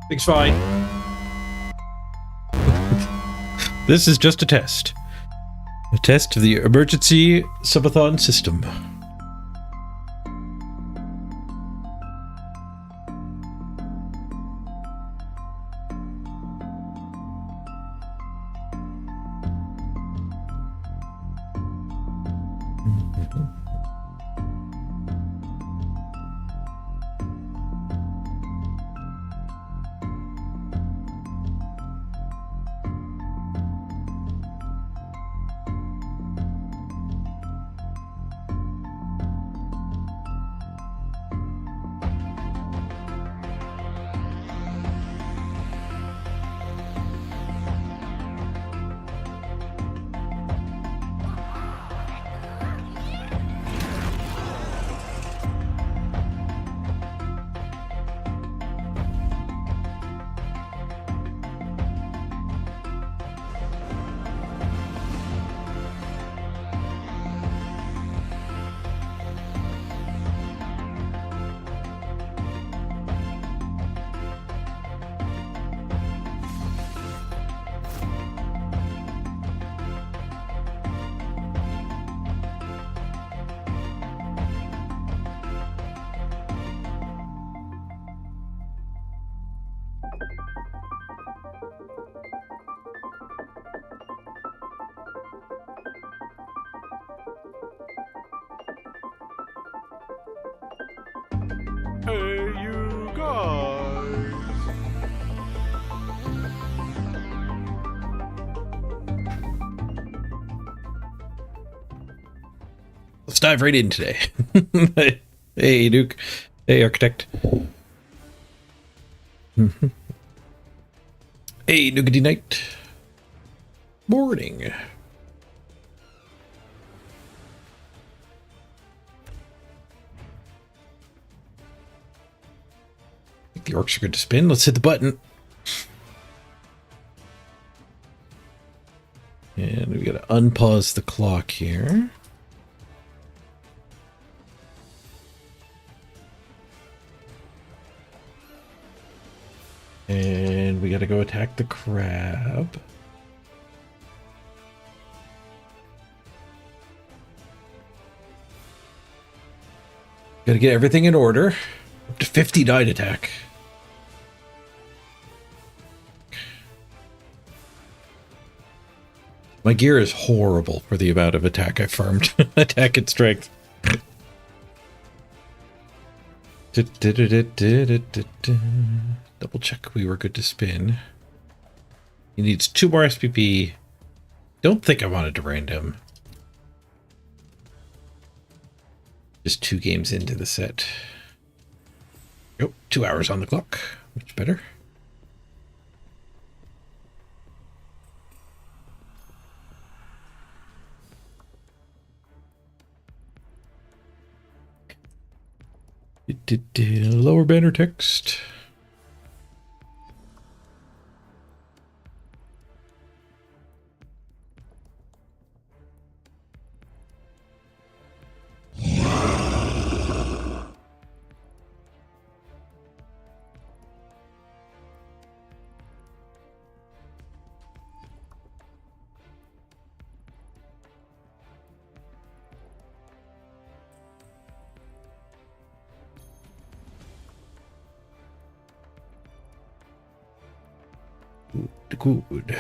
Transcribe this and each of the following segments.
It's fine. This is just a test. A test of the emergency subathon system. Hey, you guys! Let's dive right in today. Hey, Duke. Hey, Architect. Hey, Noogity Night. Morning. I think the orcs are good to spin. Let's hit the button. And we gotta unpause the clock here. And we gotta go attack the crab. Gotta get everything in order. Up to 50 died attack. My gear is horrible for the amount of attack I farmed. Attack and strength. Double check we were good to spin. He needs 2 more SPP. Don't think I wanted to random. Just 2 games into the set. Oh, 2 hours on the clock. Much better. Lower banner text. Good.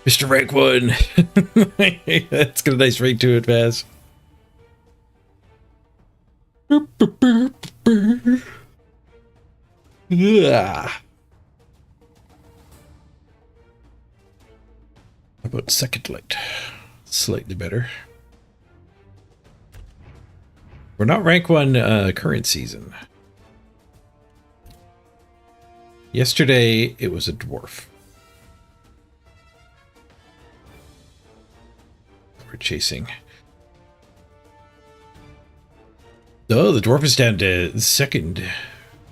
Mr. Rank 1. That's got a nice ring to it, Vaz. Yeah. How about second light? Slightly better. We're not rank 1 current season. Yesterday, it was a dwarf. We're chasing. Oh, the dwarf is down to second.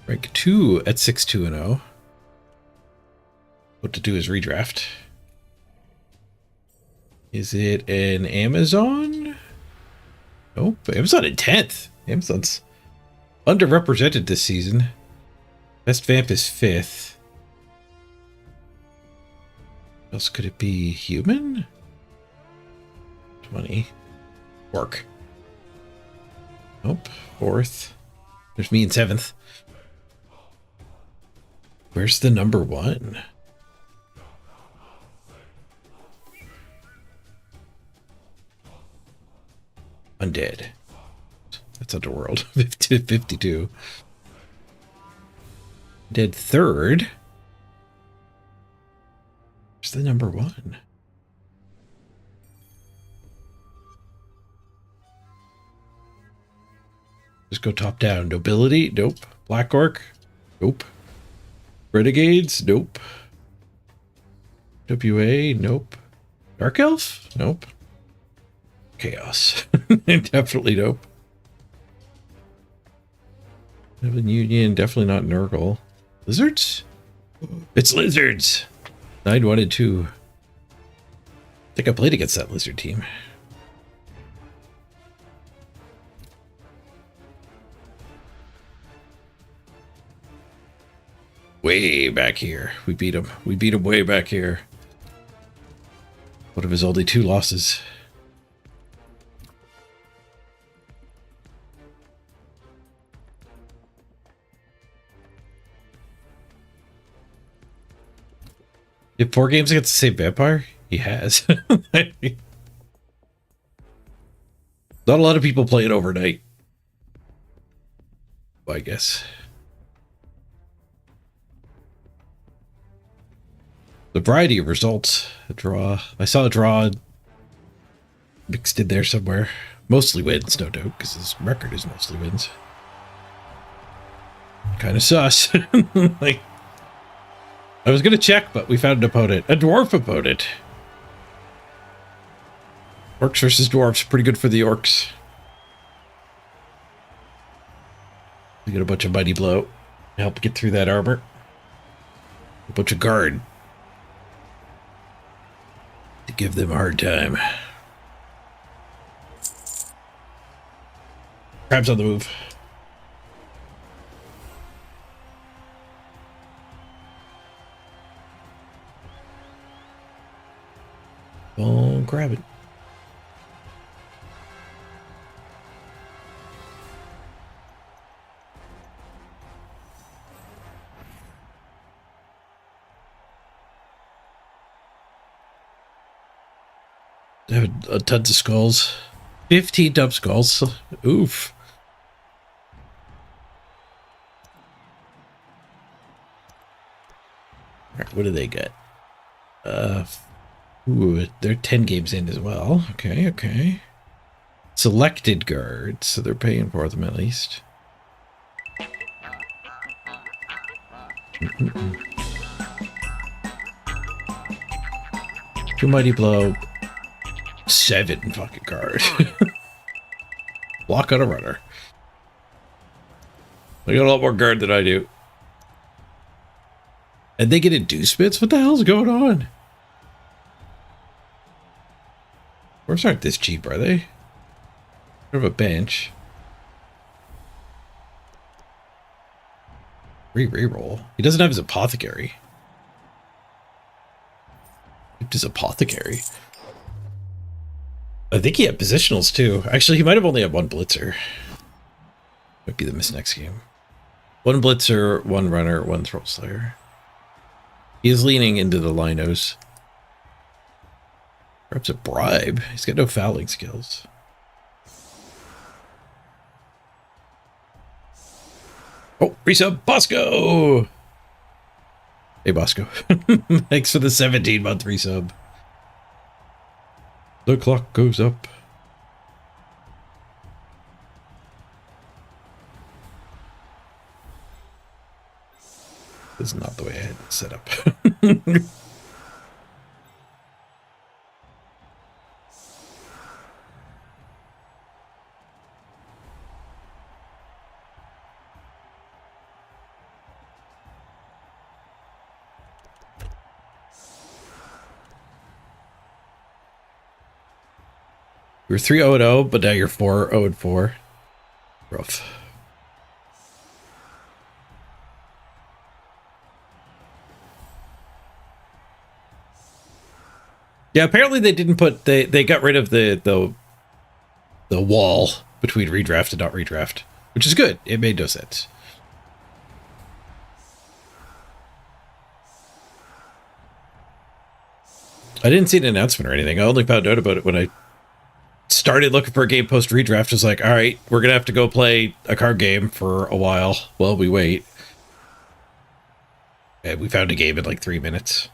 Rank 2 at 6-2-0. What to do is redraft. Is it an Amazon? Nope. Amazon in 10th. Amazon's underrepresented this season. Best Vamp is 5th. What else could it be? Human? 20. Work. Nope. 4th. There's me in 7th. Where's the number 1? Undead. That's Underworld. 52. Dead 3rd. Where's the number 1? Just go top down. Nobility? Nope. Black Orc? Nope. Renegades? Nope. WA? Nope. Dark Elf? Nope. Chaos. Definitely nope. Heaven Union? Definitely not Nurgle. Lizards? It's lizards! 9, 1, and 2. I think I played against that lizard team. Way back here. We beat him. We beat him way back here. One of his only 2 losses. You have 4 games against the same vampire? He has. Not a lot of people play it overnight, I guess. The variety of results. A draw. I saw a draw mixed in there somewhere. Mostly wins, no doubt, because his record is mostly wins. Kind of sus. Like, I was going to check, but we found an opponent. A dwarf opponent. Orcs versus dwarves. Pretty good for the orcs. We got a bunch of Mighty Blow to help get through that armor. A bunch of guard to give them a hard time. Crab's on the move. Oh, grab it. I have a tons of skulls. 15 dump skulls. Oof. Alright, what do they get? Ooh, they're 10 games in as well. Okay, okay. Selected guards, so they're paying for them at least. Two Mighty Blow. 7 fucking cards. Block on a runner. They got a lot more guard than I do. And they get inducements? What the hell's going on? Dwarves aren't this cheap, are they? Sort of a bench. Reroll. He doesn't have his apothecary. His apothecary. I think he had positionals too. Actually, he might have only had 1 blitzer. Might be the miss next game. 1 blitzer, 1 runner, 1 throw slayer. He is leaning into the linos. Perhaps a bribe. He's got no fouling skills. Oh, resub Bosco! Hey, Bosco. Thanks for the 17-month resub. The clock goes up. This is not the way I had it set up. You were 3-0-0, but now you're 4-0-4. Rough. Yeah, apparently they didn't put they got rid of the wall between redraft and not redraft, which is good. It made no sense. I didn't see an announcement or anything. I only found out about it when I started looking for a game post redraft. I was like, all right, we're gonna have to go play a card game for a while while we wait. And we found a game in like 3 minutes.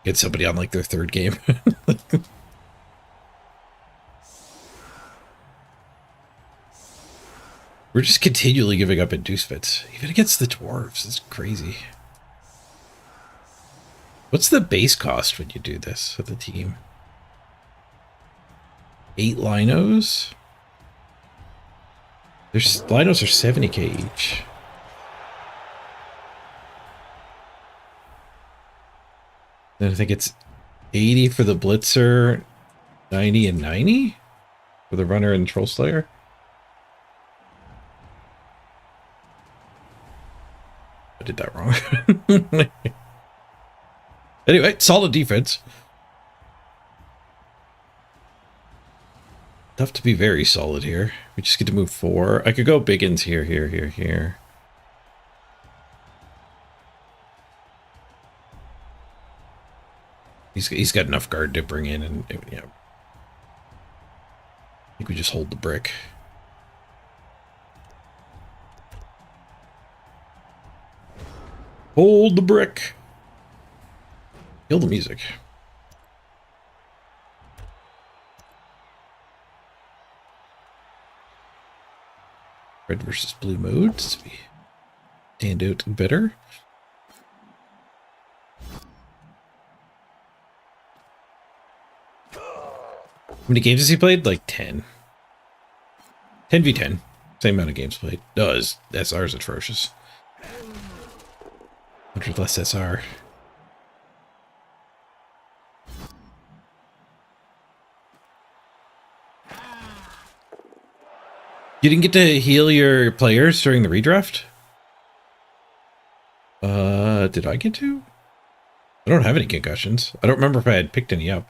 Get somebody on like their third game. We're just continually giving up inducements, even against the dwarves. It's crazy. What's the base cost when you do this with the team? 8 linos? There's linos are 70k each. Then I think it's 80 for the Blitzer, 90 and 90 for the Runner and Troll Slayer. I did that wrong. Anyway, solid defense. Tough to be very solid here. We just get to move 4. I could go Biggins here, here, here, here. He's got enough guard to bring in, and yeah. I think we just hold the brick. Hold the brick. Kill the music. Red versus blue modes. We stand out better. How many games has he played? Like 10. 10v10. Same amount of games played. No, his SR is atrocious. 100 less SR. You didn't get to heal your players during the redraft? Did I get to? I don't have any concussions. I don't remember if I had picked any up.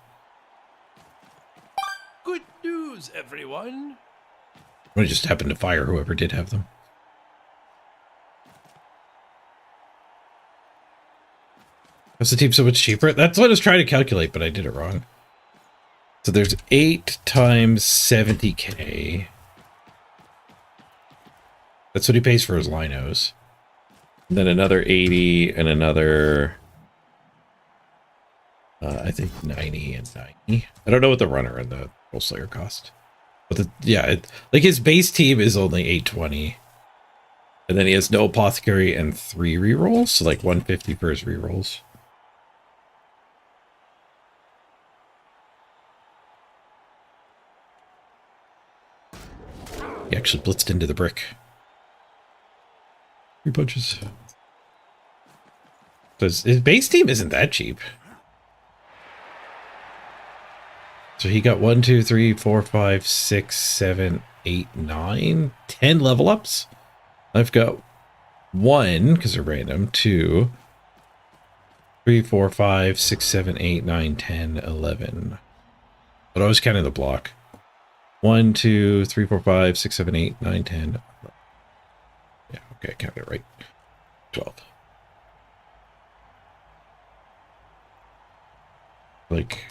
Good news, everyone. I just happened to fire whoever did have them. Was the team so much cheaper? That's what I was trying to calculate, but I did it wrong. So there's 8 times 70k. That's what he pays for his linos. And then another 80 and another... I think 90 and 90. I don't know what the runner and the Troll Slayer cost. But like his base team is only 820. And then he has no apothecary and 3 rerolls. So like 150 for his rerolls. He actually blitzed into the brick. 3 punches. His base team isn't that cheap. So he got 1, 2, 3, 4, 5, 6, 7, 8, 9, 10 level ups. I've got 1 because they're random. 2, 3, 4, 5, 6, 7, 8, 9, 10, 11. But I was counting the block. 1, 2, 3, 4, 5, 6, 7, 8, 9, 10. 11. Yeah, okay, I counted it right. 12. Like,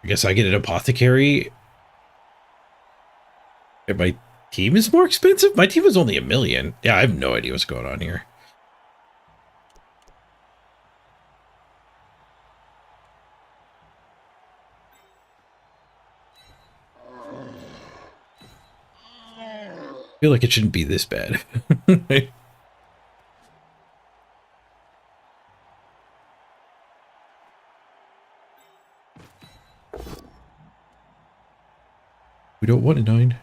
I guess I get an apothecary. And my team is more expensive? My team was only $1 million. Yeah, I have no idea what's going on here. I feel like it shouldn't be this bad. We don't want a 9.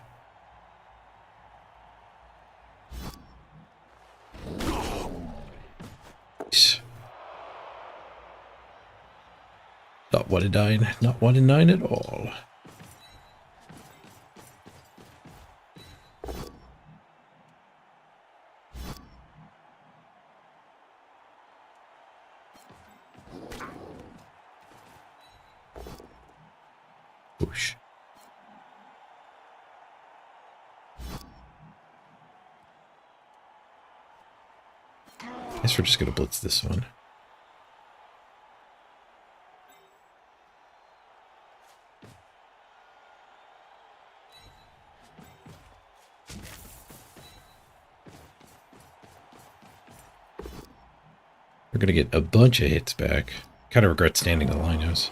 Stop. Not 1 in 9. Not 1 in 9 at all. Whoosh. Guess we're just gonna blitz this one. We're gonna get a bunch of hits back. Kind of regret standing the linos.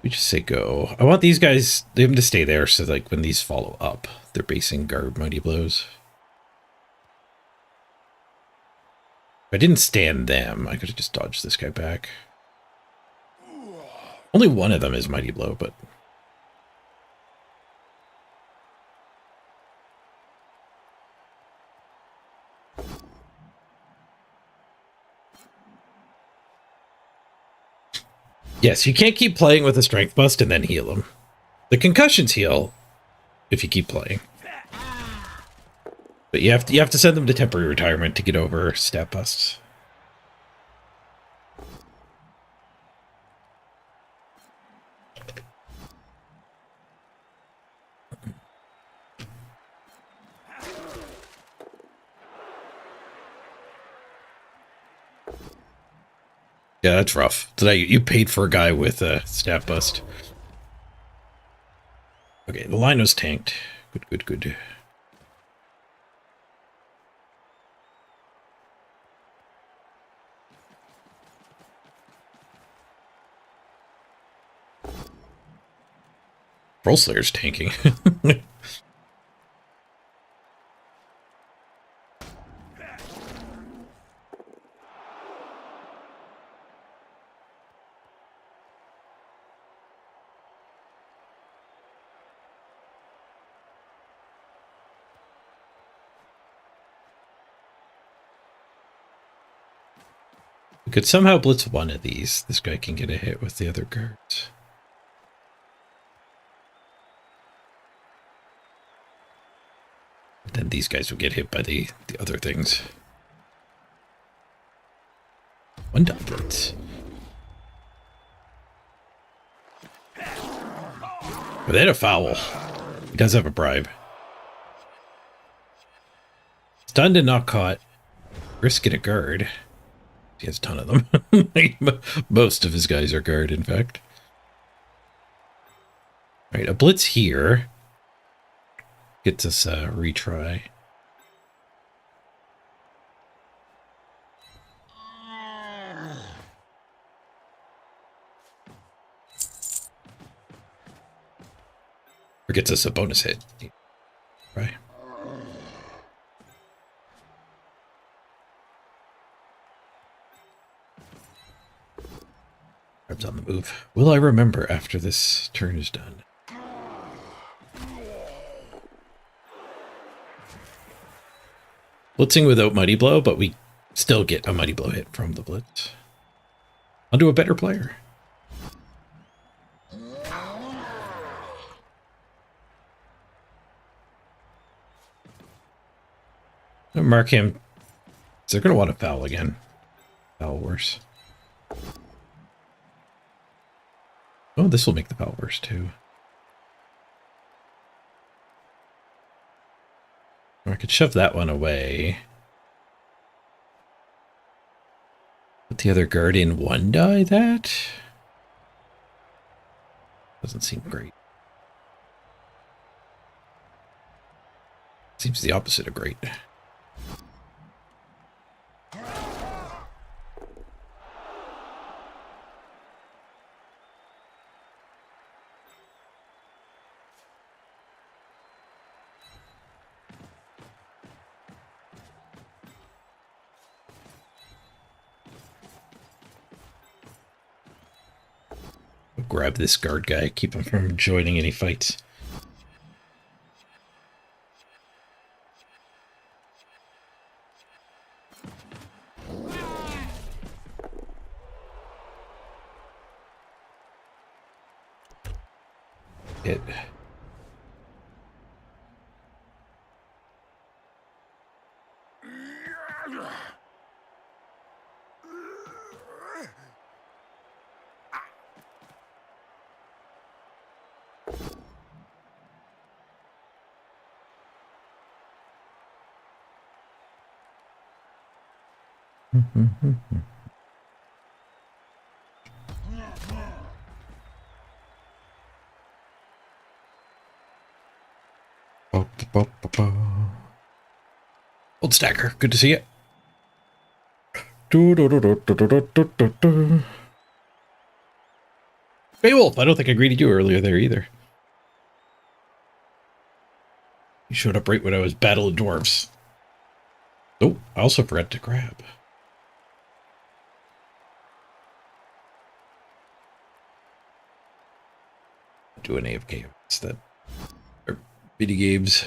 We just say go. I want these guys, them to stay there so like when these follow up, they're basing guard mighty blows. If I didn't stand them, I could have just dodged this guy back. Only one of them is mighty blow, but yes, you can't keep playing with a strength bust and then heal them. The concussions heal if you keep playing. But you have to send them to temporary retirement to get over stat busts. Yeah, that's rough. Today you paid for a guy with a stat bust. Okay, the line was tanked. Good, good, good. Troll Slayer's tanking. We could somehow blitz one of these. This guy can get a hit with the other guards. Then these guys will get hit by the other things. One dot blitz. But they had a foul. He does have a bribe. Stunned and not caught. Risk it a guard. He has a ton of them. Most of his guys are guard, in fact. All right, a blitz here gets us a retry. Or gets us a bonus hit. Right. Crab's on the move. Will I remember after this turn is done? Blitzing without Mighty Blow, but we still get a Mighty Blow hit from the blitz. Onto a better player. I'll mark him. So they're going to want to foul again. Foul worse. Oh, this will make the foul worse too. Or I could shove that one away. Put the other guard in one die that? Doesn't seem great. Seems the opposite of great. grab this guard guy, keep him from joining any fights. It. Old Stacker, good to see you. Beowulf, I don't think I greeted you earlier there either. You showed up right when I was battling dwarves. Oh, I also forgot to grab. Do an AFK. It's that. Video games.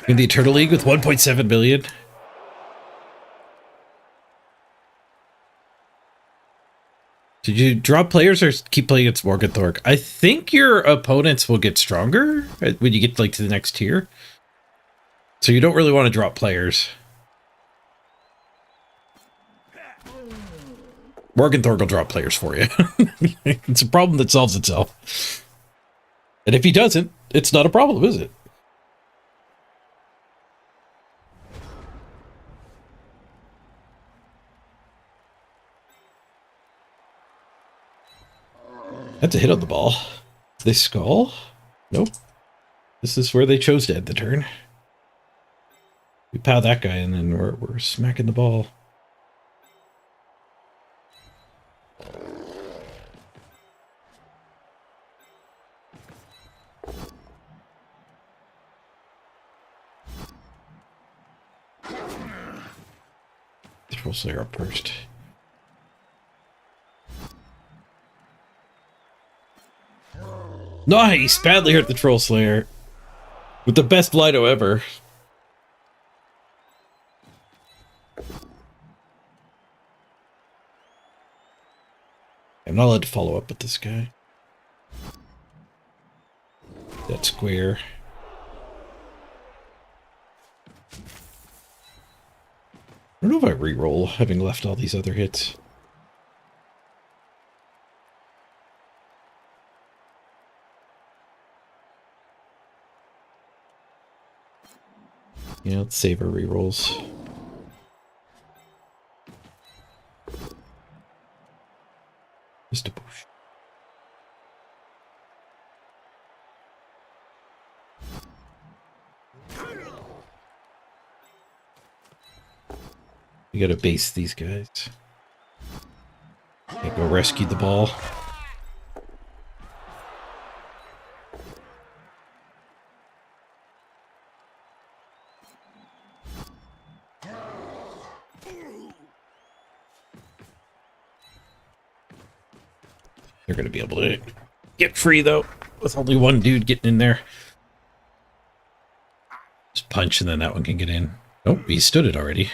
In the Eternal League with 1.7 billion. Did you drop players or keep playing against Morgenthorpe? I think your opponents will get stronger when you get like to the next tier. So you don't really want to drop players. Morgenthorpe will drop players for you. It's a problem that solves itself. And if he doesn't, it's not a problem, is it? That's a hit on the ball. They skull? Nope. This is where they chose to end the turn. We pow that guy and then we're smacking the ball. Troll Slayer up first. Nice! Badly hurt the Troll Slayer. With the best Lido ever. I'm not allowed to follow up with this guy. That square. I don't know if I re-roll having left all these other hits. Yeah, let's save our re-rolls. Just a push. You gotta base these guys. Okay, go rescue the ball. They're gonna be able to get free though, with only one dude getting in there. Just punch and then that one can get in. Oh, he stood it already.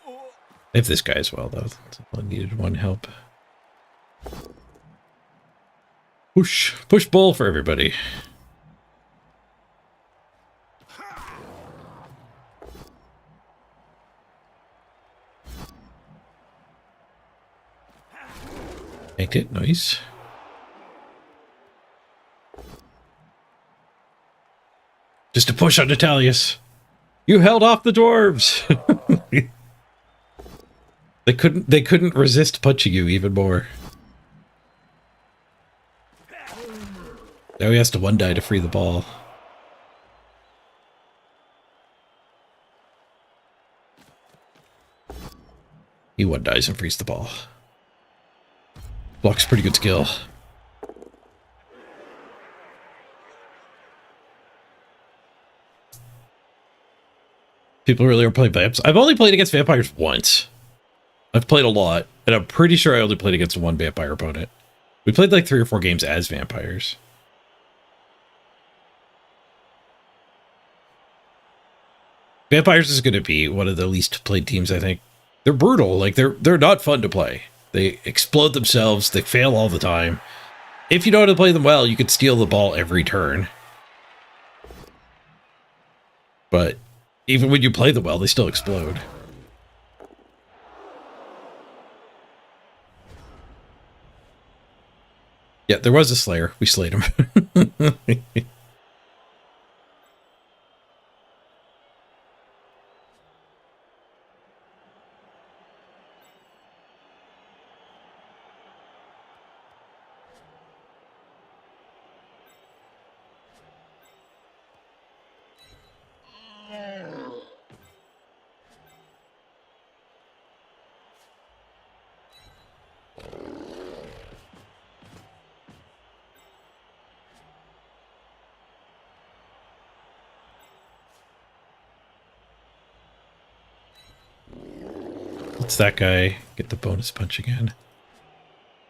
I have this guy as well, though. I needed one help. Push. Push ball for everybody. Make it. Nice. Just a push on Natalius. You held off the dwarves. They couldn't resist punching you even more. Now he has to one die to free the ball. He one dies and frees the ball. Block's pretty good skill. People really are playing vamps. I've only played against vampires once. I've played a lot, and I'm pretty sure I only played against one vampire opponent. We played like 3 or 4 games as vampires. Vampires is going to be one of the least played teams, I think. They're brutal. Like, they're not fun to play. They explode themselves. They fail all the time. If you know how to play them well, you could steal the ball every turn. But even when you play them well, they still explode. Yeah, there was a Slayer. We slayed him. Let's that guy get the bonus punch again.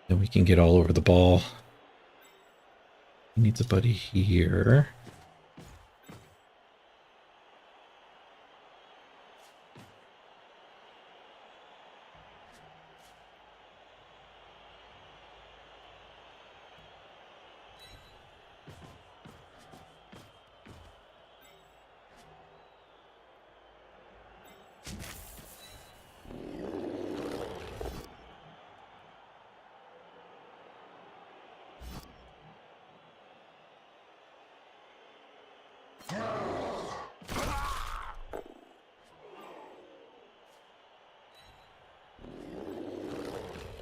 Then we can get all over the ball. He needs a buddy here.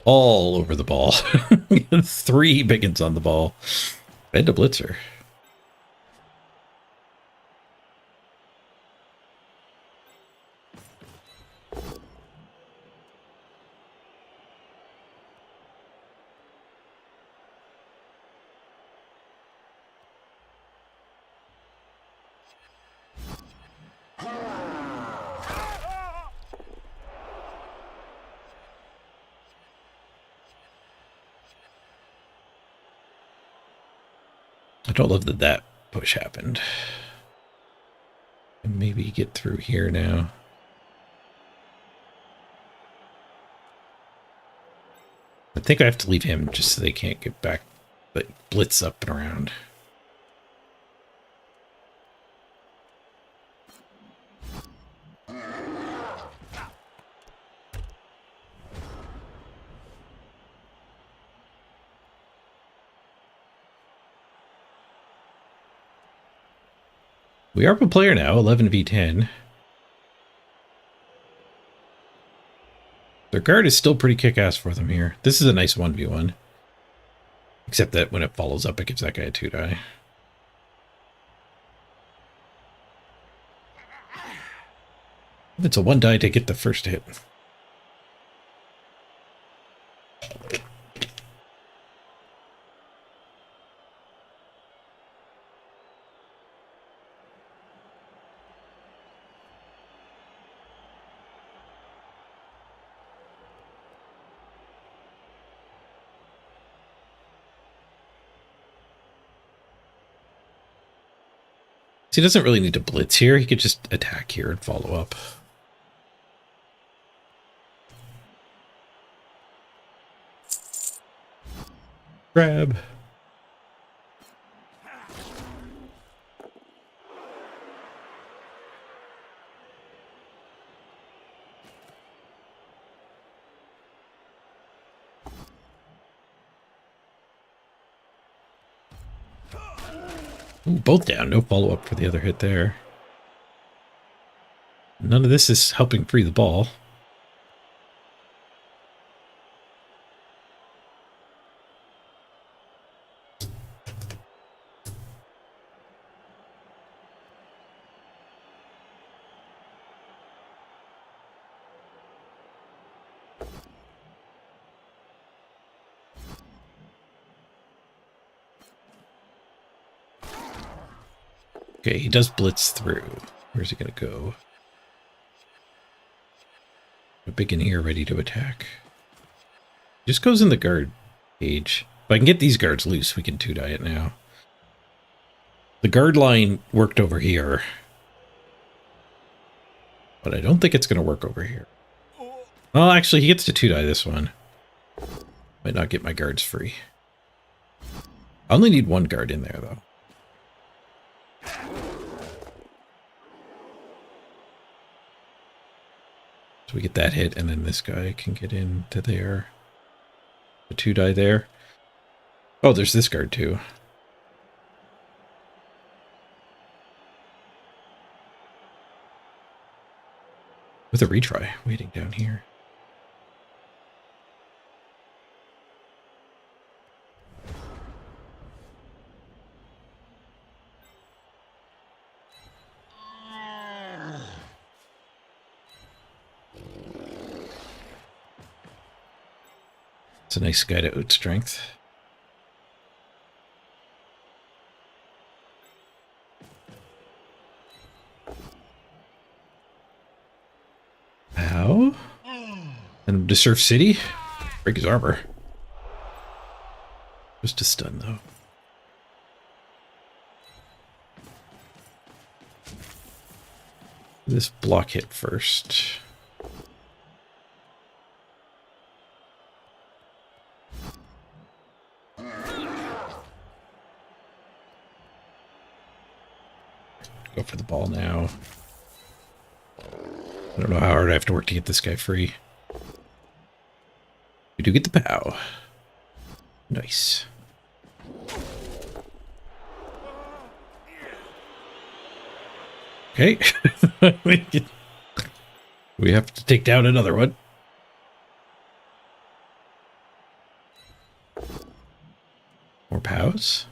All over the ball. 3 biggins on the ball. And a blitzer. I don't love that that push happened. And maybe get through here now. I think I have to leave him just so they can't get back, like, blitz up and around. We are up a player now, 11v10. Their guard is still pretty kick-ass for them here. This is a nice 1v1. Except that when it follows up, it gives that guy a 2-die. It's a 1-die to get the first hit. He doesn't really need to blitz here. He could just attack here and follow up. Grab. Ooh, both down. No follow-up for the other hit there. None of this is helping free the ball. Okay, he does blitz through. Where's he going to go? big in here ready to attack. Just goes in the guard cage. If I can get these guards loose, we can 2-die it now. The guard line worked over here. But I don't think it's going to work over here. Well, actually, he gets to 2-die this one. Might not get my guards free. I only need 1 guard in there, though. So we get that hit, and then this guy can get into there. The 2-die there. Oh, there's this guard, too. With a retry waiting down here. It's a nice guy to out strength. How? And to Surf City? Break his armor. Just a stun, though. This block hit first. Go for the ball now. I don't know how hard I have to work to get this guy free. We do get the POW. Nice. Okay. We have to take down another one. More POWs.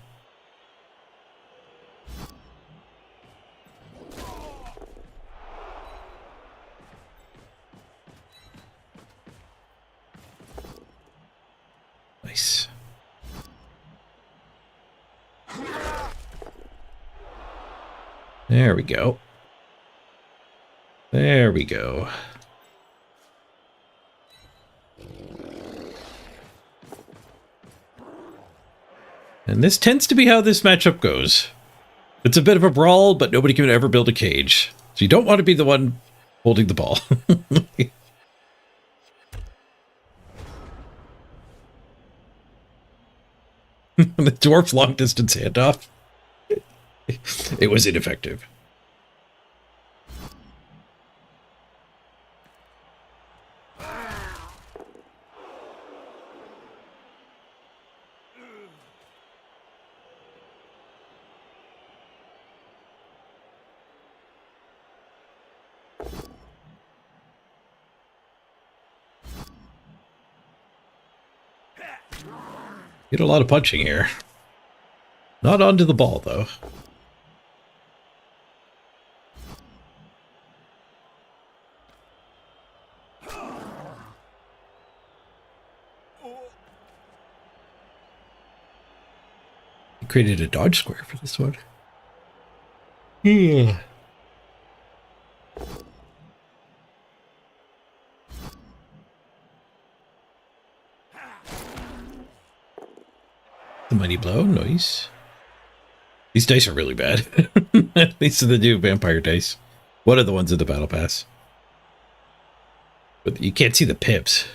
Nice. There we go. There we go. And this tends to be how this matchup goes. It's a bit of a brawl, but nobody can ever build a cage. So you don't want to be the one holding the ball. The dwarf long distance handoff. It was ineffective. Get a lot of punching here. Not onto the ball, though. He created a dodge square for this one. Yeah. The mighty blow, nice. These dice are really bad. These are the new vampire dice. One of the ones in the battle pass. But you can't see the pips.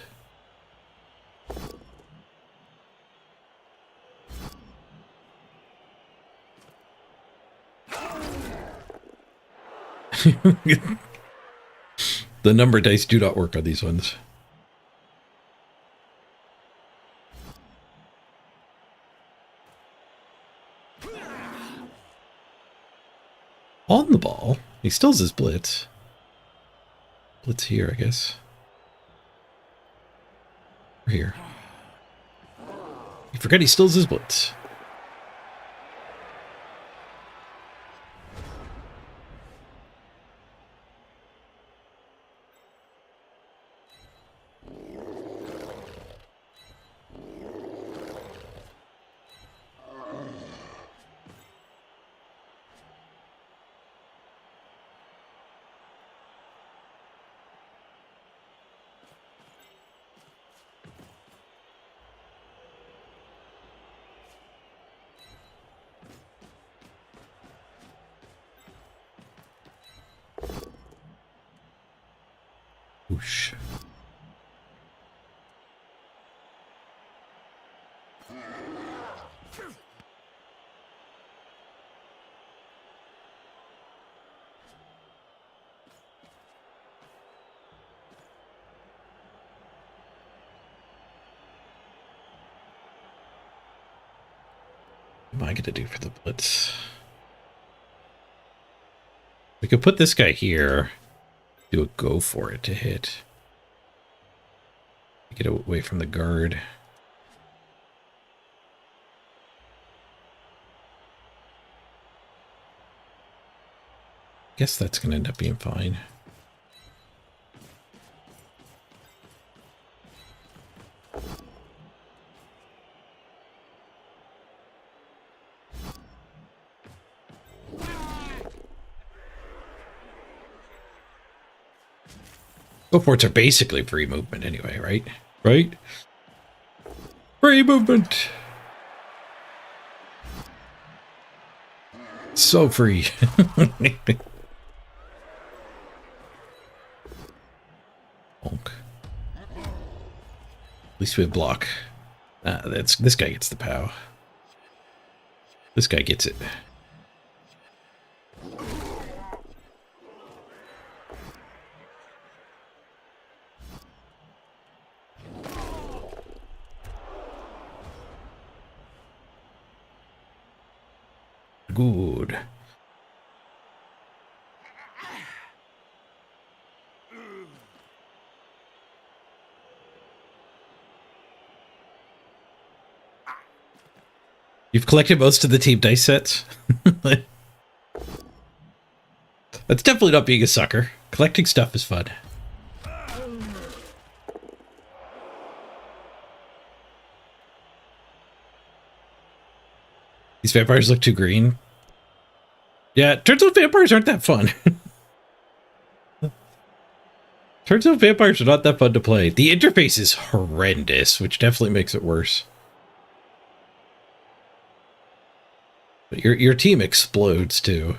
The number dice do not work on these ones. On the ball. He still has his blitz. Blitz here, I guess. Or here. You forget he still has his blitz. Whoosh. What am I gonna do for the blitz? We could put this guy here. Do a go for it to hit. Get away from the guard. Guess that's gonna end up being fine. Go forts are basically free movement anyway, right? Right? Free movement! So free. Bonk. At least we have block. This guy gets the POW. This guy gets it. Good. You've collected most of the team dice sets. That's definitely not being a sucker. Collecting stuff is fun. These vampires look too green. Yeah, turns out vampires aren't that fun. Turns out vampires are not that fun to play. The interface is horrendous, which definitely makes it worse. But your team explodes too.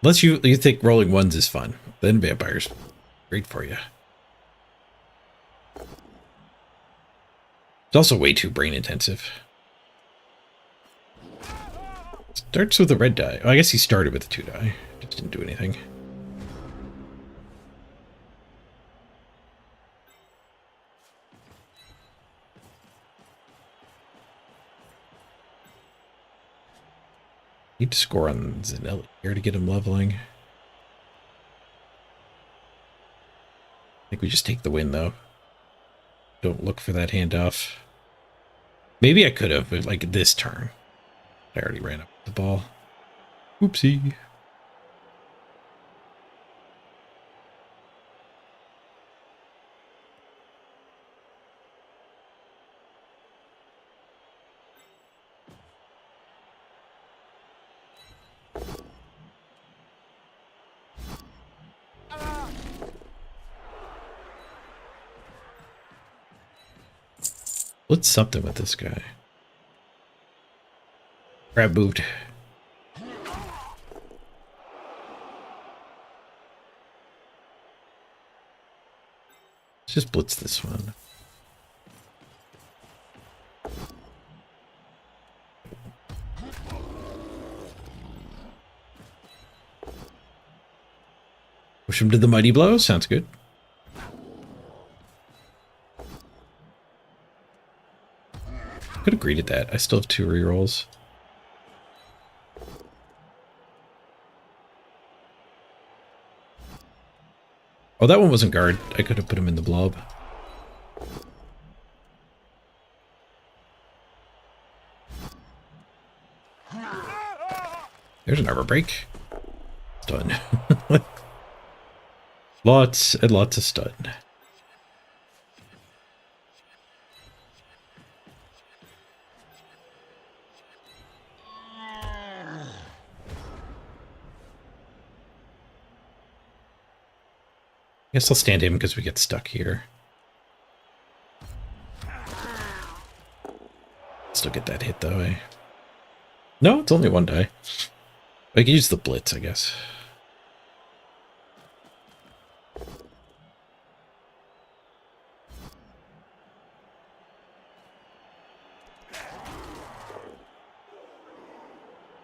Unless you think rolling ones is fun, then vampires great for you. It's also way too brain intensive. Starts with a red die. Oh, I guess he started with a 2 die. Just didn't do anything. Need to score on Zanelli here to get him leveling. I think we just take the win though. Don't look for that handoff. Maybe I could have, but like this turn. I already ran up the ball. Oopsie. What's something with this guy? Crab moved. Let's just blitz this one. Push him to the mighty blow. Sounds good. Could have greeted that. I still have 2 rerolls. Oh, that one wasn't guard. I could have put him in the blob. There's an armor break. Stun. Lots and lots of stun. I guess I'll stand him because we get stuck here. Still get that hit though, eh? No, it's only one die. I can use the blitz, I guess.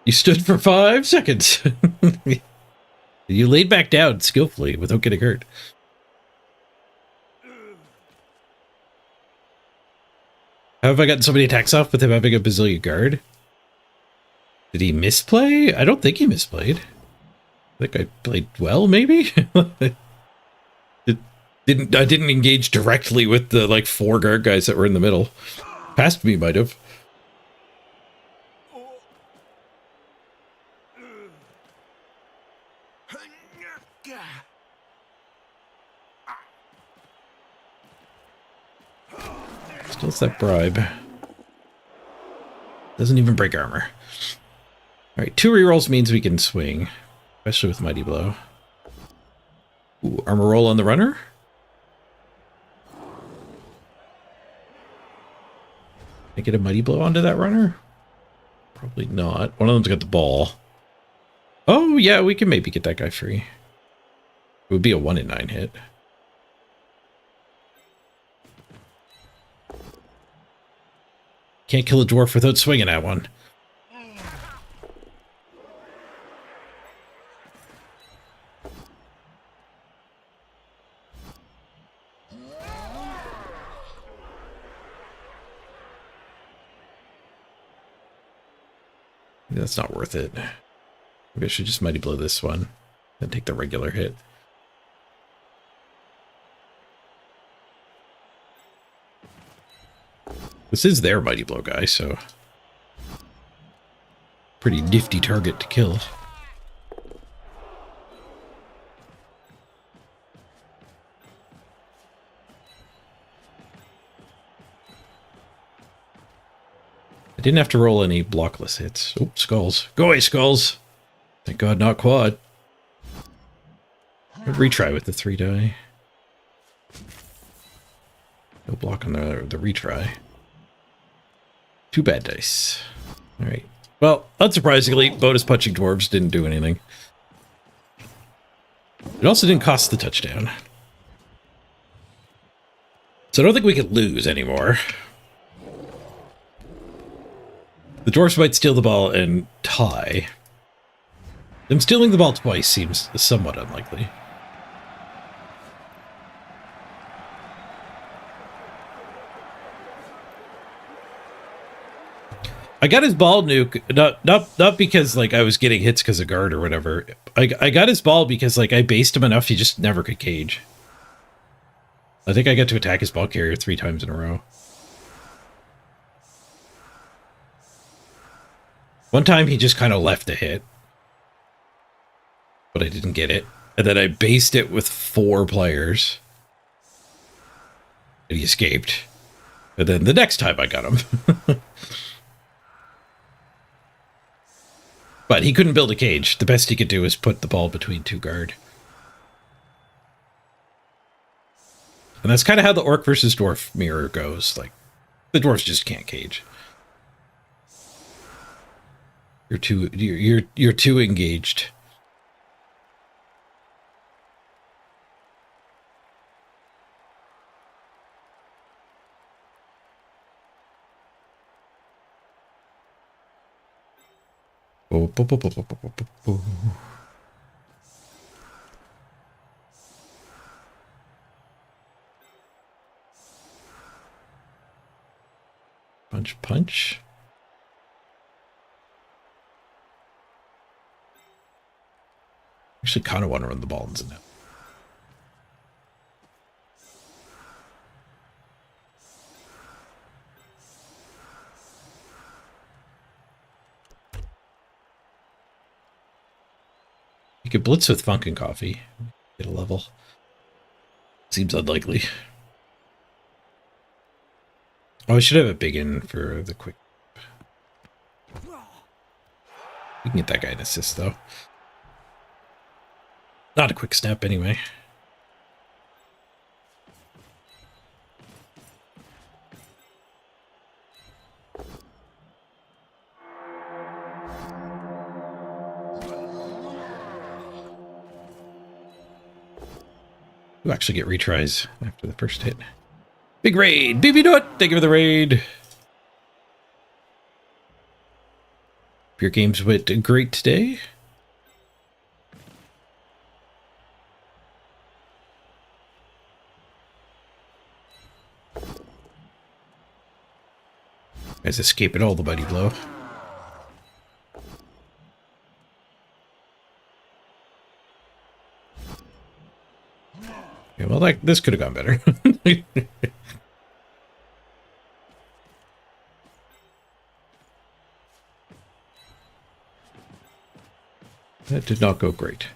You stood for 5 seconds. You laid back down skillfully without getting hurt. How have I gotten so many attacks off with him having a bazillion guard? Did he misplay? I don't think he misplayed. I think I played well, maybe? I didn't engage directly with the like 4 guard guys that were in the middle. Past me might have. Still that bribe. Doesn't even break armor. Alright, 2 rerolls means we can swing. Especially with Mighty Blow. Ooh, armor roll on the runner? Can I get a Mighty Blow onto that runner? Probably not. One of them's got the ball. Oh, yeah, we can maybe get that guy free. It would be a 1 in 9 hit. Can't kill a dwarf without swinging at one. That's not worth it. Maybe I should just Mighty Blow this one and take the regular hit. This is their Mighty Blow guy, so pretty nifty target to kill. I didn't have to roll any blockless hits. Oh, skulls. Go away, skulls! Thank God, not quad. I'd retry with the 3 die. No block on the retry. 2 bad dice. Alright. Well, unsurprisingly, bonus punching dwarves didn't do anything. It also didn't cost the touchdown. So I don't think we could lose anymore. The dwarves might steal the ball and tie. Them stealing the ball twice seems somewhat unlikely. I got his ball nuke, not because like I was getting hits because of guard or whatever. I got his ball because like I based him enough he just never could cage. I think I got to attack his ball carrier 3 times in a row. One time he just kind of left a hit, but I didn't get it. And then I based it with 4 players. And he escaped. And then the next time I got him. But he couldn't build a cage. The best he could do was put the ball between 2 guard. And that's kind of how the orc versus dwarf mirror goes. Like, the dwarves just can't cage. You're too engaged. Punch, punch. Actually, kind of want to run the ball into net. You could blitz with Funk and Coffee. Get a level. Seems unlikely. Oh, I should have a big in for the quick. We can get that guy an assist, though. Not a quick snap, anyway. You actually get retries after the first hit. Big raid! BB Nut! Thank you for the raid! Your games went great today. Guys escaping all the mighty blow. Okay, well, this could have gone better. That did not go great.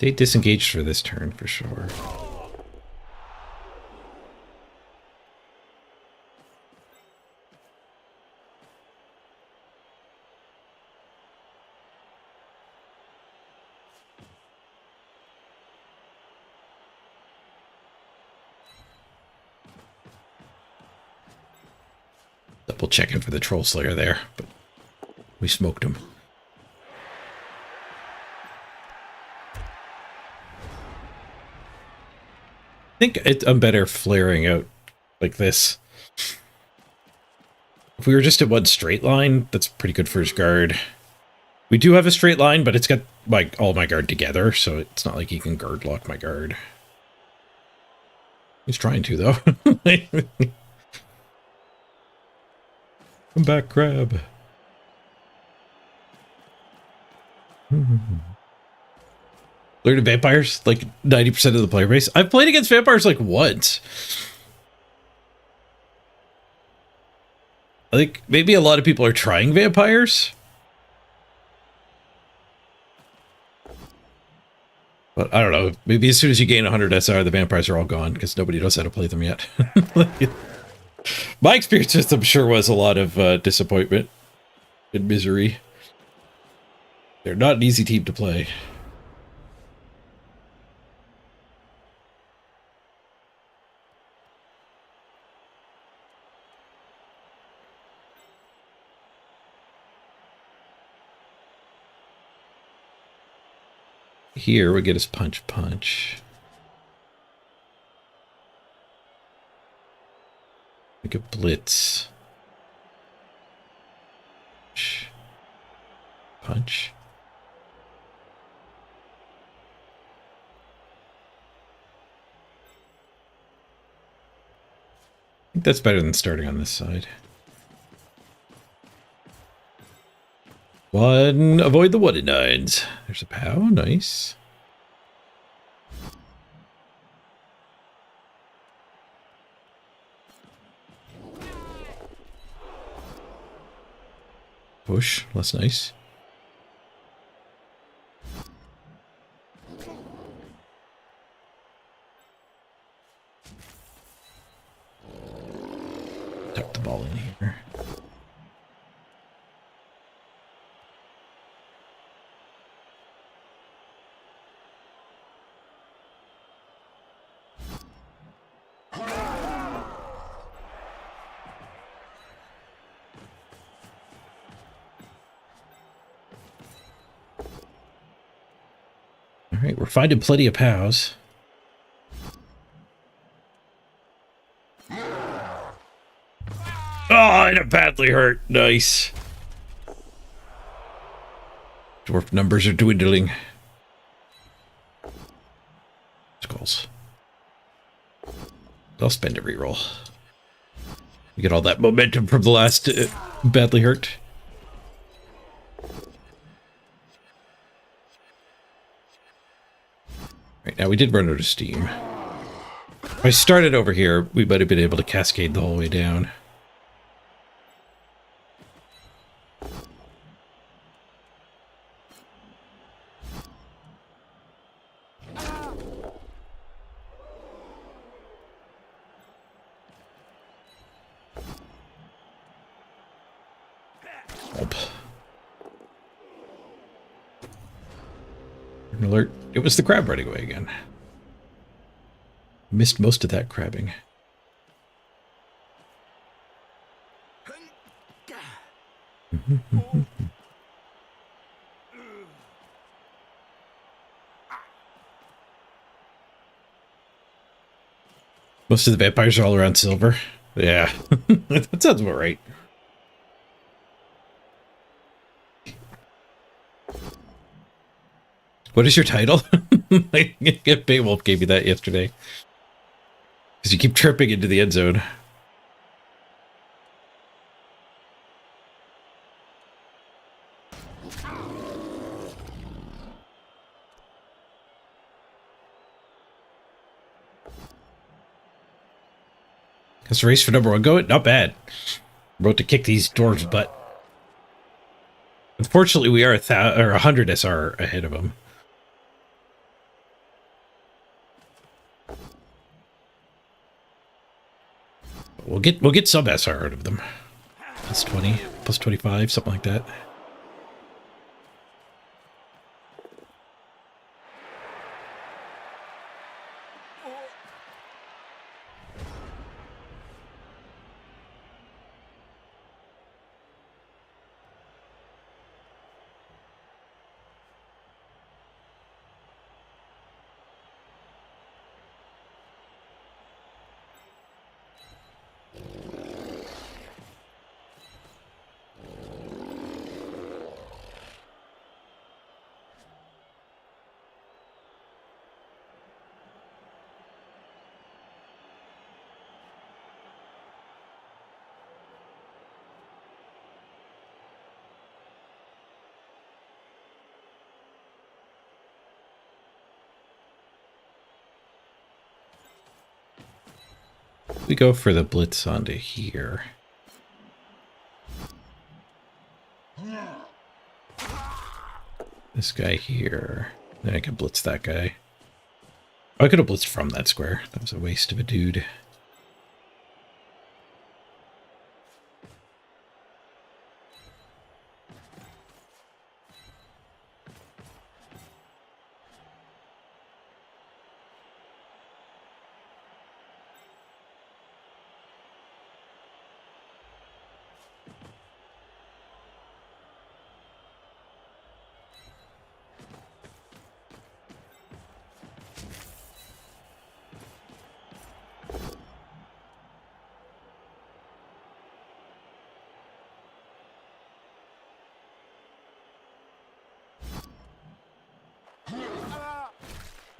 They disengaged for this turn, for sure. Double checking for the Troll Slayer there, but we smoked him. I think I'm better flaring out like this. If we were just at one straight line, that's pretty good for his guard. We do have a straight line, but it's got all my guard together, so it's not like he can guard lock my guard. He's trying to, though. Come back, crab. Learning vampires, like 90% of the player base. I've played against vampires like once. I think maybe a lot of people are trying vampires. But I don't know. Maybe as soon as you gain 100 SR, the vampires are all gone because nobody knows how to play them yet. My experience with them sure was a lot of disappointment and misery. They're not an easy team to play. Here we get his punch. Like a blitz. Punch. I think that's better than starting on this side. One, avoid the 1 and 9s. There's a POW, nice. Push, less nice. Tuck the ball in here. All right, we're finding plenty of POWs. Oh, and it badly hurt. Nice. Dwarf numbers are dwindling. Skulls. I'll spend a reroll. We get all that momentum from the last badly hurt. Right, now we did run out of steam. If I started over here, we might have been able to cascade the whole way down. Alert. It was the crab running away again. Missed most of that crabbing. Most of the vampires are all around silver. Yeah, that sounds about right. What is your title? Beowulf gave me that yesterday. Because you keep tripping into the end zone. It's a race for number one. Go it. Not bad. We're about to kick these dwarves' butt. Unfortunately, we are 100 SR ahead of them. We'll get some SR out of them. Plus 20, plus 25, something like that. We go for the blitz onto here. This guy here. Then I can blitz that guy. Oh, I could have blitzed from that square. That was a waste of a dude.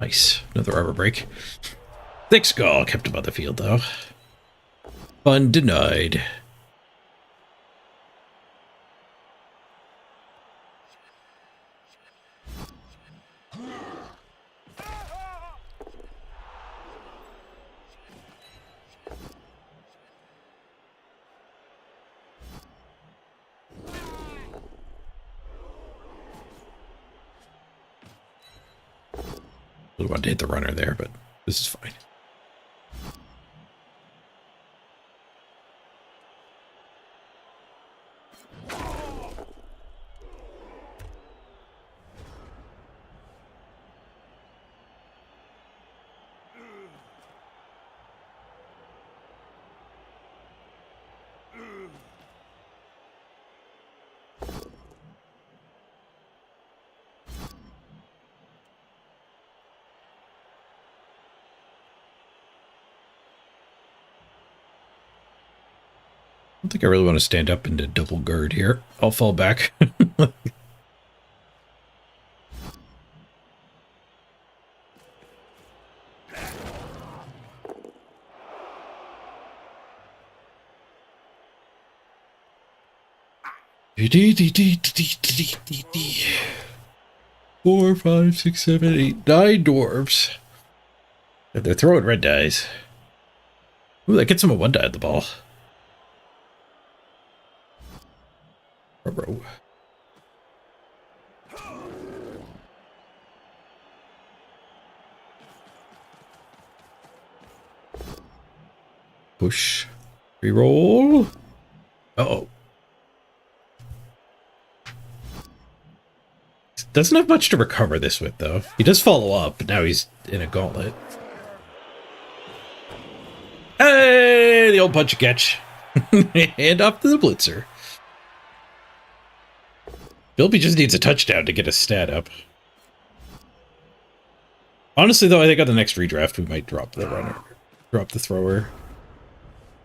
Nice. Another rubber break. Thick skull kept him on the field, though. Fun denied. We wanted to hit the runner there, but this is fine. I don't think I really want to stand up into double guard here. I'll fall back. Four, 5, 6, 7, 8, 9 dwarves. They're throwing red dice. Ooh, that gets them a 1 die at the ball. Bro. Push. Reroll. Uh-oh. Doesn't have much to recover this with, though. He does follow up, but now he's in a gauntlet. Hey, the old punch and catch. Hand off to the blitzer. Bilby just needs a touchdown to get his stat up. Honestly, though, I think on the next redraft, we might drop the runner. Drop the thrower.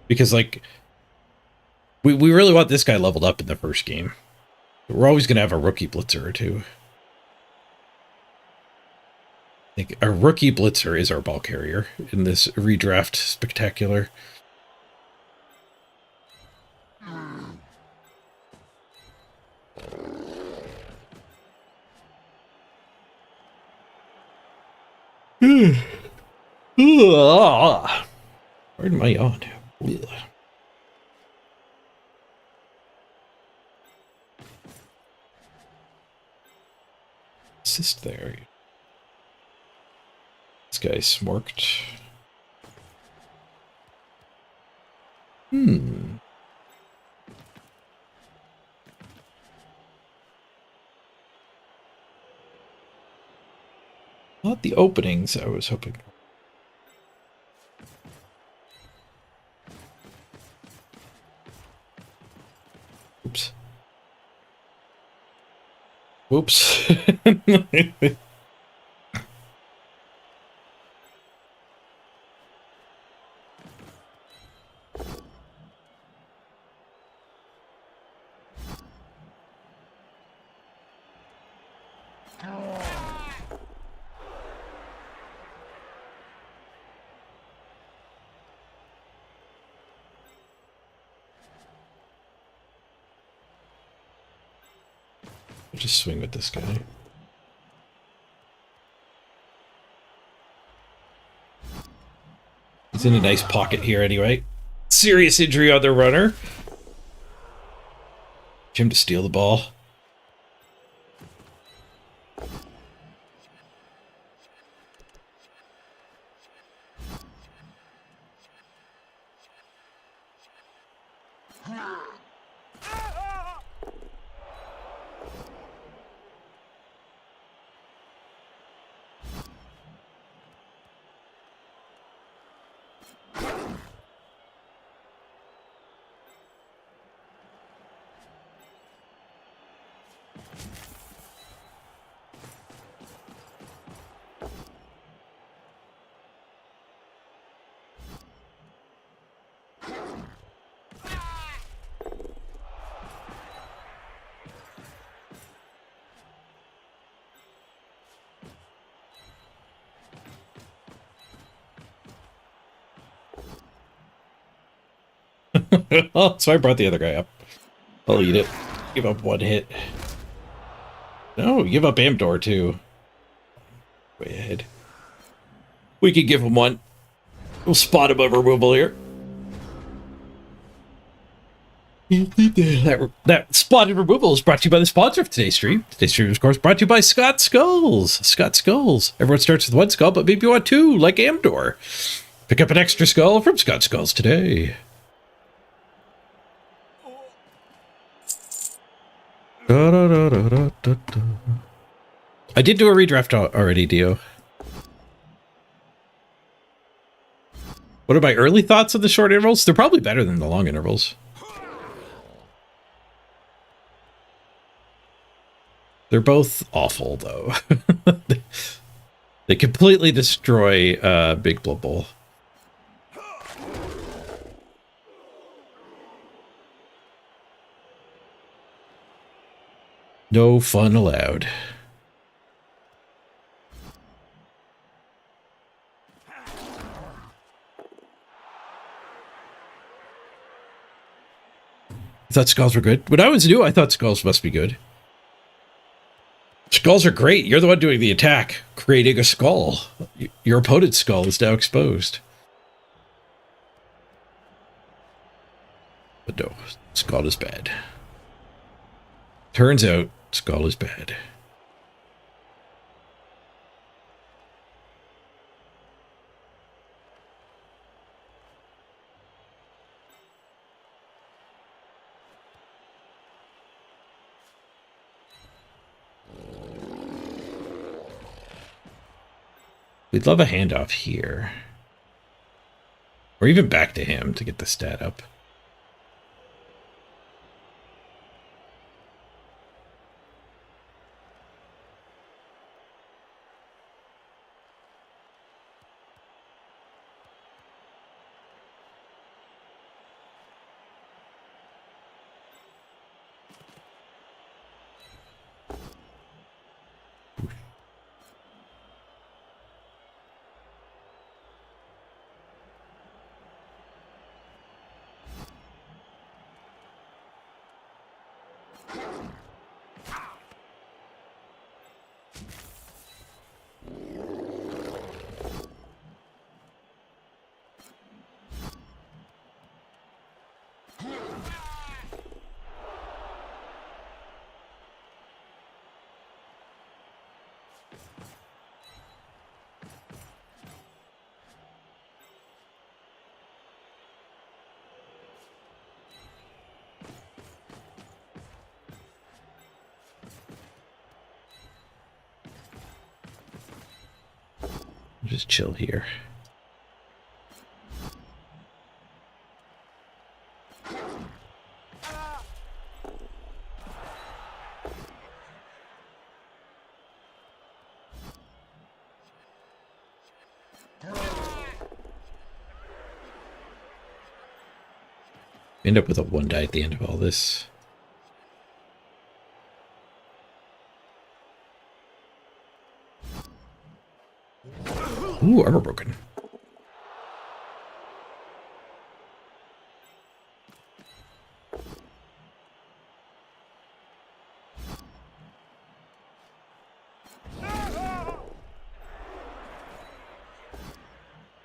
Because, like, we really want this guy leveled up in the first game. We're always going to have a rookie blitzer or two. I think a rookie blitzer is our ball carrier in this redraft spectacular. Pardon my yawn. Assist there. This guy smorked. Not the openings I was hoping. Oops. Whoops. I'll just swing with this guy. He's in a nice pocket here anyway. Serious injury on the runner. Jim to steal the ball. Oh, so I brought the other guy up. I'll eat it. Give up one hit. No, give up Amdor too. Way ahead. We could give him one. We'll spot him of removal here. That spotted removal is brought to you by the sponsor of today's stream. Today's stream is, of course, brought to you by Scott Skulls. Scott Skulls. Everyone starts with one skull, but maybe you want two, like Amdor. Pick up an extra skull from Scott Skulls today. I did do a redraft already, Dio. What are my early thoughts on the short intervals? They're probably better than the long intervals. They're both awful, though. They completely destroy Big Blood Bowl. No fun allowed. I thought skulls were good. When I was new, I thought skulls must be good. Skulls are great. You're the one doing the attack, creating a skull. Your opponent's skull is now exposed. But no, skull is bad. Turns out, skull is bad. We'd love a handoff here. Or even back to him to get the stat up. Just chill here. End up with a 1 die at the end of all this. Ooh, armor broken.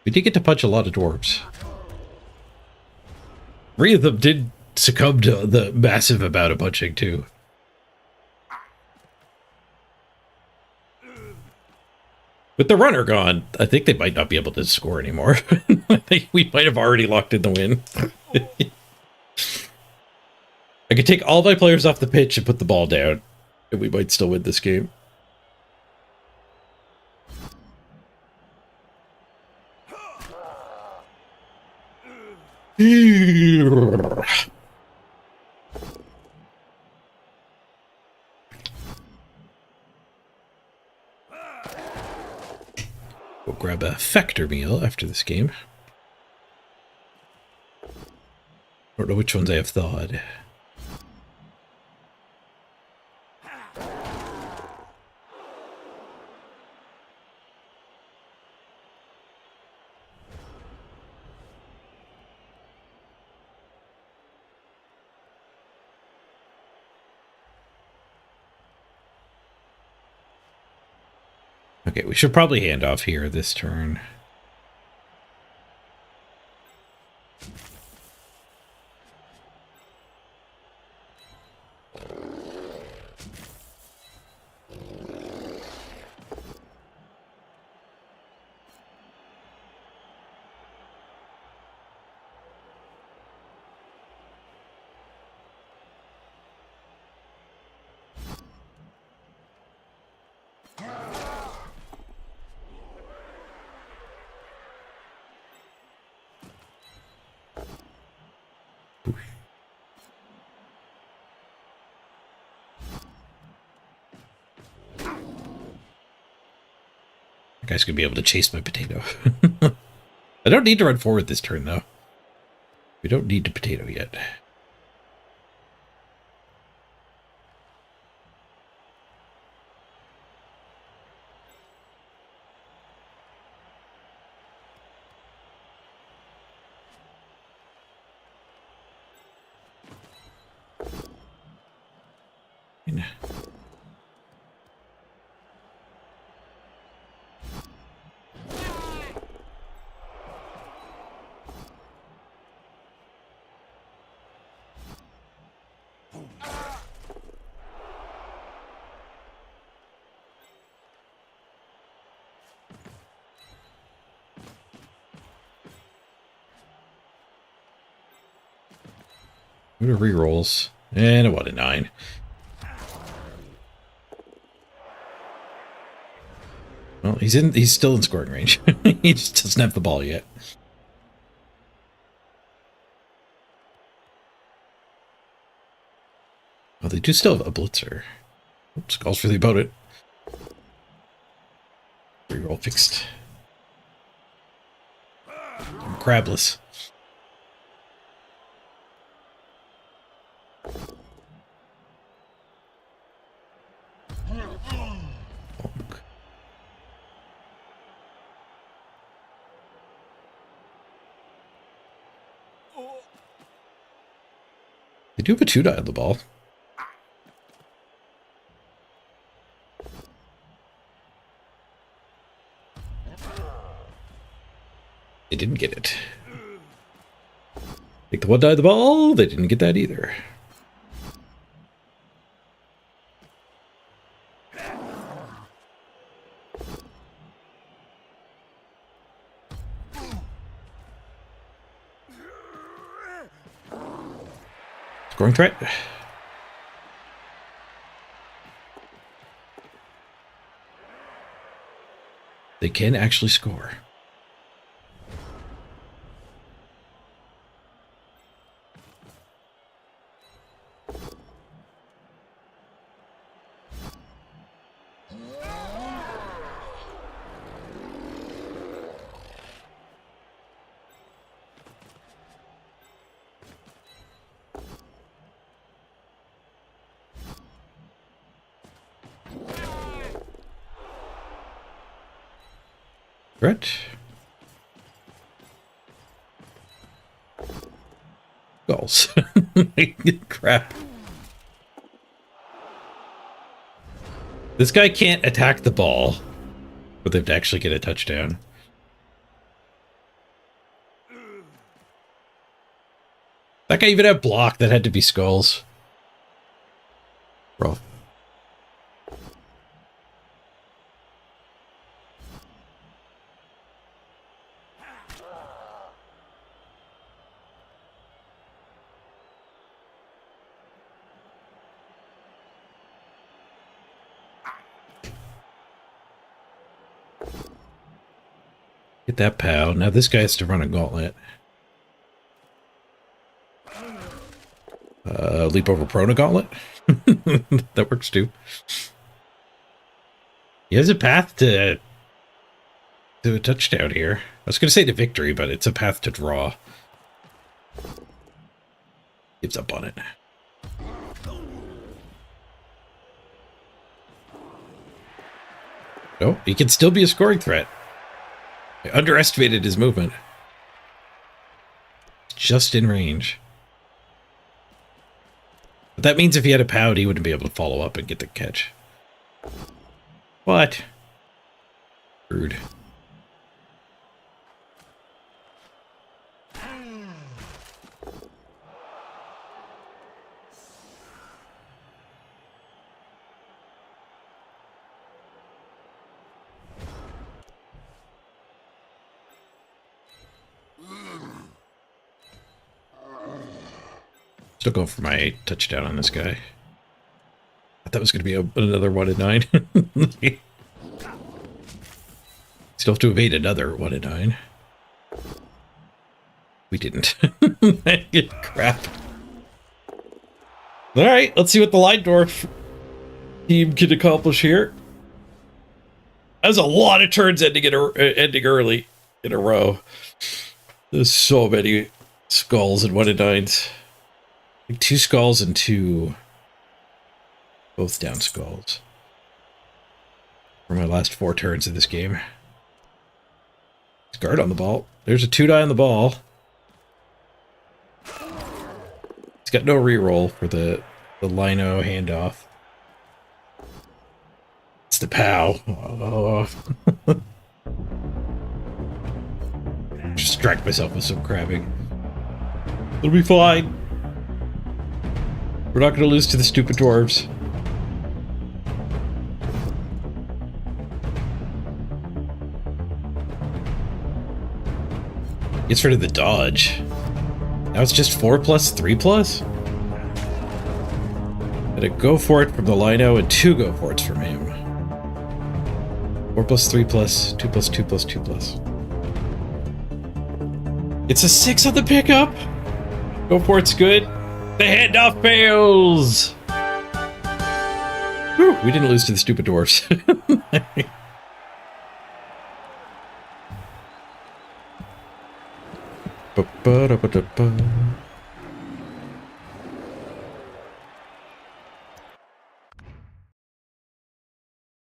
We did get to punch a lot of dwarves. 3 of them did succumb to the massive amount of punching, too. With the runner gone, I think they might not be able to score anymore. I think we might have already locked in the win. I could take all my players off the pitch and put the ball down, and we might still win this game. We'll grab a Factor meal after this game. Don't know which ones I have thawed. Okay, we should probably hand off here this turn. Guy's gonna be able to chase my potato. I don't need to run forward this turn, though. We don't need the potato yet. What are rerolls? And a 1 and 9. Well, He's still in scoring range. He just doesn't have the ball yet. Oh, they do still have a blitzer. Oops, calls for the opponent. Reroll fixed. I'm crabless. They do have a 2-die on the ball. They didn't get it. Take the 1-die of the ball. They didn't get that either. Scoring threat. They can actually score. Threat. Goals. Crap. This guy can't attack the ball, but they have to actually get a touchdown. That guy even had block. That had to be skulls. Bro. Get that POW. Now this guy has to run a gauntlet. Leap over prone a gauntlet. That works too. He has a path to a touchdown here. I was going to say to victory, but it's a path to draw. Gives up on it. No, he can still be a scoring threat. I underestimated his movement. Just in range. But that means if he had a POW, he wouldn't be able to follow up and get the catch. What? Rude. Still going for my touchdown on this guy. I thought it was going to be another 1 in 9. Still have to evade another 1 in 9. We didn't. Crap. All right, let's see what the Leindorf team can accomplish here. That was a lot of turns ending early in a row. There's so many skulls and 1 in 9s. Like 2 skulls and 2 both down skulls for my last 4 turns of this game. Guard on the ball. There's a 2-die on the ball. He's got no reroll for the Lino handoff. It's the POW. Oh. Distract myself with some crabbing. It'll be fine. We're not going to lose to the stupid dwarves. Gets rid of the dodge. Now it's just 4+, 3+? Got a go for it from the Lino and 2 go for it's from him. 4 plus 3 plus 2 plus 2 plus 2 plus. It's a 6 on the pickup. Go for it's good. The handoff fails. Whew, we didn't lose to the stupid dwarfs.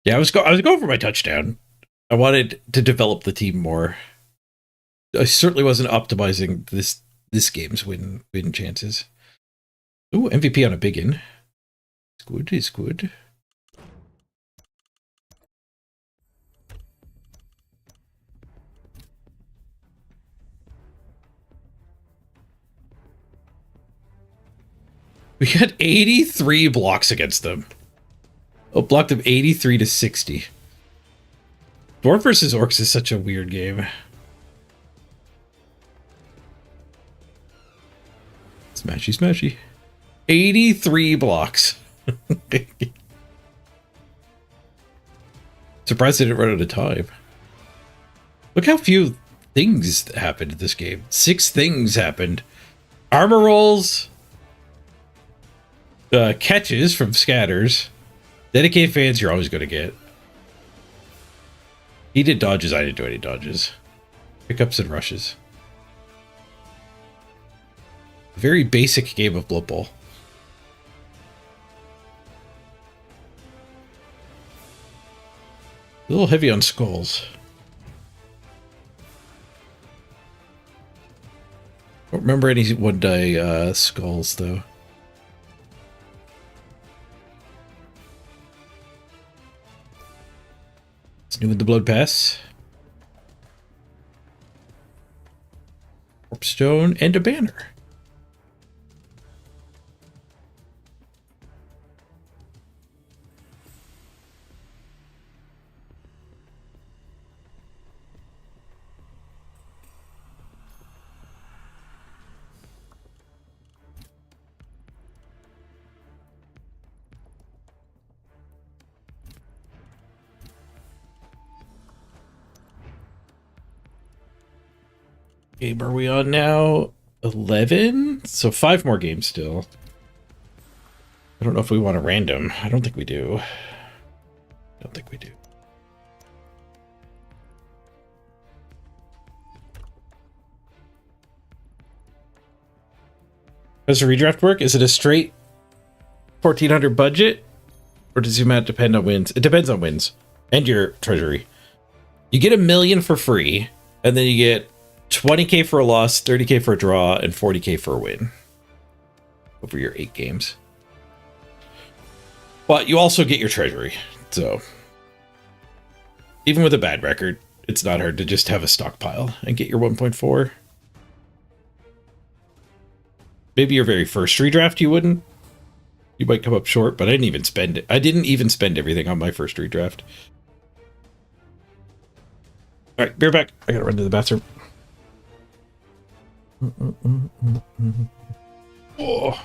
Yeah, I was going for my touchdown. I wanted to develop the team more. I certainly wasn't optimizing this game's win chances. Ooh, MVP on a biggin. It's good, it's good. We had 83 blocks against them. Oh, blocked them 83 to 60. Dwarf versus Orcs is such a weird game. Smashy, smashy. 83 blocks. Surprised they didn't run out of time. Look how few things happened in this game. 6 things happened. Armor rolls. Catches from scatters. Dedicated fans you're always going to get. He did dodges, I didn't do any dodges. Pickups and rushes. Very basic game of Blood Bowl. A little heavy on skulls. Don't remember any one-die skulls, though. It's new with the Blood Pass. Warp Stone and a banner. Game are we on now? 11? So 5 more games still. I don't know if we want a random. I don't think we do. I don't think we do. How does a redraft work? Is it a straight 1,400 budget? Or does the amount depend on wins? It depends on wins. And your treasury. You get $1 million for free. And then you get 20k for a loss, 30k for a draw, and 40k for a win over your 8 games. But you also get your treasury, so even with a bad record, it's not hard to just have a stockpile and get your 1.4. Maybe your very first redraft you wouldn't. You might come up short, but I didn't even spend it. I didn't even spend everything on my first redraft. All right, be right back. I gotta run to the bathroom. Oh.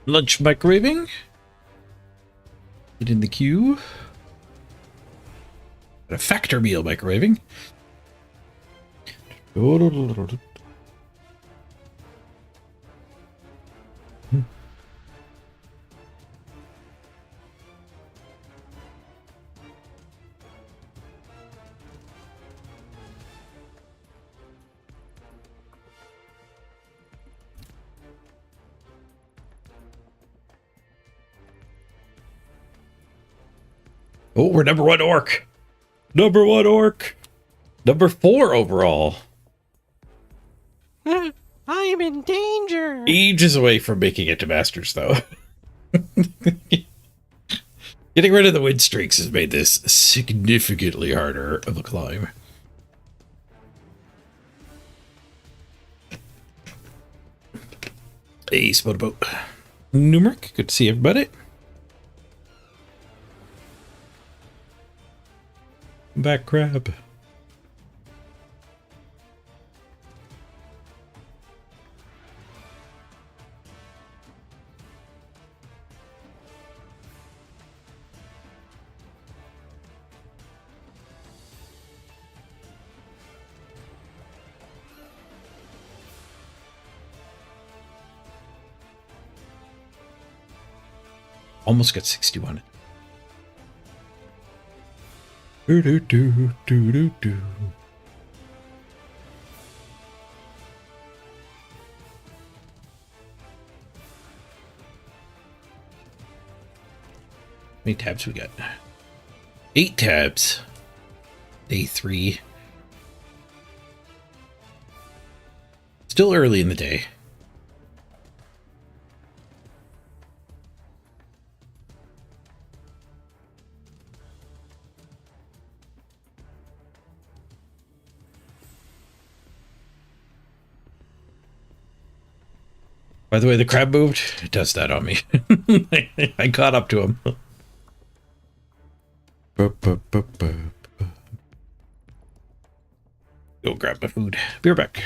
Lunch microwaving. Get in the queue. A factor meal microwaving. Oh, we're number 1 orc. Number 1 orc. Number 4 overall. I'm in danger. Ages away from making it to Masters, though. Getting rid of the win streaks has made this significantly harder of a climb. Hey, Spodaboat. Numeric, good to see everybody. Back crab. Almost got 61. Do do do do do do. How many tabs we got? 8 tabs. Day 3. Still early in the day. By the way, the crab moved. It does that on me. I caught up to him. Go grab my food. Be right back.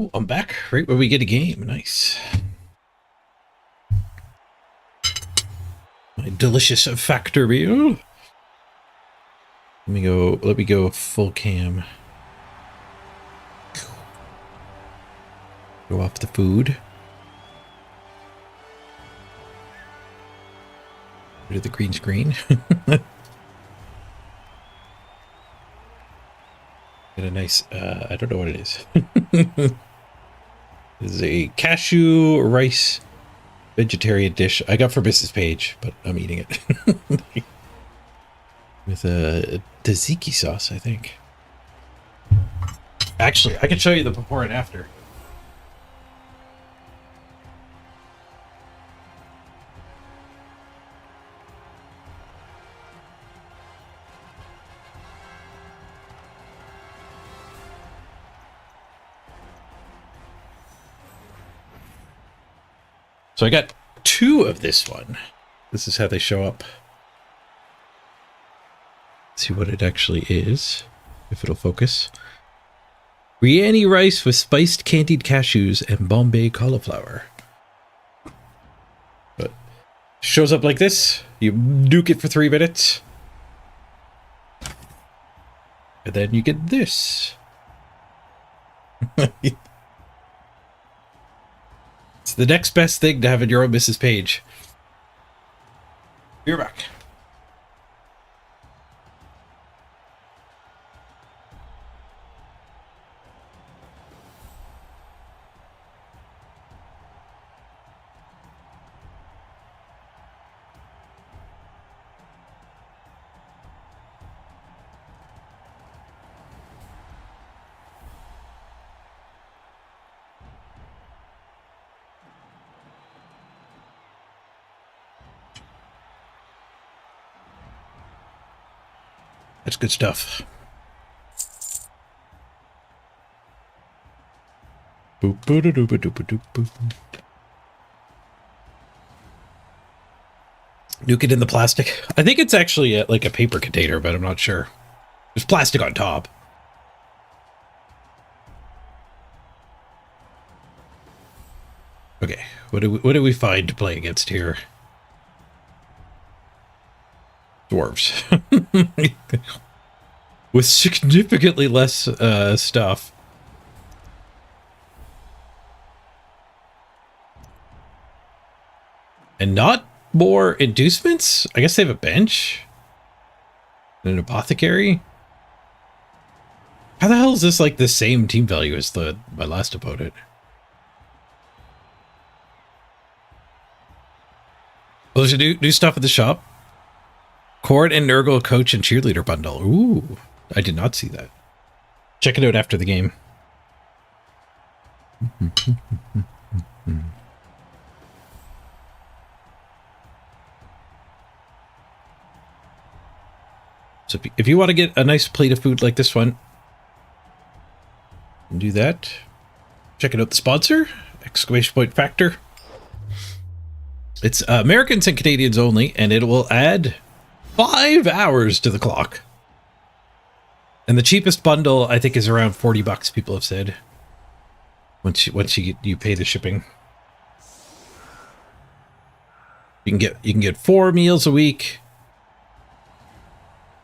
Ooh, I'm back right where we get a game. Nice. My delicious factor meal. Let me go full cam. Go off the food. Rid of the green screen. Get a nice, I don't know what it is. This is a cashew rice vegetarian dish I got for Mrs. Page, but I'm eating it. With a tzatziki sauce, I think. Actually, I can show you the before and after. So I got 2 of this one. This is how they show up. Let's see what it actually is, if it'll focus. Biryani rice with spiced candied cashews and Bombay cauliflower. But shows up like this. You nuke it for 3 minutes. And then you get this. It's the next best thing to have in your own Mrs. Page. You're back. That's good stuff. Boop, boop, doop, doop, doop, doop, boop. Nuke it in the plastic. I think it's actually like a paper container, but I'm not sure. There's plastic on top. Okay, what do we find to play against here? Dwarves. With significantly less stuff. And not more inducements? I guess they have a bench? And an apothecary? How the hell is this like the same team value as my last opponent? Well, there's new stuff at the shop. Cord and Nurgle coach and cheerleader bundle. Ooh, I did not see that. Check it out after the game. So if you want to get a nice plate of food like this one, do that. Checking out the sponsor, exclamation point Factor. It's Americans and Canadians only, and it will add 5 hours to the clock. And the cheapest bundle, I think, is around $40, people have said. Once you pay the shipping. You can get 4 meals a week,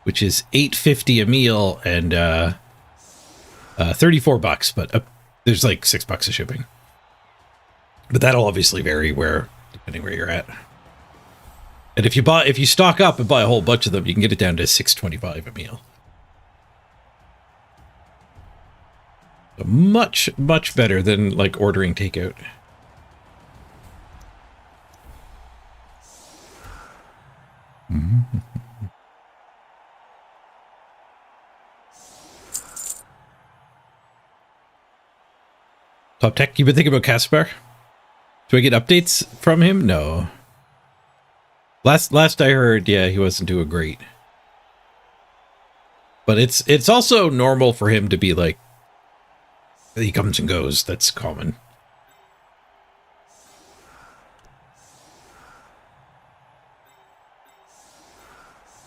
which is $8.50 a meal and $34, but there's like $6 of shipping. But that'll obviously vary depending where you're at. And if you stock up and buy a whole bunch of them, you can get it down to $6.25 a meal. So much better than like ordering takeout. Top Tech, you been thinking about Caspar? Do I get updates from him? No. Last I heard, yeah, he wasn't doing great. But it's also normal for him to be like, he comes and goes. That's common.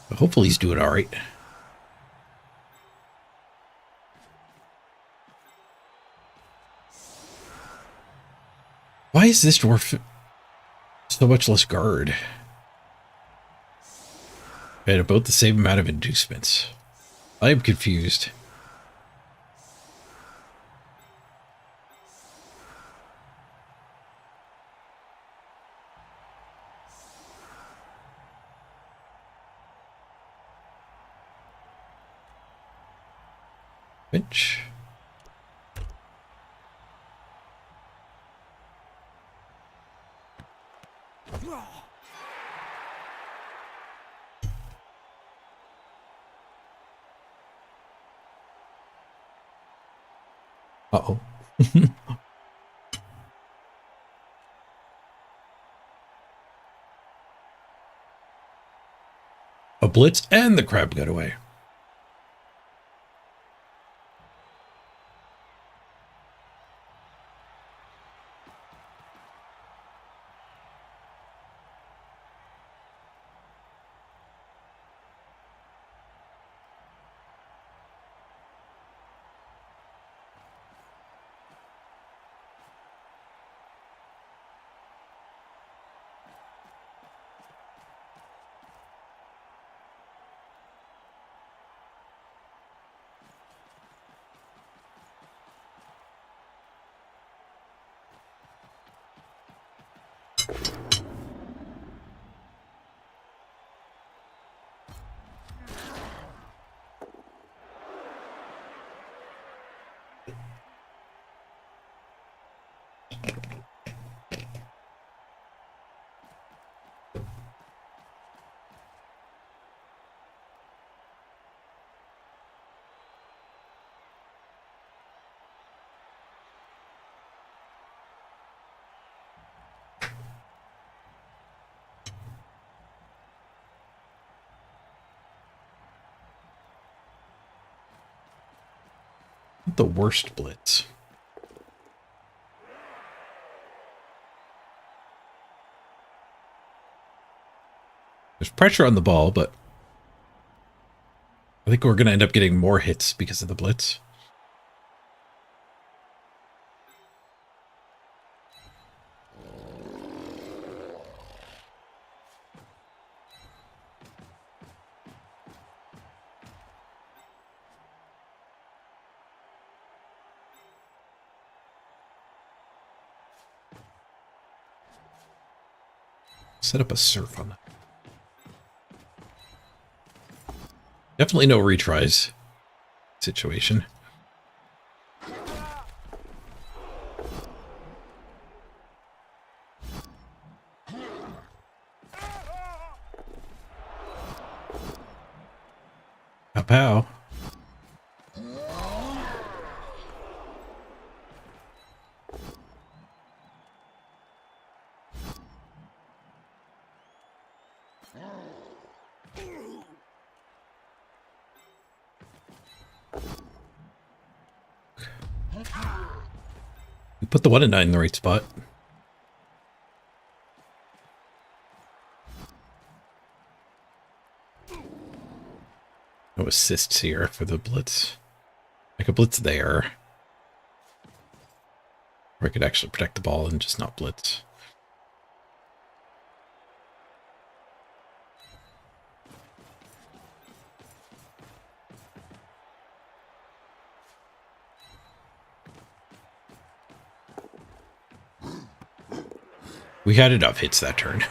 But hopefully he's doing all right. Why is this dwarf so much less guard? I had about the same amount of inducements. I am confused. Which? Uh-oh. A blitz and the crab got away. The worst blitz. There's pressure on the ball, but I think we're going to end up getting more hits because of the blitz. Set up a surf on that. Definitely no retries situation. Pow pow. We put the 1 and 9 in the right spot. No assists here for the blitz. Like a blitz there. Or I could actually protect the ball and just not blitz. We had enough hits that turn.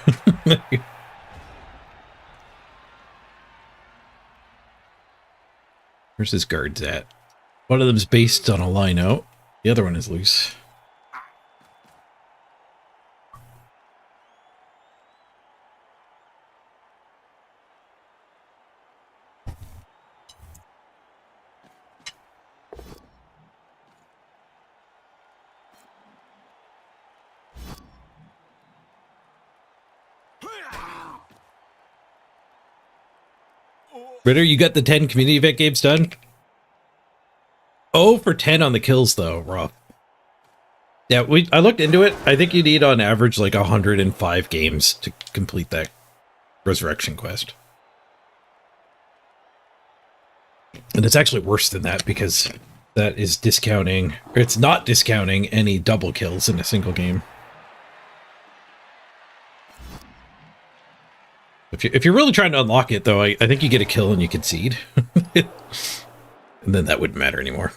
Where's his guards at? One of them's based on a line out. The other one is loose. Ritter, you got the 10 community event games done? 0 for 10 on the kills, though, rough. Yeah, I looked into it. I think you need, on average, like 105 games to complete that resurrection quest. And it's actually worse than that, because that is discounting... It's not discounting any double kills in a single game. If you're really trying to unlock it, though, I think you get a kill and you concede. And then that wouldn't matter anymore.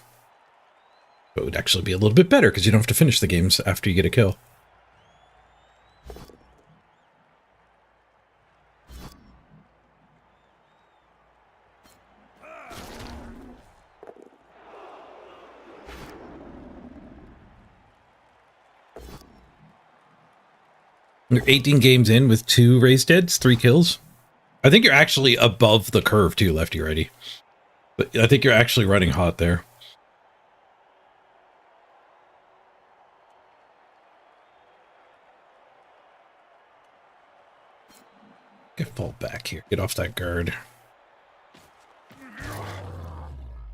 It would actually be a little bit better because you don't have to finish the games after you get a kill. You're 18 games in with 2 raised deads, 3 kills. I think you're actually above the curve too, lefty righty. But I think you're actually running hot there. Get fall back here. Get off that guard.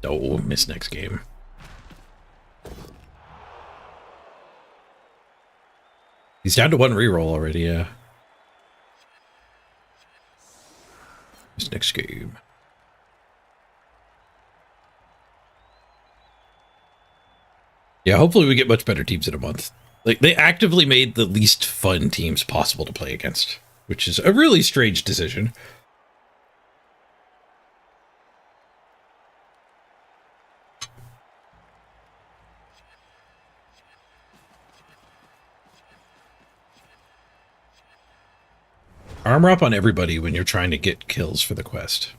Oh, miss next game. He's down to 1 reroll already, yeah. This next game. Yeah, hopefully we get much better teams in a month. Like, they actively made the least fun teams possible to play against, which is a really strange decision. Armor up on everybody when you're trying to get kills for the quest.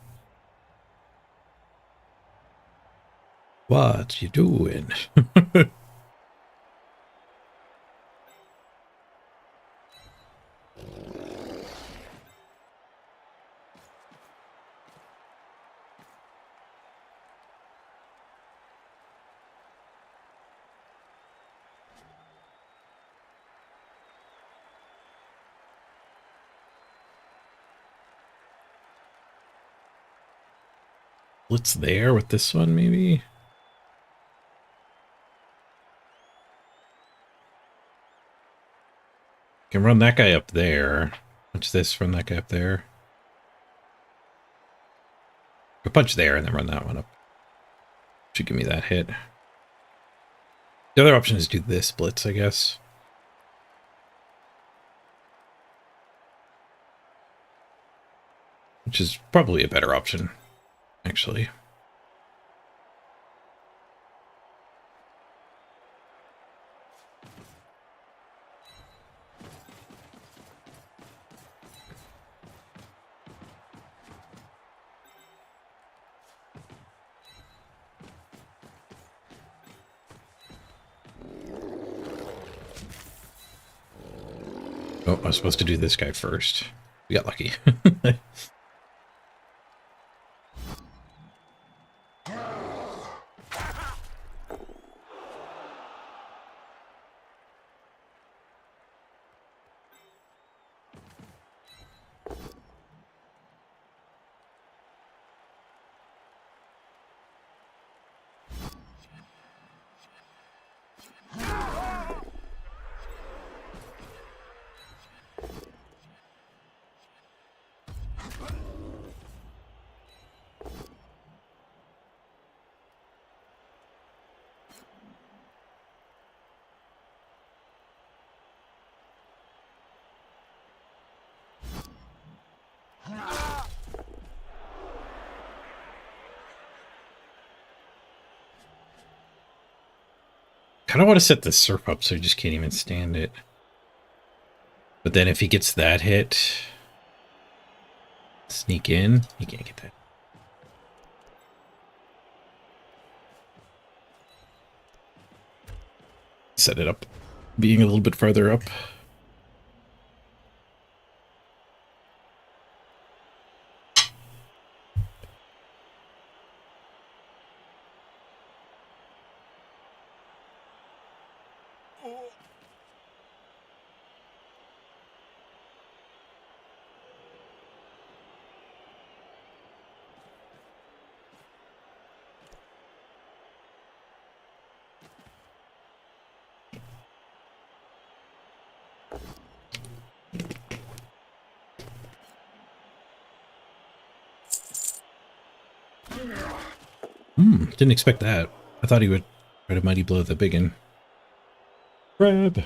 What you doing? Blitz there with this one, maybe? Can run that guy up there. Punch this, run that guy up there. Go punch there and then run that one up. Should give me that hit. The other option is do this blitz, I guess. Which is probably a better option, actually. Oh, I was supposed to do this guy first. We got lucky. Kind of want to set the surf up so he just can't even stand it. But then if he gets that hit, sneak in, he can't get that. Set it up, being a little bit farther up. Didn't expect that. I thought he would try to mighty blow the big one. Grab.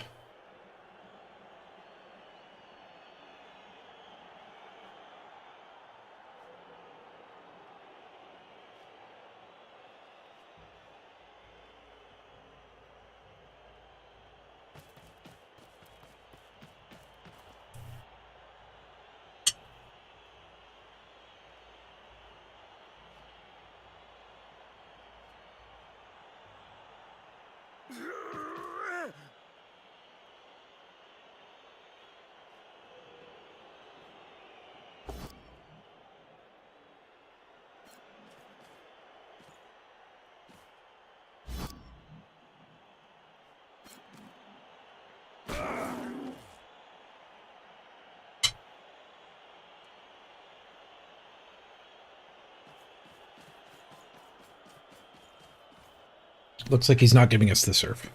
Looks like he's not giving us the surf.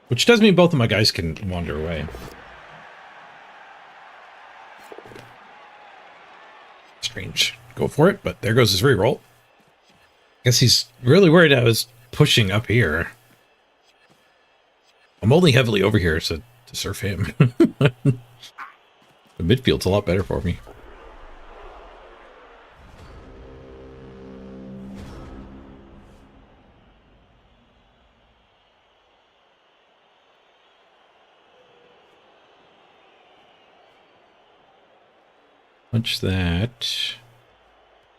Which does mean both of my guys can wander away. Strange. Go for it, but there goes his reroll. Guess he's really worried I was pushing up here. I'm only heavily over here to surf him. The midfield's a lot better for me. Punch that.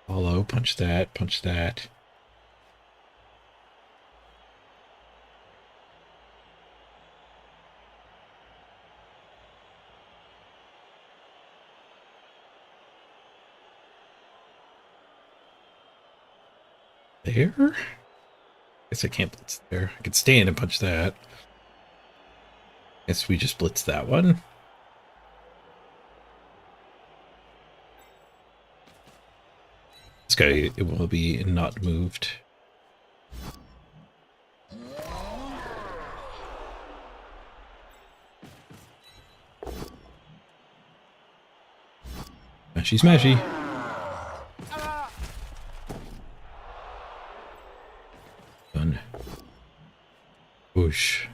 Follow, punch that, punch that. There? Guess I can't blitz there. I could stand and punch that. Guess we just blitz that one. This guy, it will be not moved. Smashy, smashy. Done. Whoosh.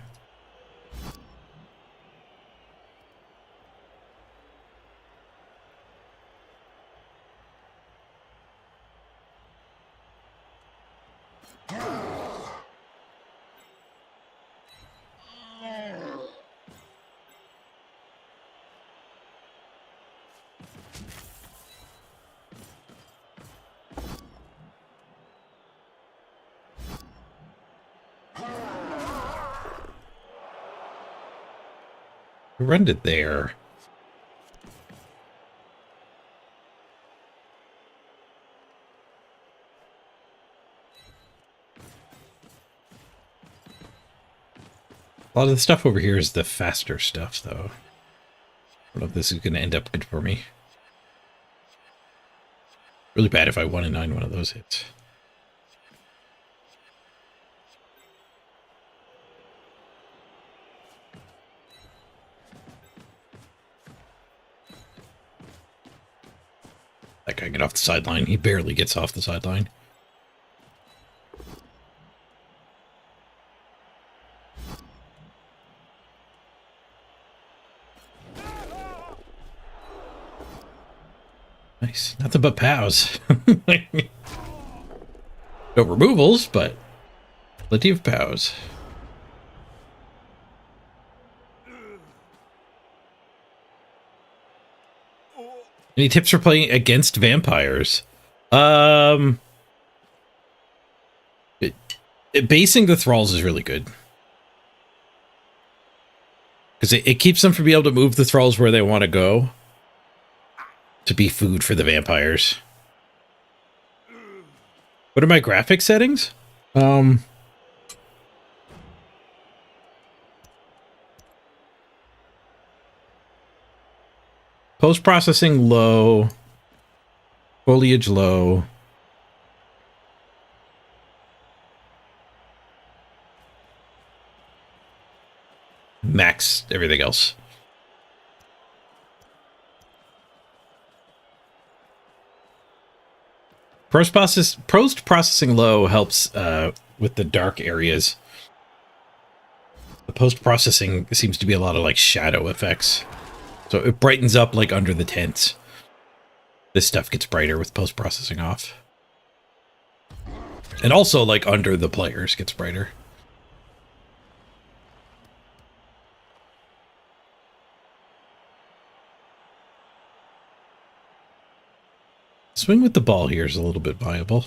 Run it there. A lot of the stuff over here is the faster stuff, though. I don't know if this is going to end up good for me. Really bad if I 1-9 one of those hits. That guy get off the sideline. He barely gets off the sideline. Nice. Nothing but pows. No removals, but plenty of pows. Any tips for playing against vampires? Basing the thralls is really good. Because it keeps them from being able to move the thralls where they want to go. To be food for the vampires. What are my graphic settings? Post-processing low. Foliage low. Max everything else. Post-processing low helps with the dark areas. The post-processing seems to be a lot of like shadow effects. So it brightens up like under the tents. This stuff gets brighter with post-processing off. And also like under the players gets brighter. Swing with the ball here is a little bit viable.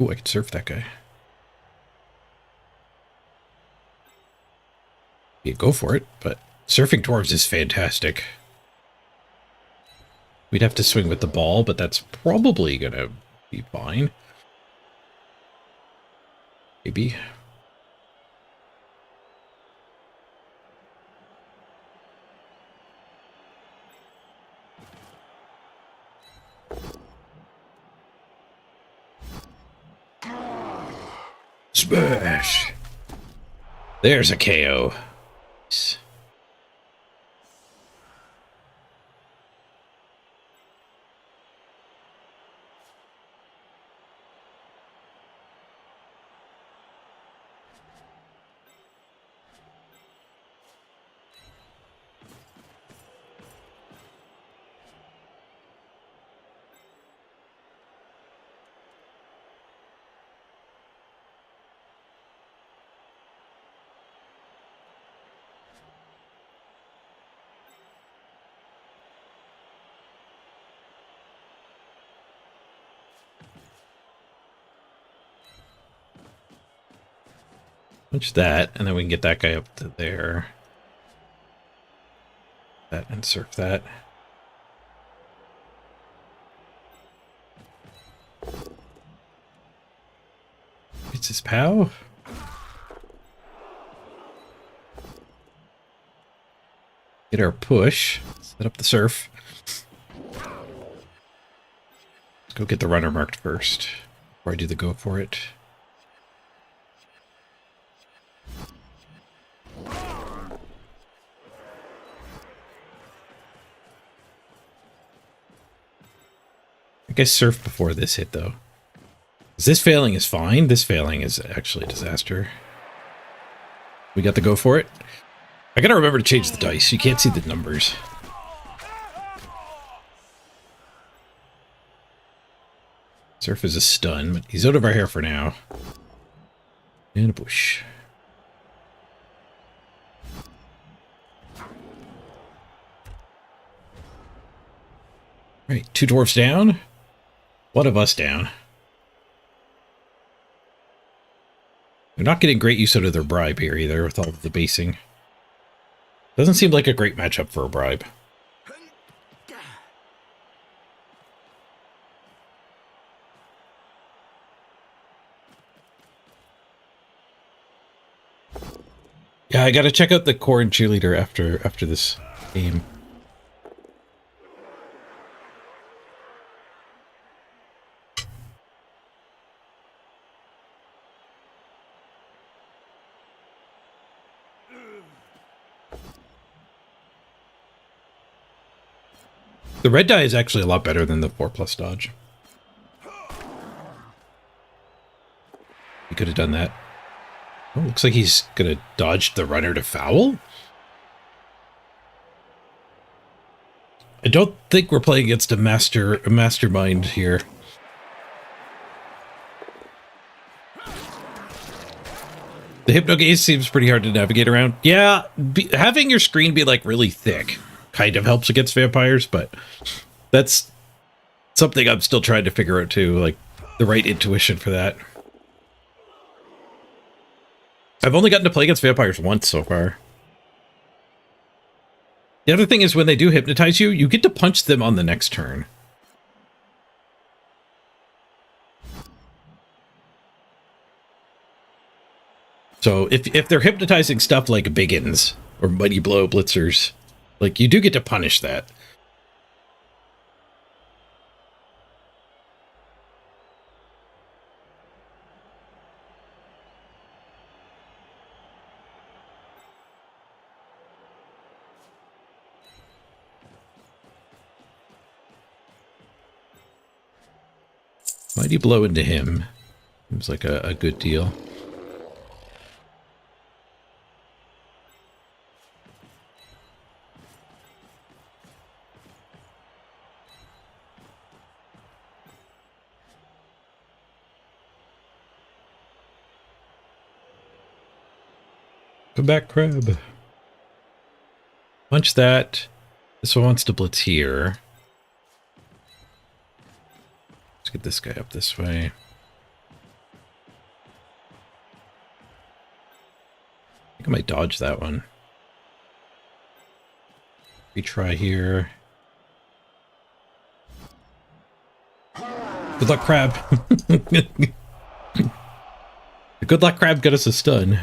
Ooh, I could surf that guy. Yeah, go for it, but surfing dwarves is fantastic. We'd have to swing with the ball, but that's probably gonna be fine. Maybe. Smash! There's a KO. Punch that, and then we can get that guy up to there. That and surf that. It's his POW. Get our push. Set up the surf. Let's go get the runner marked first before I do the go for it. I guess surf before this hit, though. This failing is fine. This failing is actually a disaster. We got the go for it. I gotta remember to change the dice. You can't see the numbers. Surf is a stun, but he's out of our hair for now. And a bush. Right, 2 dwarfs down. One of us down. They're not getting great use out of their bribe here either with all of the basing. Doesn't seem like a great matchup for a bribe. Yeah, I gotta check out the corn cheerleader after this game. The red die is actually a lot better than the 4+ dodge. He could have done that. Oh, looks like he's gonna dodge the runner to foul. I don't think we're playing against a mastermind here. The Hypno Gaze seems pretty hard to navigate around. Yeah, having your screen be like really thick kind of helps against vampires, but that's something I'm still trying to figure out too, like the right intuition for that. I've only gotten to play against vampires once so far. The other thing is when they do hypnotize you, you get to punch them on the next turn. So if they're hypnotizing stuff like Biggins or Mighty Blow Blitzers, like, you do get to punish that. Mighty Blow into him. Seems like a good deal. Come back, crab. Punch that. This one wants to blitz here. Let's get this guy up this way. I might dodge that one. Retry here. Good luck, crab. The good luck crab got us a stun.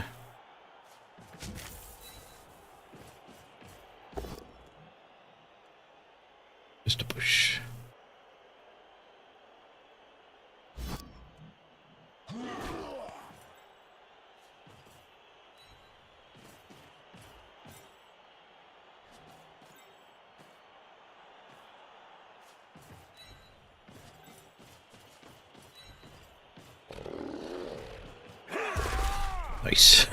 Just a push. Nice.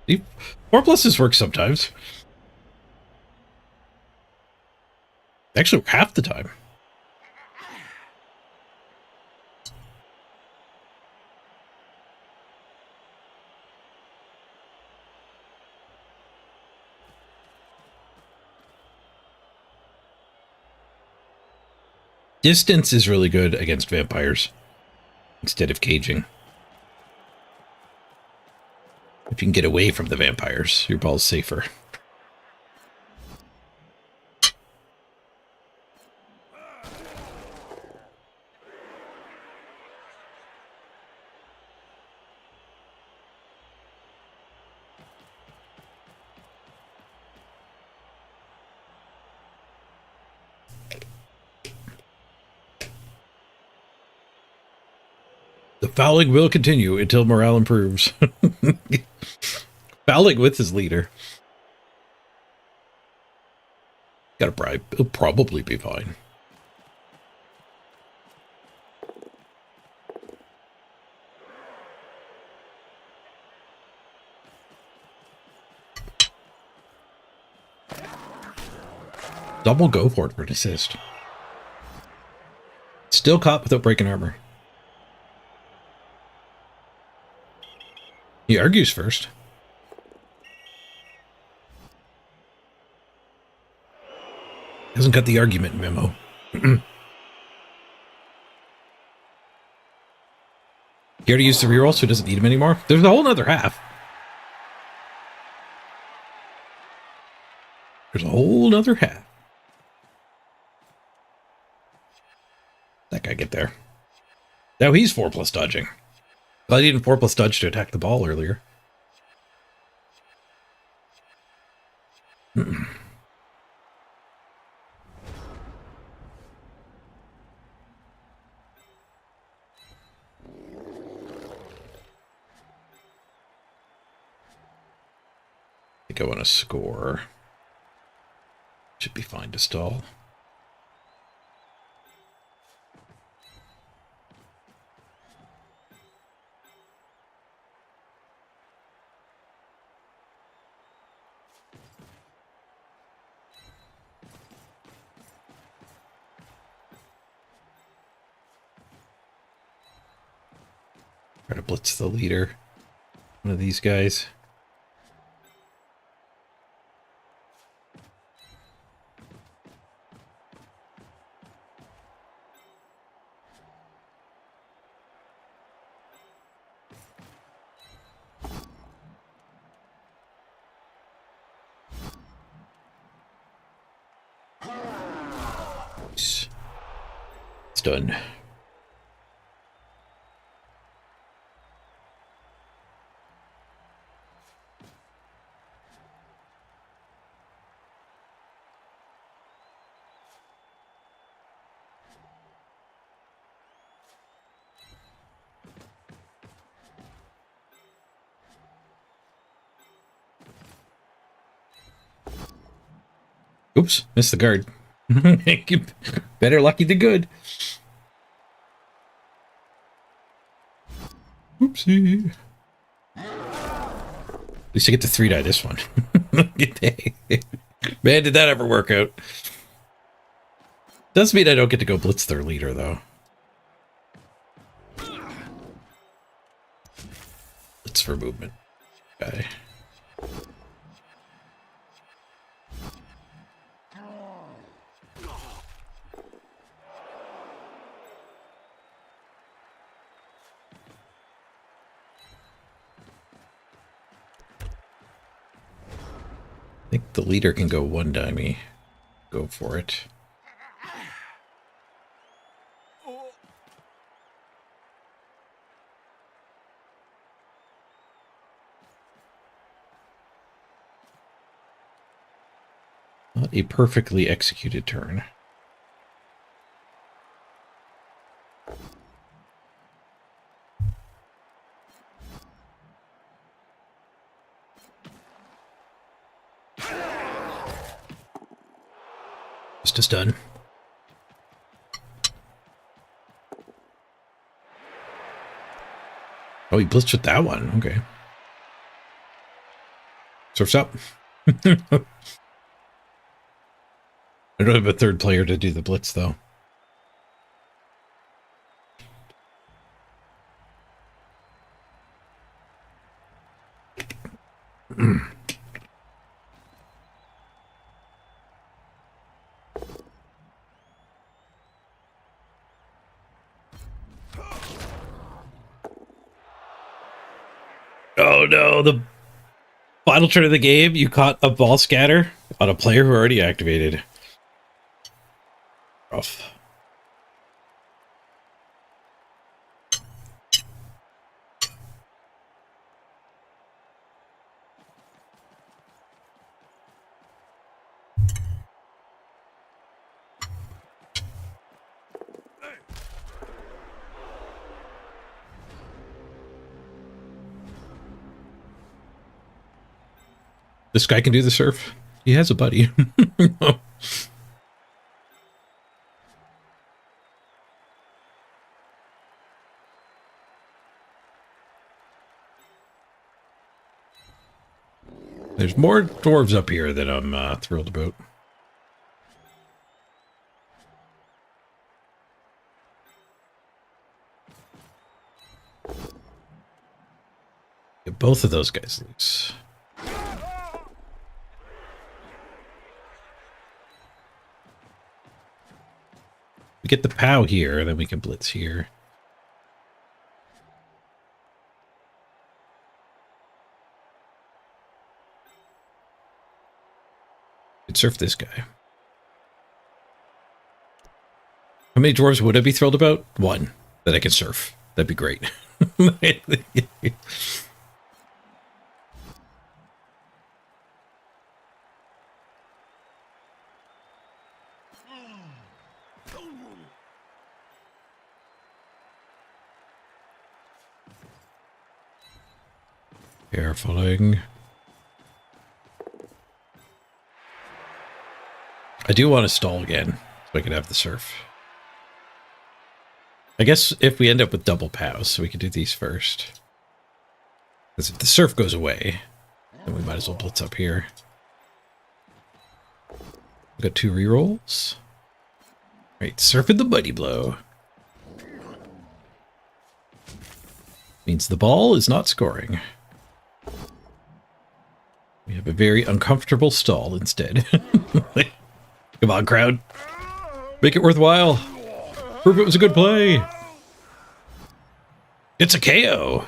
See, 4 pluses work sometimes. Actually, half the time. Distance is really good against vampires instead of caging. If you can get away from the vampires, your ball's safer. The fouling will continue until morale improves. Fouling with his leader. Got a bribe. He'll probably be fine. Double go for it for an assist. Still caught without breaking armor. He argues first. Hasn't got the argument memo. He already used the reroll, so he doesn't need him anymore. There's a whole nother half. There's a whole nother half. That guy get there. Now he's 4+ dodging. I needed 4+ dodge to attack the ball earlier. I think I want to score. Should be fine to stall. Try to blitz the leader. One of these guys. It's done. Oops, missed the guard. Better lucky than good. Oopsie. At least I get to 3-die this one. Man, did that ever work out. Does mean I don't get to go blitz their leader, though. Blitz for movement. Okay. I think the leader can go one dimey. Go for it. Not a perfectly executed turn. Just a stun. Oh, he blitzed with that one. Okay. Surf's up. I don't have a third player to do the blitz, though. Oh no, the final turn of the game, you caught a ball scatter on a player who already activated. Rough. This guy can do the surf. He has a buddy. There's more dwarves up here that I'm thrilled about. Get both of those guys loose. We get the POW here, then we can blitz here. Could surf this guy. How many dwarves would I be thrilled about? One. That I can surf. That'd be great. Carefuling. I do want to stall again, so I can have the surf. I guess if we end up with double POWs, so we can do these first. Because if the surf goes away, then we might as well blitz up here. We got 2 rerolls. Right, surfing the buddy blow. Means the ball is not scoring. We have a very uncomfortable stall instead. Come on, crowd. Make it worthwhile. Prove it was a good play. It's a KO.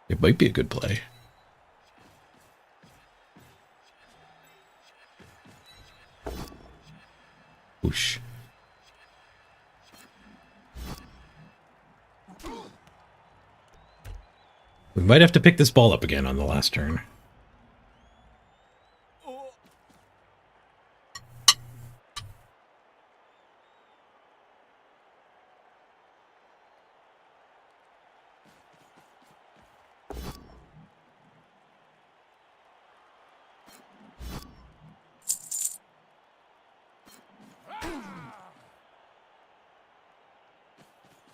It might be a good play. Whoosh. We might have to pick this ball up again on the last turn.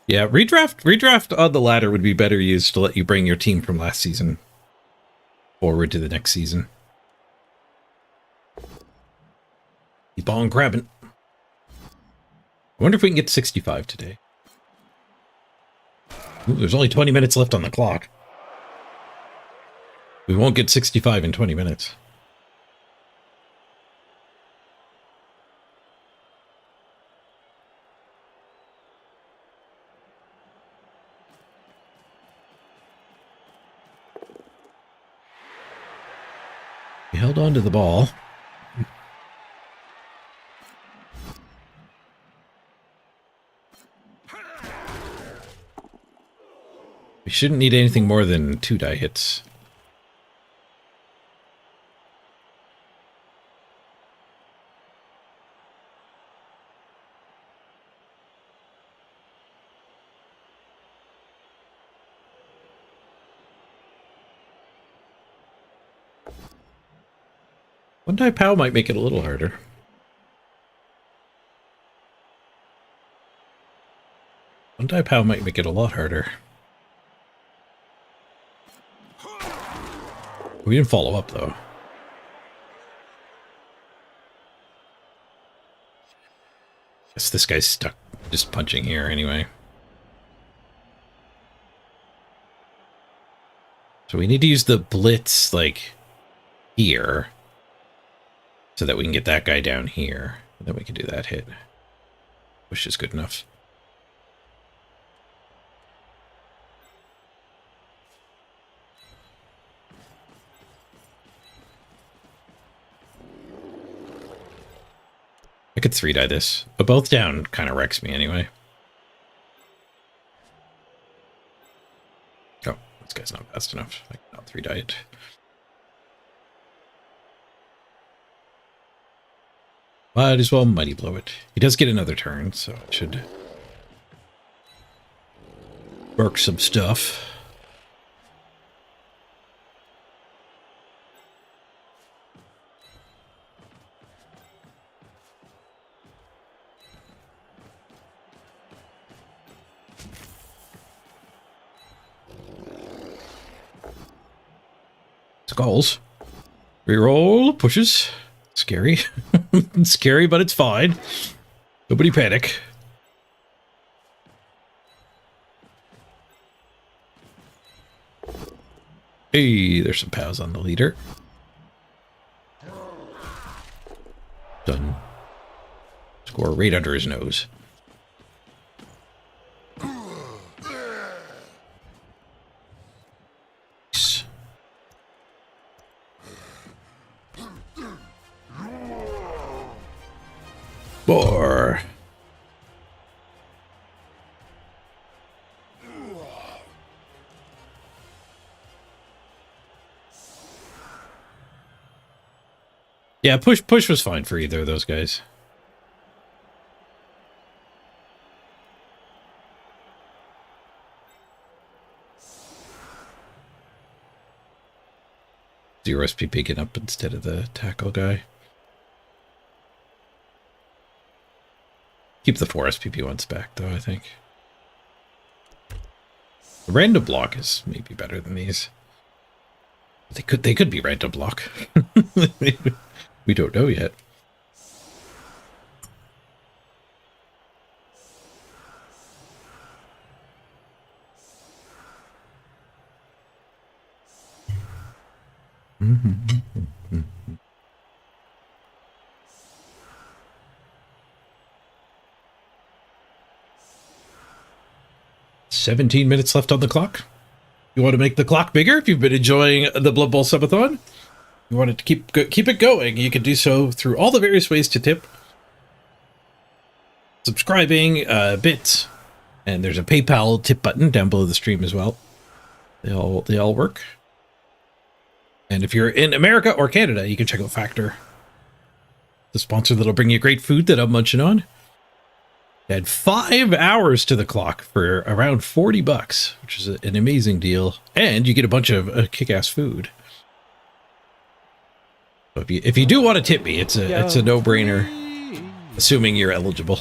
Yeah, redraft on the ladder would be better used to let you bring your team from last season forward to the next season. Keep on grabbing. I wonder if we can get 65 today. Ooh, there's only 20 minutes left on the clock. We won't get 65 in 20 minutes. held on to the ball. We shouldn't need anything more than 2 die hits. One die pow might make it a little harder. One die pow might make it a lot harder. We didn't follow up, though. Guess this guy's stuck just punching here anyway. So we need to use the blitz, like, here. So that we can get that guy down here. And then we can do that hit. Which is good enough. I could 3-die this. But both down kind of wrecks me anyway. Oh, this guy's not fast enough. I cannot 3-die it. Might as well mighty blow it. He does get another turn, so it should work some stuff. Skulls. Reroll, pushes. Scary. Scary, but it's fine. Nobody panic. Hey, there's some pows on the leader. Done. Score right under his nose. More. Yeah, push was fine for either of those guys. Zero SP picking up instead of the tackle guy. Keep the 4 SPP ones back, though, I think. The random block is maybe better than these. They could be random block. We don't know yet. Mm-hmm. 17 minutes left on the clock. You want to make the clock bigger if you've been enjoying the Blood Bowl Subathon? You want it to keep it going. You can do so through all the various ways to tip. Subscribing, bits, and there's a PayPal tip button down below the stream as well. They all work. And if you're in America or Canada, you can check out Factor, the sponsor that'll bring you great food that I'm munching on. Add 5 hours to the clock for around $40, which is an amazing deal. And you get a bunch of kick-ass food. So if you do want to tip me, it's a no-brainer, assuming you're eligible.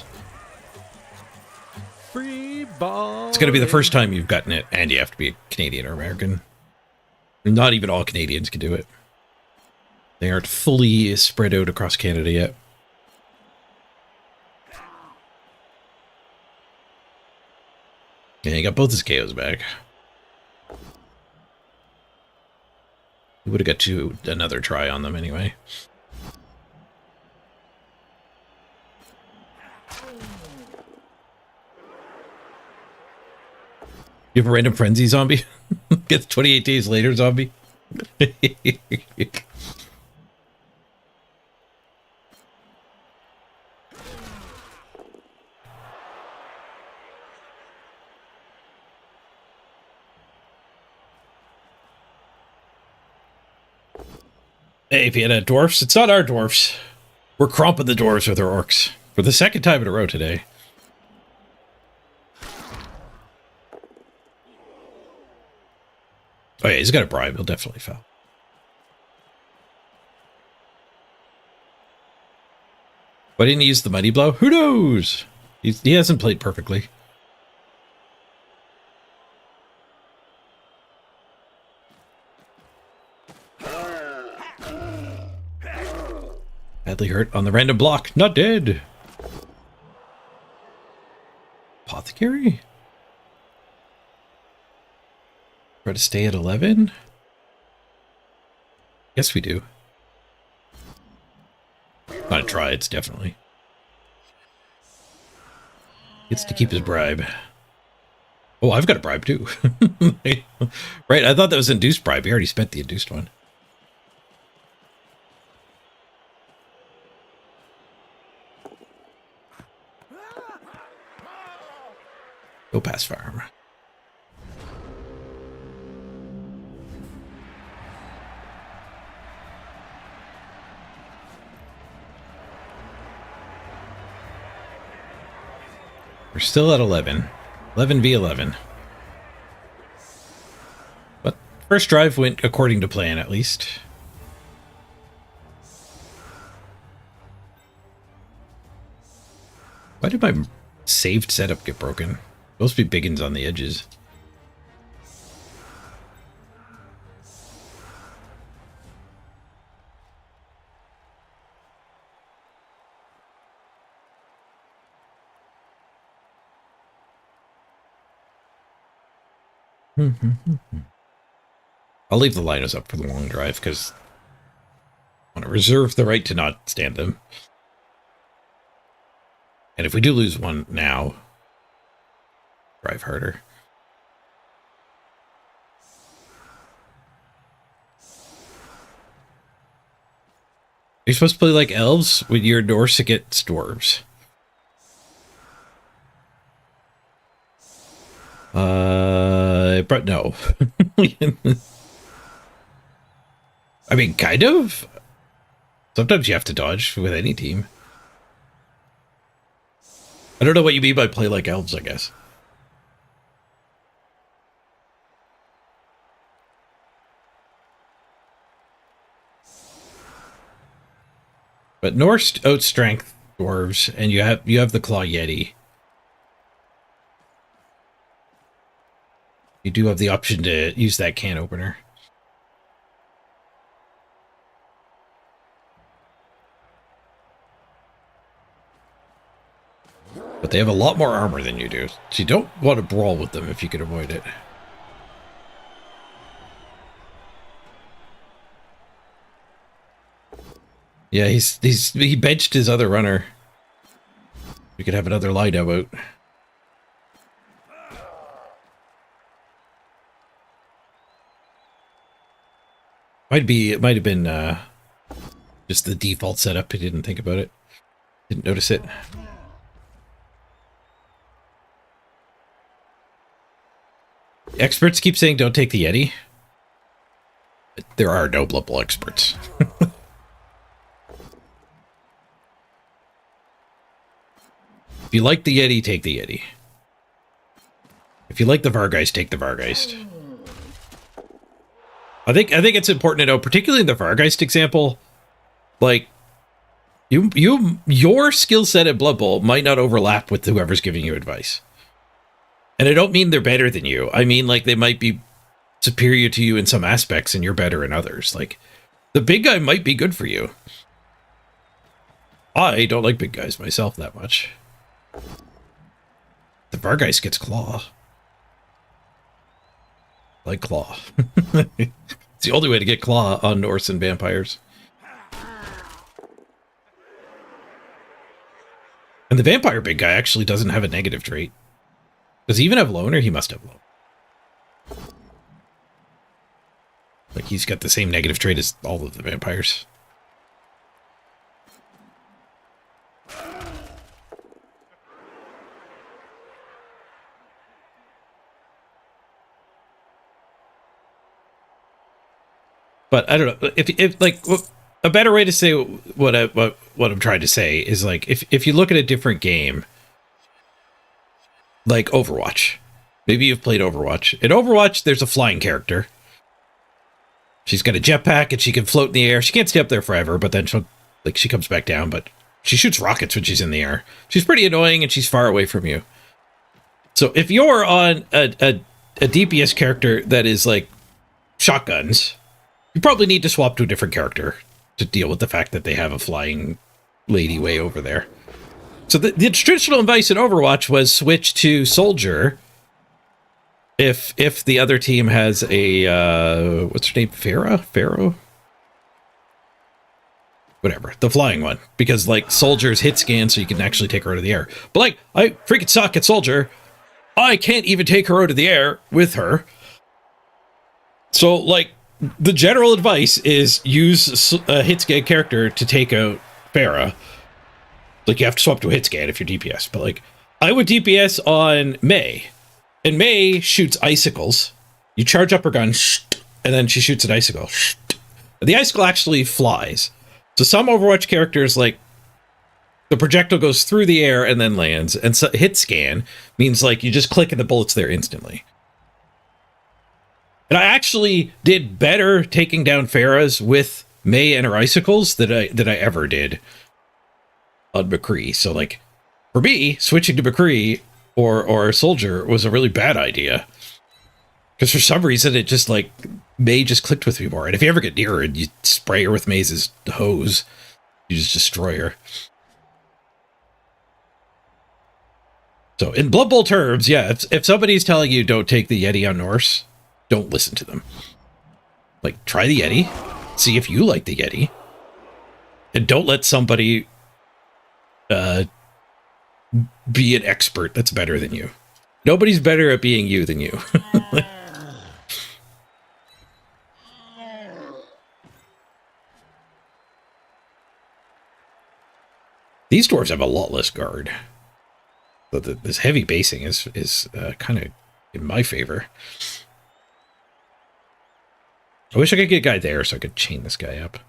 Free ball. It's going to be the first time you've gotten it, and you have to be a Canadian or American. Not even all Canadians can do it. They aren't fully spread out across Canada yet. Yeah, you got both his KOs back. You would have got another try on them anyway. You have a random frenzy zombie? Gets 28 days later zombie? Hey, if you had dwarfs, it's not our dwarfs. We're cromping the dwarves with our orcs for the second time in a row today. Oh yeah, he's got a bribe. He'll definitely foul. Why didn't he use the mighty blow? Who knows? He hasn't played perfectly. Badly hurt on the random block. Not dead. Apothecary? Try to stay at 11? Yes, we do. Not a try, it's definitely. Gets to keep his bribe. Oh, I've got a bribe too. Right, I thought that was induced bribe. He already spent the induced one. Go past farm. We're still at 11. 11 v 11. But first drive went according to plan, at least. Why did my saved setup get broken? Supposed to be biggins on the edges. I'll leave the liners up for the long drive because I want to reserve the right to not stand them. And if we do lose one now, drive harder. You're supposed to play like elves with your Norse against dwarves. But no. I mean, kind of. Sometimes you have to dodge with any team. I don't know what you mean by play like elves, I guess. But Norse outstrength dwarves, and you have the Claw Yeti. You do have the option to use that can opener. But they have a lot more armor than you do, so you don't want to brawl with them if you can avoid it. Yeah, he benched his other runner. We could have another light out. It might have been just the default setup. I didn't think about it. Didn't notice it. Experts keep saying don't take the Yeti. There are no Blood Bowl experts. If you like the Yeti, take the Yeti. If you like the Vargeist, take the Vargeist. I think it's important to know, particularly in the Vargeist example, like your skill set at Blood Bowl might not overlap with whoever's giving you advice. And I don't mean they're better than you. I mean, like, they might be superior to you in some aspects and you're better in others. Like, the big guy might be good for you. I don't like big guys myself that much. The Vargeist gets Claw. Like Claw. It's the only way to get Claw on Norse and vampires. And the vampire big guy actually doesn't have a negative trait. Does he even have loner? He must have loner. Like, he's got the same negative trait as all of the vampires. But I don't know if like a better way to say what I'm trying to say is like if you look at a different game, like Overwatch. Maybe you've played Overwatch. In Overwatch, there's a flying character. She's got a jetpack and she can float in the air. She can't stay up there forever, but then she comes back down, but she shoots rockets when she's in the air. She's pretty annoying and she's far away from you. So if you're on a DPS character that is like shotguns, you probably need to swap to a different character to deal with the fact that they have a flying lady way over there. So the traditional advice in Overwatch was switch to soldier if the other team has a what's her name? Pharaoh? Whatever, the flying one, because like soldiers hit scan, so you can actually take her out of the air. But like, I freaking suck at soldier. I can't even take her out of the air with her. So like, the general advice is use a hit scan character to take out Pharah. Like, you have to swap to a hit scan if you're DPS. But like, I would DPS on Mei, and Mei shoots icicles. You charge up her gun, and then she shoots an icicle. The icicle actually flies. So some Overwatch characters, like, the projectile goes through the air and then lands, and so hit scan means like you just click and the bullet's there instantly. And I actually did better taking down Pharahs with Mei and her icicles than I ever did on McCree. So like, for me, switching to McCree or Soldier was a really bad idea. Because for some reason, it just like, Mei just clicked with me more. And if you ever get near her and you spray her with Mei's hose, you just destroy her. So in Blood Bowl terms, yeah, if somebody's telling you don't take the Yeti on Norse, don't listen to them. Like, try the Yeti, see if you like the Yeti, and don't let somebody be an expert that's better than you. Nobody's better at being you than you. These dwarves have a lot less guard. But this heavy basing is kind of in my favor. I wish I could get a guy there so I could chain this guy up.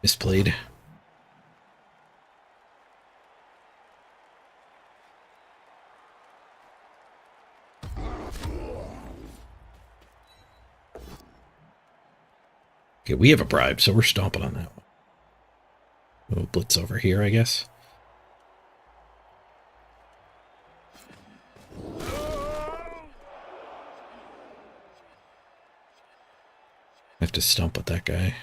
Misplayed. Okay, we have a bribe, so we're stomping on that one. We'll blitz over here, I guess. I have to stomp with that guy.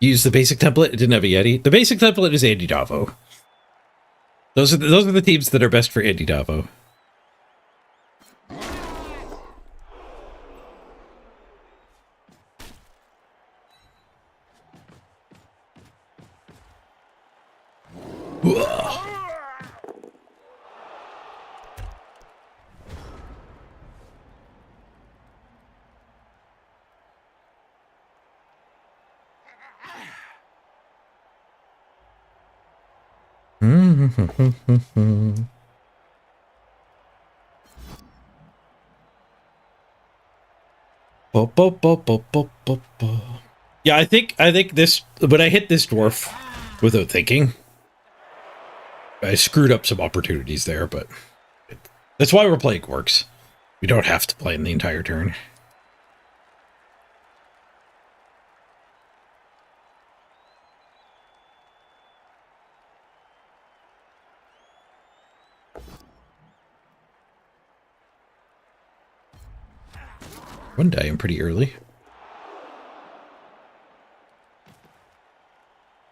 Use the basic template. It didn't have a Yeti. The basic template is Andy Davo. Those are the teams that are best for Andy Davo. Yeah, I think this, when I hit this dwarf without thinking, I screwed up some opportunities there, but that's why we're playing Orcs. We don't have to play in the entire turn. One day I'm pretty early.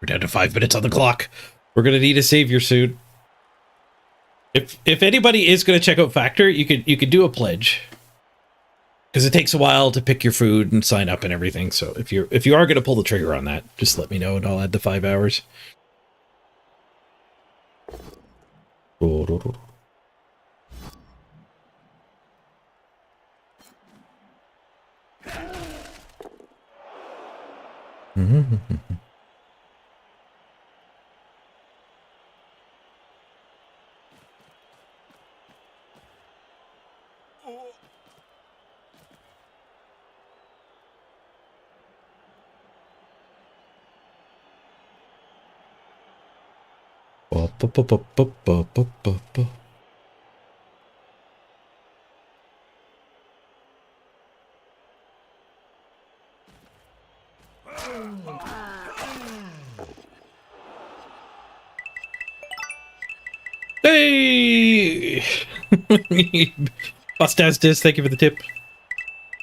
We're down to 5 minutes on the clock. We're gonna need a savior soon. If anybody is gonna check out Factor, you could do a pledge, because it takes a while to pick your food and sign up and everything. So if you are gonna pull the trigger on that, just let me know and I'll add the 5 hours. Mm-hmm. Hey! Bustastis, thank you for the tip.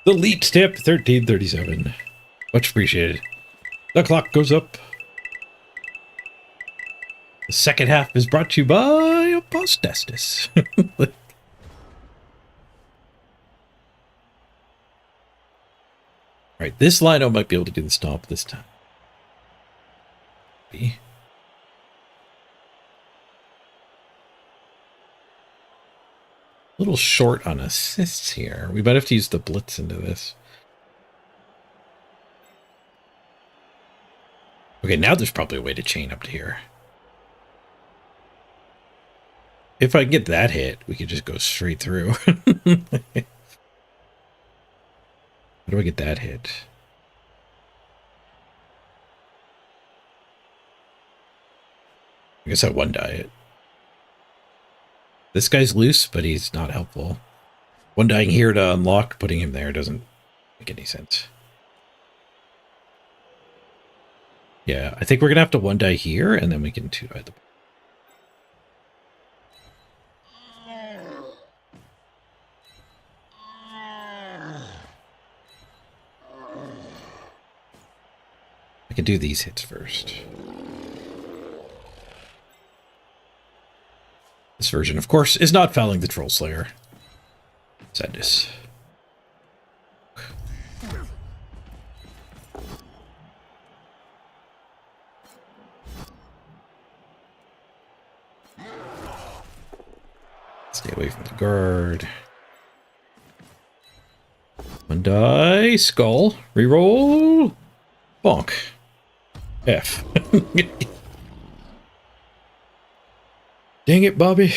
The leap tip, 1337. Much appreciated. The clock goes up. The second half is brought to you by Bustastis. Right, this Lino might be able to do the stomp this time. A little short on assists here. We might have to use the blitz into this. Okay, now there's probably a way to chain up to here. If I can get that hit, we could just go straight through. How do I get that hit? I guess I one die it. This guy's loose, but he's not helpful. One dying here to unlock, putting him there doesn't make any sense. Yeah, I think we're gonna have to one die here, and then we can two die the. I can do these hits first. This version, of course, is not fouling the Troll Slayer. Sadness. Stay away from the guard. One die, skull, reroll, bonk. F. Dang it, Bobby.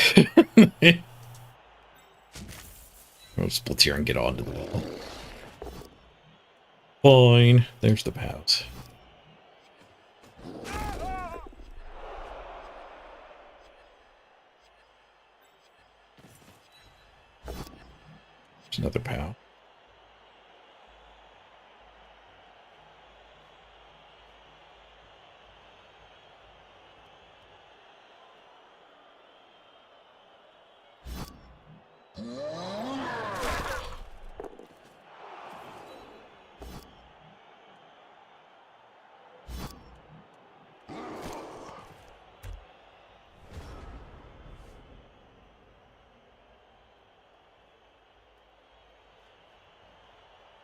I'll split here and get onto the wall. Fine. There's the pals. There's another pal.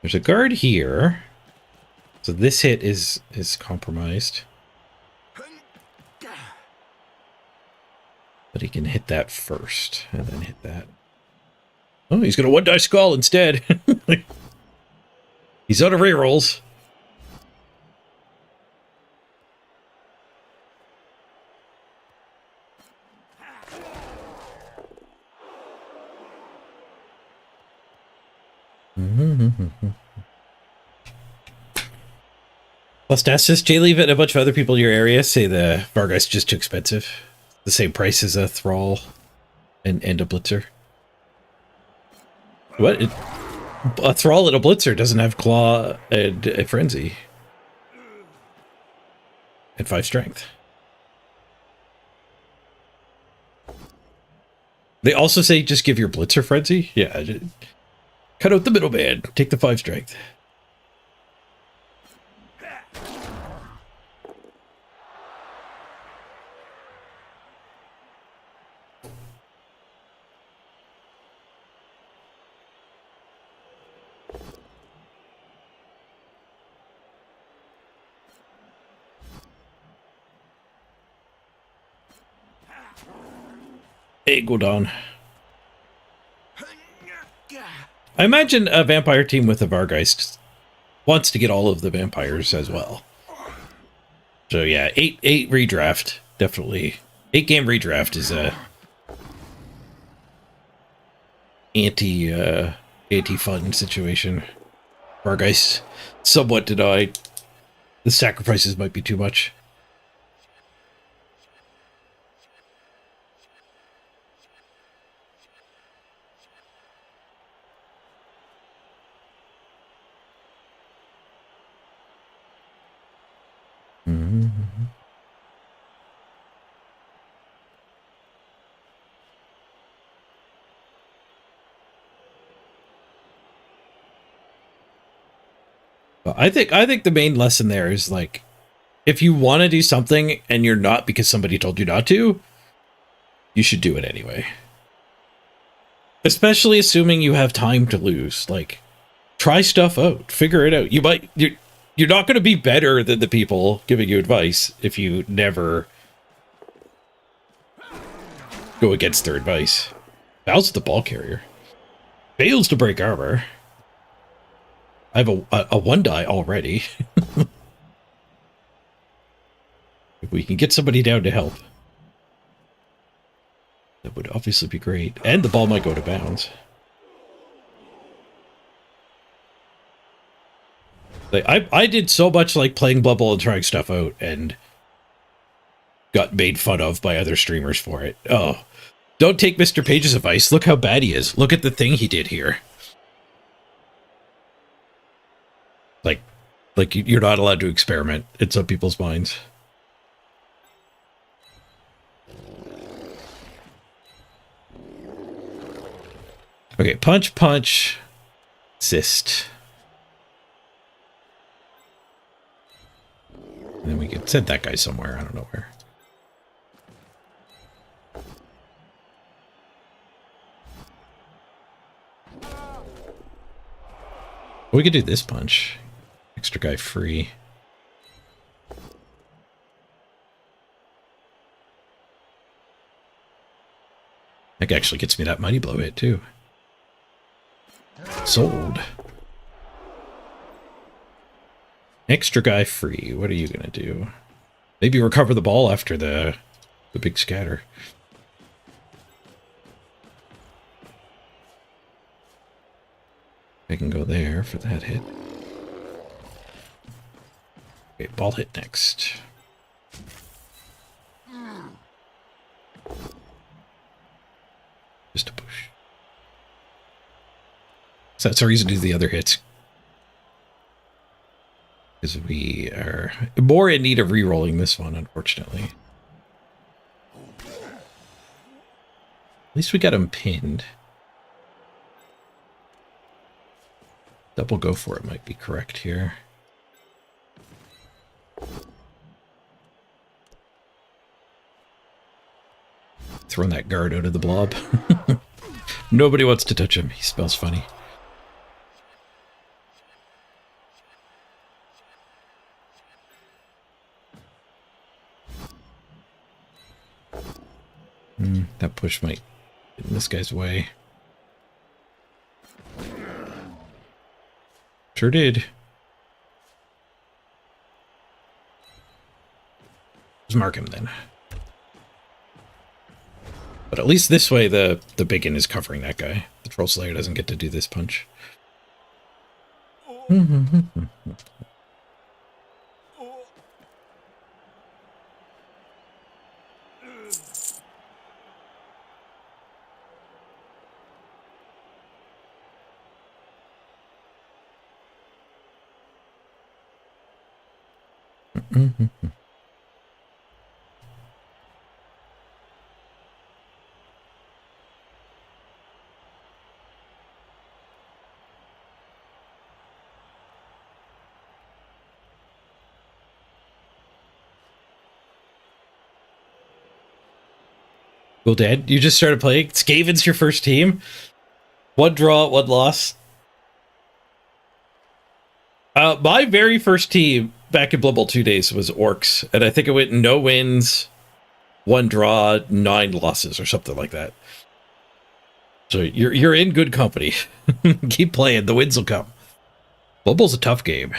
There's a guard here. So this hit is compromised. But he can hit that first and then hit that. Oh, he's gonna one die skull instead. He's out of rerolls. Plus, Dastis, J-Leave and a bunch of other people in your area say the Vargeist is just too expensive. The same price as a Thrall and a Blitzer. What? A Thrall and a Blitzer doesn't have Claw and a Frenzy. And 5 Strength. They also say just give your Blitzer Frenzy? Yeah. Cut out the middleman. Take the 5 Strength. Hey, go down. I imagine a vampire team with a Vargeist wants to get all of the vampires as well. So yeah, eight redraft, definitely. 8-game redraft is a anti-fun situation. Vargeist somewhat denied. The sacrifices might be too much. I think the main lesson there is like, if you want to do something and you're not because somebody told you not to, you should do it anyway. Especially assuming you have time to lose. Like, try stuff out, figure it out. You're not going to be better than the people giving you advice if you never go against their advice. Val's the ball carrier. Fails to break armor. I have a 1 die already. If we can get somebody down to help, that would obviously be great. And the ball might go to bounds. Like, I did so much like playing Blood Bowl and trying stuff out and got made fun of by other streamers for it. Oh, don't take Mr. Page's advice. Look how bad he is. Look at the thing he did here. Like you're not allowed to experiment in some people's minds. Okay, punch, assist. And then we can send that guy somewhere. I don't know where. We could do this punch. Extra guy free. That actually gets me that mighty blow hit too. Sold. Extra guy free. What are you gonna do? Maybe recover the ball after the big scatter. I can go there for that hit. Okay, ball hit next. Just a push. So that's our reason to do the other hits. Because we are more in need of re-rolling this one, unfortunately. At least we got him pinned. Double go for it might be correct here. Throwing that guard out of the blob. Nobody wants to touch him. He smells funny. That push might get in this guy's way. Sure did. Let's mark him then. But at least this way the bacon is covering that guy. The Troll Slayer doesn't get to do this punch. Well, Dad, you just started playing? Skaven's your first team? 1 draw, 1 loss. My very first team back in Blood Bowl 2 days was Orcs, and I think it went no wins, 1 draw, 9 losses, or something like that. So you're in good company. Keep playing, the wins will come. Blood Bowl's a tough game.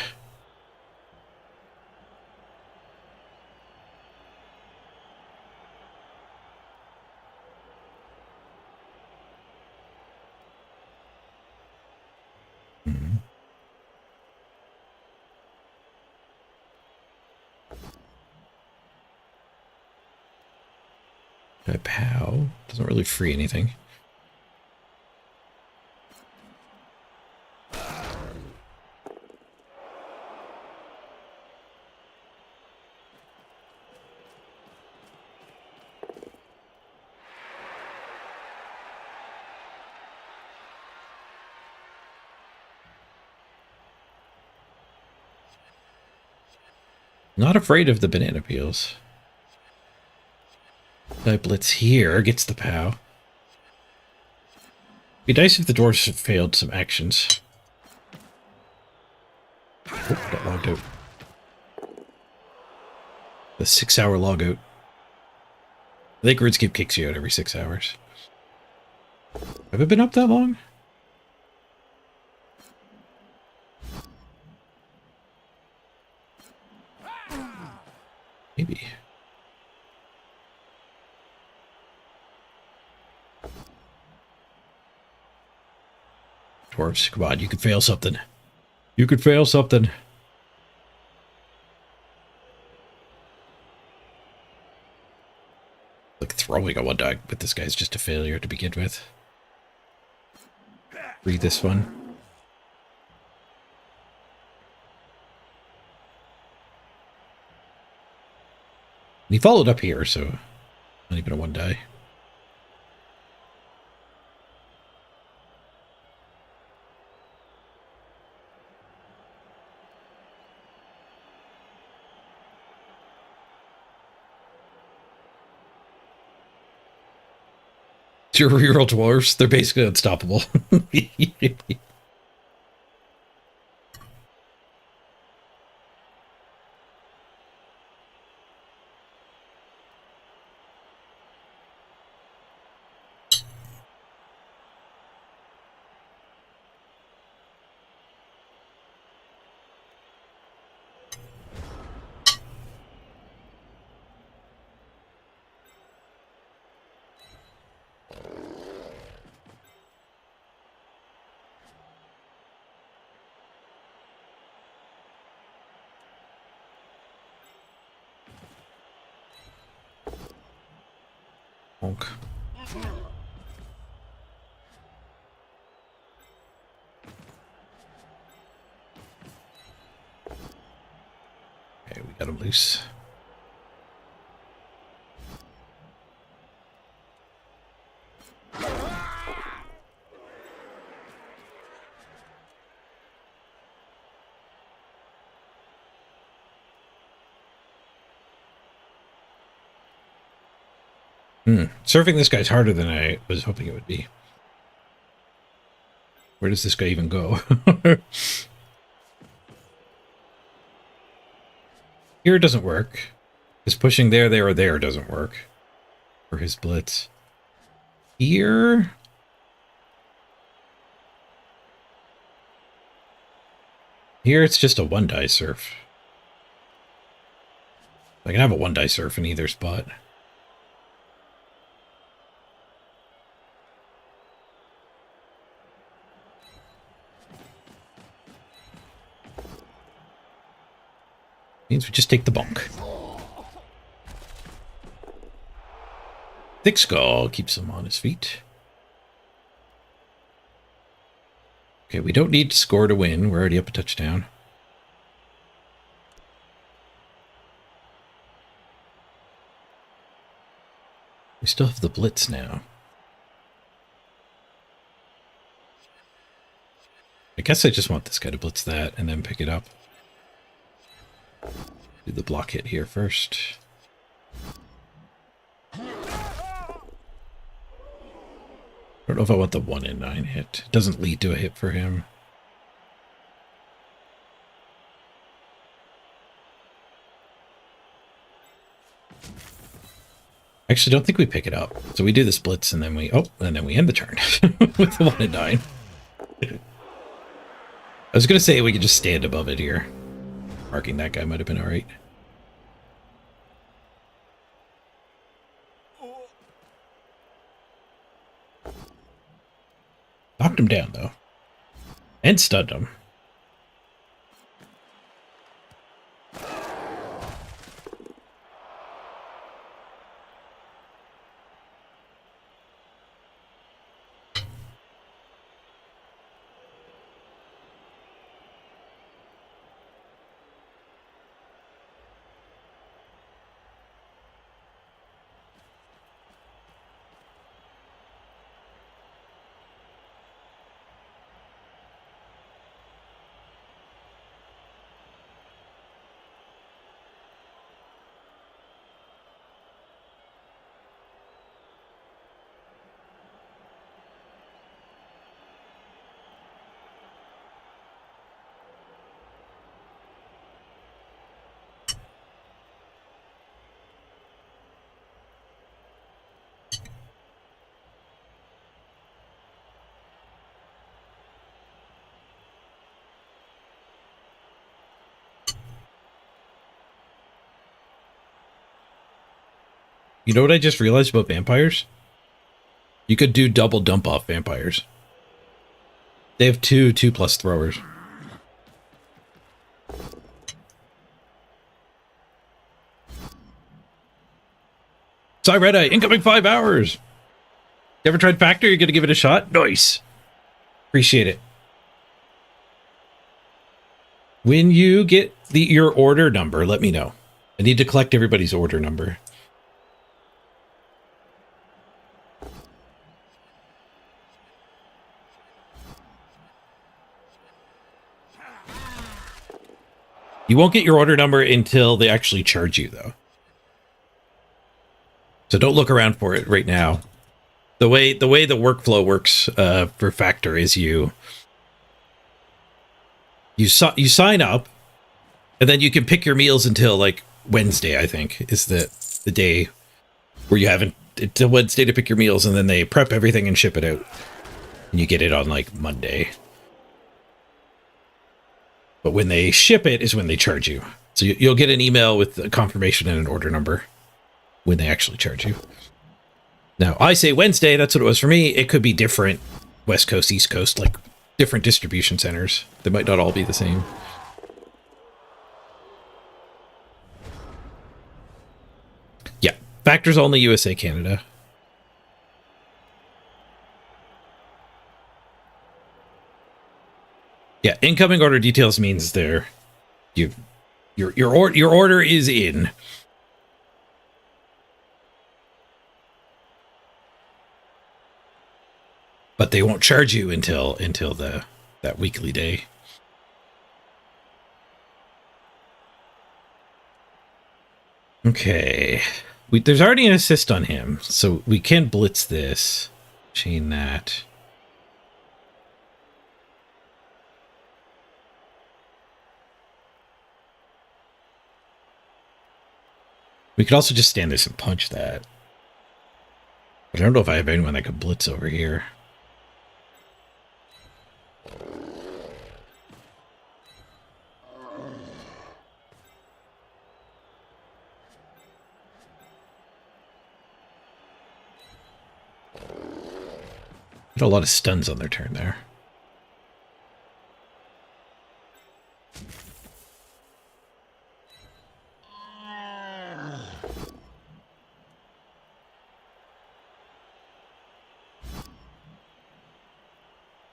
Pow. Doesn't really free anything. Not afraid of the banana peels. That blitz here gets the POW. Be nice if the dwarves failed some actions. Oh, got logged out. The 6-hour logout. I think RuneScape kicks you out every 6 hours. Have I been up that long? Maybe. Dwarves, come on, you could fail something. You could fail something. Like throwing a one dog, but this guy's just a failure to begin with. Read this one. And he followed up here, so not even a one die. Your reroll dwarves, they're basically unstoppable. Honk. Okay, we got him loose. Surfing this guy's harder than I was hoping it would be. Where does this guy even go? Here it doesn't work. His pushing there, there, or there doesn't work. For his blitz. Here... Here it's just a one die surf. I can have a one die surf in either spot. Means we just take the bonk. Thick Skull keeps him on his feet. Okay, we don't need to score to win. We're already up a touchdown. We still have the blitz now. I guess I just want this guy to blitz that and then pick it up. Do the block hit here first. I don't know if I want the 1 in 9 hit. It doesn't lead to a hit for him. Actually, don't think we pick it up. So we do this blitz and then we end the turn with the 1 in 9. I was gonna say we could just stand above it here. Marking that guy might have been alright. Knocked him down, though. And stunned him. You know what I just realized about vampires? You could do double dump off vampires. They have 2+ throwers. Sorry, Red Eye, incoming 5 hours. You ever tried Factor? You're gonna give it a shot? Nice. Appreciate it. When you get your order number, let me know. I need to collect everybody's order number. You won't get your order number until they actually charge you, though. So don't look around for it right now. The way the workflow works for Factor is you sign up, and then you can pick your meals until like Wednesday, I think, is the day where you haven't until Wednesday to pick your meals, and then they prep everything and ship it out, and you get it on like Monday. But when they ship it is when they charge you. So you'll get an email with a confirmation and an order number when they actually charge you. Now, I say Wednesday, that's what it was for me. It could be different West Coast, East Coast, like different distribution centers. They might not all be the same. Yeah, Factor's only USA, Canada. Yeah, incoming order details means your order is in. But they won't charge you until that weekly day. Okay. There's already an assist on him, so we can blitz this. Chain that. We could also just stand this and punch that. But I don't know if I have anyone that could blitz over here. Got a lot of stuns on their turn there.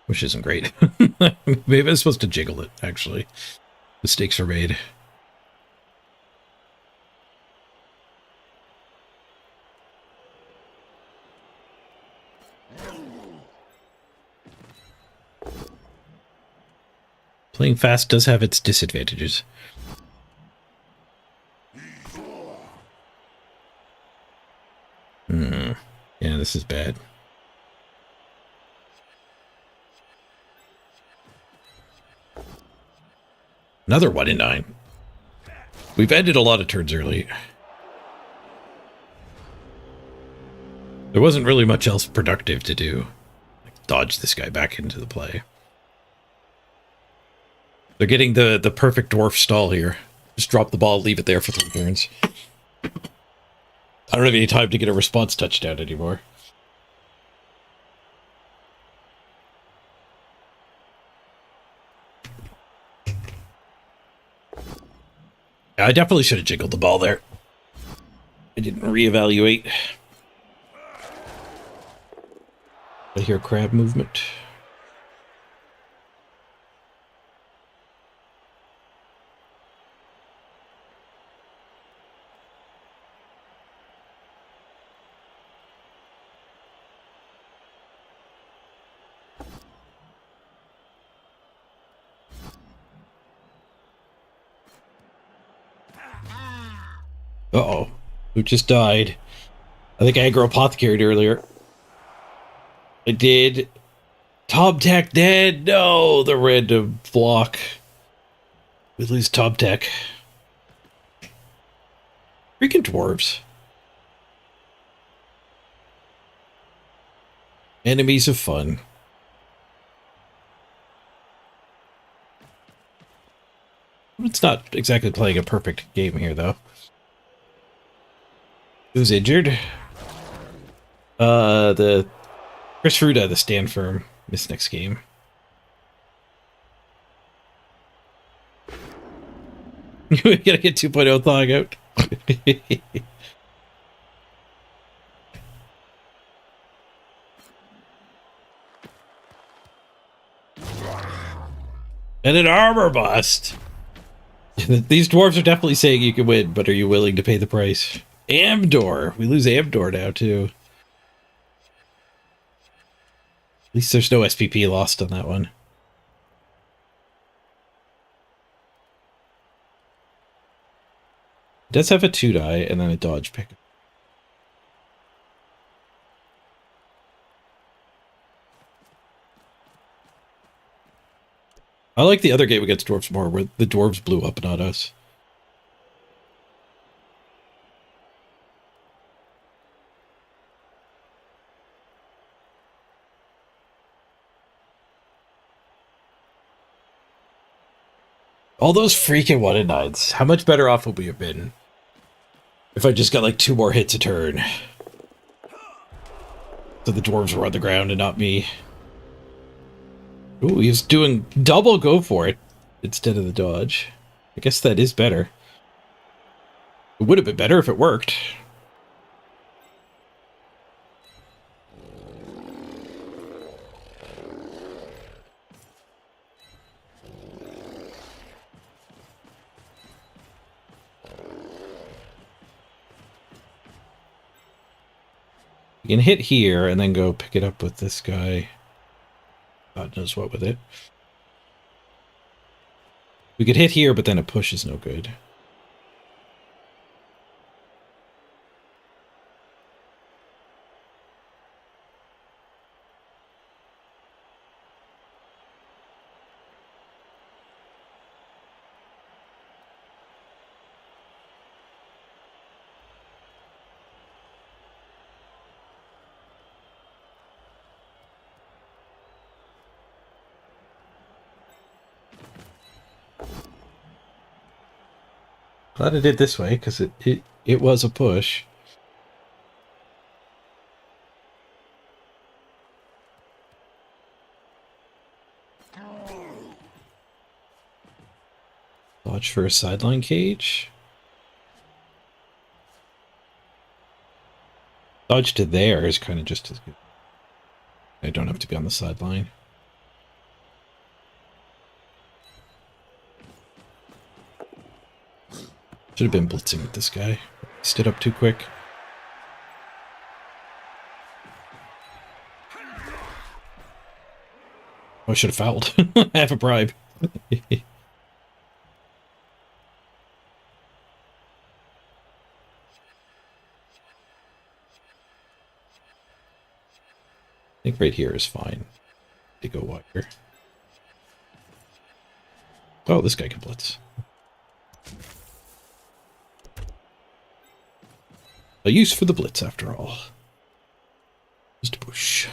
Which isn't great. Maybe I was supposed to jiggle it, actually. Mistakes were made. Playing fast does have its disadvantages. Yeah, this is bad. Another 1 in 9. We've ended a lot of turns early. There wasn't really much else productive to do. Like dodge this guy back into the play. They're getting the perfect dwarf stall here. Just drop the ball, leave it there for 3 turns. I don't have any time to get a response touchdown anymore. I definitely should have jiggled the ball there. I didn't reevaluate. I hear crab movement. Uh-oh. Who just died? I think I aggro apothecaried earlier. I did. Top Tech dead. No, the random block. We lose Top Tech. Freaking dwarves. Enemies of fun. It's not exactly playing a perfect game here, though. Who's injured? The Chris Fruta, the stand firm, missed next game. You gotta get 2.0 thawing out. And an armor bust. These dwarves are definitely saying you can win, but are you willing to pay the price? Amdor. We lose Amdor now, too. At least there's no SPP lost on that one. It does have a 2-die and then a dodge pick. I like the other game against dwarves more, where the dwarves blew up, not us. All those freaking 1-9s. How much better off would we have been if I just got like 2 more hits a turn? So the dwarves were on the ground and not me. Ooh, he's doing double go for it instead of the dodge. I guess that is better. It would have been better if it worked. You can hit here and then go pick it up with this guy. God knows what with it. We could hit here, but then a push is no good. Glad I did this way, because it was a push. Watch for a sideline cage. Dodge to there is kind of just as good. I don't have to be on the sideline. Should have been blitzing with this guy. Stood up too quick. Oh, I should have fouled. I have a bribe. I think right here is fine. To go wider. Oh, this guy can blitz. A use for the blitz, after all. Just a push.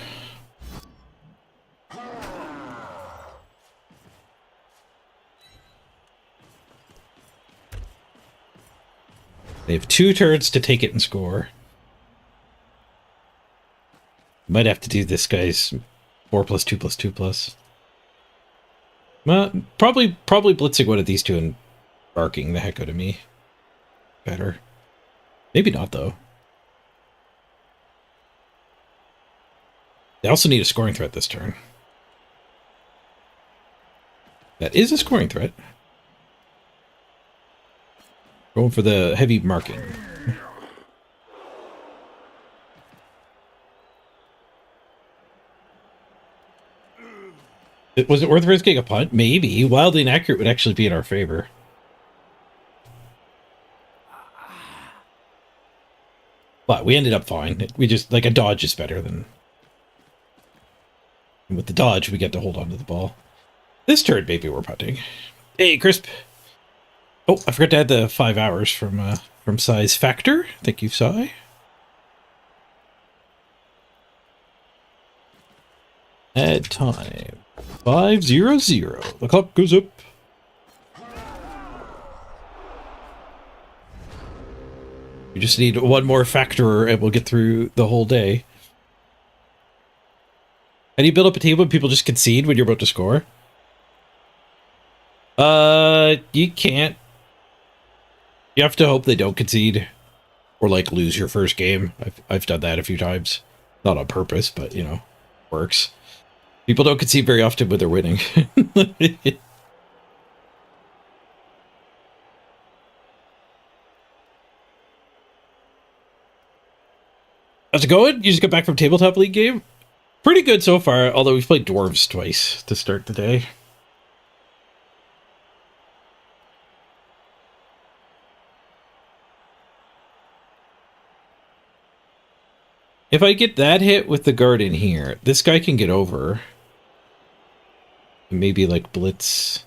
They have 2 turns to take it and score. Might have to do this guy's 4+2+2+. Well, probably blitzing one of these 2 and barking the heck out of me. Better. Maybe not, though. They also need a scoring threat this turn. That is a scoring threat. Going for the heavy marking. Was it worth risking a punt? Maybe. Wildly inaccurate would actually be in our favor. But we ended up fine. We just, like, a dodge is better than... And with the dodge, we get to hold on to the ball. This turn, maybe we're punting. Hey, Crisp. Oh, I forgot to add the 5 hours from Size Factor. Thank you, Sai. Add time. 5:00. The clock goes up. We just need one more factor and we'll get through the whole day. How do you build up a team when people just concede when you're about to score? You can't. You have to hope they don't concede or like lose your first game. I've done that a few times. Not on purpose, but you know, works. People don't concede very often when they're winning. How's it going? You just got back from Tabletop League game? Pretty good so far, although we've played Dwarves twice to start the day. If I get that hit with the guard in here, this guy can get over. Maybe like blitz.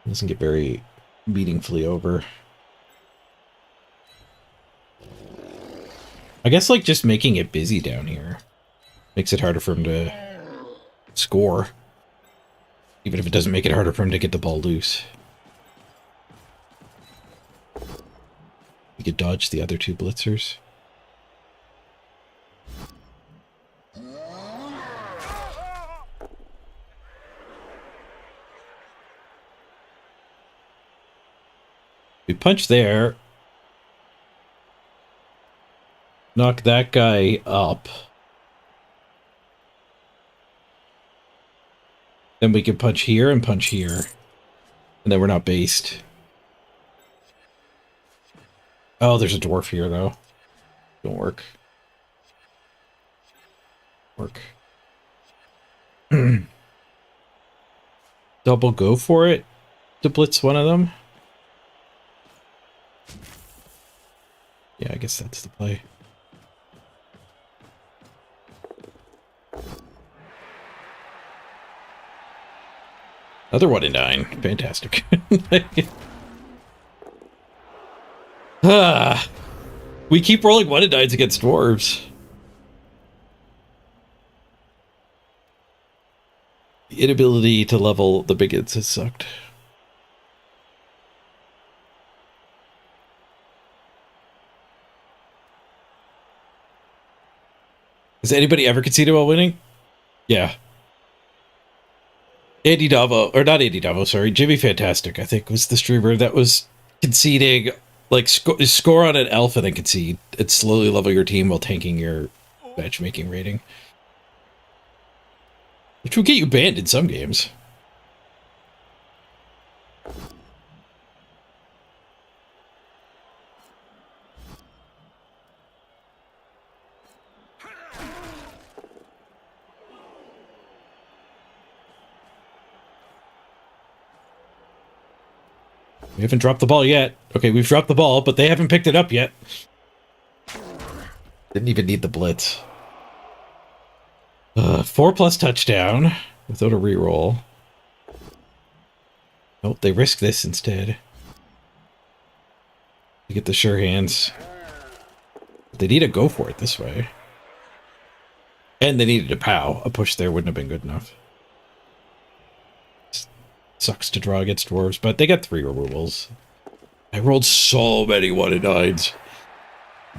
Doesn't get very meaningfully over. I guess like just making it busy down here makes it harder for him to score. Even if it doesn't make it harder for him to get the ball loose. We could dodge the other two blitzers. We punch there. Knock that guy up. Then we can punch here and punch here. And then we're not based. Oh, there's a dwarf here, though. Don't work. Work. Double go for it to blitz one of them. Yeah, I guess that's the play. Another 1 in 9. Fantastic. We keep rolling 1 in 9s against dwarves. The inability to level the bigots has sucked. Has anybody ever conceded while winning? Yeah. Andy Davo, or not Andy Davo, sorry, Jimmy Fantastic, I think, was the streamer that was conceding, like, score on an elf and then concede. And slowly level your team while tanking your matchmaking rating. Which will get you banned in some games. We haven't dropped the ball yet. Okay, we've dropped the ball, but they haven't picked it up yet. Didn't even need the blitz. 4+ touchdown without a reroll. Nope, they risk this instead. To get the sure hands. They need to go for it this way. And they needed a POW. A push there wouldn't have been good enough. Sucks to draw against dwarves, but they got 3 removals. I rolled so many 1 in 9s.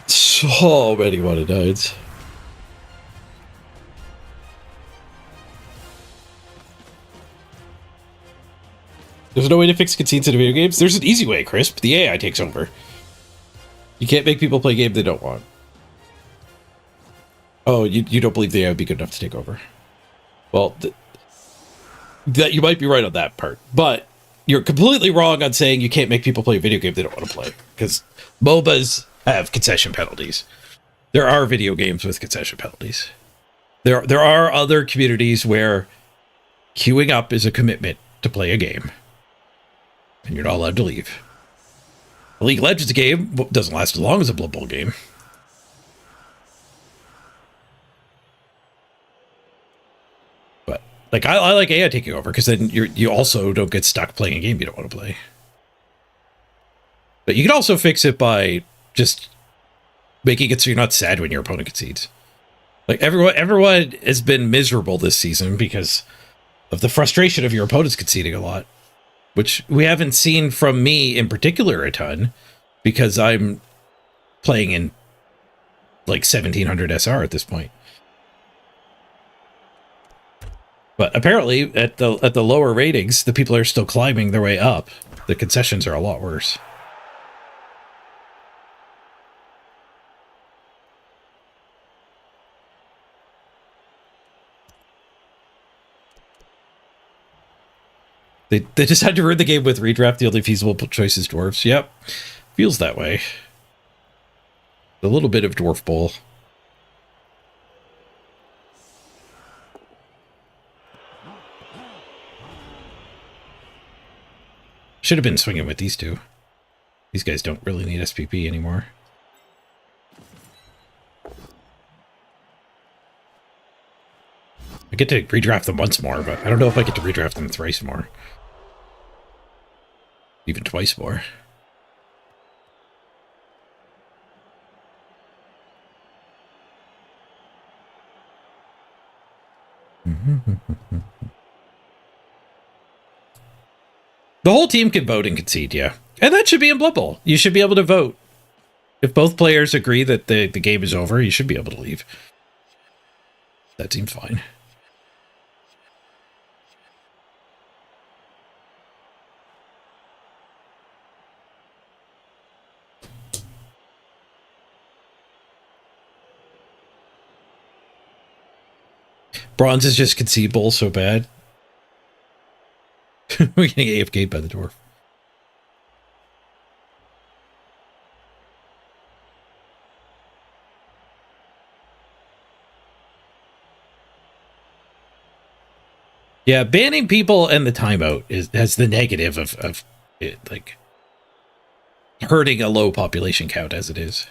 So many 1 in 9s. There's no way to fix conceits in video games? There's an easy way, Crisp. The AI takes over. You can't make people play a game they don't want. Oh, you don't believe the AI would be good enough to take over? Well, that you might be right on that part, but you're completely wrong on saying you can't make people play a video game they don't want to play, because MOBAs have concession penalties. There are video games with concession penalties. There are other communities where queuing up is a commitment to play a game, and you're not allowed to leave. A League of Legends game doesn't last as long as a Blood Bowl game. Like, I like AI taking over, because then you also don't get stuck playing a game you don't want to play. But you can also fix it by just making it so you're not sad when your opponent concedes. Like everyone has been miserable this season because of the frustration of your opponents conceding a lot, which we haven't seen from me in particular a ton because I'm playing in like 1700 SR at this point. But apparently at the lower ratings, the people are still climbing their way up. The concessions are a lot worse. They decided to ruin the game with redraft. The only feasible choice is dwarves. Yep. Feels that way. A little bit of dwarf bowl. Should have been swinging with these two. These guys don't really need SPP anymore. I get to redraft them once more, but I don't know if I get to redraft them thrice more. Even twice more. The whole team can vote and concede, yeah. And that should be in Blood Bowl. You should be able to vote. If both players agree that the game is over, you should be able to leave. That seems fine. Bronze is just conceivable so bad. We're getting AFK'd by the dwarf. Yeah, banning people and the timeout has the negative of it, like, hurting a low population count as it is.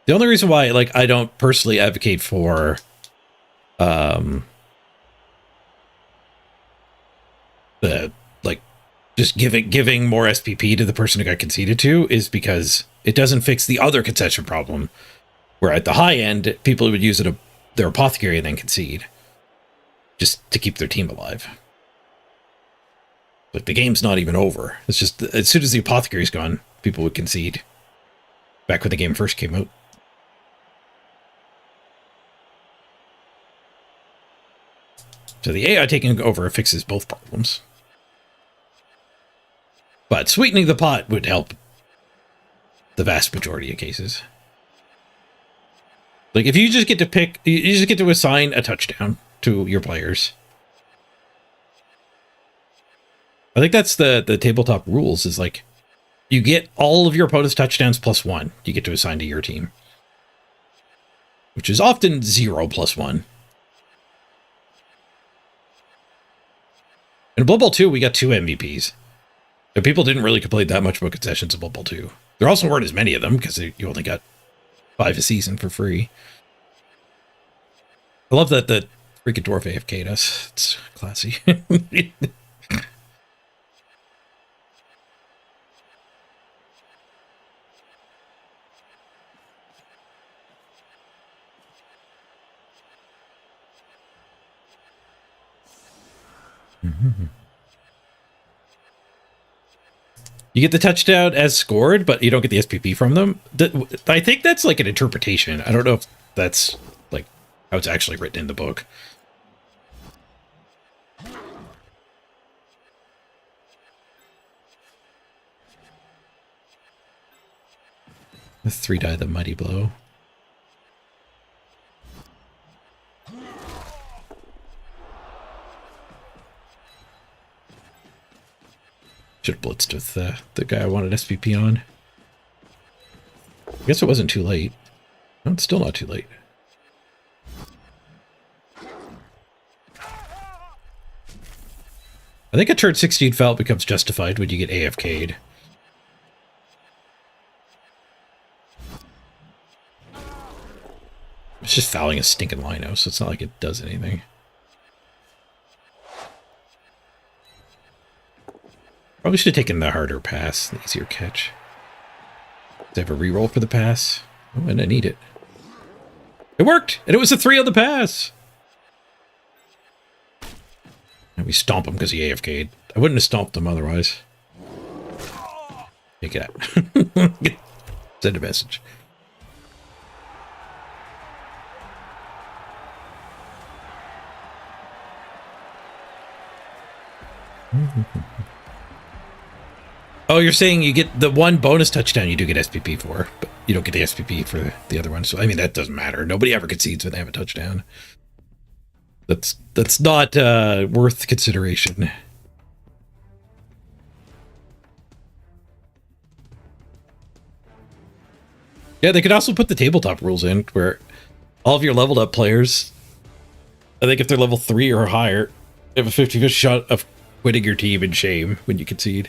The only reason why, like, I don't personally advocate for, just giving more SPP to the person who got conceded to is because it doesn't fix the other concession problem, where at the high end, people would use their apothecary and then concede, just to keep their team alive. Like, the game's not even over. It's just, as soon as the apothecary's gone, people would concede. Back when the game first came out. So the AI taking over fixes both problems. But sweetening the pot would help the vast majority of cases. Like, if you just get to pick, you just get to assign a touchdown to your players. I think that's the tabletop rules, is like, you get all of your opponent's touchdowns plus 1. You get to assign to your team. Which is often 0 plus 1. In Blood Bowl 2, we got 2 MVPs. And people didn't really complain that much about concessions in Blood Bowl 2. There also weren't as many of them, because you only got 5 a season for free. I love that the freaking dwarf AFK'd us. It's classy. You get the touchdown as scored, but you don't get the SPP from them. I think that's like an interpretation. I don't know if that's like how it's actually written in the book. The 3-die the mighty blow. Should have blitzed with the guy I wanted SPP on. I guess it wasn't too late. No, it's still not too late. I think a turn 16 foul becomes justified when you get AFK'd. It's just fouling a stinking lino, so it's not like it does anything. Probably should have taken the harder pass, the easier catch. Does I have a reroll for the pass? Oh, and I need it. It worked! And it was a 3 on the pass! And we stomp him because he AFK'd. I wouldn't have stomped him otherwise. Take it out. Send a message. Oh, you're saying you get the one bonus touchdown you do get SPP for, but you don't get the SPP for the other one. So, I mean, that doesn't matter. Nobody ever concedes when they have a touchdown. That's not worth consideration. Yeah, they could also put the tabletop rules in where all of your leveled up players, I think if they're level 3 or higher, they have a 50-50 shot of quitting your team in shame when you concede.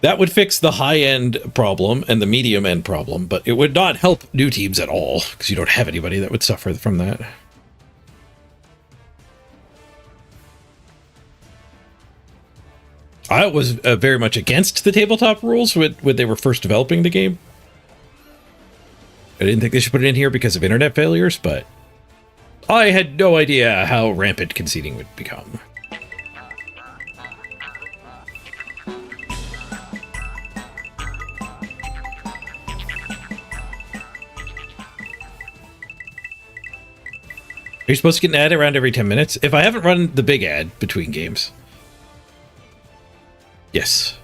That would fix the high-end problem and the medium-end problem, but it would not help new teams at all, because you don't have anybody that would suffer from that. I was very much against the tabletop rules when they were first developing the game. I didn't think they should put it in here because of internet failures, but I had no idea how rampant conceding would become. Are you supposed to get an ad around every 10 minutes? If I haven't run the big ad between games. Yes.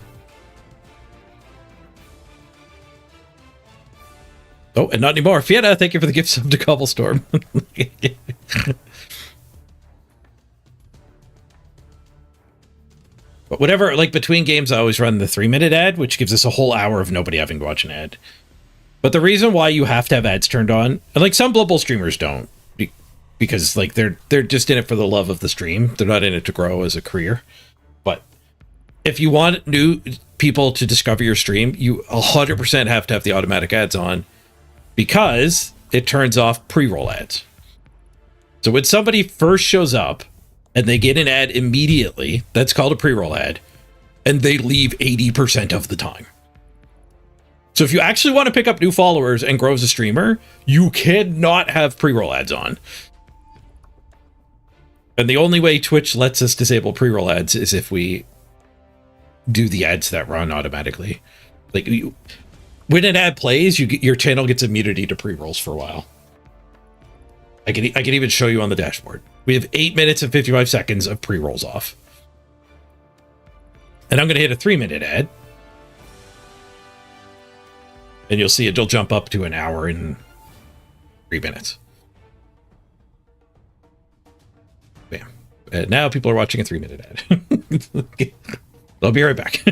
Oh, and not anymore. Fiona, thank you for the gift sub to Cobblestorm. But whatever, like between games, I always run the 3-minute ad, which gives us a whole hour of nobody having to watch an ad. But the reason why you have to have ads turned on, and like some Blood Bowl streamers don't, because like they're just in it for the love of the stream. They're not in it to grow as a career. But if you want new people to discover your stream, you 100% have to have the automatic ads on, because it turns off pre-roll ads. So when somebody first shows up and they get an ad immediately, that's called a pre-roll ad, and they leave 80% of the time. So if you actually want to pick up new followers and grow as a streamer, you cannot have pre-roll ads on. And the only way Twitch lets us disable pre-roll ads is if we do the ads that run automatically. Like, when an ad plays, your channel gets immunity to pre-rolls for a while. I can even show you on the dashboard. We have 8 minutes and 55 seconds of pre-rolls off. And I'm going to hit a 3-minute ad. And you'll see it'll jump up to an hour and 3 minutes. Bam. And now people are watching a 3-minute ad. I'll be right back.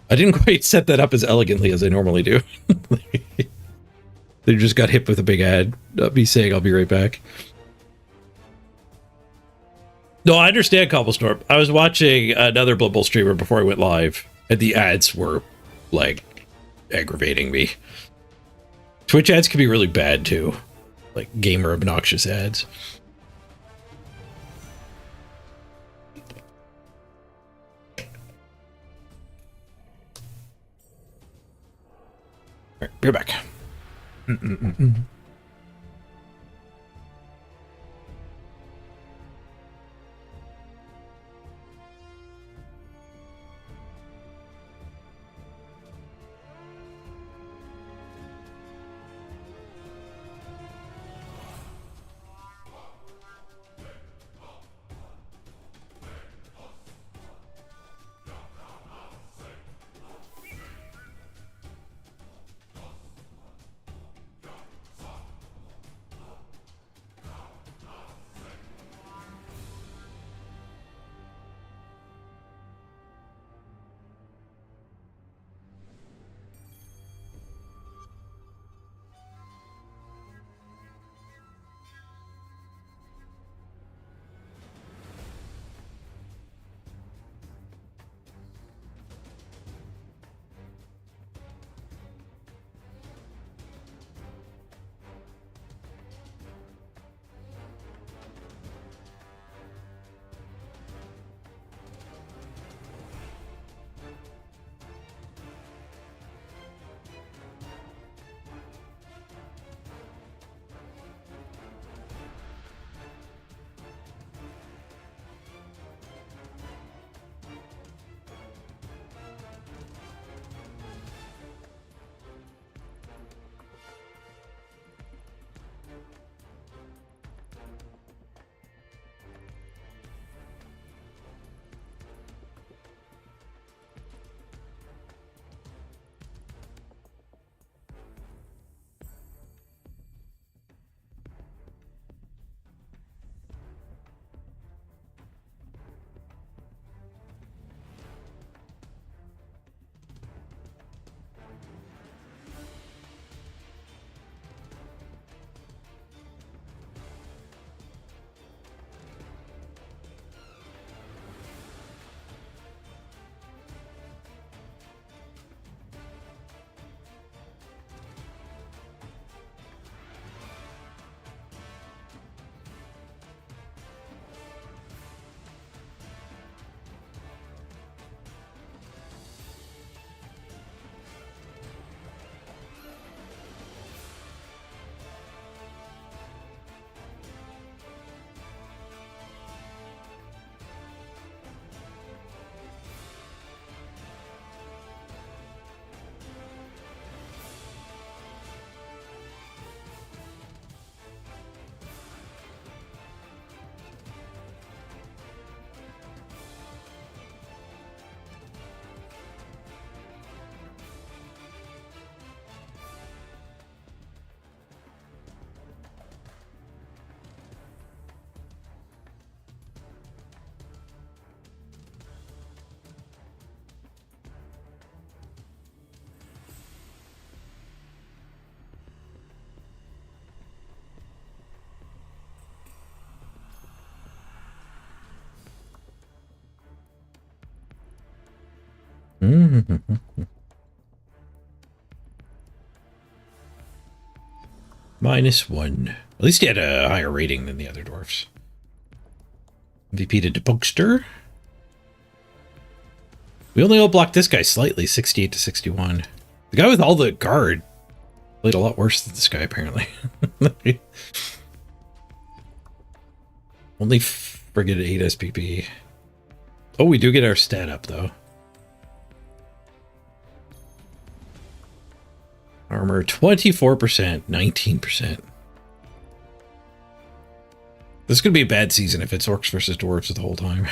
I didn't quite set that up as elegantly as I normally do. They just got hit with a big ad. Not me saying I'll be right back. No, I understand, Cobblestorm. I was watching another Blood Bowl streamer before I went live, and the ads were, like, aggravating me. Twitch ads can be really bad, too. Like, gamer obnoxious ads. All right, you're back. -1. At least he had a higher rating than the other dwarfs. MVP to Pokester. We only all blocked this guy slightly, 68 to 61. The guy with all the guard played a lot worse than this guy, apparently. Only friggin' 8 SPP. Oh, we do get our stat up, though. Armor 24%, 19%. This is going to be a bad season if it's orcs versus dwarves the whole time.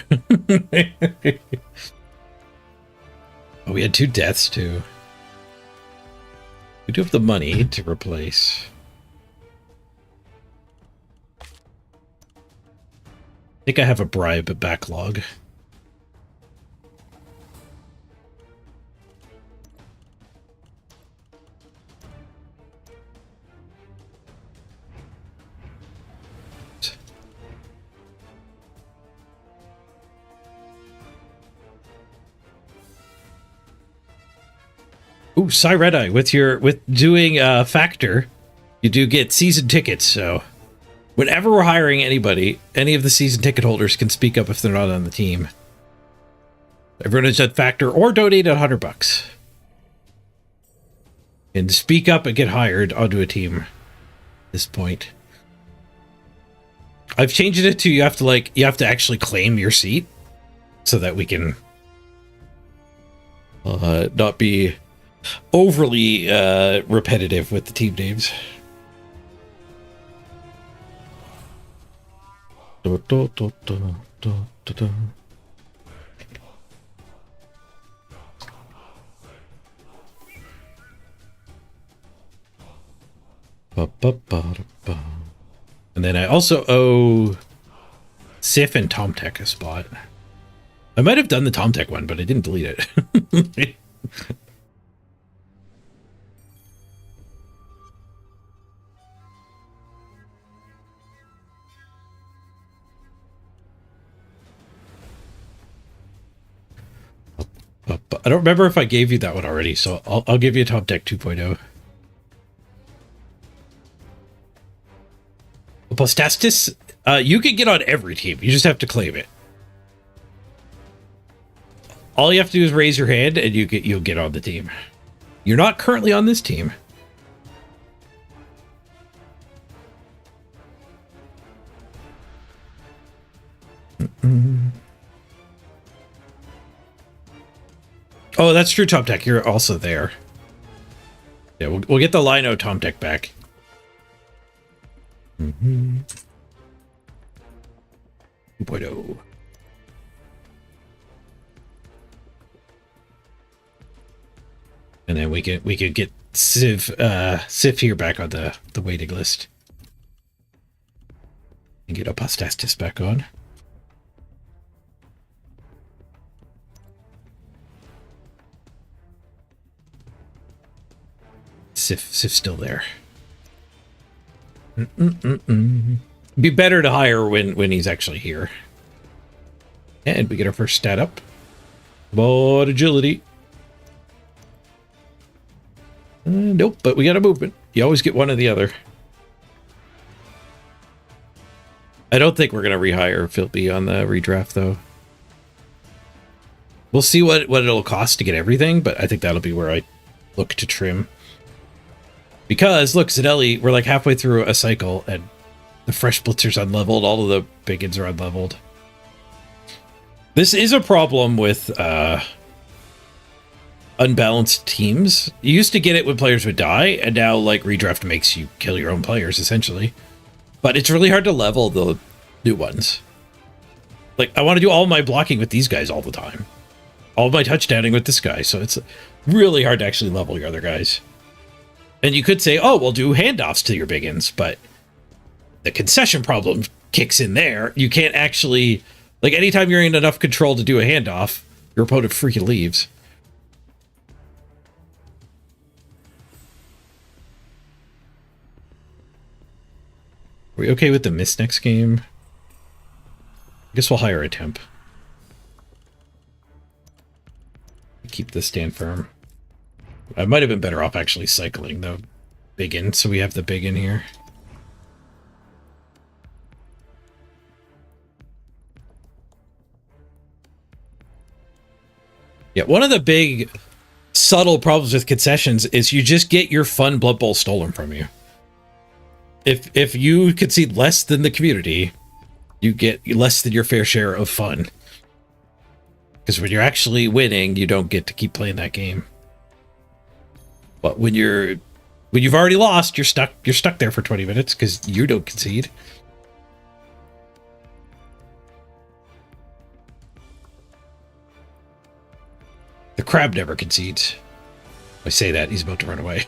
Oh, we had 2 deaths, too. We do have the money to replace. I think I have a bribe backlog. Ooh, Cyredi, with doing Factor, you do get season tickets, so whenever we're hiring anybody, any of the season ticket holders can speak up if they're not on the team. Everyone has done Factor or donate $100. And speak up and get hired onto a team at this point. I've changed it to you have to actually claim your seat so that we can not be overly repetitive with the team names. And then I also owe Sif and Tomtech a spot. I might have done the Tomtech one, but I didn't delete it. I don't remember if I gave you that one already, so I'll give you Top Deck 2.0. Apostastis, you can get on every team. You just have to claim it. All you have to do is raise your hand, and you'll get on the team. You're not currently on this team. Oh, that's true, Top Deck. You're also there. Yeah, we'll get the Lino Tom Deck back. Mm-hmm. 2.0. And then we could get Sif here back on the waiting list. And get Apostastis back on. Sif's still there. Be better to hire when he's actually here. And we get our first stat up. But agility. Nope, but we got a movement. You always get one or the other. I don't think we're going to rehire Philby on the redraft, though. We'll see what it'll cost to get everything, but I think that'll be where I look to trim. Because, look, Zadelli, we're like halfway through a cycle, and the fresh blitzer's unleveled, all of the biggins are unleveled. This is a problem with unbalanced teams. You used to get it when players would die, and now, like, redraft makes you kill your own players, essentially. But it's really hard to level the new ones. Like, I want to do all my blocking with these guys all the time. All my touchdowning with this guy, so it's really hard to actually level your other guys. And you could say, oh, we'll do handoffs to your biggins, but the concession problem kicks in there. You can't actually, like, anytime you're in enough control to do a handoff, your opponent freaking leaves. Are we okay with the miss next game? I guess we'll hire a temp. Keep this stand firm. I might have been better off actually cycling the big in, so we have the big in here. Yeah, one of the big subtle problems with concessions is you just get your fun Blood Bowl stolen from you. If you concede less than the community, you get less than your fair share of fun. Because when you're actually winning, you don't get to keep playing that game. But when you've already lost, you're stuck there for 20 minutes because you don't concede. The crab never concedes. I say that, he's about to run away.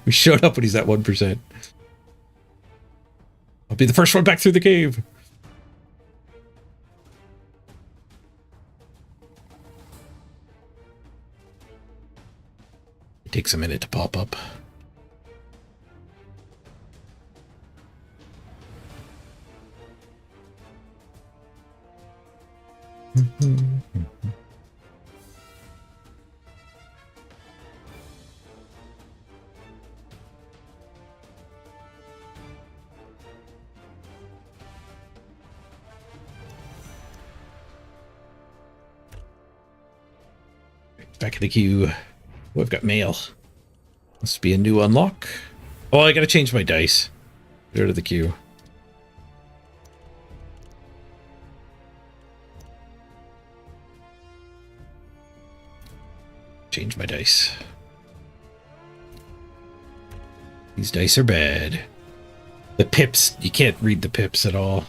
We showed up when he's at 1%. I'll be the first one back through the cave. It takes a minute to pop up. Back in the queue. Oh, I've got mail. Must be a new unlock. Oh, I gotta change my dice. Go to the queue. Change my dice. These dice are bad. The pips, you can't read the pips at all.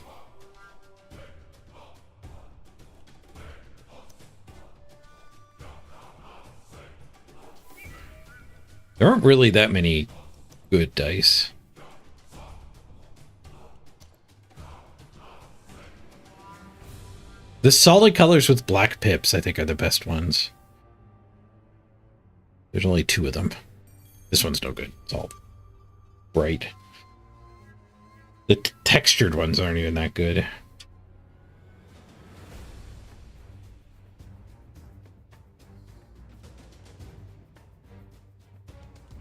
There aren't really that many good dice. The solid colors with black pips, I think, are the best ones. There's only 2 of them. This one's no good. It's all bright. The textured ones aren't even that good.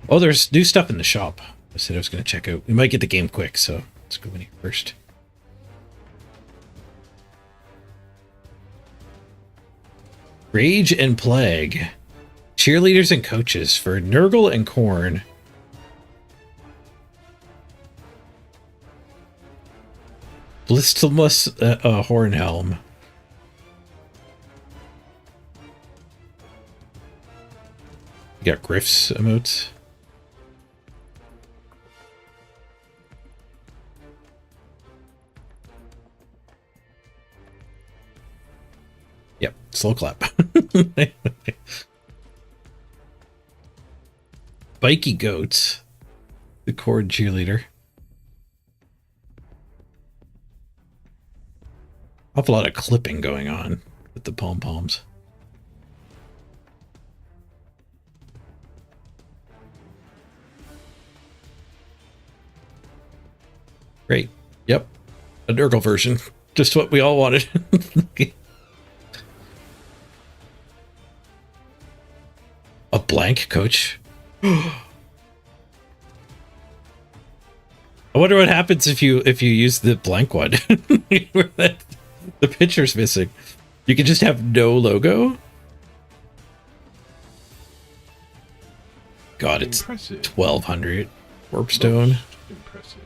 Oh, there's new stuff in the shop. I said I was going to check out. We might get the game quick, so let's go in here first. Rage and Plague. Cheerleaders and coaches for Nurgle and Korn. Blistelmus Hornhelm. You got Griff's emotes. Yep, slow clap. Spiky Goats. The Cord cheerleader. Awful lot of clipping going on with the pom-poms. Great. Yep. A Nurgle version. Just what we all wanted. A blank coach. I wonder what happens if you use the blank one. The picture's missing. You can just have no logo. God, it's impressive. 1200 Warpstone. Most impressive.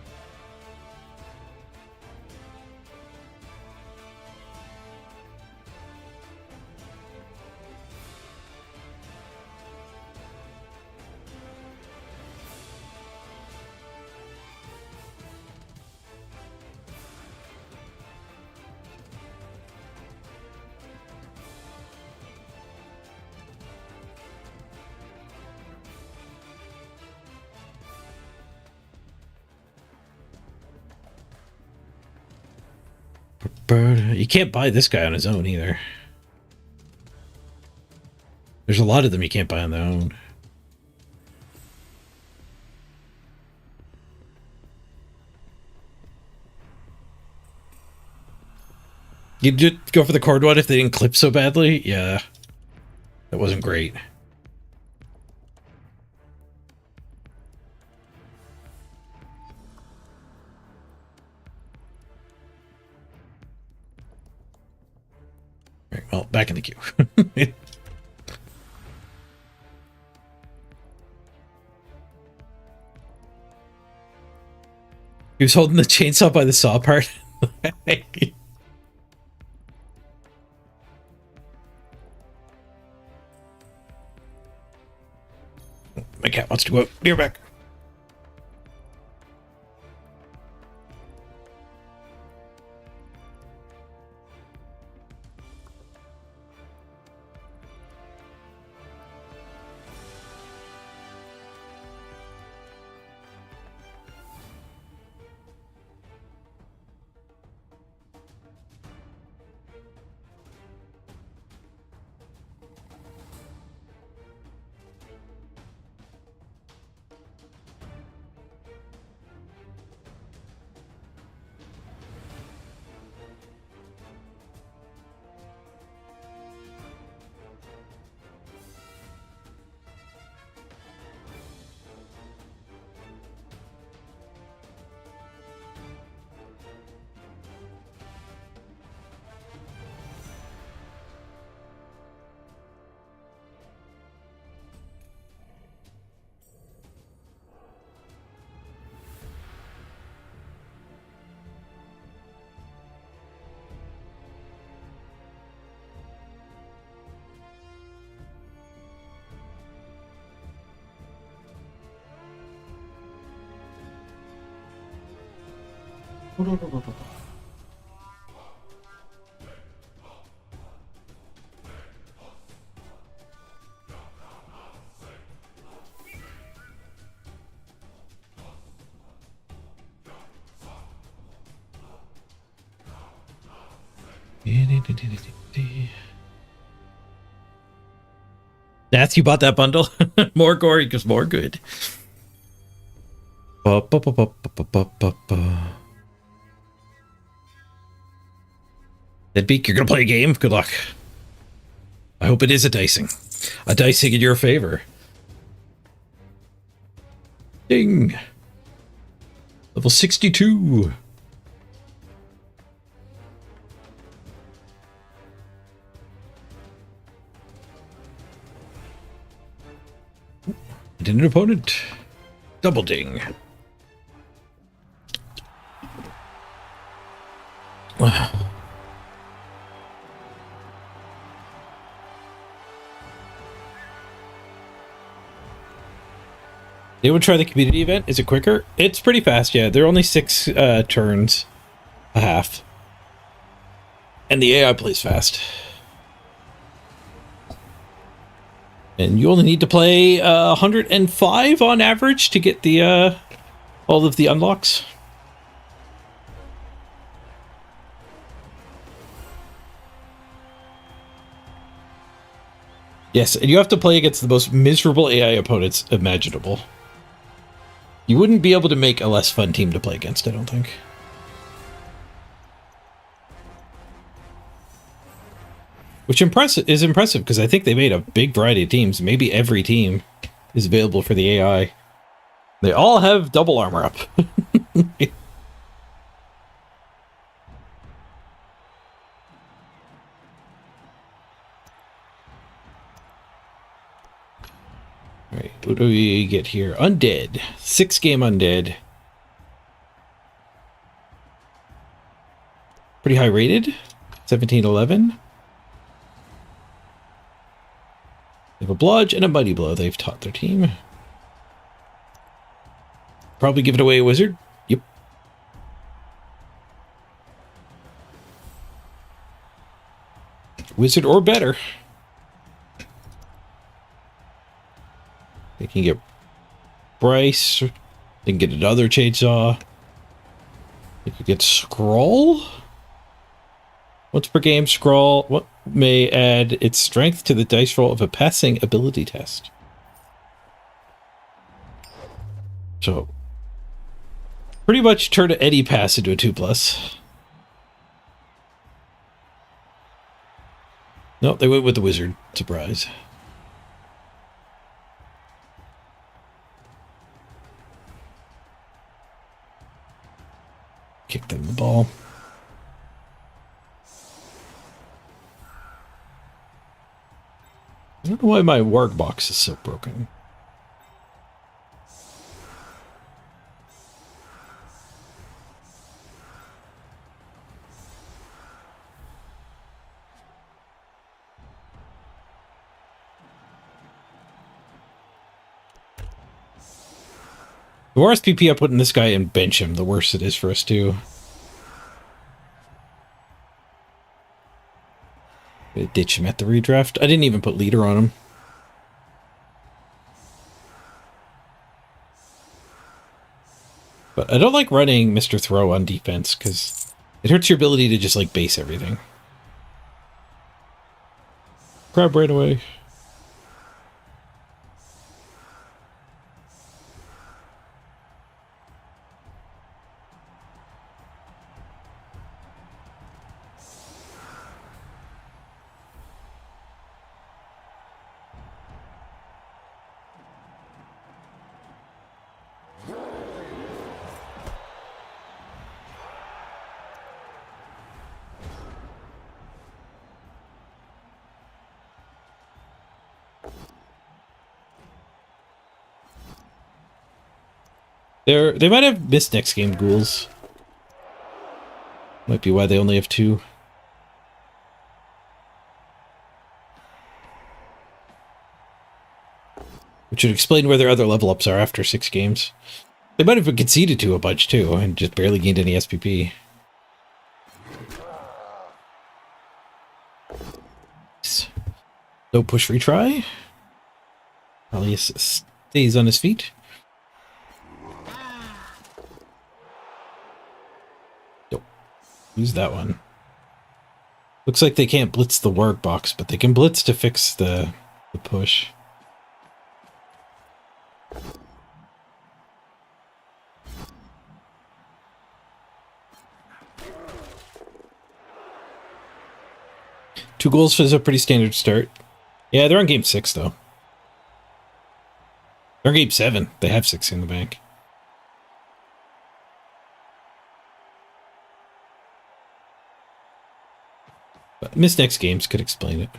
You can't buy this guy on his own either. There's a lot of them you can't buy on their own. You'd just go for the cord one if they didn't clip so badly? Yeah. That wasn't great. All right, well, back in the queue. He was holding the chainsaw by the saw part. My cat wants to go out. Be right back. Nath, you bought that bundle? More gory because more good. Deadbeak, you're gonna play a game? Good luck. I hope it is a dicing. A dicing in your favor. Ding! Level 62. And an opponent. Double ding. Wow. They would try the community event. Is it quicker? It's pretty fast, yeah. They're only 6 turns a half. And the AI plays fast. And you only need to play 105 on average to get the all of the unlocks. Yes, and you have to play against the most miserable AI opponents imaginable. You wouldn't be able to make a less fun team to play against, I don't think. Which is impressive, because I think they made a big variety of teams. Maybe every team is available for the AI. They all have double armor up. Alright, what do we get here? Undead. 6-game undead. Pretty high rated. 1711. They have a bludge and a mighty blow. They've taught their team. Probably giving away a wizard. Yep. Wizard or better. They can get Bryce. They can get another chainsaw. They could get Scroll. Once per game, Scroll what may add its strength to the dice roll of a passing ability test. So, pretty much turn any pass into a 2+. Nope, they went with the wizard. Surprise. Kick them the ball. I don't know why my warg box is so broken. The worse PP I put in this guy and bench him, the worse it is for us too. Ditch him at the redraft. I didn't even put leader on him. But I don't like running Mr. Throw on defense because it hurts your ability to just like base everything. Crab right away. They might have missed next game ghouls. Might be why they only have 2. Which would explain where their other level ups are after 6 games. They might have been conceded to a bunch too, and just barely gained any SPP. No push retry. Alias stays on his feet. Nope. Use that one. Looks like they can't blitz the warg box, but they can blitz to fix the push. Two goals is a pretty standard start. Yeah, they're on game 6 though. They're on game 7. They have 6 in the bank. But missed next games could explain it.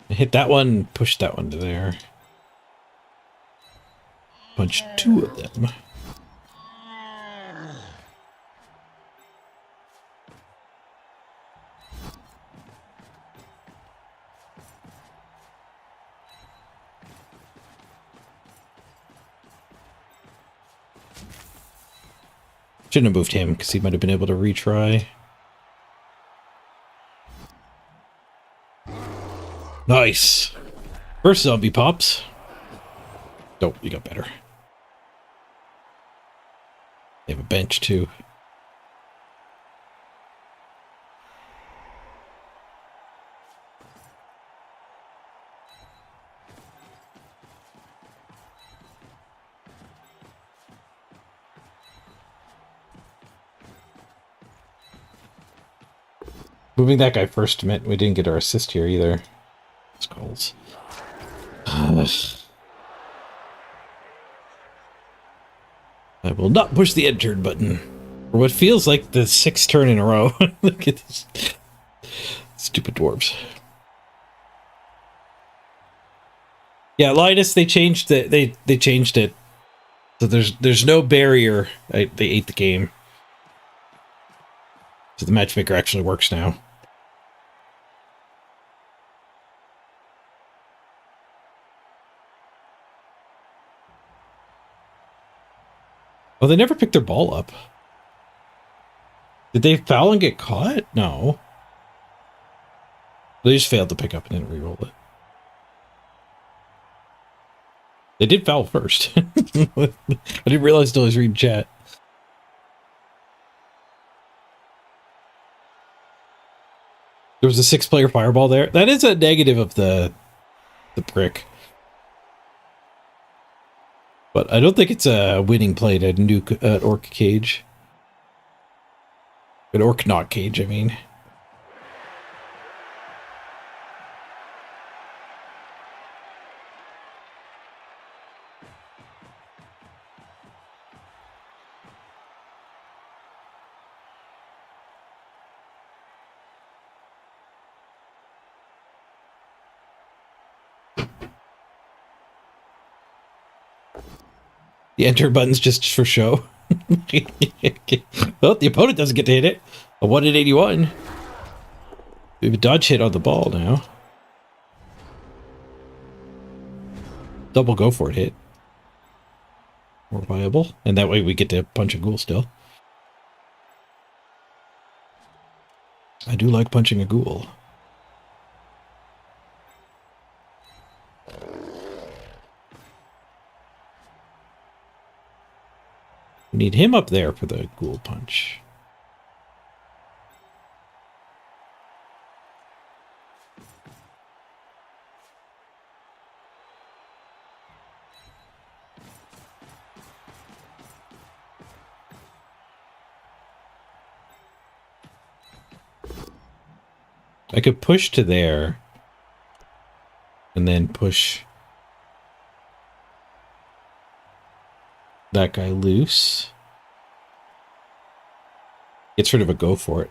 Hit that one, push that one to there. Punch 2 of them. Shouldn't have moved him because he might have been able to retry. Nice. First zombie pops. Nope, you got better. They have a bench too. Moving that guy first meant we didn't get our assist here either. Skulls. I will not push the end turn button for what feels like the 6th turn in a row. Look at this. Stupid dwarves. Yeah, Linus, they changed it. They changed it. So there's no barrier. They ate the game. So the matchmaker actually works now. Oh, they never picked their ball up. Did they foul and get caught? No. They just failed to pick up and then re-roll it. They did foul first. I didn't realize until I was reading chat. There was a 6-player fireball there. That is a negative of the brick. But I don't think it's a winning play to nuke an orc cage. An orc not cage, I mean. The enter button's just for show. Well, the opponent doesn't get to hit it. A 1 in 81. We have a dodge hit on the ball now. Double go for it hit. More viable. And that way we get to punch a ghoul still. I do like punching a ghoul. We need him up there for the ghoul punch. I could push to there and then push that guy loose. Gets rid of a go for it.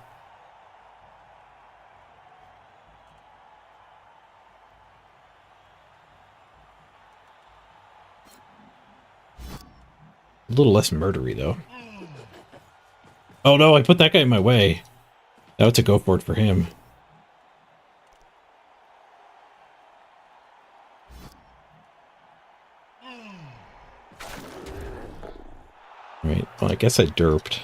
A little less murdery though. Oh no, I put that guy in my way. Now it's a go for it for him. Right, well I guess I derped.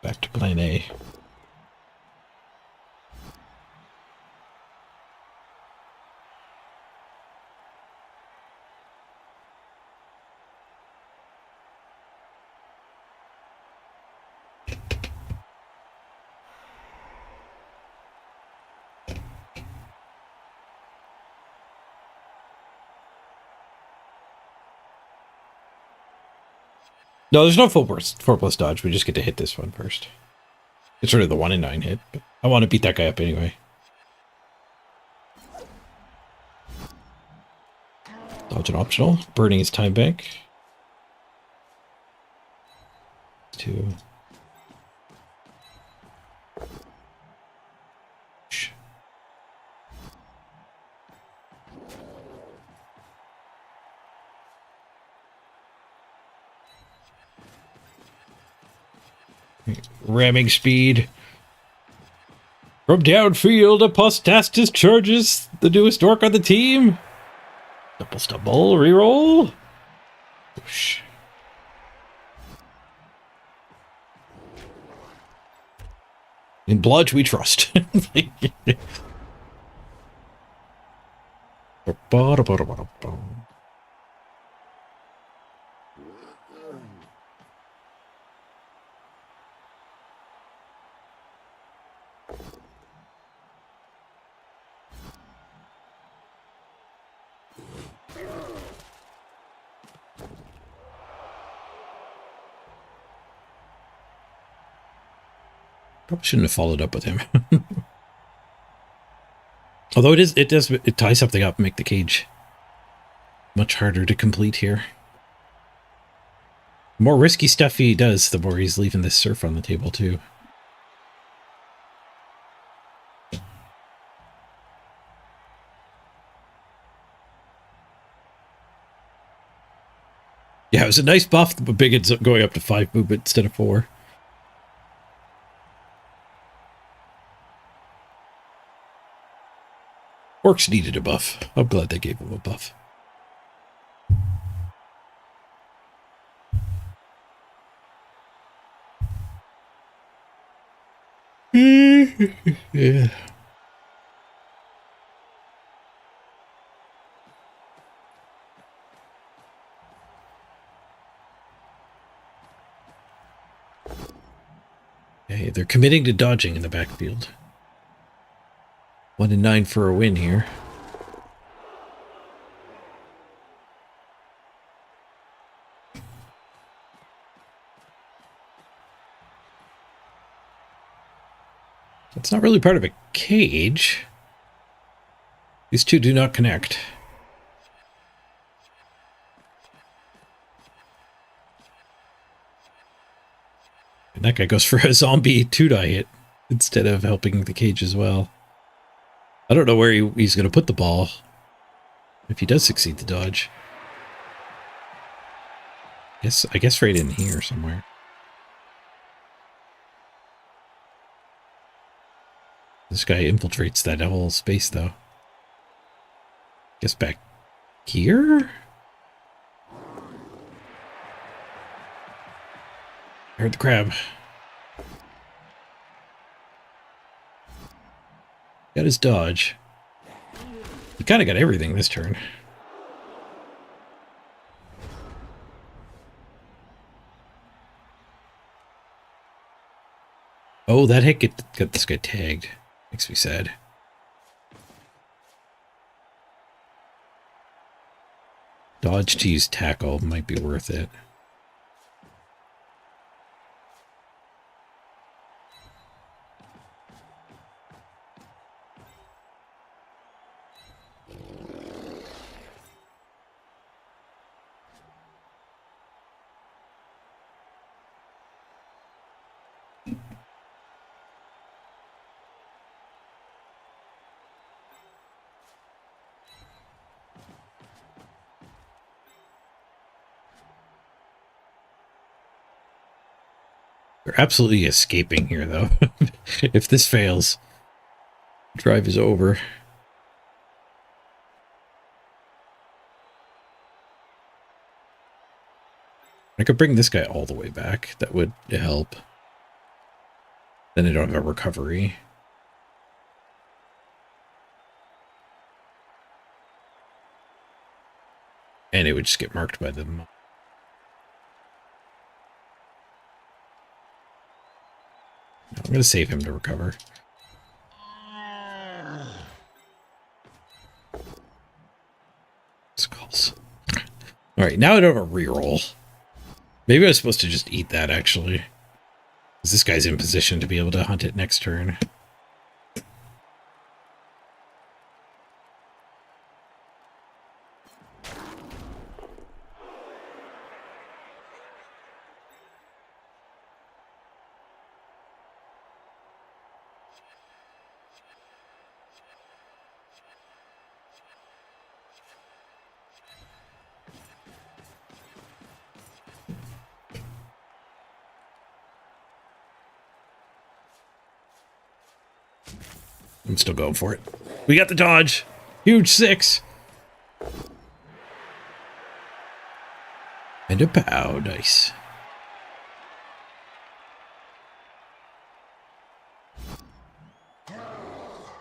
Back to plan A. No, there's no 4+ dodge. We just get to hit this one first. It's sort of the 1 in 9 hit, but I want to beat that guy up anyway. Dodge an optional. Burning his time bank. 2. Ramming speed. From downfield, Apostastus charges the newest orc on the team. Double stumble, reroll. Whoosh. In Bludge we trust. Probably shouldn't have followed up with him. Although it ties something up and make the cage much harder to complete here. The more risky stuff he does, the more he's leaving this surf on the table too. Yeah, it was a nice buff, but big ends up going up to 5 movement instead of 4. Orcs needed a buff. I'm glad they gave him a buff. Yeah. Okay, they're committing to dodging in the backfield. 1 and 9 for a win here. It's not really part of a cage. These two do not connect. And that guy goes for a zombie 2-die hit instead of helping the cage as well. I don't know where he's going to put the ball if he does succeed to dodge. I guess right in here somewhere. This guy infiltrates that whole space, though. Guess back here? I heard the crab. Got his dodge. He kind of got everything this turn. Oh, that hit got this guy tagged. Makes me sad. Dodge to use tackle might be worth it. They're absolutely escaping here, though. If this fails, drive is over. I could bring this guy all the way back. That would help. Then I don't have a recovery. And it would just get marked by them. I'm going to save him to recover. Skulls. Alright, now I don't have a reroll. Maybe I was supposed to just eat that, actually. Because this guy's in position to be able to hunt it next turn. I'm still going for it. We got the dodge. Huge 6. And a pow. Nice.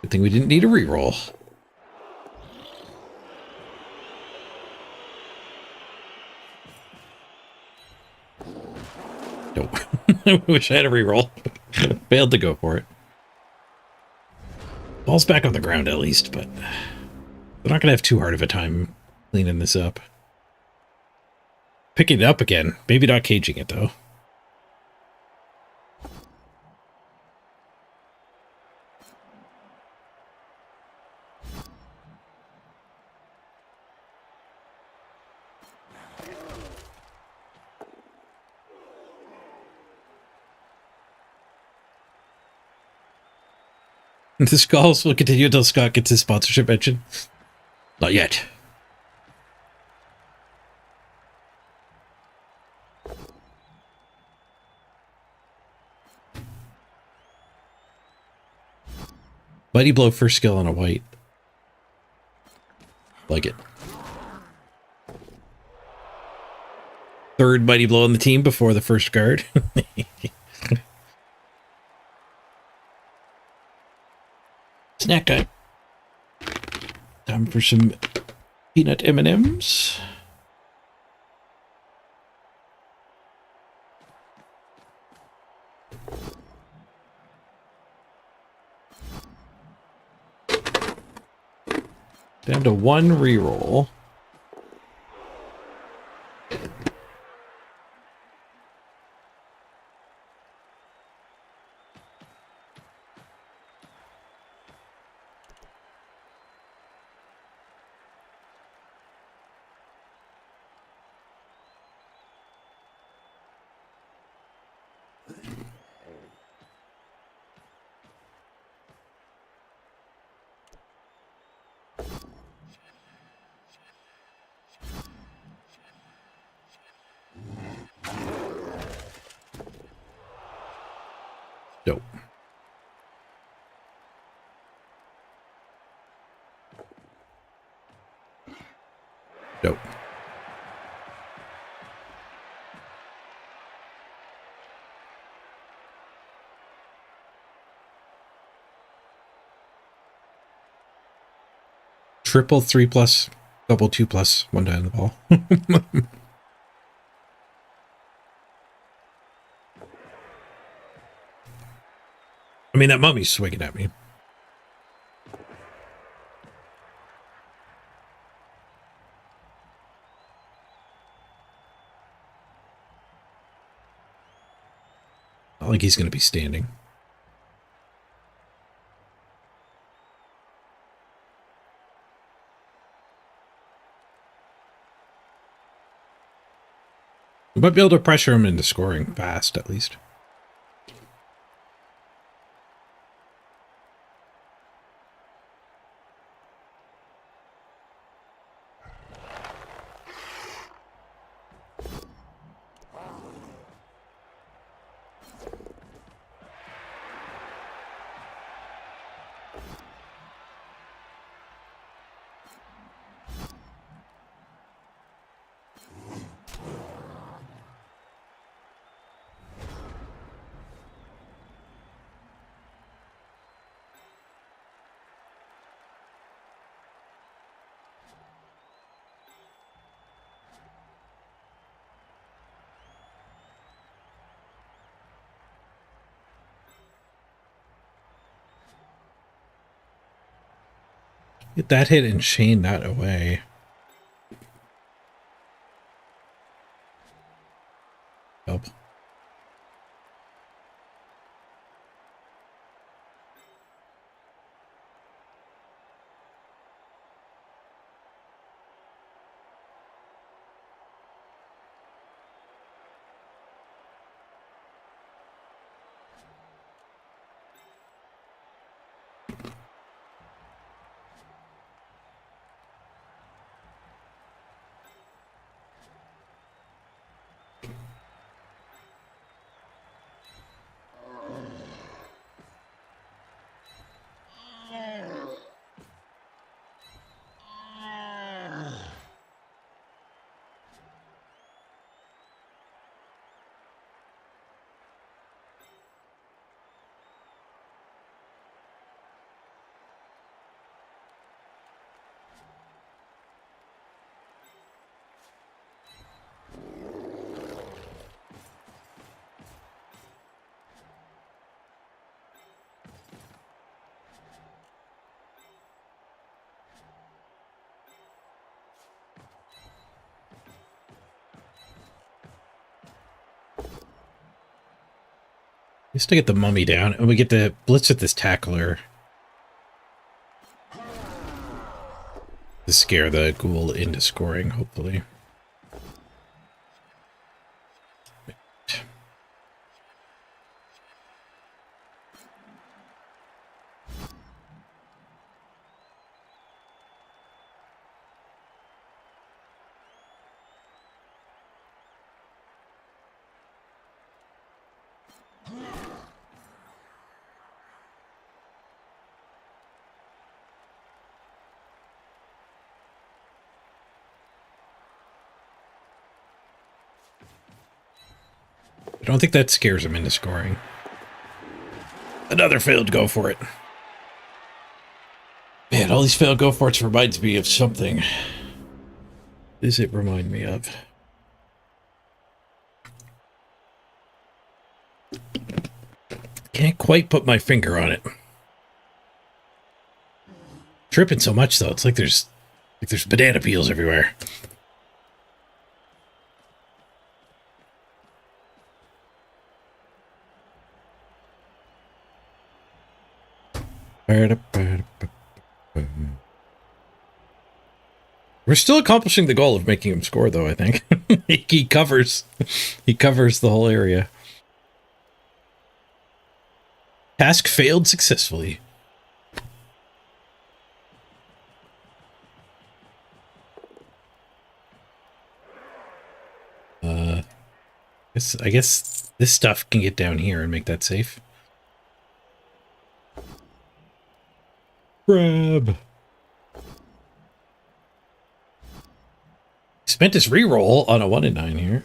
Good thing we didn't need a reroll. Nope. I wish I had a reroll. Failed to go for it. Ball's back on the ground at least, but they're not going to have too hard of a time cleaning this up. Picking it up again. Maybe not caging it, though. The skulls will continue until Scott gets his sponsorship mention. Not yet. Mighty blow first skill on a white. Like it. Third mighty blow on the team before the first guard. Snack time. Time for some peanut M&Ms. Down to one reroll. Dope. Dope. Triple 3+, double 2+, one die on the ball. I mean, that mummy's swinging at me. Not like he's going to be standing. We might be able to pressure him into scoring fast, at least. Get that hit and chain that away. Help. Just to get the mummy down, and we get to blitz at this tackler to scare the ghoul into scoring, hopefully. I don't think that scares him into scoring. Another failed go for it. God, all these failed go forts reminds me of something. What does it remind me of? Can't quite put my finger on it. Tripping so much though, it's like there's banana peels everywhere. We're still accomplishing the goal of making him score, though, I think. he covers the whole area. Task failed successfully. I guess this stuff can get down here and make that safe. Grab. Spent his reroll on a 1 in 9 here.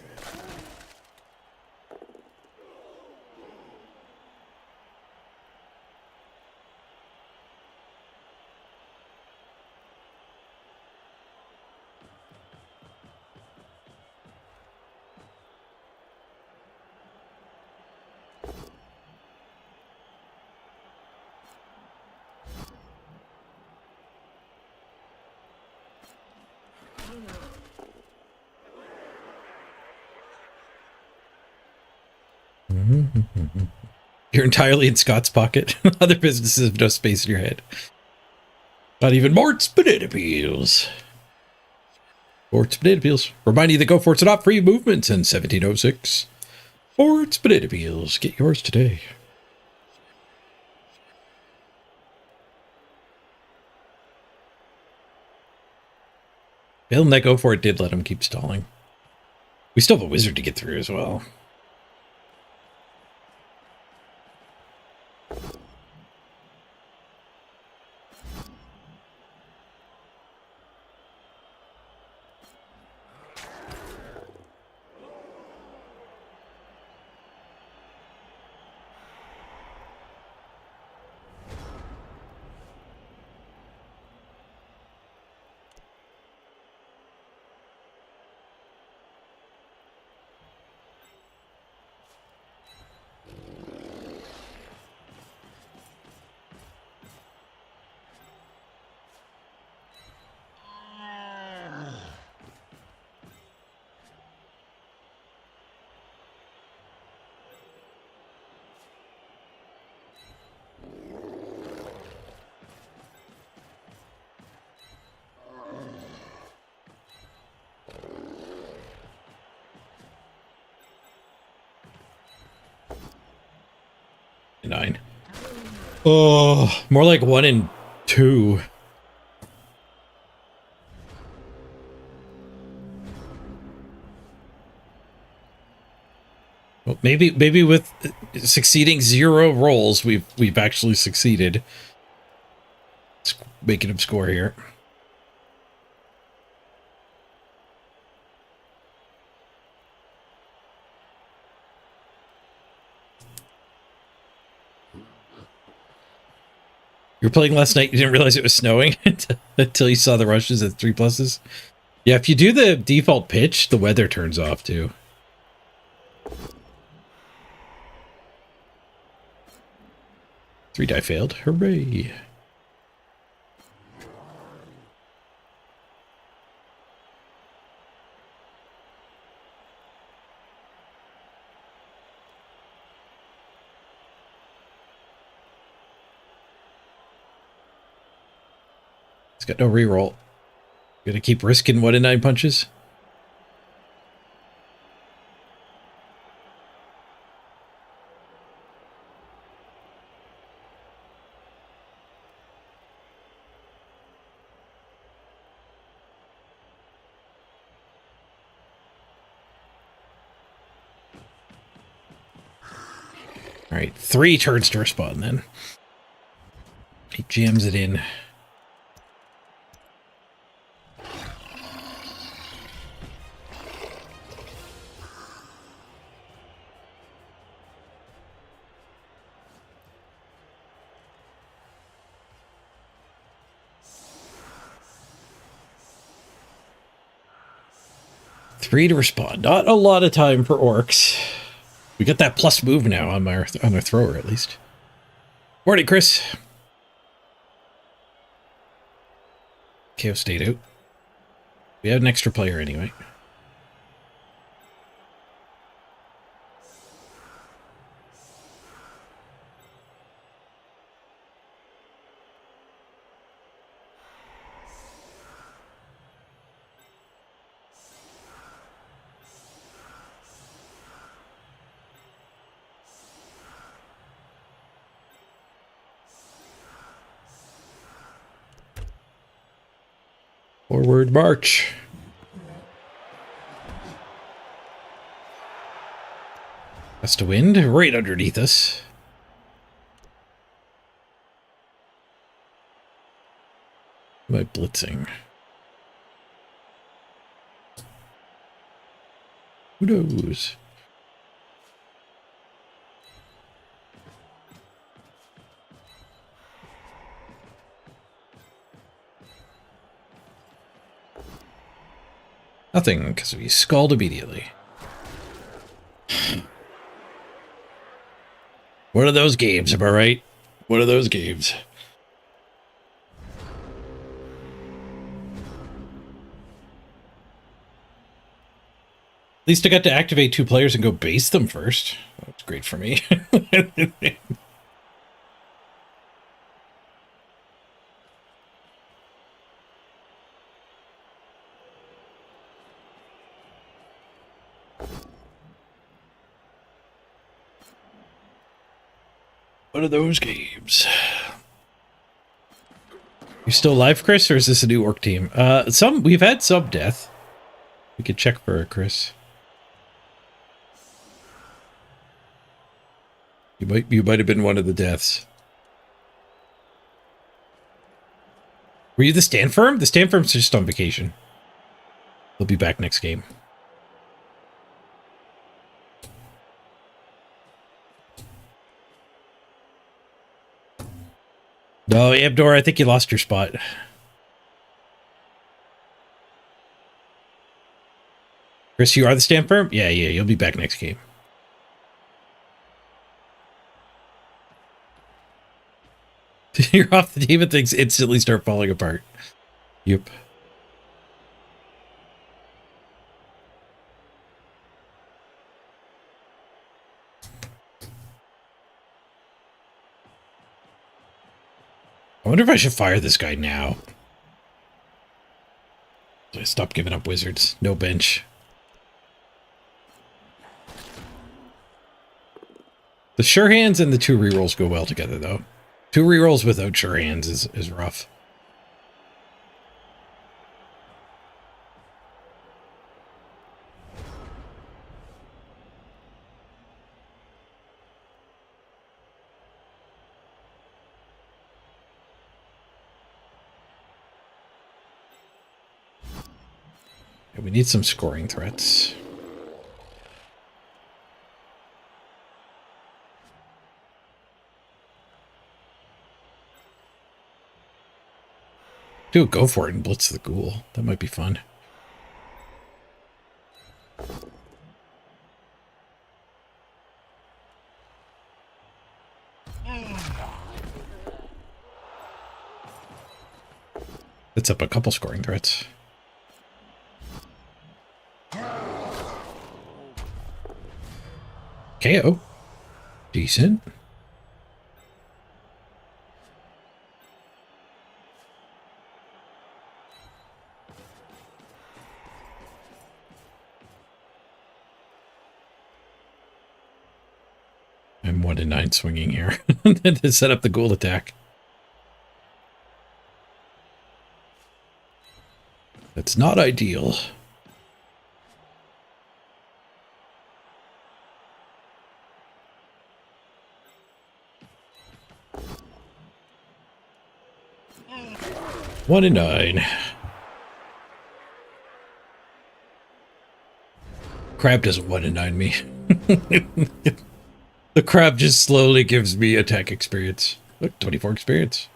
You're entirely in Scott's pocket. Other businesses have no space in your head. Not even Mort's banana peels. Mort's banana peels. Remind you that go forts are not free movements in 1706. Mort's banana peels. Get yours today. Failing that go for it did let him keep stalling. We still have a wizard to get through as well. Nine. Oh, more like 1 in 2. Well, maybe with succeeding 0 rolls, we've actually succeeded. Let's making him score here. You were playing last night, you didn't realize it was snowing until you saw the rushes at 3 pluses. Yeah, if you do the default pitch, the weather turns off too. Three die failed. Hooray. It's got no reroll. Gonna keep risking 1 in 9 punches. All right, 3 turns to respond then. He jams it in. 3 to respond. Not a lot of time for orcs. We got that plus move now on our thrower, at least. Morning, Chris. Chaos stayed out. We had an extra player anyway. Forward march. Gust of wind right underneath us. Am I blitzing? Who knows? Nothing, because we scald immediately. One of those games, am I right? One of those games. At least I got to activate 2 players and go base them first. That's great for me. One of those games. You still alive, Chris, or is this a new orc team? We've had some death. We could check for it, Chris. You might have been one of the deaths. Were you the stand firm? The stand firm's just on vacation. They'll be back next game. No, Abdor, I think you lost your spot. Chris, you are the stand firm? Yeah, you'll be back next game. You're off the team and things instantly start falling apart. Yep. I wonder if I should fire this guy now. Stop giving up wizards. No bench. The sure hands and the 2 rerolls go well together, though. 2 rerolls without sure hands is rough. Yeah, we need some scoring threats. Dude, go for it and blitz the ghoul. That might be fun. It's up a couple scoring threats. KO. Decent. I'm 1 in 9 swinging here to set up the ghoul attack. That's not ideal. One in 9. Crab doesn't 1 in 9 me. The crab just slowly gives me attack experience. Look, 24 experience.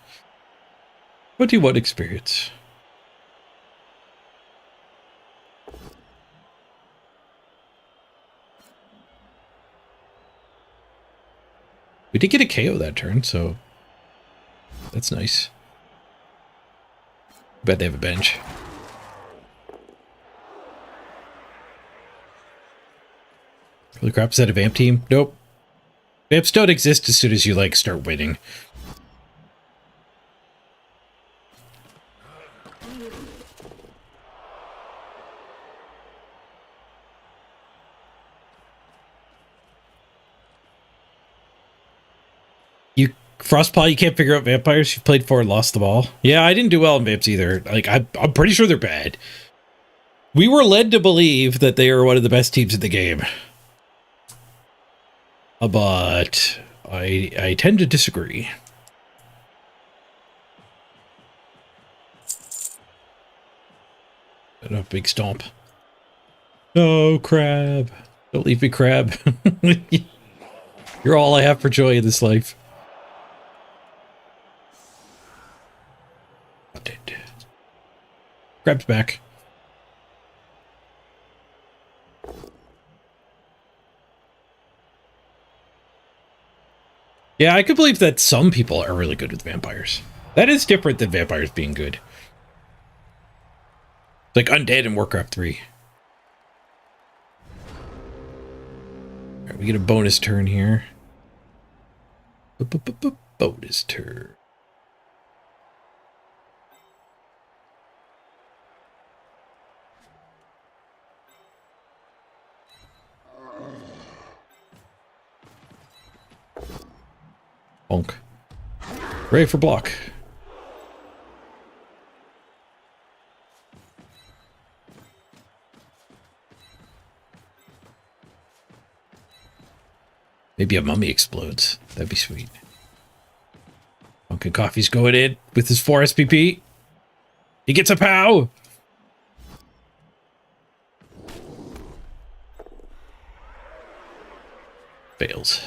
21 experience. We did get a KO that turn, so that's nice. Bet they have a bench. Holy crap, is that a vamp team? Nope. Vamps don't exist as soon as you, like, start winning. You, Frostpaw, you can't figure out vampires? You've played 4 and lost them all? Yeah, I didn't do well in vamps either. Like, I'm pretty sure they're bad. We were led to believe that they are one of the best teams in the game. But I tend to disagree. A big stomp. No, crab. Don't leave me, crab. You're all I have for joy in this life. Dead. Crab's back. Yeah, I could believe that some people are really good with vampires. That is different than vampires being good. Like Undead in Warcraft 3. Alright, we get a bonus turn here. Bonus turn. Bonk. Ready for block. Maybe a mummy explodes. That'd be sweet. Pumpkin Coffee's going in with his 4 SPP. He gets a POW! Fails.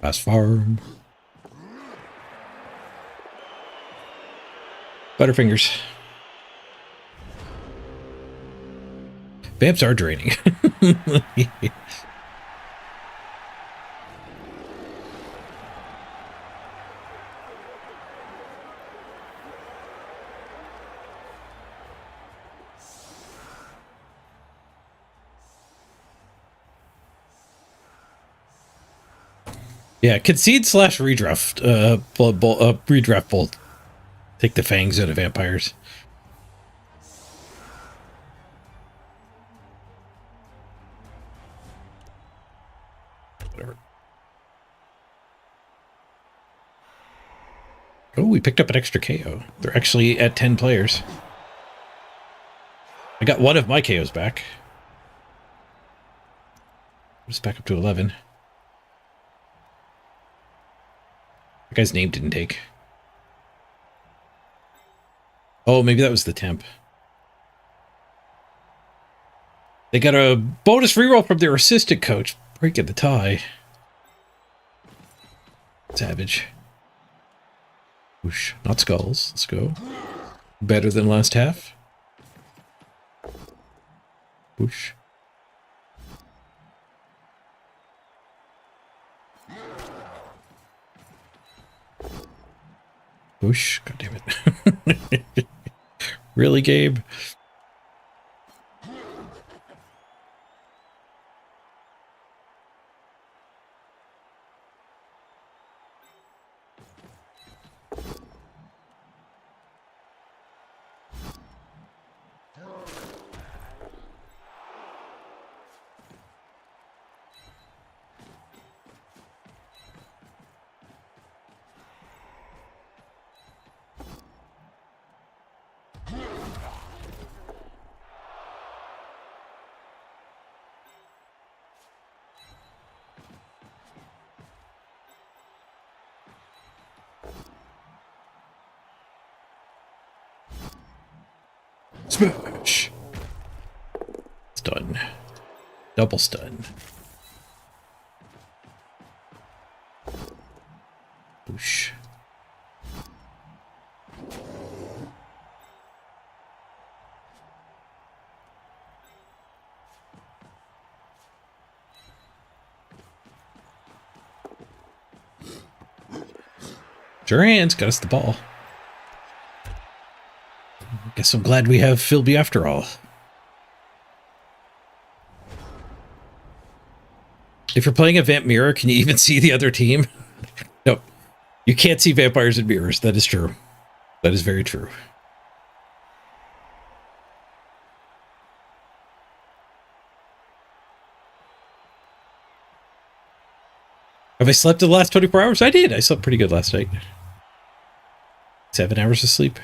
Fast farm. Butterfingers. Vamps are draining. Yeah, concede / redraft. Redraft bolt. Take the fangs out of vampires. Whatever. Oh, we picked up an extra KO. They're actually at 10 players. I got one of my KOs back. Just back up to 11. That guy's name didn't take. Oh, maybe that was the temp. They got a bonus reroll from their assistant coach. Breaking the tie. Savage. Whoosh. Not skulls. Let's go. Better than last half. Whoosh. Whoosh. God damn it. Really, Gabe? Smash! Stun. Double stun. Boosh. Sure hands got us the ball. Guess I'm glad we have Philby after all. If you're playing a Vamp Mirror, can you even see the other team? No. You can't see vampires in mirrors. That is true. That is very true. Have I slept the last 24 hours? I did. I slept pretty good last night. 7 hours of sleep.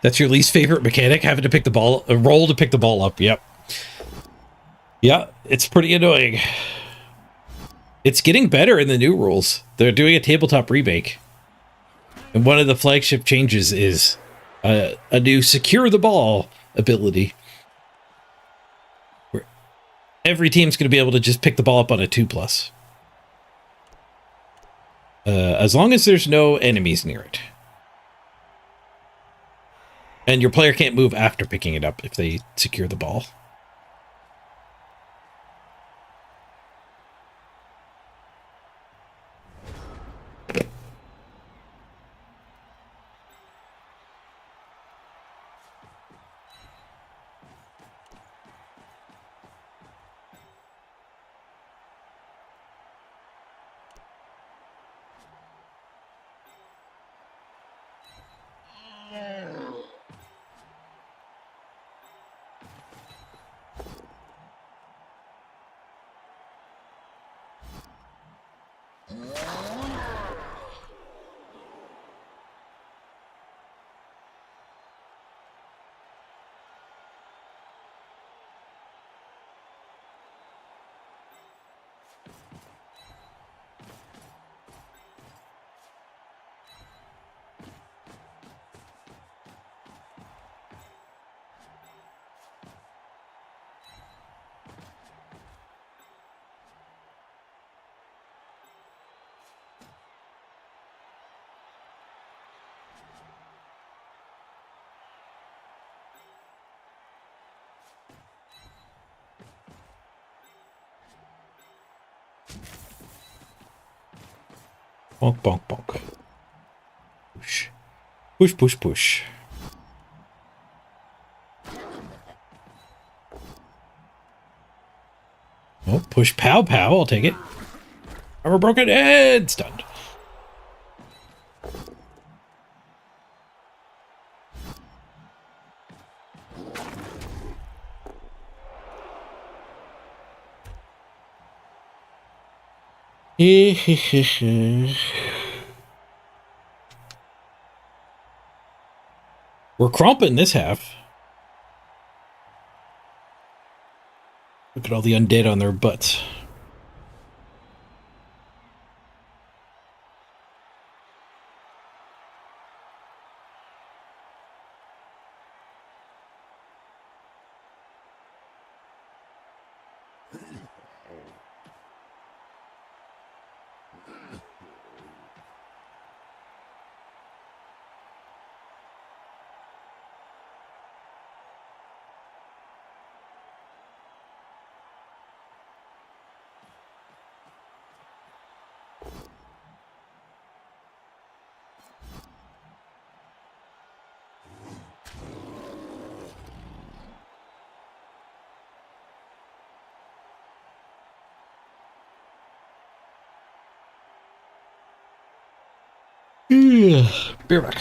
That's your least favorite mechanic? Having to pick the ball, roll to pick the ball up. Yep. Yeah, it's pretty annoying. It's getting better in the new rules. They're doing a tabletop remake. And one of the flagship changes is a new secure the ball ability. Where every team's going to be able to just pick the ball up on a 2+. As long as there's no enemies near it. And your player can't move after picking it up if they secure the ball. Bonk, bonk, bonk. Push. Push, push, push. Oh, push, pow, pow. I'll take it. Armor broken and stunned. We're crumping this half. Look at all the undead on their butts. Beer back.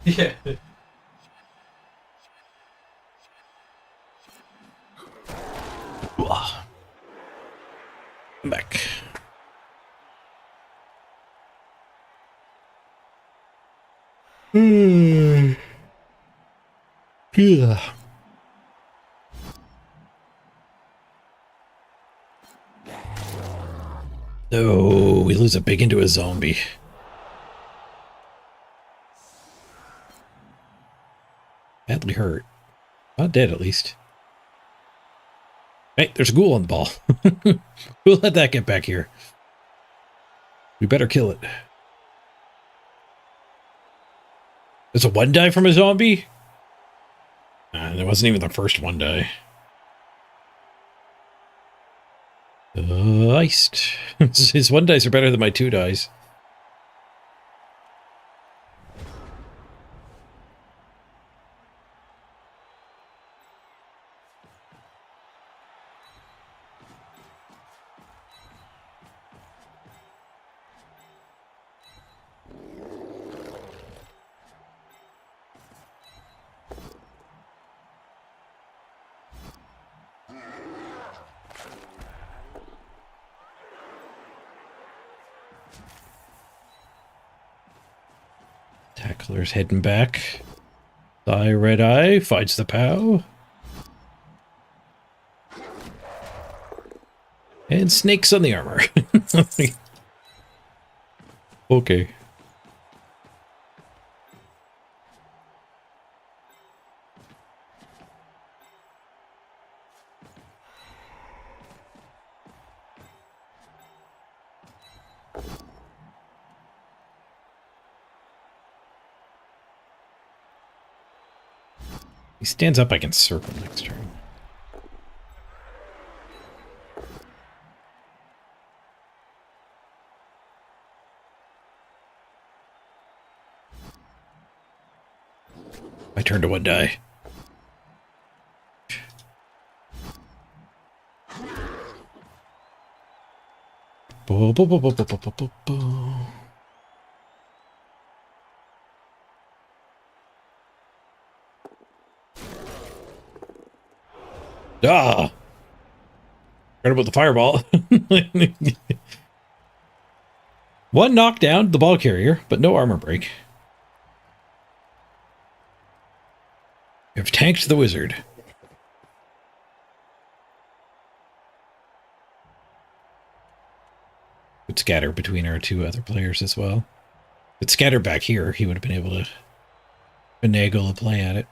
Yeah. I'm back. Yeah. Oh, we lose a big into a zombie. Badly hurt. Not dead, at least. Hey, there's a ghoul on the ball. We'll let that get back here. We better kill it. There's a one die from a zombie? That wasn't even the first one die. Iced. His one dice are better than my two dice. Tackler's heading back. Die red eye fights the POW. And snakes on the armor. Okay. He stands up, I can circle next turn. I turn to one die. Bo, bo, bo, bo, bo, bo, bo, bo. Ah! Forgot about the fireball. One knockdown, the ball carrier, but no armor break. We have tanked the wizard. Could scatter between our two other players as well. But scatter back here, he would have been able to finagle a play at it.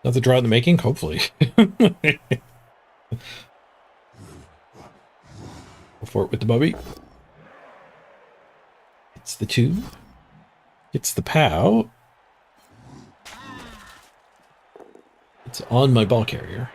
Another draw in the making, hopefully. Go for it with the bubby. It's the 2. It's the POW. It's on my ball carrier.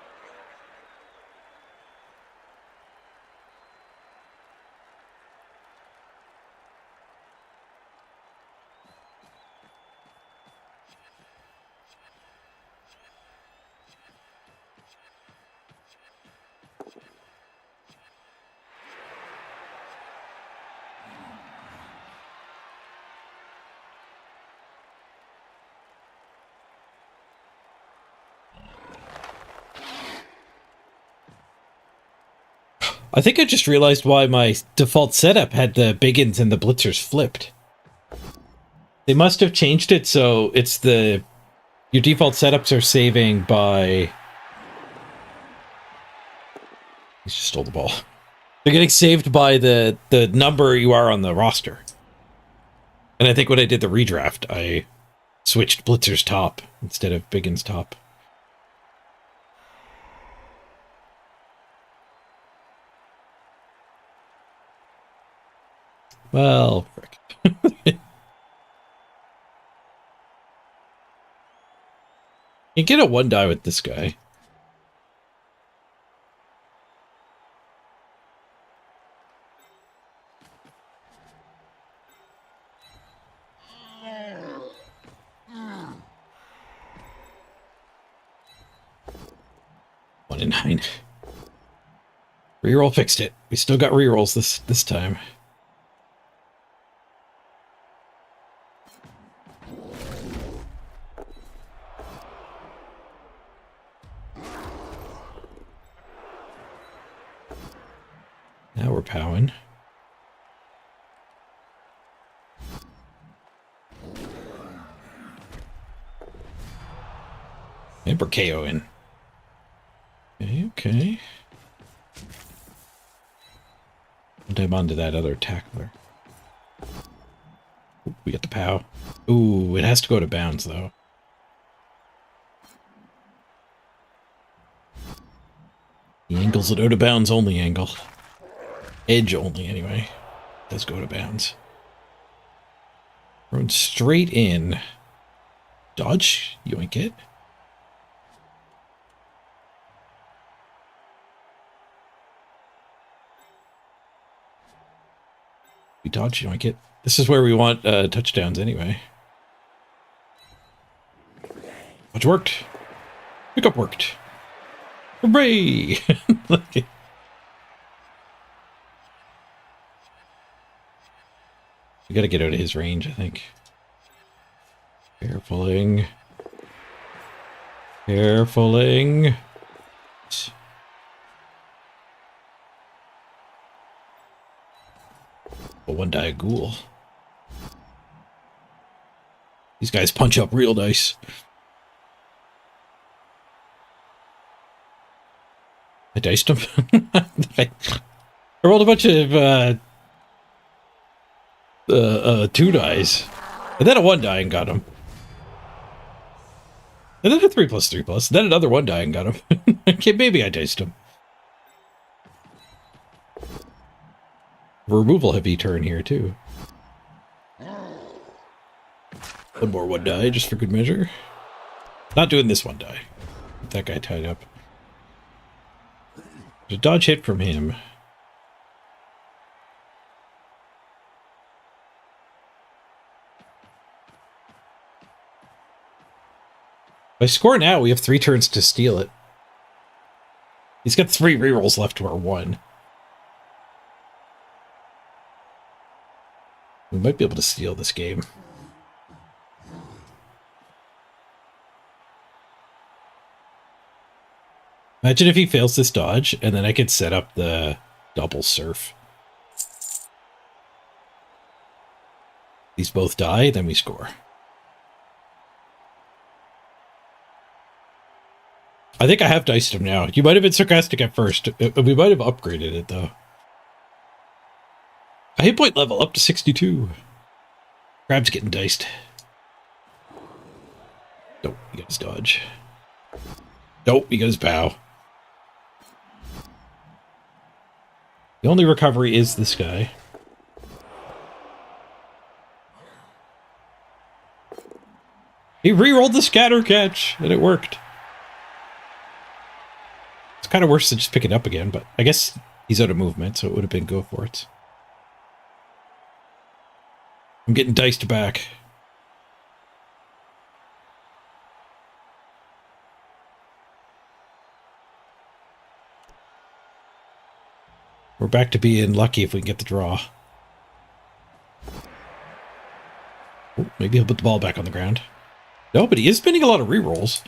I think I just realized why my default setup had the Biggins and the Blitzers flipped. They must have changed it so it's the... Your default setups are saving by... He just stole the ball. They're getting saved by the number you are on the roster. And I think when I did the redraft, I switched Blitzer's top instead of Biggin's top. Well, frick. You get a 1-die with this guy. One in 9. Reroll fixed it. We still got rerolls this time. Now we're powing. And we're KOing. Okay. I'll dive onto that other tackler. Ooh, we got the POW. Ooh, it has to go to bounds, though. The angle's an out of bounds only angle. Edge only, anyway. It does go to bounds. Thrown straight in. Dodge? Yoink it. We dodge, yoink it. This is where we want touchdowns anyway. Which worked. Pickup worked. Hooray! We gotta get out of his range, I think. Carefuling. Carefuling. A 1-die ghoul. These guys punch up real nice. I diced him. I rolled a bunch of 2-dies. And then a 1-die and got him. And then a 3+3+. Then another 1-die and got him. Okay, maybe I diced him. Removal heavy turn here too. One more 1-die just for good measure. Not doing this 1-die. Get that guy tied up. There's a dodge hit from him. If I score now, we have 3 turns to steal it. He's got 3 rerolls left to our 1. We might be able to steal this game. Imagine if he fails this dodge, and then I could set up the double surf. These both die, then we score. I think I have diced him now. You might have been sarcastic at first. We might have upgraded it, though. A hit point level up to 62. Crab's getting diced. Nope, he got his dodge. Nope, he got his bow. The only recovery is this guy. He re-rolled the scatter catch, and it worked. It's kind of worse than just pick it up again, but I guess he's out of movement, so it would have been go for it. I'm getting diced back. We're back to being lucky if we can get the draw. Oh, maybe he'll put the ball back on the ground. No, but he is spinning a lot of rerolls.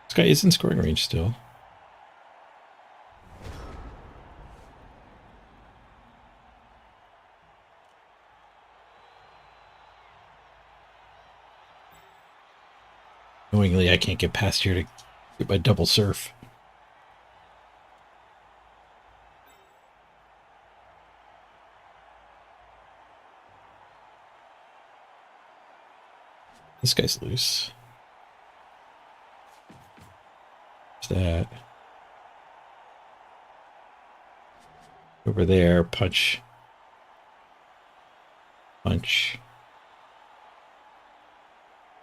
This guy is in scoring range still. Knowingly, I can't get past here to get my double surf. This guy's loose. What's that? Over there, punch. Punch.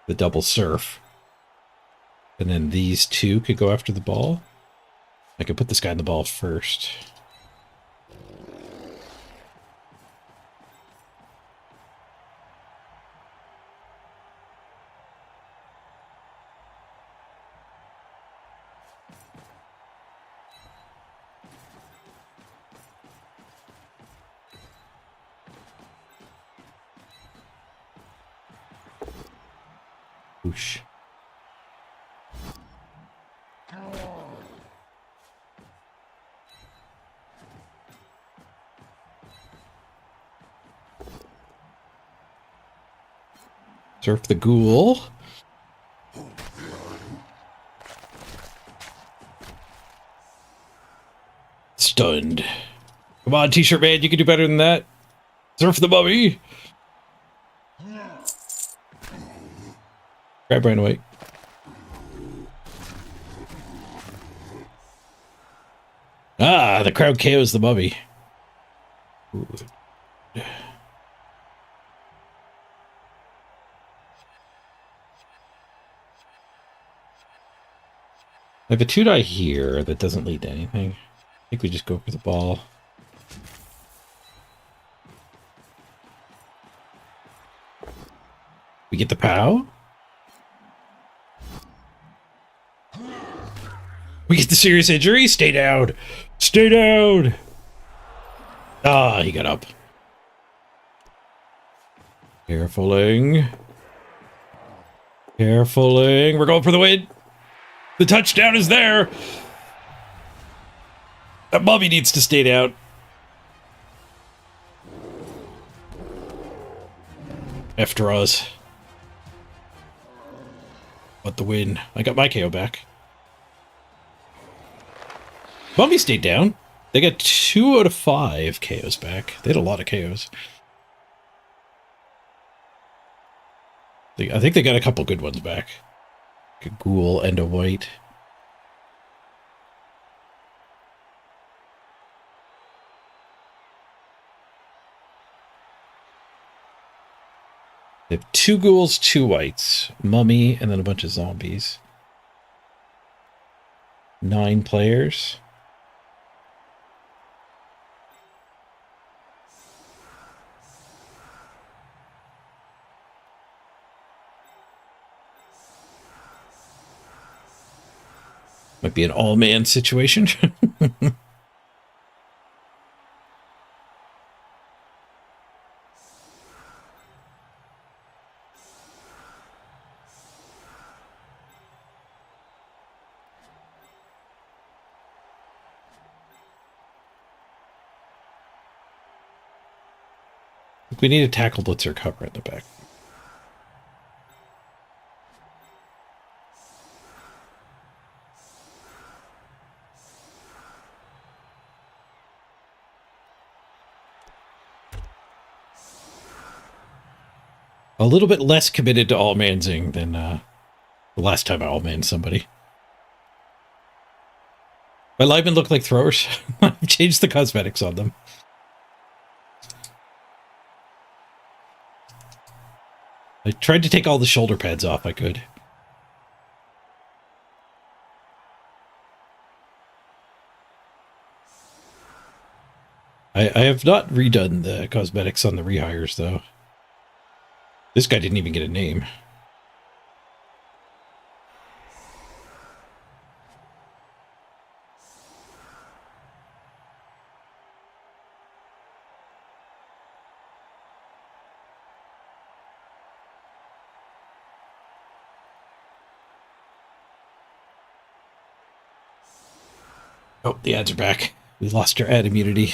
The double surf. And then these two could go after the ball. I could put this guy in the ball first. Whoosh. Surf the ghoul. Stunned. Come on, T-shirt man, you can do better than that. Surf the mummy. Grab Brian White. Ah, the crowd KOs the mummy. Ooh. I have a 2-die here that doesn't lead to anything. I think we just go for the ball. We get the POW. We get the serious injury. Stay down. Stay down. Ah, he got up. Carefuling. Carefuling. We're going for the win. The touchdown is there. That mummy needs to stay down. F draws. But the win. I got my KO back. Mummy stayed down. They got 2 out of 5 KOs back. They had a lot of KOs. I think they got a couple good ones back. A ghoul and a white. They have 2 ghouls, 2 whites. Mummy, and then a bunch of zombies. 9 players. Might be an all-man situation. We need a tackle blitzer cover in the back. A little bit less committed to all-mansing than the last time I all-manned somebody. My linemen look like throwers. I've changed the cosmetics on them. I tried to take all the shoulder pads off I could. I have not redone the cosmetics on the rehires, though. This guy didn't even get a name. Oh, the ads are back. We lost our ad immunity.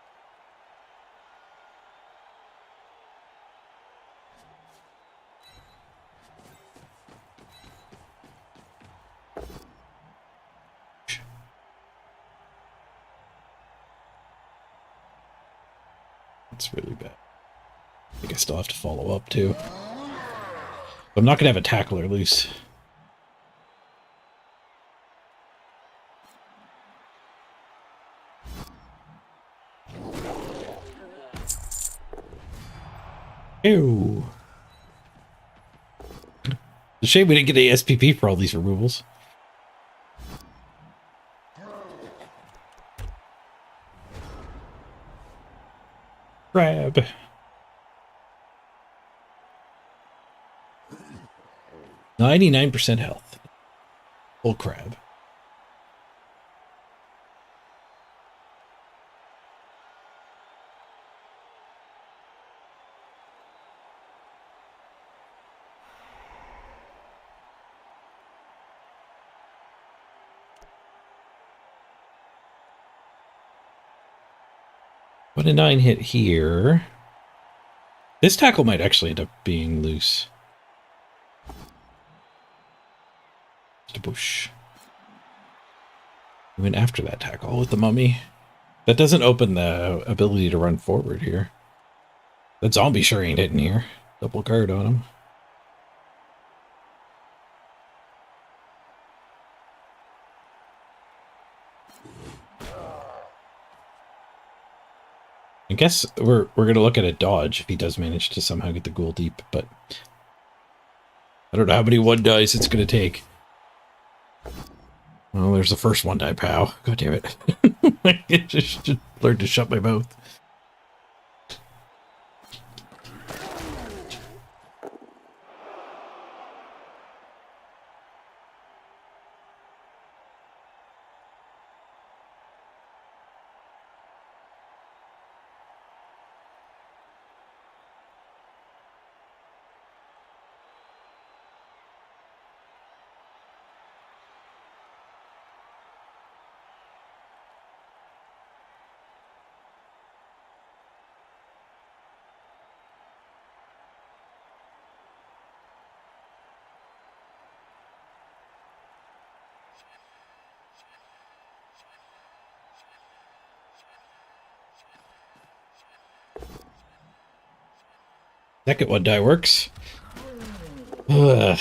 It's really bad. I think I still have to follow up, too. I'm not going to have a tackler loose. Ew. It's a shame we didn't get a SPP for all these removals. Crab. %99 health. Full crab. What a 9 hit here. This tackle might actually end up being loose. Just a bush. We went after that tackle with the mummy. That doesn't open the ability to run forward here. That zombie sure ain't hitting here. Double guard on him. I guess we're gonna look at a dodge if he does manage to somehow get the ghoul deep, but I don't know how many 1-dies it's gonna take. Well, there's the first 1-die pow. God damn it. I just learned to shut my mouth. Second 1-die works. Ugh.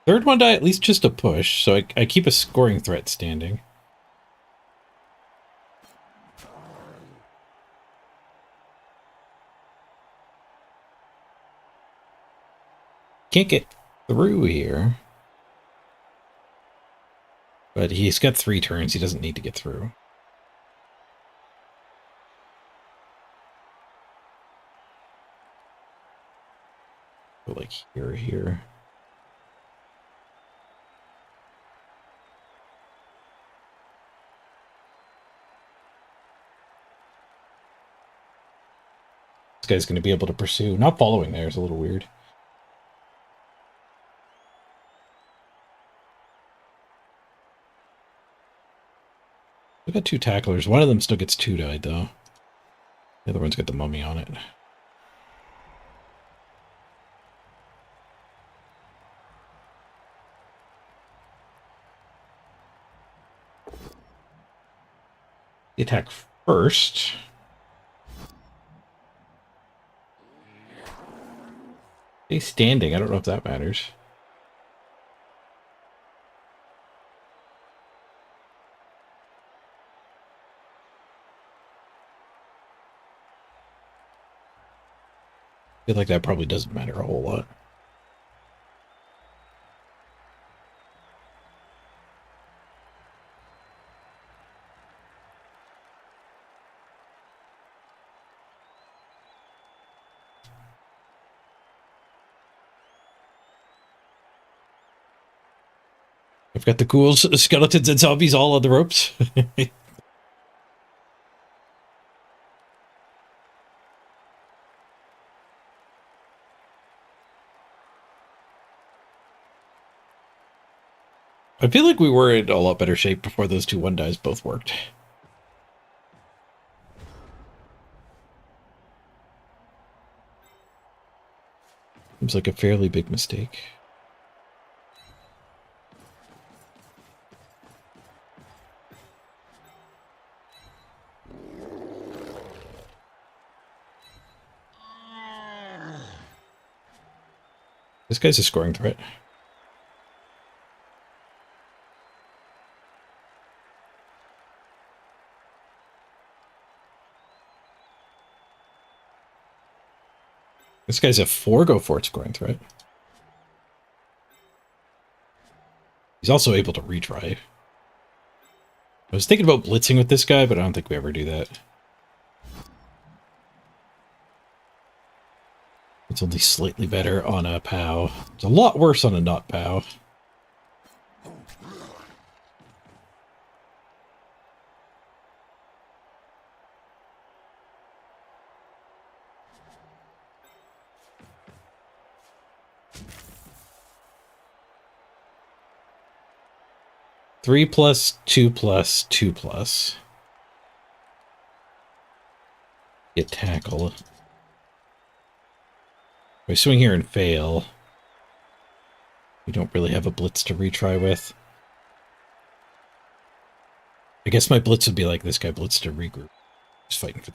Third 1-die, at least just a push, so I keep a scoring threat standing. Can't get through here. But he's got 3 turns, he doesn't need to get through. Go like here. This guy's going to be able to pursue. Not following there is a little weird. We got 2 tacklers. One of them still gets 2-died, though. The other one's got the mummy on it. The attack first. Stay standing. I don't know if that matters. I feel like that probably doesn't matter a whole lot. I've got the ghouls, skeletons, and zombies all on the ropes. I feel like we were in a lot better shape before those 2 1-dies both worked. Seems like a fairly big mistake. This guy's a scoring threat. This guy's a 4-go-for-it scoring threat. He's also able to retry. I was thinking about blitzing with this guy, but I don't think we ever do that. It's only slightly better on a POW. It's a lot worse on a not POW. Three plus, 2 plus, 2 plus. Get tackle. We swing here and fail. We don't really have a blitz to retry with. I guess my blitz would be like this guy blitz to regroup. He's fighting for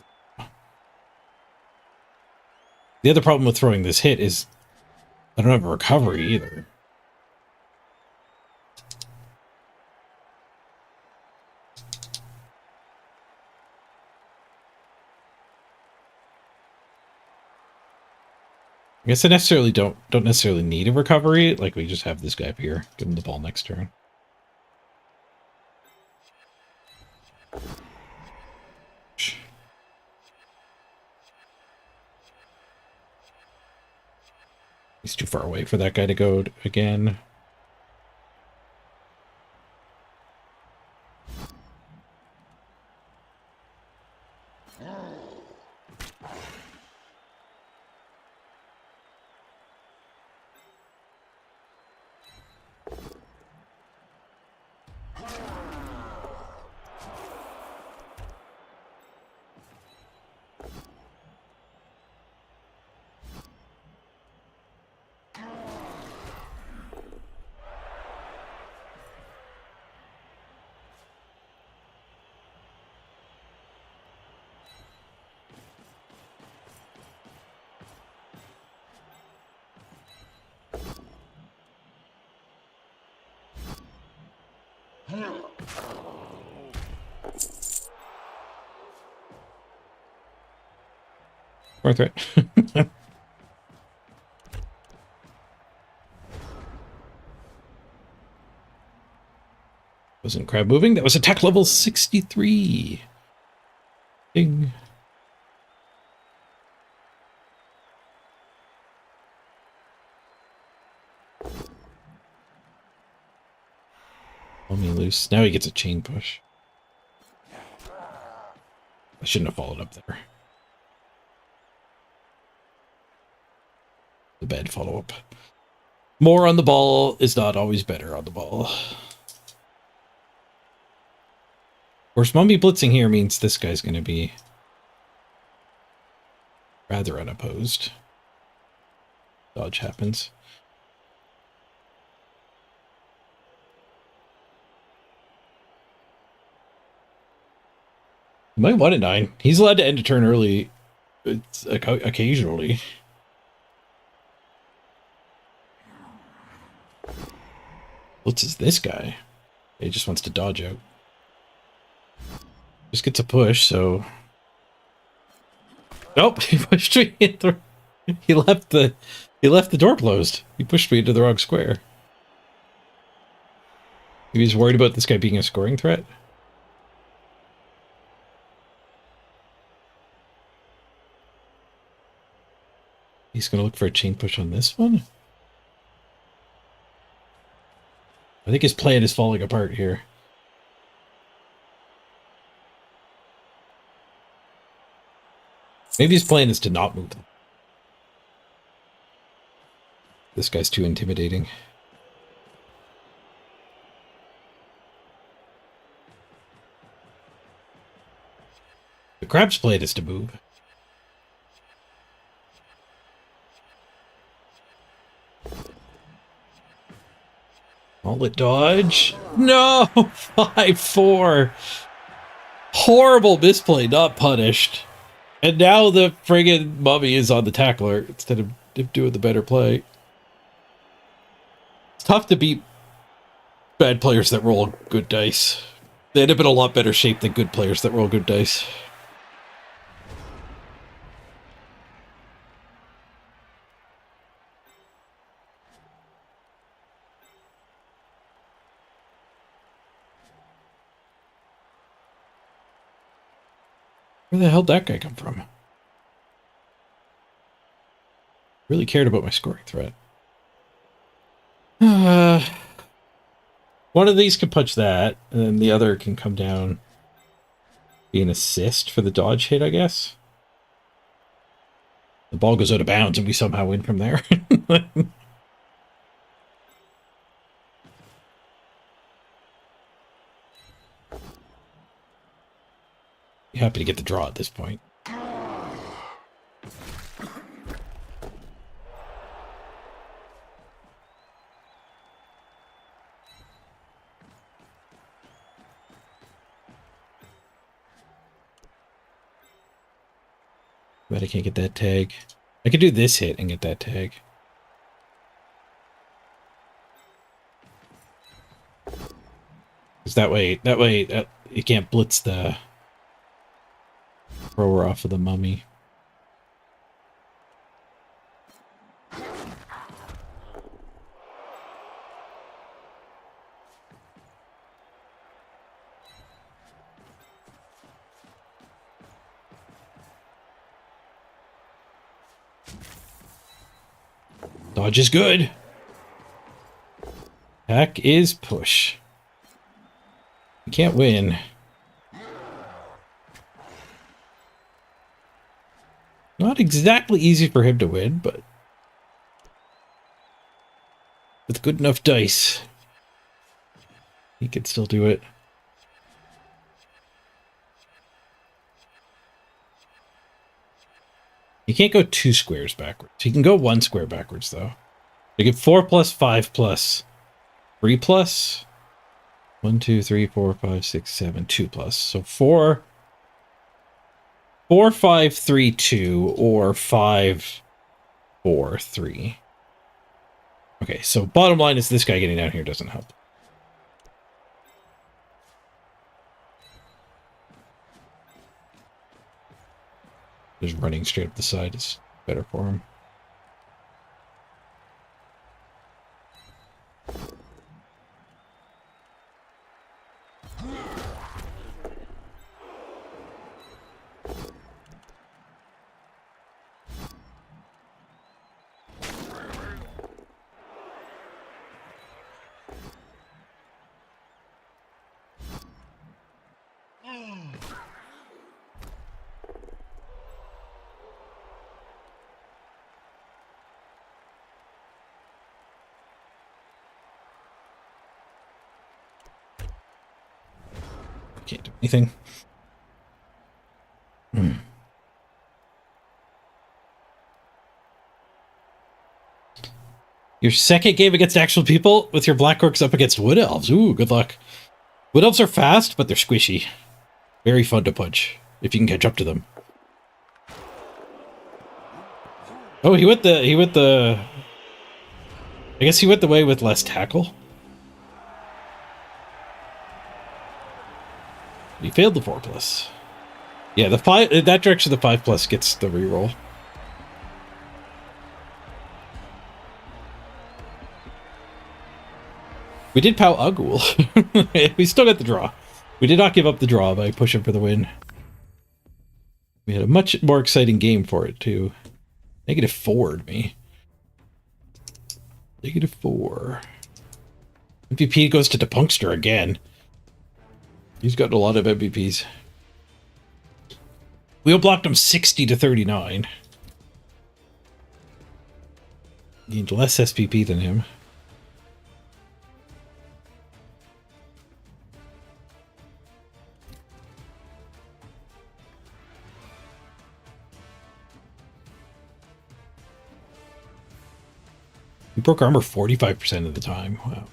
the other problem with throwing this hit is I don't have a recovery either. I guess I don't necessarily need a recovery. Like, we just have this guy up here. Give him the ball next turn. He's too far away for that guy to go again. Worth it. Wasn't crab moving. That was attack level 63. Ding. Pull me loose. Now he gets a chain push. I shouldn't have followed up there. The bad follow-up. More on the ball is not always better on the ball. Of course, Mummy blitzing here means this guy's going to be rather unopposed. Dodge happens. He might want it 9. He's allowed to end a turn early. It's occasionally. Blitz is this guy. He just wants to dodge out. Just gets a push, so... Nope, he pushed me in the... He left the door closed. He pushed me into the wrong square. Maybe he's worried about this guy being a scoring threat. He's gonna look for a chain push on this one. I think his plan is falling apart here. Maybe his plan is to not move them. This guy's too intimidating. The crab's plan is to move. Mullet dodge. No! 5-4. Horrible misplay, not punished. And now the friggin' mummy is on the tackler instead of doing the better play. It's tough to beat bad players that roll good dice. They end up in a lot better shape than good players that roll good dice. Where the hell did that guy come from? Really cared about my scoring threat. One of these can punch that, and then the other can come down, be an assist for the dodge hit, I guess. The ball goes out of bounds and we somehow win from there. Happy to get the draw at this point. But I can't get that tag. I could do this hit and get that tag. Because that way you can't blitz the thrower off of the mummy. Dodge is good. Attack is push. You can't win. Not exactly easy for him to win, but with good enough dice, he could still do it. You can't go 2 squares backwards. You can go 1 square backwards, though. You get 4 plus 5 plus 3 plus 1, 2, 3, 4, 5, 6, 7, 2 plus. So 4, 5, 3, 2, or 5, 4, 3. Okay, so bottom line is this guy getting down here doesn't help. Just running straight up the side is better for him. Can't do anything. Your second game against actual people with your Black Orcs up against Wood Elves. Ooh, good luck. Wood Elves are fast, but they're squishy. Very fun to punch, if you can catch up to them. Oh, he went the... I guess he went the way with less tackle. He failed the 4 plus. Yeah, the 5 in that direction, the 5 plus gets the reroll. We did POW Ugul. We still got the draw. We did not give up the draw by pushing for the win. We had a much more exciting game for it, too. -4'd me. -4. MVP goes to Depunkster again. He's gotten a lot of MVPs. We blocked him 60 to 39. Gained less SPP than him. We broke armor 45% of the time. Wow.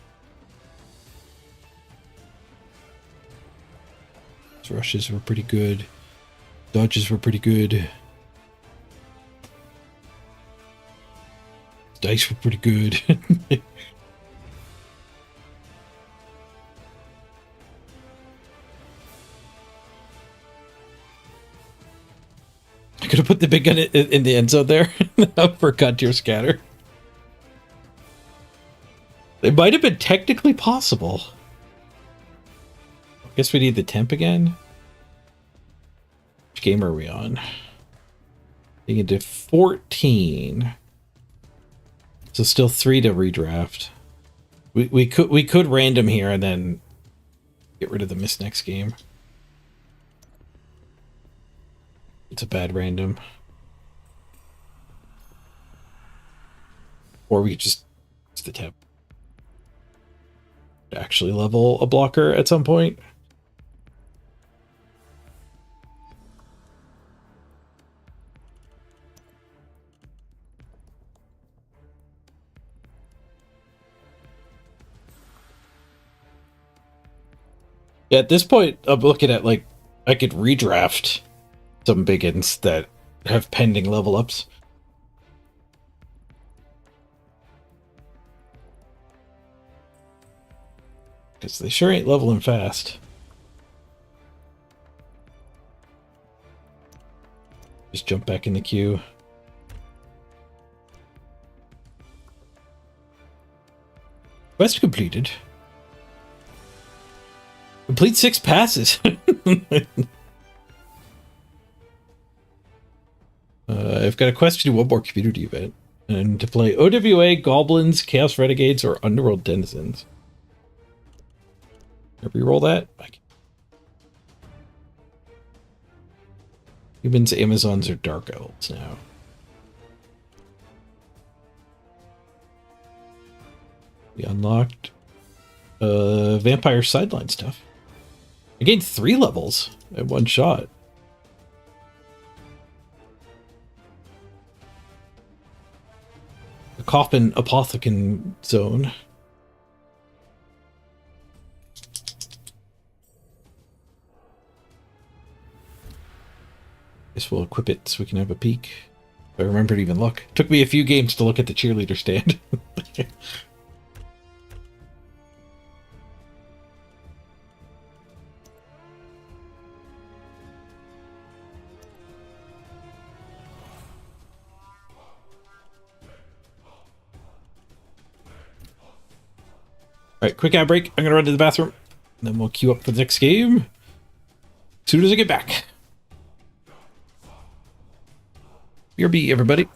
His rushes were pretty good. Dodges were pretty good. His dice were pretty good. Should have put the big gun in the end zone there for Contour Scatter. It might have been technically possible. I guess we need the temp again. Which game are we on? Getting into 14. So still 3 to redraft. We could random here and then get rid of the miss next game. It's a bad random. Or we could just use the temp. Actually level a blocker at some point. Yeah, at this point, I'm looking at, like, I could redraft some biggins that have pending level ups. Because they sure ain't leveling fast. Just jump back in the queue. Quest completed. Complete 6 passes. I've got a quest to do one more community event. And to play OWA, Goblins, Chaos Renegades, or Underworld Denizens. Can I reroll that? Humans, Amazons, or Dark Elves now. We unlocked Vampire Sideline stuff. I gained 3 levels at one shot. The Coffin Apothecon Zone. Guess we'll equip it so we can have a peek. If I remember to even look. Took me a few games to look at the cheerleader stand. Alright, quick ad break. I'm gonna run to the bathroom. And then we'll queue up for the next game. As soon as I get back. BRB, everybody.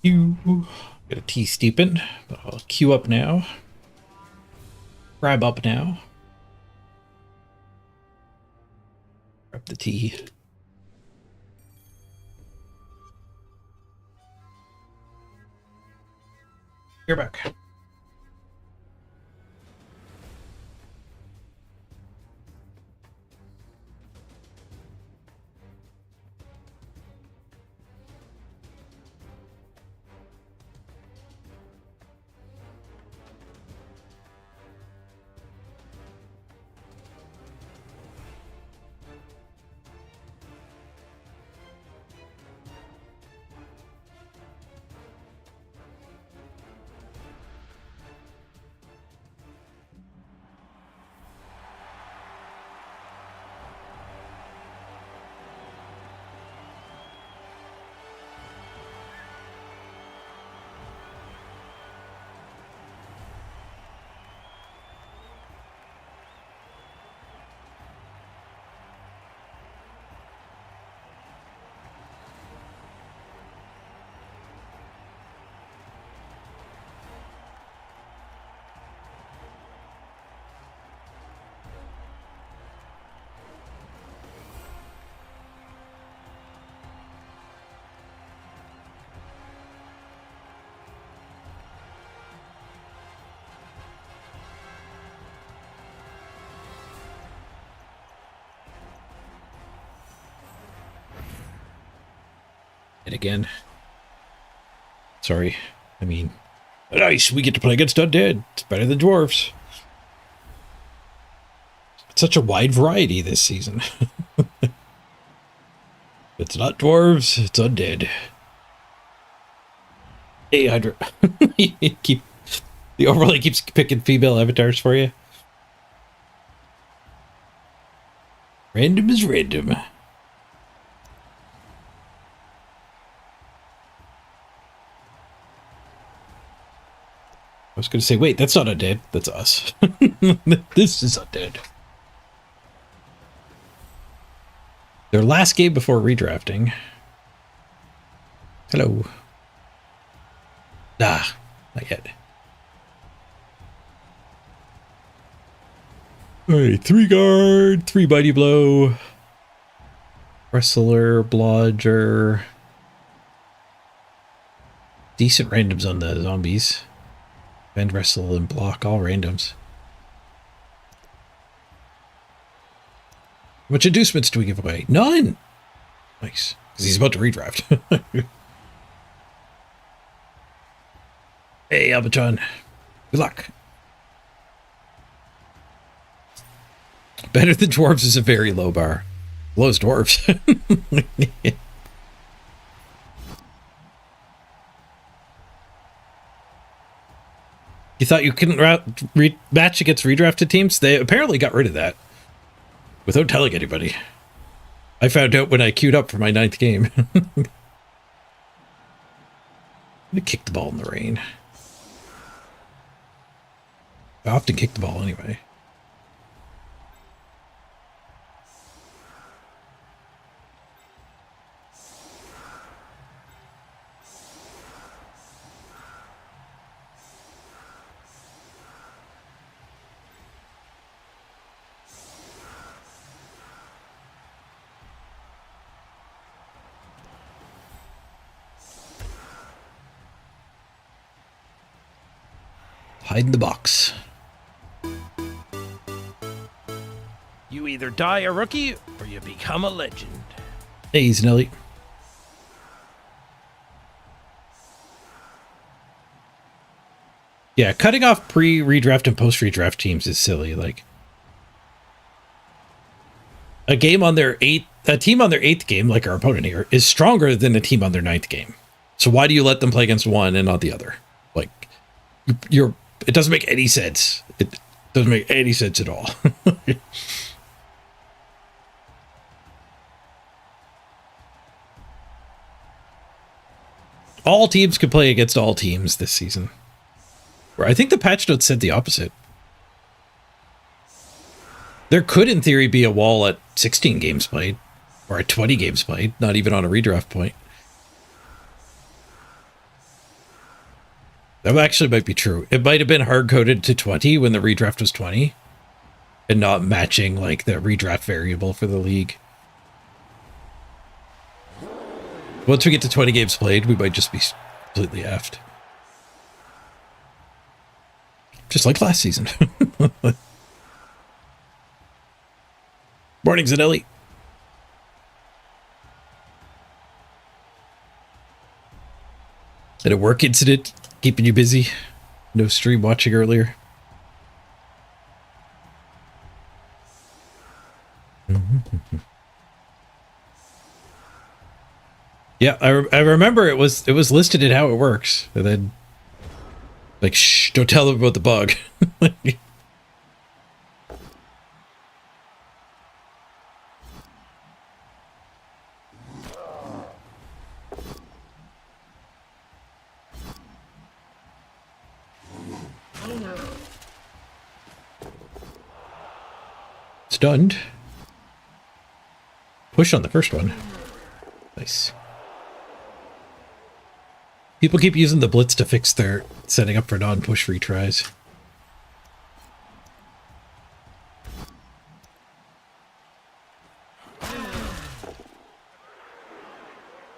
You got a T steepen, but I'll queue up now. Grab up now. Grab the T. You're back. And again. Sorry. I mean, nice. We get to play against undead. It's better than dwarves. It's such a wide variety this season. It's not dwarves, it's undead. Hey, Hydra. The overlay keeps picking female avatars for you. Random is random. I was going to say, wait, that's not undead. That's us. This is undead. Their last game before redrafting. Hello. Ah, not yet. Hey, 3 guard, 3 mighty blow. Wrestler, blodger. Decent randoms on the zombies. Bend, wrestle, and block, all randoms. How much inducements do we give away? None! Nice. Because he's about to redraft. Hey, Albatron. Good luck. Better than dwarves is a very low bar. Low as dwarves. You thought you couldn't match against redrafted teams? They apparently got rid of that. Without telling anybody. I found out when I queued up for my 9th game. I'm gonna kick the ball in the rain. I often kick the ball anyway. Hide in the box. You either die a rookie or you become a legend. Hey, Nelly. Yeah, cutting off pre-redraft and post-redraft teams is silly. Like a team on their 8th game, like our opponent here, is stronger than a team on their 9th game. So why do you let them play against one and not the other? Like it doesn't make any sense. It doesn't make any sense at all. All teams can play against all teams this season. Or I think the patch notes said the opposite. There could, in theory, be a wall at 16 games played. Or at 20 games played. Not even on a redraft point. That actually might be true. It might have been hard-coded to 20 when the redraft was 20 and not matching like the redraft variable for the league. Once we get to 20 games played, we might just be completely effed. Just like last season. Morning, Zanelli. Had a work incident keeping you busy? No stream watching earlier? Yeah, I remember it was listed in how it works, and then like, shh, don't tell them about the bug. Stunned. Push on the first one. Nice. People keep using the blitz to fix their setting up for non-push retries.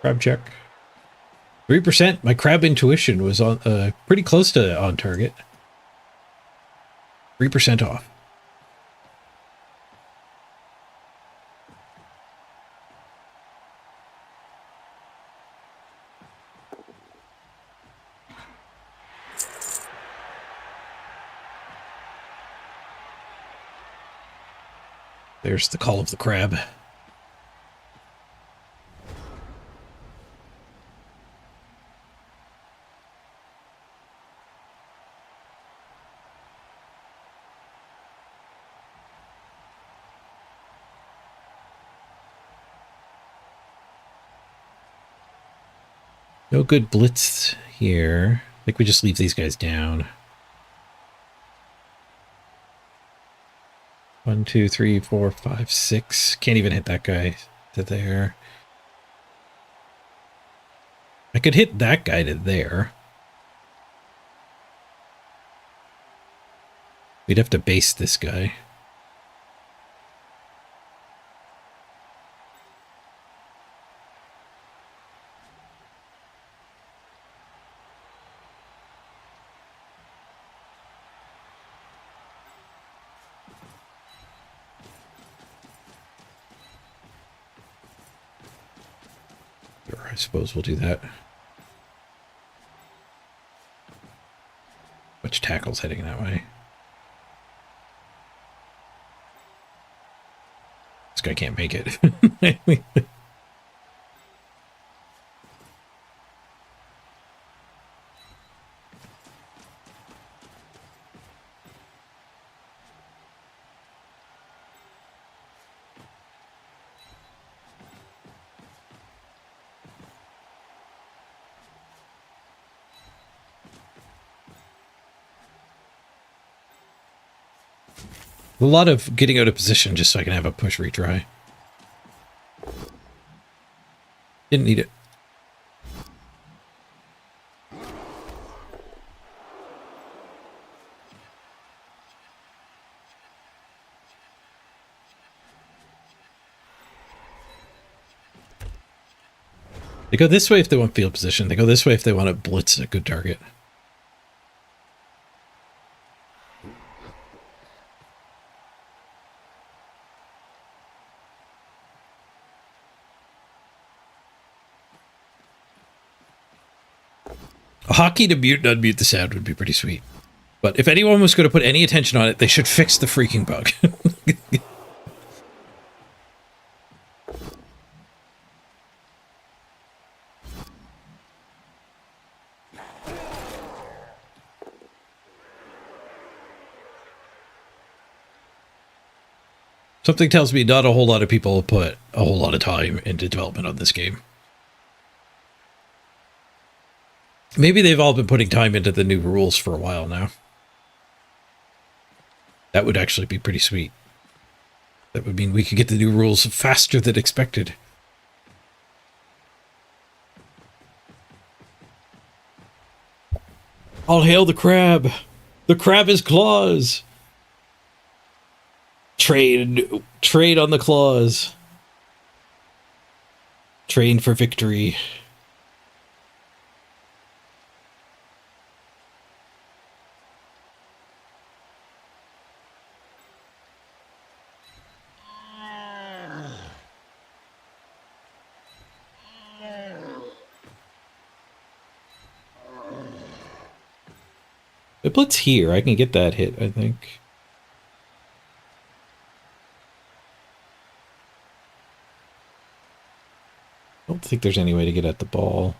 Crab check. 3%. My crab intuition was on pretty close to on target. 3% off. There's the call of the crab. No good blitz here. I think we just leave these guys down. 1, 2, 3, 4, 5, 6. Can't even hit that guy to there. I could hit that guy to there. We'd have to base this guy. I suppose we'll do that. Which tackle's heading that way? This guy can't make it. A lot of getting out of position just so I can have a push retry. Didn't need it. They go this way if they want field position. They go this way if they want to blitz a good target. A hockey to mute and unmute the sound would be pretty sweet. But if anyone was going to put any attention on it, they should fix the freaking bug. Something tells me not a whole lot of people put a whole lot of time into development on this game. Maybe they've all been putting time into the new rules for a while now. That would actually be pretty sweet. That would mean we could get the new rules faster than expected. All hail the crab. The crab is claws. Trade on the claws. Train for victory. The blitz here, I can get that hit, I think. I don't think there's any way to get at the ball.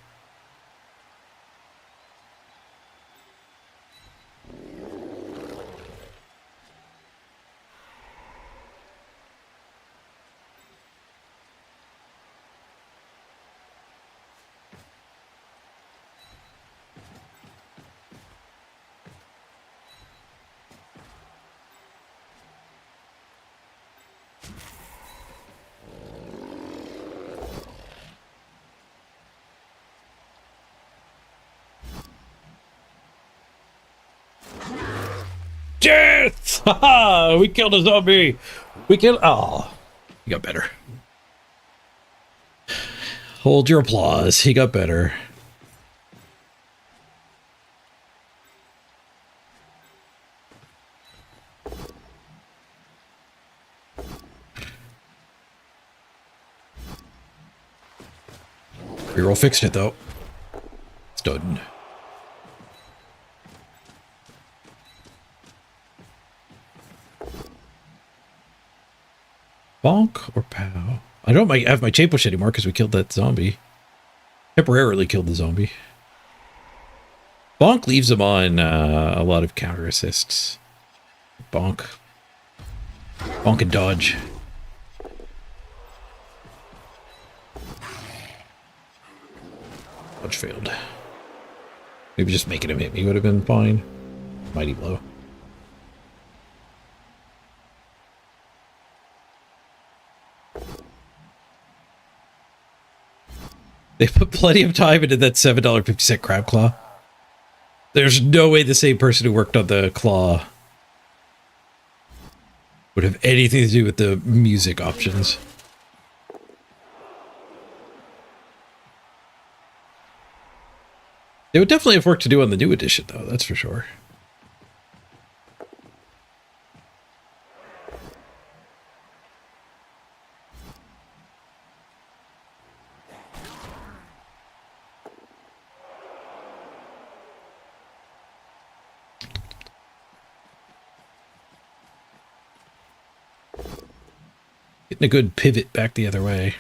Death! Haha! We killed a zombie! We killed... Oh, he got better. Hold your applause. He got better. Reroll fixed it, though. It's done. Bonk or pow? I don't have my chain push anymore because we killed that zombie. Temporarily killed the zombie. Bonk leaves him on a lot of counter assists. Bonk. Bonk and dodge. Dodge failed. Maybe just making him hit me would have been fine. Mighty blow. They put plenty of time into that $7.50 crab claw. There's no way the same person who worked on the claw would have anything to do with the music options. They would definitely have work to do on the new edition, though, that's for sure. Getting a good pivot back the other way.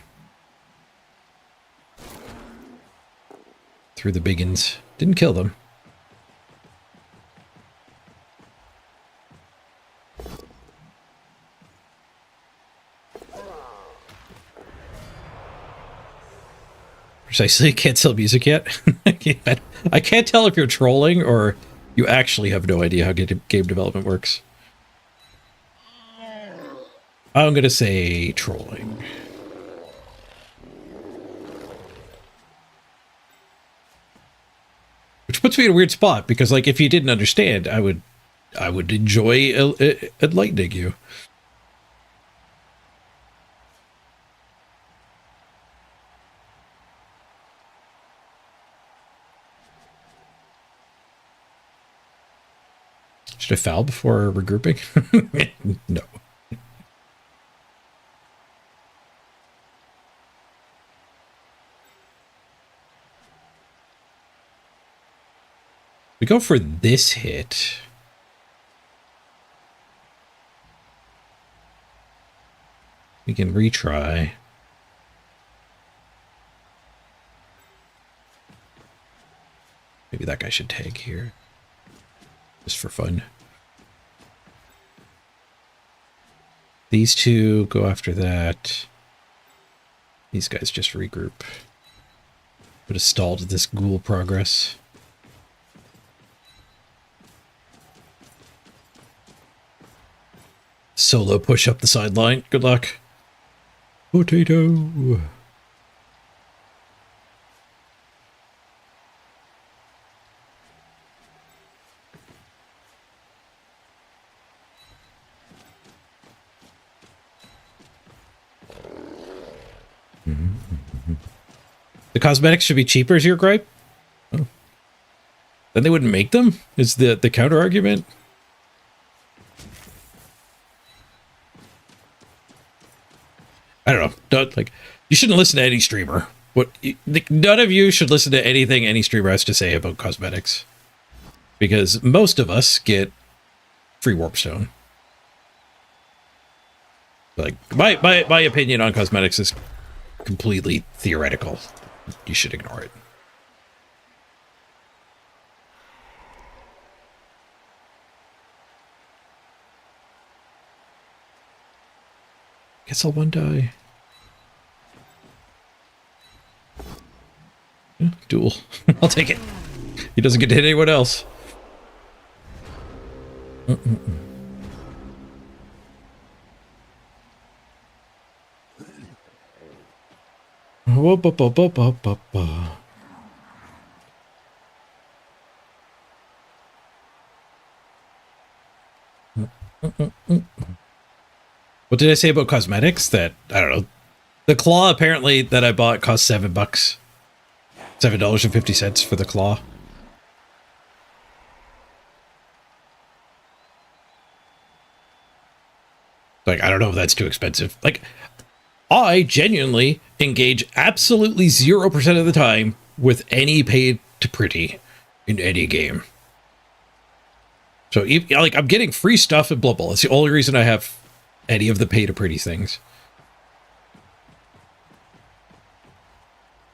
Through the biggins. Didn't kill them. Precisely, can't tell music yet. I can't tell if you're trolling or you actually have no idea how game development works. I'm gonna say trolling. Which puts me in a weird spot because, like, if you didn't understand, I would enjoy enlightening you. Should I foul before regrouping? No. We go for this hit. We can retry. Maybe that guy should tag here. Just for fun. These two go after that. These guys just regroup. Would have stalled this ghoul progress. Solo push up the sideline. Good luck. Potato. The cosmetics should be cheaper, is your gripe? Oh. Then they wouldn't make them? Is the counter argument? I don't know. You shouldn't listen to any streamer. None of you should listen to anything any streamer has to say about cosmetics, because most of us get free warp stone. Like my opinion on cosmetics is completely theoretical. You should ignore it. Guess I'll one die. Yeah, duel. I'll take it. He doesn't get to hit anyone else. What did I say about cosmetics? That, I don't know. The claw apparently that I bought cost $7. $7.50 for the claw. Like, I don't know if that's too expensive. Like, I genuinely engage absolutely 0% of the time with any paid to pretty in any game. So, like, I'm getting free stuff in Blood Bowl. It's the only reason I have any of the pay to pretty things.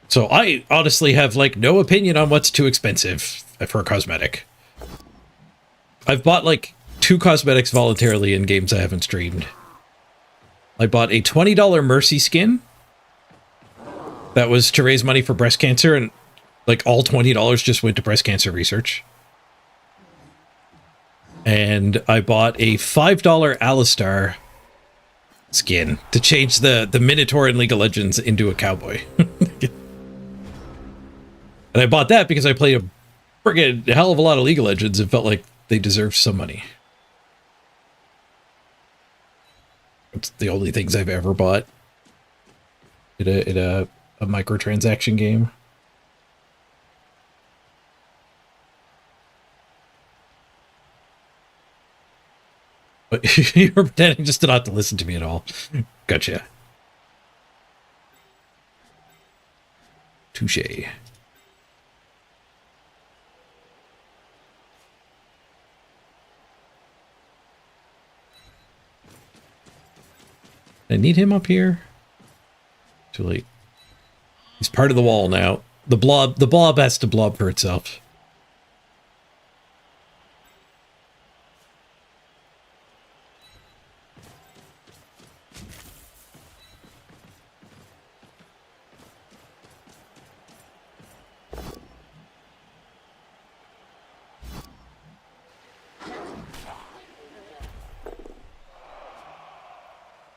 So I honestly have, like, no opinion on what's too expensive for a cosmetic. I've bought, like, 2 cosmetics voluntarily in games I haven't streamed. I bought a $20 Mercy skin that was to raise money for breast cancer, and, like, all $20 just went to breast cancer research. And I bought a $5 Alistar skin to change the Minotaur in League of Legends into a cowboy. And I bought that because I played a friggin' hell of a lot of League of Legends and felt like they deserved some money. It's the only things I've ever bought in a microtransaction game. But you're pretending just not to listen to me at all. Gotcha. Touché. I need him up here. Too late. He's part of the wall now. The blob has to blob for itself.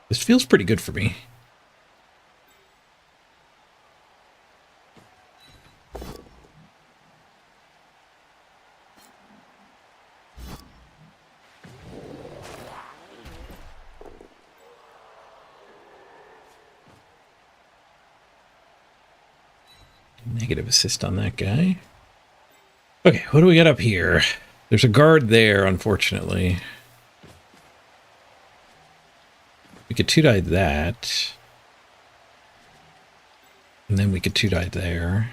This feels pretty good for me. Negative assist on that guy. Okay, what do we got up here? There's a guard there, unfortunately. We could 2-die that. And then we could 2-die there.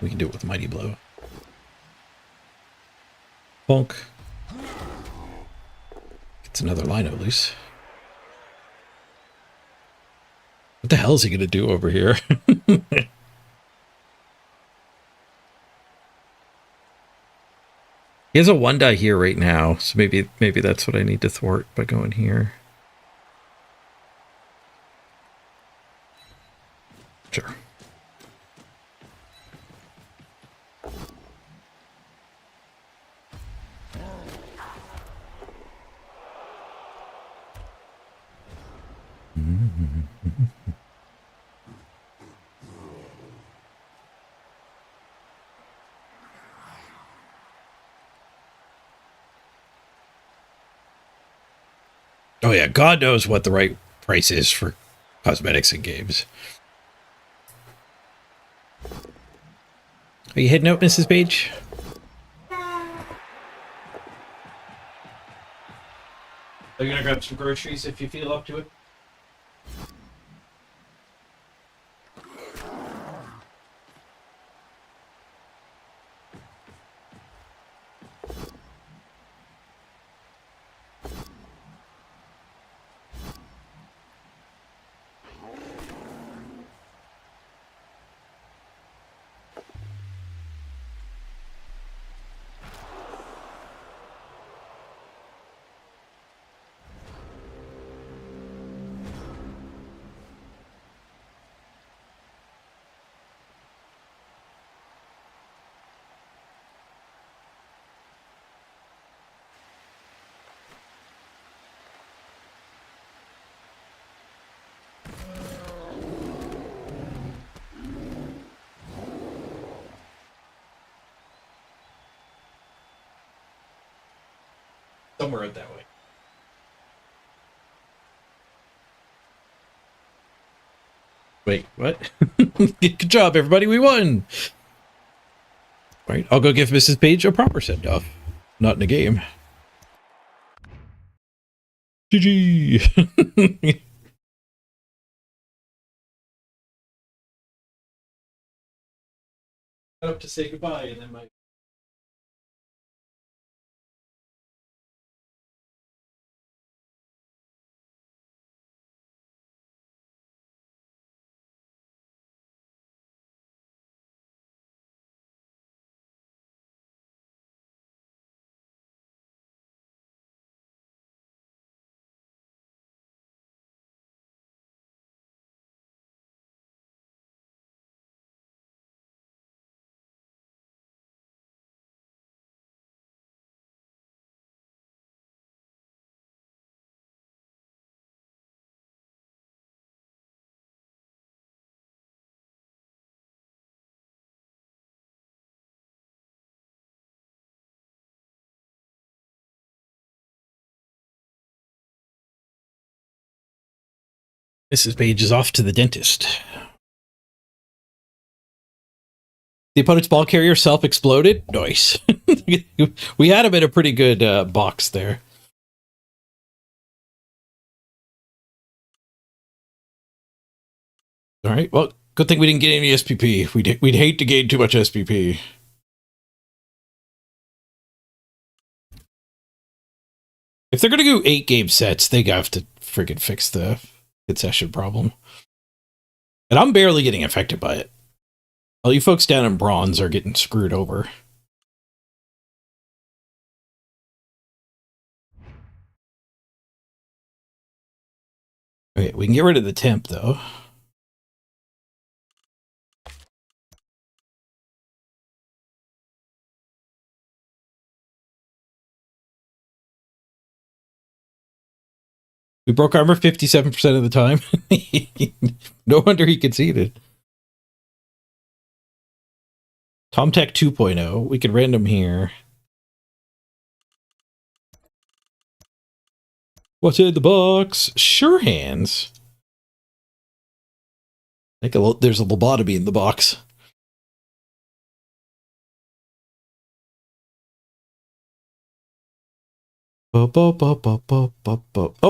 We can do it with Mighty Blow. Bonk. Gets another Lino loose. What the hell is he going to do over here? He has a 1-die here right now, so maybe that's what I need to thwart by going here. Sure. Oh yeah, God knows what the right price is for cosmetics in games. Are you heading out, Mrs. Page? Are you gonna grab some groceries if you feel up to it? Somewhere out that way. Wait, what? Good job, everybody. We won. All right, I'll go give Mrs. Page a proper send-off. Not in a game. GG. Up to say goodbye, and then my. Mrs. Page is off to the dentist. The opponent's ball carrier self-exploded. Nice. We had him in a pretty good box there. All right. Well, good thing we didn't get any SPP. We'd hate to gain too much SPP. If they're gonna do 8-game sets, they have to freaking fix the concession problem. And I'm barely getting affected by it. All you folks down in bronze are getting screwed over. Okay, we can get rid of the temp though. We broke armor 57% of the time. No wonder he conceded. TomTech 2.0. We could random here. What's in the box? Sure hands. There's a lobotomy in the box. Oh,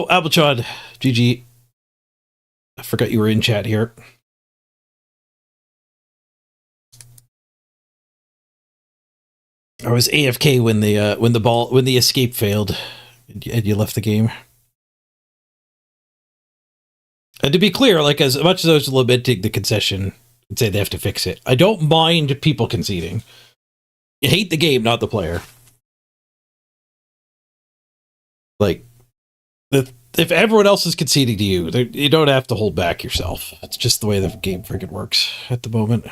Applechod. GG. I forgot you were in chat here. I was AFK when the escape failed and you left the game. And to be clear, like as much as I was lamenting the concession and say they have to fix it, I don't mind people conceding. You hate the game, not the player. Like, if everyone else is conceding to you, you don't have to hold back yourself. It's just the way the game freaking works at the moment.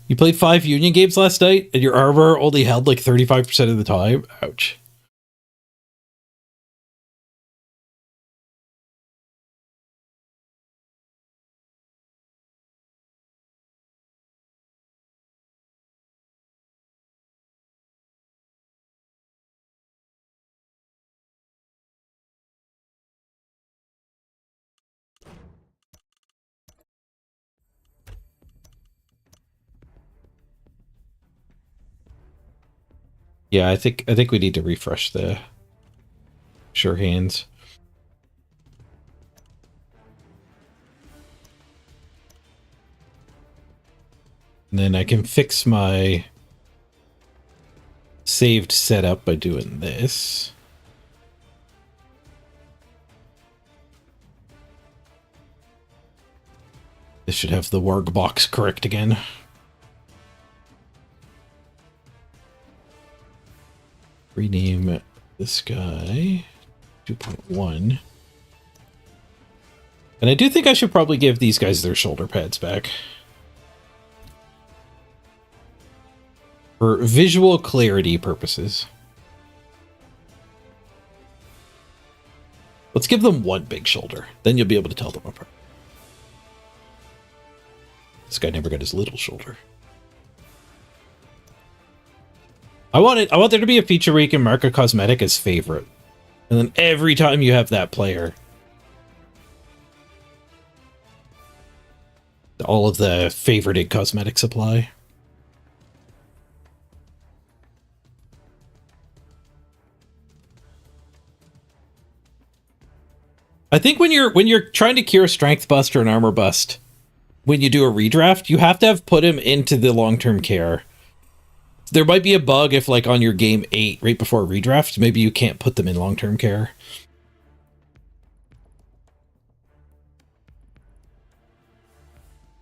You played 5 Union games last night, and your armor only held like 35% of the time? Ouch. Yeah, I think we need to refresh the sure hands. And then I can fix my saved setup by doing this. This should have the warg box correct again. Rename this guy 2.1. And I do think I should probably give these guys their shoulder pads back. For visual clarity purposes. Let's give them one big shoulder. Then you'll be able to tell them apart. This guy never got his little shoulder. I want there to be a feature where you can mark a cosmetic as favorite. And then every time you have that player, all of the favorited cosmetics apply. I think when you're trying to cure a strength bust or an armor bust, when you do a redraft, you have to have put him into the long-term care. There might be a bug if, like, on your game 8, right before redraft, maybe you can't put them in long-term care.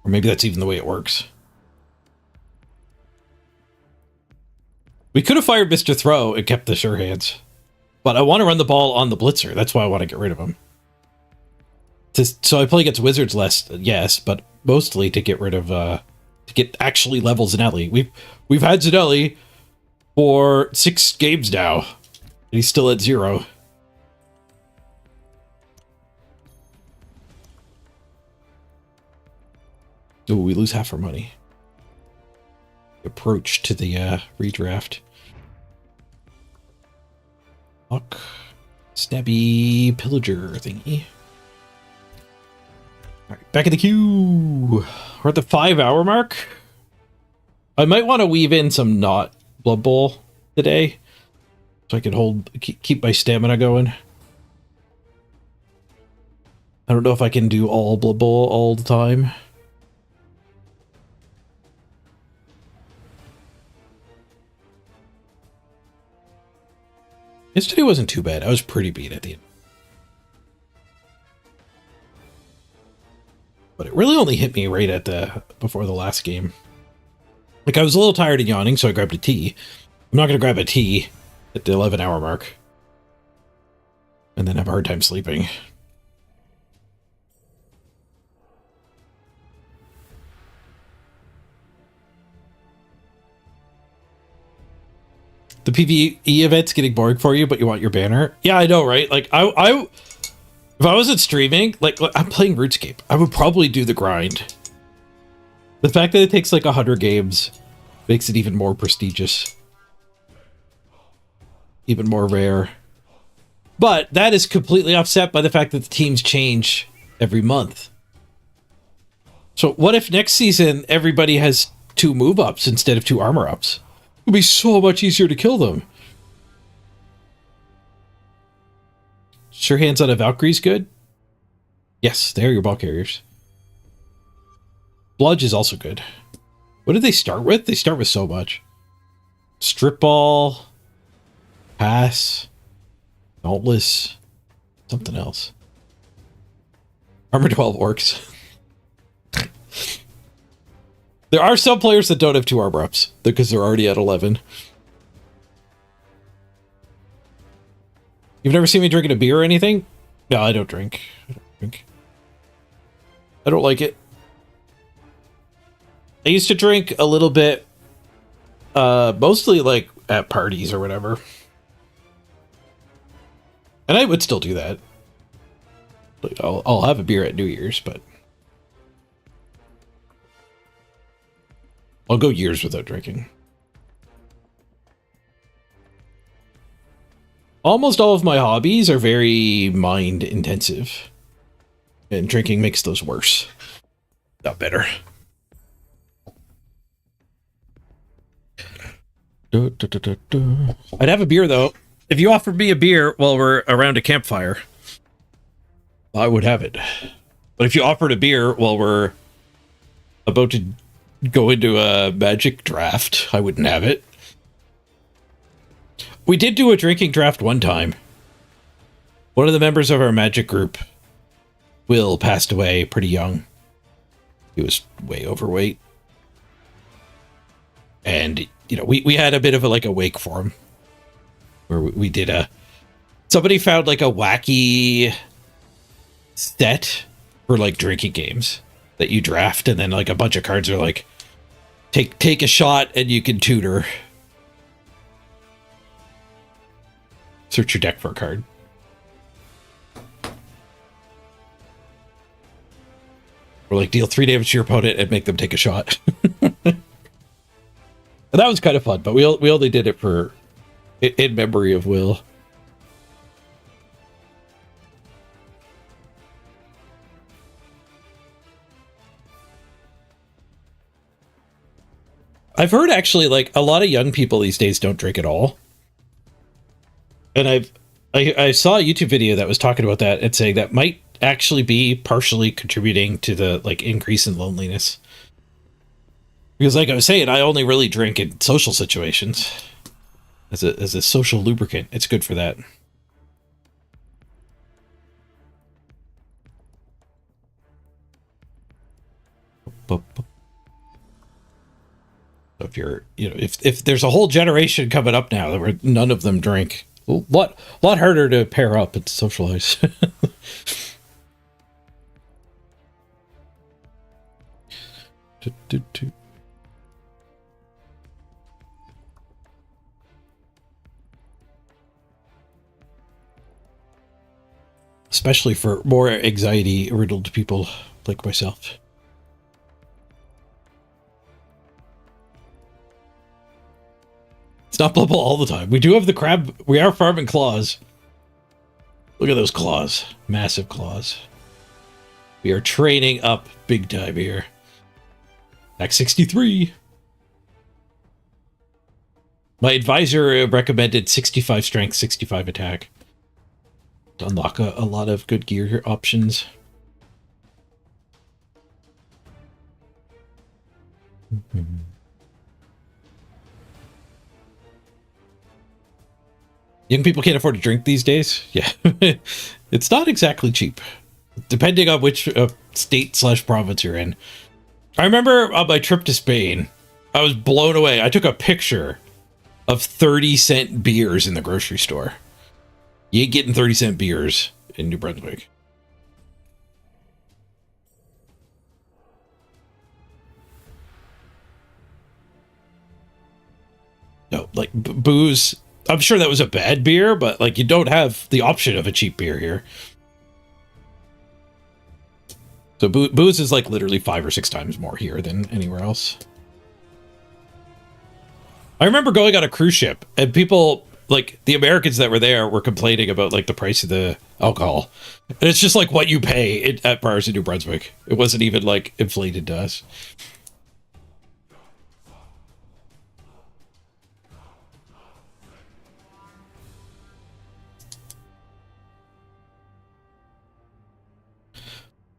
Or maybe that's even the way it works. We could have fired Mr. Throw and kept the sure hands. But I want to run the ball on the blitzer. That's why I want to get rid of him. So I play against wizards less, yes, but mostly to get rid of, to get actually level Zanelli. We've had Zanelli for 6 games now, and he's still at 0. Oh, we lose half our money. Approach to the redraft. Lock, stabby pillager thingy. All right, back in the queue. We're at the 5-hour mark. I might want to weave in some not Blood Bowl today, so I can keep my stamina going. I don't know if I can do all Blood Bowl all the time. Yesterday wasn't too bad. I was pretty beat at the end. But it really only hit me right at before the last game. Like, I was a little tired of yawning, so I grabbed a tea. I'm not going to grab a tea at the 11-hour mark. And then have a hard time sleeping. The PvE event's getting boring for you, but you want your banner? Yeah, I know, right? Like, if I wasn't streaming, like, I'm playing RuneScape, I would probably do the grind. The fact that it takes like 100 games makes it even more prestigious. Even more rare. But that is completely offset by the fact that the teams change every month. So what if next season everybody has 2 move-ups instead of 2 armor-ups? It would be so much easier to kill them. Sure hands on a Valkyrie's good? Yes, they're your ball carriers. Bludge is also good. What did they start with? They start with so much. Strip ball. Pass. Dauntless. Something else. Armor 12 works. There are some players that don't have 2 armor ups because they're already at 11. You've never seen me drinking a beer or anything? No, I don't drink. I don't like it. I used to drink a little bit, mostly like at parties or whatever. And I would still do that. Like, I'll have a beer at New Year's, but I'll go years without drinking. Almost all of my hobbies are very mind intensive. And drinking makes those worse. Not better. I'd have a beer though. If you offered me a beer while we're around a campfire, I would have it. But if you offered a beer while we're about to go into a magic draft, I wouldn't have it. We did do a drinking draft one time. One of the members of our magic group, Will, passed away pretty young. He was way overweight. And, you know, we had a bit of a wake for him. Where we did somebody found like a wacky set for like drinking games that you draft, and then like a bunch of cards are like, take a shot and you can tutor. Search your deck for a card. Or like deal 3 damage to your opponent and make them take a shot. And that was kind of fun, but we only did it for in memory of Will. I've heard actually like a lot of young people these days don't drink at all. And I saw a YouTube video that was talking about that and saying that might actually be partially contributing to the like increase in loneliness. Because like I was saying, I only really drink in social situations as a social lubricant. It's good for that. If you're, you know, if there's a whole generation coming up now where none of them drink, a lot harder to pair up and socialize. Especially for more anxiety-riddled people like myself. It's not bubble all the time. We do have the crab. We are farming claws. Look at those claws. Massive claws. We are training up big time here. Act 63. My advisor recommended 65 strength, 65 attack. To unlock a lot of good gear options. Young people can't afford to drink these days. Yeah, it's not exactly cheap, depending on which state/province you're in. I remember on my trip to Spain, I was blown away. I took a picture of 30-cent beers in the grocery store. You ain't getting 30-cent beers in New Brunswick. No, like booze. I'm sure that was a bad beer, but like you don't have the option of a cheap beer here. So booze is like literally 5 or 6 times more here than anywhere else. I remember going on a cruise ship and people, like the Americans that were there, were complaining about like the price of the alcohol. And it's just like what you pay at bars in New Brunswick. It wasn't even like inflated to us.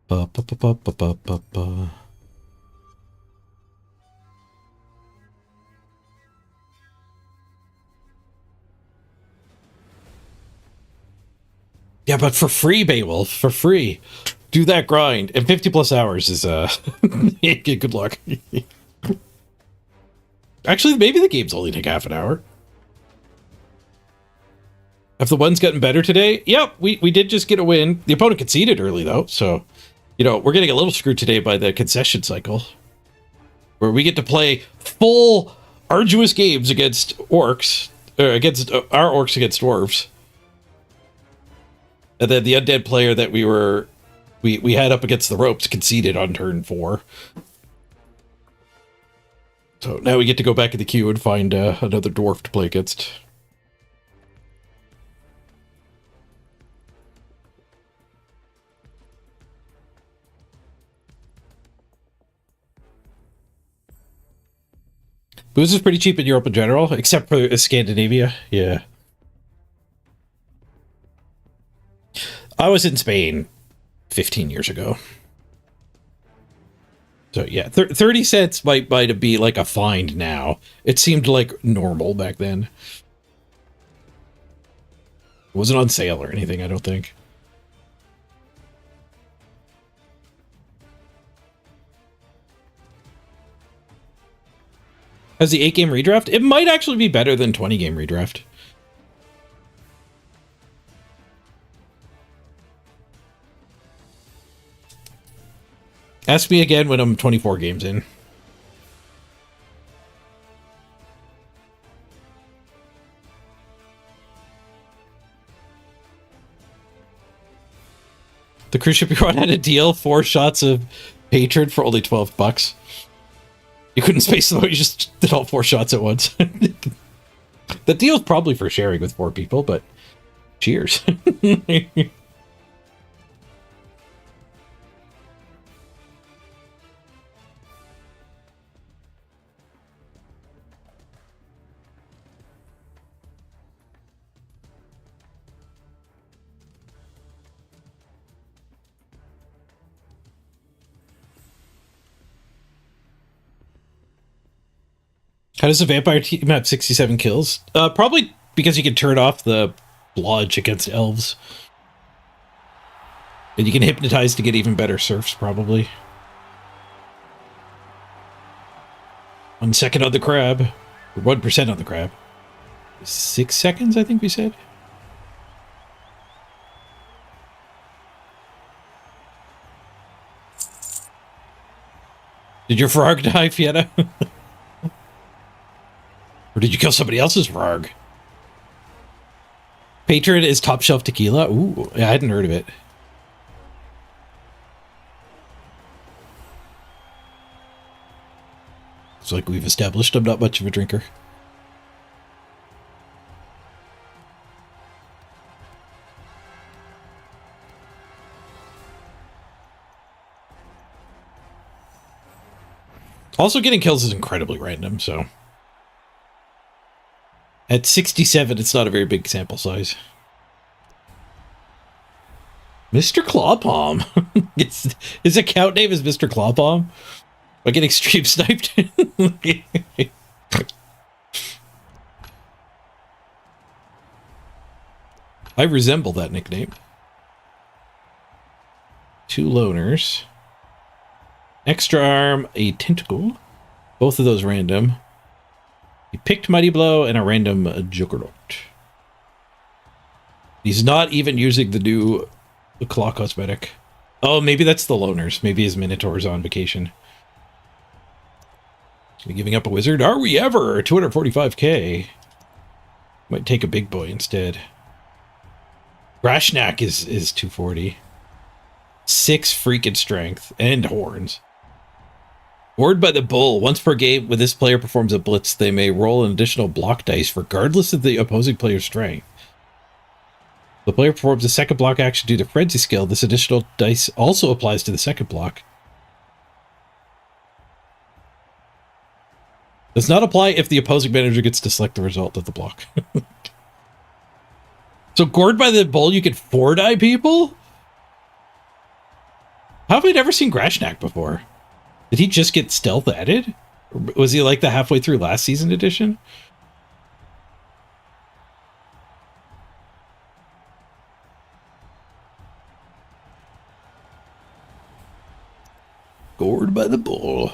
Ba, ba, ba, ba, ba, ba, ba. Yeah, but for free, Beowulf, for free. Do that grind. And 50 plus hours is, good luck. Actually, maybe the games only take half an hour. Have the ones gotten better today? Yep, we did just get a win. The opponent conceded early, though, so, you know, we're getting a little screwed today by the concession cycle, where we get to play full, arduous games against orcs, or against our orcs against dwarves. And then the undead player that we had up against the ropes conceded on turn 4. So now we get to go back in the queue and find another dwarf to play against. Booze is pretty cheap in Europe in general, except for Scandinavia. Yeah. I was in Spain 15 years ago. So yeah, 30 cents might be like a find now. It seemed like normal back then. It wasn't on sale or anything, I don't think. Has the 8-game redraft? It might actually be better than 20-game redraft. Ask me again when I'm 24 games in. The cruise ship you run had a deal, 4 shots of Hatred for only $12. You couldn't space them out, you just did all 4 shots at once. The deal's probably for sharing with 4 people, but cheers. How does a vampire team have 67 kills? Probably because you can turn off the blodge against elves. And you can hypnotize to get even better serfs, probably. 1 second on the crab. Or 1% on the crab. 6 seconds, I think we said. Did your frog die, Fietta? Or did you kill somebody else's frog? Patron is top shelf tequila? Ooh, I hadn't heard of it. It's like we've established I'm not much of a drinker. Also, getting kills is incredibly random, so... At 67, it's not a very big sample size. Mr. Clawpalm. His account name is Mr. Clawpalm. I get extreme sniped. I resemble that nickname. 2 loners. Extra arm, a tentacle. Both of those random. He picked Mighty Blow and a random Juggernaut. He's not even using the new claw cosmetic. Oh, maybe that's the loners. Maybe his Minotaur's on vacation. Giving up a wizard? Are we ever? 245k. Might take a big boy instead. Grashnak is 240. 6 freaking strength and horns. Ward by the Bull. Once per game, when this player performs a blitz, they may roll an additional block dice regardless of the opposing player's strength. The player performs a second block action due to Frenzy skill. This additional dice also applies to the second block. Does not apply if the opposing manager gets to select the result of the block. So Gored by the Bull, you can 4-die people? How have we never seen Grashnak before? Did he just get stealth added? Or was he like the halfway through last season edition? Gored by the Bull.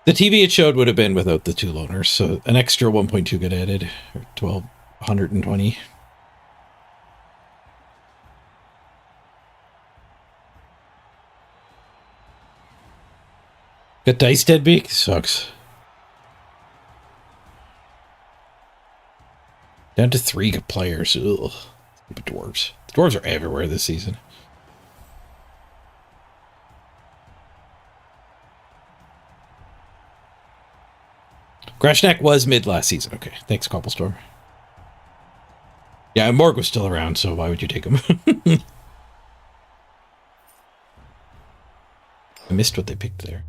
The TV it showed would have been without the 2 loners, so an extra 1.2 got added, or 1,220. Got dice deadbeak? Sucks. Down to 3 players. Ugh. Stupid dwarves. The dwarves are everywhere this season. Grashnak was mid last season. Okay, thanks, Cobblestorm. Yeah, Morg was still around, so why would you take him? missed what they picked there.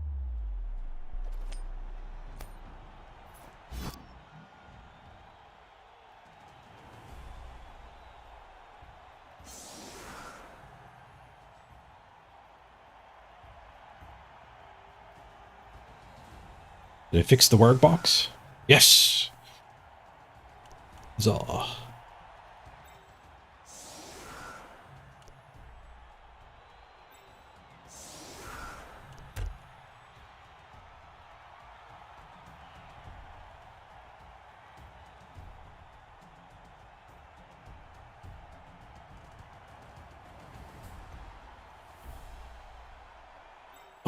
Did I fix the word box? Yes! Huzzah.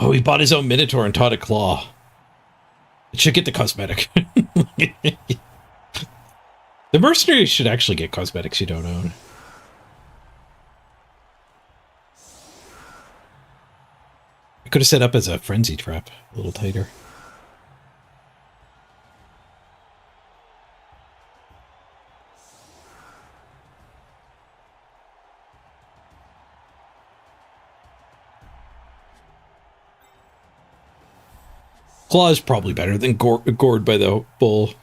Oh, he bought his own Minotaur and taught it Claw. It should get the cosmetic. The mercenaries should actually get cosmetics you don't own. I could have set up as a frenzy trap a little tighter. Claw is probably better than gored by the bull.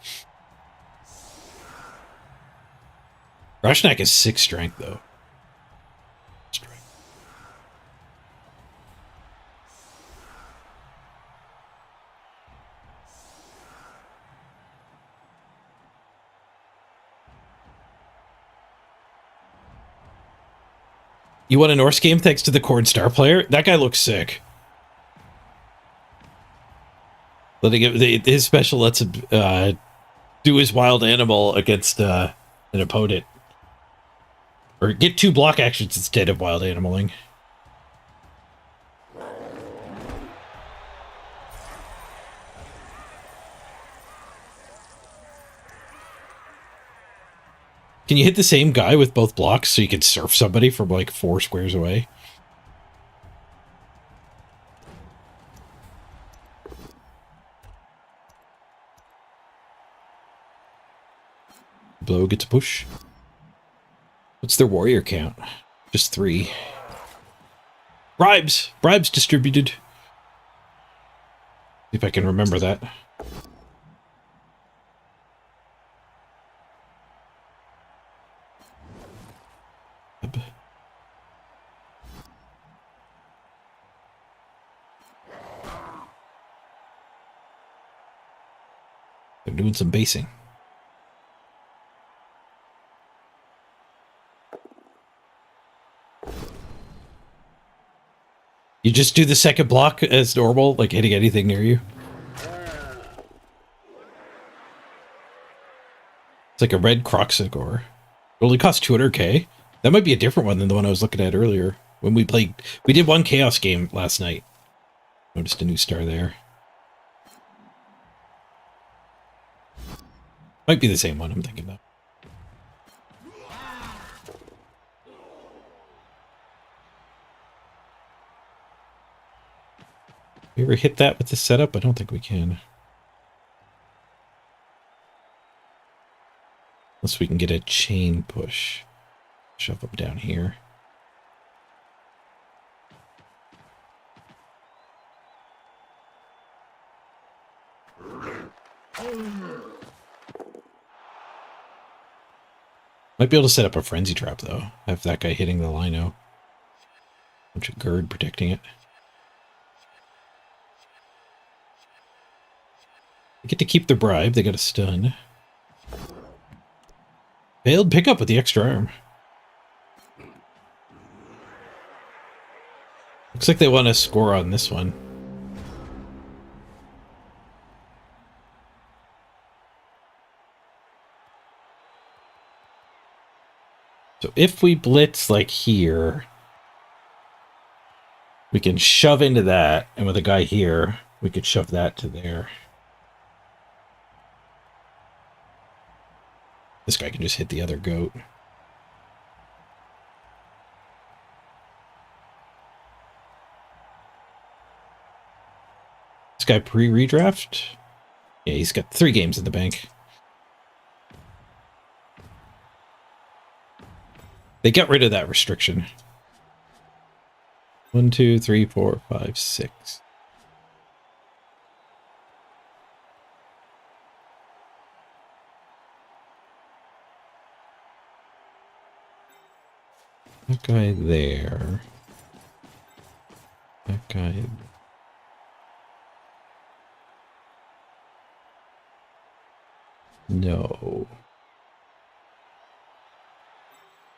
Rashnak is 6 strength, though. Strength. You want a Norse game thanks to the Corn Star player? That guy looks sick. His special lets him do his wild animal against an opponent. Or get 2 block actions instead of wild animaling. Can you hit the same guy with both blocks so you can surf somebody from like 4 squares away? Blow gets a push. What's their warrior count? Just 3. Bribes! Bribes distributed. See if I can remember that. They're doing some basing. You just do the second block as normal, like hitting anything near you. It's like a red Croxagore. It only costs 200k. That might be a different one than the one I was looking at earlier. When we played, we did one Chaos game last night. Noticed a new star there. Might be the same one I'm thinking about. We ever hit that with the setup? I don't think we can. Unless we can get a chain push. Shove them down here. Might be able to set up a frenzy trap though. Have that guy hitting the lino. Bunch of gird protecting it. They get to keep the bribe. They got a stun. Failed pickup with the extra arm. Looks like they want to score on this one. So if we blitz like here, we can shove into that, and with a guy here, we could shove that to there. This guy can just hit the other goat. This guy pre-redraft? Yeah, he's got 3 games in the bank. They got rid of that restriction. 1, 2, 3, 4, 5, 6. That guy there. That guy. No.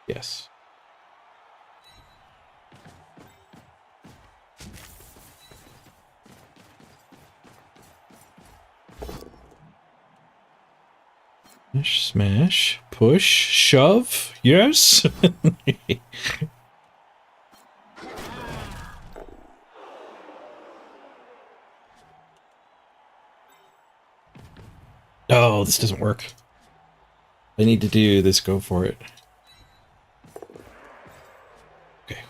Yes. Smash, smash, push, shove. Yes. Oh, this doesn't work. I need to do this. Go for it. Okay.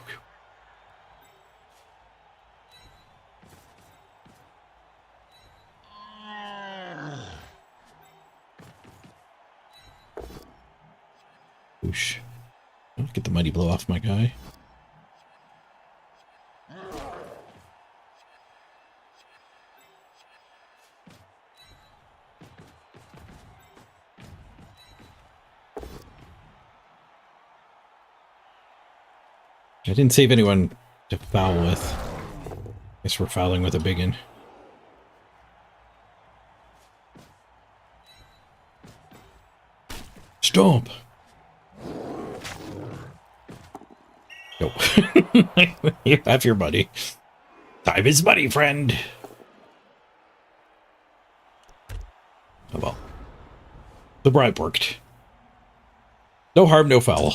Whoosh. Get the mighty blow off my guy. I didn't save anyone to foul with. Guess we're fouling with a big one. Stomp! Nope. You have your money. Time is money, friend! Oh well. The bribe worked. No harm, no foul.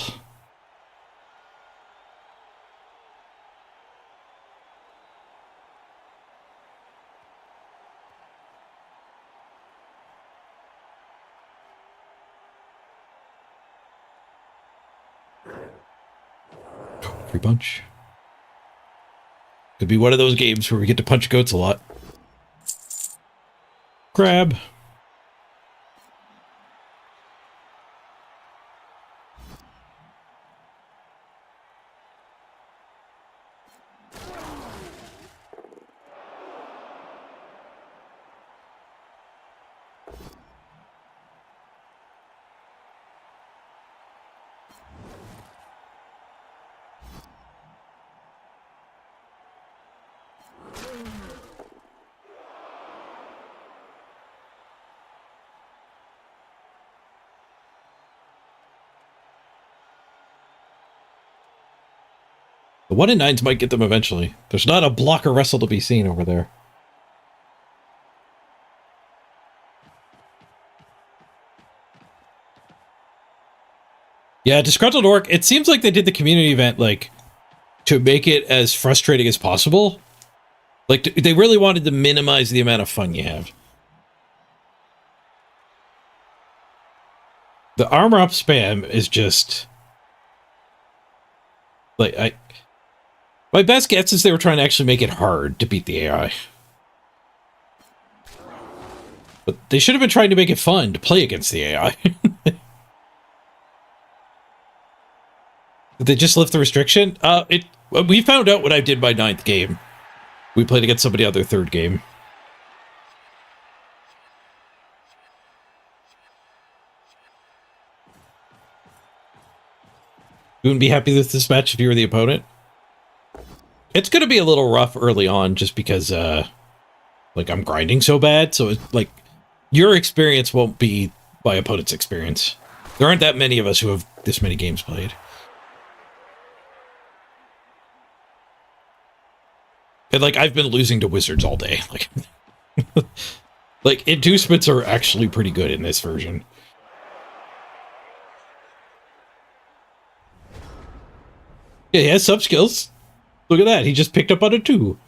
Free punch. Could be one of those games where we get to punch goats a lot. Grab. The 1 in 9s might get them eventually. There's not a blocker wrestle to be seen over there. Yeah, Disgruntled Orc, it seems like they did the community event, like, to make it as frustrating as possible. Like, they really wanted to minimize the amount of fun you have. The armor up spam is just... Like, my best guess is they were trying to actually make it hard to beat the AI. But they should have been trying to make it fun to play against the AI. Did they just lift the restriction? We found out when I did my 9th game. We played against somebody on their 3rd game. You wouldn't be happy with this match if you were the opponent? It's going to be a little rough early on just because, like, I'm grinding so bad. So, it's, like, your experience won't be my opponent's experience. There aren't that many of us who have this many games played. And, like, I've been losing to wizards all day. Like, like, inducements are actually pretty good in this version. Yeah, he has sub-skills. Look at that. He just picked up on a 2.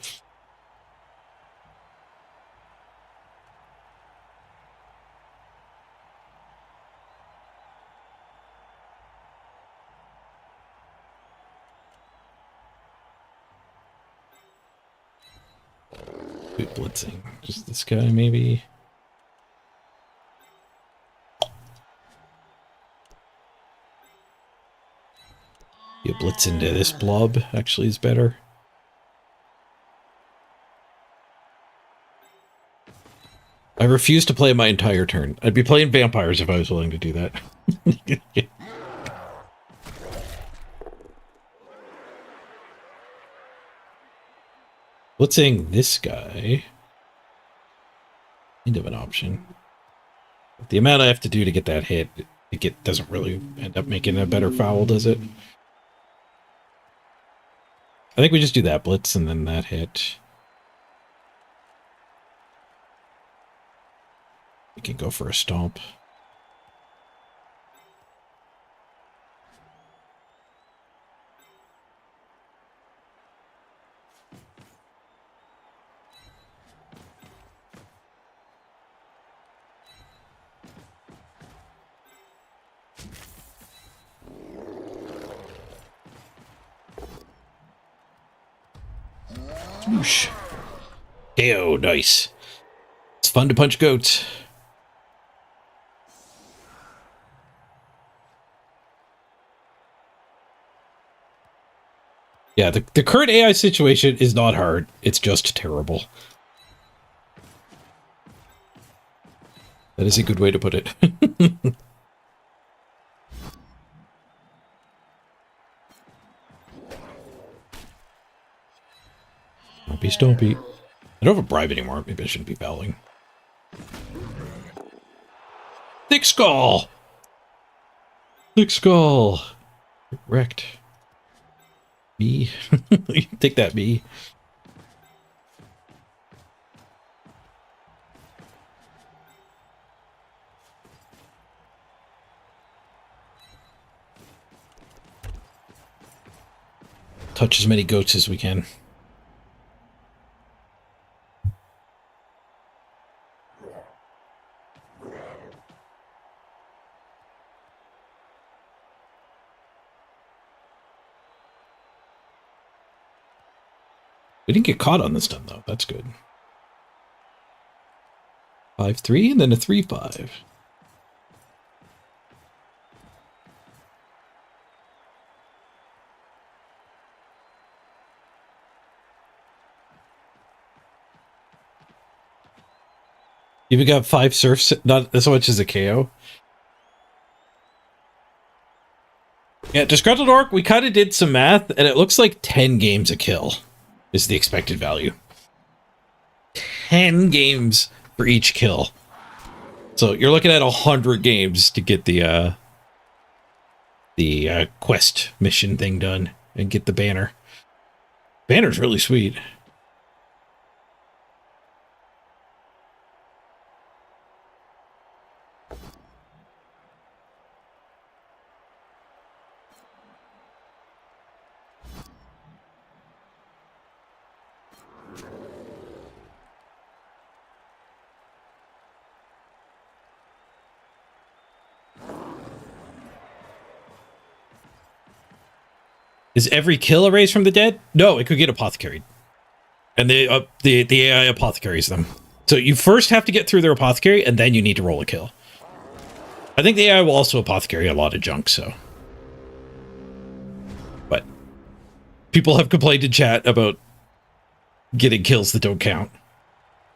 Good blitzing. Just this guy, maybe. You blitz into this blob actually is better. I refuse to play my entire turn. I'd be playing vampires if I was willing to do that. Blitzing this guy. Kind of an option. The amount I have to do to get that hit, it doesn't really end up making a better foul, does it? I think we just do that blitz and then that hit. We can go for a stomp. Whoosh. KO, nice. It's fun to punch goats. Yeah, the current AI situation is not hard. It's just terrible. That is a good way to put it. Stompy, stompy. I don't have a bribe anymore. Maybe I shouldn't be fouling. Thick skull! Thick skull! Wrecked. Me. Take that, me. Touch as many goats as we can. We didn't get caught on this time, though. That's good. 5-3, and then a 3-5. You've got 5 surfs, not so much as a KO. Yeah, Disgruntled Orc, we kind of did some math, and it looks like 10 games a kill is the expected value. 10 games for each kill. So you're looking at 100 games to get the quest mission thing done and get the banner. Banner's really sweet. Is every kill erased from the dead? No, it could get apothecaried. And the AI apothecaries them. So you first have to get through their apothecary, and then you need to roll a kill. I think the AI will also apothecary a lot of junk, so. But people have complained in chat about getting kills that don't count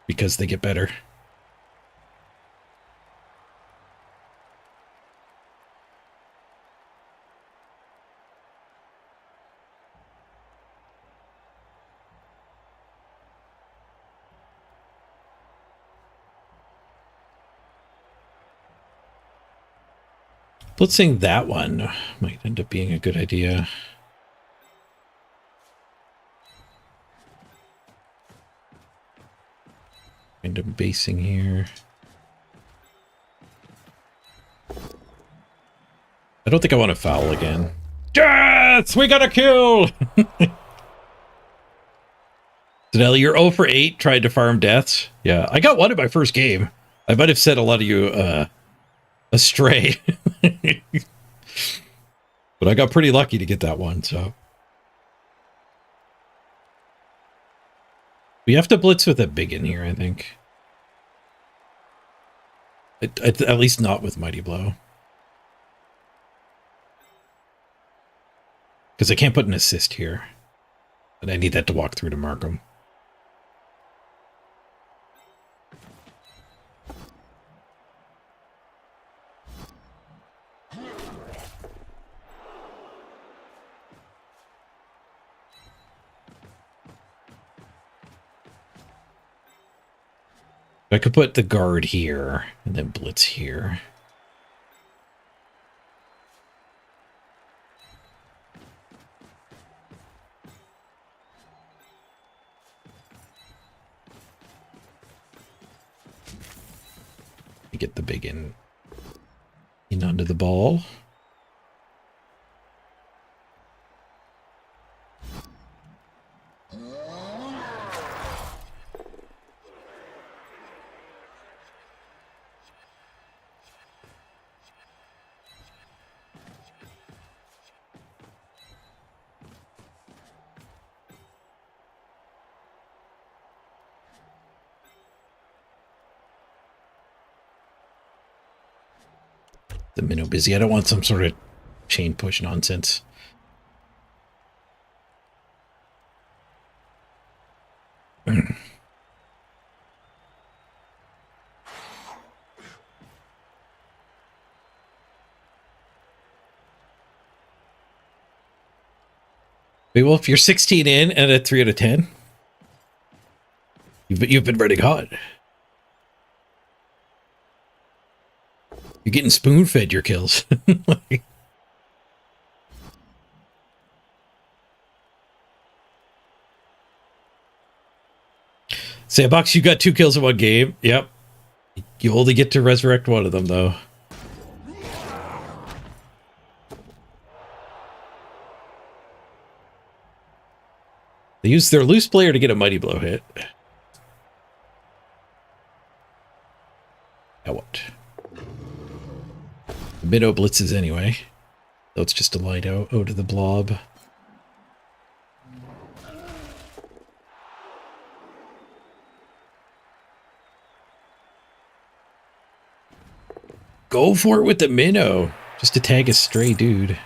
because they get better. Blitzing that one might end up being a good idea. Kind of basing here. I don't think I want to foul again. Yes! We got a kill! Danelli, you're 0 for 8 trying to farm deaths. Yeah, I got one in my first game. I might have set a lot of you astray. But I got pretty lucky to get that one, so. We have to blitz with a big in here, I think. At least not with Mighty Blow. Because I can't put an assist here. And I need that to walk through to Markham. I could put the guard here and then blitz here. Get the big in onto the ball. The minnow busy. I don't want some sort of chain push nonsense. Wait, well, if you're 16 in and a 3 out of 10, you've been running hot. You're getting spoon-fed your kills. Sandbox, you got 2 kills in one game. Yep. You only get to resurrect one of them, though. They use their loose player to get a mighty blow hit. Now what? The minnow blitzes anyway. So it's just a light out to the blob. Go for it with the minnow. Just to tag a stray dude.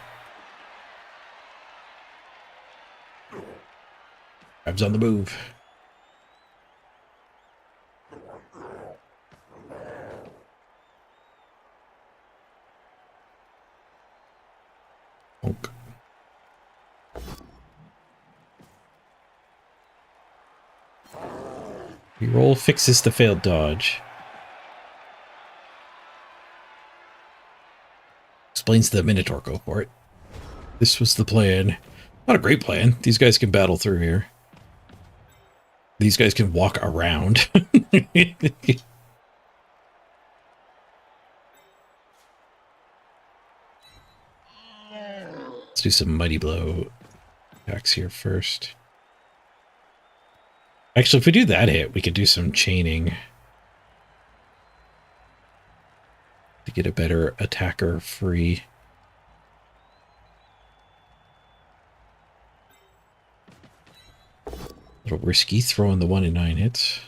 Crab's on the move. Honk. Reroll fixes the failed dodge. Explains the Minotaur. Go for it. This was the plan. Not a great plan. These guys can battle through here. These guys can walk around. Let's do some mighty blow attacks here first. Actually, if we do that hit, we could do some chaining to get a better attacker free. A little risky throwing the 1 in 9 hits.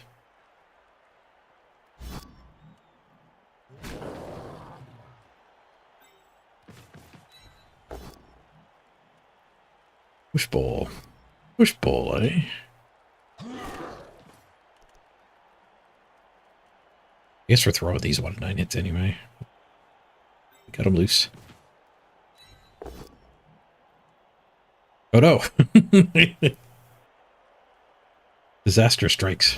Push ball. Push ball, eh? I guess we're throwing these 1 in 9 hits anyway. Got them loose. Oh no! Disaster strikes.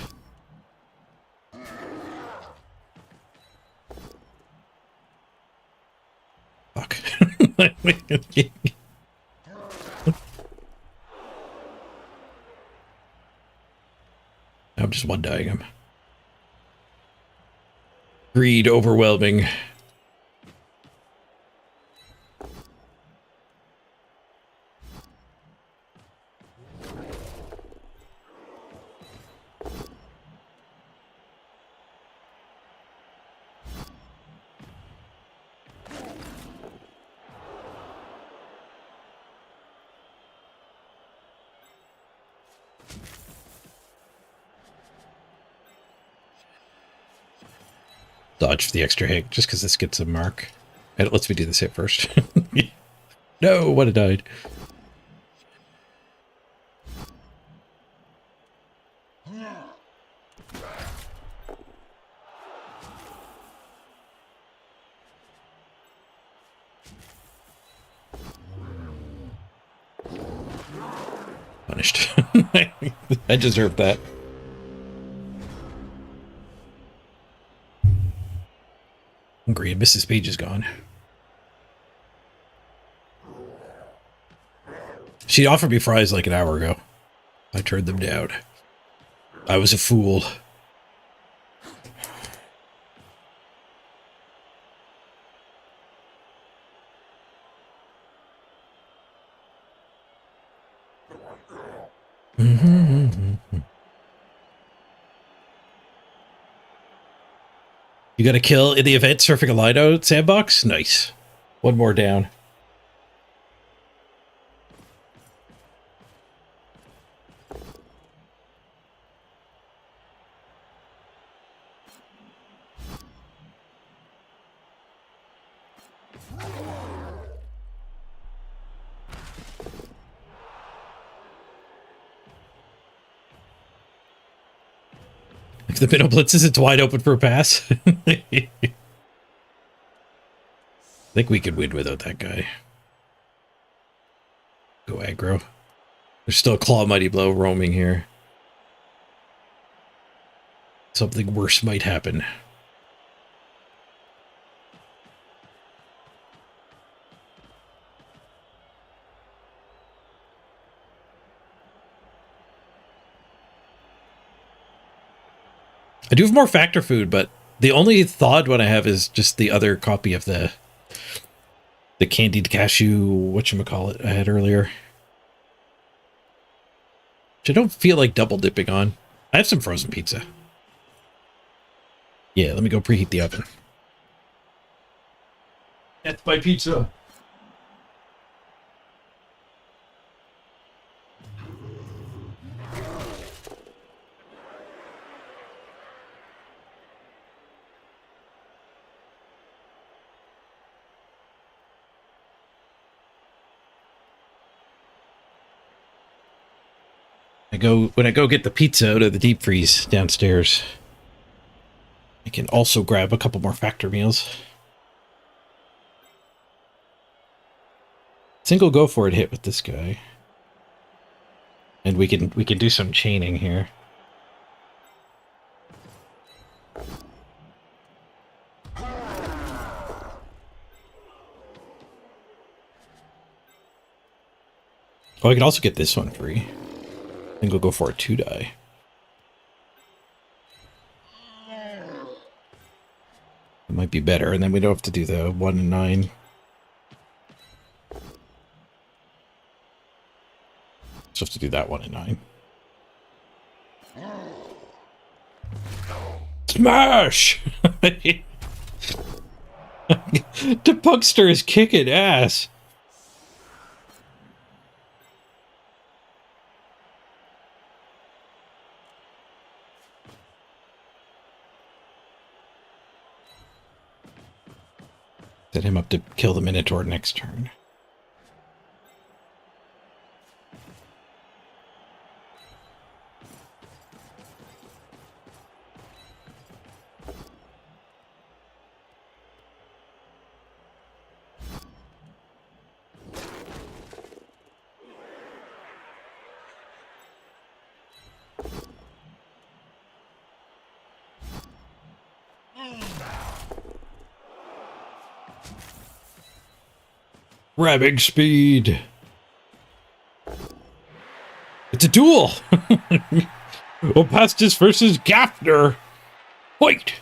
Fuck. I'm just one-dying him. Greed overwhelming. Dodge for the extra hit, just because this gets a mark. And it lets me do this hit first. No, what a died. Punished. I deserve that. Hungry and Mrs. Page is gone. She offered me fries like an hour ago. I turned them down. I was a fool. You got a kill in the event surfing a Lido sandbox? Nice. One more down. If the middle blitzes, it's wide open for a pass. I think we could win without that guy. Go aggro. There's still a Claw Mighty Blow roaming here. Something worse might happen. I do have more factor food, but the only thawed one I have is just the other copy of the candied cashew, whatchamacallit, I had earlier. Which I don't feel like double dipping on. I have some frozen pizza. Yeah, let me go preheat the oven. That's my pizza. When I go get the pizza out of the deep freeze downstairs, I can also grab a couple more factor meals. Single go for it hit with this guy. And we can do some chaining here. Oh, I could also get this one free. I think we'll go for a 2-die. It might be better, and then we don't have to do the 1 and 9. Just have to do that 1 and 9. Smash! The Pugster is kicking ass. Set him up to kill the Minotaur next turn. Grabbing speed. It's a duel. Opastus versus Gaffner. Wait.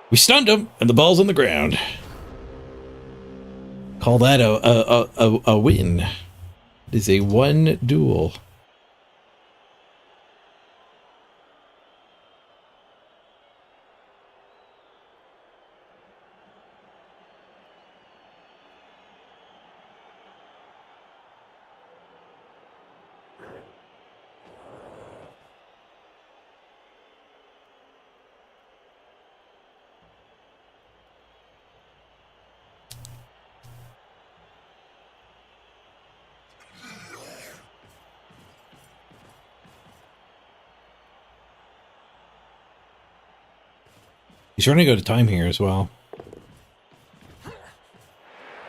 We stunned him, and the ball's on the ground. Call that a win. It is a 1 duel. He's running out of time here as well.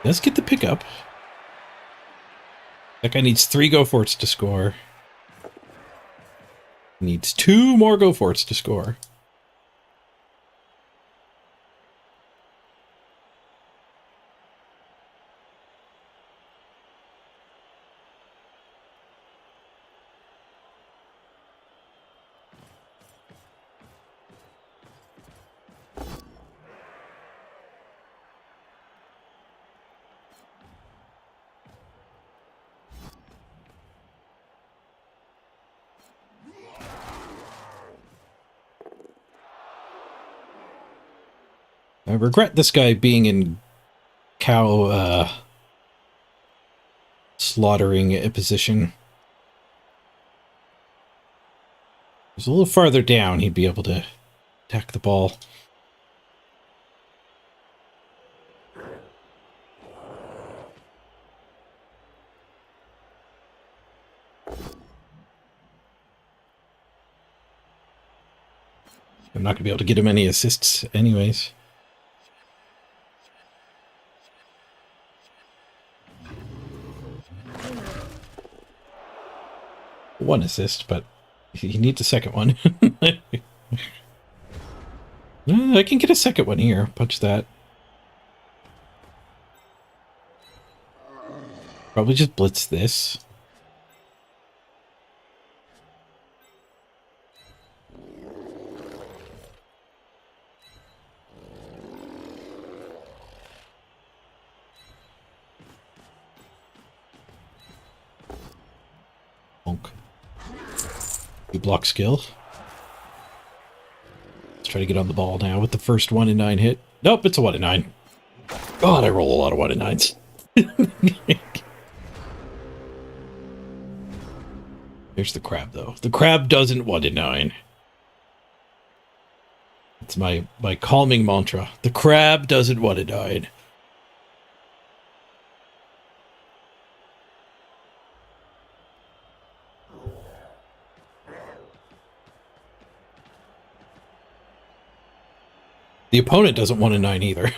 Let's get the pickup. That guy needs 3 go for it's to score. He needs 2 more go for it's to score. I regret this guy being in cow slaughtering a position. He's a little farther down, he'd be able to attack the ball. I'm not going to be able to get him any assists anyways. One assist, but he needs a second one. I can get a second one here. Punch that. Probably just blitz this. Block skill. Let's try to get on the ball now with the first 1 in 9 hit. Nope, it's a 1 in 9. God, I roll a lot of 1 in 9s. There's the crab, though. The crab doesn't 1 in 9. It's my calming mantra. The crab doesn't 1 in 9. The opponent doesn't 1 in 9 either.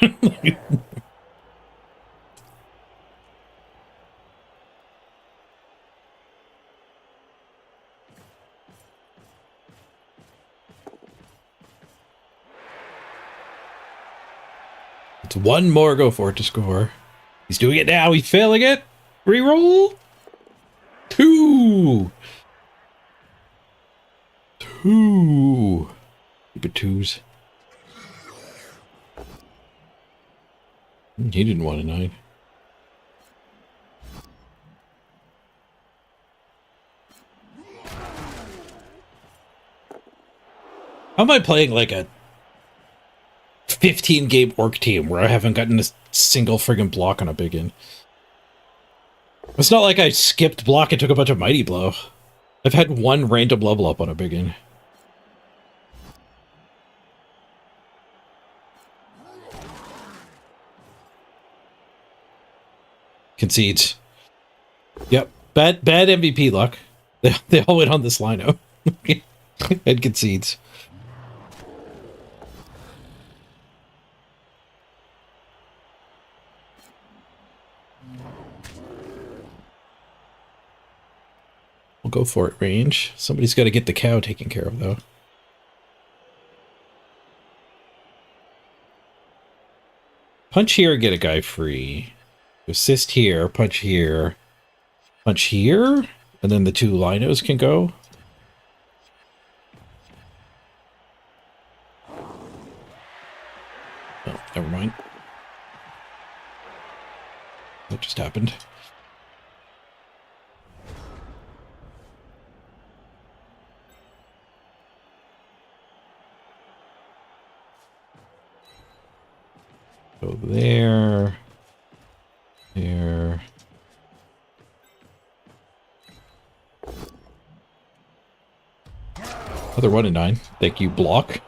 It's 1 more go for it to score. He's doing it now. He's failing it. Reroll. 2. 2. Stupid 2s. He didn't 1 in 9. How am I playing like a 15-game orc team where I haven't gotten a single friggin' block on a big in? It's not like I skipped block and took a bunch of mighty blow. I've had 1 random level up on a big in. Concedes. Yep. Bad MVP luck. They all went on this lino. And concedes. We'll go for it, range. Somebody's got to get the cow taken care of, though. Punch here, get a guy free. Assist here, punch here, and then the 2 linos can go. Oh, never mind. That just happened. Go there. There. Another 1 in 9. Thank you, block.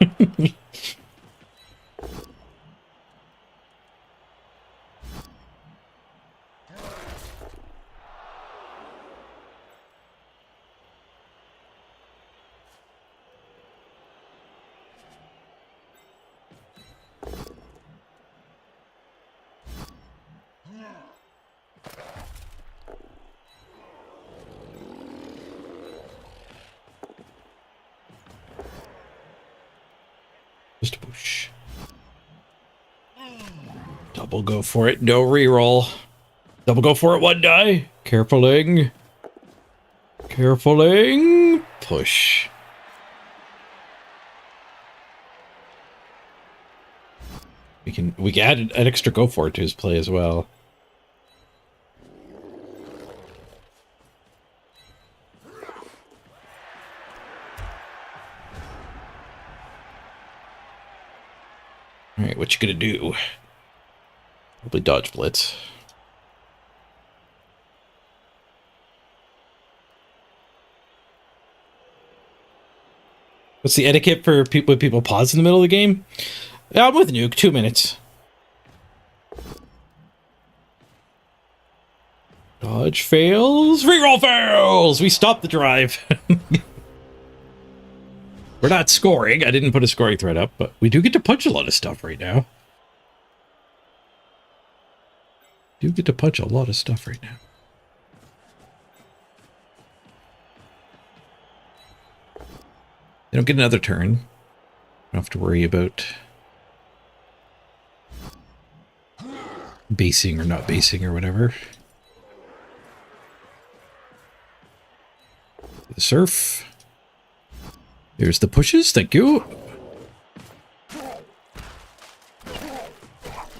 Just a push. Double go for it. No reroll. Double go for it. 1 die. Carefuling. Carefuling. Push. We can add an extra go for it to his play as well. Alright, what you gonna do? Probably dodge blitz. What's the etiquette for people when people pause in the middle of the game? Yeah, I'm with Nuke. 2 minutes. Dodge fails. Reroll fails. We stopped the drive. We're not scoring. I didn't put a scoring thread up, but we do get to punch a lot of stuff right now. Do get to punch a lot of stuff right now. They don't get another turn. Don't have to worry about basing or not basing or whatever. The surf. There's the pushes. Thank you.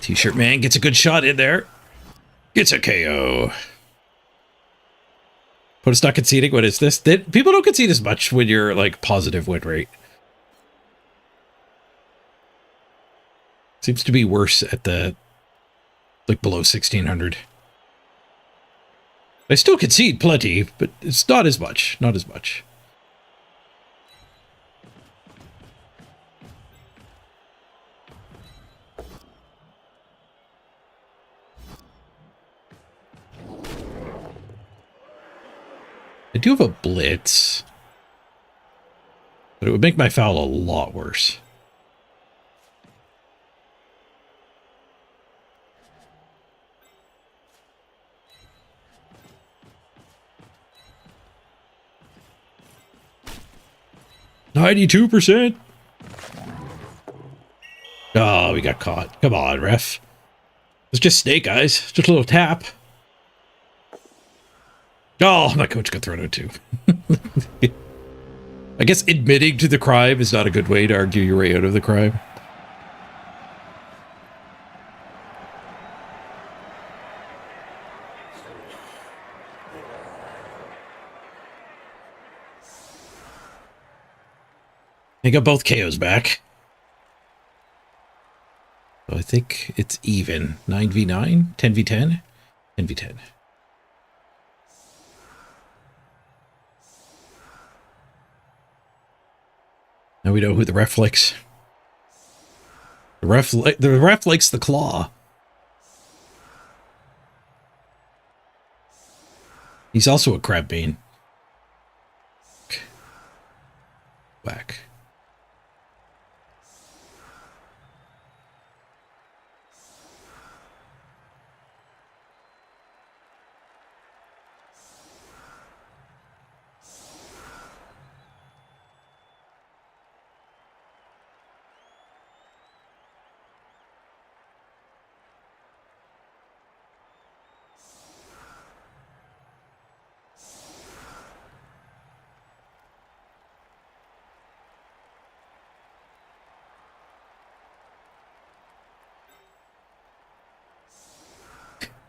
T-shirt man gets a good shot in there. Gets a KO. Opponent's not conceding. What is this? People don't concede as much when you're like positive win rate. Seems to be worse at the like below 1600. I still concede plenty, but it's not as much. Not as much. I do have a blitz, but it would make my foul a lot worse. %. Oh, we got caught. Come on, ref. It's just snake eyes. Just a little tap. Oh, my coach got thrown out too. I guess admitting to the crime is not a good way to argue your way out of the crime. I got both KOs back. So I think it's even. 9v9? 10v10? 10v10. Now we know who the ref likes. The ref likes the claw. He's also a crab bane. Whack.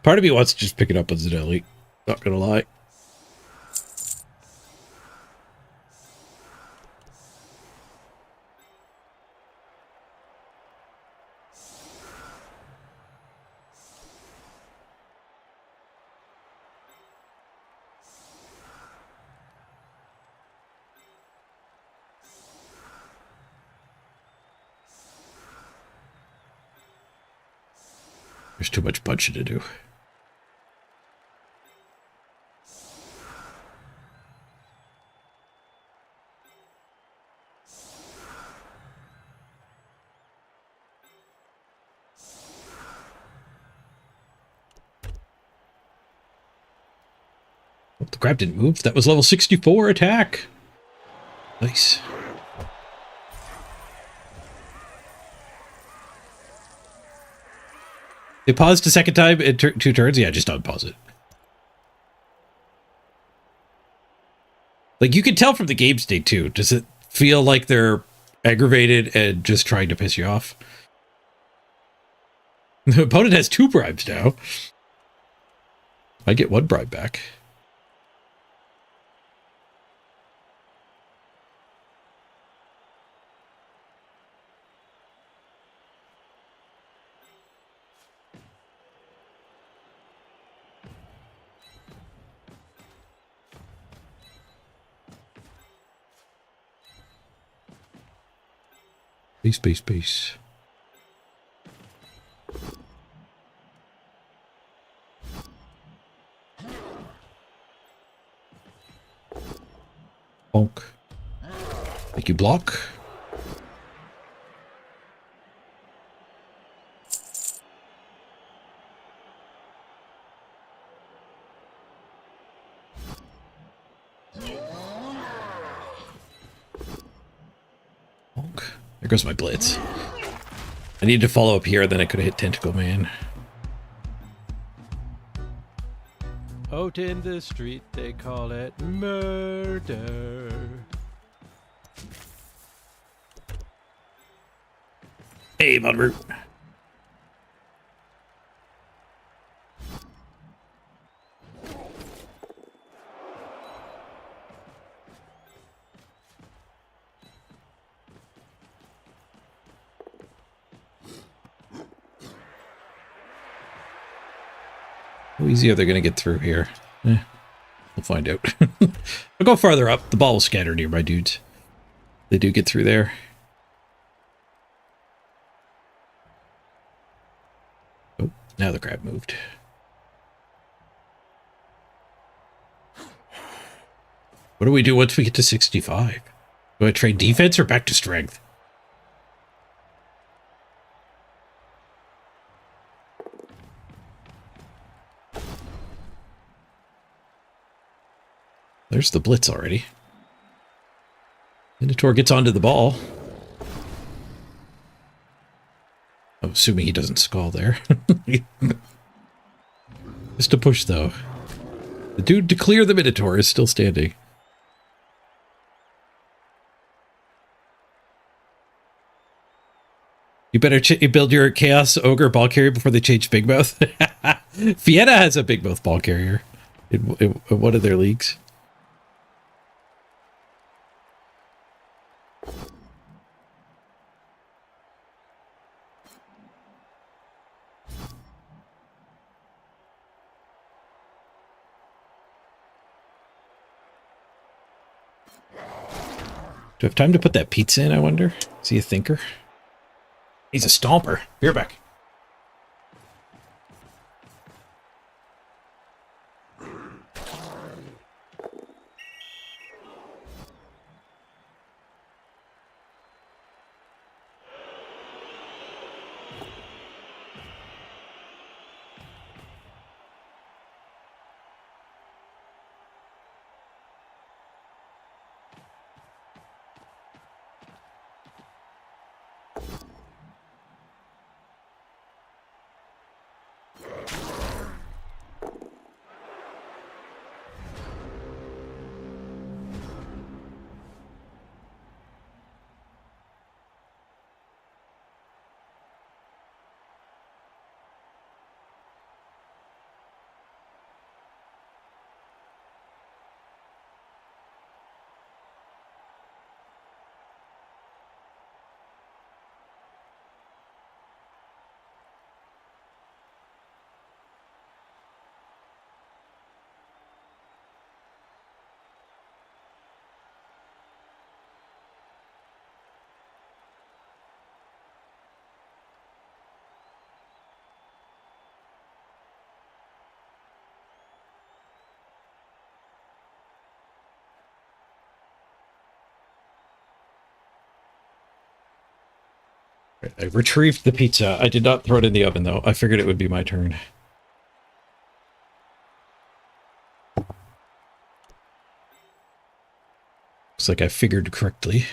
Part of me wants to just pick it up on Zanelli. Not gonna lie. There's too much punching to do. Oh, the crab didn't move. That was level 64 attack. Nice. They paused a second time in 2 turns? Yeah, just unpause it. Like, you can tell from the game state, too. Does it feel like they're aggravated and just trying to piss you off? The opponent has 2 bribes now. I get 1 bribe back. Peace. Bonk. Make you block. Bonk. There goes my blitz. I need to follow up here, then I could have hit Tentacle Man. Out in the street, they call it murder. Hey, Von Root. How easy are they going to get through here? We'll find out. I'll go farther up. The ball will scatter near my dudes. They do get through there. Oh, now the crab moved. What do we do once we get to 65? Do I trade defense or back to strength? There's the blitz already. Minotaur gets onto the ball. I'm assuming he doesn't skull there. Just a push, though. The dude to clear the Minotaur is still standing. You better build your Chaos Ogre ball carrier before they change Big Mouth. Vienna has a Big Mouth ball carrier in one of their leagues. Do I have time to put that pizza in, I wonder? Is he a thinker? He's a stomper. Beer back. I retrieved the pizza. I did not throw it in the oven, though. I figured it would be my turn. Looks like I figured correctly.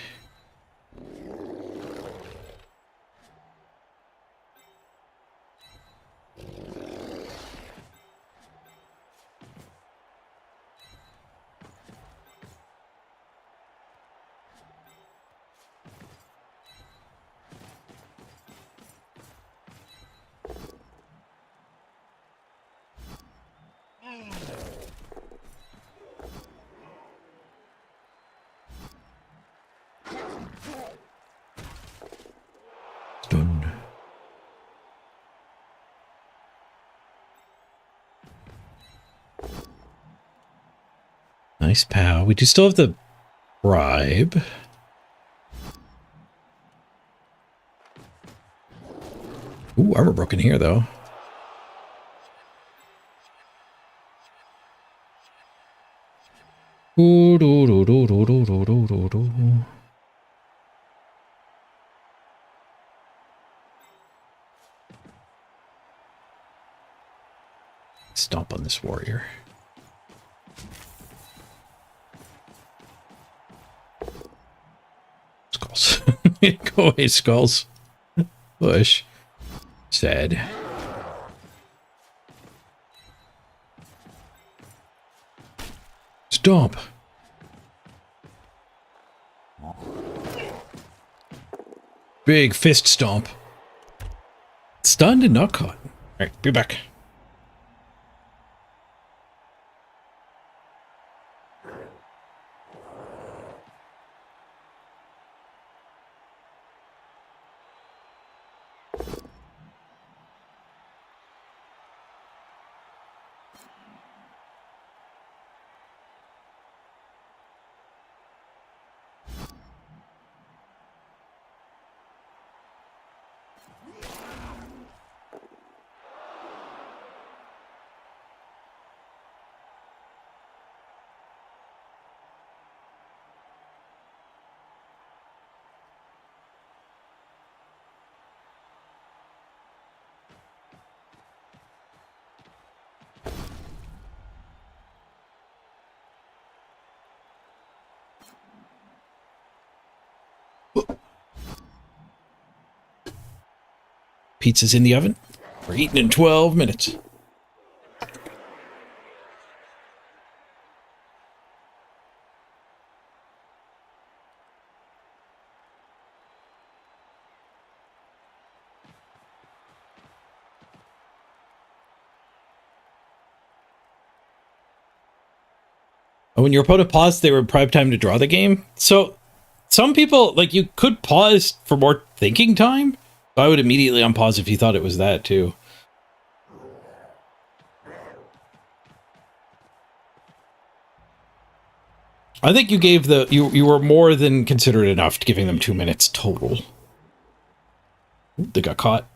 Done. Nice pow. We do still have the bribe. Ooh, armor broken here, though. Ooh, doo, doo, doo, doo, doo, doo, doo, doo, doo. Stomp on this warrior. Skulls. Go away, skulls. Push. Sad. Stomp. Big fist stomp. Stunned and not caught. Alright, be back. Pizza's in the oven. We're eating in 12 minutes. When your opponent paused, they were prime time to draw the game. So some people, like, you could pause for more thinking time. I would immediately unpause if you thought it was that, too. I think you gave the... You were more than considerate enough to giving them 2 minutes total. Ooh, they got caught.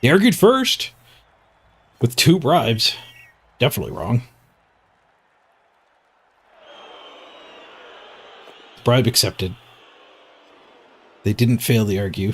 They argued first. With 2 bribes. Definitely wrong. Bribe accepted. They didn't fail the argue.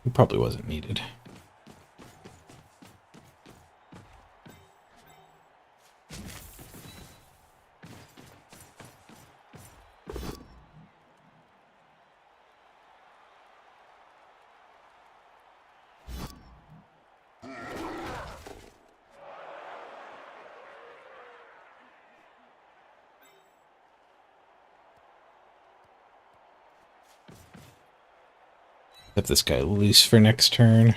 It probably wasn't needed. Set this guy loose for next turn.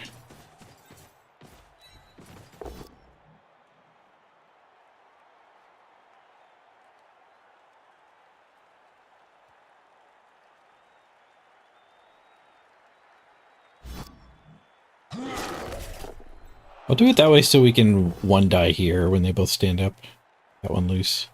I'll do it that way so we can one die here when they both stand up. That one loose.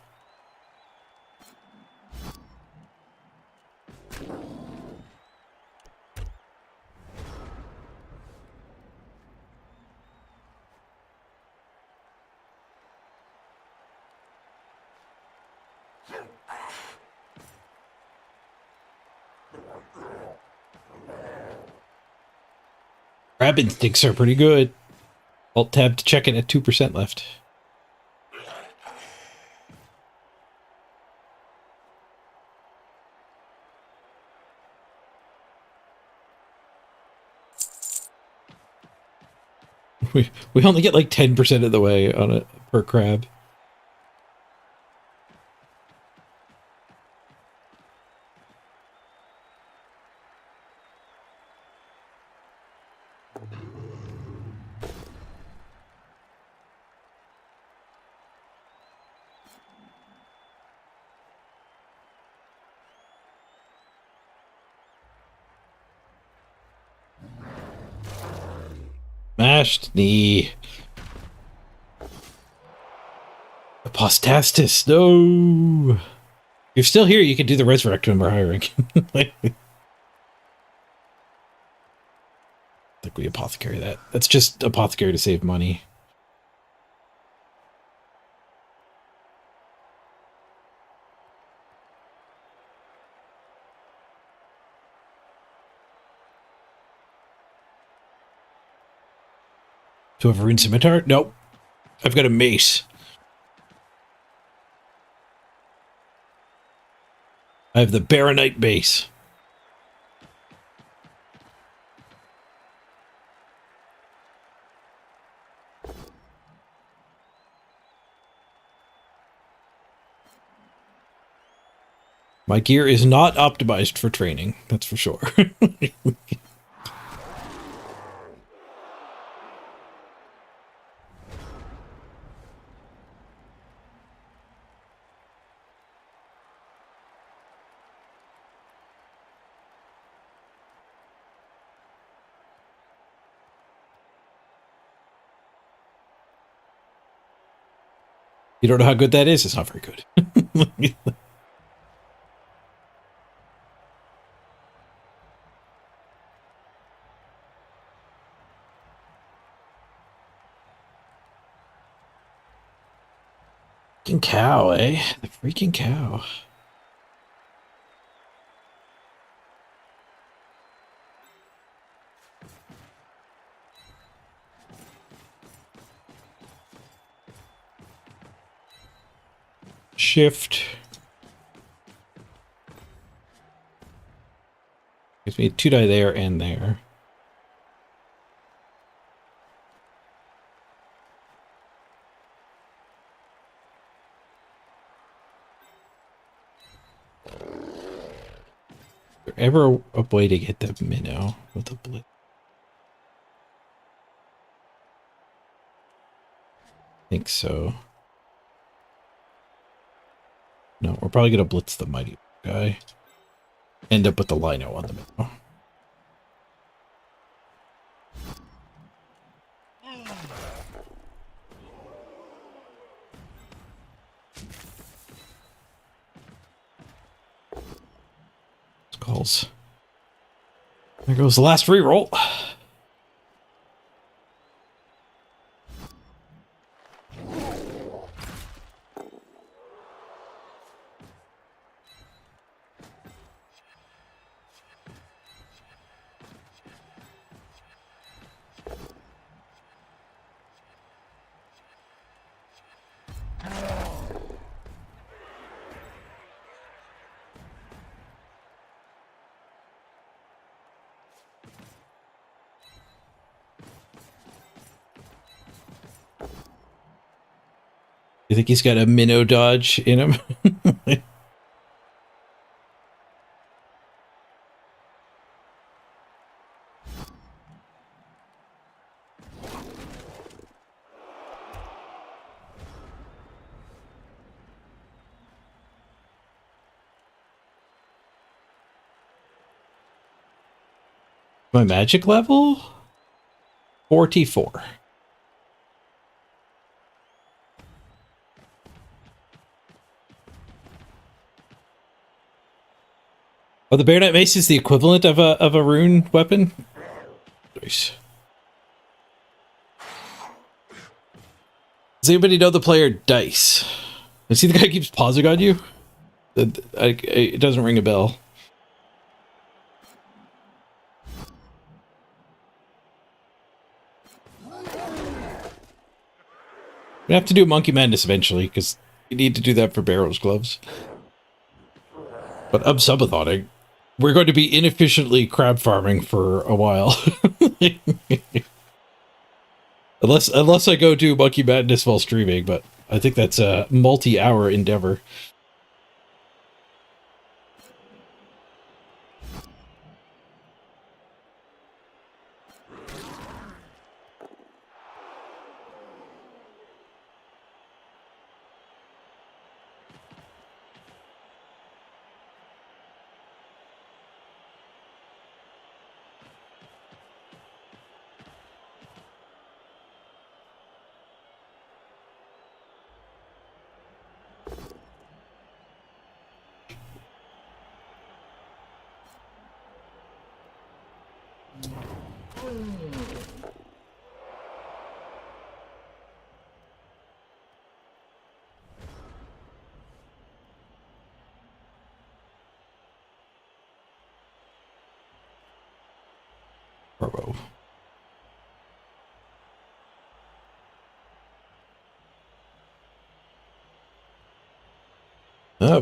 Crab instincts are pretty good. Alt tab to check it at 2% left. We only get like 10% of the way on it per crab. Mashed knee. Apostasis, no. You're still here, you can do the resurrect when we're hiring. I think we apothecary that. That's just apothecary to save money. Do I have a rune scimitar? Nope. I've got a mace. I have the Baronite base. My gear is not optimized for training, that's for sure. You don't know how good that is? It's not very good. Freaking cow, eh? The freaking cow. Shift. Gives me 2 die there and there. Is there ever a way to get the minnow with a blitz? I think so. No, we're probably going to blitz the mighty guy. End up with the lino on the minnow. Skulls. There goes the last reroll. You think he's got a minnow dodge in him? My magic level? 44. Oh, the Baronite Mace is the equivalent of a rune weapon? Nice. Does anybody know the player Dice? You see the guy keeps pausing on you? It doesn't ring a bell. We have to do Monkey Madness eventually, because you need to do that for Barrow's gloves. But I'm subatoning. We're going to be inefficiently crab farming for a while. unless I go do Monkey Madness while streaming, but I think that's a multi-hour endeavor. Turbo.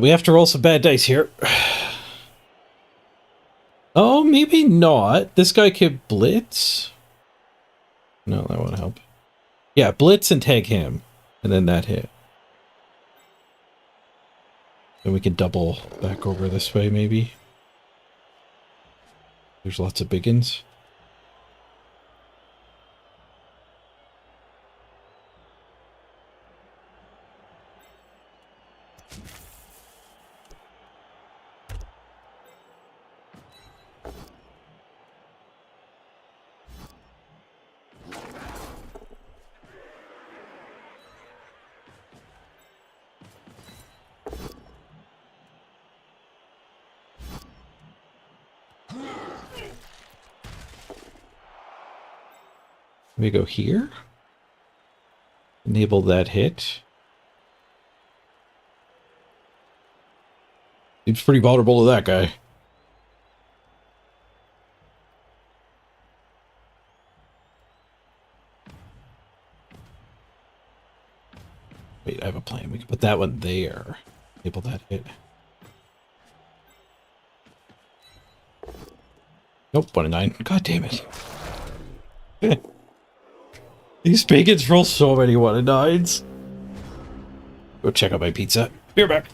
We have to roll some bad dice here. Oh, maybe not. This guy could blitz. No, that won't help. Yeah, blitz and tag him. And then that hit. Then we can double back over this way, maybe. There's lots of biggins. We go here. Enable that hit. Seems pretty vulnerable to that guy. Wait, I have a plan. We can put that one there. Enable that hit. Nope, 1 and 9. God damn it. These pagans roll so many 1 and 9s. Go check out my pizza. Be right back.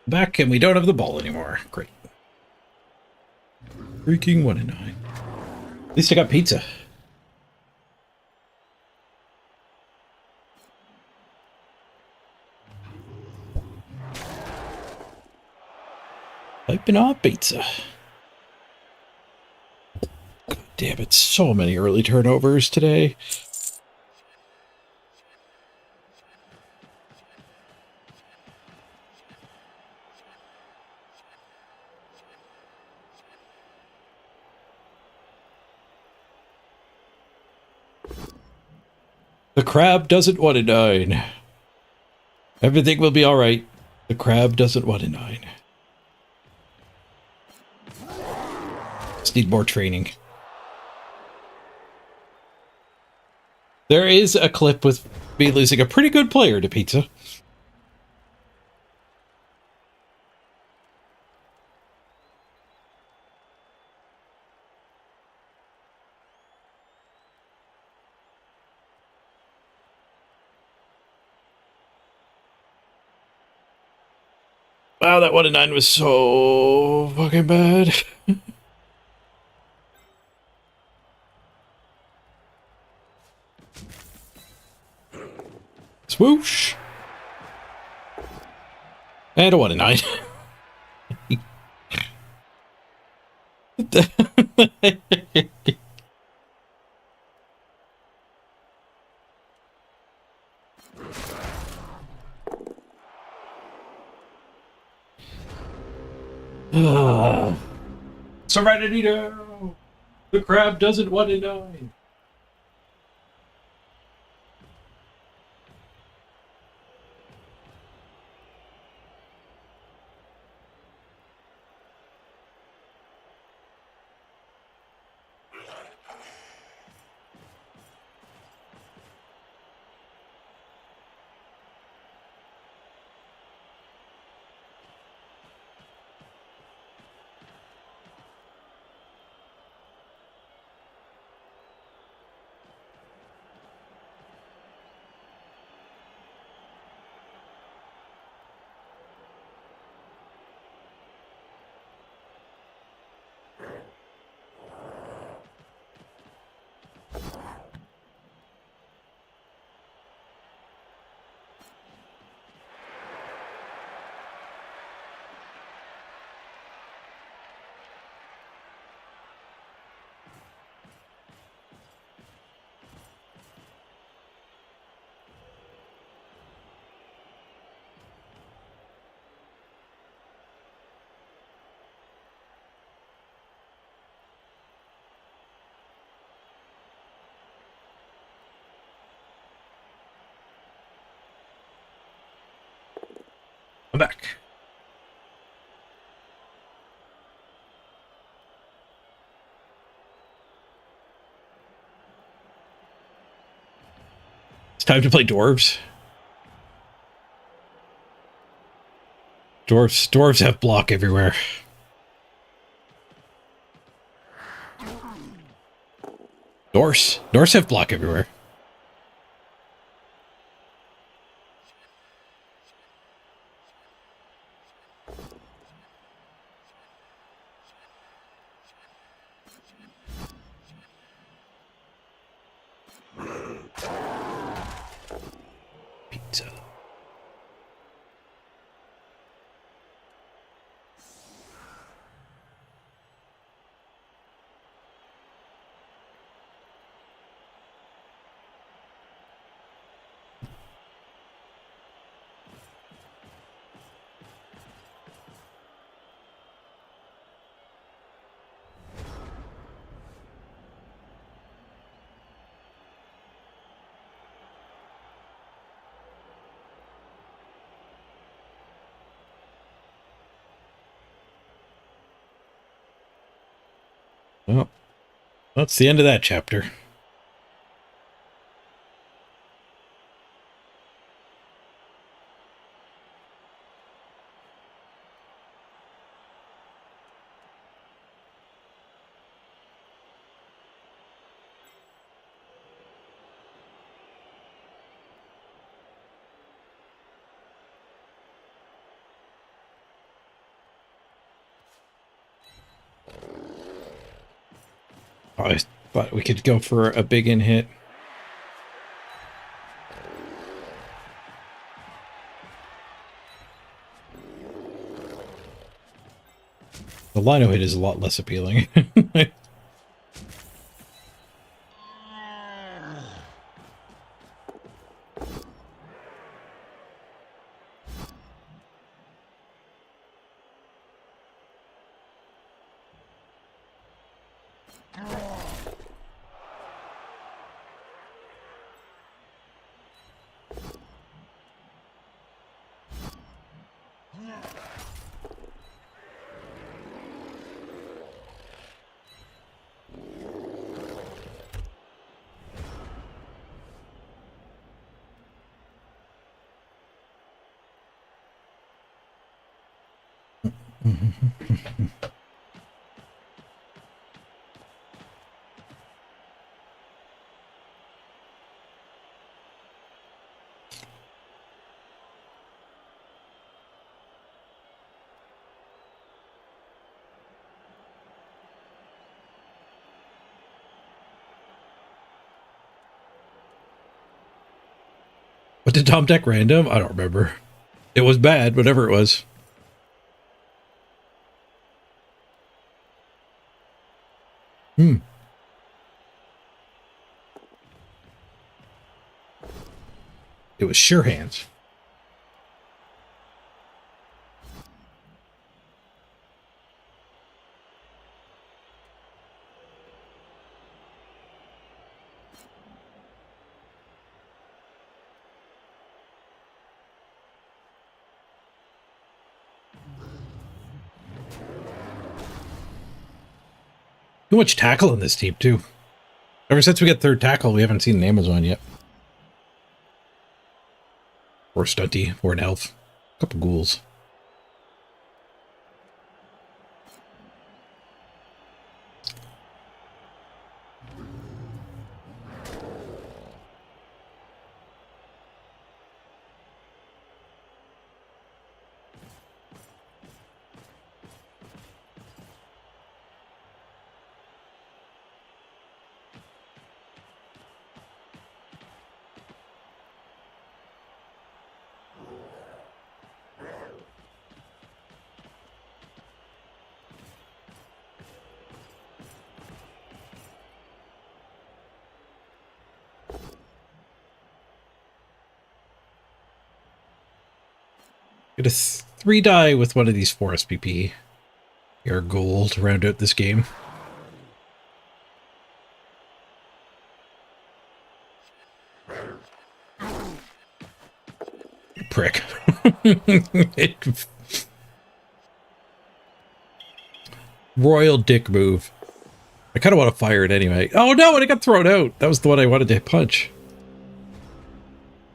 Back, and we don't have the ball anymore. Great. Freaking 1 and 9. At least I got pizza. Typing on pizza. God damn it, so many early turnovers today. The crab doesn't want to dine. Everything will be alright. The crab doesn't want a 9. Just need more training. There is a clip with me losing a pretty good player to pizza. Wow, that 1 and 9 was so fucking bad. Swoosh. And a 1 and 9. Serenity, the crab doesn't want to die. I'm back. It's time to play dwarves. Dwarves have block everywhere. Dwarves have block everywhere. Pizza. Well, that's the end of that chapter. Oh, I thought we could go for a big in hit. The lino hit is a lot less appealing. What did Tom deck random? I don't remember. It was bad, whatever it was. It was sure hands. Too much tackle in this team, too. Ever since we got third tackle, we haven't seen an Amazon yet. Or Stunty, or an elf. A couple ghouls. Get a 3-die with one of these 4 SPP. Your goal to round out this game. Prick. Royal dick move. I kind of want to fire it anyway. Oh no, and it got thrown out. That was the one I wanted to punch.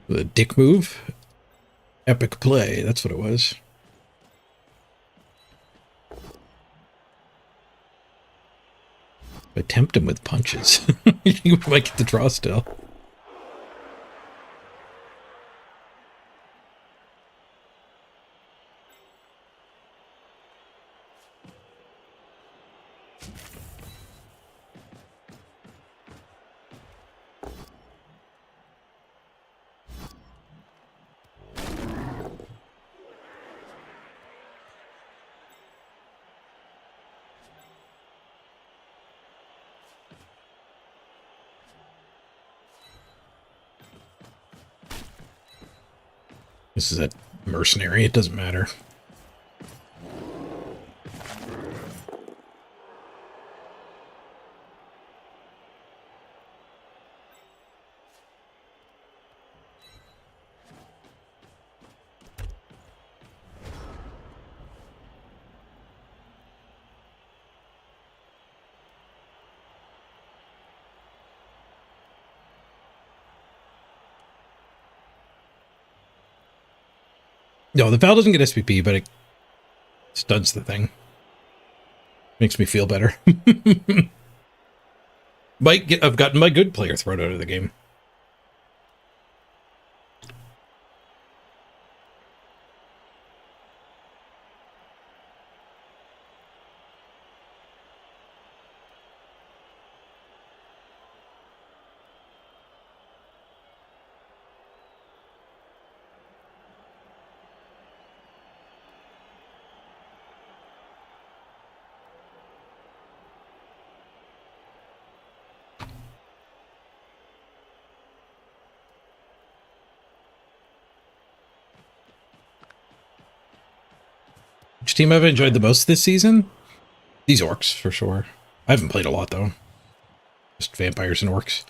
The dick move. Epic play, that's what it was. I tempt him with punches. You might get the draw still. This is a mercenary, it doesn't matter. No, the Val doesn't get SPP, but it stuns the thing. Makes me feel better. I've gotten my good player thrown out of the game. Which team have I enjoyed the most this season? These orcs, for sure. I haven't played a lot, though. Just vampires and orcs.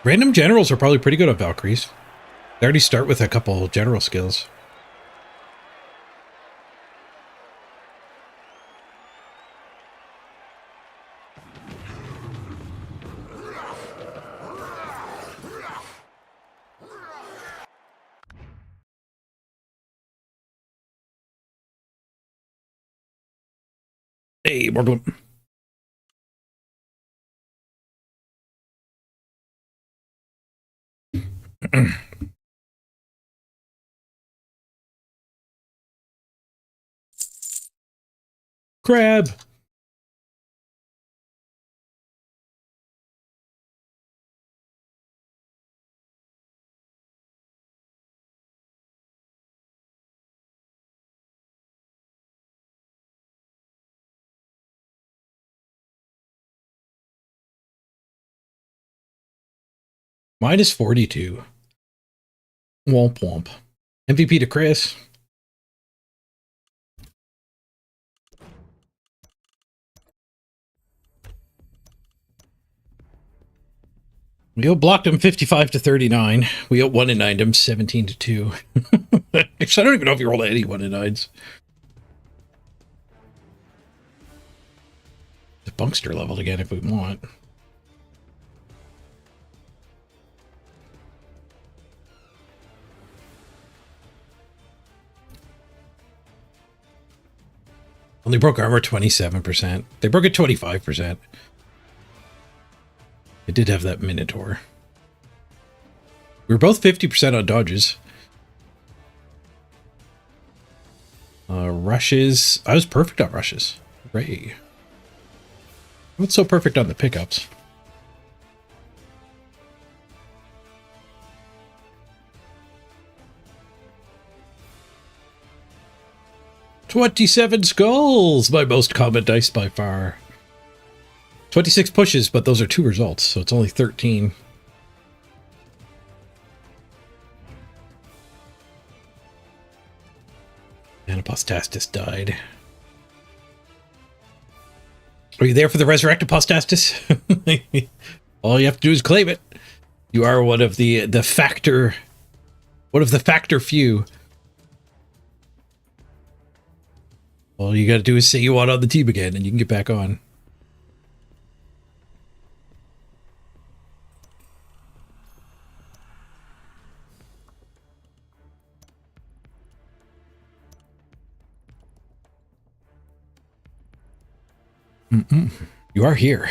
Random generals are probably pretty good on Valkyries. They already start with a couple general skills. Hey, Morgan. Crab. Minus 42. Womp womp. MVP to Chris. We outblocked him 55 to 39. We out 1 and 9 him 17 to 2. Actually, I don't even know if you rolled any 1 and 9s. The Bunkster leveled again if we want. Only broke armor 27%. They broke it 25%. It did have that Minotaur. We were both 50% on dodges. Rushes. I was perfect on rushes. Ray. What's so perfect on the pickups? "27 skulls, my most common dice by far." 26 pushes, but those are 2 results, so it's only 13. And Apostastus died. Are you there for the Resurrect Apostastus? All you have to do is claim it. You are one of the factor few. All you gotta do is say you want on the team again, and you can get back on. You are here.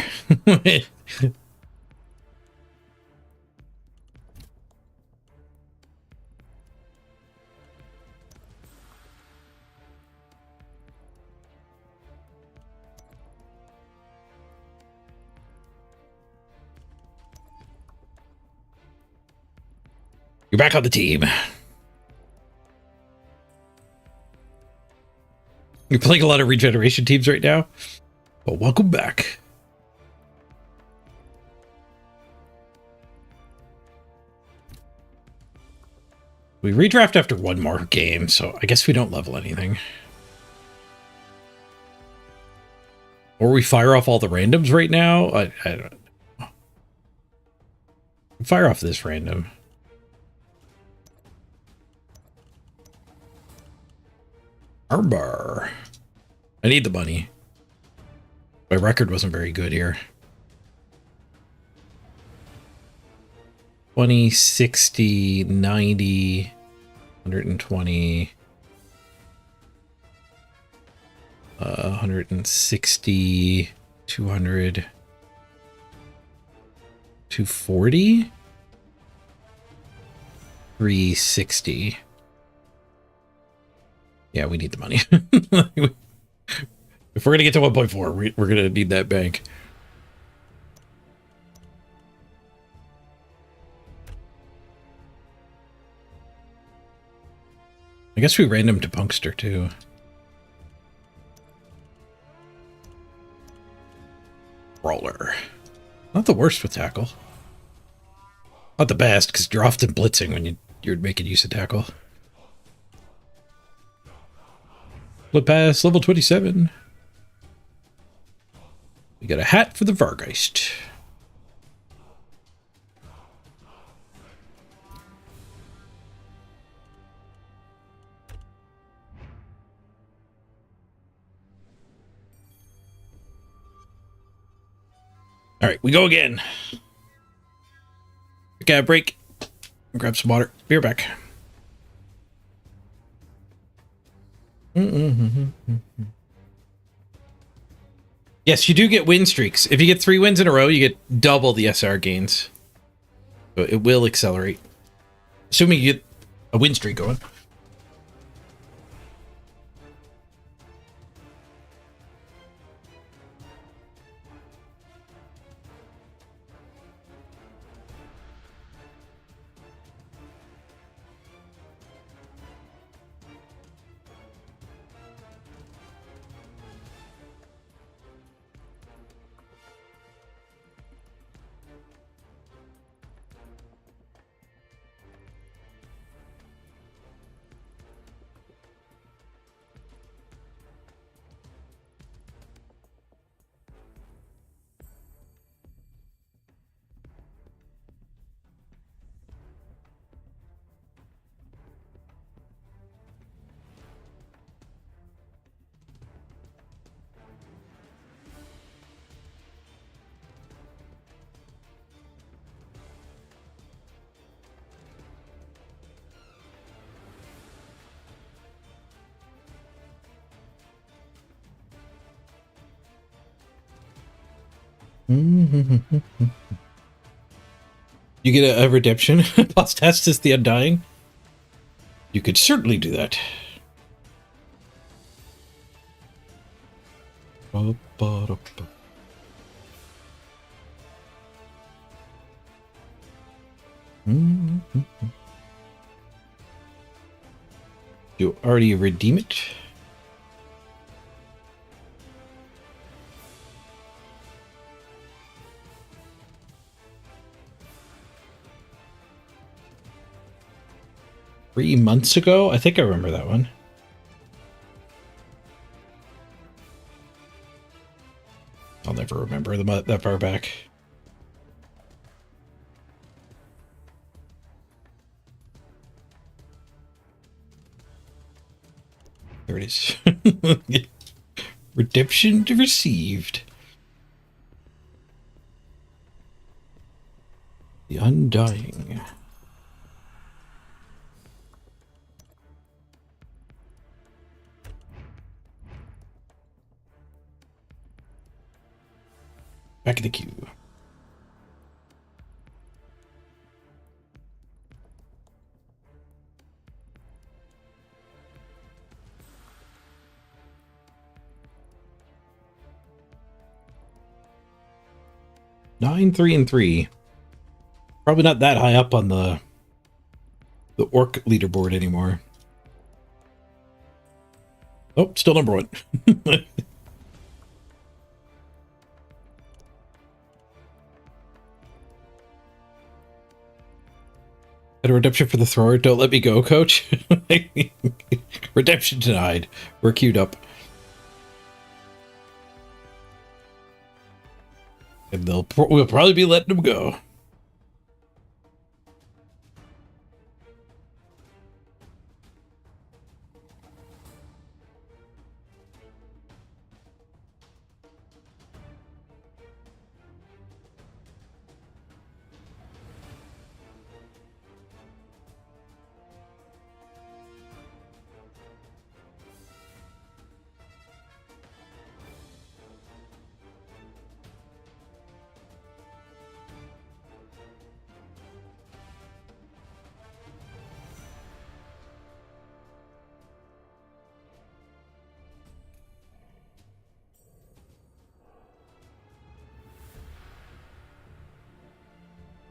You're back on the team. You're playing a lot of regeneration teams right now. Well, welcome back. We redraft after 1 more game, so I guess we don't level anything. Or we fire off all the randoms right now? I don't know. Fire off this random. Arbar. I need the money. My record wasn't very good here. 20, 60, 90, 120, 160, 200, 240, 360. Yeah, we need the money. If we're going to get to 1.4, we're going to need that bank. I guess we random to Punkster too. Roller. Not the worst with tackle. Not the best, because you're often blitzing when you're making use of tackle. Flip pass, level 27. We got a hat for the Vargeist. All right, we go again. Okay, break. Grab some water. Be right back. Yes, you do get win streaks. If you get 3 wins in a row, you get double the SR gains. So it will accelerate. Assuming you get a win streak going. You get a redemption. Plus test is the Undying. You could certainly do that. You already redeem it? Three months ago? I think I remember that one. I'll never remember that far back. There it is. Redemption received. The Undying. Back in the queue. Nine, 3, and 3. Probably not that high up on the orc leaderboard anymore. Oh, still number 1. Had a redemption for the thrower. Don't let me go, coach. Redemption denied. We're queued up. And we'll probably be letting them go.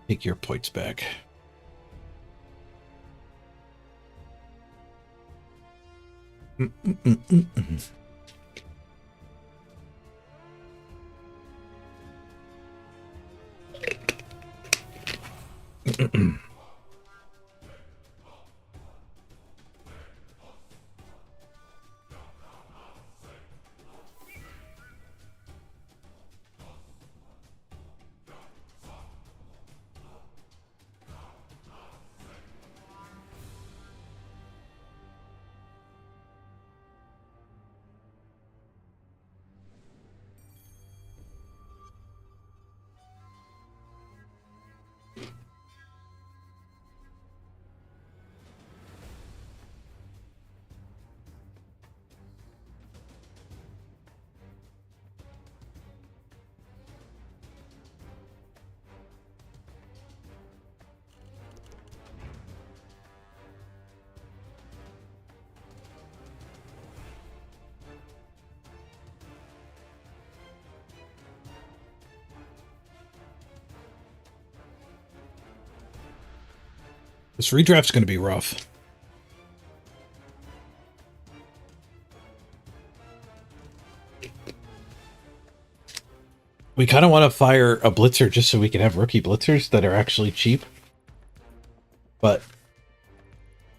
Take your points back. This redraft's going to be rough. We kind of want to fire a blitzer just so we can have rookie blitzers that are actually cheap. But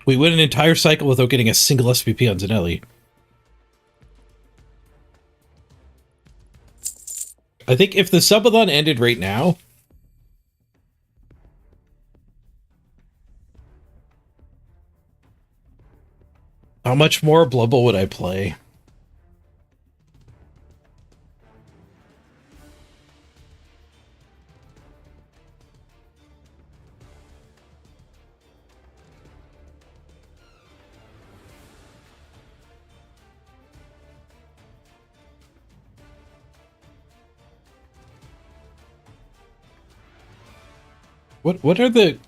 we went an entire cycle without getting a single SPP on Zanelli. I think if the subathon ended right now, how much more Blood Bowl would I play? What are the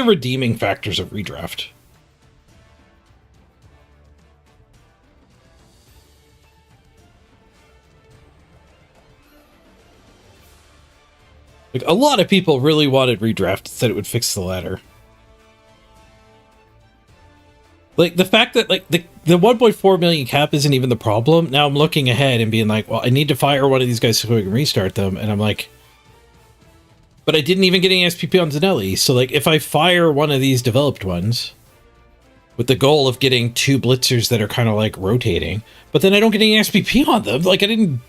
redeeming factors of redraft? Like, a lot of people really wanted redraft, said it would fix the ladder. Like, the fact that, like, the 1.4 million cap isn't even the problem. Now I'm looking ahead and being like, well, I need to fire one of these guys so we can restart them. And I'm like, but I didn't even get any SPP on Zanelli. So, like, if I fire one of these developed ones with the goal of getting 2 blitzers that are kind of, like, rotating, but then I don't get any SPP on them, like, it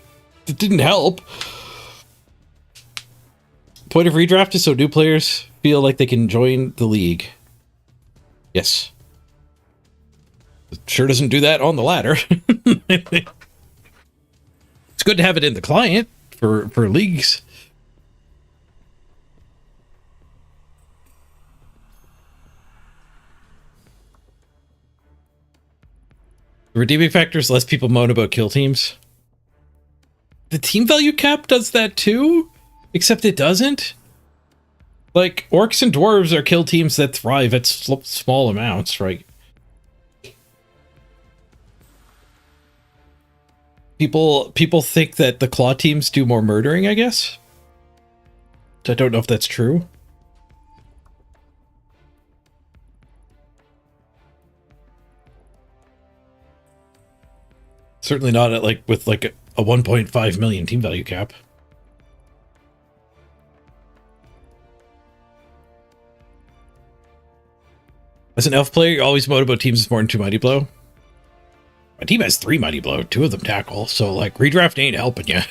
didn't help. Point of redraft is so new players feel like they can join the league. Yes. It sure doesn't do that on the ladder. It's good to have it in the client for leagues. The redeeming factor is less people moan about kill teams. The team value cap does that too, except it doesn't. Like, orcs and dwarves are kill teams that thrive at small amounts, right? People think that the claw teams do more murdering, I guess. I don't know if that's true. Certainly not at with a 1.5 million team value cap. As an elf player, you always moan about teams with more than 2 Mighty Blow. My team has 3 Mighty Blow, 2 of them tackle, so like redraft ain't helping you.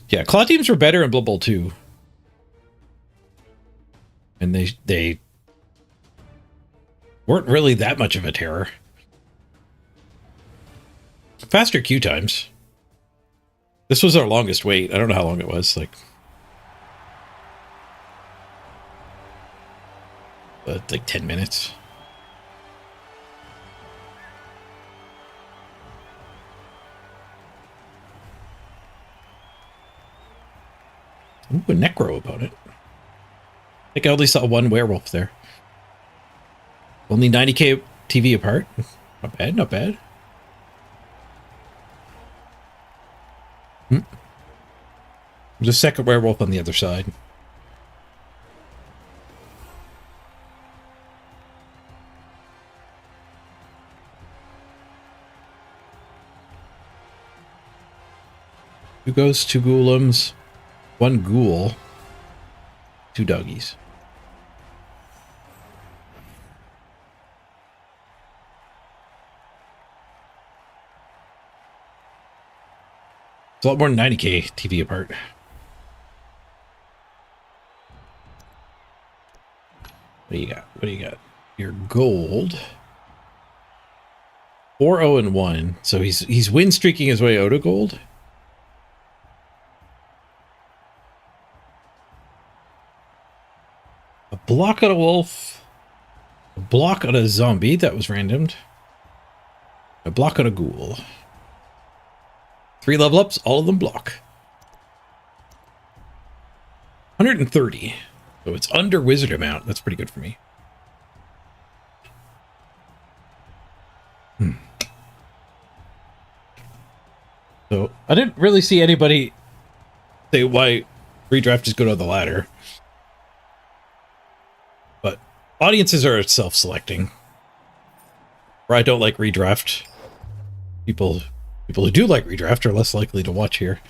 Yeah, claw teams were better in Blood Bowl 2. And they weren't really that much of a terror. Faster queue times. This was our longest wait. I don't know how long it was. Like 10 minutes. Ooh, a necro about it. I think I only saw 1 werewolf there. Only 90k TV apart. Not bad, not bad. There's a second werewolf on the other side. Two ghosts, 2 ghoulems, 1 ghoul, 2 doggies. It's a lot more than 90k TV apart. What do you got? What do you got? Your gold. 4-0-1. So he's win streaking his way out of gold. A block on a wolf. A block on a zombie. That was randomed. A block on a ghoul. 3 level ups, all of them block. 130. So it's under wizard amount. That's pretty good for me. So I didn't really see anybody say why redraft is good on the ladder. But audiences are self-selecting. Or I don't like redraft. People who do like redraft are less likely to watch here.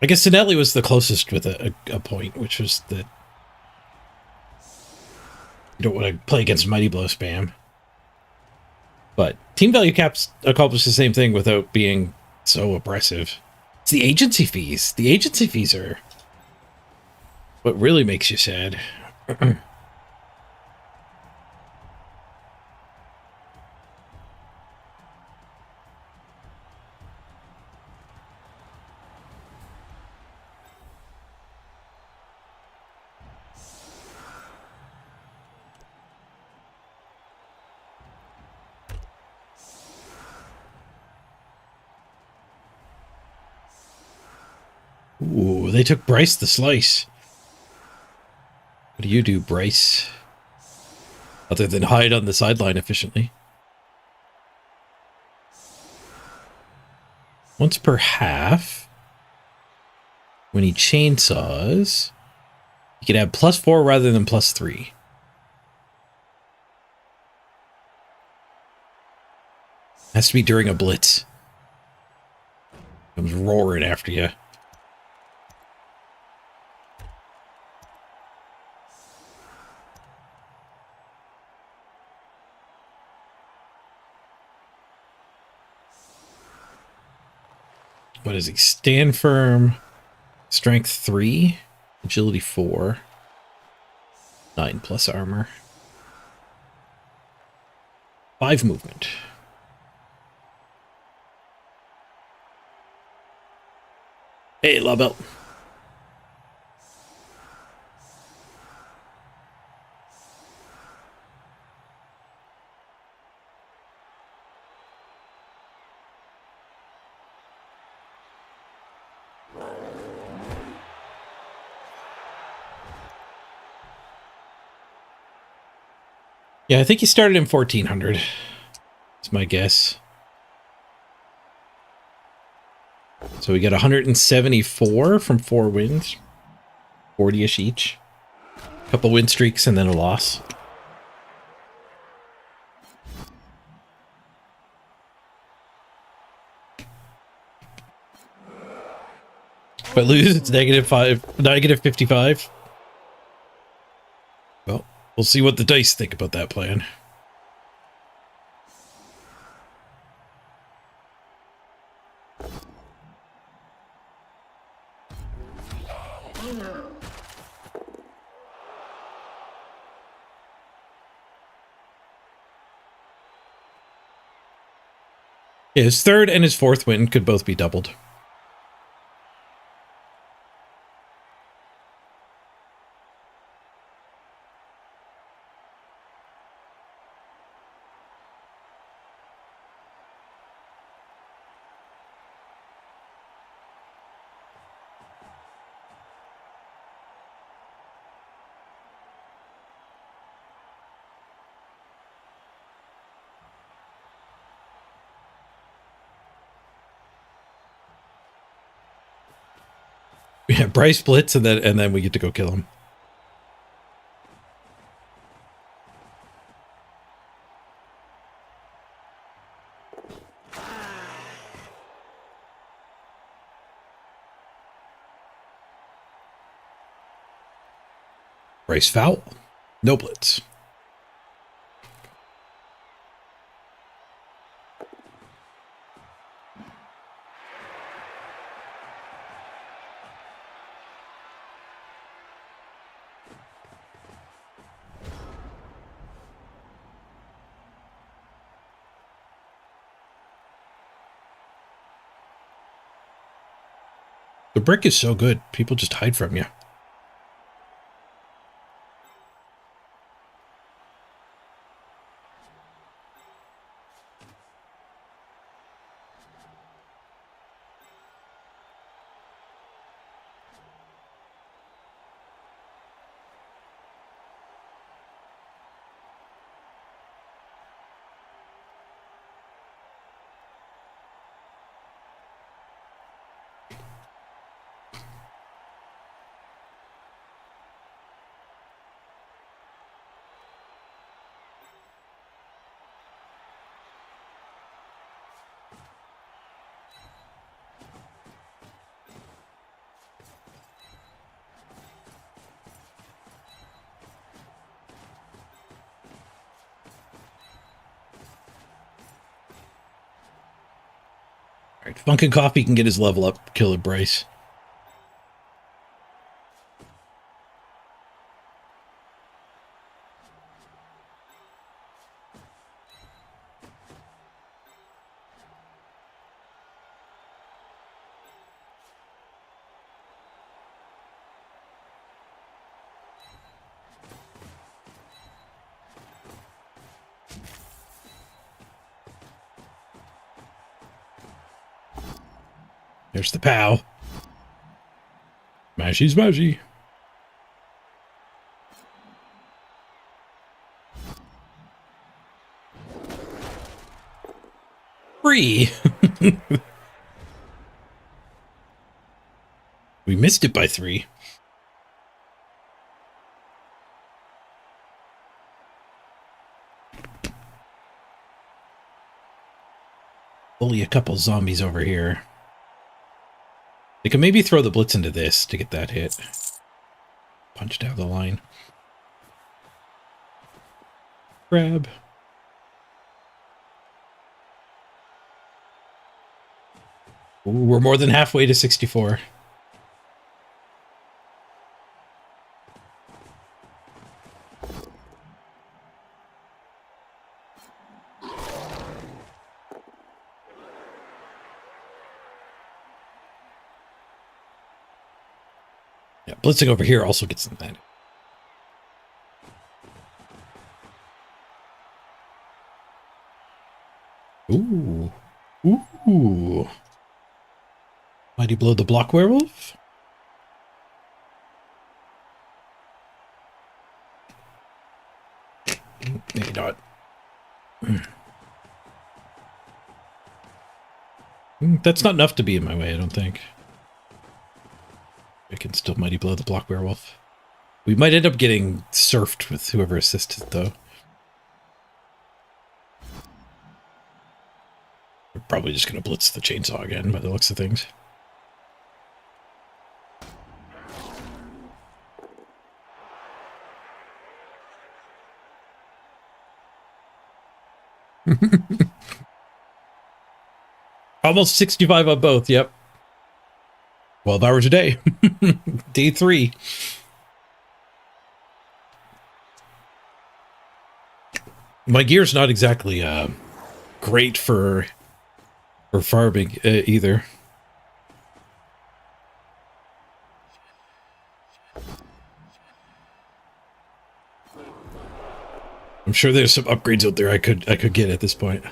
I guess Sinelli was the closest with a point, which was that you don't want to play against Mighty Blow spam. But team value caps accomplish the same thing without being so oppressive. It's the agency fees. The agency fees are what really makes you sad. Ooh, they took Bryce the slice. What do you do, Bryce? Other than hide on the sideline efficiently. Once per half. When he chainsaws, you can add +4 rather than +3. Has to be during a blitz. Comes roaring after you. What is he? Stand firm, strength 3, agility 4, 9 plus armor, 5 movement. Hey, LaBelle. Yeah, I think he started in 1400. That's my guess. So we got 174 from 4 wins. 40-ish each. Couple win streaks and then a loss. If I lose, it's -55. Well, we'll see what the dice think about that plan. Yeah, his third and his fourth win could both be doubled. Yeah, Bryce blitz and then we get to go kill him. Bryce foul. No blitz. The brick is so good, people just hide from you. Alright, Funkin' Coffee can get his level up, kill it, Bryce. There's the POW. Smashy, smashy. Free. We missed it by 3. Only a couple zombies over here. They can maybe throw the blitz into this to get that hit. Punch down the line. Grab. Ooh, we're more than halfway to 64. Yeah, blitzing over here also gets them that. Ooh. Ooh. Mighty Blow the Block Werewolf? Maybe not. That's not enough to be in my way, I don't think. I can still Mighty Blow the Block Werewolf. We might end up getting surfed with whoever assisted, though. We're probably just going to blitz the chainsaw again, by the looks of things. Almost 65 on both, yep. 12 hours a day. Day 3. My gear's not exactly great for farming either. I'm sure there's some upgrades out there I could get at this point.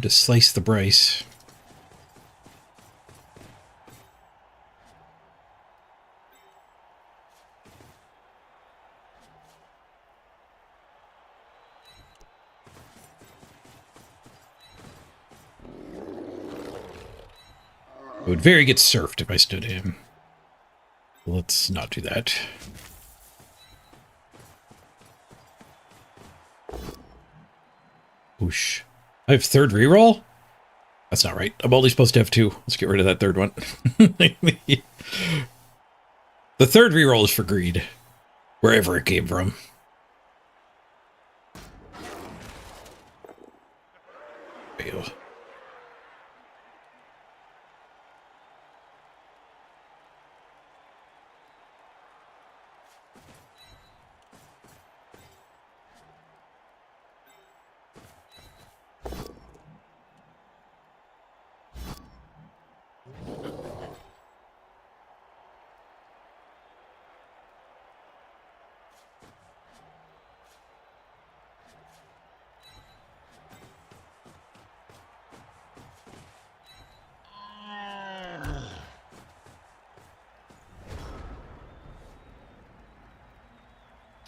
To slice the Bryce. I would very get surfed if I stood him. Let's not do that. Whoosh. I have 3rd reroll? That's not right. I'm only supposed to have 2. Let's get rid of that 3rd one. The 3rd reroll is for greed. Wherever it came from. Fail.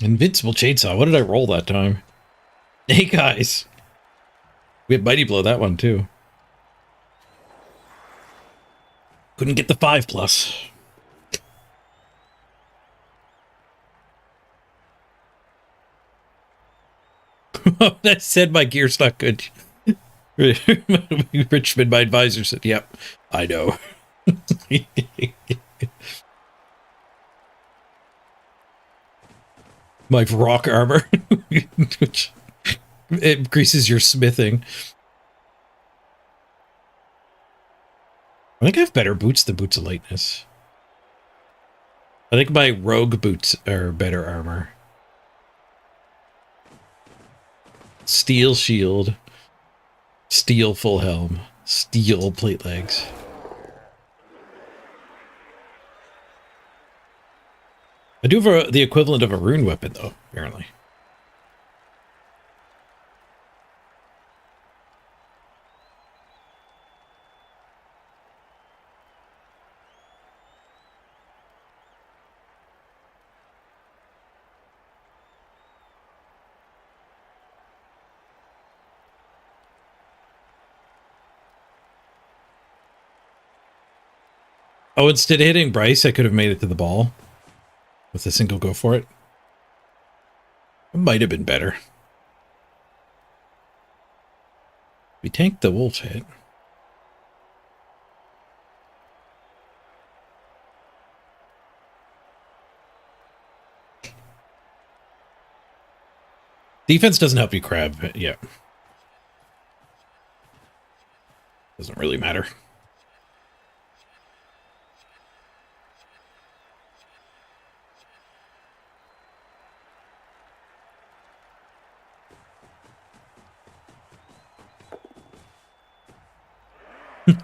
Invincible chainsaw. What did I roll that time? Hey guys. We had Mighty Blow that one too. Couldn't get the 5+. I said my gear's not good. Richmond, my advisor, said, yep, I know. My rock armor, which it increases your smithing. I think I have better boots than boots of lightness. I think my rogue boots are better armor. Steel shield. Steel full helm. Steel plate legs. I do have the equivalent of a rune weapon, though, apparently. Oh, instead of hitting Bryce, I could have made it to the ball with a single go for it. It might have been better. We tanked the wolf hit. Defense doesn't help you crab. Yeah. Doesn't really matter.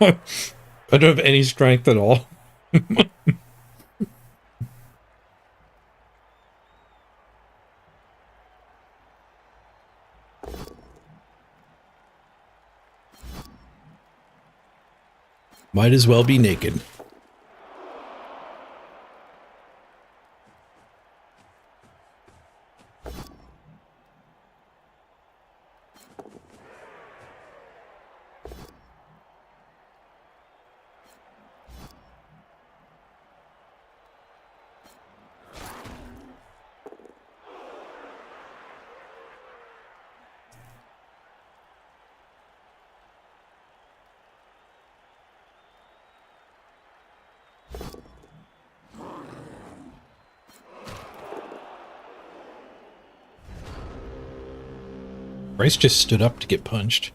I don't have any strength at all. Might as well be naked. Bryce just stood up to get punched.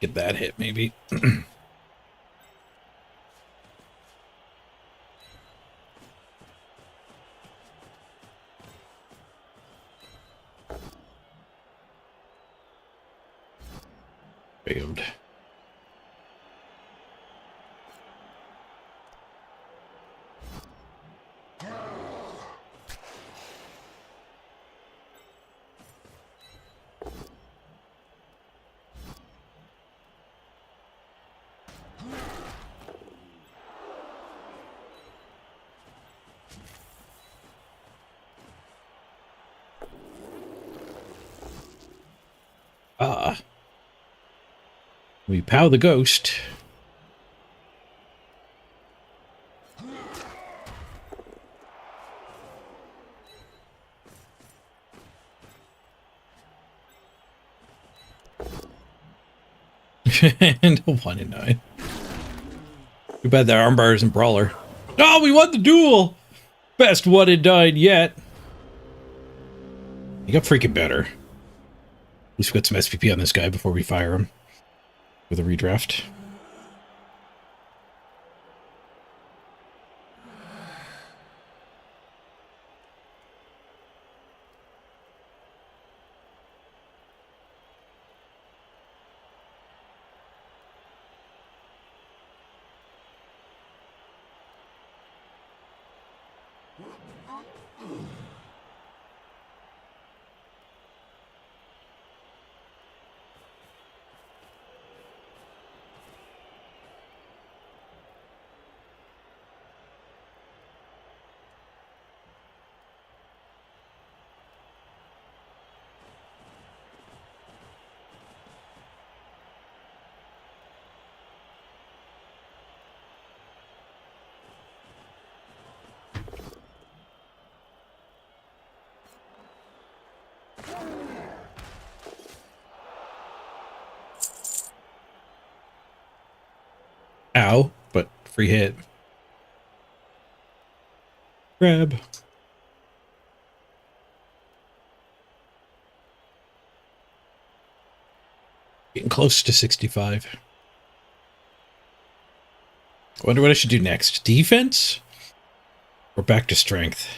Get that hit, maybe. Failed. Ah. We pow the ghost. And a 1 in 9. Too bad that armbar isn't brawler. Oh, we won the duel! Best 1 in 9 yet. He got freaking better. At least we got some SPP on this guy before we fire him with a redraft. Ow, but free hit. Grab. Getting close to 65. I wonder what I should do next. Defense? Or back to strength?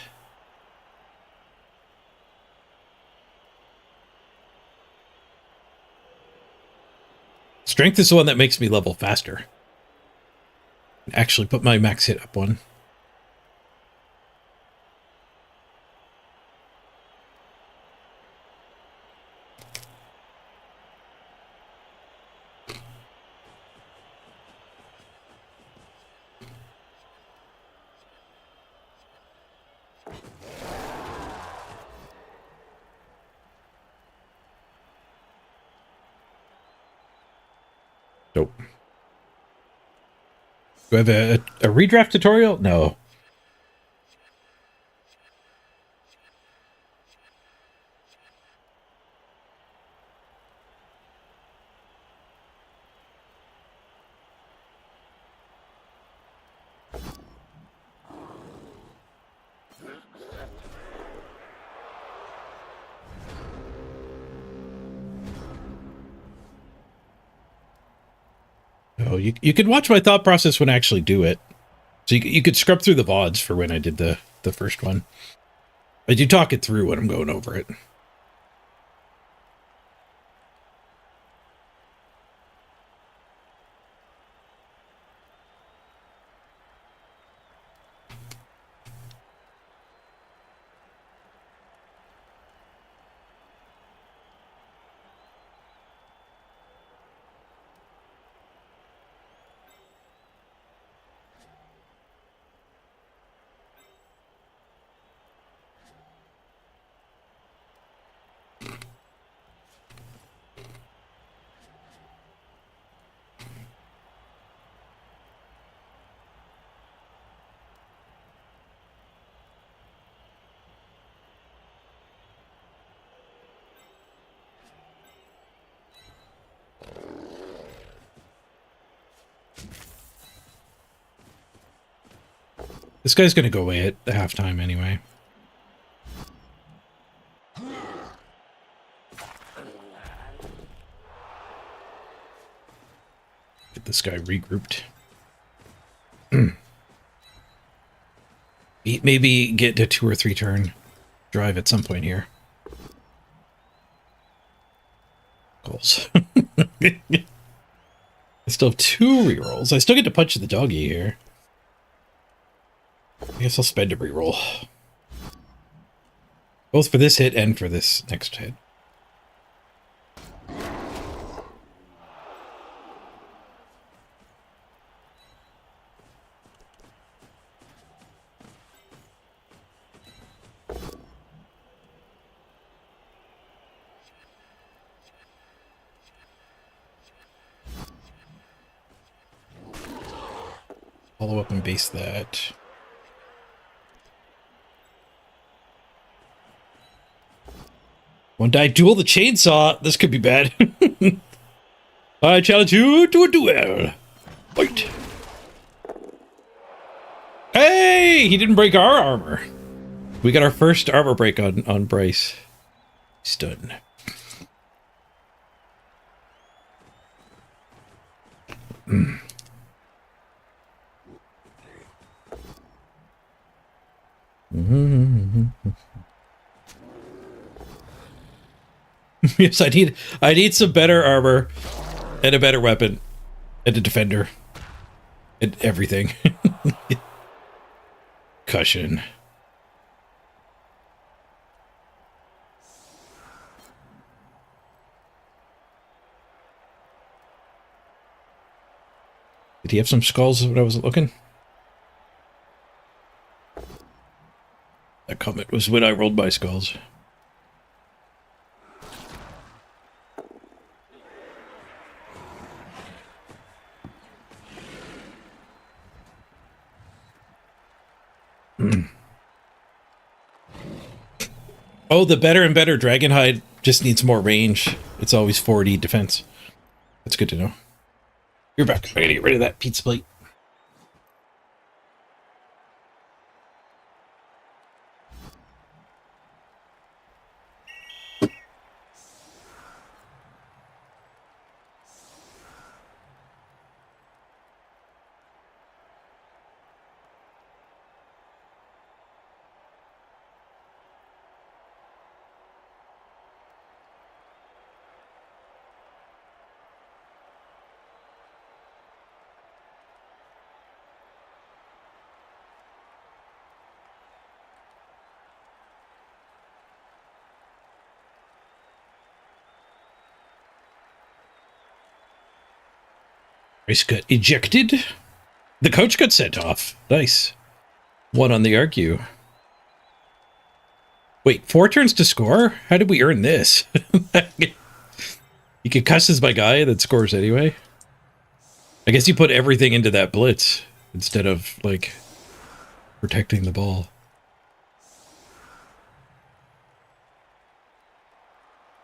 Strength is the one that makes me level faster. Actually put my max hit up one. Nope. Do I have a redraft tutorial? No. Oh, you could watch my thought process when I actually do it. So you could scrub through the VODs for when I did the first one. I do talk it through when I'm going over it. This guy's going to go away at halftime anyway. Get this guy regrouped. Maybe get a 2 or 3 turn drive at some point here. Goals. I still have 2 rerolls. I still get to punch the doggy here. I guess I'll spend a reroll. Both for this hit and for this next hit. Follow up and base that. One die duel the chainsaw. This could be bad. I challenge you to a duel. Fight. Hey, he didn't break our armor. We got our first armor break on Bryce. Stun. Yes, I need some better armor and a better weapon and a defender and everything. Cushion. Did he have some skulls when I was looking? That comment was when I rolled my skulls. Oh, the better and better Dragonhide just needs more range. It's always 40 defense. That's good to know. You're back. I gotta get rid of that pizza plate. Race got ejected. The coach got sent off. Nice. One on the argue. Wait, 4 turns to score? How did we earn this? You can cuss my guy that scores anyway. I guess you put everything into that blitz instead of, like, protecting the ball.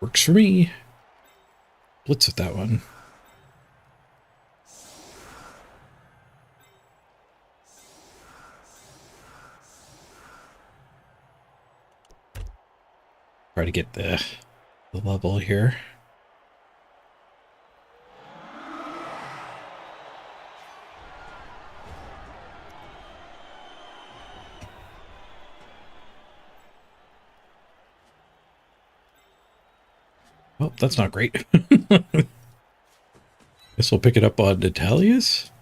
Works for me. Blitz with that one. Try to get the level here. Oh, that's not great. Guess we'll pick it up on Natalia's.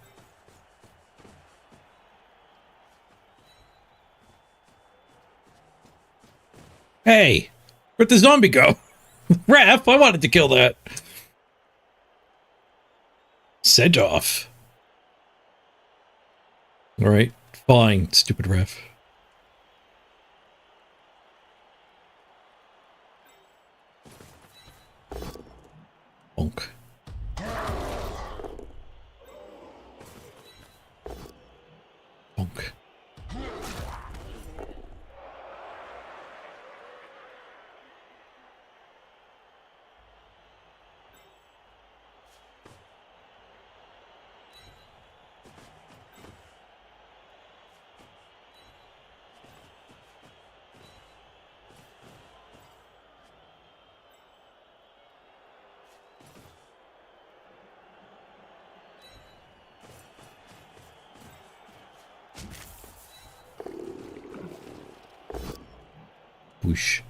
Hey! Where'd the zombie go? Raph, I wanted to kill that. Sent off. Alright, fine, stupid Raph. Bonk. Bonk. Whoosh.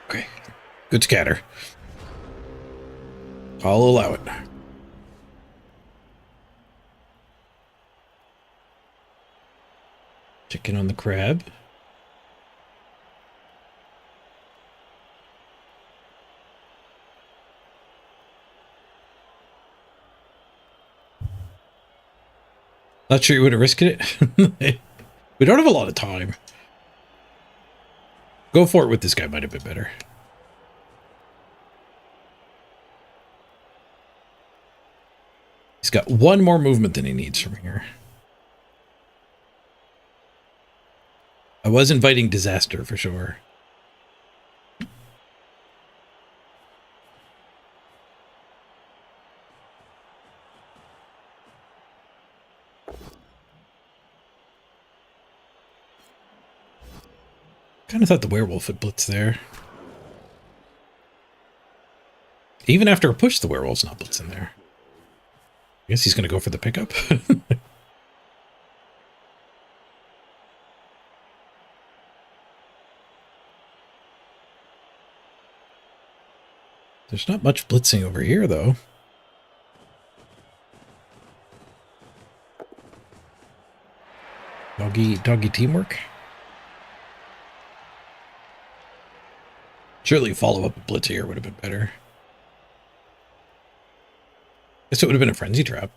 Okay, good scatter. I'll allow it. Chicken on the crab. Not sure you would have risked it. We don't have a lot of time. Go for it with this guy might have been better. He's got one more movement than he needs from here. I was inviting disaster for sure. Kind of thought the werewolf would blitz there. Even after a push, the werewolf's not blitzing there. I guess he's going to go for the pickup. There's not much blitzing over here, though. Doggy teamwork. Surely follow-up blitz here would have been better. Guess it would have been a frenzy trap.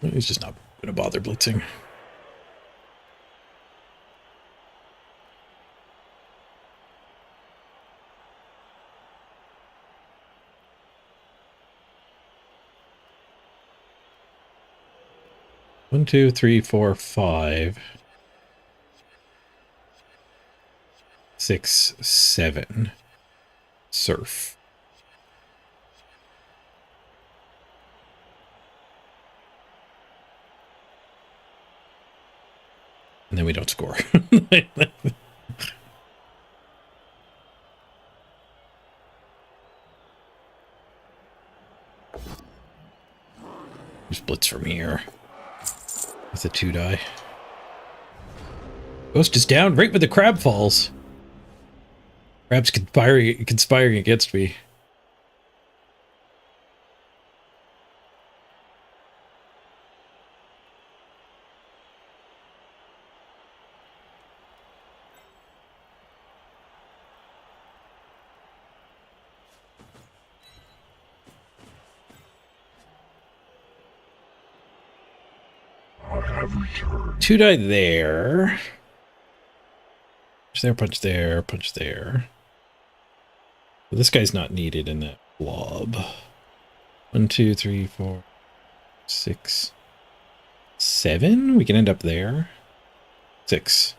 He's just not going to bother blitzing. One, two, three, four, 5, 6, 7. Surf. And then we don't score. Just blitz from here. With a 2 die. Ghost is down right when the crab falls. Crab's conspiring against me. Two die there. Punch there, punch there, punch there. But this guy's not needed in that blob. 1, 2, 3, 4, 6, 7. We can end up there. 6.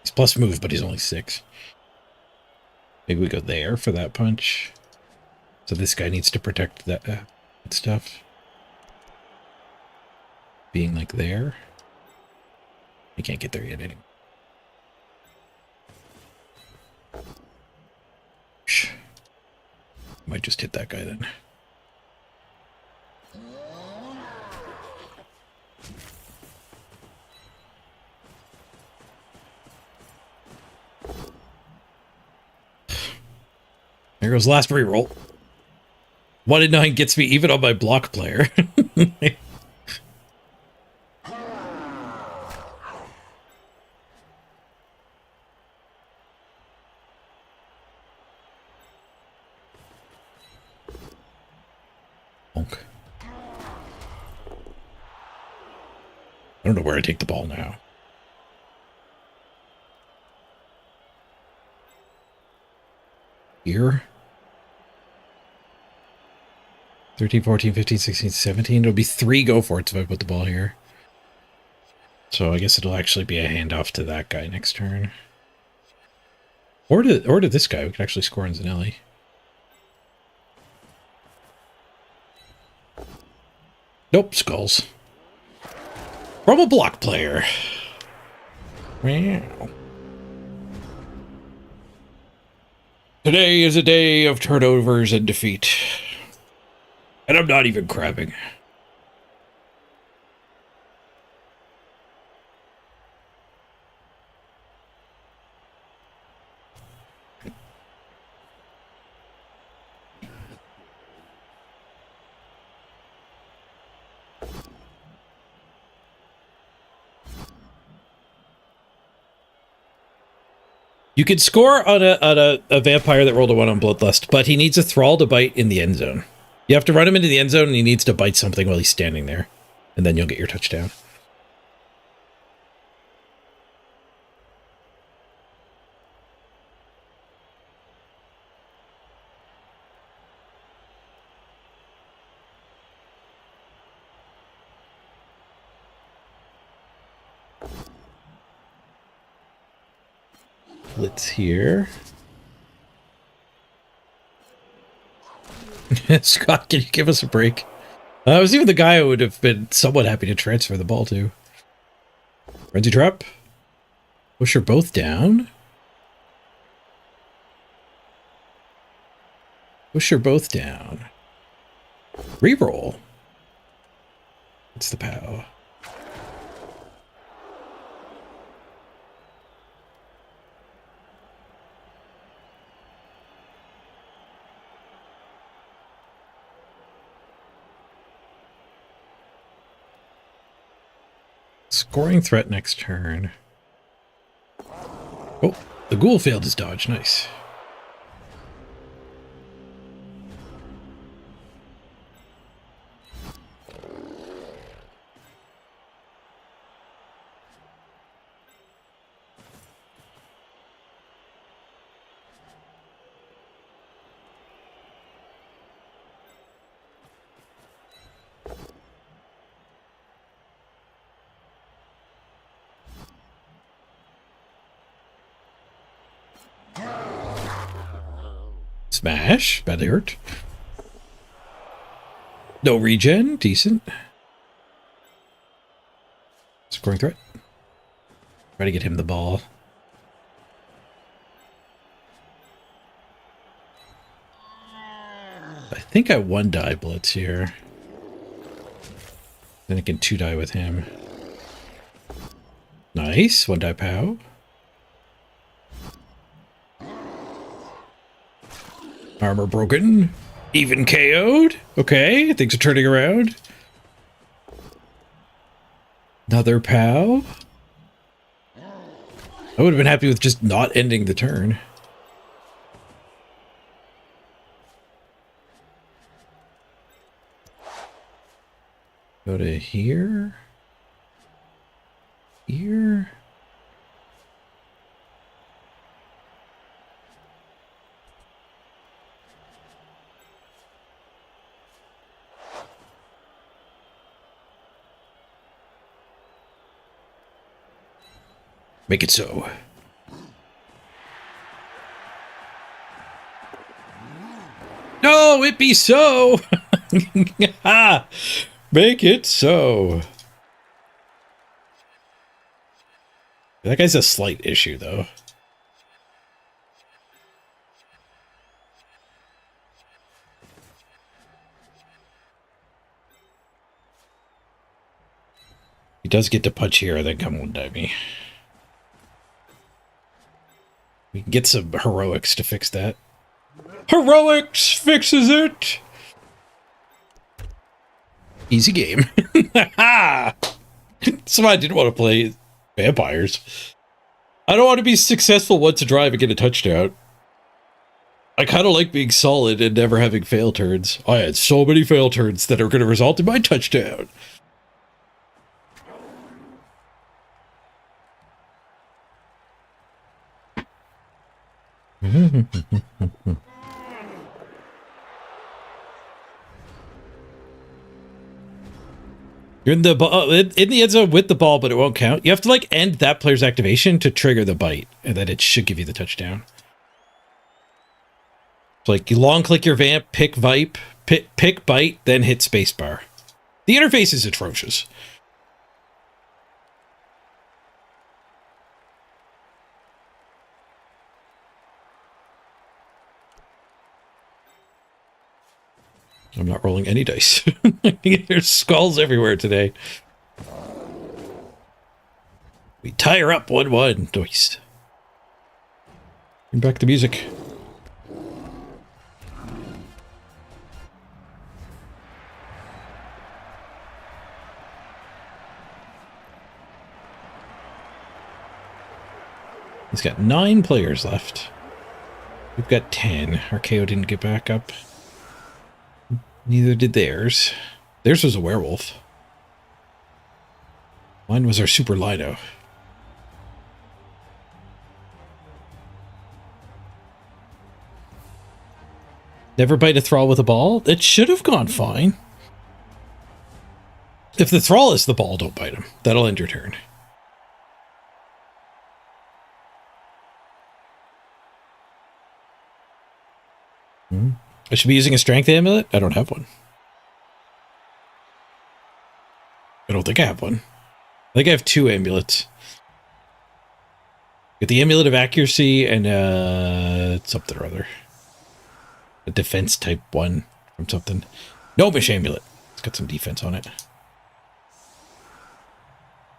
He's plus move, but he's only 6. Maybe we go there for that punch. So this guy needs to protect that stuff. Being like there. He can't get there yet anyway. Might just hit that guy then. There goes last reroll. 1 in 9 gets me even on my block player. I don't know where I take the ball now. Here? 13, 14, 15, 16, 17. It'll be 3 go for it if I put the ball here. So I guess it'll actually be a handoff to that guy next turn. Or to this guy. We can actually score on Zanelli. Nope, skulls. From a block player. Wow. Today is a day of turnovers and defeat. And I'm not even crabbing. You could score on a vampire that rolled a 1 on Bloodlust, but he needs a thrall to bite in the end zone. You have to run him into the end zone, and he needs to bite something while he's standing there. And then you'll get your touchdown. Blitz here. Scott, can you give us a break? I was even the guy who would have been somewhat happy to transfer the ball to. Frenzy trap. Push her both down. Push her both down. Reroll. It's the POW. Scoring threat next turn. Oh, the ghoul failed his dodge. Nice. Smash. Badly hurt. No regen. Decent. Scoring threat. Try to get him the ball. I think I 1-die blitz here. Then I can 2-die with him. Nice. 1-die pow. Armor broken. Even KO'd. Okay, things are turning around. Another POW. I would have been happy with just not ending the turn. Go to here. Here. Make it so. No, it be so. Make it so. That guy's a slight issue, though. He does get to punch here and then come 1-die me. We can get some heroics to fix that. Heroics fixes it! Easy game. That's why I didn't want to play vampires. I don't want to be successful once a drive and get a touchdown. I kind of like being solid and never having fail turns. I had so many fail turns that are going to result in my touchdown. You're in the end zone with the ball, but it won't count. You have to like end that player's activation to trigger the bite, and then it should give you the touchdown. So like you long click your vamp, pick bite, then hit spacebar. The interface is atrocious. I'm not rolling any dice. There's skulls everywhere today. We tie her up 1-1. Nice. Bring back the music. He's got 9 players left. We've got 10. Our KO didn't get back up. Neither did theirs. Theirs was a werewolf. Mine was our super Lido. Never bite a thrall with a ball? It should have gone fine. If the thrall is the ball, don't bite him. That'll end your turn. I should be using a strength amulet? I don't have one. I don't think I have one. I think I have 2 amulets. Get the amulet of accuracy and something or other. A defense type 1 from something. Gnomish amulet. It's got some defense on it.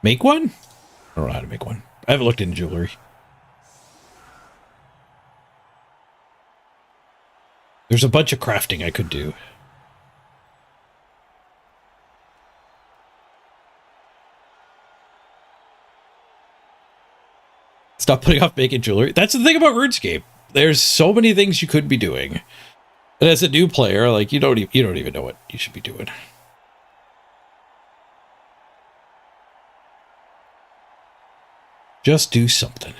Make one? I don't know how to make one. I haven't looked into jewelry. There's a bunch of crafting I could do. Stop putting off making jewelry. That's the thing about RuneScape. There's so many things you could be doing. And as a new player, like you don't even know what you should be doing. Just do something.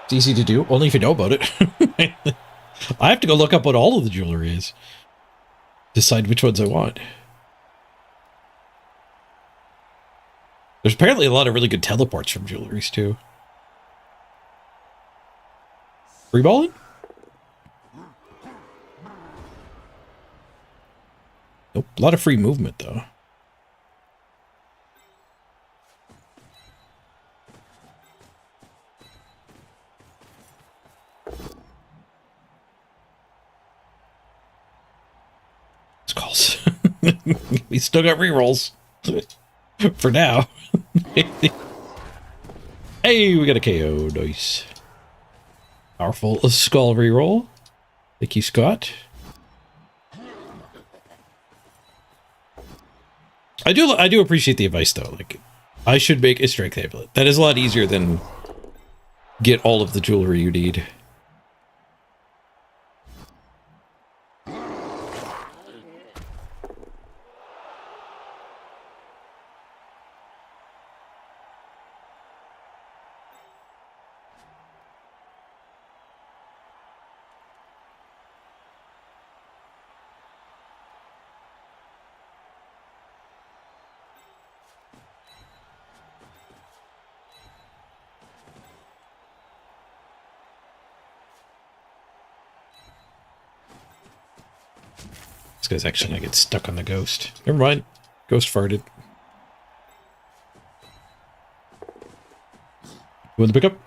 It's easy to do, only if you know about it. I have to go look up what all of the jewelry is. Decide which ones I want. There's apparently a lot of really good teleports from jewelries too. Free balling? Nope. A lot of free movement though. Calls. We still got rerolls for now. Hey, we got a KO. Nice. Powerful skull reroll. Thank you, Scott. I do appreciate the advice though. Like, I should make a strength amulet. That is a lot easier than get all of the jewelry you need. This guy's actually gonna get stuck on the ghost. Never mind. Ghost farted. You want the pickup?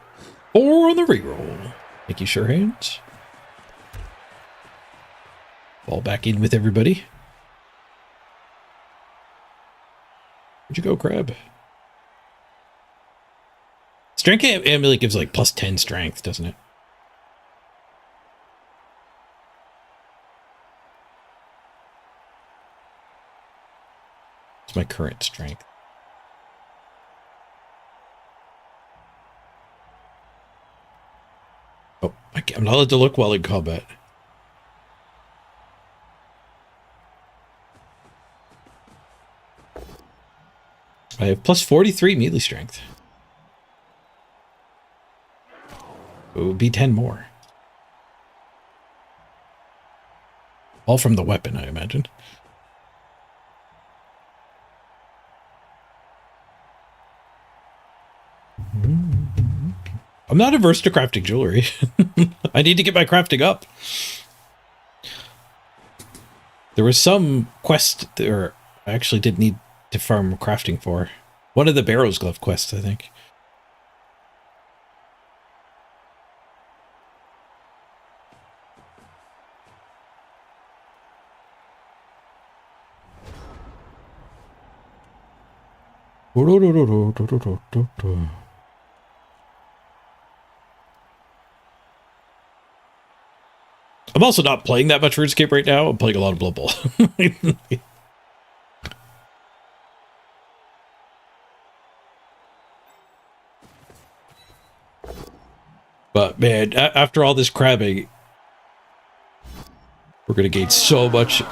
Or on the reroll. Thank you, sure hands. Fall back in with everybody. Where'd you go, Crab? Strength amulet gives like plus 10 strength, doesn't it? It's my current strength. Oh, I'm not allowed to look while in combat. I have plus 43 melee strength. It would be 10 more. All from the weapon, I imagine. I'm not averse to crafting jewelry. I need to get my crafting up. There was some quest there I actually did need to farm crafting for. One of the Barrow's Glove quests, I think. I'm also not playing that much RuneScape right now. I'm playing a lot of Blood Bowl. But man, after all this crabbing, we're gonna gain so much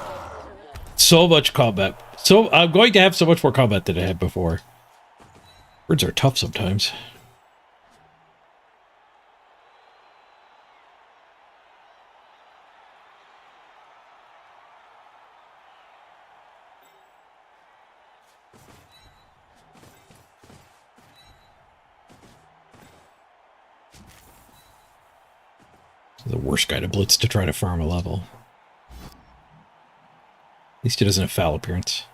combat. So I'm going to have so much more combat than I had before. Birds are tough sometimes. The worst guy to blitz to try to farm a level. At least he doesn't have foul appearance.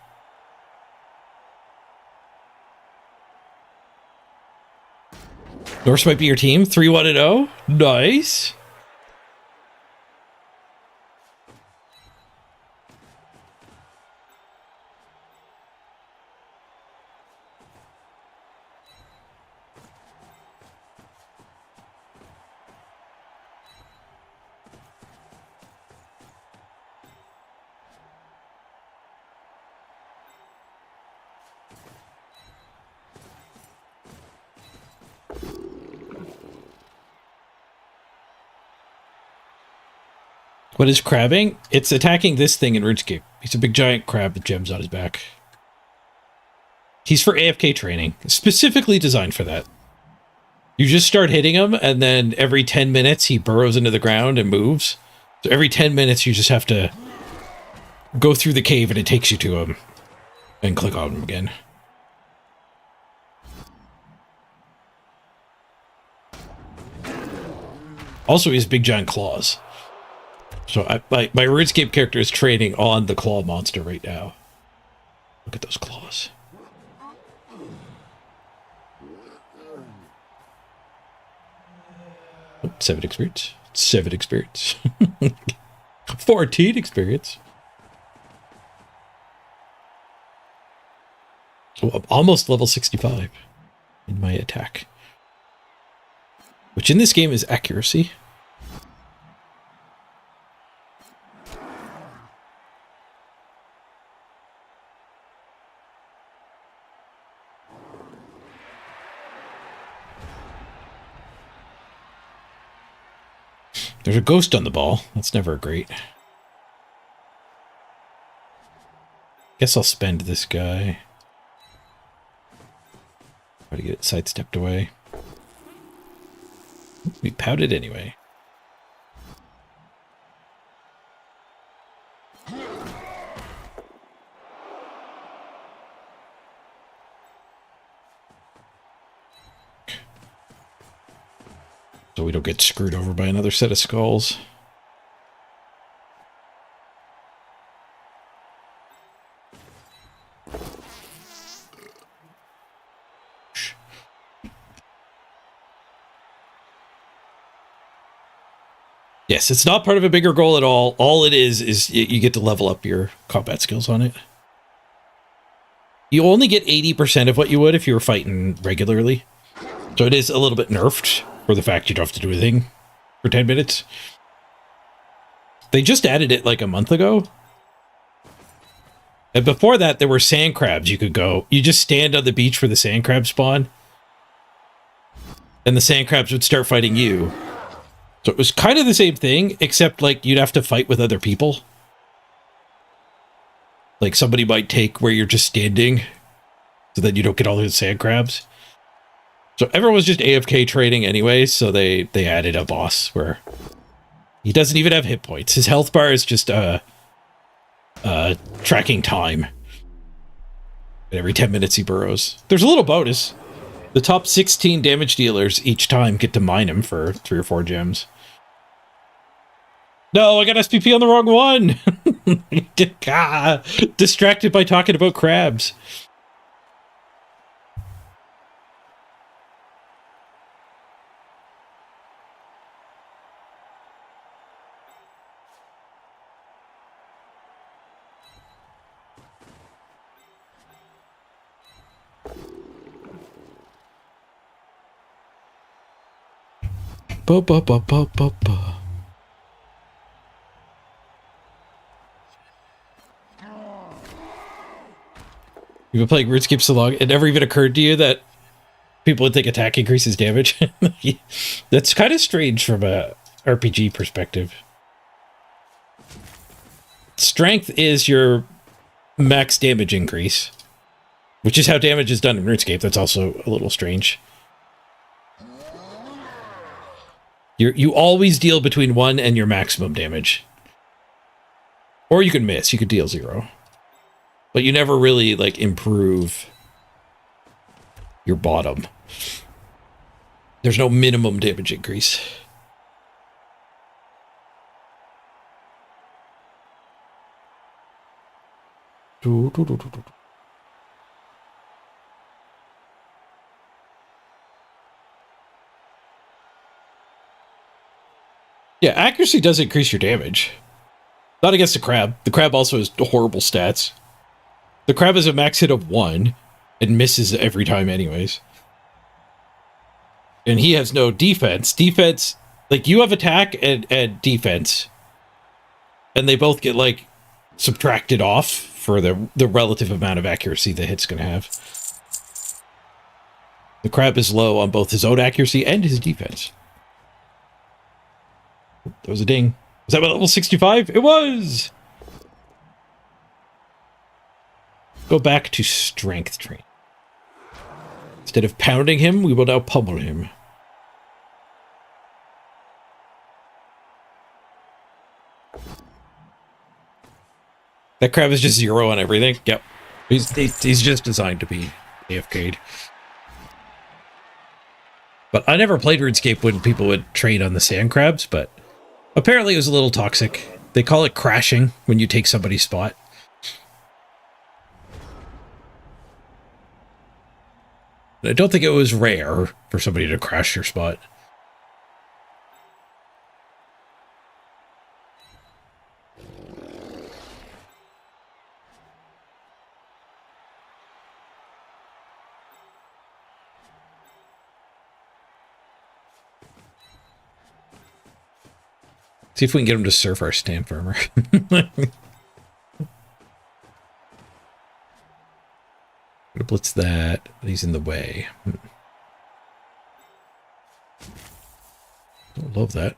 Norse might be your team. 3-1-0. Nice. What is crabbing? It's attacking this thing in RuneScape. He's a big giant crab with gems on his back. He's for AFK training, specifically designed for that. You just start hitting him, and then every 10 minutes he burrows into the ground and moves. So every 10 minutes you just have to go through the cave and it takes you to him. And click on him again. Also, he has big giant claws. So my RuneScape character is training on the claw monster right now. Look at those claws. Oh, 7 experience. 7 experience. 14 experience. So I'm almost level 65 in my attack. Which in this game is accuracy. There's a ghost on the ball. That's never great. Guess I'll spend this guy. Try to get it sidestepped away. We pouted anyway. So we don't get screwed over by another set of skulls. Yes, it's not part of a bigger goal at all. All it is you get to level up your combat skills on it. You only get 80% of what you would if you were fighting regularly. So it is a little bit nerfed for the fact you don't have to do anything for 10 minutes. They just added it like a month ago. And before that, there were sand crabs you could go. You just stand on the beach where the sand crabs spawn. And the sand crabs would start fighting you. So it was kind of the same thing, except like you'd have to fight with other people. Like somebody might take where you're just standing, so that you don't get all those sand crabs. So everyone was just AFK trading anyway, so they added a boss where he doesn't even have hit points. His health bar is just tracking time. And every 10 minutes he burrows. There's a little bonus. The top 16 damage dealers each time get to mine him for 3 or 4 gems. No, I got SPP on the wrong one! Distracted by talking about crabs. Ba ba ba ba ba ba. You've been playing RuneScape so long, it never even occurred to you that people would think attack increases damage. That's kind of strange from a RPG perspective. Strength is your max damage increase, which is how damage is done in RuneScape. That's also a little strange. You always deal between 1 and your maximum damage. Or you can miss. You could deal 0. But you never really, like, improve your bottom. There's no minimum damage increase. Yeah, accuracy does increase your damage. Not against the crab. The crab also has horrible stats. The crab has a max hit of 1 and misses every time anyways. And he has no defense. Defense, like you have attack and defense. And they both get like subtracted off for the relative amount of accuracy the hit's going to have. The crab is low on both his own accuracy and his defense. There was a ding. Was that my level 65? It was! Go back to strength train. Instead of pounding him, we will now pummel him. That crab is just 0 on everything. Yep. He's just designed to be AFK'd. But I never played RuneScape when people would train on the sand crabs, but apparently it was a little toxic. They call it crashing when you take somebody's spot. I don't think it was rare for somebody to crash your spot. See if we can get him to surf our stand farmer. Blitz that. He's in the way. Don't love that.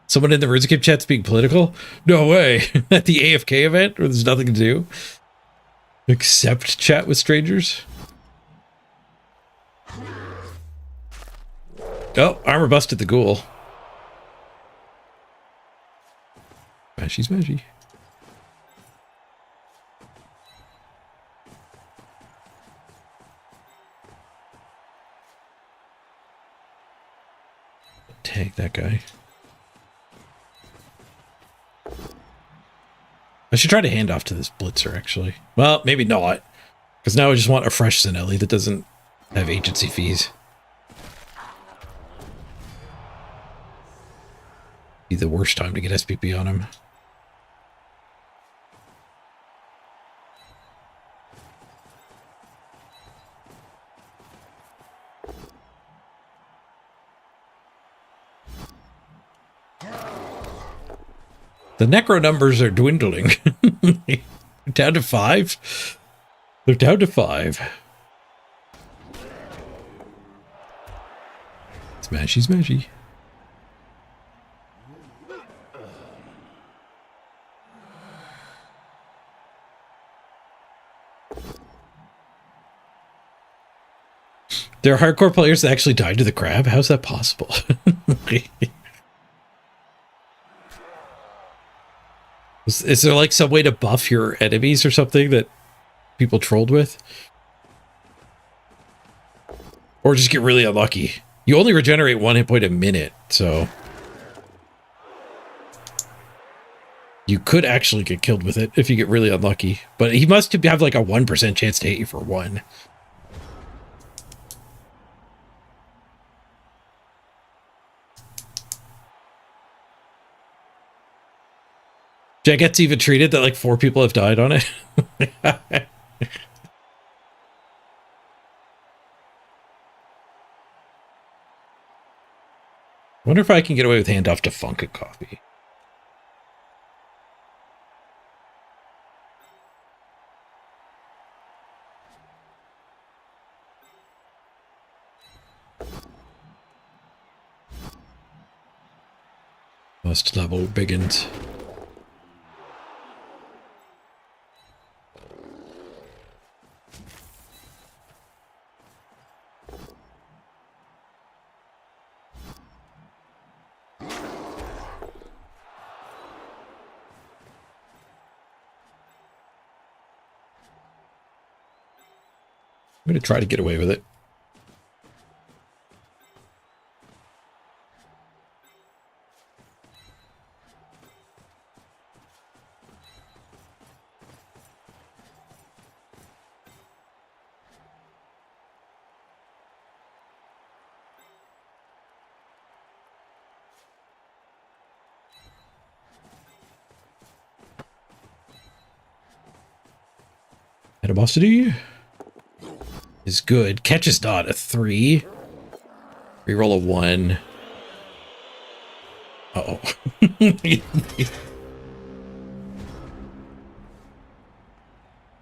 Someone in the RuneScape chat's being political? No way. At the AFK event where there's nothing to do? Except chat with strangers? Oh, armor busted the ghoul. Smashy, smashy. Tag that guy. I should try to hand off to this blitzer, actually. Well, maybe not. Because now I just want a fresh Zanelli that doesn't have agency fees. Be the worst time to get SPP on him. The necro numbers are dwindling. They're down to 5. They're down to 5. Smashy, smashy. There are hardcore players that actually died to the crab? How's that possible? Is there like some way to buff your enemies or something that people trolled with? Or just get really unlucky? You only regenerate 1 hit point a minute, so you could actually get killed with it if you get really unlucky. But he must have like a 1% chance to hit you for 1. Jaget's even treated that like 4 people have died on it. Wonder if I can get away with handoff to Funk and Coffee. Must level begins. I'm going to try to get away with it. Animosity is good. Catch is not a 3. Reroll a 1. Uh-oh.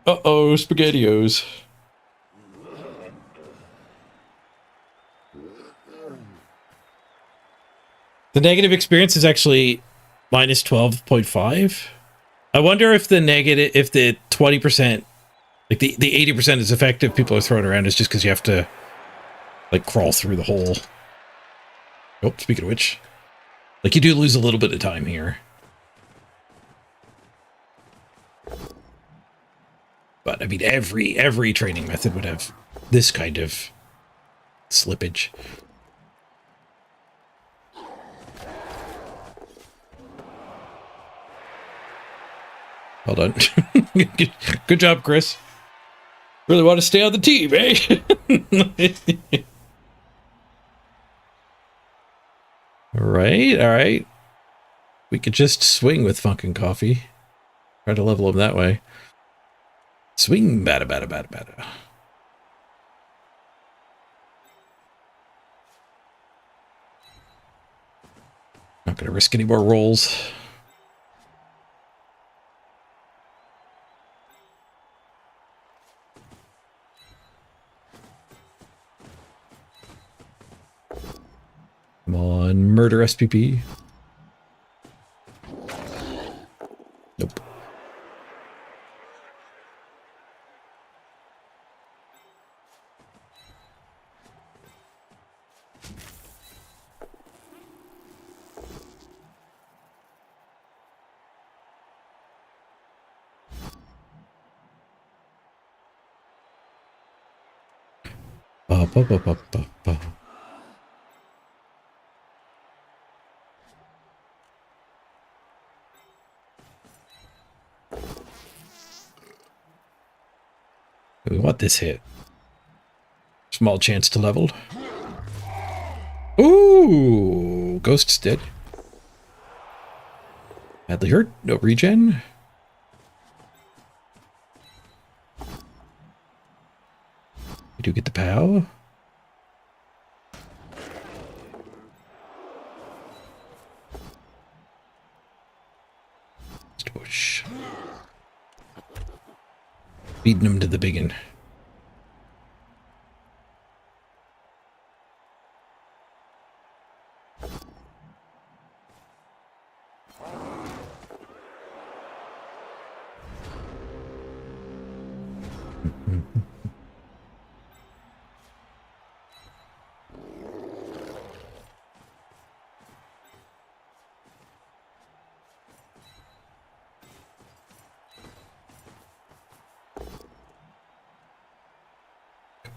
Uh-oh, SpaghettiOs. The negative experience is actually minus 12.5. I wonder if the negative, if the 20%, like the 80% is effective people are throwing around is just because you have to like crawl through the hole. Oh, speaking of which, like you do lose a little bit of time here. But I mean, every training method would have this kind of slippage. Well done. Good job, Chris. Really want to stay on the team, eh? All right. We could just swing with Funk and Coffee. Try to level him that way. Swing, bada. Not gonna risk any more rolls. Come on, murder SPP. Nope. Ba. We want this hit. Small chance to level. Ooh, Ghost's dead. Badly hurt. No regen. We do get the POW. Just push. Feeding him to the biggin.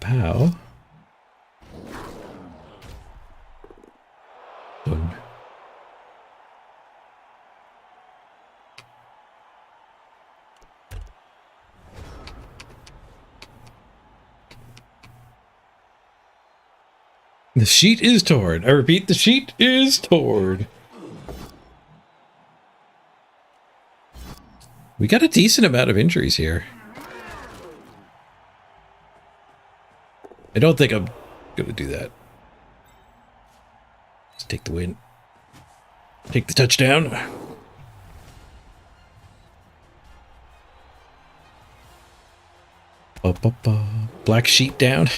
Kapow. Done. The sheet is torn. I repeat, the sheet is torn. We got a decent amount of injuries here. I don't think I'm gonna do that. Let's take the win. Take the touchdown. Black sheet down.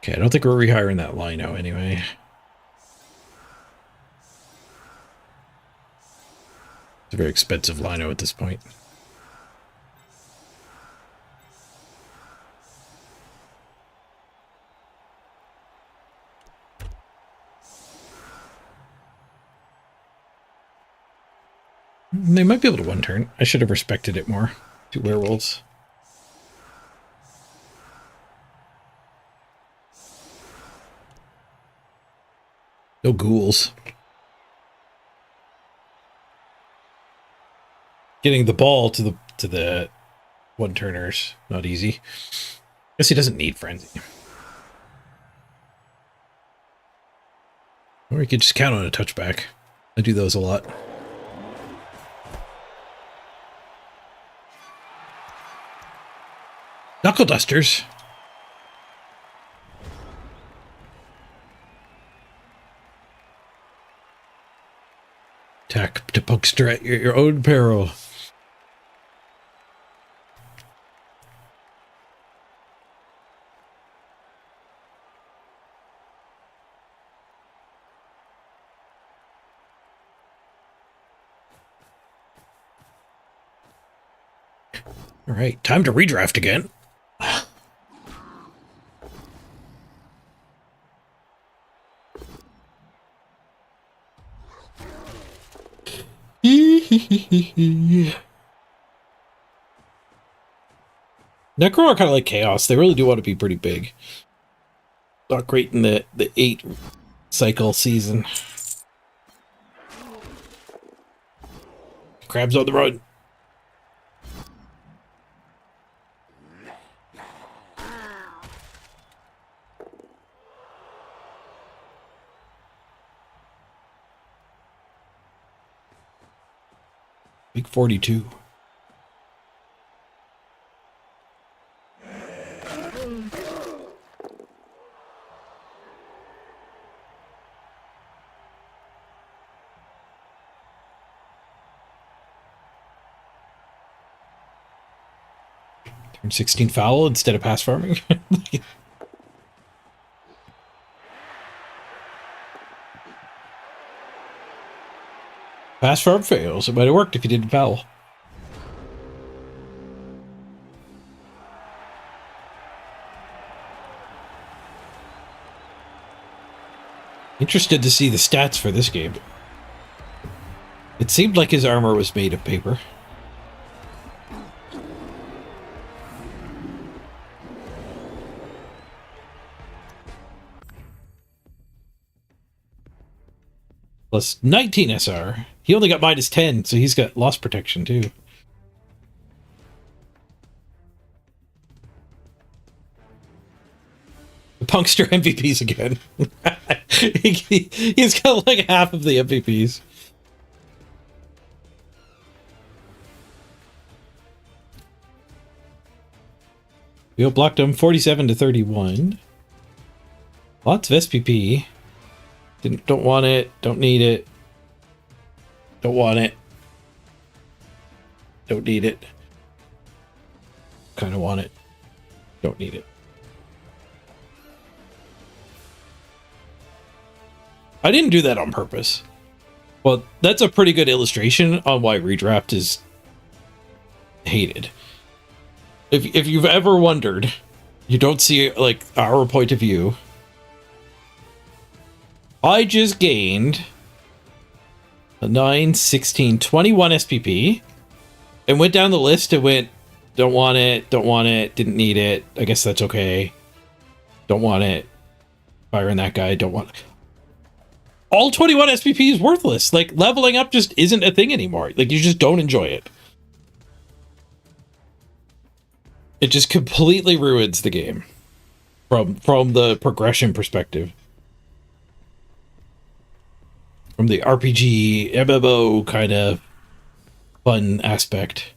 Okay, I don't think we're rehiring that lino anyway. It's a very expensive lino at this point. They might be able to one turn. I should have respected it more. 2 werewolves. No ghouls. Getting the ball to the one turners not easy. Guess he doesn't need frenzy. Or he could just count on a touchback. I do those a lot. Knuckle dusters. monster at your own peril. All right, time to redraft again. Necro are kind of like Chaos. They really do want to be pretty big. Not great in the 8 cycle season. Crabs on the run. Big 42. Turn 16 foul instead of pass farming. Pass farm fails. It might have worked if you didn't foul. Interested to see the stats for this game. It seemed like his armor was made of paper. Plus 19 SR. He only got minus 10, so he's got loss protection too. The Punkster MVPs again. He's got like half of the MVPs. We blocked him 47 to 31. Lots of SPP. Don't want it. Don't need it. Don't want it. Don't need it. Kind of want it. Don't need it. I didn't do that on purpose. Well, that's a pretty good illustration on why redraft is hated. If you've ever wondered, you don't see like our point of view. I just gained a 9, 16, 21 SPP and went down the list and went, don't want it, didn't need it. I guess that's okay. Don't want it. Firing that guy, don't want it. All 21 SPP is worthless. Like, leveling up just isn't a thing anymore. Like, you just don't enjoy it. It just completely ruins the game from the progression perspective. From the RPG, MMO kind of fun aspect.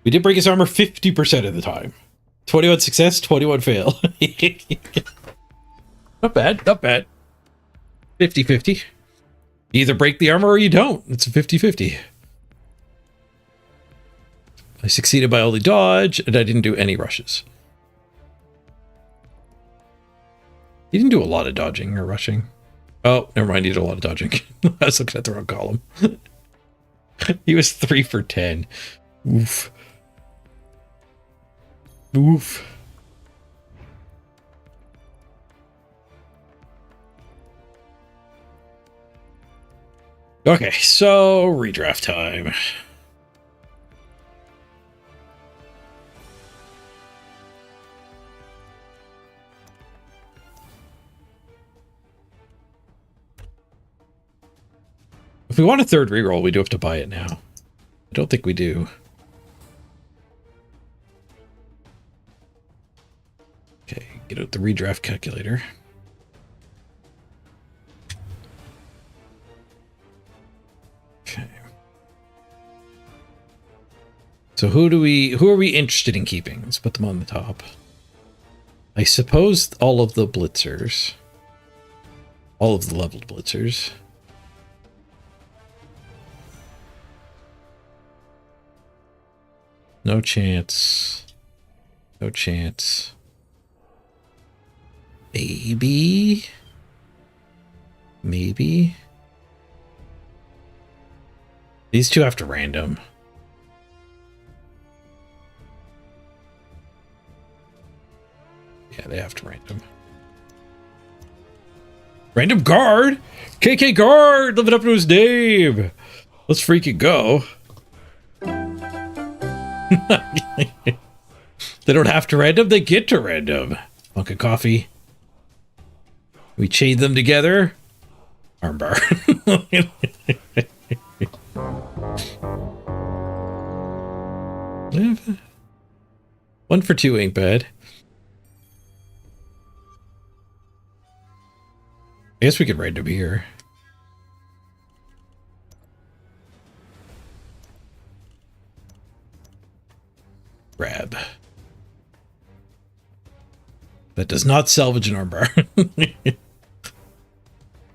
We did break his armor 50% of the time. 21 success, 21 fail. Not bad, not bad. 50-50. You either break the armor or you don't. It's a 50-50. I succeeded by only dodge, and I didn't do any rushes. He didn't do a lot of dodging or rushing. Oh, never mind, he did a lot of dodging. I was looking at the wrong column. He was 3 for 10. Oof. Oof. Okay, so redraft time. If we want a third reroll, we do have to buy it now. I don't think we do. Okay, get out the redraft calculator. Okay. So who are we interested in keeping? Let's put them on the top. I suppose all of the blitzers. All of the leveled blitzers. No chance. No chance. Maybe. Maybe. These two have to random. Yeah, they have to random. Random guard? KK guard! Living up to his name! Let's freaking go. They don't have to random, they get to random. Mug of coffee. We chain them together. Armbar. One for two ain't bad. I guess we could random here. Grab. That does not salvage an armbar.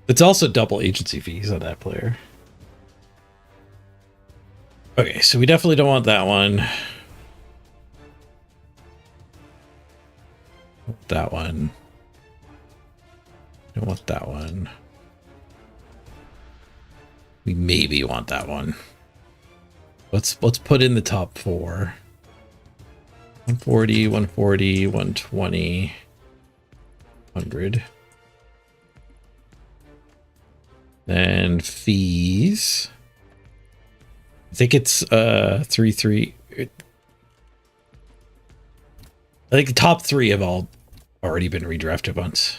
It's also double agency fees on that player. Okay, so we definitely don't want that one. That one. Don't want that one. We maybe want that one. Let's put in the top four. 140, 140, 120, 100. Then fees. I think it's 3. I think the top three have all already been redrafted once.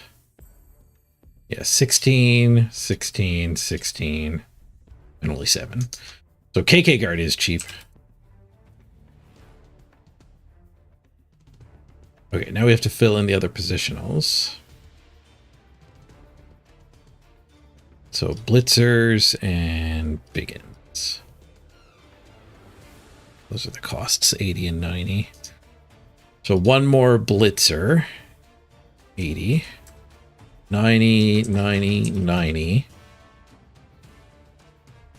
Yeah, 16, 16, 16, and only 7. So KK guard is cheap. Okay, now we have to fill in the other positionals. So blitzers and biggins. Those are the costs, 80 and 90. So one more blitzer, 80, 90, 90, 90.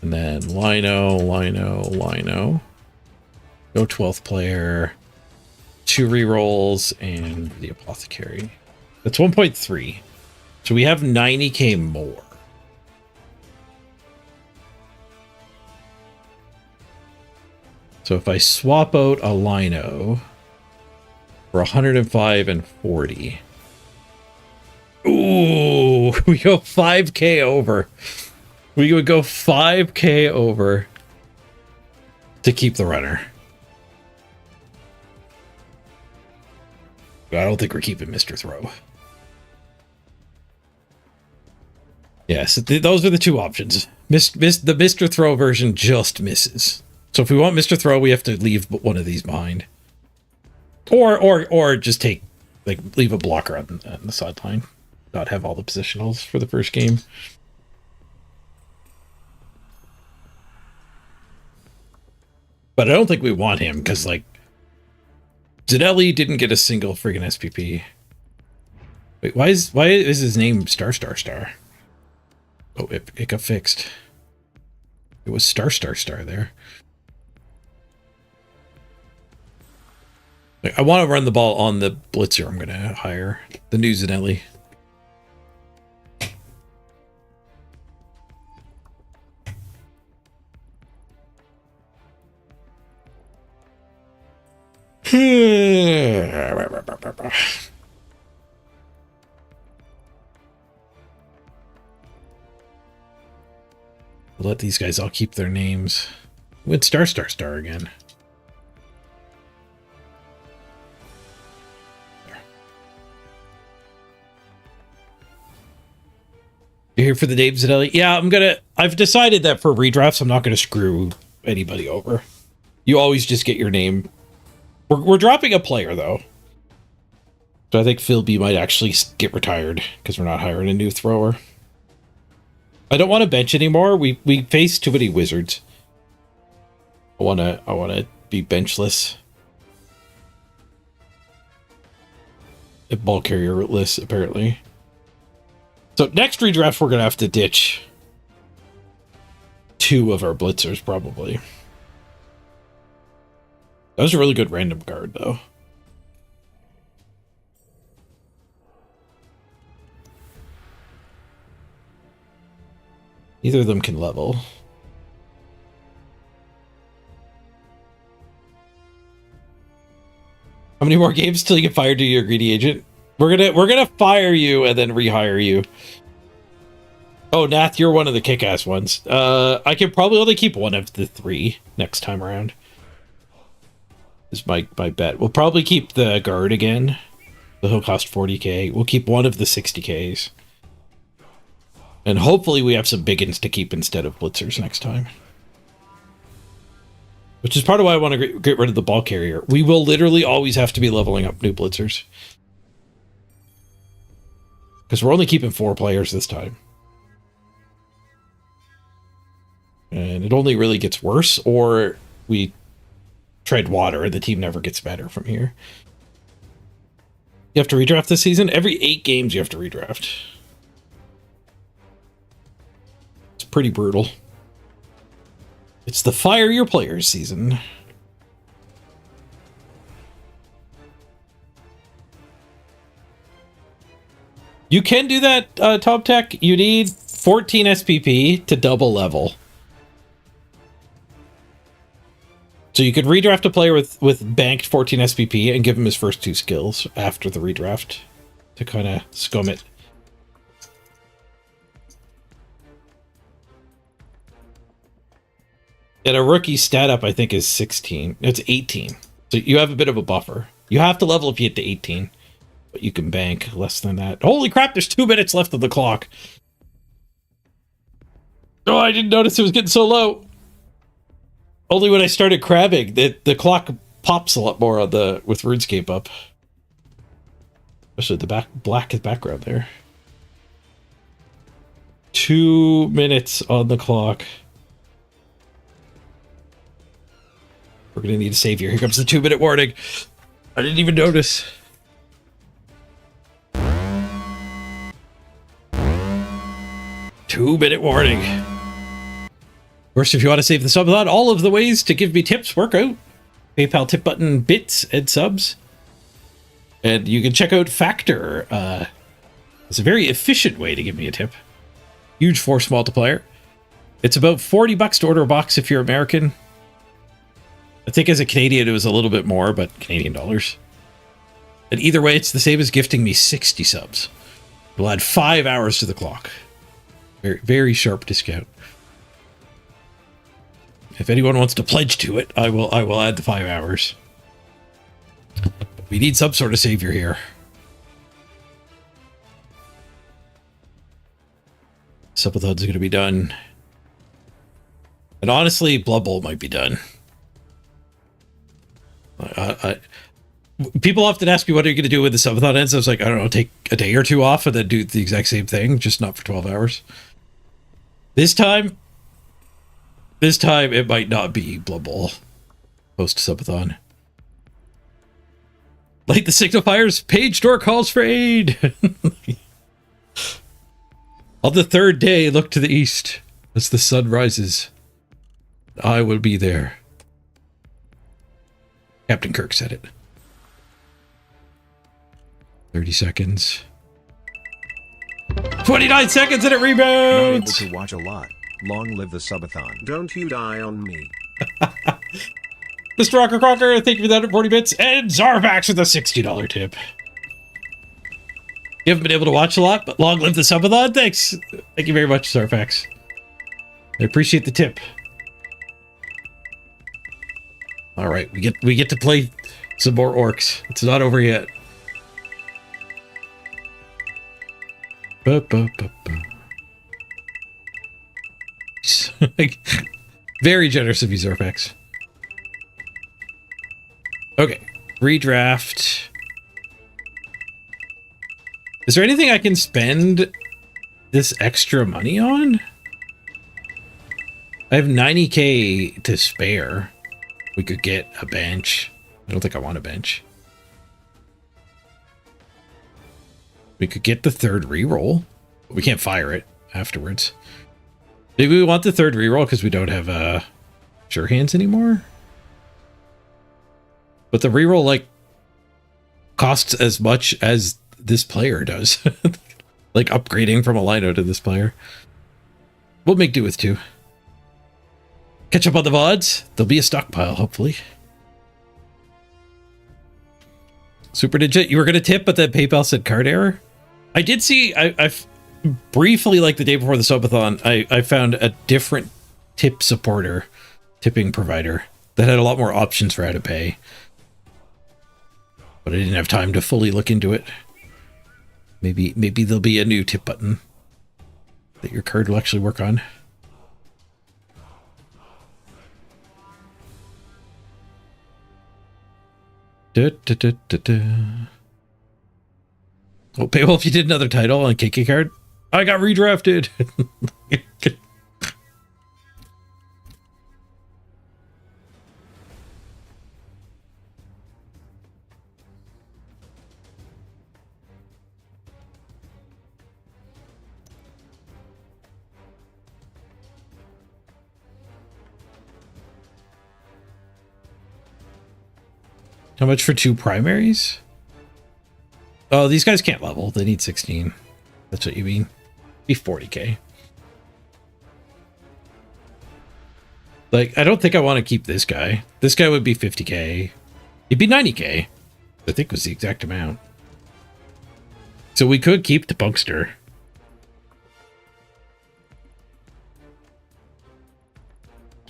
And then Lino. No 12th player. 2 rerolls and the apothecary. That's 1.3. So we have 90k more. So if I swap out a Lino for 105 and 40. Ooh, we go 5k over. We would go 5k over to keep the runner. I don't think we're keeping Mr. Throw. Yes, those are the two options. The Mr. Throw version just misses. So if we want Mr. Throw, we have to leave one of these behind. Or just take, like, leave a blocker on the sideline. Not have all the positionals for the first game. But I don't think we want him, because, like, Zanelli didn't get a single friggin' SPP. Wait, why is his name Star? Oh, it got fixed. It was Star there. Like, I want to run the ball on the blitzer I'm going to hire. The new Zanelli. We'll let these guys all keep their names. With Star again. You're here for the Dave Zanelli? Yeah, I've decided that for redrafts, I'm not gonna screw anybody over. You always just get your name. We're dropping a player, though. So I think Phil B might actually get retired because we're not hiring a new thrower. I don't want to bench anymore. We face too many wizards. I wanna be benchless. Ball carrier-less, apparently. So next redraft, we're gonna have to ditch 2 of our blitzers, probably. That was a really good random card, though. Neither of them can level. How many more games till you get fired to your greedy agent? We're gonna fire you and then rehire you. Oh, Nath, you're one of the kick-ass ones. I can probably only keep one of the 3 next time around. Is my bet. We'll probably keep the guard again. He'll cost 40k. We'll keep one of the 60ks. And hopefully we have some big uns to keep instead of blitzers next time. Which is part of why I want to get rid of the ball carrier. We will literally always have to be leveling up new blitzers. Because we're only keeping 4 players this time. And it only really gets worse, or we tread water and the team never gets better from here. You have to redraft this season? Every 8 games you have to redraft. It's pretty brutal. It's the fire your players season. You can do that, Top Tech. You need 14 SPP to double level. So you could redraft a player with banked 14 SPP and give him his first 2 skills after the redraft to kind of scum it. And a rookie stat up, I think, is 16. It's 18. So you have a bit of a buffer. You have to level if you get to 18. But you can bank less than that. Holy crap, there's 2 minutes left of the clock. Oh, I didn't notice it was getting so low. Only when I started crabbing, the clock pops a lot more on with RuneScape up. Especially the black background there. 2 minutes on the clock. We're gonna need a savior. Here comes the 2-minute warning. I didn't even notice. Two-minute warning. Of course, if you want to save the subathon, all of the ways to give me tips work out. PayPal tip button, bits, and subs. And you can check out Factor. It's a very efficient way to give me a tip. Huge force multiplier. It's about $40 to order a box if you're American. I think as a Canadian, it was a little bit more, but Canadian dollars. And either way, it's the same as gifting me 60 subs. We'll add 5 hours to the clock. Very, very sharp discount. If anyone wants to pledge to it, I will add the 5 hours. We need some sort of savior here. Subathon's going to be done. And honestly, Blood Bowl might be done. People often ask me, what are you going to do when the subathon ends? I was like, I don't know, take a day or 2 off and then do the exact same thing, just not for 12 hours. This time it might not be Blood Bowl post subathon. Light the signal fires, page door calls for aid. On the 3rd day, look to the east as the sun rises. I will be there. Captain Kirk said it. 30 seconds. 29 seconds and it rebounds! Not able to watch a lot. Long live the subathon. Don't you die on me. Mr. Rocker Crocker, thank you for that at 40 bits. And Zarvax with a $60 tip. You haven't been able to watch a lot, but long live the subathon. Thanks. Thank you very much, Zarvax. I appreciate the tip. All right, we get to play some more orcs. It's not over yet. Very generous of you, Zarfax. Okay, redraft. Is there anything I can spend this extra money on? I have 90k to spare. We could get a bench. I don't think I want a bench. We could get the 3rd reroll. We can't fire it afterwards. Maybe we want the 3rd reroll because we don't have sure hands anymore. But the reroll, like, costs as much as this player does. Like, upgrading from a lino to this player. We'll make do with 2. Catch up on the VODs. There'll be a stockpile, hopefully. Super Digit, you were going to tip, but then PayPal said card error. I did see, I've briefly, like the day before the subathon, I found a different tipping provider that had a lot more options for how to pay. But I didn't have time to fully look into it. Maybe there'll be a new tip button that your card will actually work on. Oh, Paywall, if you did another title on KK card, I got redrafted. How much for 2 primaries? Oh, these guys can't level. They need 16. That's what you mean. Be 40k. Like, I don't think I want to keep this guy. This guy would be 50k. He'd be 90k. I think was the exact amount. So we could keep the Punkster.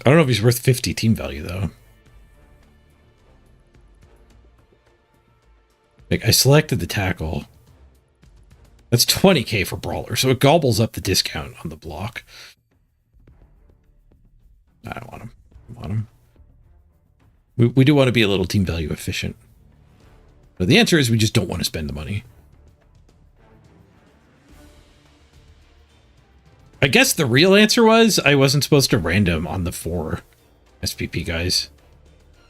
I don't know if he's worth 50 team value, though. Like, I selected the tackle. That's 20k for Brawler, so it gobbles up the discount on the block. I don't want him. I want him. We do want to be a little team value efficient. But the answer is we just don't want to spend the money. I guess the real answer was I wasn't supposed to random on the 4 SPP guys.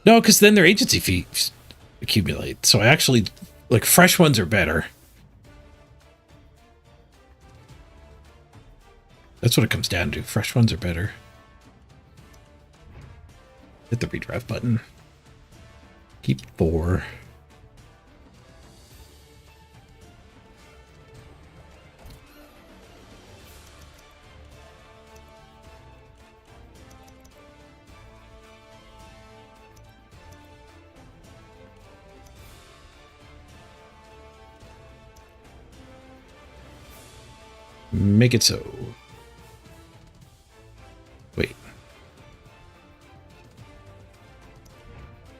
No, because then their agency fees accumulate. So I actually... Like, fresh ones are better. That's what it comes down to. Fresh ones are better. Hit the redraft button. Keep 4. Make it so. Wait.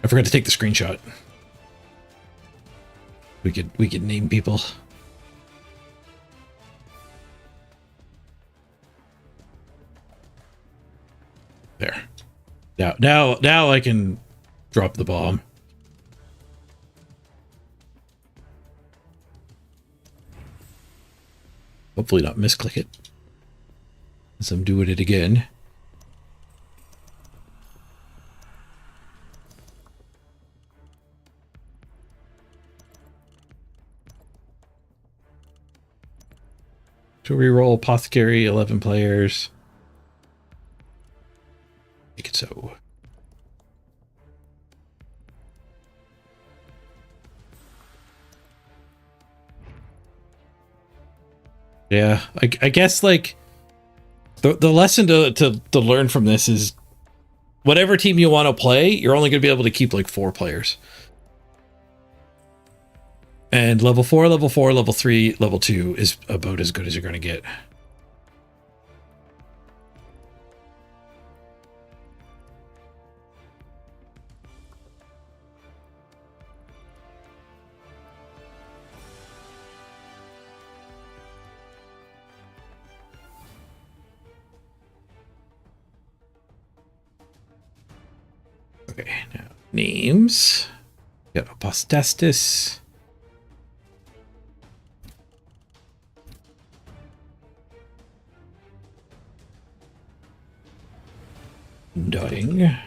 I forgot to take the screenshot. We could name people. There. Now I can drop the bomb. Hopefully not misclick it, as I'm doing it again. To reroll Apothecary, 11 players. Make it so. Yeah, I guess, like, the lesson to learn from this is whatever team you want to play, you're only going to be able to keep, like, 4 players. And level 4, level 4, level 3, level 2 is about as good as you're going to get. Okay, now names. Got Apostestis. Dying.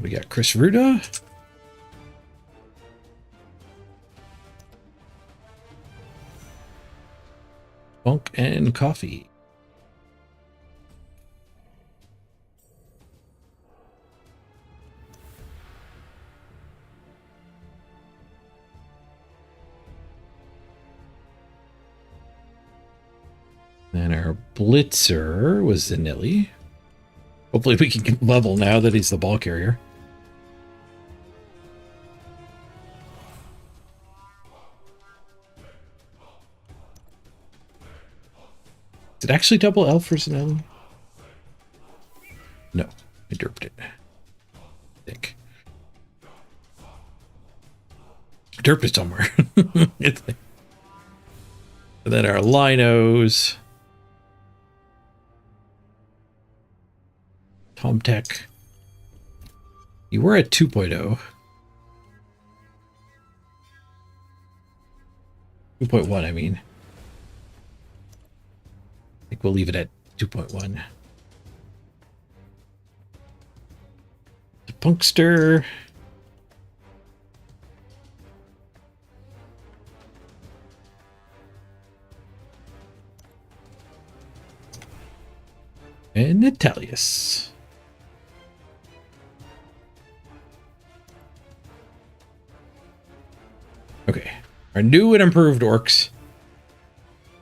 We got Chris Ruda. Funk and coffee. And our blitzer was Zanilli. Hopefully we can level now that he's the ball carrier. Did it actually double L for Zanelli? No, I derped it. I think. Derped it somewhere. And then our linos. Tom Tech. You were at 2.0. 2.1, I mean. I think we'll leave it at 2.1. The Punkster. And Natalius. Okay. Our new and improved orcs.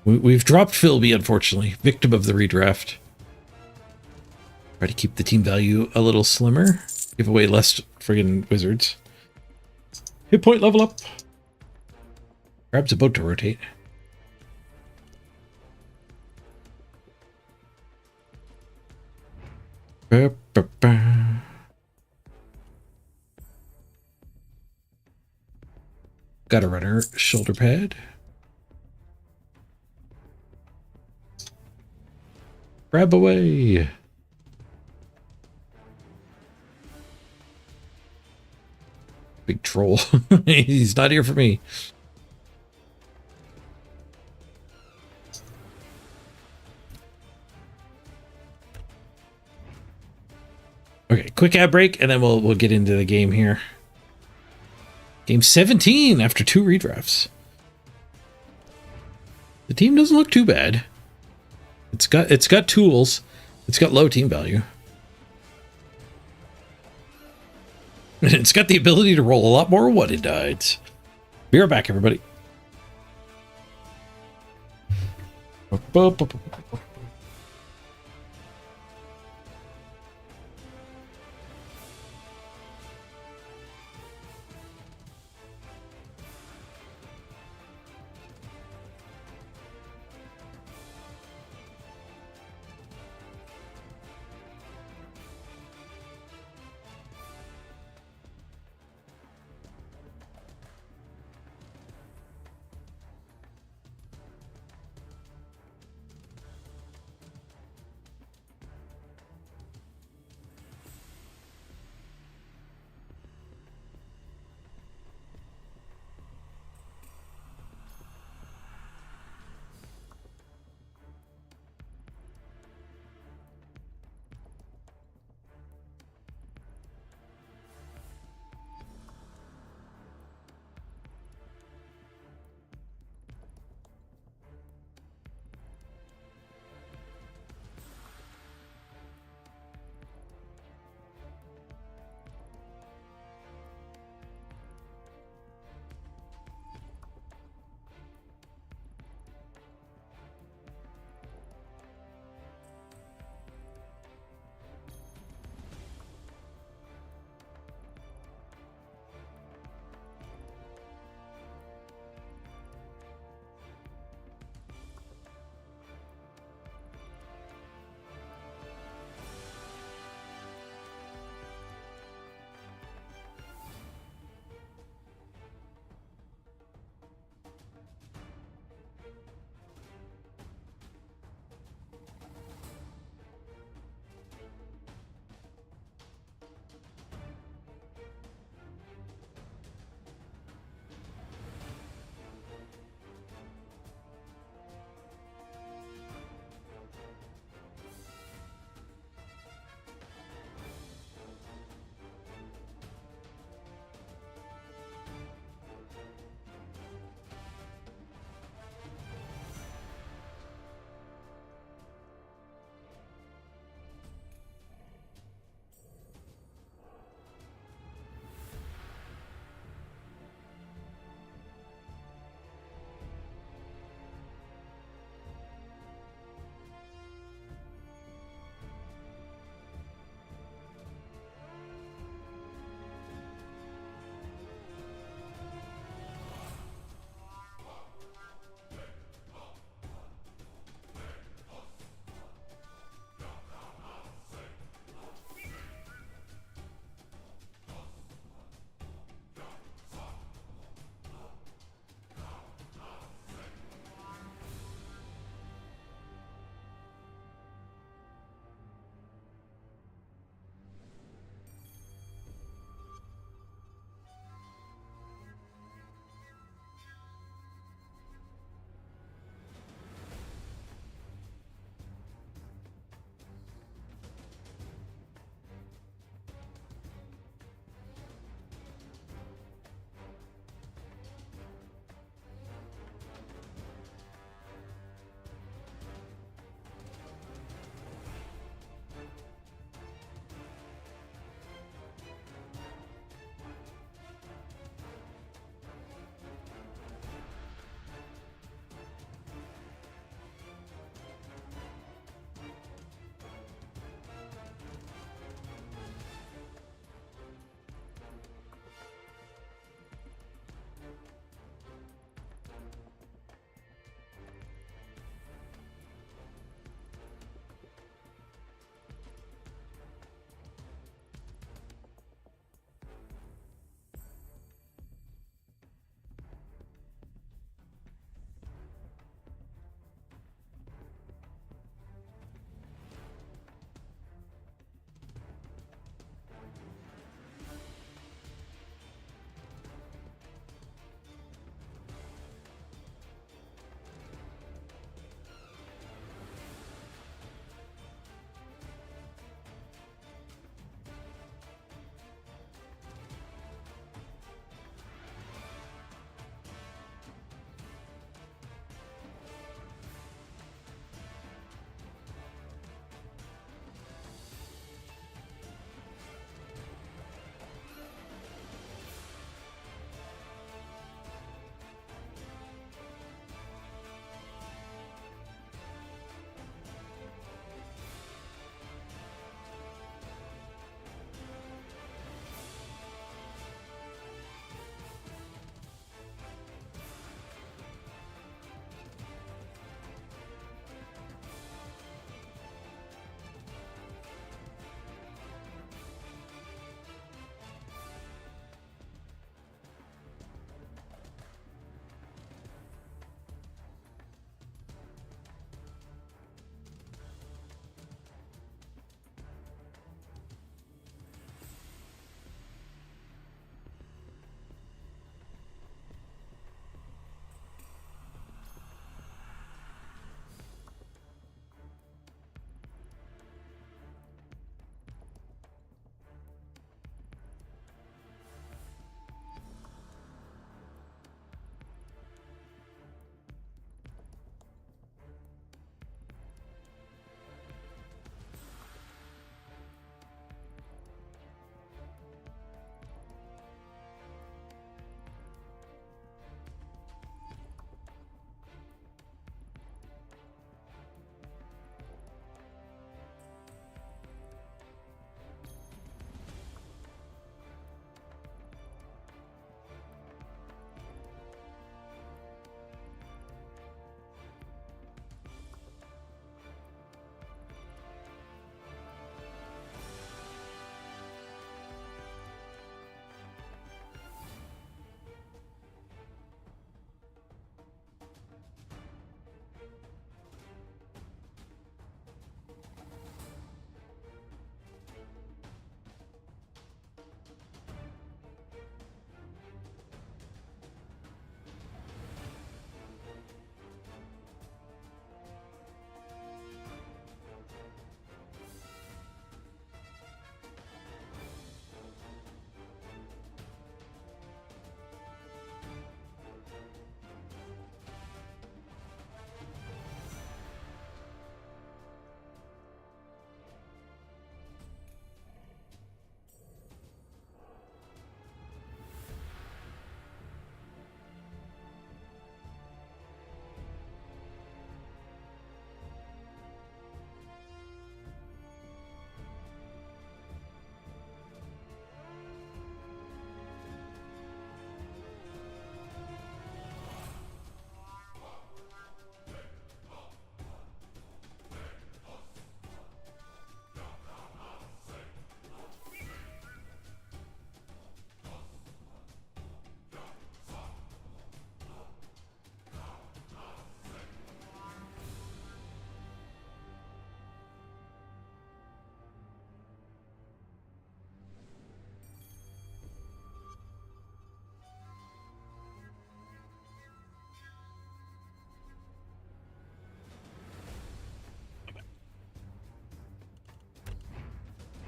We've dropped Philby, unfortunately. Victim of the redraft. Try to keep the team value a little slimmer. Give away less friggin' wizards. Hit point level up. Crab's about to rotate. Ba, ba, ba. Got a runner shoulder pad. Grab away. Big troll. He's not here for me. Okay, quick ad break, and then we'll get into the game here. Game 17 after 2 redrafts. The team doesn't look too bad. It's got tools. It's got low team value. And it's got the ability to roll a lot more one-hit dies. Be right back, everybody.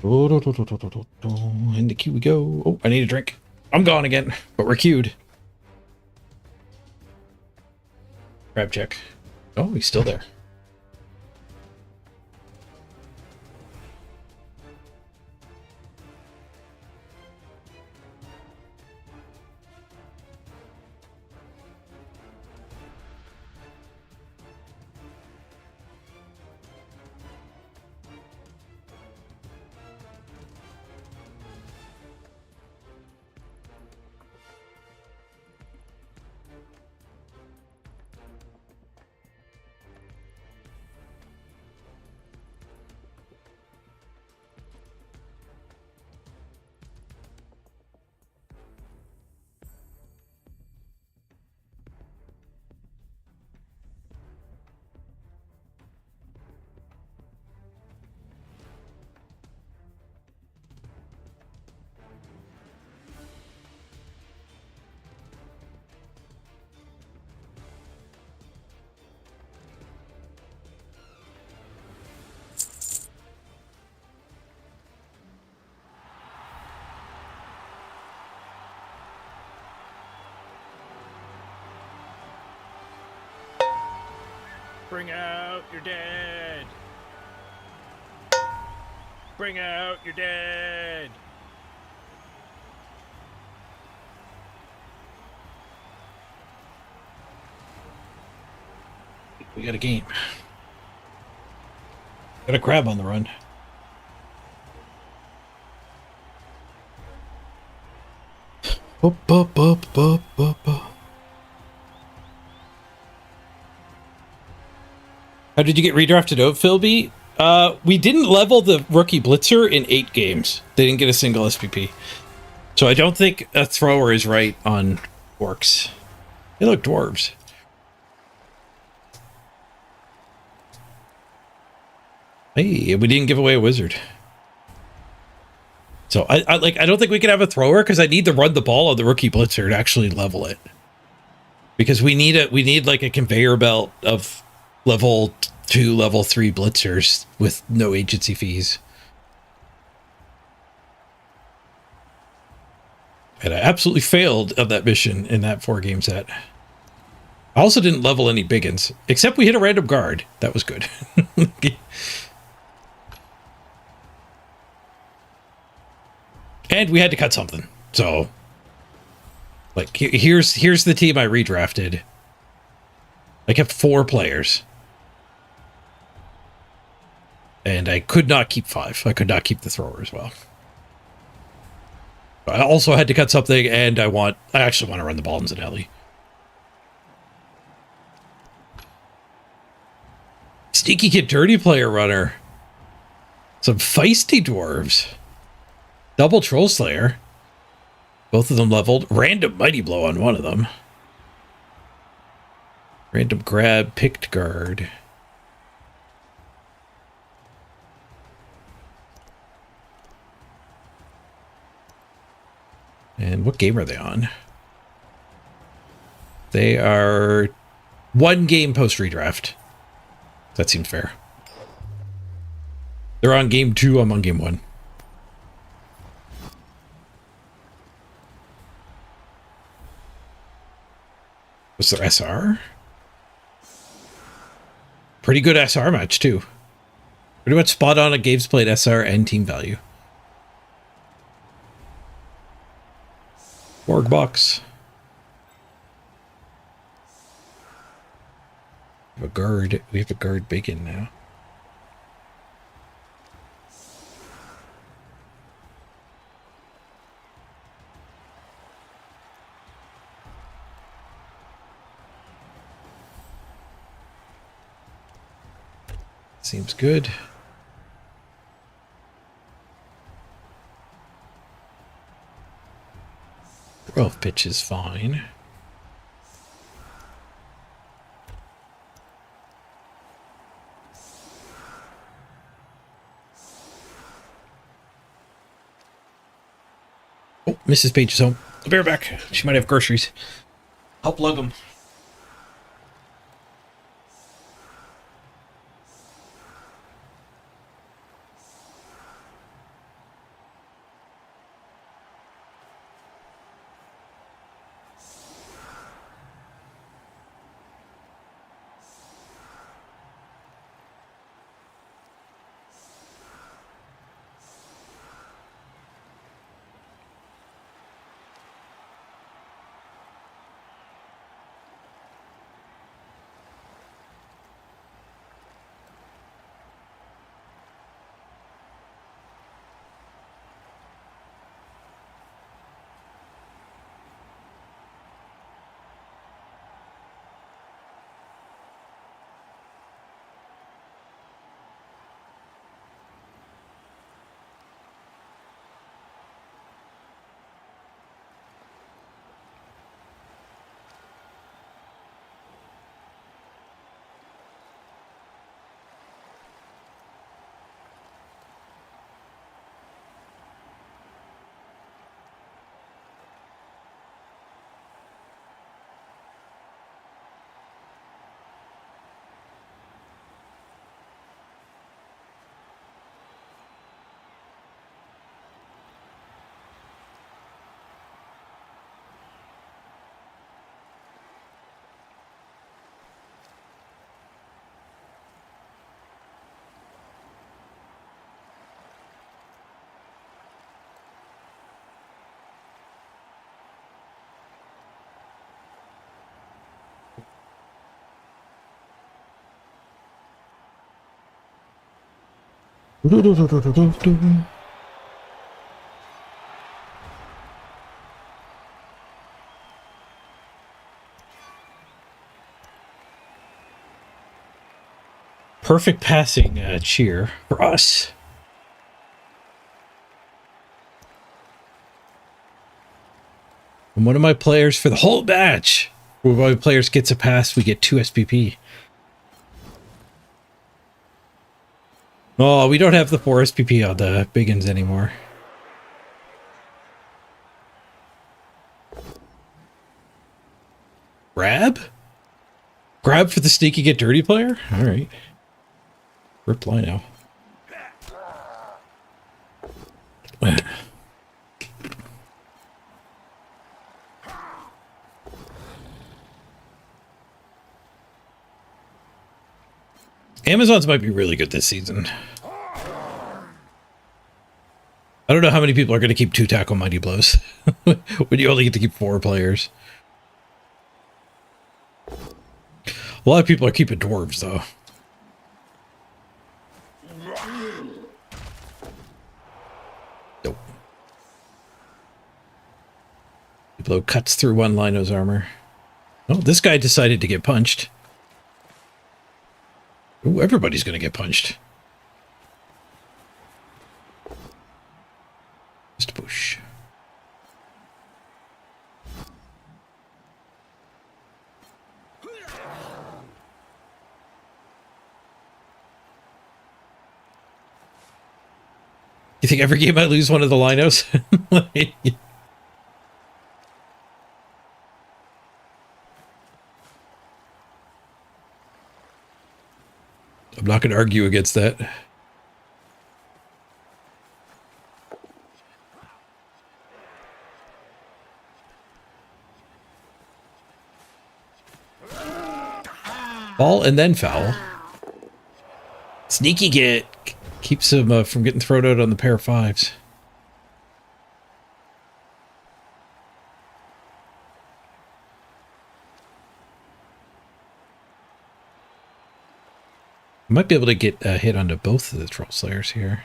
In the queue we go. Oh, I need a drink. I'm gone again, but we're queued. Grab check. Oh, he's still there. Bring out your dead. Bring out your dead. We got a game. Got a crab on the run. How did you get redrafted out, Philby? We didn't level the rookie blitzer in 8 games. They didn't get a single SPP. So I don't think a thrower is right on orcs. They look dwarves. Hey, we didn't give away a wizard. So I don't think we can have a thrower because I need to run the ball on the rookie blitzer to actually level it. Because we need like a conveyor belt of level 2, level 3 blitzers with no agency fees. And I absolutely failed on that mission in that 4-game set. I also didn't level any biggins, except we hit a random guard. That was good. And we had to cut something. So, like, here's the team I redrafted. I kept 4 players. And I could not keep 5. I could not keep the thrower as well. I also had to cut something, and I actually want to run the ball in Zanelli. Sneaky Kid Dirty Player Runner. Some feisty dwarves. Double Troll Slayer. Both of them leveled. Random Mighty Blow on one of them. Random Grab, Picked Guard. And what game are they on? They are 1 game post redraft. That seems fair. They're on game 2, I'm on game 1. What's their SR? Pretty good SR match, too. Pretty much spot on a games played SR and team value. Org box. We have a guard bacon now. Seems good. Growth pitch is fine. Oh, Mrs. Page is home. I'll be right back. She might have groceries. Help lug them. Perfect passing cheer for us. And one of my players for the whole match. One of my players gets a pass, we get 2 SPP. Oh, we don't have the 4 SPP on the Biggins anymore. Grab? Grab for the sneaky get dirty player? Alright. Reply now. Amazons might be really good this season. I don't know how many people are going to keep 2 tackle mighty blows when you only get to keep 4 players. A lot of people are keeping dwarves though. Nope. Blow cuts through one Lino's armor. Oh, this guy decided to get punched. Ooh, everybody's going to get punched. Just a push. You think every game I lose one of the Linos? I'm not going to argue against that. Ball and then foul. Sneaky get. Keeps him from getting thrown out on the pair of 5s. I might be able to get a hit onto both of the Troll Slayers here.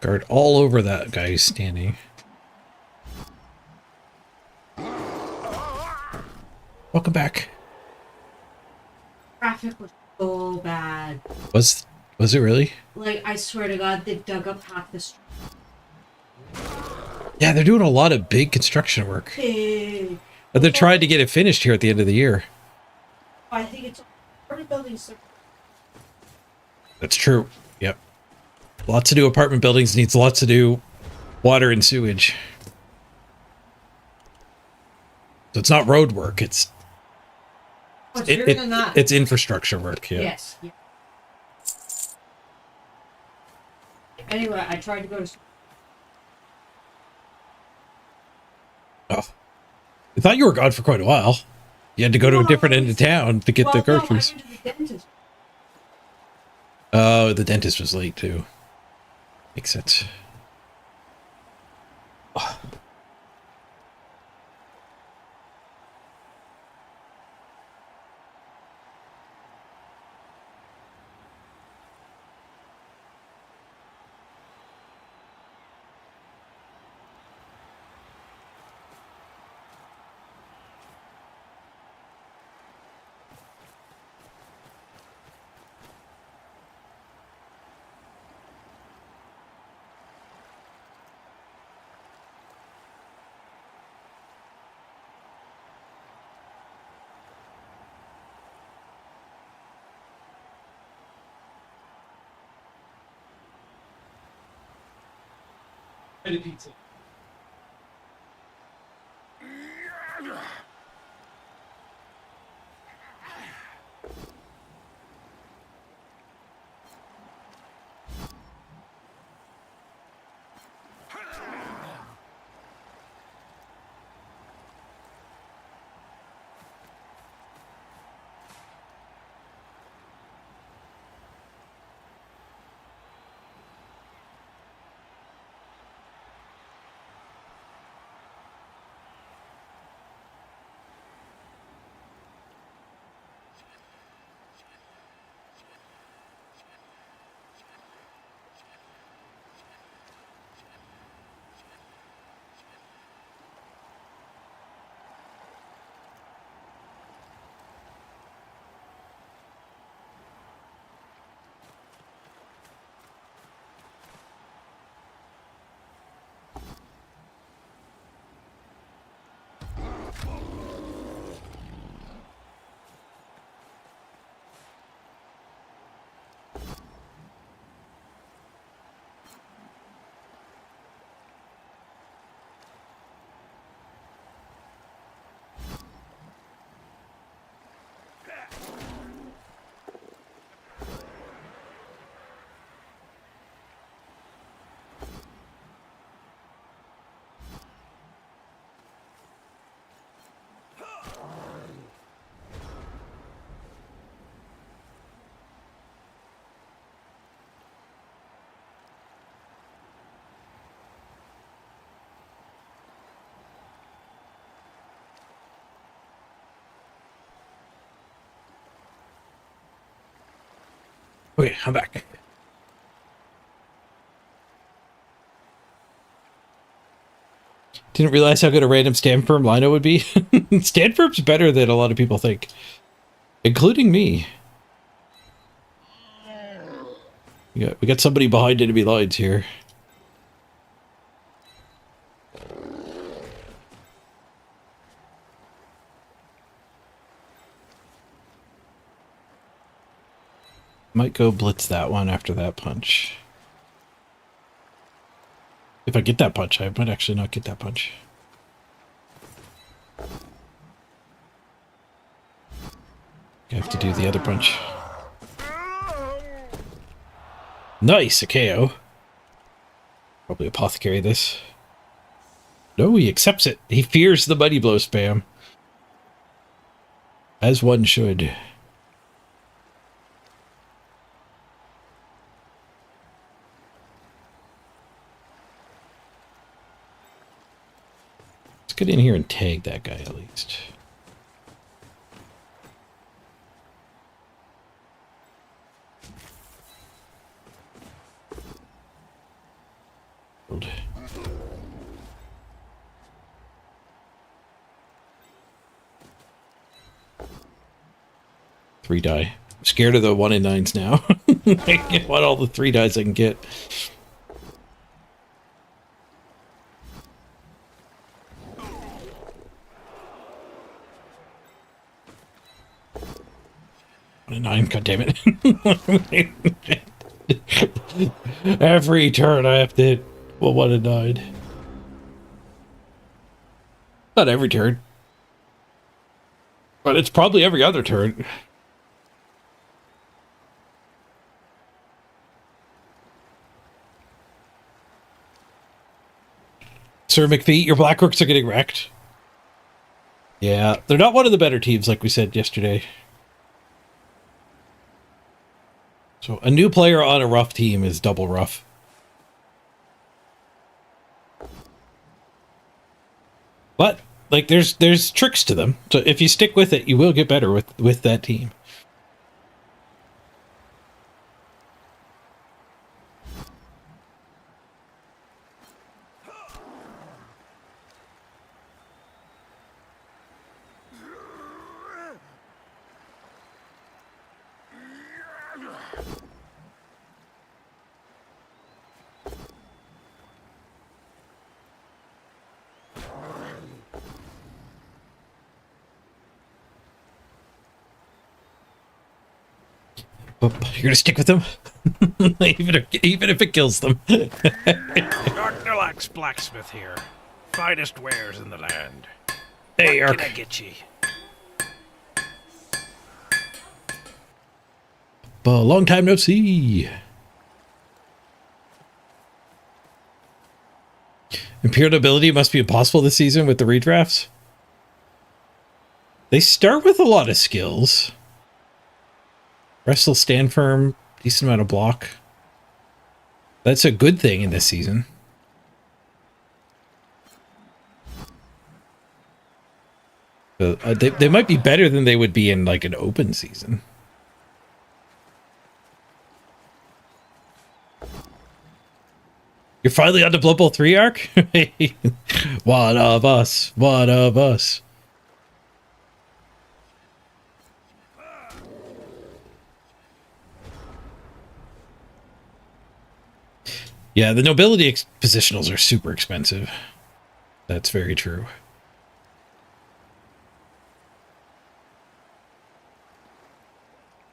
Guard all over that guy who's standing. Welcome back. Traffic was so bad. Was it really? Like, I swear to God, they dug up half the street. Yeah, they're doing a lot of big construction work. Big. And they're trying to get it finished here at the end of the year. I think it's already buildings. That's true. Yep. Lots of new apartment buildings needs lots of new water and sewage. So it's not road work, it's it's infrastructure work, yeah. Yes. Yeah. Anyway, I tried to go to. Oh. I thought you were gone for quite a while. You had to go to a different end of town to get the groceries. No, I went to the dentist. Oh, the dentist was late too. Makes sense. Oh. Pizza. Okay, I'm back. Didn't realize how good a random stand firm lino would be. Stand firm's better than a lot of people think, including me. We got somebody behind enemy lines here. Might go blitz that one after that punch. If I get that punch, I might actually not get that punch. I have to do the other punch. Nice, a KO. Probably apothecary this. No, he accepts it. He fears the mighty blow spam. As one should. Let's get in here and tag that guy at least. Hold. 3 die. I'm scared of the 1 in 9s now. I want all the 3 dies I can get. One in 9, god damn it. Every turn I have to hit 1 in 9. Not every turn. But it's probably every other turn. Sir McPhee, your Blackhawks are getting wrecked. Yeah, they're not one of the better teams like we said yesterday. So a new player on a rough team is double rough. But like there's tricks to them. So if you stick with it, you will get better with that team. You're gonna stick with them, even if it kills them. Dr. Deluxe Blacksmith here. Finest wares in the land. Hey, what Ark. can I get ye? Long time no see. Imperial ability must be impossible this season with the redrafts. They start with a lot of skills. Wrestle, stand firm, decent amount of block. That's a good thing in this season. But, they might be better than they would be in like an open season. You're finally on the Blood Bowl 3 arc? One of us. One of us. Yeah, the nobility positionals are super expensive. That's very true.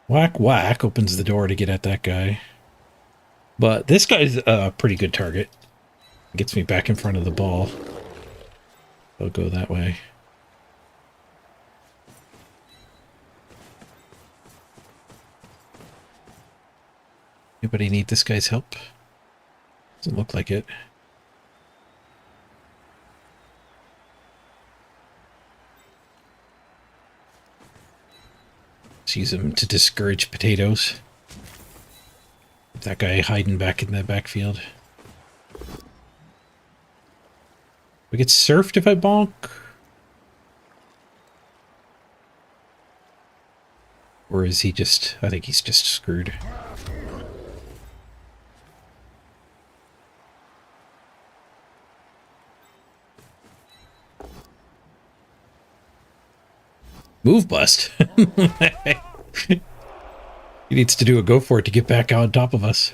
Whack whack opens the door to get at that guy. But this guy's a pretty good target. Gets me back in front of the ball. I'll go that way. Anybody need this guy's help? Doesn't look like it. Let's use him to discourage potatoes. That guy hiding back in the backfield. We get surfed if I bonk. Or is he just... I think he's just screwed. Move bust. He needs to do a go for it to get back on top of us.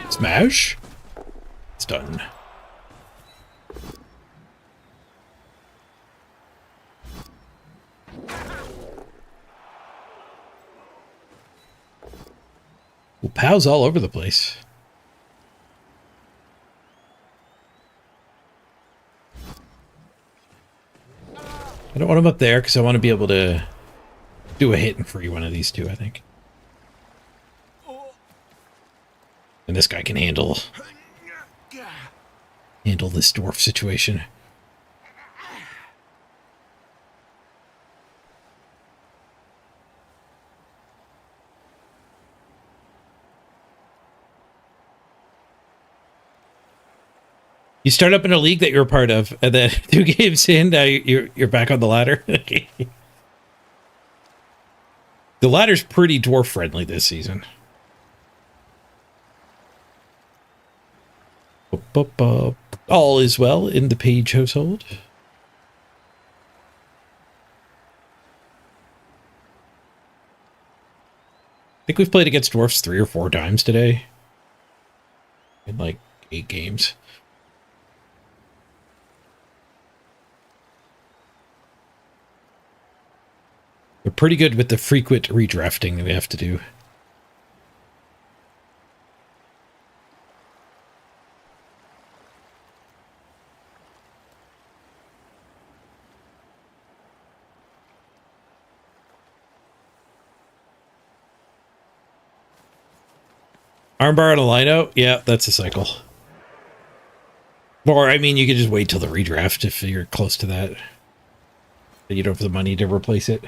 Smash. It's done. Well, POW's all over the place. I don't want him up there because I want to be able to do a hit and free one of these two, I think. And this guy can handle this dwarf situation. You start up in a league that you're a part of, and then 2 games in, now you're back on the ladder. The ladder's pretty dwarf friendly this season. All is well in the Page household. I think we've played against dwarfs 3 or 4 times today. In like 8 games. We're pretty good with the frequent redrafting that we have to do. Armbar and a lino? Yeah, that's a cycle. Or, I mean, you could just wait till the redraft if you're close to that. You don't have the money to replace it.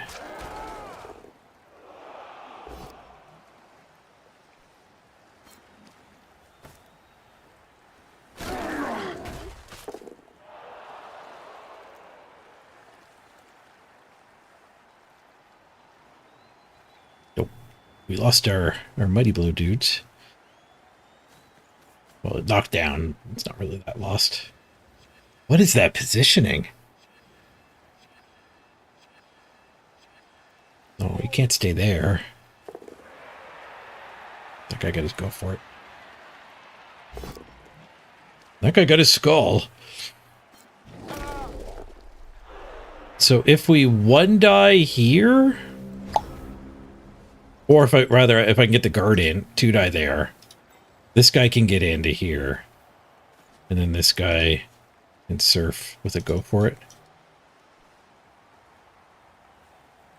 Nope. We lost our Mighty Blow dudes. Well, it knocked down. It's not really that lost. What is that positioning? Oh, you can't stay there. That guy got his go for it. That guy got his skull. So if we 1-die here, or if I can get the guard in, 2-die there. This guy can get into here. And then this guy can surf with a go for it.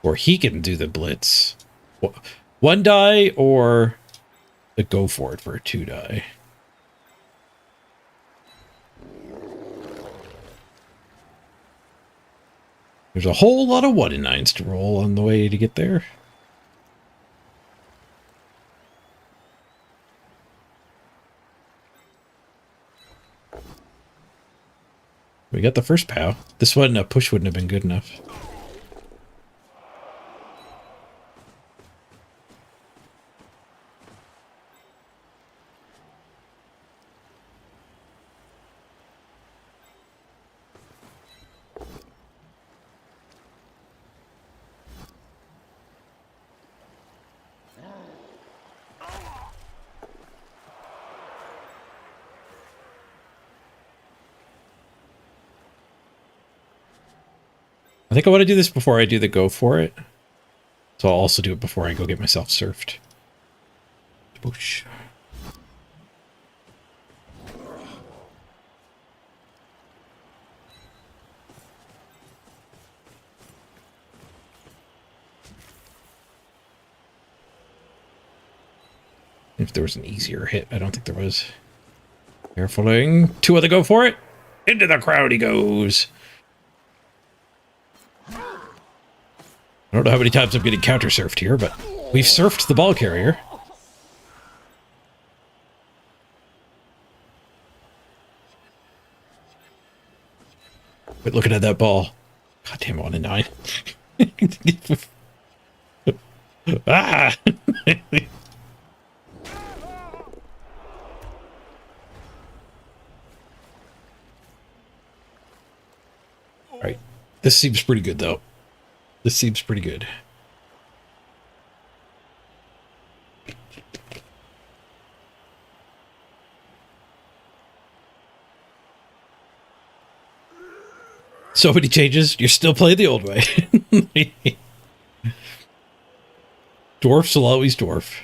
Or he can do the blitz. 1-die or the go for it for a 2-die. There's a whole lot of 1-9s to roll on the way to get there. We got the first POW. This one, a push wouldn't have been good enough. I think I want to do this before I do the go for it. So I'll also do it before I go get myself surfed. Boosh. If there was an easier hit, I don't think there was. Carefuling. 2 of the go for it. Into the crowd he goes. I don't know how many times I'm getting counter-surfed here, but We've surfed the ball carrier. But looking at that ball. God damn, 1 and 9. Ah! Alright. This seems pretty good, though. This seems pretty good. So many changes. You're still playing the old way. Dwarfs will always dwarf.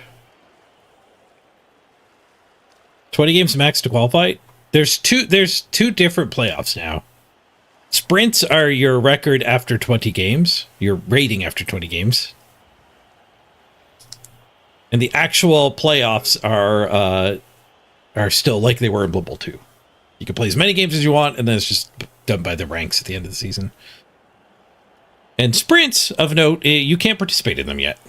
20 games max to qualify. There's two different playoffs now. Sprints are your record after 20 games, your rating after 20 games. And the actual playoffs are still like they were in Blood Bowl 2. You can play as many games as you want, and then it's just done by the ranks at the end of the season. And sprints, of note, you can't participate in them yet.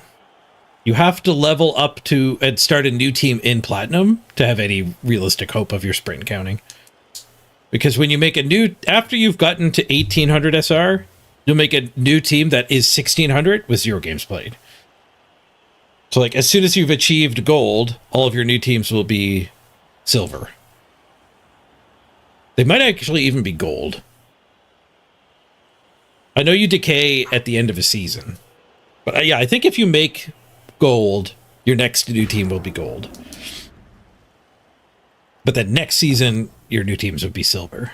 You have to level up to and start a new team in Platinum to have any realistic hope of your sprint counting. Because when you make a new, after you've gotten to 1800 SR, you'll make a new team that is 1600 with 0 games played. So like as soon as you've achieved gold, all of your new teams will be silver. They might actually even be gold. I know you decay at the end of a season. But yeah, I think if you make gold, your next new team will be gold. But then next season, your new teams would be silver.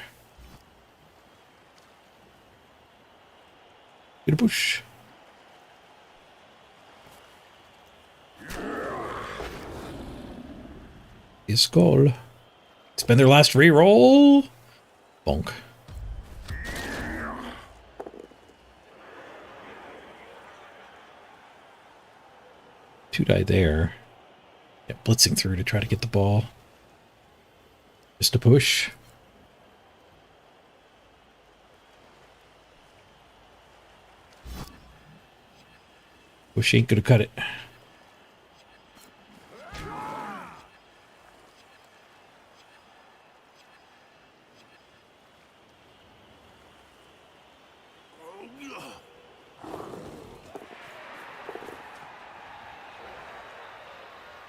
Get a push. His goal. It's been their last reroll. Bonk. Two died there. Yeah, blitzing through to try to get the ball. Just a push. Push ain't gonna cut it.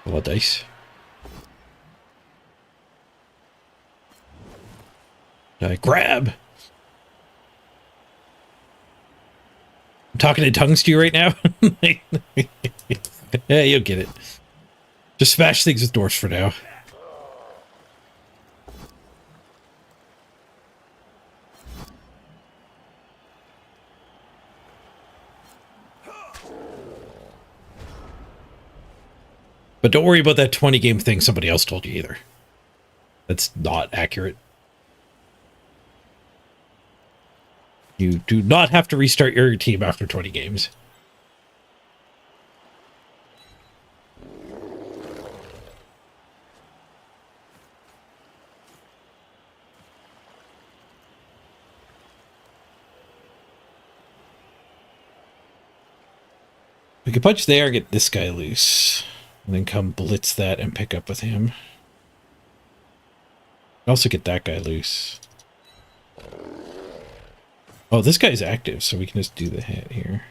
A lot of dice. Grab. I'm talking in tongues to you right now. Yeah, you'll get it. Just smash things with doors for now. But don't worry about that 20 game thing somebody else told you either. That's not accurate. You do not have to restart your team after 20 games. We could punch there and get this guy loose. And then come blitz that and pick up with him. Also get that guy loose. Oh, this guy's active, so we can just do the hit here.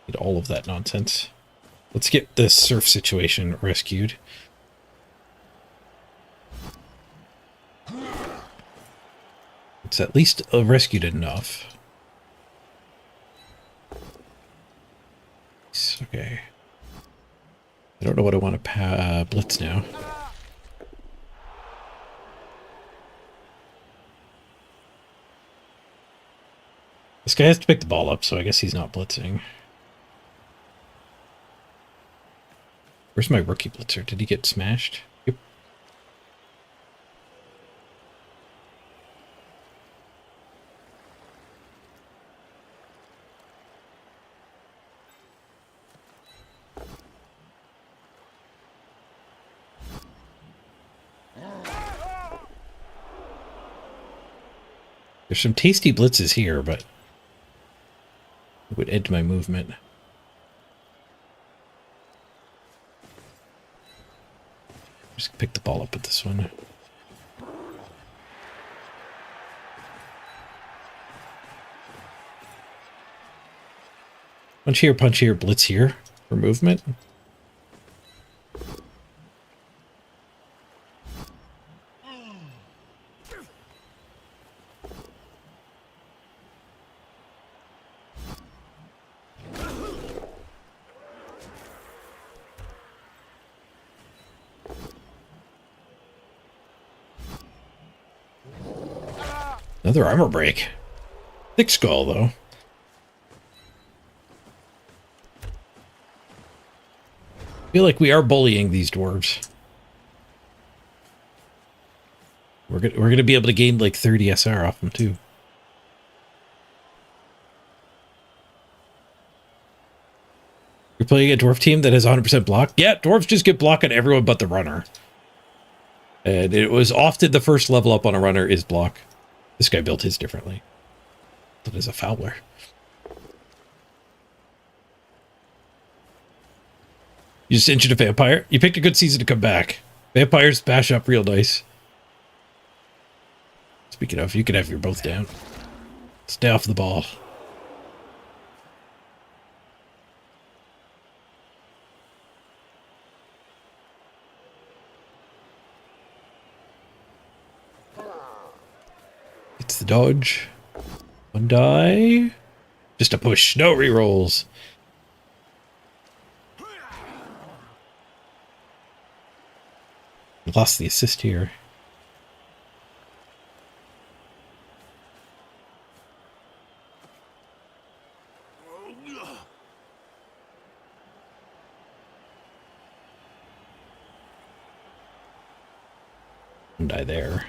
Need all of that nonsense. Let's get this surf situation rescued. It's at least rescued enough. Okay. I don't know what I want to blitz now. This guy has to pick the ball up, so I guess he's not blitzing. Where's my rookie blitzer? Did he get smashed? Yep. There's some tasty blitzes here, but would end my movement. Just pick the ball up with this one. Punch here, blitz here for movement. Another armor break. Thick skull, though. I feel like we are bullying these dwarves. We're gonna be able to gain like 30 SR off them too. You're playing a dwarf team that has 100% block? Yeah, dwarves just get block on everyone but the runner. And it was often the first level up on a runner is block. This guy built his differently. That is a fowler. You just injured a vampire? You picked a good season to come back. Vampires bash up real nice. Speaking of, you can have your both down. Stay off the ball. It's the dodge. One die. Just a push. No rerolls. Lost the assist here. One die there.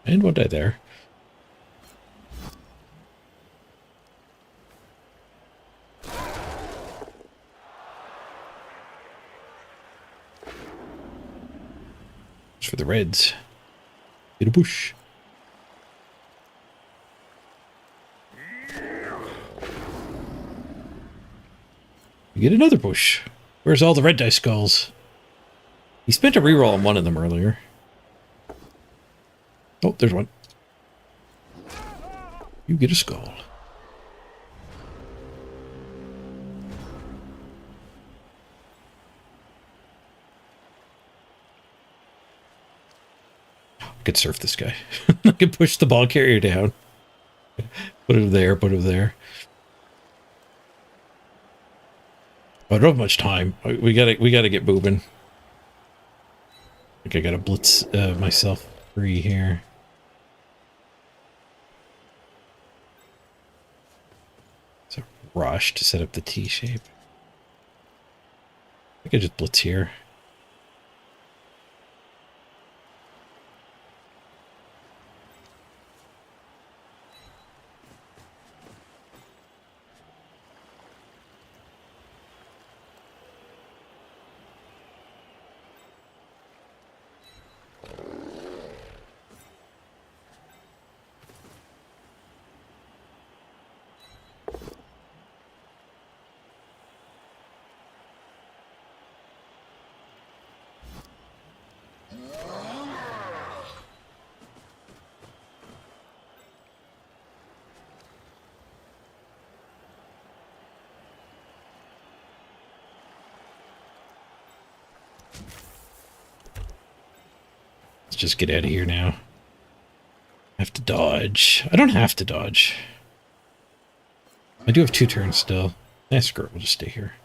And one die there. For the Reds. Get a push. We get another push. Where's all the red dice skulls? He spent a reroll on one of them earlier. Oh, there's one. You get a skull. I could surf this guy. I could push the ball carrier down. Put him there, put him there. I don't have much time. We gotta get moving. I think I gotta blitz myself free here. It's a rush to set up the T shape. I could just blitz here. Let's just get out of here now. I have to dodge. I don't have to dodge. I do have 2 turns still. Nah, screw it. We'll just stay here.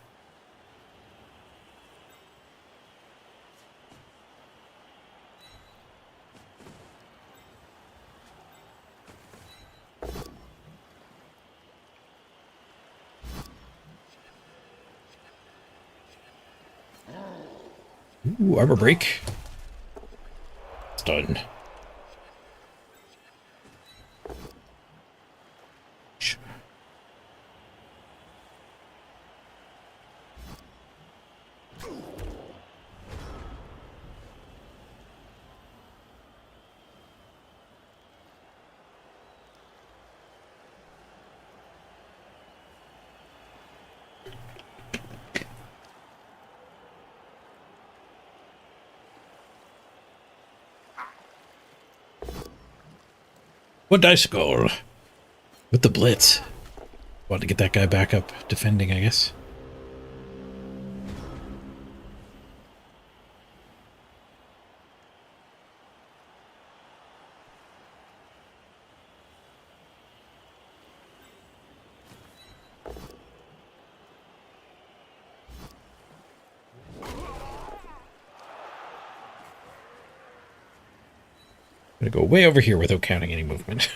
Ooh, armor break. It's done. What dice goal? With the blitz. Want to get that guy back up defending, I guess. I'm gonna go way over here without counting any movement.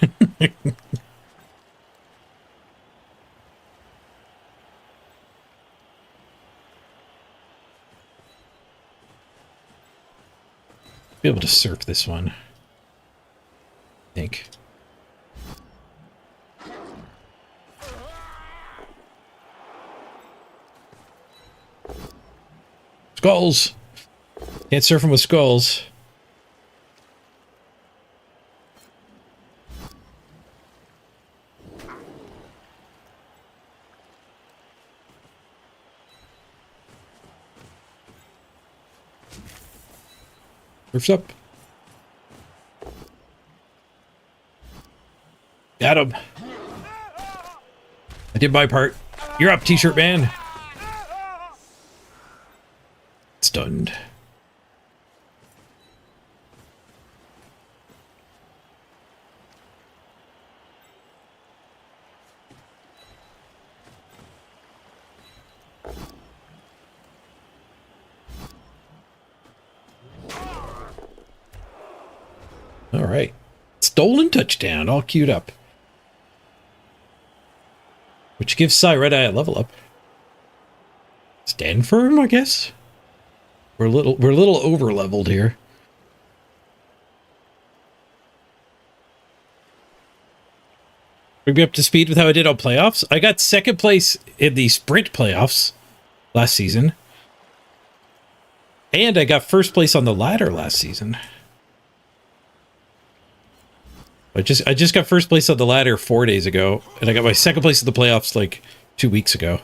Be able to surf this one, I think. Skulls! Can't surf them with skulls. Surf's up. Got him. I did my part. You're up, T-shirt man. Stunned. All right. Stolen touchdown, all queued up. Which gives Cy Red Eye a level up. Stand firm, I guess. We're a little over leveled here. Bring me up to speed with how I did on playoffs. I got second place in the sprint playoffs last season. And I got first place on the ladder last season. I just got first place on the ladder 4 days ago, and I got my second place in the playoffs like 2 weeks ago.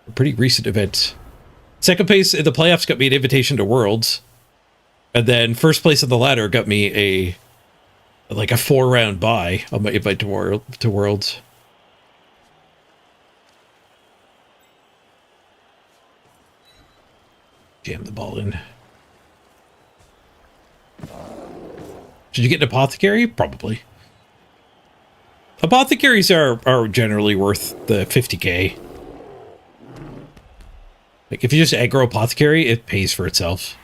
A pretty recent event. Second place in the playoffs got me an invitation to Worlds, and then first place on the ladder got me a 4-round bye on my invite to Worlds. Jam the ball in. Should you get an apothecary? Probably. Apothecaries are generally worth the 50k. Like, if you just aggro apothecary, it pays for itself.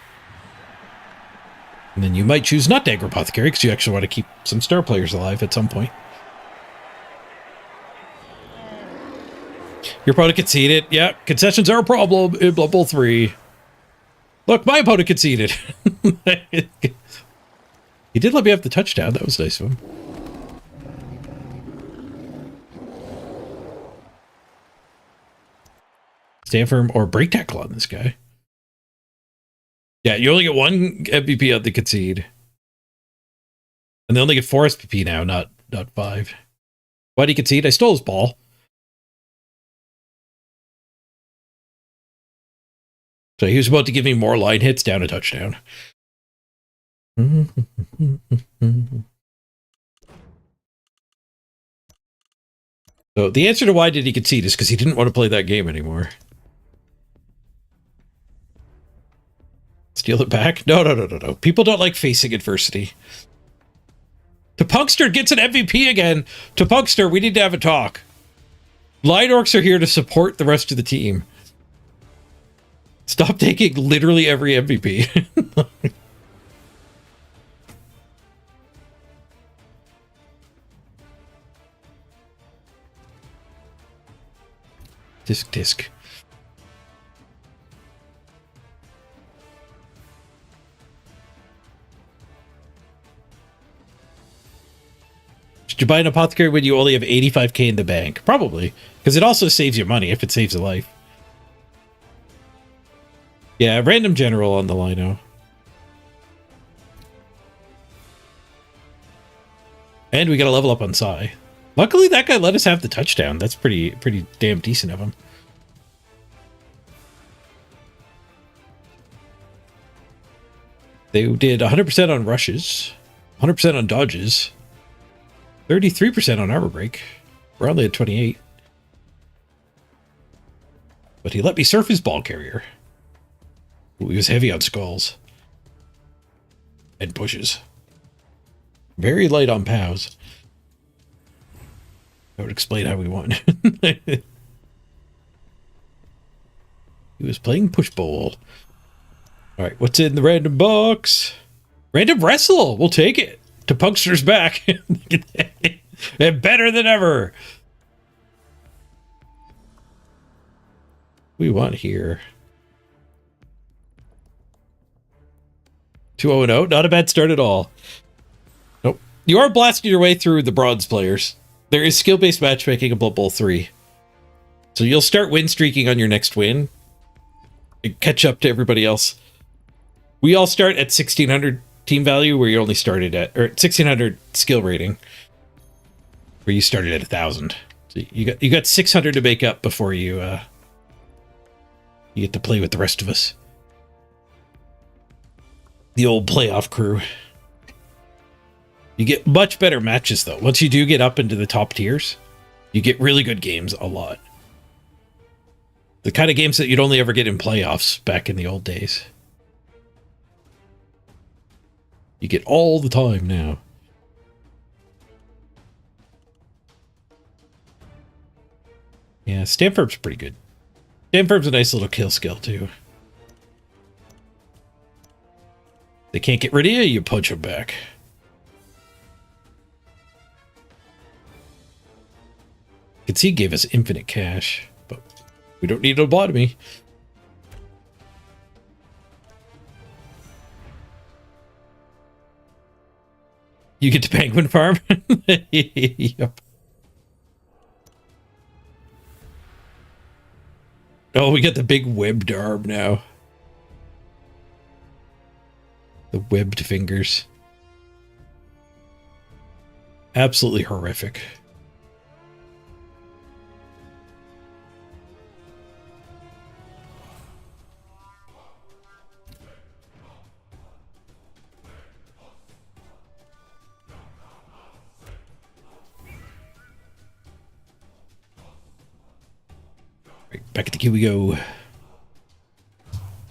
And then you might choose not to aggro apothecary because you actually want to keep some star players alive at some point. Your opponent conceded. Yeah, concessions are a problem in Blood Bowl 3. Look, my opponent conceded. He did let me have the touchdown. That was nice of him. Stand firm or break tackle on this guy. Yeah, you only get one MVP on the concede. And they only get 4 SPP now, not 5. Why did he concede? I stole his ball. So he was about to give me more line hits down a touchdown. So the answer to why did he concede is because he didn't want to play that game anymore. Steal it back? No. People don't like facing adversity. Topungster gets an MVP again. Topungster, we need to have a talk. Line Orcs are here to support the rest of the team. Stop taking literally every MVP. Disc. Should you buy an apothecary when you only have 85k in the bank? Probably, because it also saves you money if it saves a life. Yeah, random general on the lino. And we got a level up on Psy. Luckily, that guy let us have the touchdown. That's pretty damn decent of him. They did 100% on rushes, 100% on dodges, 33% on armor break. We're only at 28. But he let me surf his ball carrier. Ooh, he was heavy on skulls. And bushes. Very light on POWs. That would explain how we won. He was playing push bowl. Alright, what's in the random box? Random wrestle! We'll take it. To Punkster's back. And better than ever. We want here. 2-0-0. Not a bad start at all. Nope. You are blasting your way through the bronze players. There is skill-based matchmaking in Blood Bowl 3. So you'll start win streaking on your next win. And catch up to everybody else. We all start at 1600 team value, where you only started at, or 1600 skill rating, where you started at 1000. So you got 600 to make up before you you get to play with the rest of us. The old playoff crew. You get much better matches though. Once you do get up into the top tiers, you get really good games a lot. The kind of games that you'd only ever get in playoffs back in the old days. You get all the time now. Yeah, Stanford's pretty good. Stanford's a nice little kill skill, too. They can't get rid of you, you punch them back. You can see he gave us infinite cash, but we don't need a lobotomy. You get to penguin farm? Yep. Oh, we got the big webbed arm now. The webbed fingers. Absolutely horrific. Right, back at the queue we go.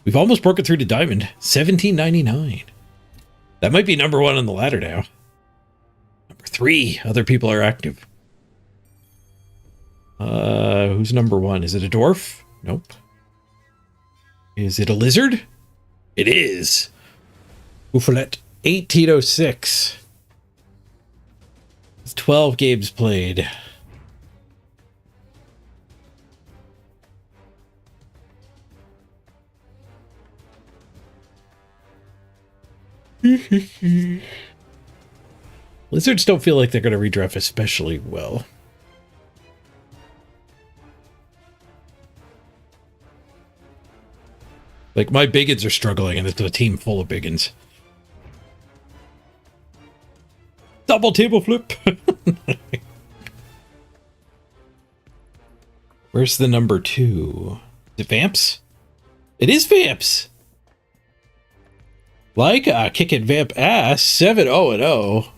We've almost broken through to Diamond. 1799. That might be number 1 on the ladder now. Number 3. Other people are active. Who's number 1? Is it a dwarf? Nope. Is it a lizard? It is. Ouphalet. 1806. It's 12 games played. Lizards don't feel like they're going to redraft especially well. Like, my biggins are struggling, and it's a team full of biggins. Double table flip! Where's the number 2? Is it Vamps? It is Vamps! Like kicking Vamp ass, 7-0-0.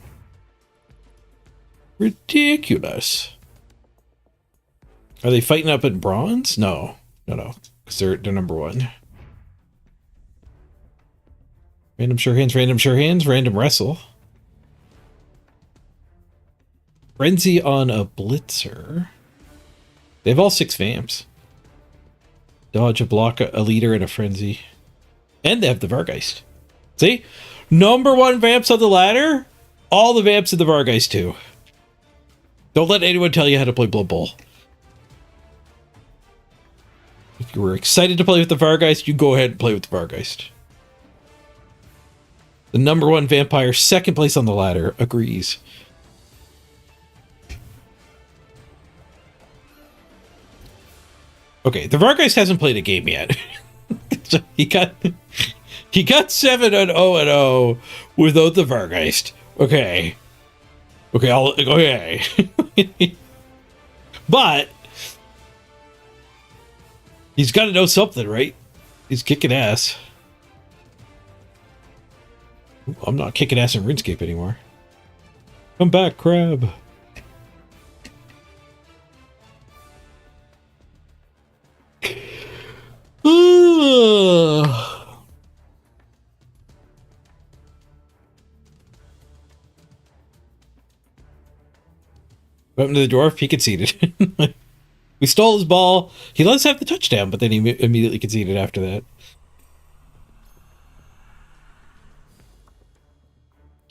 Ridiculous. Are they fighting up in bronze? No. No. Because they're number 1. Random sure hands, random wrestle. Frenzy on a blitzer. They have all 6 vamps. Dodge, a block, a leader, and a frenzy. And they have the Vargeist. See? Number 1 vamps on the ladder. All the vamps in the Vargeist too. Don't let anyone tell you how to play Blood Bowl. If you were excited to play with the Vargeist, you go ahead and play with the Vargeist. The number 1 vampire, 2nd place on the ladder, agrees. Okay, the Vargeist hasn't played a game yet. So he got 7-0-0 without the Vargeist. Okay. Okay. But he's got to know something, right? He's kicking ass. I'm not kicking ass in RuneScape anymore. Come back, Crab. What happened to the dwarf? He conceded. We stole his ball. He let us have the touchdown, but then he immediately conceded after that.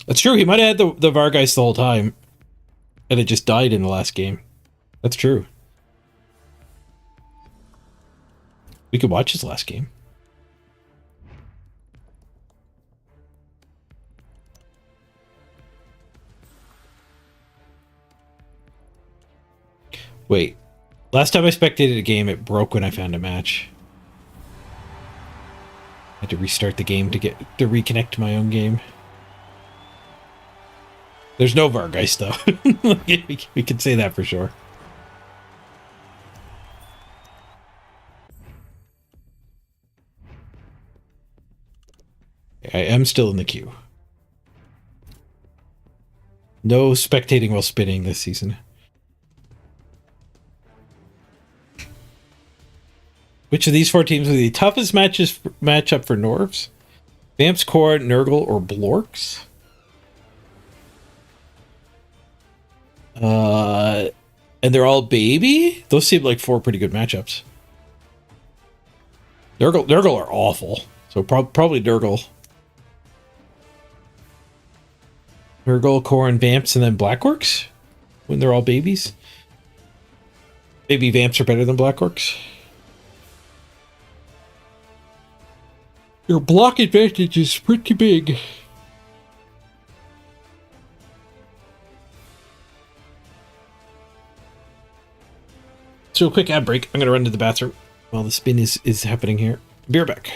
That's true. He might have had the Vargeist the whole time, and it just died in the last game. That's true. We could watch his last game. Wait. Last time I spectated a game, it broke when I found a match. I had to restart the game to reconnect to my own game. There's no Vargeist, though. We can say that for sure. I am still in the queue. No spectating while spinning this season. Which of these 4 teams are the toughest matchup for Norvs? Vamps, Korra, Nurgle, or Blorks? And they're all baby? Those seem like 4 pretty good matchups. Nurgle are awful. So probably Nurgle. Nurgle, Korra, and Vamps, and then Blackorks? When they're all babies? Maybe Vamps are better than Blackorks? Your block advantage is pretty big. So a quick ad break. I'm going to run to the bathroom while the spin is happening here. Be right back.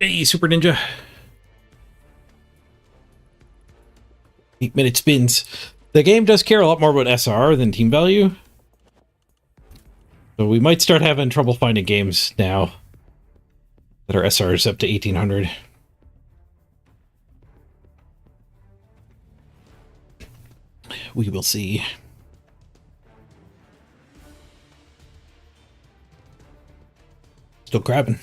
Hey, Super Ninja. 8-minute spins. The game does care a lot more about SR than team value. So we might start having trouble finding games now that are SRs up to 1800. We will see. Still grabbing.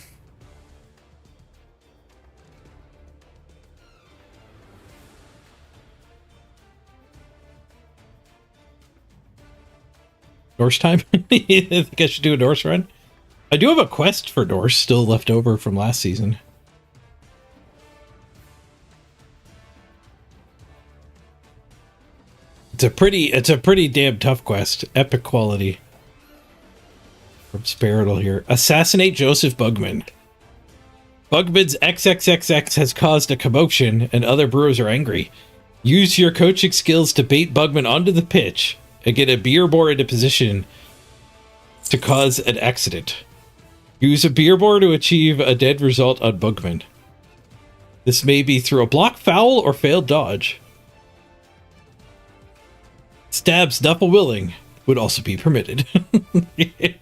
Norse time? I think I should do a Norse run. I do have a quest for Norse still left over from last season. It's a pretty damn tough quest. Epic quality. From Sparital here. Assassinate Joseph Bugman. Bugman's XXXX has caused a commotion and other brewers are angry. Use your coaching skills to bait Bugman onto the pitch and get a beer bore into position to cause an accident. Use a beer bore to achieve a dead result on Bugman. This may be through a block foul or failed dodge. Stab Snuffle Willing would also be permitted. $25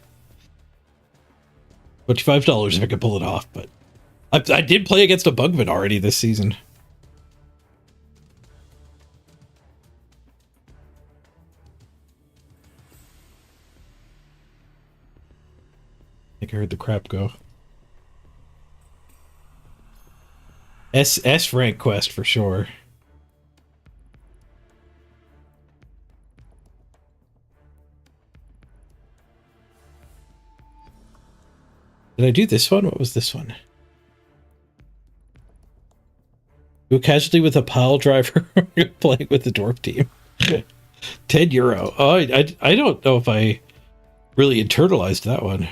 if I could pull it off, but I did play against a Bugman already this season. I think I heard the crap go. S rank quest for sure. Did I do this one? What was this one? Do a casualty with a pile driver playing with the dwarf team. €10. Oh, I don't know if I really internalized that one.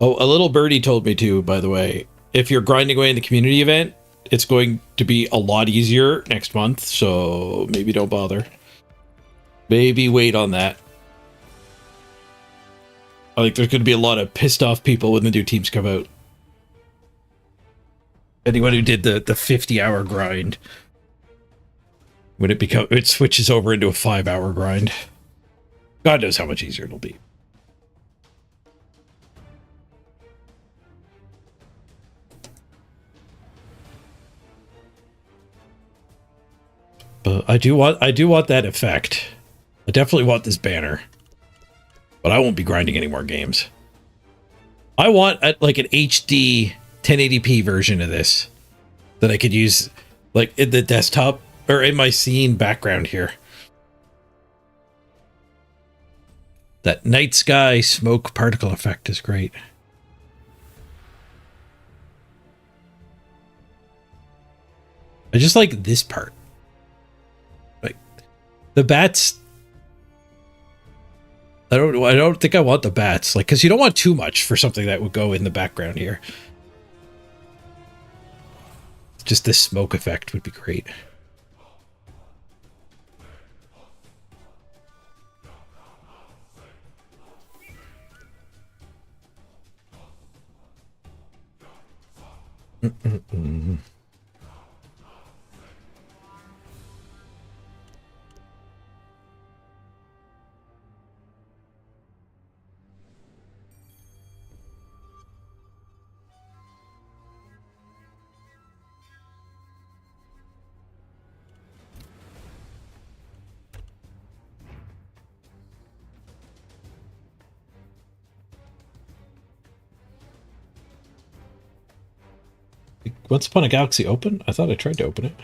Oh, a little birdie told me to, by the way. If you're grinding away in the community event, it's going to be a lot easier next month, so maybe don't bother. Maybe wait on that. I think there's going to be a lot of pissed off people when the new teams come out. Anyone who did the 50-hour grind, when it switches over into a 5-hour grind. God knows how much easier it'll be. But I do want that effect. I definitely want this banner. But I won't be grinding any more games. I want like an HD 1080p version of this that I could use like in the desktop or in my scene background here. That night sky smoke particle effect is great. I just like this part. Like the bats. I don't think I want the bats, like, because you don't want too much for something that would go in the background here. Just this smoke effect would be great. Once Upon a Galaxy open? I thought I tried to open it.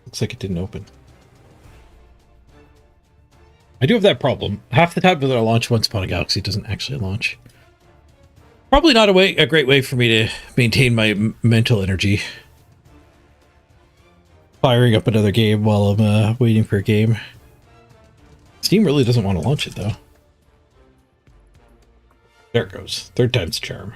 Looks like it didn't open. I do have that problem. Half the time that I launch Once Upon a Galaxy, it doesn't actually launch. Probably not a great way for me to maintain my mental energy. Firing up another game while I'm waiting for a game. Steam really doesn't want to launch it, though. There it goes. Third time's a charm.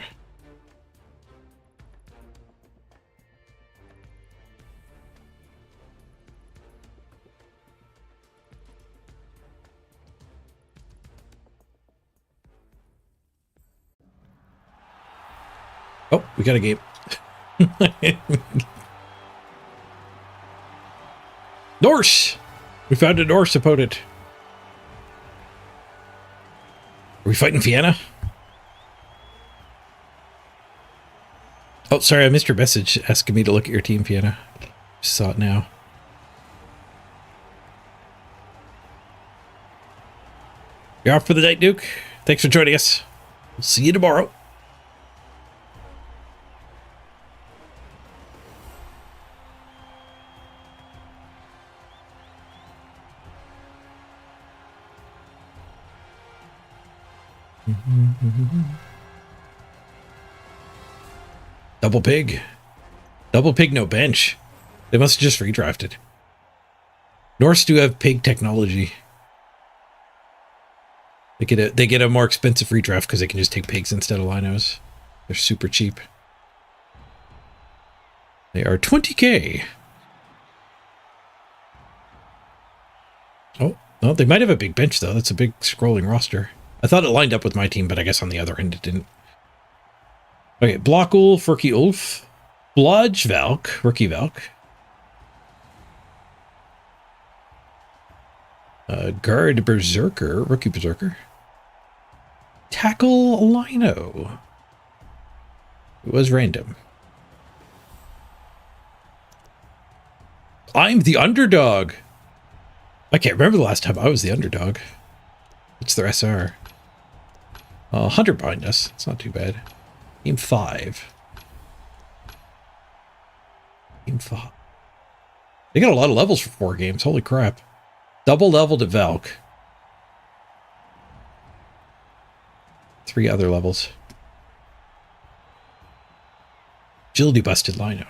Oh, we got a game. Norse! We found a Norse opponent. Are we fighting Vienna? Oh, sorry, I missed your message asking me to look at your team, Vienna. Just saw it now. You're off for the night, Duke. Thanks for joining us. We'll see you tomorrow. Double pig. Double pig, no bench. They must have just redrafted. Norse do have pig technology. They get a more expensive redraft because they can just take pigs instead of linos. They're super cheap. They are 20k. Oh, no, they might have a big bench though. That's a big scrolling roster. I thought it lined up with my team, but I guess on the other end it didn't. Okay, Block Ulf, Rookie Ulf, Blodge Valk, Rookie Valk. Guard Berserker, Rookie Berserker. Tackle Lino. It was random. I'm the underdog. I can't remember the last time I was the underdog. What's their SR? 100 behind us. It's not too bad. Game 5. Game 5. They got a lot of levels for 4 games. Holy crap. Double leveled at Valk. 3 other levels. Agility busted Lino.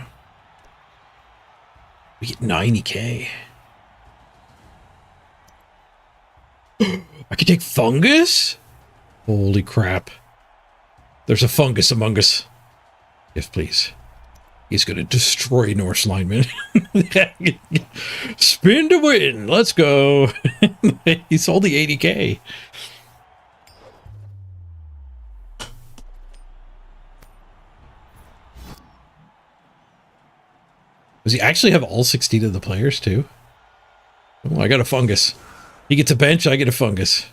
We get 90k. I can take fungus? Holy crap. There's a fungus among us. Yes, please. He's going to destroy Norse linemen. Spin to win. Let's go. He's only 80k. Does he actually have all 16 of the players too? Oh, I got a fungus. He gets a bench, I get a fungus.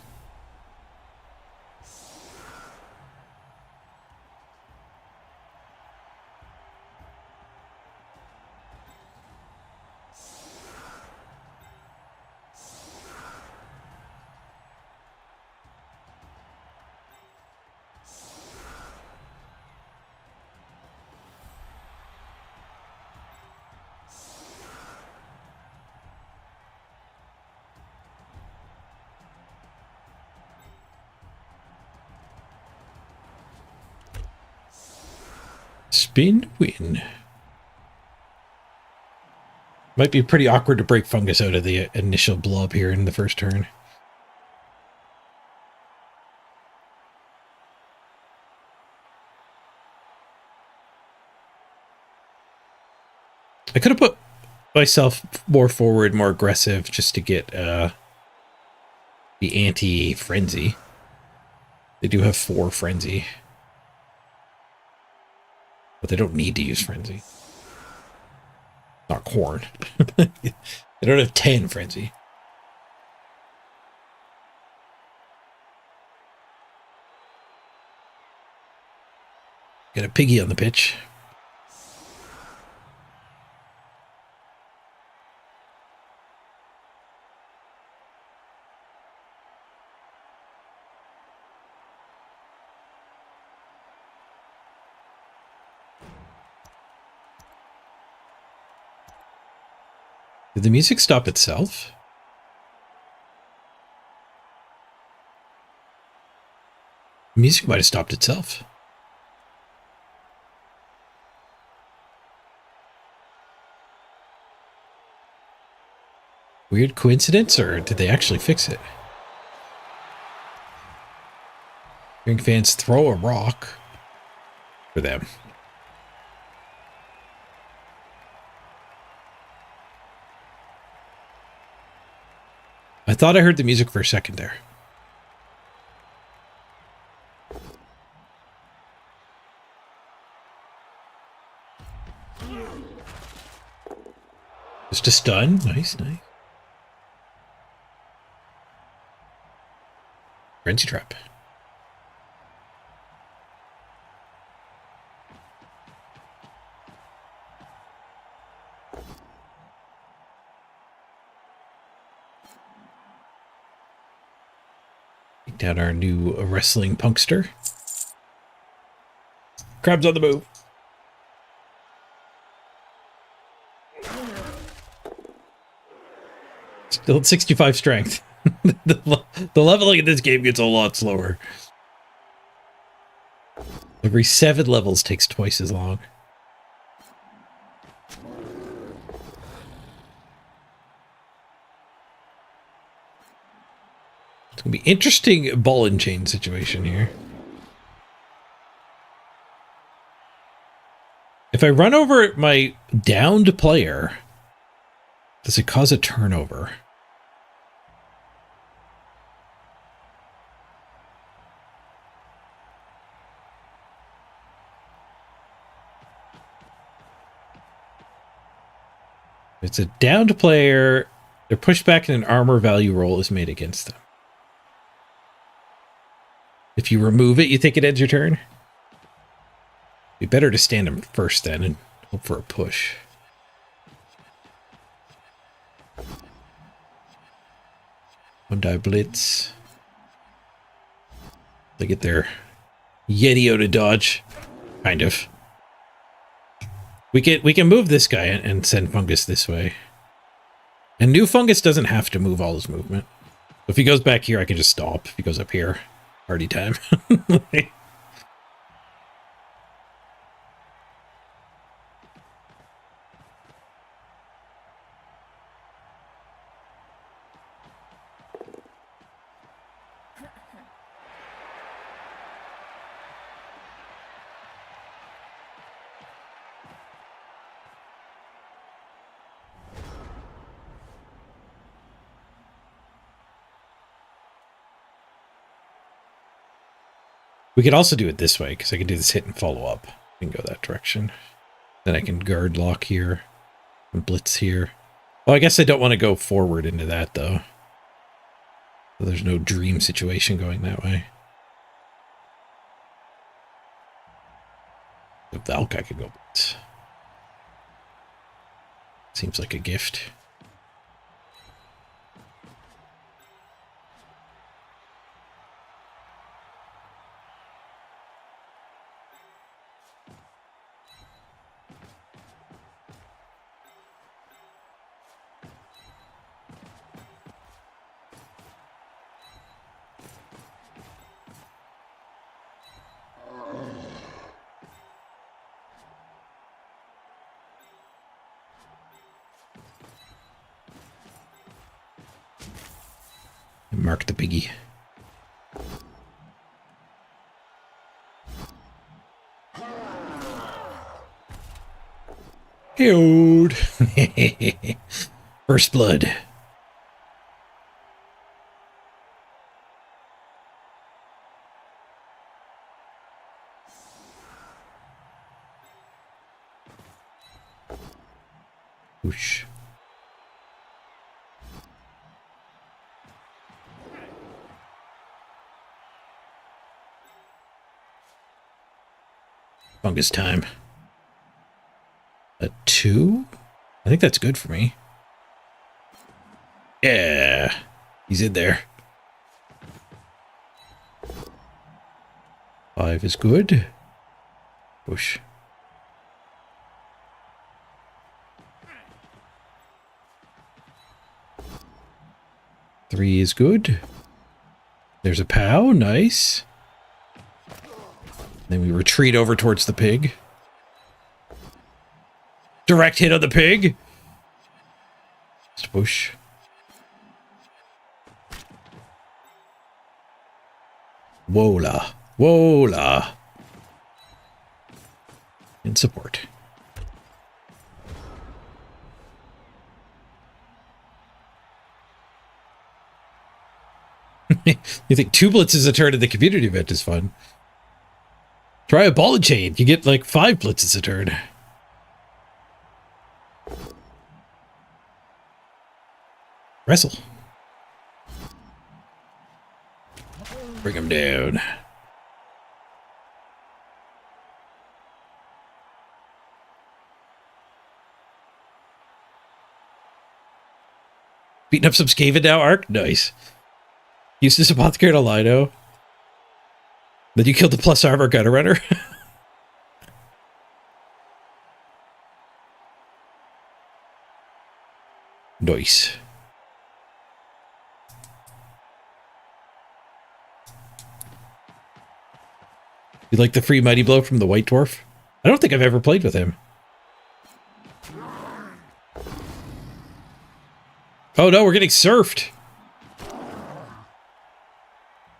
Spin win. Might be pretty awkward to break fungus out of the initial blob here in the first turn. I could have put myself more forward, more aggressive, just to get the anti-frenzy. They do have 4 frenzy. But they don't need to use frenzy. Not corn. They don't have 10 frenzy. Got a piggy on the pitch. Did the music stop itself? The music might have stopped itself. Weird coincidence, or did they actually fix it? Hearing fans throw a rock for them. I thought I heard the music for a second there. Just a stun. Nice, nice. Frenzy trap. Take down our new wrestling punkster. Crab's on the move. Still at 65 strength. the leveling in this game gets a lot slower. Every 7 levels takes twice as long. It's gonna be interesting ball and chain situation here. If I run over my downed player, does it cause a turnover? If it's a downed player, they're pushed back and an armor value roll is made against them. If you remove it, you think it ends your turn? Be better to stand him first then and hope for a push. One die blitz. They get their Yeti-O to dodge. Kind of. We can move this guy and send Fungus this way. And new Fungus doesn't have to move all his movement. If he goes back here, I can just stop. If he goes up here, party time. We could also do it this way, because I can do this hit and follow up. I can go that direction. Then I can guard lock here. And blitz here. Well, I guess I don't want to go forward into that, though. So there's no dream situation going that way. The Valk I could go blitz. Seems like a gift. Mark the piggy. Dude. First blood. Whoosh. Fungus time. A 2? I think that's good for me. Yeah. He's in there. 5 is good. Push. Three is good. There's a POW. Nice. Then we retreat over towards the pig. Direct hit on the pig. Swoosh. Wola. Wola. In support. You think 2 blitzes a turn in the community event is fun? Try a ball and chain. You get like 5 blitzes a turn. Wrestle. Bring him down. Beating up some Skaven now, Arc? Nice. Used this apothecary to Lido. Then you killed the plus armor gunner runner. Nice. You like the free mighty blow from the White Dwarf? I don't think I've ever played with him. Oh no, we're getting surfed.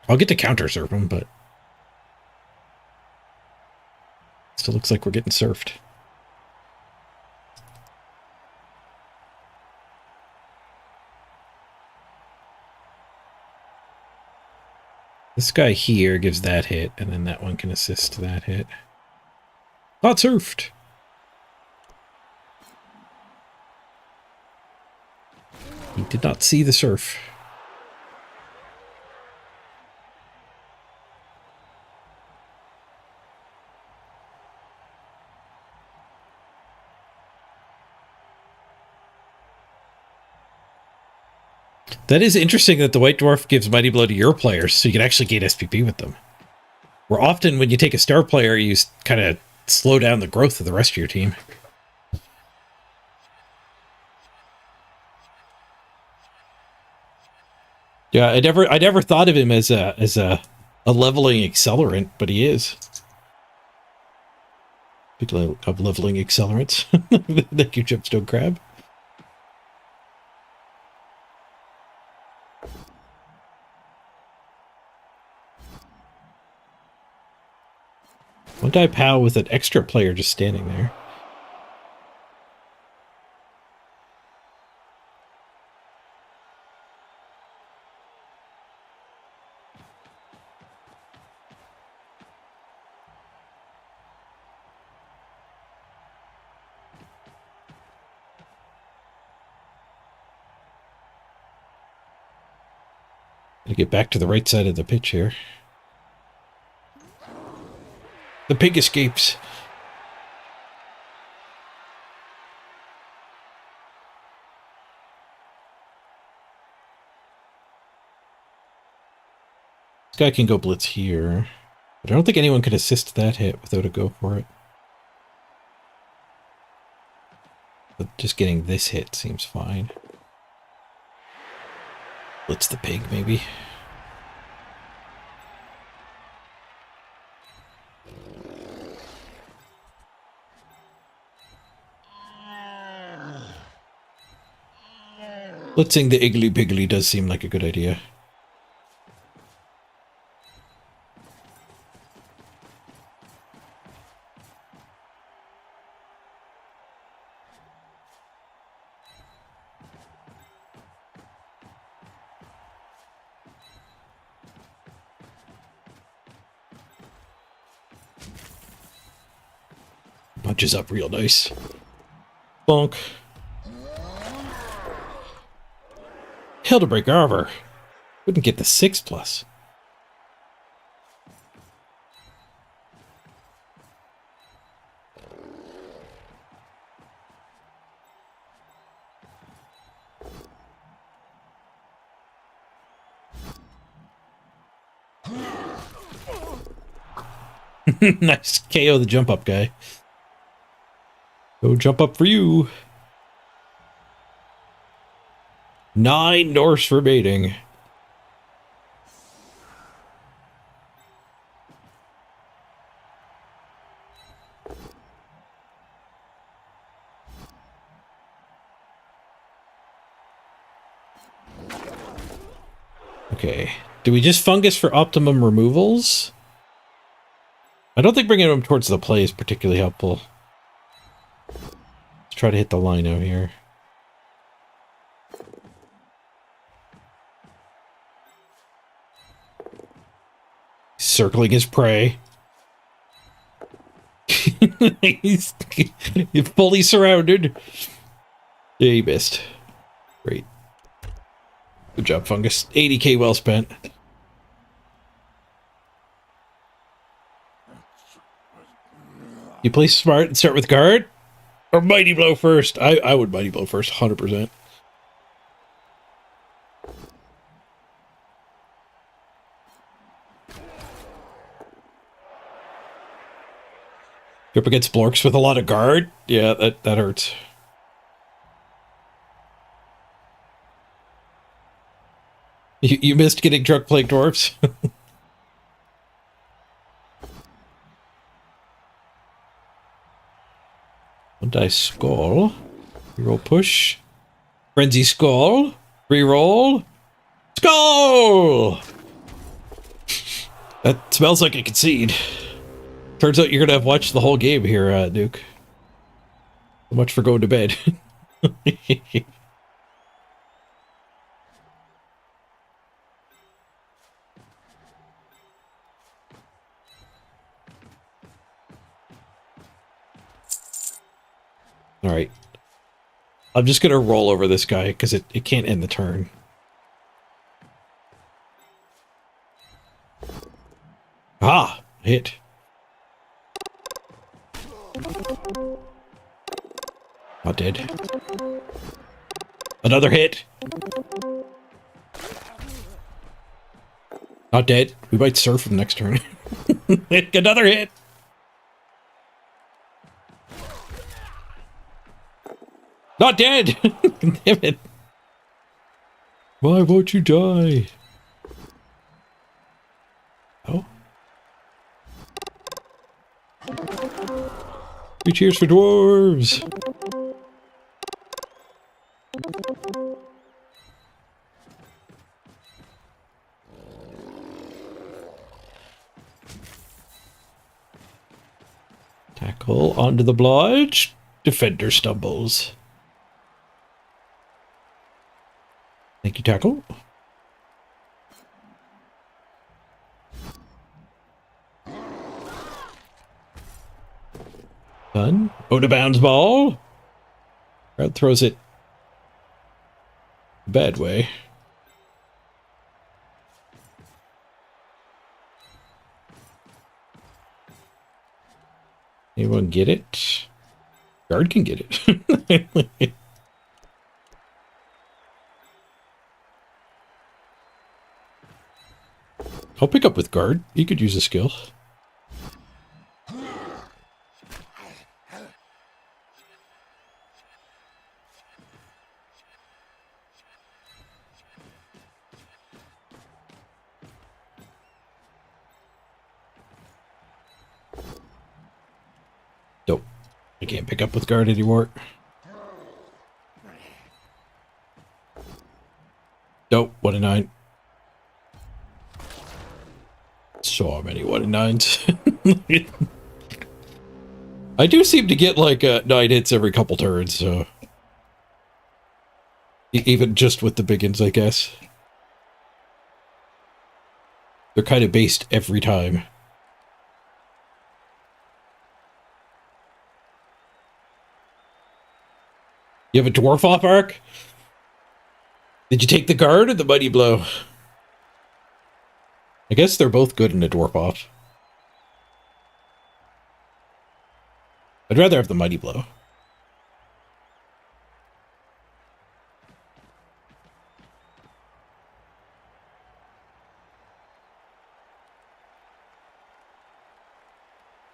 I'll get to counter surf him, but still looks like we're getting surfed. This guy here gives that hit, and then that one can assist that hit. Not surfed. He did not see the surf. That is interesting that the White Dwarf gives Mighty Blow to your players, so you can actually gain SPP with them. Where often when you take a star player, you kind of slow down the growth of the rest of your team. Yeah, I never thought of him as a leveling accelerant, but he is. Speaking of leveling accelerants, thank you, Chipstone Crab. One die POW with an extra player just standing there. Gotta get back to the right side of the pitch here. The pig escapes. This guy can go blitz here, but I don't think anyone could assist that hit without a go for it. But just getting this hit seems fine. Blitz the pig, maybe. Blitzing the Iggly Piggly does seem like a good idea. Punches up real nice. Bonk. Hell to break armor. Wouldn't get the 6+. Nice KO the jump up guy. Go jump up for you. 9 Norse remaining. Okay. Do we just fungus for optimum removals? I don't think bringing them towards the play is particularly helpful. Let's try to hit the line out here. Circling his prey. He's fully surrounded. Yeah, he missed. Great. Good job, Fungus. 80k well spent. You play smart and start with guard? Or Mighty Blow first? I would Mighty Blow first, 100%. You're up against Blorks with a lot of guard? Yeah, that hurts. You missed getting drunk playing dwarves? One dice skull. Reroll push. Frenzy skull. Reroll. Skull! That smells like a concede. Turns out you're gonna have watched the whole game here, Duke. So much for going to bed. Alright. I'm just gonna roll over this guy, because it can't end the turn. Ah! Hit. Not dead. Another hit! Not dead. We might surf him next turn. Another hit! Not dead! Damn it. Why won't you die? Oh. 3 cheers for dwarves! Tackle onto the blodge. Defender stumbles. Thank you, tackle. Done. Out of bounds ball. Crowd throws it a bad way. Anyone get it? Guard can get it. I'll pick up with guard. He could use a skill. Nope. I can't pick up with guard anymore. Nope. 1 in 9. So many 1 in 9s. I do seem to get like 9 hits every couple turns, so even just with the big ins, I guess. They're kind of based every time. You have a dwarf off arc? Did you take the guard or the mighty blow? I guess they're both good in a dwarf off. I'd rather have the mighty blow.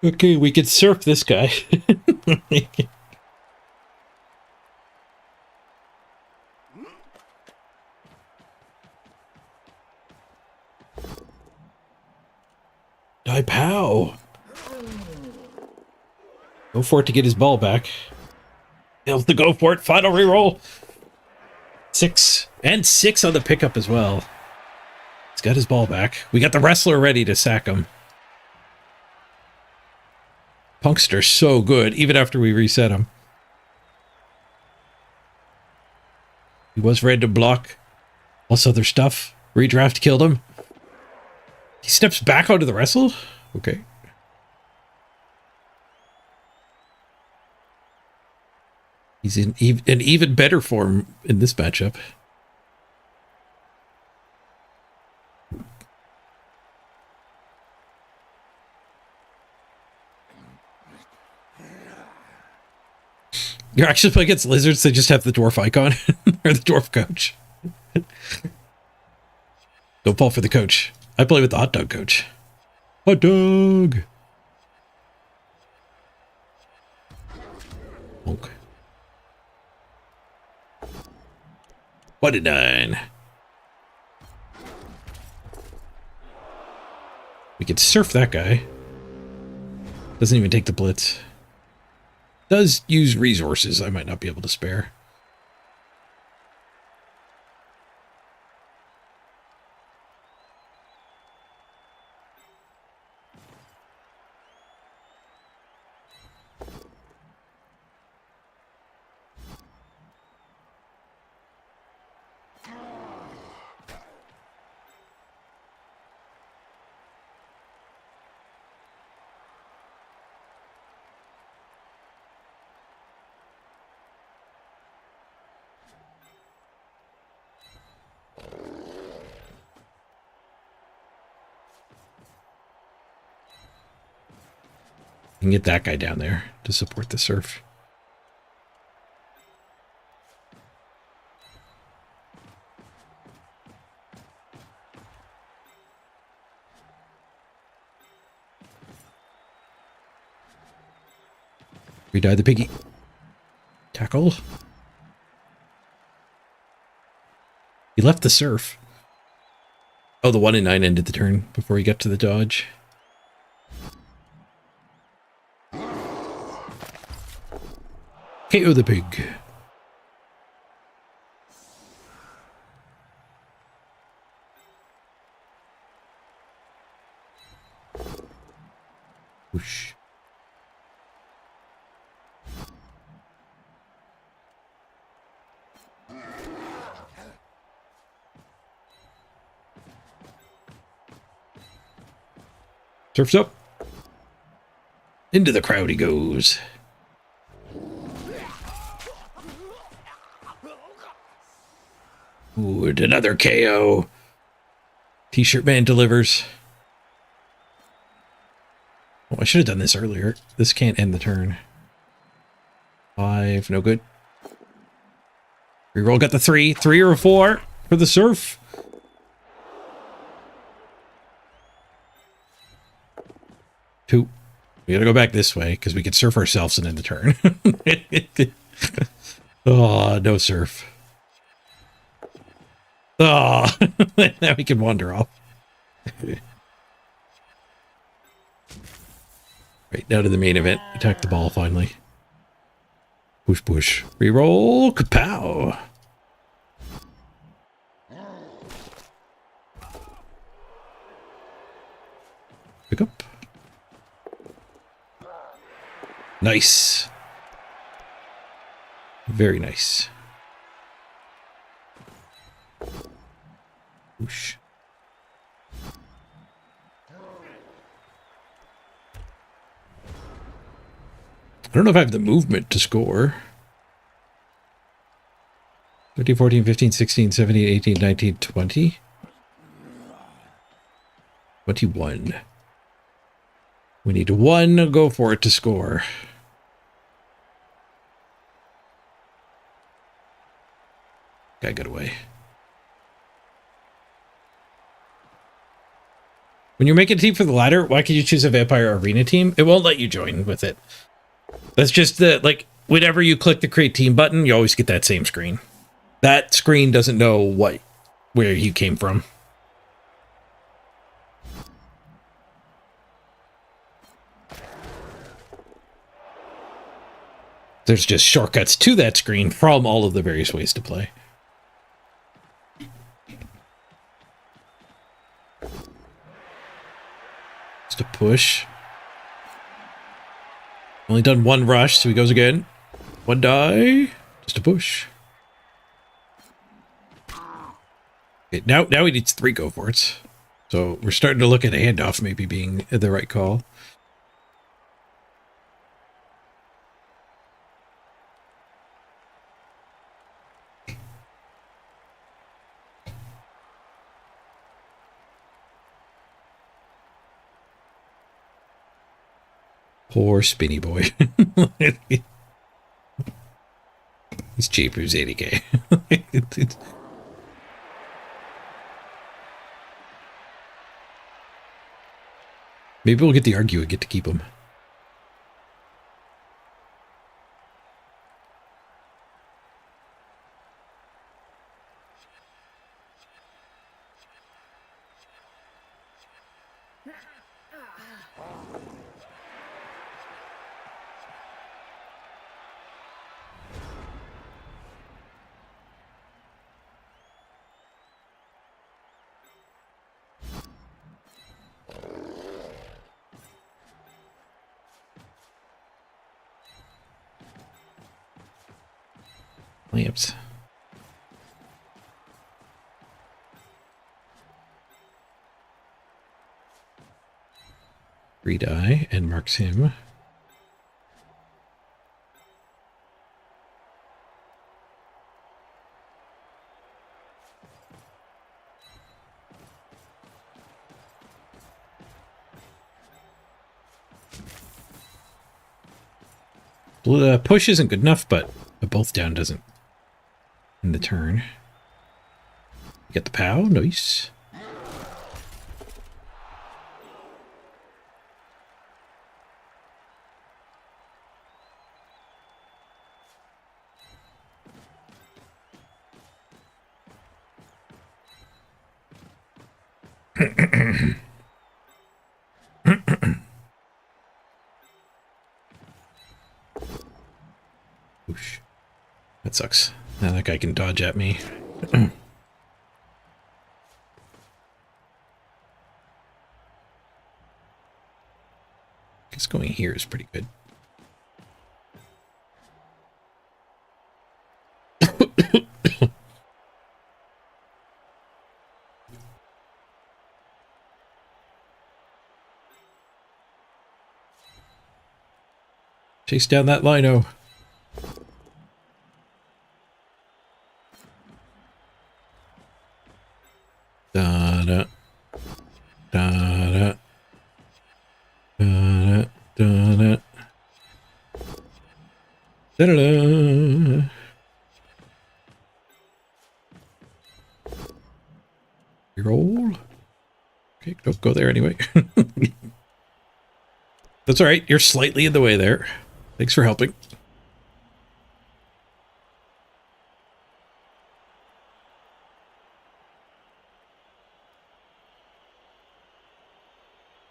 Okay, we could surf this guy. Die pow! Go for it to get his ball back. He'll have to go for it. Final reroll. 6 and 6 on the pickup as well. He's got his ball back. We got the wrestler ready to sack him. Punkster's so good, even after we reset him. He was ready to block. Also other stuff. Redraft killed him. He steps back onto the wrestle? Okay. He's in an even better form in this matchup. You're actually playing against lizards. They just have the dwarf icon or the dwarf coach. Don't fall for the coach. I play with the hot dog coach. Hot dog. Okay. 29. We could surf that guy. Doesn't even take the blitz. Does use resources I might not be able to spare. You can get that guy down there to support the surf. We died the piggy. Tackle. He left the surf. Oh, the 1 and 9 ended the turn before he got to the dodge. KO the pig. Whoosh. Surf's up. Into the crowd he goes. Ooh, another KO. T-shirt man delivers. Oh, I should have done this earlier. This can't end the turn. 5, no good. Reroll got the 3. 3 or 4 for the surf. Two. We gotta go back this way because we could surf ourselves and end the turn. Oh, no surf. Oh, now we can wander off. Right, now to the main event. Attack the ball finally. Push, push. Reroll. Kapow. Pick up. Nice. Very nice. Whoosh. I don't know if I have the movement to score. 13, 14, 15, 16, 17, 18, 19, 20. 21. We need 1 go for it to score. Guy got away. When you're making a team for the ladder, why can't you choose a Vampire Arena team? It won't let you join with it. That's just the, like, whenever you click the create team button, you always get that same screen. That screen doesn't know where you came from. There's just shortcuts to that screen from all of the various ways to play. Just a push. Only done 1 rush, so he goes again. 1 die. Just a push. Okay, now he needs 3 go for it. So we're starting to look at a handoff maybe being the right call. Poor Spinny boy. He's cheap. He was 80k. Maybe we'll get the argue and get to keep him. Lamps. 3 die and marks him. Push isn't good enough, but a both down doesn't in the turn. Get the POW, nice. Oosh. That sucks. Now that guy can dodge at me. Guess going here is pretty good. Chase down that lino. Da-da. Da-da. Da-da. Da-da. Da-da-da. Roll. Okay, don't go there anyway. That's all right. You're slightly in the way there. Thanks for helping.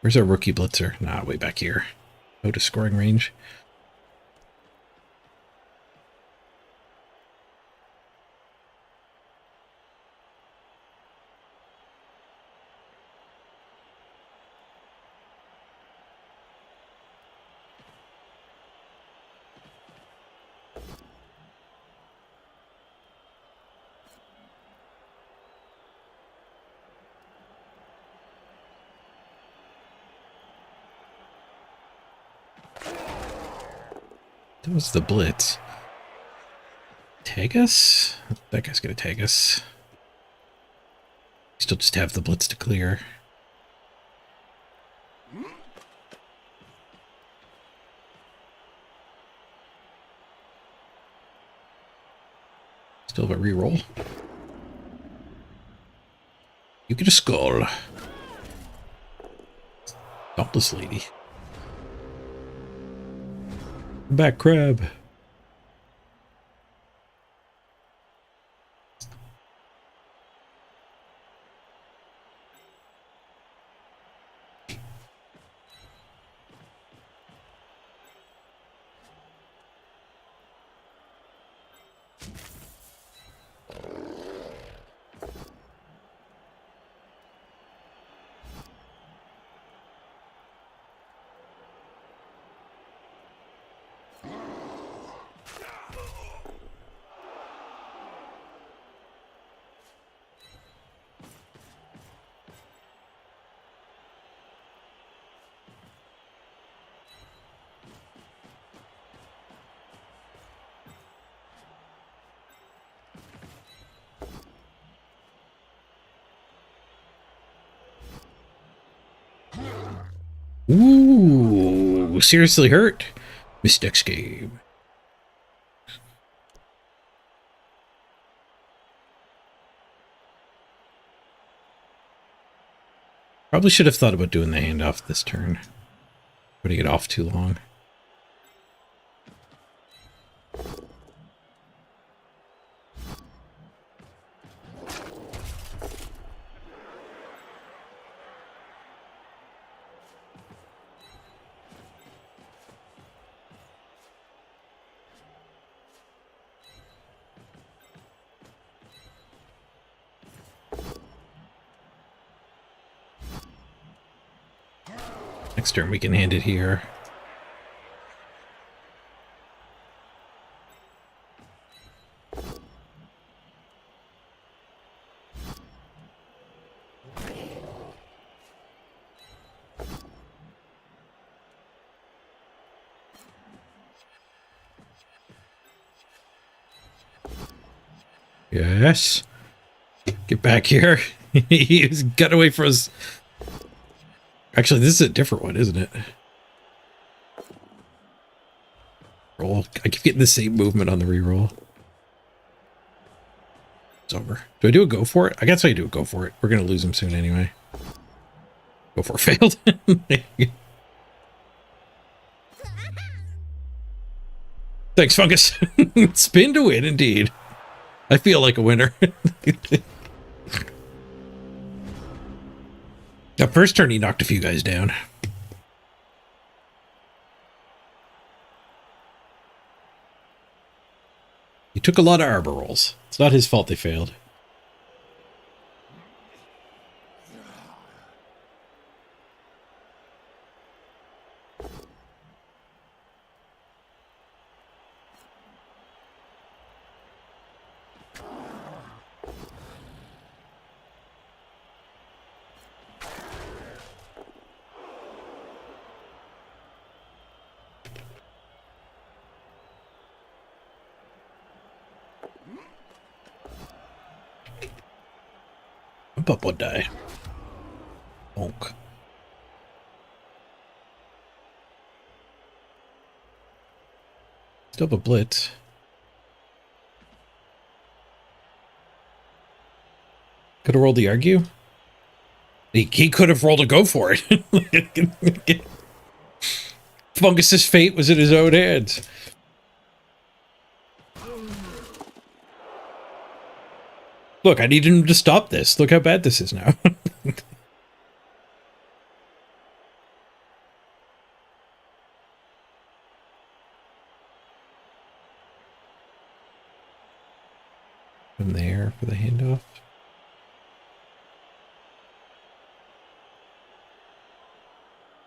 Where's our rookie blitzer? Nah, way back here. Out of scoring range. That was the blitz. Tag us? That guy's gonna tag us. Still just have the blitz to clear. Still have a reroll. You get a skull. Dauntless lady. Back crab. Ooh, seriously hurt. Missed next game. Probably should have thought about doing the handoff this turn. Putting it off too long. Next turn we can hand it here. Yes. Get back here. He's got away from us. Actually, this is a different one, isn't it? Roll. I keep getting the same movement on the reroll. It's over. Do I do a go for it? I guess I do a go for it. We're going to lose him soon anyway. Go for it. Failed. Thanks, Fungus. Spin to win, indeed. I feel like a winner. Now, first turn, he knocked a few guys down. He took a lot of arbor rolls. It's not his fault they failed. Up one die. Bonk. Still have a blitz. Could have rolled the argue. He could have rolled a go for it. Fungus's fate was in his own hands. Look, I needed him to stop this. Look how bad this is now. From there for the handoff.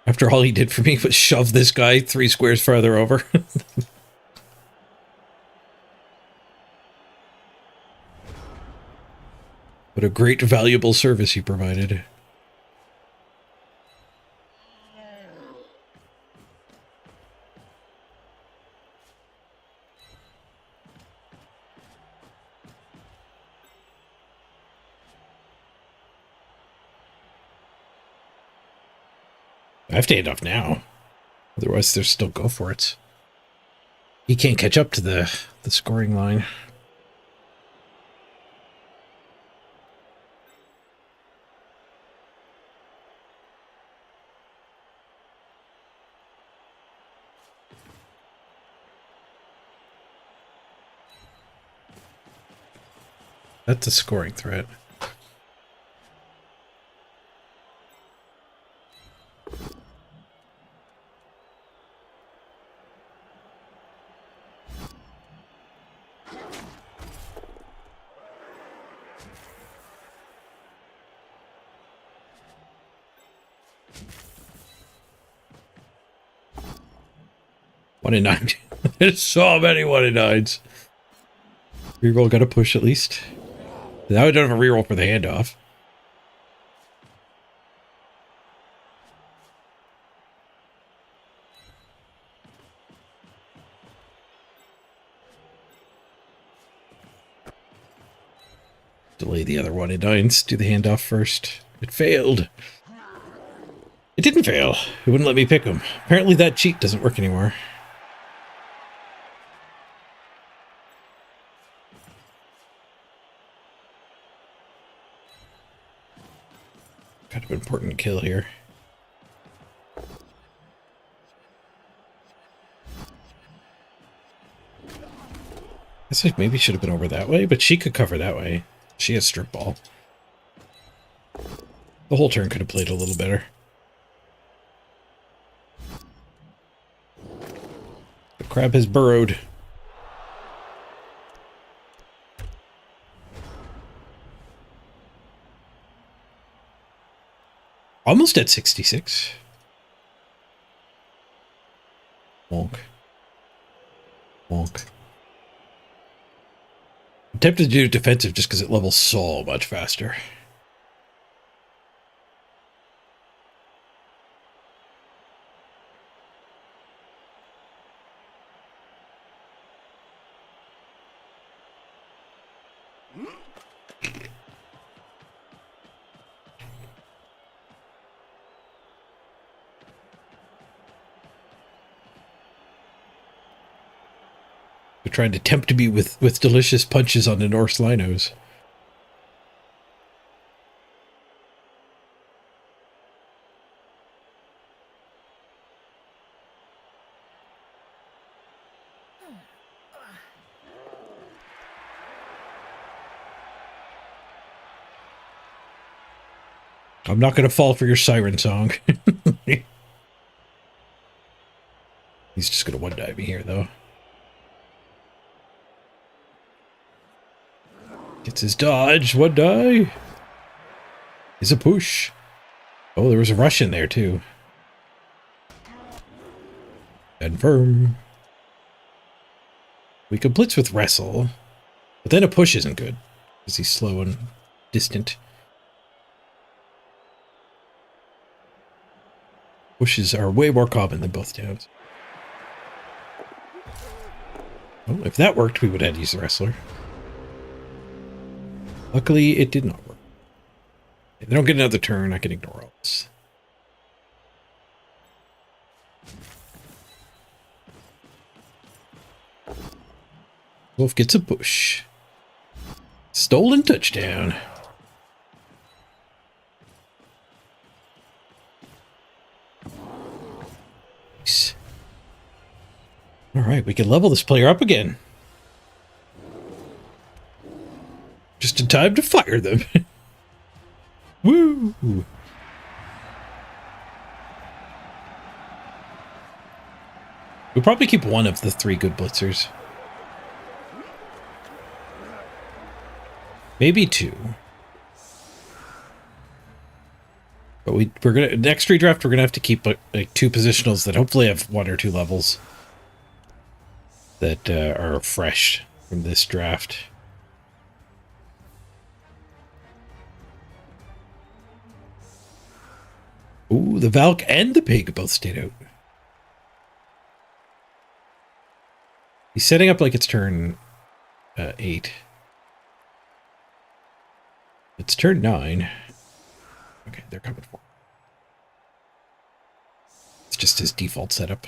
After all he did for me was shove this guy 3 squares farther over. What a great, valuable service he provided. I have to hand off now. Otherwise, there's still go for it. He can't catch up to the scoring line. That's a scoring threat. One in 9. There's so many 1 in 9s. Reroll got a push at least. Now I don't have a reroll for the handoff. Delay the other 1 in 9s. Do the handoff first. It failed. It didn't fail. It wouldn't let me pick them. Apparently that cheat doesn't work anymore. Kind of important kill here. Guess I maybe should have been over that way, but she could cover that way. She has strip ball. The whole turn could have played a little better. The crab has burrowed. Almost at 66. Wonk. Wonk. I'm tempted to do defensive just because it levels so much faster. They're trying to tempt me with delicious punches on the Norse Linos. I'm not going to fall for your siren song. He's just going to one-dive me here, though. Gets his dodge. One die. Is a push. Oh, there was a rush in there, too. Confirm. We could blitz with wrestle. But then a push isn't good. Because he's slow and distant. Pushes are way more common than both downs. Oh, if that worked, we would have used the wrestler. Luckily, it did not work. If they don't get another turn, I can ignore all this. Wolf gets a push. Stolen touchdown. Nice. All right, we can level this player up again. Just in time to fire them. Woo! We'll probably keep one of the 3 good blitzers. Maybe 2. But we're gonna next redraft we're gonna have to keep like 2 positionals that hopefully have 1 or 2 levels that are fresh from this draft. Ooh, the Valk and the Pig both stayed out. He's setting up like it's turn 8. It's turn 9. Okay, they're coming for. It's just his default setup.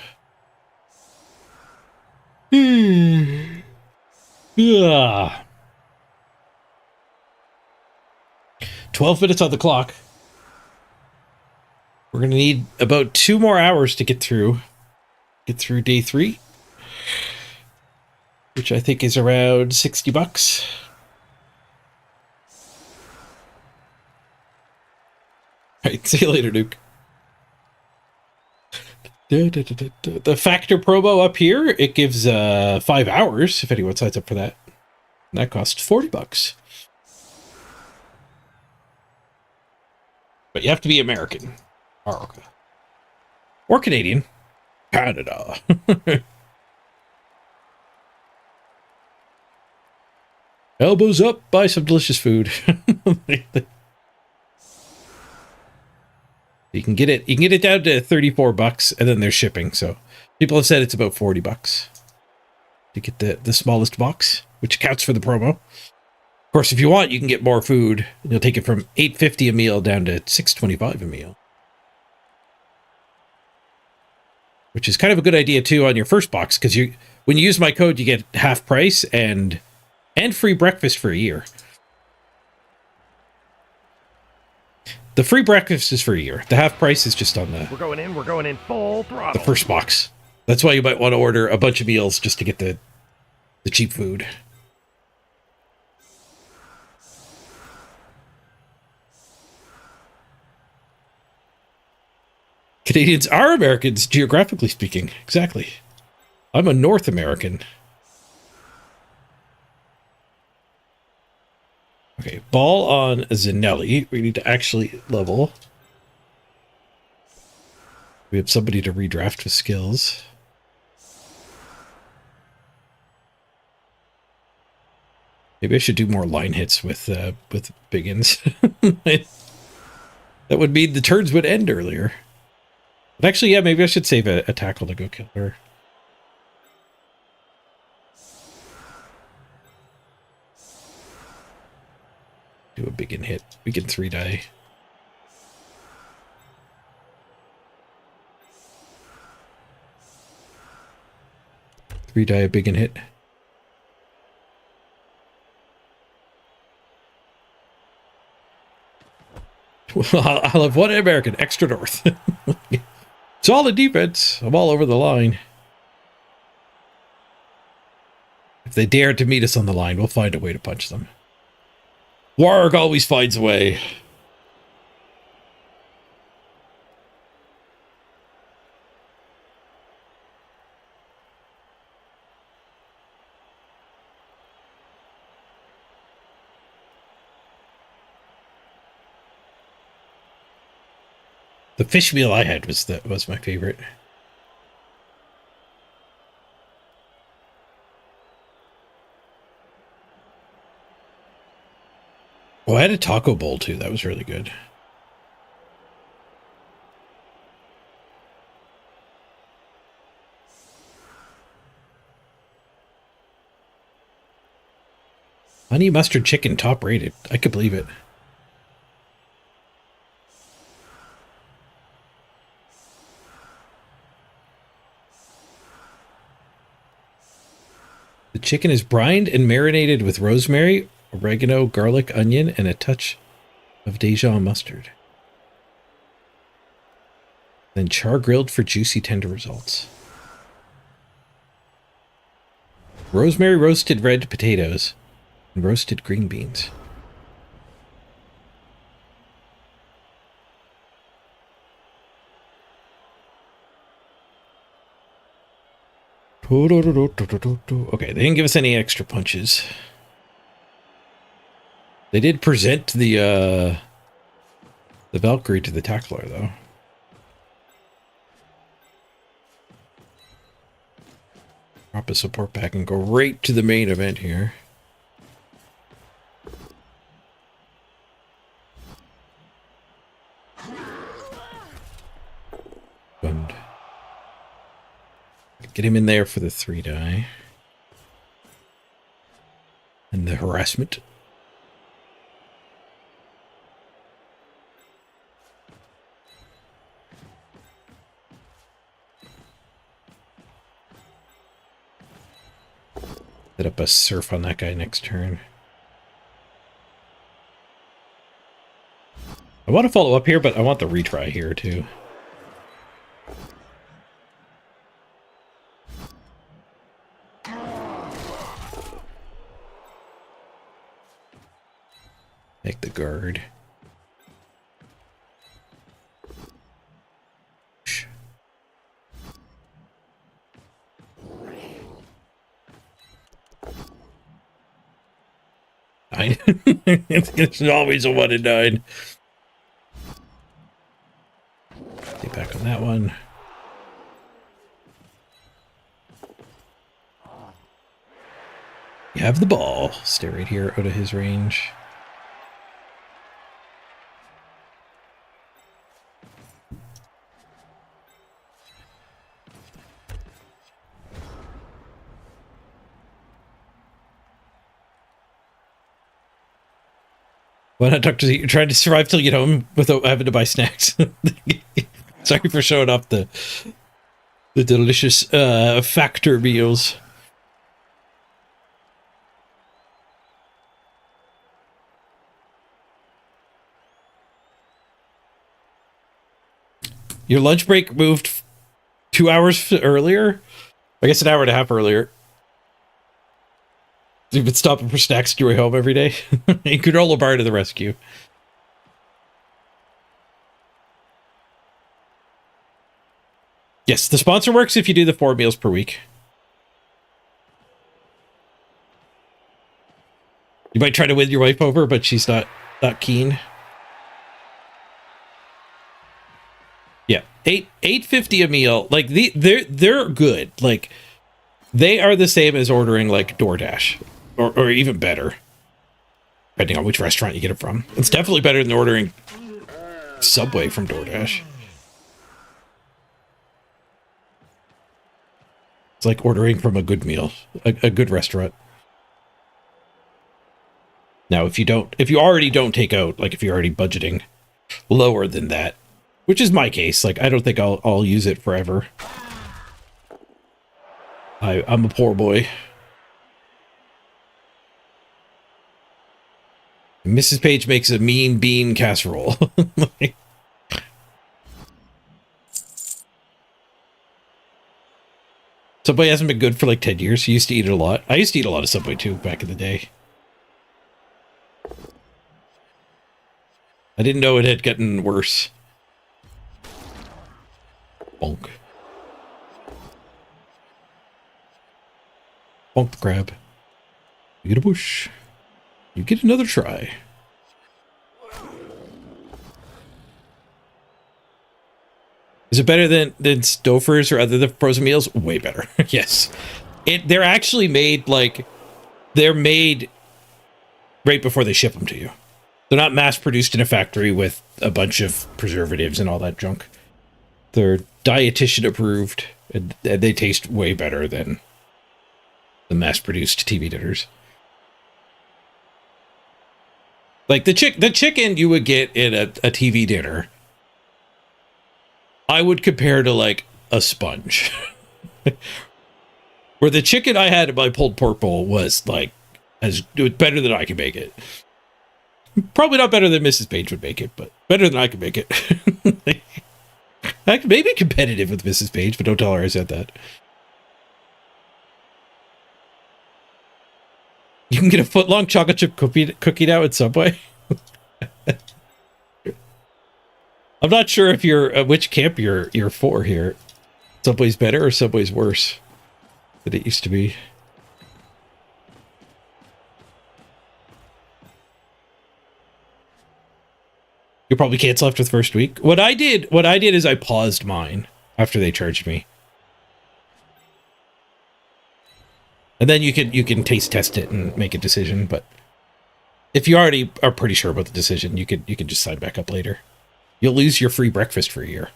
Yeah. 12 minutes on the clock. We're going to need about 2 more hours to get through day 3, which I think is around $60. All right, see you later, Duke. The factor promo up here, it gives 5 hours if anyone signs up for that. And that costs $40. But you have to be American. Or Canadian. Canada. Elbows up, buy some delicious food. You can get it down to $34 and then there's shipping. So people have said it's about $40 to get the smallest box, which counts for the promo. Of course, if you want, you can get more food. You'll take it from $8.50 a meal down to $6.25 a meal. Which is kind of a good idea too on your first box, because when you use my code, you get half price and free breakfast for a year. The free breakfast is for a year. The half price is just on We're going in full throttle. the first box. That's why you might want to order a bunch of meals just to get the cheap food. Canadians are Americans, geographically speaking. Exactly. I'm a North American. Okay, ball on Zanelli. We need to actually level. We have somebody to redraft with skills. Maybe I should do more line hits with Biggins. That would mean the turns would end earlier. But actually, yeah, maybe I should save a tackle to go kill her. Do a big hit. We can 3-die. Three-die a big hit. Well, I'll have one American extra north. Solid defense. I'm all over the line. If they dare to meet us on the line, we'll find a way to punch them. Warg always finds a way. The fish meal I had was my favorite. Oh, I had a taco bowl too. That was really good. Honey mustard chicken, top rated. I could believe it. The chicken is brined and marinated with rosemary, oregano, garlic, onion, and a touch of Dijon mustard. Then char grilled for juicy, tender results. Rosemary roasted red potatoes and roasted green beans. Okay, they didn't give us any extra punches. They did present the Valkyrie to the tackler, though. Drop a support pack and go right to the main event here. And get him in there for the 3-die. And the harassment. Set up a surf on that guy next turn. I want to follow up here, but I want the retry here too. Make the guard. It's always a 1-9. Get back on that one. You have the ball. Stay right here out of his range. Why not, Doctor Z? You're trying to survive till you get home without having to buy snacks. Sorry for showing off the delicious factor meals. Your lunch break moved 2 hours earlier? I guess an hour and a half earlier. You've been stopping for snacks on your way home every day? A granola bar to the rescue. Yes, the sponsor works if you do the 4 meals per week. You might try to win your wife over, but she's not keen. Yeah, $8.50 a meal. Like they're good. Like they are the same as ordering like DoorDash, or even better, depending on which restaurant you get it from. It's definitely better than ordering Subway from DoorDash. It's like ordering from a good meal, a good restaurant. Now, if you already don't take out, like if you're already budgeting lower than that, which is my case, like I don't think I'll use it forever. I'm a poor boy. Mrs. Page makes a mean bean casserole. Subway hasn't been good for like 10 years. You used to eat it a lot. I used to eat a lot of Subway too back in the day. I didn't know it had gotten worse. Bonk. Bonk the crab. You get a bush. You get another try. Is it better than Stouffer's or other frozen meals? Way better. Yes. They're actually made like they're made right before they ship them to you. They're not mass produced in a factory with a bunch of preservatives and all that junk. They're dietitian approved, and they taste way better than the mass produced TV dinners. Like the chicken you would get in a TV dinner, I would compare to like a sponge. Where the chicken I had in my pulled pork bowl was like it was better than I could make it. Probably not better than Mrs. Page would make it, but better than I could make it. I could maybe competitive with Mrs. Page, but don't tell her I said that. You can get a foot-long chocolate chip cookie now at Subway. I'm not sure if you're which camp you're for here. Subway's better or Subway's worse than it used to be. You'll probably cancel after the first week. What I did is I paused mine after they charged me. And then you can taste test it and make a decision, but if you already are pretty sure about the decision, you can just sign back up later. You'll lose your free breakfast for a year.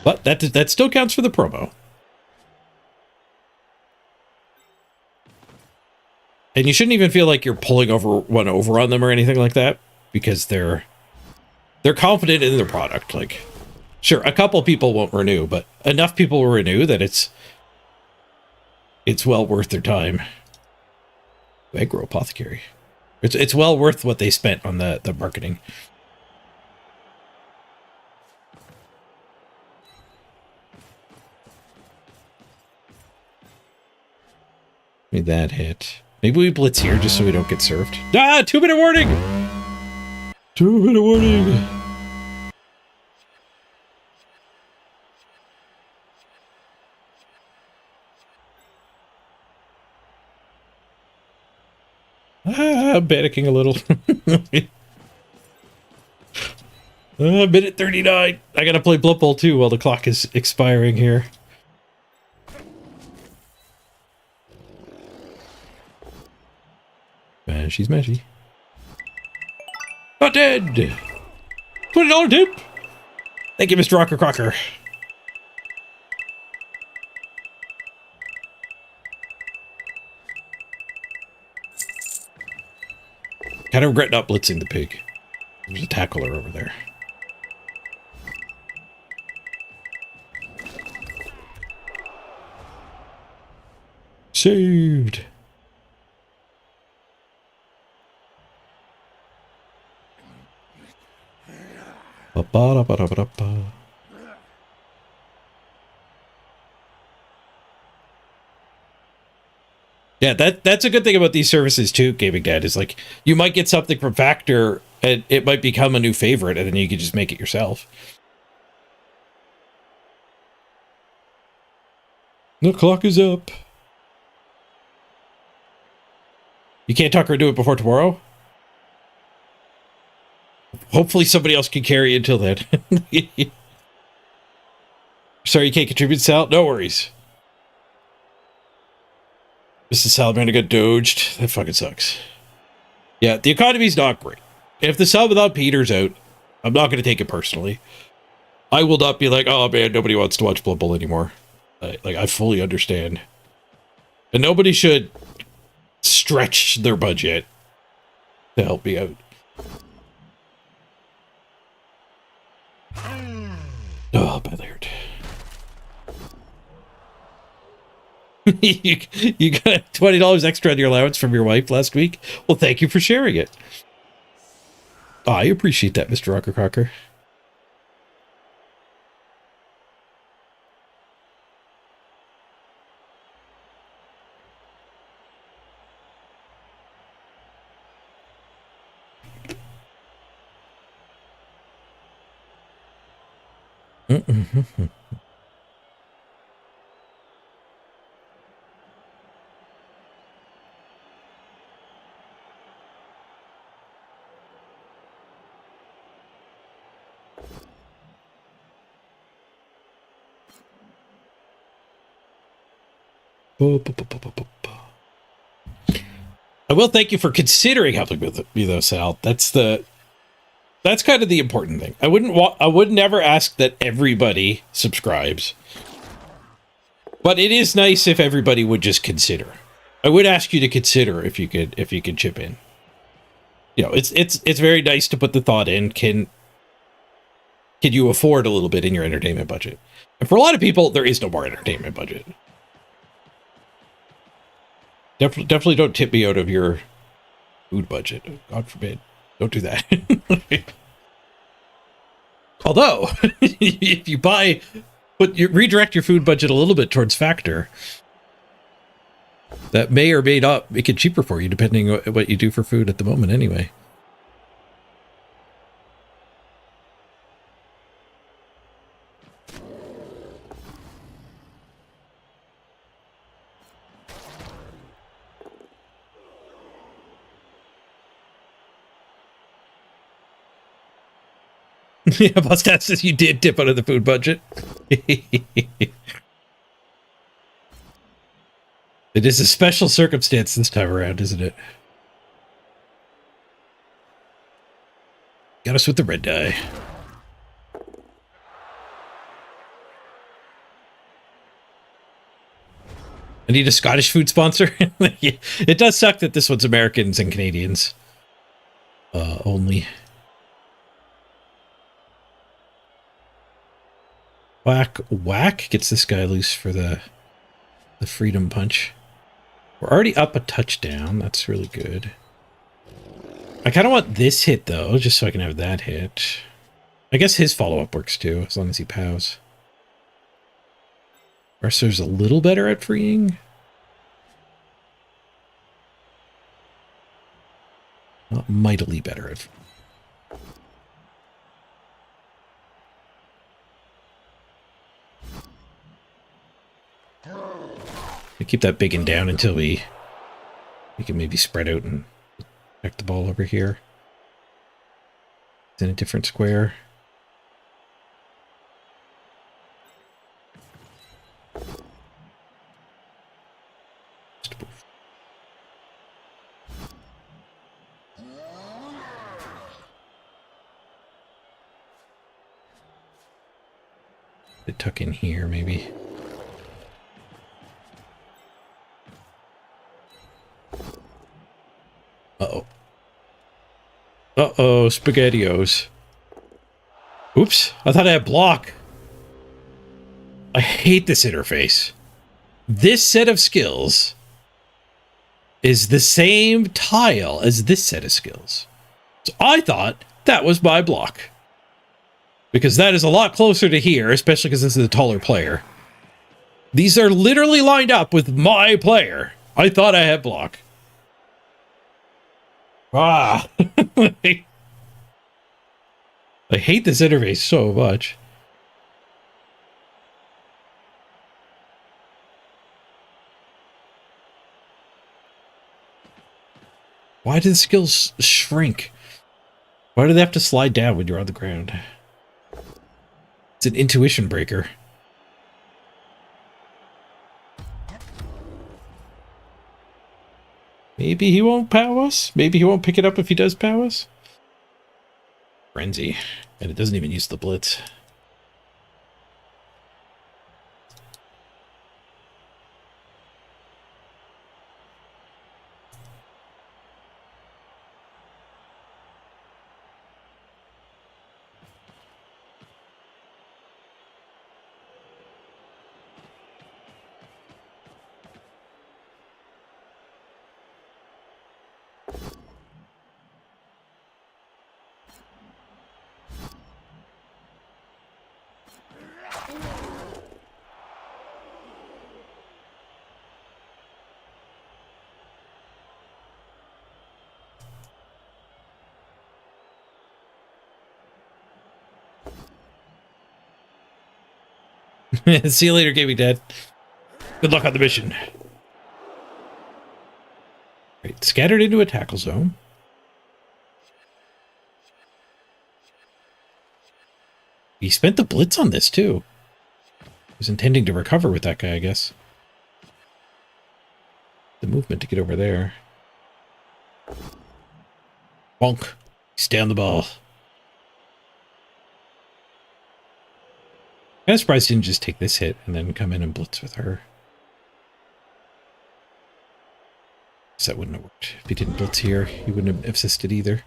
But that still counts for the promo. And you shouldn't even feel like you're pulling one over on them or anything like that, because they're confident in their product. Like, sure, a couple people won't renew, but enough people will renew that it's well worth their time. Agro Apothecary. It's well worth what they spent on the marketing. Made that hit. Maybe we blitz here just so we don't get served. Ah, 2-minute warning! 2-minute warning! I'm panicking a little. Minute 39. I gotta play Blood Bowl too while the clock is expiring here. She's meshy. Not dead! $20 tip! Thank you, Mr. Rocker Crocker. Kind of regret not blitzing the pig. There's a tackler over there. Saved. Ba-ba-da-ba-da-ba-da-ba. Yeah, that's a good thing about these services too, Gaming Dad, is like you might get something from Factor and it might become a new favorite and then you can just make it yourself. The clock is up. You can't talk or do it before tomorrow? Hopefully somebody else can carry you until then. Sorry you can't contribute, Sal? No worries. Mrs. Salamander got doged. That fucking sucks. Yeah, the economy's not great. If the Subathon peters out, I'm not going to take it personally. I will not be like, oh man, nobody wants to watch Blood Bowl anymore. Like, I fully understand. And nobody should stretch their budget to help me out. Oh, Ballard. you got $20 extra on your allowance from your wife last week? Well, thank you for sharing it. Oh, I appreciate that, Mr. Rocker Crocker. I will thank you for considering helping me though, Sal. That's kind of the important thing. I would never ask that everybody subscribes. But it is nice if everybody would just consider. I would ask you to consider if you could chip in. You know, it's very nice to put the thought in. Can you afford a little bit in your entertainment budget? And for a lot of people, there is no more entertainment budget. Definitely don't tip me out of your food budget. God forbid. Don't do that. Although, if you redirect your food budget a little bit towards Factor, that may or may not make it cheaper for you, depending on what you do for food at the moment anyway. Yeah, Bustat says you did dip out of the food budget. It is a special circumstance this time around, isn't it? Got us with the red die. I need a Scottish food sponsor. It does suck that this one's Americans and Canadians only. Whack gets this guy loose for the freedom punch. We're already up a touchdown. That's really good. I kind of want this hit though, just so I can have that hit. I guess his follow-up works too, as long as he pows. Wrestler's a little better at freeing. Not mightily better at freeing. We keep that big and down until we can maybe spread out and check the ball over here. It's in a different square. They tuck in here, maybe. Uh-oh. Uh-oh, SpaghettiOs. Oops, I thought I had block. I hate this interface. This set of skills is the same tile as this set of skills. So I thought that was my block. Because that is a lot closer to here, especially because this is a taller player. These are literally lined up with my player. I thought I had block. Ah. I hate this interface so much. Why do the skills shrink? Why do they have to slide down when you're on the ground? It's an intuition breaker. Maybe he won't POW us? Maybe he won't pick it up if he does POW us? Frenzy. And it doesn't even use the blitz. See you later, Gaming Dad. Good luck on the mission. Right, scattered into a tackle zone. He spent the blitz on this, too. He was intending to recover with that guy, I guess. The movement to get over there. Bonk. Stay on the ball. I'm kind of surprised he didn't just take this hit and then come in and blitz with her. Guess that wouldn't have worked. If he didn't blitz here, he wouldn't have assisted either.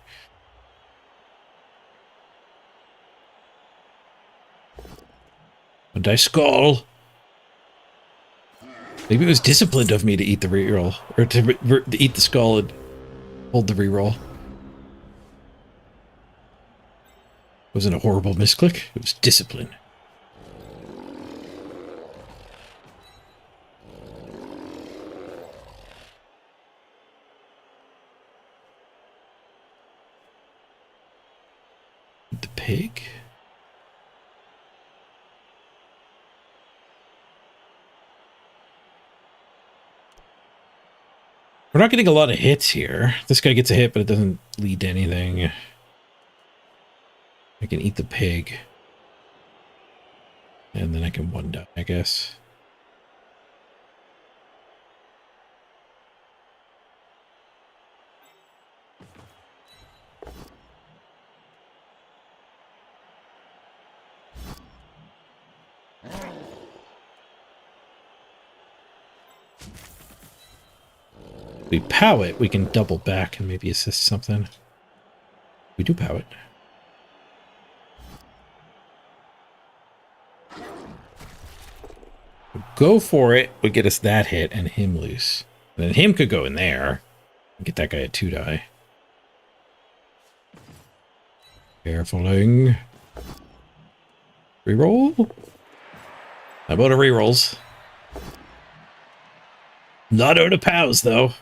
And I skull. Maybe it was disciplined of me to eat the reroll, or to eat the skull and hold the reroll. It wasn't a horrible misclick. It was discipline. The pig. We're not getting a lot of hits here. This guy gets a hit, but it doesn't lead to anything. I can eat the pig. And then I can one die, I guess. If we POW it, we can double back and maybe assist something. We do POW it. Go for it would get us that hit and him loose. And then him could go in there and get that guy a 2-die. Carefuling. Reroll? How about a rerolls? Not out of POWs, though.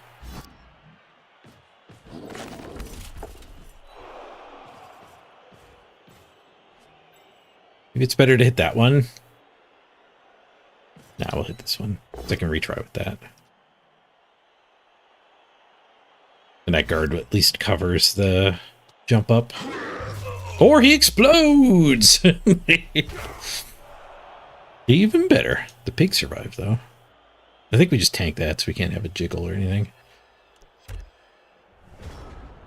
Maybe it's better to hit that one. Nah, we'll hit this one. So I can retry with that. And that guard at least covers the jump up. Or he explodes! Even better. The pig survived, though. I think we just tank that so we can't have a jiggle or anything.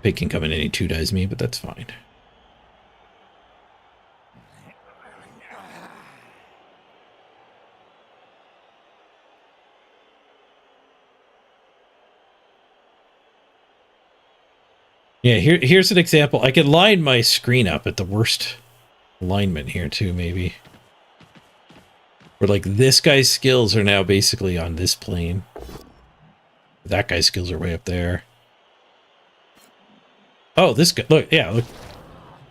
Pig can come in any 2-dies me, but that's fine. Yeah, here's an example. I could line my screen up at the worst alignment here too, maybe. Where like this guy's skills are now basically on this plane. That guy's skills are way up there. Oh, this guy, look, yeah, look.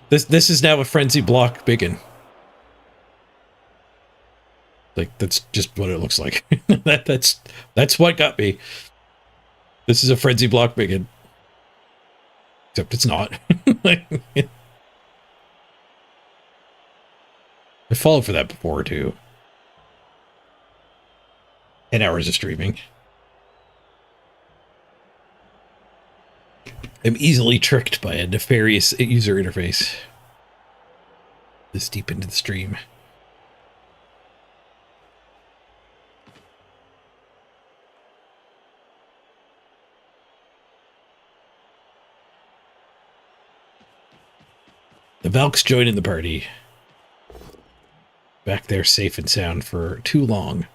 This is now a frenzy block biggin. Like, that's just what it looks like. That's what got me. This is a frenzy block bigot. Except it's not. I've fallen for that before, too. 10 hours of streaming. I'm easily tricked by a nefarious user interface. This deep into the stream. The Valk's joining the party. Back there safe and sound for too long.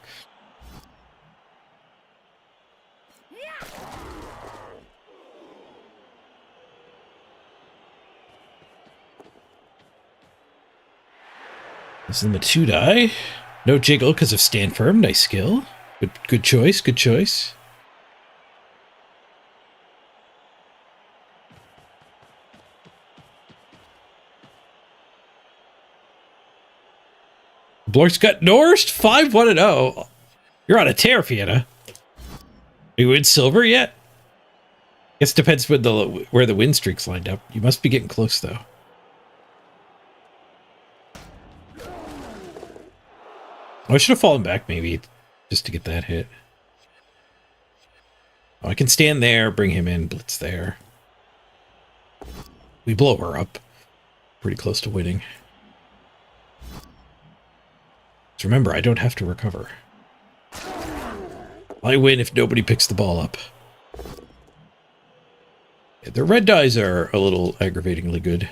This is the 2 die. No jiggle because of stand firm. Nice skill. Good choice. Good choice. Blork's got Norst 5-1-0. You're on a tear, Fiona. Are you in silver yet? Guess it depends where the win streak's lined up. You must be getting close though. Oh, I should have fallen back maybe just to get that hit. Oh, I can stand there, bring him in, blitz there. We blow her up. Pretty close to winning. So remember, I don't have to recover. I win if nobody picks the ball up. Yeah, the red dies are a little aggravatingly good.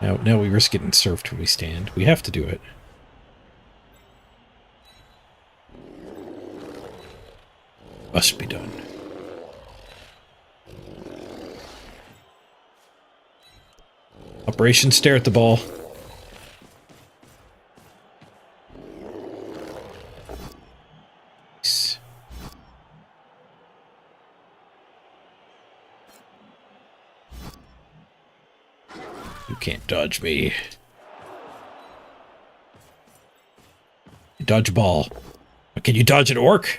Now we risk getting surfed when we stand. We have to do it. Must be done. Operation stare at the ball. Nice. You can't dodge me. You dodge a ball. But can you dodge an orc?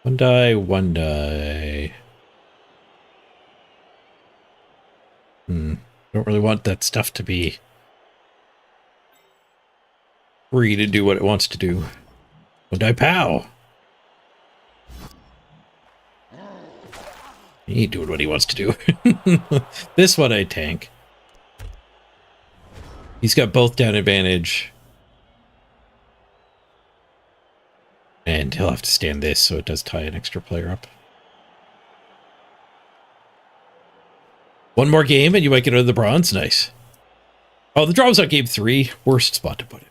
One die, one die. Don't really want that stuff to be free to do what it wants to do. One die, pow! He ain't doing what he wants to do. This one I tank. He's got both down advantage. And he'll have to stand this, so it does tie an extra player up. One more game and you might get out of the bronze. Nice. Oh, the draw was on game 3. Worst spot to put it.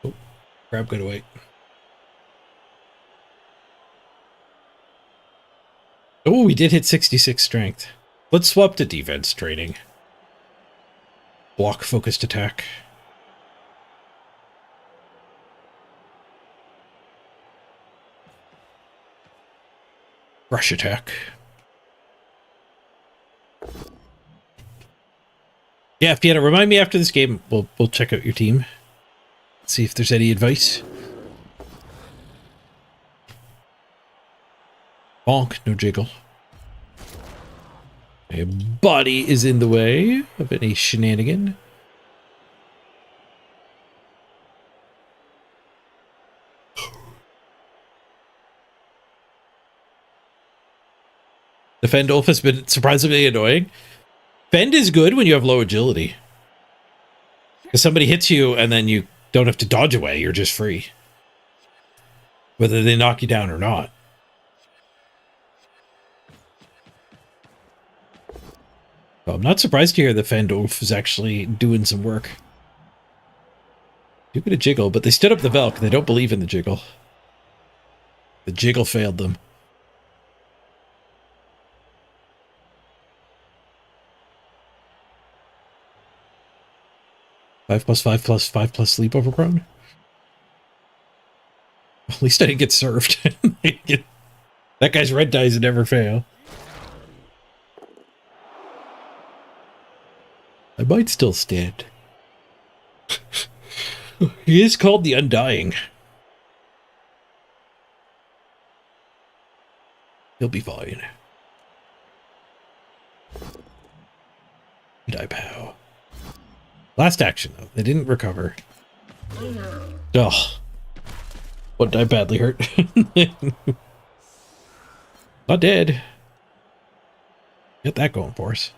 Oh, crab got away. Oh, we did hit 66 strength. Let's swap to defense training. Block focused attack. Rush attack. Yeah, Fiona, remind me after this game. We'll check out your team. See if there's any advice. Bonk, no jiggle. My body is in the way of any shenanigan. The Fendolf has been surprisingly annoying. Fend is good when you have low agility. Because somebody hits you and then you don't have to dodge away. You're just free. Whether they knock you down or not. Well, I'm not surprised to hear the Fend Oof is actually doing some work. Do get a jiggle, but they stood up the Velk. They don't believe in the jiggle. The jiggle failed them. Five plus sleepover prone. At least I didn't get served. That guy's red dice never fail. I might still stand. He is called the Undying. He'll be fine. Did I bow? Last action, though. They didn't recover. Oh. What did I badly hurt? Not dead. Get that going for us.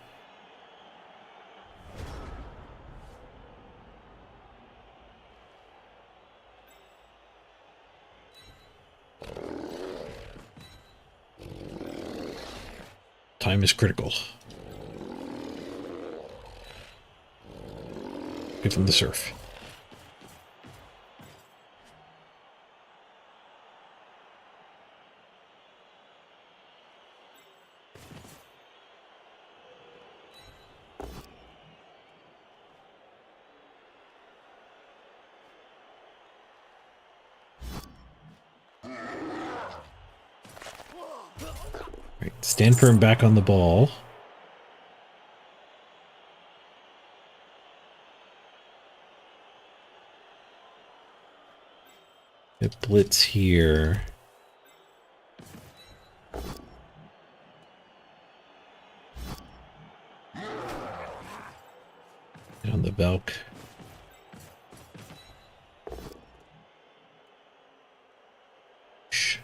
Time is critical. Give them the surf. Right, stand firm back on the ball. Get blitz here. Get on the Velk. Shh.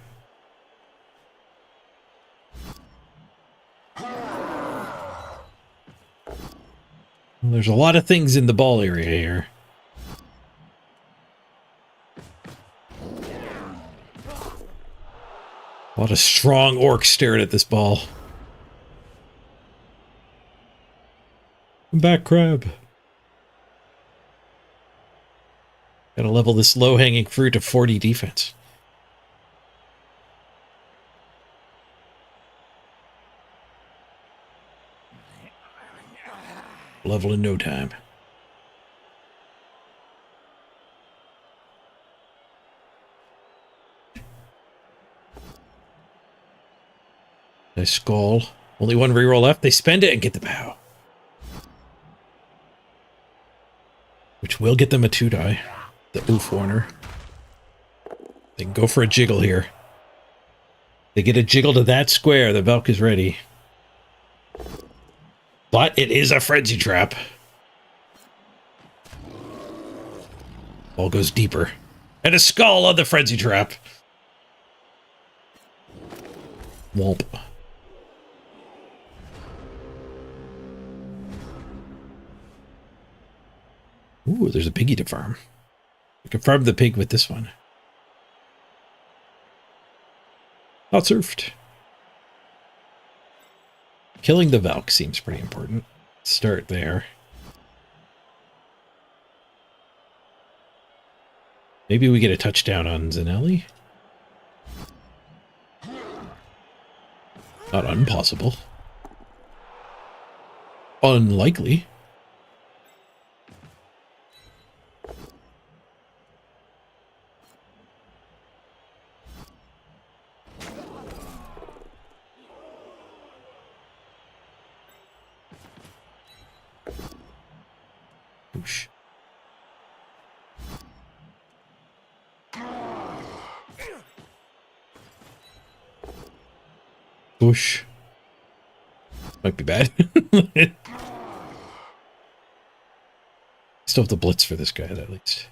Well, there's a lot of things in the ball area here. A lot of strong orcs staring at this ball. Come back, crab. Gotta level this low-hanging fruit to 40 defense. Level in no time. Nice skull. Only one reroll left. They spend it and get the bow. Which will get them a 2-die. The Oof Warner. They can go for a jiggle here. They get a jiggle to that square. The Velk is ready. But it is a frenzy trap. Ball goes deeper. And a skull on the frenzy trap. Womp. Ooh, there's a piggy to farm. We can farm the pig with this one. Not surfed. Killing the Velk seems pretty important. Start there. Maybe we get a touchdown on Zanelli. Not impossible. Unlikely. Oosh. Bush. Might be bad. Still have the blitz for this guy, at least.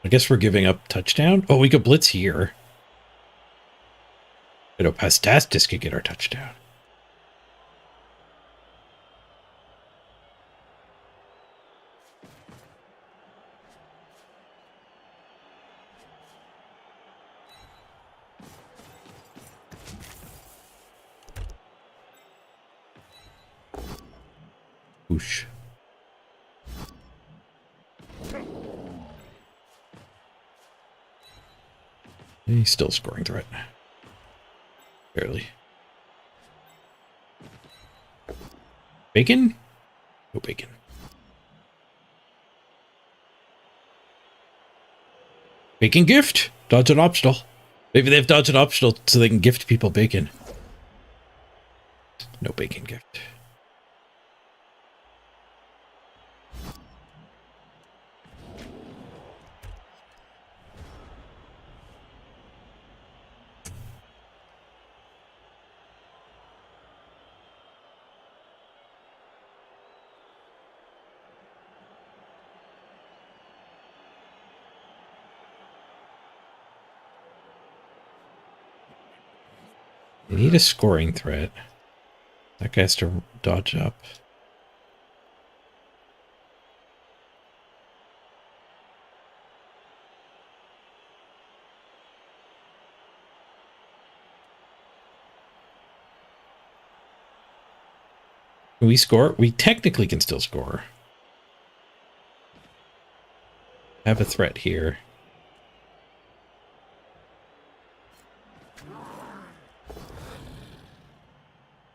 I guess we're giving up touchdown. Oh, we could blitz here. I know Pastastis could get our touchdown. Whoosh. He's still scoring threat. Barely. Bacon? No bacon. Bacon gift? Dodge an optional. Maybe they've dodged an optional so they can gift people bacon. No bacon gift. They need a scoring threat. That guy has to dodge up. Can we score? We technically can still score. Have a threat here.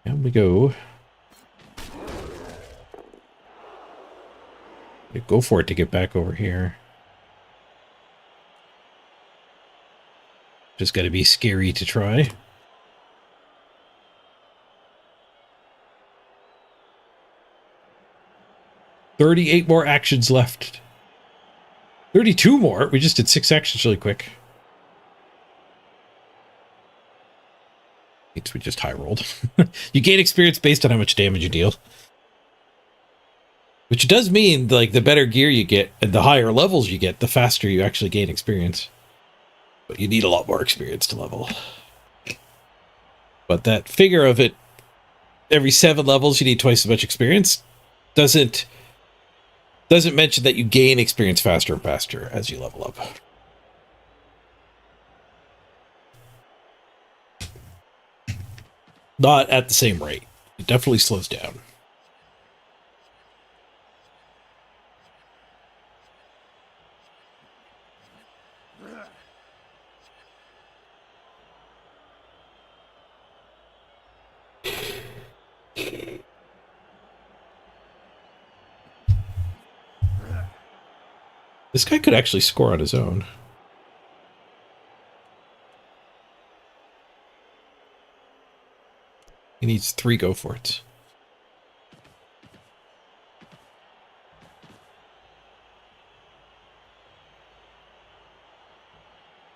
Down we go. Go for it to get back over here. Just got to be scary to try. $38 more actions left. 32 more. We just did 6 actions really quick. We just high rolled. You gain experience based on how much damage you deal. Which does mean, like, the better gear you get and the higher levels you get, the faster you actually gain experience. But you need a lot more experience to level. But that figure of it, every 7 levels you need twice as much experience, doesn't mention that you gain experience faster and faster as you level up. Not at the same rate. It definitely slows down. This guy could actually score on his own. He needs 3 go for it.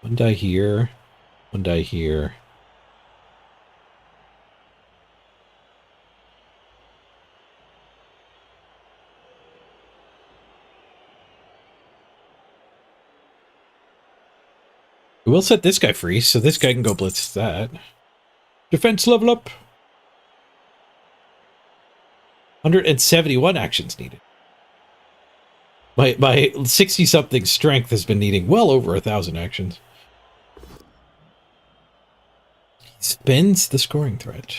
One die here. One die here. We'll set this guy free, so this guy can go blitz that. Defense level up. 171 actions needed. My 60-something strength has been needing well over 1,000 actions. He spends the scoring threat.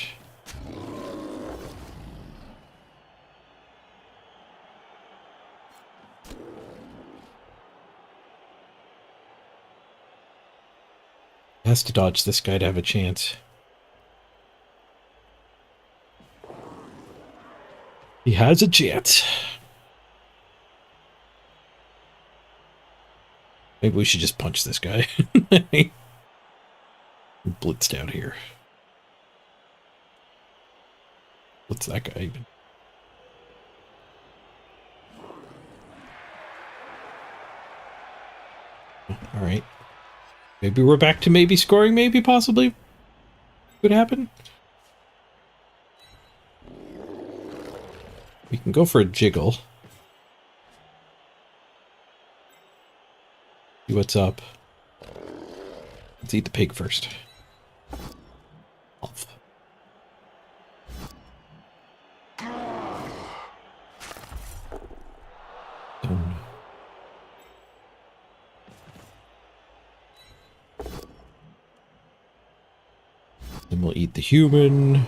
Has to dodge this guy to have a chance. He has a chance. Maybe we should just punch this guy. Blitzed out here. What's that guy even? All right. Maybe we're back to maybe scoring, maybe, possibly. Could happen. We can go for a jiggle. See what's up. Let's eat the pig first. Off. Done. Then we'll eat the human.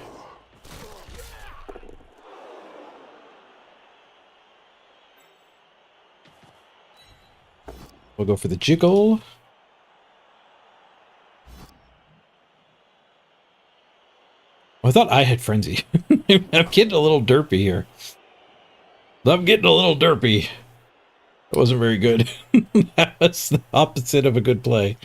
We'll go for the jiggle. Oh, I thought I had frenzy. I'm getting a little derpy here. I'm getting a little derpy. That wasn't very good. That was the opposite of a good play.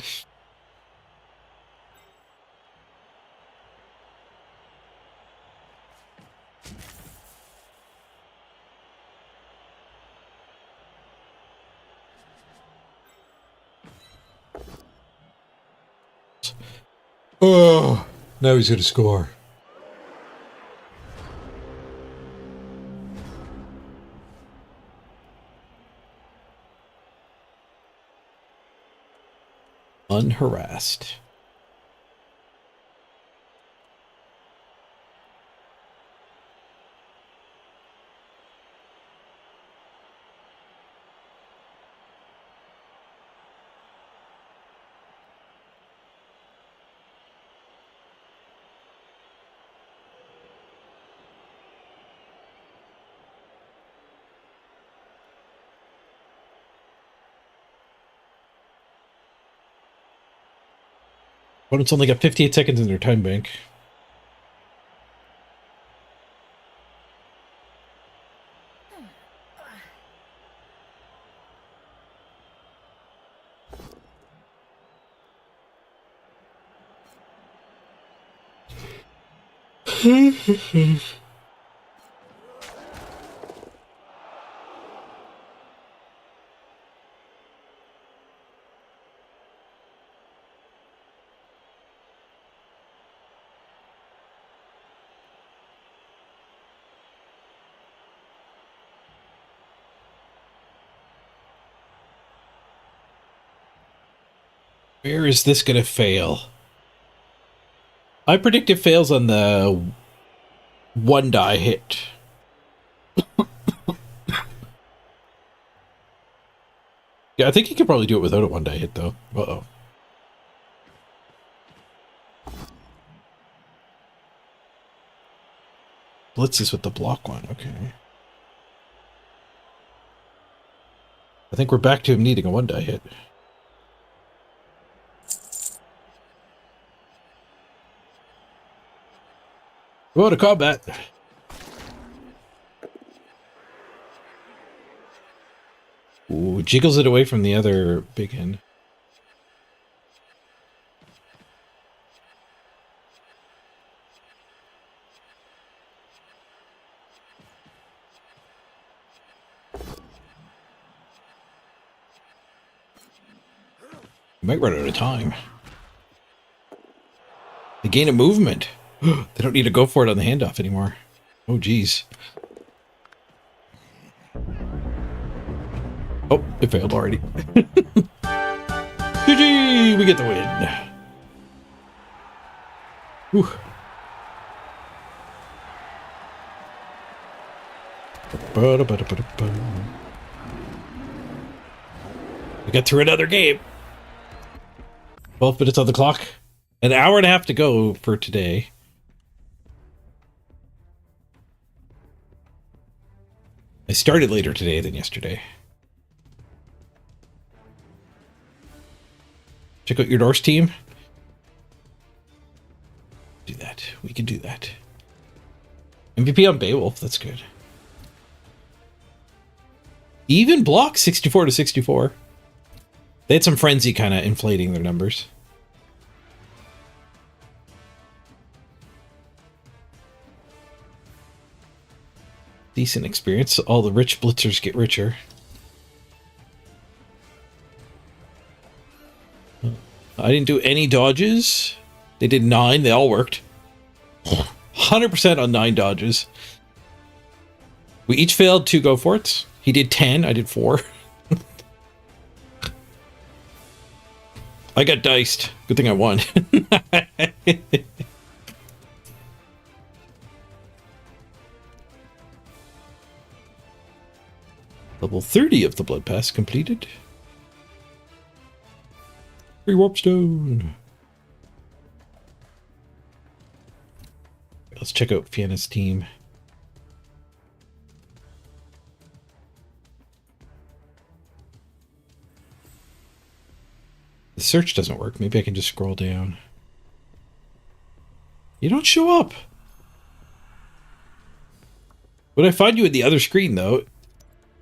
Oh, now he's going to score. Unharassed. Opponent's only got 58 seconds in their time bank. Where is this going to fail? I predict it fails on the one die hit. Yeah, I think he could probably do it without a one die hit, though. Uh-oh. Blitz is with the block one. Okay. I think we're back to him needing a one die hit. Go to combat. Ooh, jiggles it away from the other big hen. You might run out of time. They gain a movement. They don't need to go for it on the handoff anymore. Oh, geez. Oh, it failed already. GG! We get the win. Whew. We got through another game. 12 minutes on the clock. An hour and a half to go for today. I started later today than yesterday. Check out your Norse team. Do that. We can do that. MVP on Beowulf. That's good. Even block 64 to 64. They had some frenzy kind of inflating their numbers. Decent experience. All the rich blitzers get richer. I didn't do any dodges. They did 9. They all worked. 100% on 9 dodges. We each failed 2 go for it. He did 10. I did 4. I got diced. Good thing I won. Level 30 of the Blood Pass completed. Free Warp Stone. Let's check out Fianna's team. The search doesn't work. Maybe I can just scroll down. You don't show up. When I find you at the other screen, though,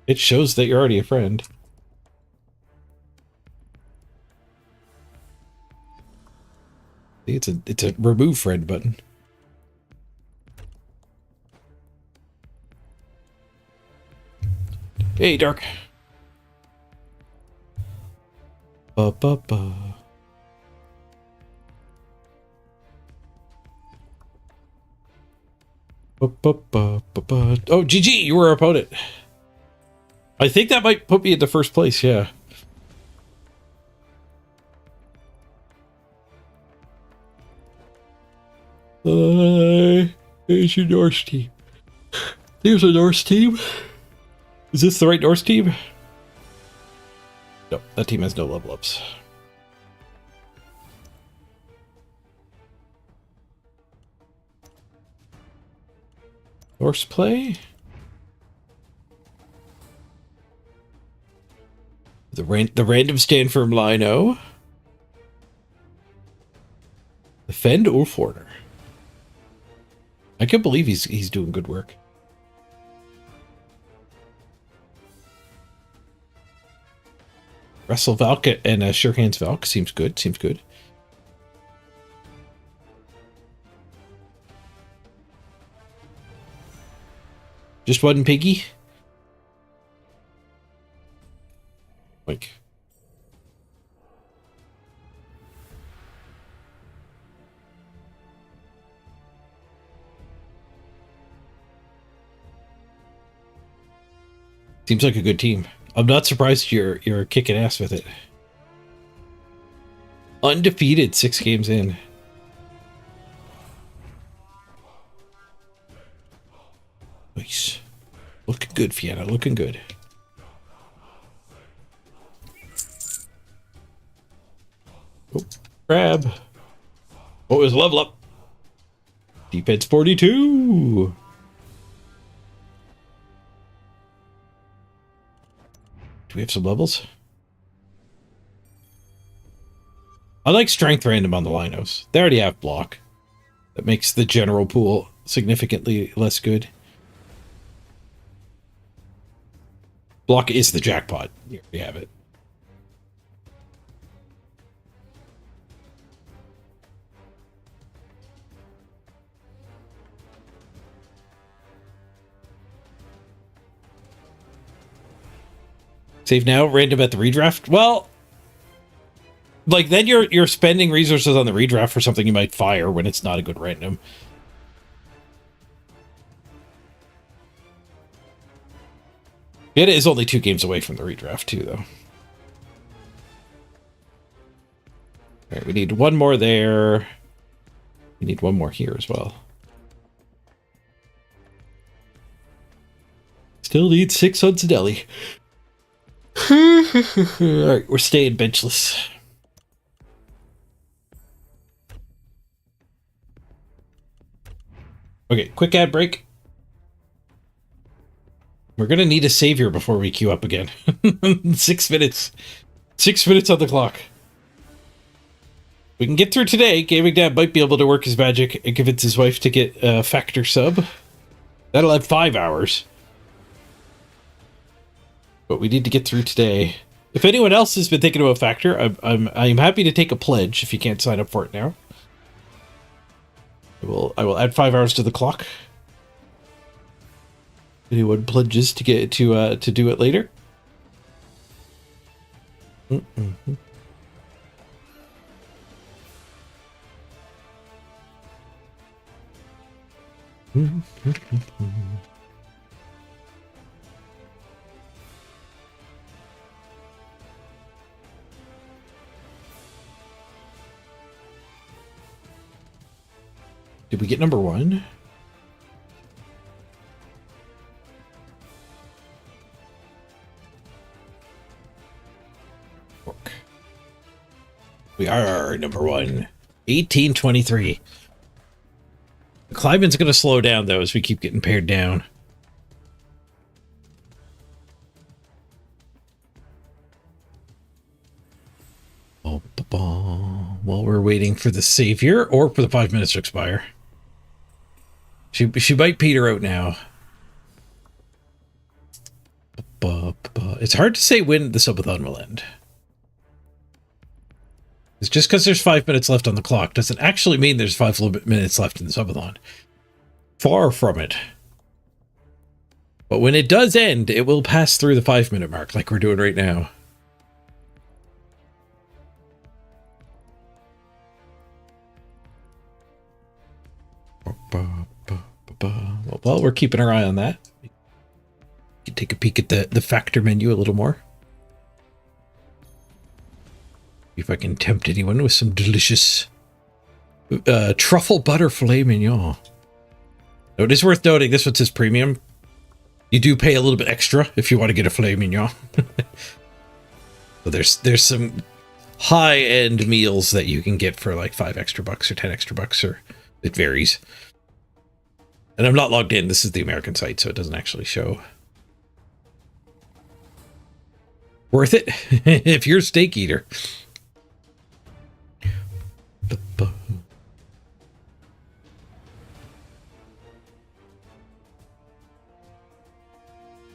it shows that you're already a friend. See, it's a remove friend button. Hey, Dark. Ba ba ba. Ba ba ba ba ba. Oh, GG, you were our opponent. I think that might put me into first place, yeah. Here's your Norse team. There's a Norse team. Is this the right Norse team? No, that team has no level ups. Norse play? The random stand for Lino. Defend Ulforder. I can't believe he's doing good work. Wrestle Valk and Sure Hands Valk seems good. Seems good. Just one piggy. Like. Seems like a good team. I'm not surprised you're kicking ass with it. Undefeated 6 games in. Nice. Looking good, Fiona. Looking good. Oh, grab. Oh, it was level up. Defense 42. Do we have some levels? I like strength random on the Linos. They already have block. That makes the general pool significantly less good. Block is the jackpot. You already have it. Save now, random at the redraft. Well, like then you're spending resources on the redraft for something you might fire when it's not a good random. It is only 2 games away from the redraft too, though. All right, we need one more there. We need one more here as well. Still need 6 on Deli. Alright, we're staying benchless. Okay, quick ad break. We're gonna need a savior before we queue up again. 6 minutes. 6 minutes on the clock. We can get through today. Gaming Dad might be able to work his magic and convince his wife to get a factor sub. That'll have 5 hours. But we need to get through today. If anyone else has been thinking about Factor, I'm happy to take a pledge if you can't sign up for it now. I will add 5 hours to the clock. Anyone pledges to get to do it later? Did we get number 1? We are number 1. 1823. Climbing's going to slow down, though, as we keep getting pared down. Oh, While we're waiting for the savior or for the 5 minutes to expire. She might peter out now. It's hard to say when the subathon will end. It's just because there's 5 minutes left on the clock doesn't actually mean there's 5 minutes left in the subathon. Far from it. But when it does end, it will pass through the 5 minute mark like we're doing right now. Well, we're keeping our eye on that. You can take a peek at the factor menu a little more. See if I can tempt anyone with some delicious truffle butter filet mignon. Now, it is worth noting this one says premium. You do pay a little bit extra if you want to get a filet mignon. So there's some high-end meals that you can get for like $5 extra or $10 extra, or it varies. And I'm not logged in. This is the American site, so it doesn't actually show. Worth it if you're a steak eater.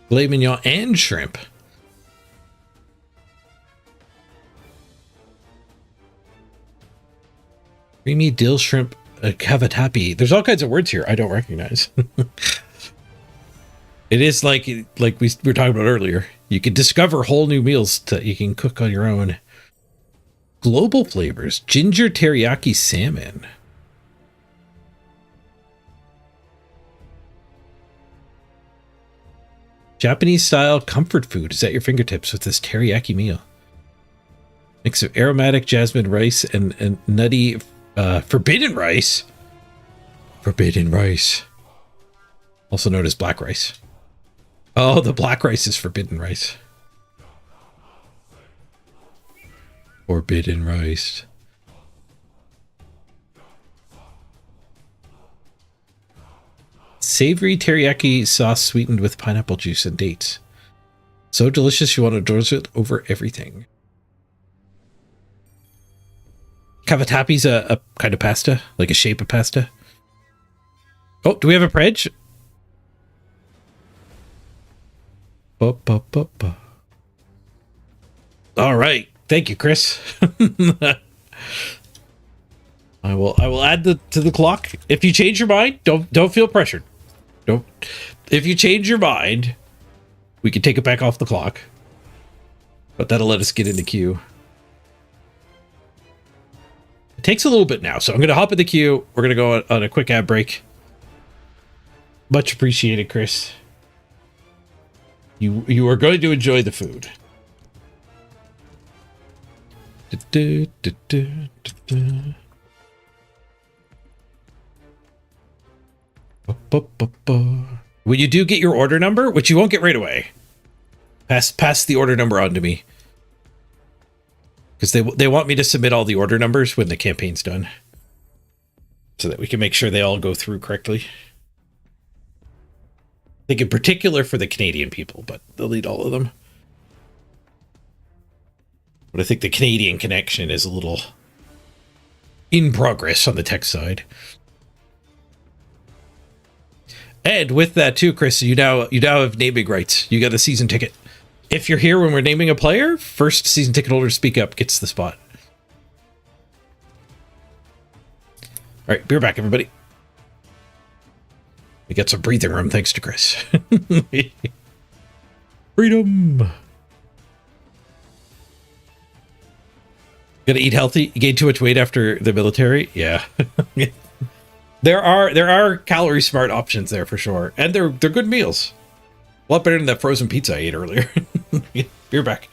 Filet mignon and shrimp. Creamy dill shrimp cavatappi. There's all kinds of words here I don't recognize. It is like we were talking about earlier. You can discover whole new meals that you can cook on your own. Global flavors. Ginger teriyaki salmon. Japanese style comfort food is at your fingertips with this teriyaki meal. Mix of aromatic jasmine rice and nutty forbidden rice. Forbidden rice. Also known as black rice. Oh, the black rice is forbidden rice. Forbidden rice. Savory teriyaki sauce sweetened with pineapple juice and dates. So delicious you want to doze it over everything. Cavatappi's a kind of pasta, like a shape of pasta. Oh, do we have a pledge? All right. Thank you, Chris. I will add to the clock. If you change your mind, don't feel pressured. Don't. If you change your mind, we can take it back off the clock. But that'll let us get in the queue. It takes a little bit now, so I'm going to hop in the queue. We're going to go on a quick ad break. Much appreciated, Chris. You are going to enjoy the food. When you do get your order number, which you won't get right away, pass the order number on to me. Because they want me to submit all the order numbers when the campaign's done. So that we can make sure they all go through correctly. I think in particular for the Canadian people, but they'll need all of them. But I think the Canadian connection is a little in progress on the tech side. And with that too, Chris, you now have naming rights. You got a season ticket. If you're here when we're naming a player, first season ticket holder to speak up gets the spot. All right, be right back, everybody. We got some breathing room thanks to Chris. Freedom. Gotta eat healthy. You gained too much weight after the military. Yeah. There are calorie smart options there for sure. And they're good meals. A lot better than that frozen pizza I ate earlier. Be right back.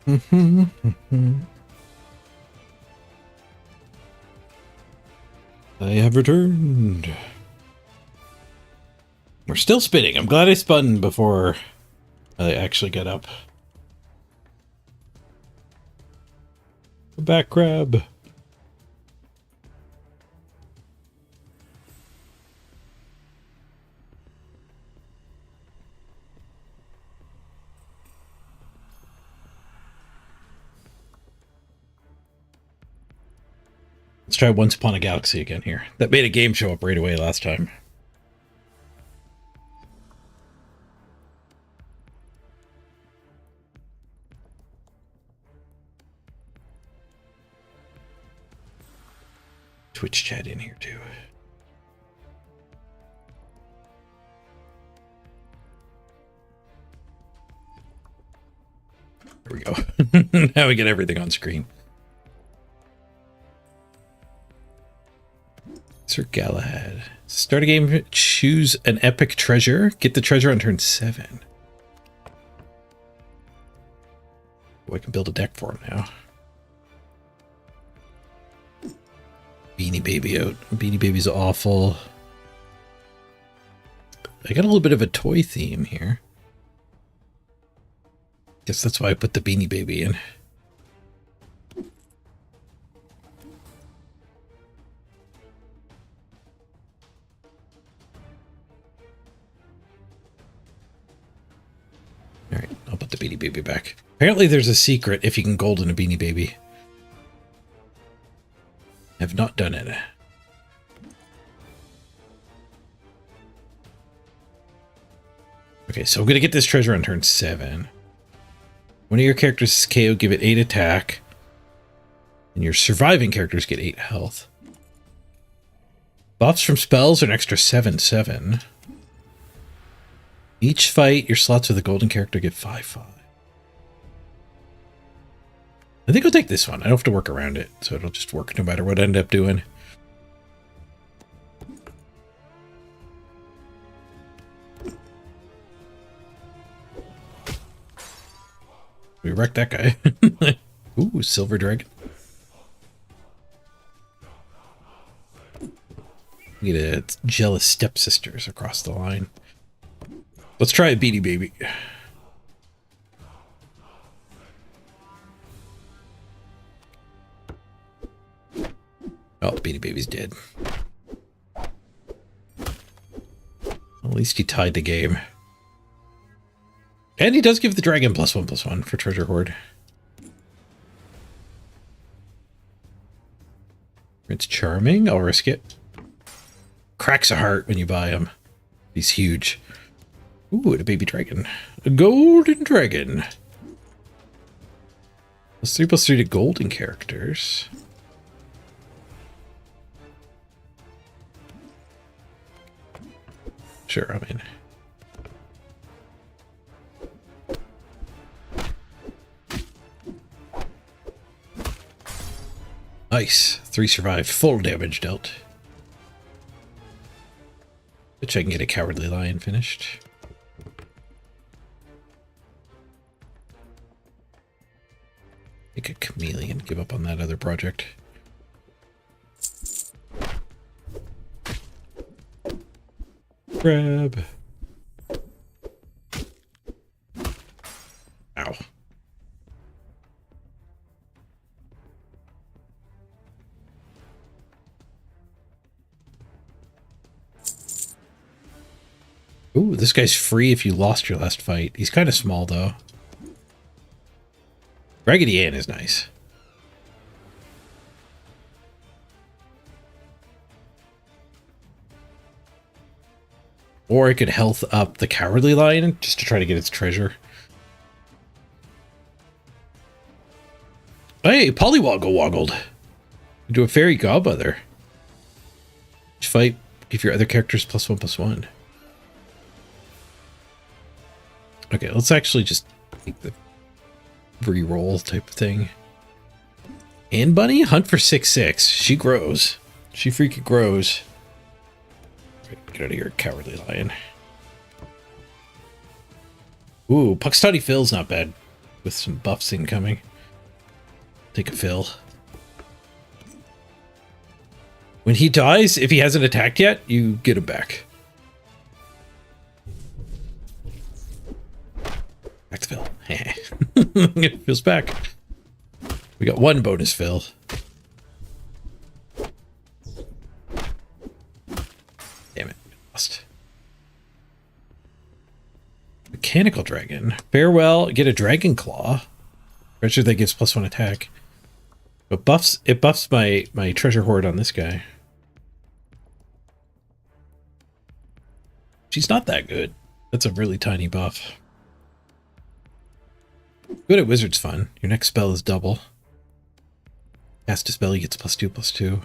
I have returned. We're still spinning. I'm glad I spun before I actually get up. Back crab. Let's try Once Upon a Galaxy again here. That made a game show up right away last time. Twitch chat in here too. There we go. Now we get everything on screen. Sir Galahad. Start a game, choose an epic treasure. Get the treasure on turn 7. Oh, I can build a deck for him now. Beanie Baby out. Beanie Baby's awful. I got a little bit of a toy theme here. Guess that's why I put the Beanie Baby in. Alright, I'll put the Beanie Baby back. Apparently there's a secret if you can golden a Beanie Baby. Have not done it. Okay, so I'm going to get this treasure on turn 7. One of your characters is KO, give it 8 attack. And your surviving characters get 8 health. Buffs from spells are an extra 7/7. Each fight, your slots with a golden character get 5/5. I think I'll take this one. I don't have to work around it, so it'll just work no matter what I end up doing. We wrecked that guy. Ooh, silver dragon. We get a jealous stepsisters across the line. Let's try a Beanie Baby. Oh, Beanie Baby's dead. At least he tied the game. And he does give the dragon +1/+1 for treasure hoard. It's charming. I'll risk it. Cracks a heart when you buy him. He's huge. Ooh, and a baby dragon. A golden dragon. +3/+3 to golden characters. Sure, I mean. Nice. 3 survived. Full damage dealt. Which I can get a Cowardly Lion finished. Make a chameleon. Give up on that other project. Grab. Ow. Ooh, this guy's free if you lost your last fight. He's kind of small, though. Raggedy Ann is nice. Or I could health up the Cowardly Lion just to try to get its treasure. Hey, Pollywoggle woggled. Do a fairy godmother. Each fight, give your other characters +1/+1. Okay, let's actually just take the re-roll type of thing. And Bunny, hunt for 6/6. She grows. She freaking grows. Get out of here, Cowardly Lion. Ooh, Puxtawny Phil's not bad. with some buffs incoming. Take a fill. When he dies, if he hasn't attacked yet, you get him back. Back to fill. It feels back. We got one bonus fill. Damn it. Lost. Mechanical dragon. Farewell. Get a dragon claw. Treasure that gives +1 attack. But it buffs my treasure hoard on this guy. She's not that good. That's a really tiny buff. Good at wizard's fun. Your next spell is double. Cast a spell, he gets +2/+2.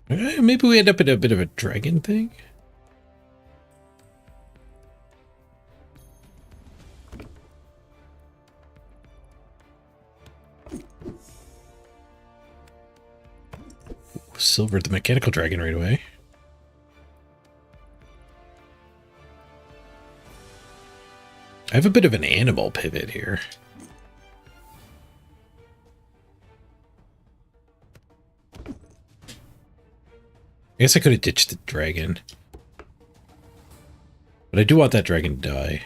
Maybe we end up in a bit of a dragon thing. Silvered the mechanical dragon right away. I have a bit of an animal pivot here. I guess I could have ditched the dragon. But I do want that dragon to die.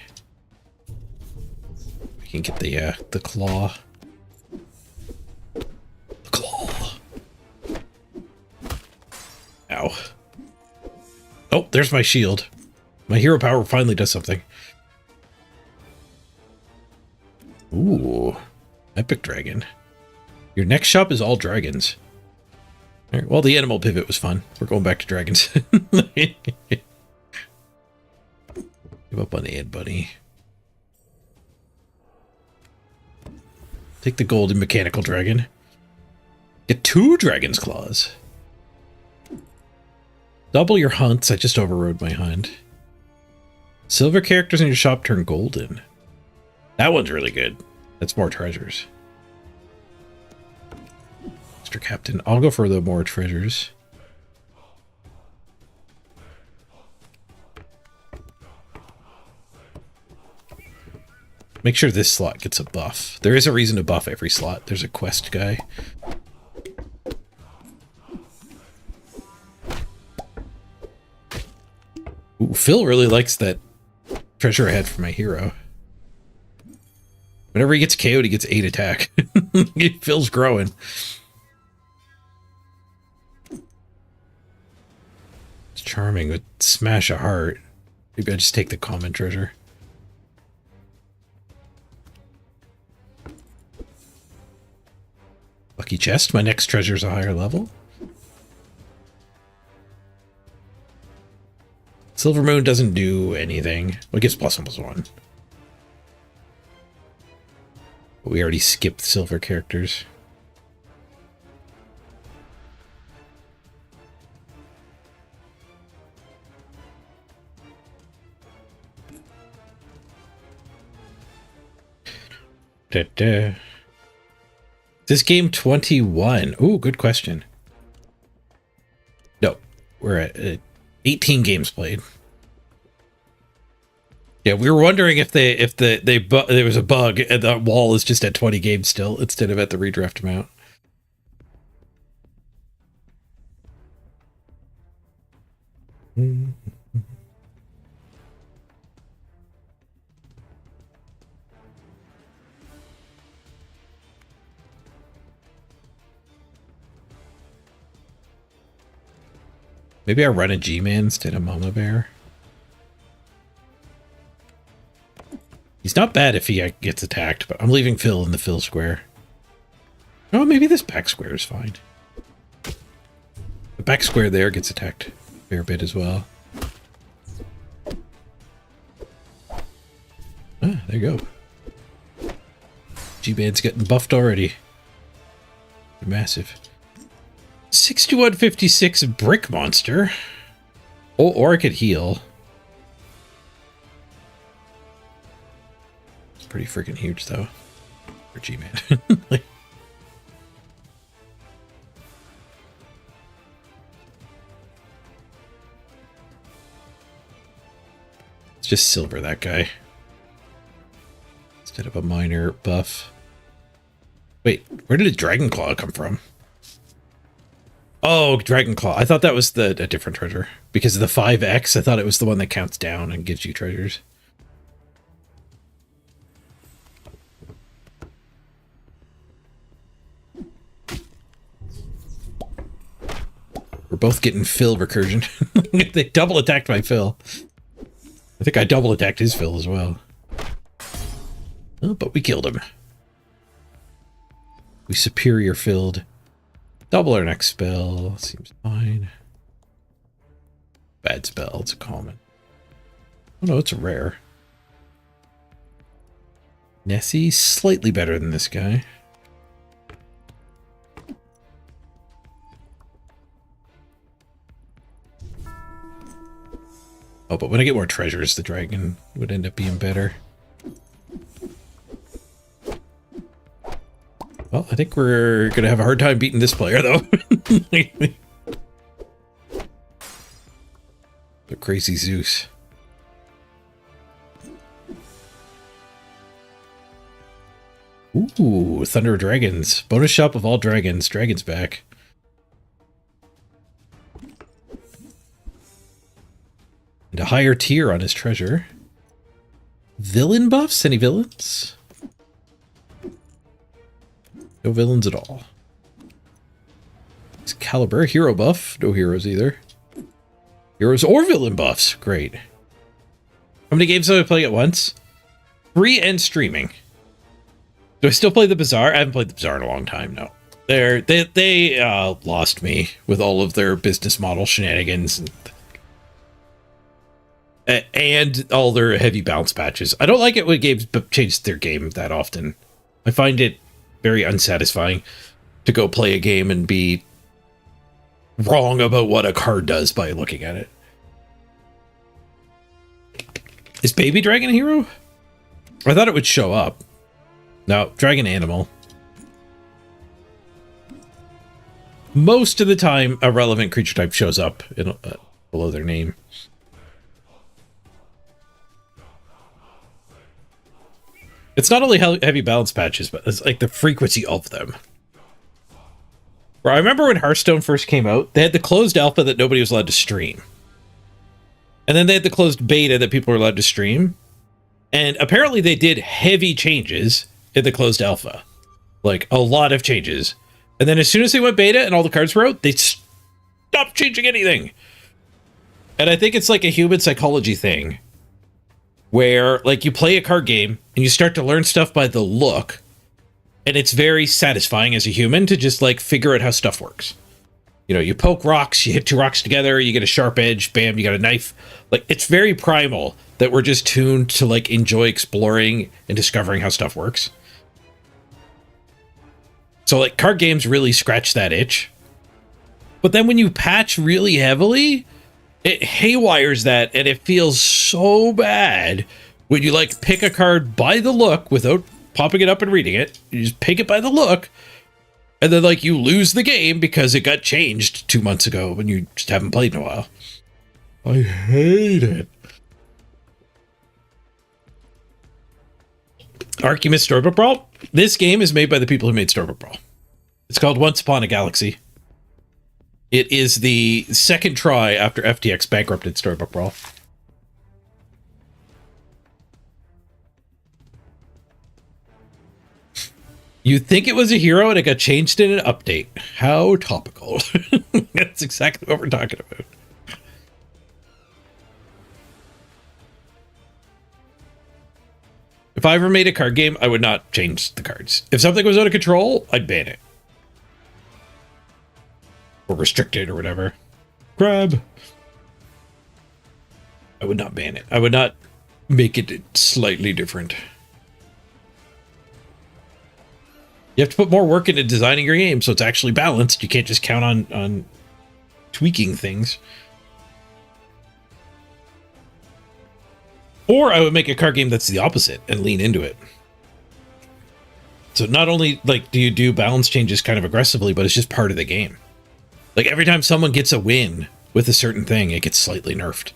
I can get the claw. The claw. Ow. Oh, there's my shield. My hero power finally does something. Ooh. Epic dragon. Your next shop is all dragons. All right, well, the animal pivot was fun. We're going back to dragons. Give up on Ant Bunny. Take the golden mechanical dragon. Get 2 dragon's claws. Double your hunts. I just overrode my hunt. Silver characters in your shop turn golden. That one's really good. That's more treasures. Mr. Captain. I'll go for the more treasures. Make sure this slot gets a buff. There is a reason to buff every slot. There's a quest guy. Ooh, Phil really likes that treasure I had for my hero. Whenever he gets KO'd, he gets 8 attack. Phil's growing. It's charming with smash a heart. Maybe I just take the common treasure. Lucky chest. My next treasure's a higher level. Silver Moon doesn't do anything. Well, it gives +1/+1. But we already skipped silver characters. Da-da. This game 21. Ooh, good question. No, we're at 18 games played. Yeah, we were wondering if there was a bug and the wall is just at 20 games still instead of at the redraft amount. Maybe I run a G-Man instead of Mama Bear. He's not bad if he gets attacked, but I'm leaving Phil in the Phil square. Oh, maybe this back square is fine. The back square there gets attacked a fair bit as well. Ah, there you go. G-Man's getting buffed already. They're massive. 6156 brick monster. Oh, or I could heal. It's pretty freaking huge though. For G-Man. just silver that guy. Instead of a minor buff. Wait, where did a Dragon Claw come from? Oh, Dragon Claw. I thought that was a different treasure. Because of the 5x, I thought it was the one that counts down and gives you treasures. We're both getting Phil recursion. They double attacked my Phil. I think I double attacked his Phil as well. Oh, but we killed him. We superior filled. Double our next spell. Seems fine. Bad spell. It's a common. Oh no, it's a rare. Nessie, slightly better than this guy. Oh, but when I get more treasures, the dragon would end up being better. Well, I think we're going to have a hard time beating this player, though. The crazy Zeus. Ooh, Thunder of Dragons. Bonus shop of all dragons. Dragon's back. And a higher tier on his treasure. Villain buffs? Any villains? No villains at all. Excalibur, hero buff. No heroes either. Heroes or villain buffs. Great. How many games have I played at once? 3 and streaming. Do I still play the Bazaar? I haven't played the Bazaar in a long time, no. They lost me with all of their business model shenanigans and all their heavy bounce patches. I don't like it when games change their game that often. I find it very unsatisfying to go play a game and be wrong about what a card does by looking at it. Is Baby Dragon a hero? I thought it would show up. No, Dragon Animal. Most of the time, a relevant creature type shows up in, below their name. It's not only heavy balance patches, but it's like the frequency of them. Where I remember when Hearthstone first came out, they had the closed alpha that nobody was allowed to stream. And then they had the closed beta that people were allowed to stream. And apparently they did heavy changes in the closed alpha. Like, a lot of changes. And then as soon as they went beta and all the cards were out, they stopped changing anything. And I think it's like a human psychology thing. Where, like, you play a card game and you start to learn stuff by the look. And it's very satisfying as a human to just, like, figure out how stuff works. You know, you poke rocks, you hit 2 rocks together, you get a sharp edge, bam, you got a knife. Like, it's very primal that we're just tuned to, like, enjoy exploring and discovering how stuff works. So, like, card games really scratch that itch. But then when you patch really heavily, it haywires that, and it feels so bad when you, like, pick a card by the look without popping it up and reading it. You just pick it by the look, and then, like, you lose the game because it got changed 2 months ago when you just haven't played in a while. I hate it. Archimist Storybook Brawl? This game is made by the people who made Storybook Brawl. It's called Once Upon a Galaxy. It is the second try after FTX bankrupted Storybook Brawl. You'd think it was a hero and it got changed in an update. How topical. That's exactly what we're talking about. If I ever made a card game, I would not change the cards. If something was out of control, I'd ban it. Or restrict it or whatever. Grab. I would not ban it. I would not make it slightly different. You have to put more work into designing your game so it's actually balanced. You can't just count on tweaking things. Or I would make a card game that's the opposite and lean into it. So not only, like, do you do balance changes kind of aggressively, but it's just part of the game. Like, every time someone gets a win with a certain thing, it gets slightly nerfed.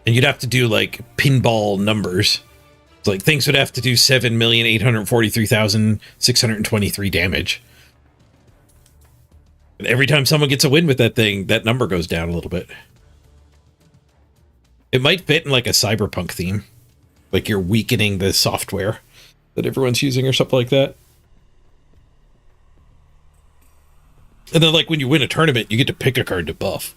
And you'd have to do like pinball numbers. So, like things would have to do 7,843,623 damage. And every time someone gets a win with that thing, that number goes down a little bit. It might fit in like a cyberpunk theme. Like you're weakening the software that everyone's using or something like that. And then like when you win a tournament, you get to pick a card to buff.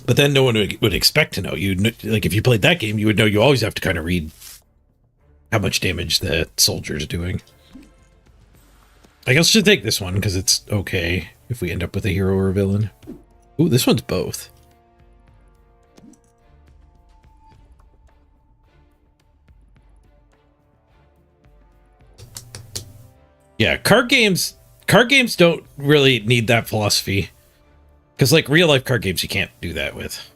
But then no one would expect to know. Like if you played that game, you would know you always have to kind of read how much damage the soldier's doing. I guess I should take this one because it's okay if we end up with a hero or a villain. Ooh, this one's both. Yeah, card games don't really need that philosophy. Because, like, real-life card games, you can't do that with.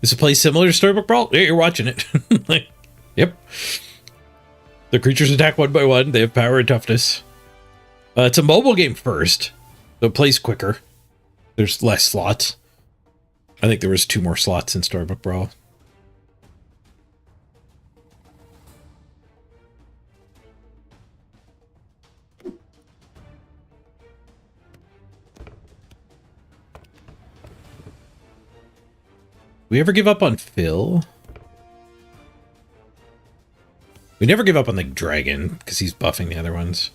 Is it play similar to Storybook Brawl? Yeah, you're watching it. Like, yep. The creatures attack one by one. They have power and toughness. It's a mobile game first. So it plays quicker. There's less slots. I think there was 2 more slots in Storybook Brawl. We ever give up on Phil? We never give up on the dragon because he's buffing the other ones.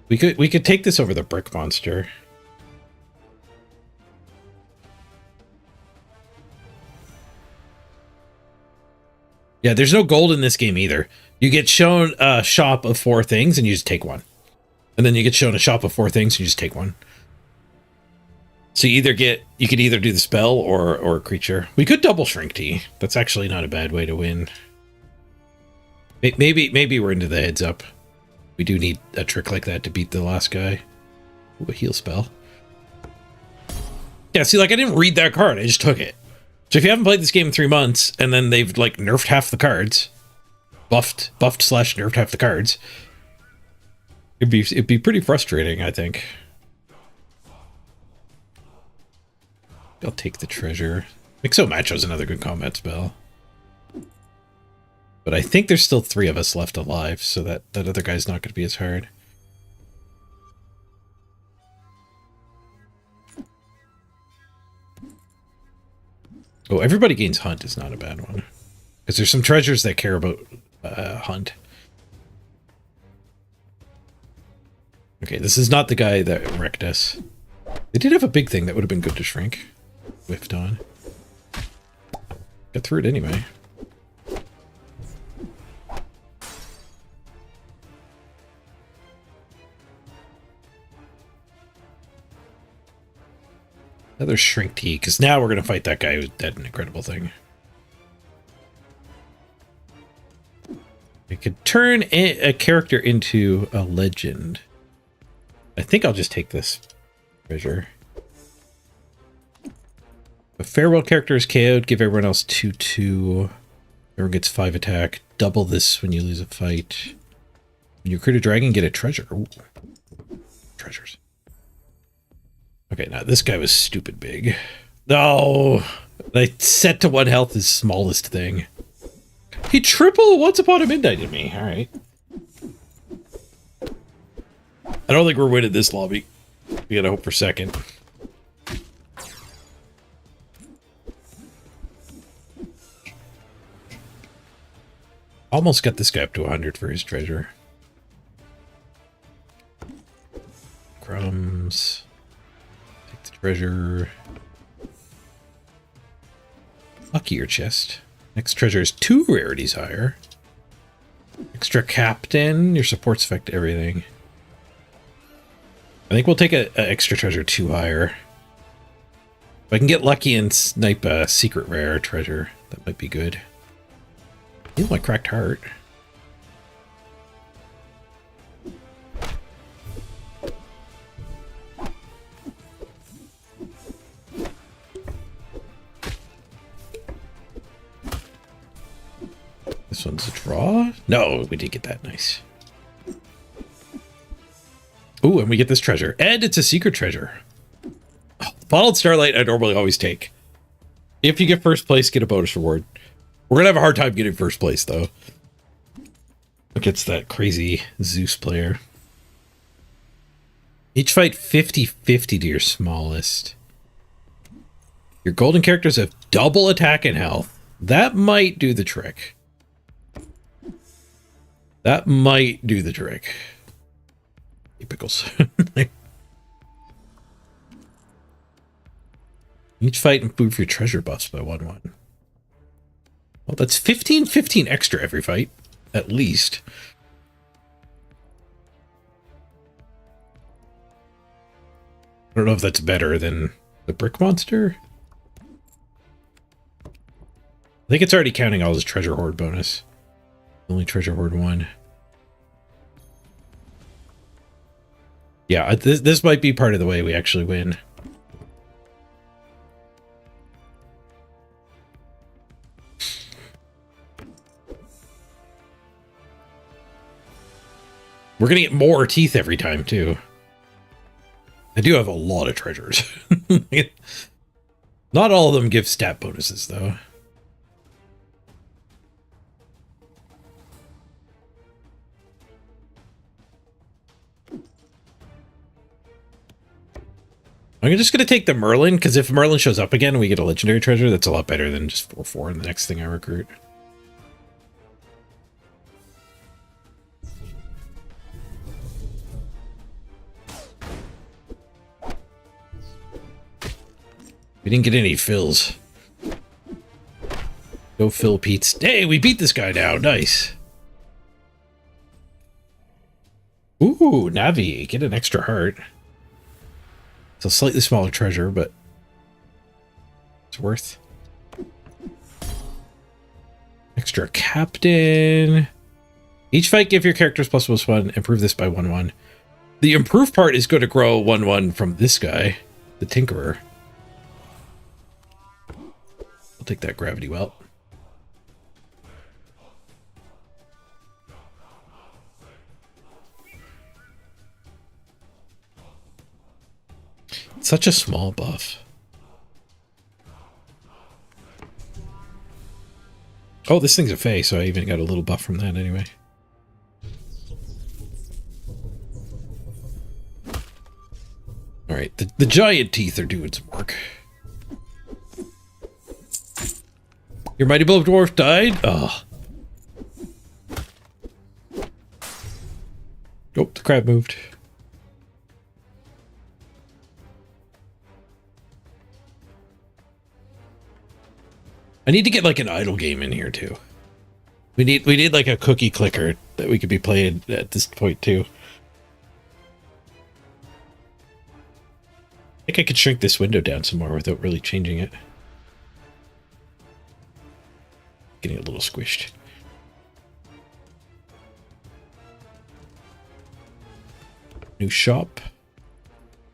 We could take this over the brick monster. Yeah, there's no gold in this game either. You get shown a shop of 4 things and you just take one. And then you get shown a shop of 4 things and you just take one. So you could either do the spell or a creature. We could double Shrink Tea. That's actually not a bad way to win. Maybe we're into the heads up. We do need a trick like that to beat the last guy. Ooh, a heal spell. Yeah, see, like I didn't read that card. I just took it. So if you haven't played this game in 3 months and then they've like nerfed half the cards, buffed / nerfed half the cards, it'd be pretty frustrating, I think. I'll take the treasure. Mixo Macho's another good combat spell. But I think there's still 3 of us left alive, so that other guy's not going to be as hard. Oh, everybody gains Hunt is not a bad one. Because there's some treasures that care about Hunt. Okay, this is not the guy that wrecked us. They did have a big thing that would have been good to shrink. Whiffed on. Got through it anyway. Another Shrink Tea, because now we're going to fight that guy who did an incredible thing. We could turn a character into a legend. I think I'll just take this treasure. A farewell character is KO'd, give everyone else 2/2. Everyone gets 5 attack. Double this when you lose a fight. When you recruit a dragon, get a treasure. Ooh. Treasures. Okay, now this guy was stupid big. No! I set to 1 health his smallest thing. He triple Once Upon a Midnight to me. Alright. I don't think we're winning this lobby. We gotta hope for second. Almost got this guy up to 100 for his treasure. Crumbs. Take the treasure. Luckier chest. Next treasure is 2 rarities higher. Extra captain. Your supports affect everything. I think we'll take a extra treasure 2 higher. If I can get lucky and snipe a secret rare treasure, that might be good. Heal my cracked heart. This one's a draw. No, we did get that. Nice. Ooh, and we get this treasure. And it's a secret treasure. Oh, bottled Starlight I normally always take. If you get first place, get a bonus reward. We're gonna have a hard time getting first place, though. Against that crazy Zeus player. Each fight 50-50 to your smallest. Your golden characters have double attack and health. That might do the trick. That might do the trick. Hey, pickles. Each fight improve your treasure buffs by 1/1. Well, that's 15 extra every fight, at least. I don't know if that's better than the brick monster. I think it's already counting all his treasure hoard bonus. Only treasure hoard 1. Yeah, this might be part of the way we actually win. We're gonna get more teeth every time, too. I do have a lot of treasures. Not all of them give stat bonuses, though. I'm just going to take the Merlin, because if Merlin shows up again and we get a legendary treasure, that's a lot better than just 4/4 in the next thing I recruit. We didn't get any fills. Go Phil Pete's. Hey, we beat this guy now. Nice. Ooh, Navi. Get an extra heart. It's a slightly smaller treasure, but it's worth. Extra captain. Each fight give your characters +1/+1. Improve this by 1/1. The improve part is going to grow 1/1 from this guy, the Tinkerer. I'll take that gravity welt. Such a small buff. Oh, this thing's a Fae, so I even got a little buff from that anyway. Alright, the giant teeth are doing some work. Your mighty blow dwarf died? Oh. Oh, the crab moved. I need to get like an idle game in here too. We need like a cookie clicker that we could be playing at this point too. I think I could shrink this window down some more without really changing it. Getting a little squished. New shop.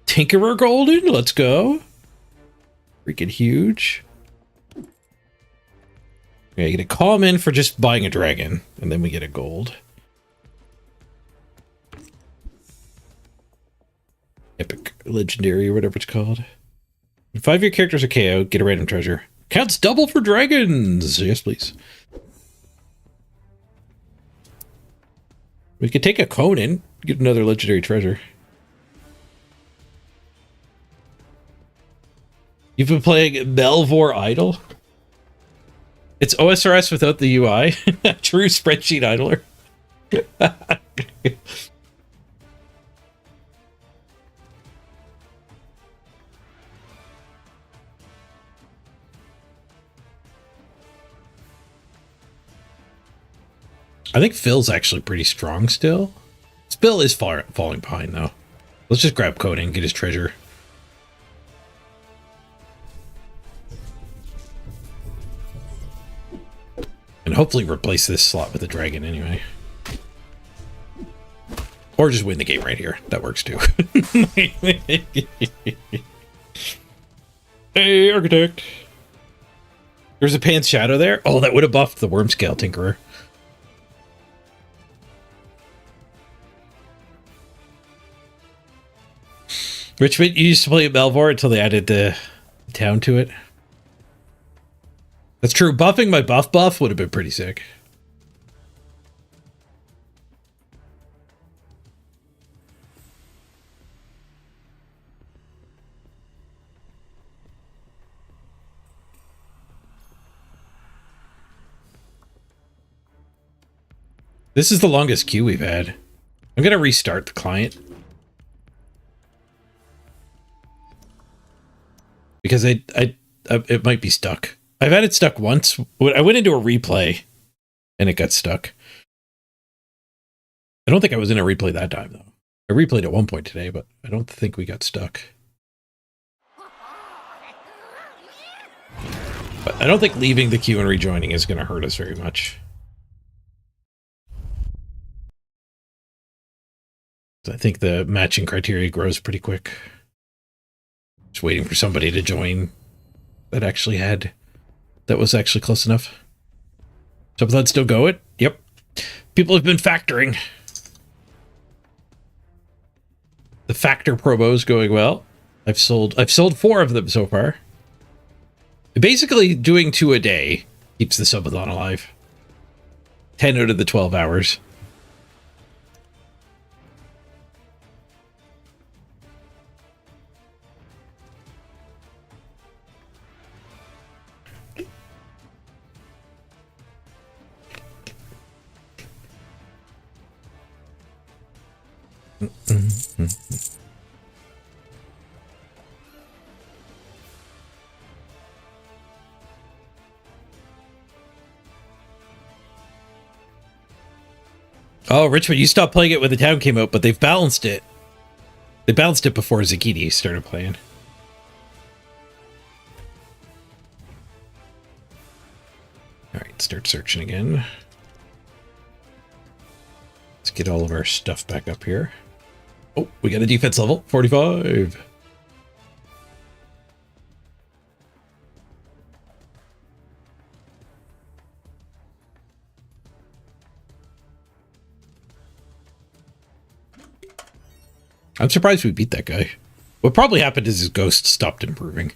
Tinkerer Golden, let's go. Freaking huge. Yeah, you get a common for just buying a dragon, and then we get a gold. Epic, legendary, or whatever it's called. When 5 of your characters are KO, get a random treasure. Counts double for dragons! Yes, please. We could take a Conan, get another legendary treasure. You've been playing Melvor Idol? It's OSRS without the UI. True spreadsheet idler. I think Phil's actually pretty strong still. Spill is falling behind though. Let's just grab Conan and get his treasure. And hopefully replace this slot with a dragon anyway. Or just win the game right here. That works too. Hey, Architect. There's a Pan's Shadow there. Oh, that would have buffed the Worm Scale Tinkerer. Richmond, you used to play at Belvoir until they added the town to it. That's true. Buffing my buff would have been pretty sick. This is the longest queue we've had. I'm gonna restart the client. Because it might be stuck. I've had it stuck once. I went into a replay and it got stuck. I don't think I was in a replay that time though. I replayed at one point today, but I don't think we got stuck. But I don't think leaving the queue and rejoining is going to hurt us very much. I think the matching criteria grows pretty quick. Just waiting for somebody to join that was actually close enough. Subathon still going? Yep. People have been factoring. The factor promo is going well. I've sold 4 of them so far. Basically, doing 2 a day keeps the subathon alive. 10 out of the 12 hours. Oh, Richmond, you stopped playing it when the town came out, but they've balanced it. They balanced it before Zucchini started playing. Alright, start searching again. Let's get all of our stuff back up here. Oh, we got a defense level, 45. I'm surprised we beat that guy. What probably happened is his ghost stopped improving.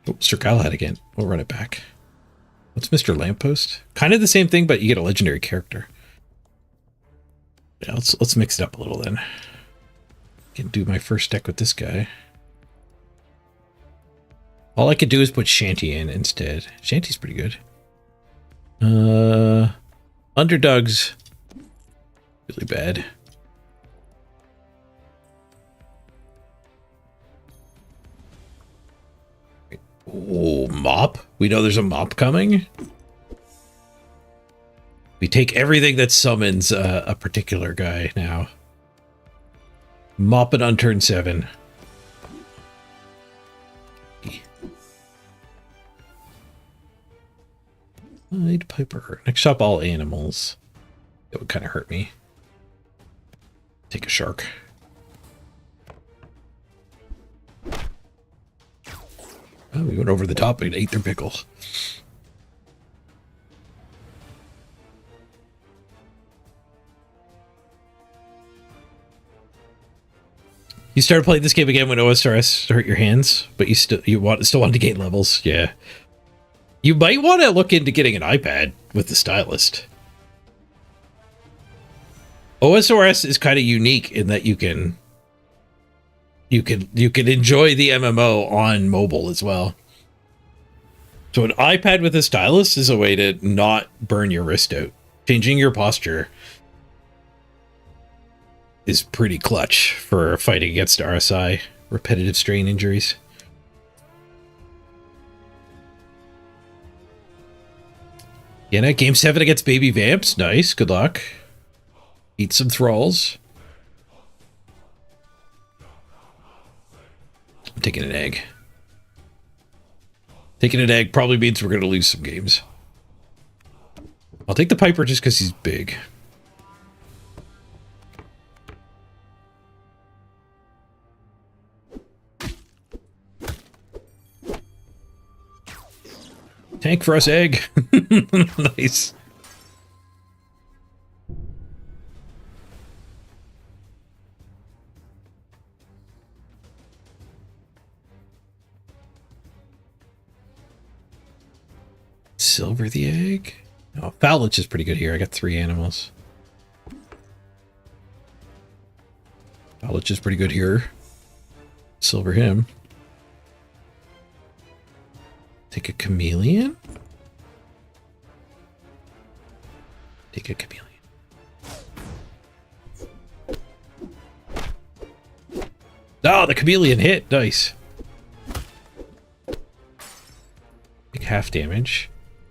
Oh, Sir Galahad again. We'll run it back. What's Mr. Lamppost? Kind of the same thing, but you get a legendary character. Yeah, let's mix it up a little then. Can do my first deck with this guy. All I could do is put Shanty in instead. Shanty's pretty good. Underdog's really bad. Oh, mop? We know there's a mop coming? We take everything that summons a particular guy now. Mop it on turn 7. Pied Piper. Next up, all animals. That would kind of hurt me. Take a shark. Oh, we went over the top and ate their pickle. You started playing this game again when OSRS hurt your hands, but you still wanted to gain levels. Yeah. You might want to look into getting an iPad with the stylist. OSRS is kind of unique in that you can enjoy the MMO on mobile as well. So an iPad with a stylus is a way to not burn your wrist out. Changing your posture is pretty clutch for fighting against RSI, repetitive strain injuries. Yeah, game 7 against Baby Vamps. Nice, good luck. Eat some thralls. I'm taking an egg. Taking an egg probably means we're going to lose some games. I'll take the Piper just because he's big. Tank for us, egg. Nice. Silver the egg. Oh, Fowlich is pretty good here. I got 3 animals. Fowlich is pretty good here. Silver him. Take a chameleon. Take a chameleon. Oh, the chameleon hit. Nice. Take half damage.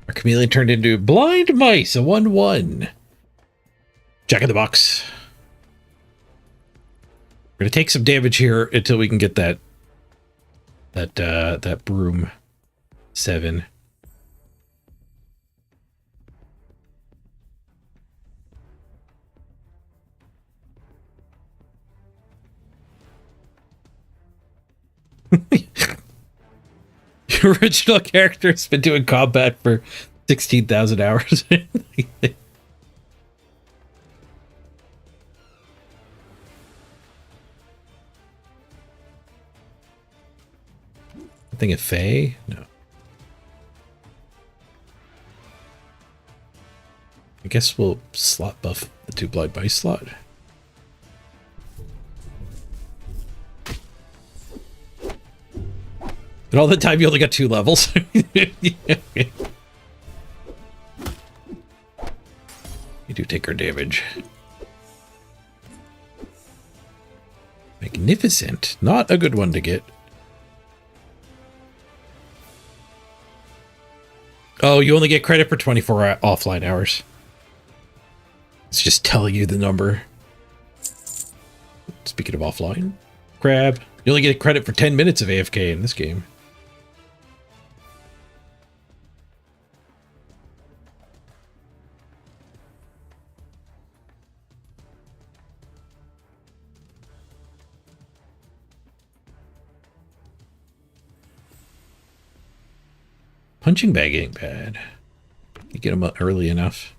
Our chameleon turned into blind mice. A 1/1. Jack in the box. We're gonna take some damage here until we can get that broom 7. Your original character's been doing combat for 16,000 hours. Thing of Fae? No. I guess we'll slot buff the 2 blind mice slot. And all the time you only got 2 levels. You do take our damage. Magnificent. Not a good one to get. Oh, you only get credit for 24 offline hours. It's just telling you the number. Speaking of offline, crab. You only get credit for 10 minutes of AFK in this game. Punching bag ain't bad. You get them up early enough.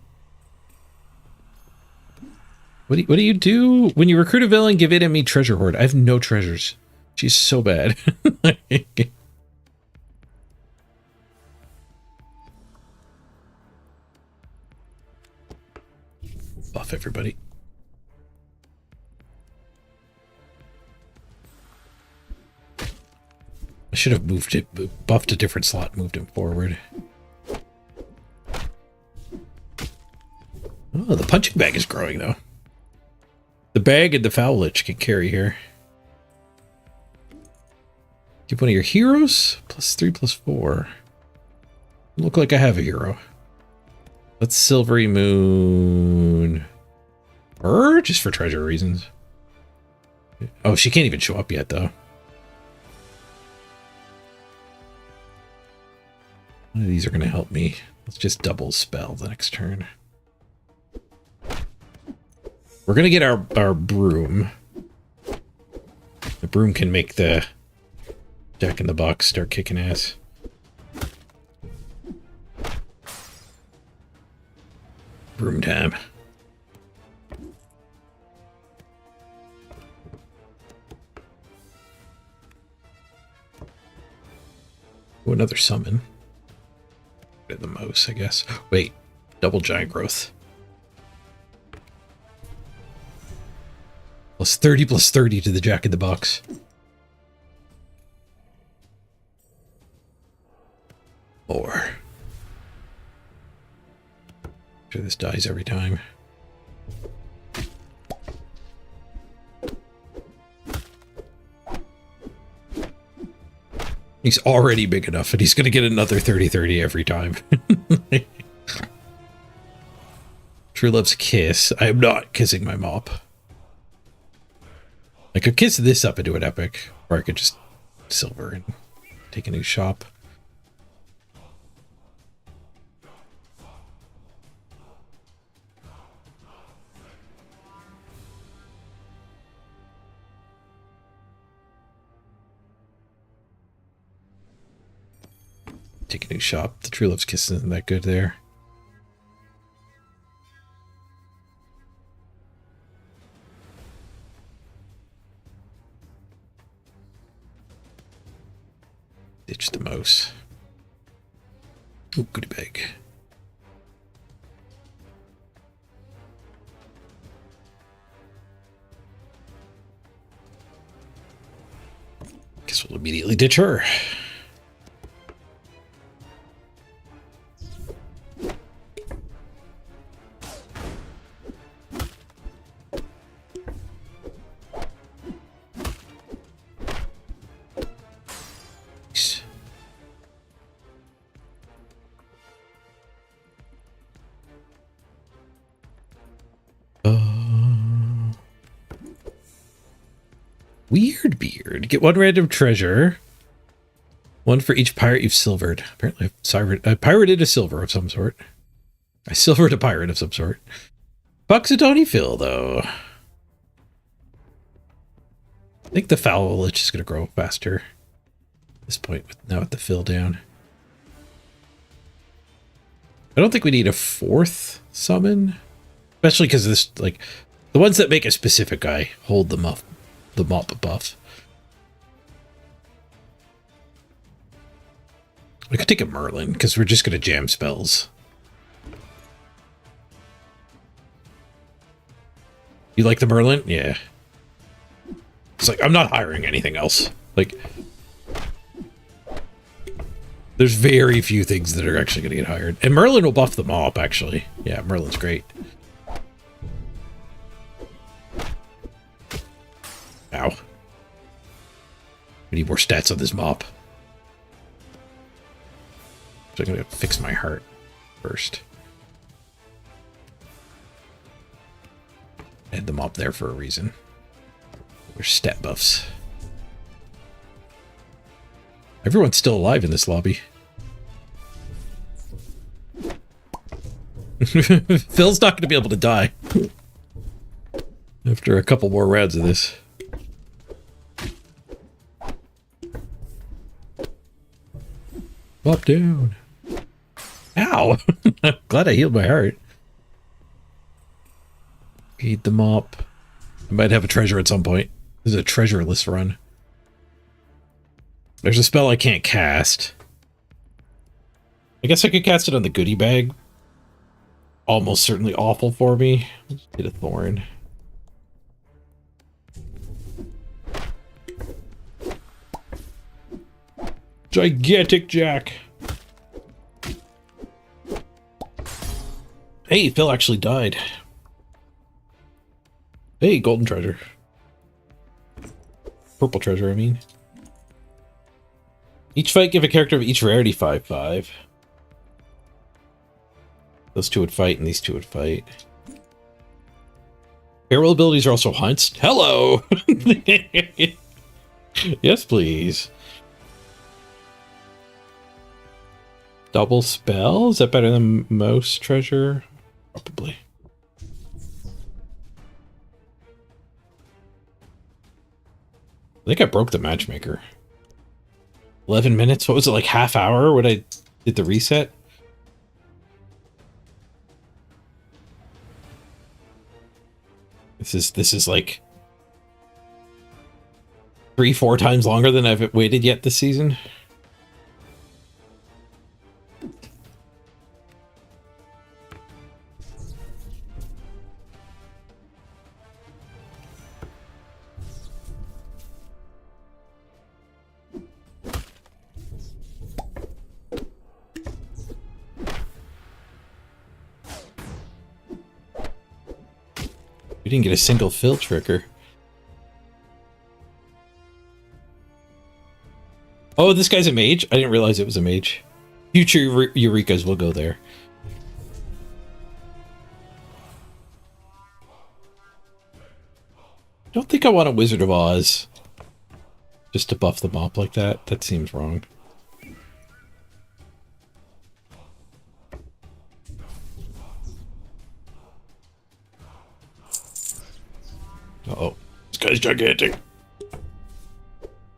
What do you do when you recruit a villain? Give enemy treasure hoard. I have no treasures. She's so bad. Buff everybody. I should have moved it, buffed a different slot, moved him forward. Oh, the punching bag is growing, though. The bag and the Fowlich can carry here. Keep one of your heroes. +3/+4. Look like I have a hero. Let's Silvery Moon. Or just for treasure reasons. Oh, she can't even show up yet, though. One of these are going to help me. Let's just double spell the next turn. We're going to get our broom. The broom can make the Jack in the Box start kicking ass. Broom time. Oh, another summon. The mouse, I guess. Wait, double giant growth. +30/+30 to the Jack in the Box. Or sure this dies every time. He's already big enough, and he's going to get another 30/30 every time. True Love's Kiss. I am not kissing my mop. I could kiss this up into an epic, or I could just silver and take a new shop. Take a new shop. The True Love's Kiss isn't that good there. Ditch the mouse. Ooh, goodie bag. Guess we'll immediately ditch her. Nice. Weird beard. Get one random treasure. One for each pirate you've silvered. Apparently I pirated a silver of some sort. I silvered a pirate of some sort. Buxadoni fill, though. I think the foul lich is going to grow faster at this point, now with the fill down. I don't think we need a fourth summon. Especially because this, like, the ones that make a specific guy hold the mop buff. I could take a Merlin, because we're just going to jam spells. You like the Merlin? Yeah. It's like, I'm not hiring anything else. Like, there's very few things that are actually going to get hired. And Merlin will buff the mop, actually. Yeah, Merlin's great. Ow. We need more stats on this mop. So I'm going to fix my heart first. I had the mop there for a reason. There's stat buffs. Everyone's still alive in this lobby. Phil's not going to be able to die. After a couple more rounds of this. Up, down. Ow! I'm glad I healed my heart. Eat the mop. I might have a treasure at some point. This is a treasureless run. There's a spell I can't cast. I guess I could cast it on the goodie bag. Almost certainly awful for me. Let's get a thorn. Gigantic Jack. Hey, Phil actually died. Hey, golden treasure. Purple treasure, I mean. Each fight give a character of each rarity 5/5. Those two would fight and these two would fight. Farewell abilities are also hunts. Hello! Yes, please. Double spell? Is that better than most treasure? Probably. I think I broke the matchmaker. 11 minutes? What was it, like half hour when I did the reset? This is like 3-4 times longer than I've waited yet this season. We didn't get a single fill trigger. Oh, this guy's a mage? I didn't realize it was a mage. Future Eurekas will go there. I don't think I want a Wizard of Oz. Just to buff the mop like that. That seems wrong. Uh-oh. This guy's gigantic.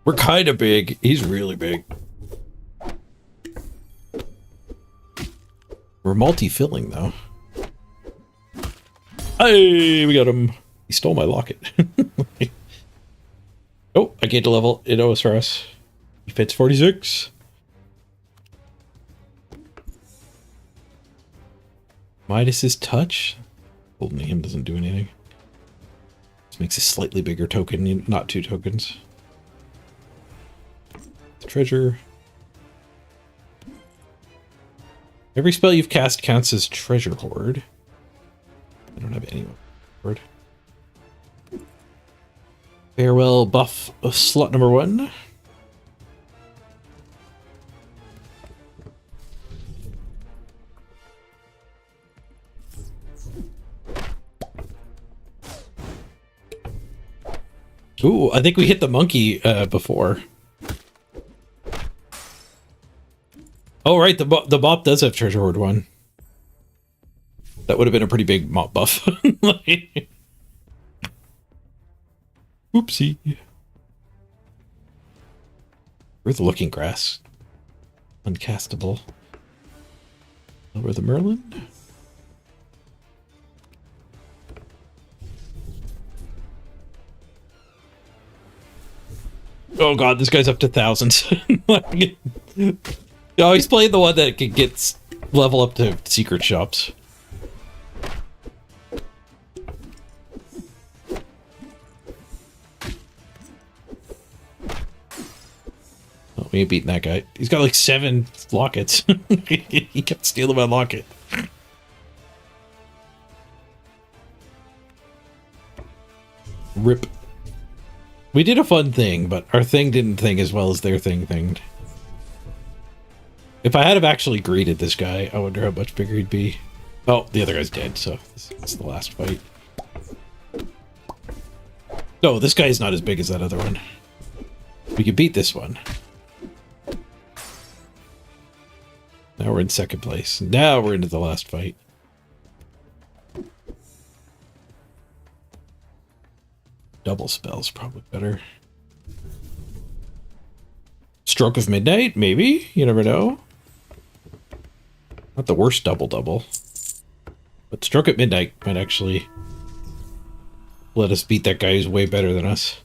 We're kind of big. He's really big. We're multi-filling, though. Hey, we got him. He stole my locket. Oh, I gained a level in OSRS. He fits 46. Midas's touch? Holding him doesn't do anything. This makes a slightly bigger token, not 2 tokens. Treasure. Every spell you've cast counts as treasure hoard. I don't have any hoard. Farewell buff of slot number 1. Ooh, I think we hit the monkey before. Oh, right, the mop does have treasure hoard 1. That would have been a pretty big mop buff. Oopsie. Where's the looking grass? Uncastable. Over the Merlin? Oh god, this guy's up to thousands. Oh, he's playing the one that can get level up to secret shops. Oh, we ain't beating that guy. He's got like 7 lockets. He kept stealing my locket. Rip. We did a fun thing, but our thing didn't think as well as their thing thinged. If I had have actually greeted this guy, I wonder how much bigger he'd be. Oh, the other guy's dead, so this is the last fight. No, this guy is not as big as that other one. We could beat this one. Now we're in 2nd place. Now we're into the last fight. Double spell's probably better. Stroke of Midnight, maybe? You never know. Not the worst double-double. But Stroke at Midnight might actually let us beat that guy who's way better than us.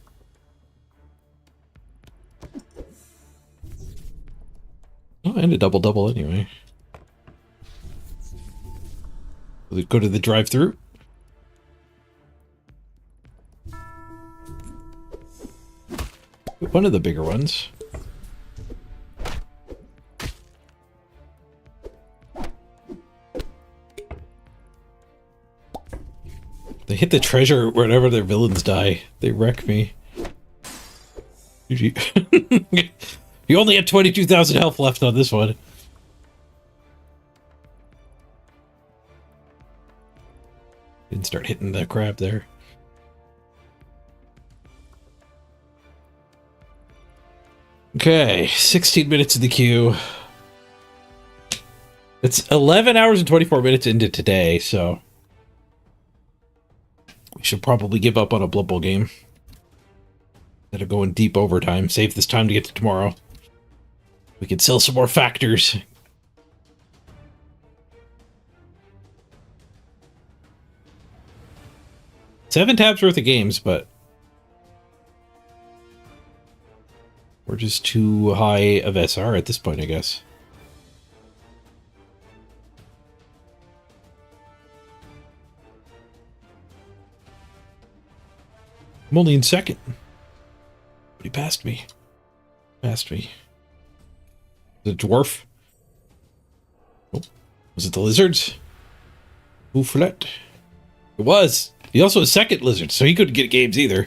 Oh, and a double-double anyway. Will it go to the drive-thru? One of the bigger ones. They hit the treasure whenever their villains die. They wreck me. You only had 22,000 health left on this one. Didn't start hitting the crab there. Okay, 16 minutes in the queue. It's 11 hours and 24 minutes into today, so we should probably give up on a Blood Bowl game. Instead of going deep overtime, save this time to get to tomorrow. We could sell some more factors. Seven tabs worth of games, but we're just too high of SR at this point, I guess. I'm only in 2nd. But he passed me. Passed me. The dwarf. Oh, was it the lizards? Ouflet. It was. He also has 2nd lizard, so he couldn't get games either.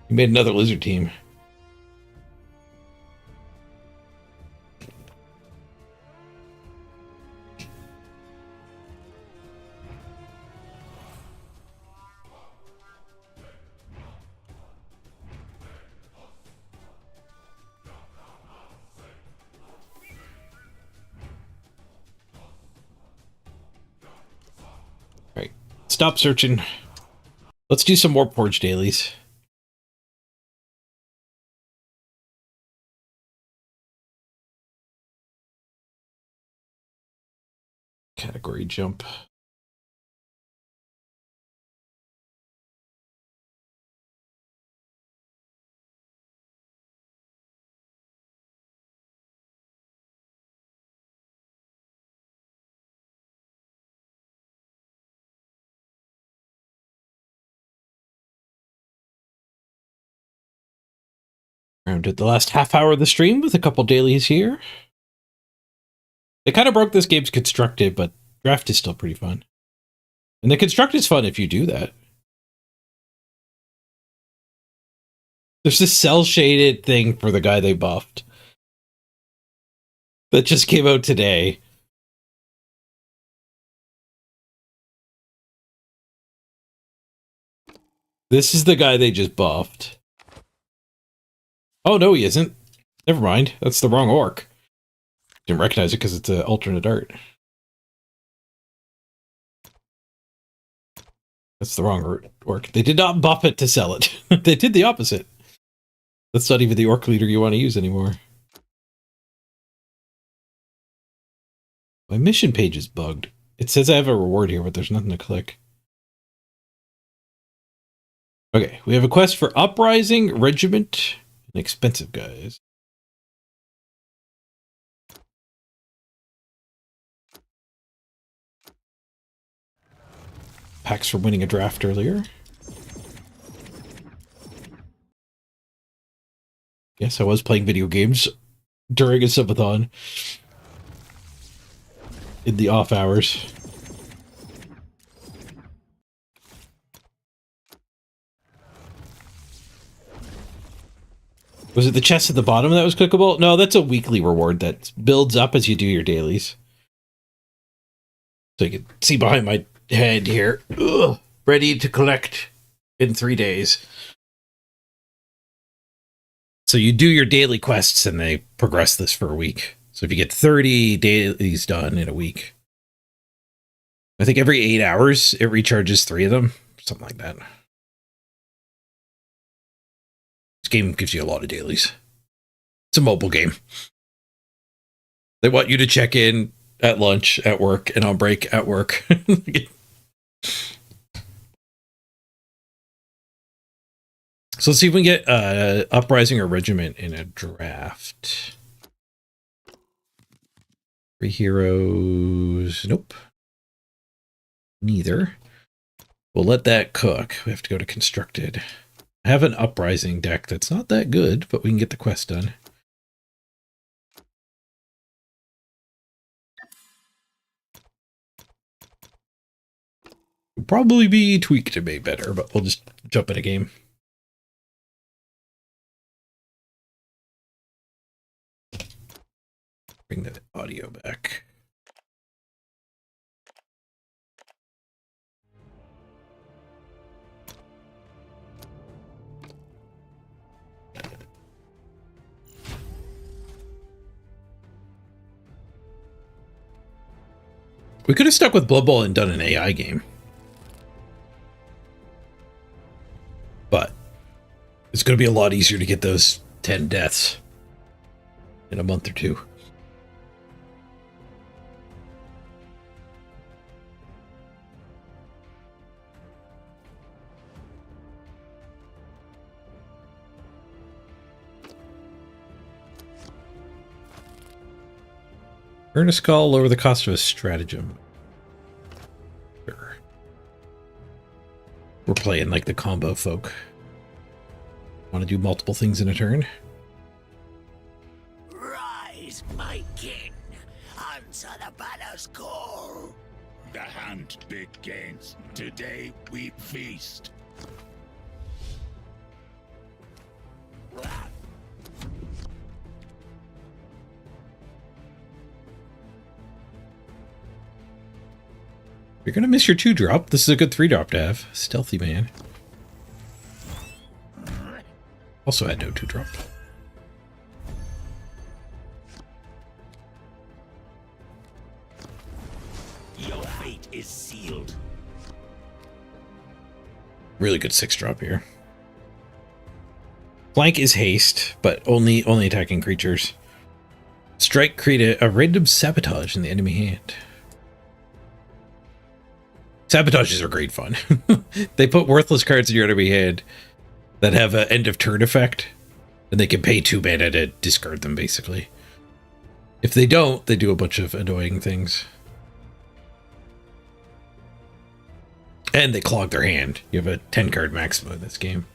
He made another lizard team. Stop searching. Let's do some more Porch dailies. category jump. Rounded the last half hour of the stream with a couple dailies here. They kind of broke this game's constructed, but draft is still pretty fun. And the construct is fun if you do that. There's this cell-shaded thing for the guy they buffed that just came out today. This is the guy they just buffed. Oh, no, he isn't. Never mind. That's the wrong orc. Didn't recognize it because it's an alternate art. That's the wrong orc. They did not buff it to sell it. They did the opposite. That's not even the orc leader you want to use anymore. My mission page is bugged. It says I have a reward here, but there's nothing to click. Okay, we have a quest for Uprising Regiment and expensive guys. Packs for winning a draft earlier. Yes, I was playing video games during a subathon in the off hours. Was it the chest at the bottom that was clickable? No, that's a weekly reward that builds up as you do your dailies. So you can see behind my head here. Ugh, ready to collect in 3 days. So you do your daily quests and they progress this for a week. So if you get 30 dailies done in a week, I think every 8 hours it recharges 3 of them. Something like that. This game gives you a lot of dailies. It's a mobile game. They want you to check in at lunch, at work, and on break at work. So let's see if we can get Uprising or Regiment in a draft. 3 heroes. Nope. Neither. We'll let that cook. We have to go to Constructed. I have an Uprising deck that's not that good, but we can get the quest done. It'll probably be tweaked to be better, but we'll just jump in a game. Bring the audio back. We could have stuck with Blood Bowl and done an AI game. But it's going to be a lot easier to get those 10 deaths in a month or two. Earn a skull, lower the cost of a stratagem. Sure. We're playing like the combo folk. Want to do multiple things in a turn? Rise, my king. Answer the banner's call. The hunt begins. Today we feast. You're going to miss your 2-drop. This is a good 3-drop to have. Stealthy man. Also had no 2-drop. Your fate is sealed. Really good 6-drop here. Flank is haste, but only attacking creatures. Strike create a random sabotage in the enemy hand. Sabotages are great fun. They put worthless cards in your enemy hand that have an end of turn effect, and they can pay 2 mana to discard them, basically. If they don't, they do a bunch of annoying things. And they clog their hand. You have a 10-card maximum in this game.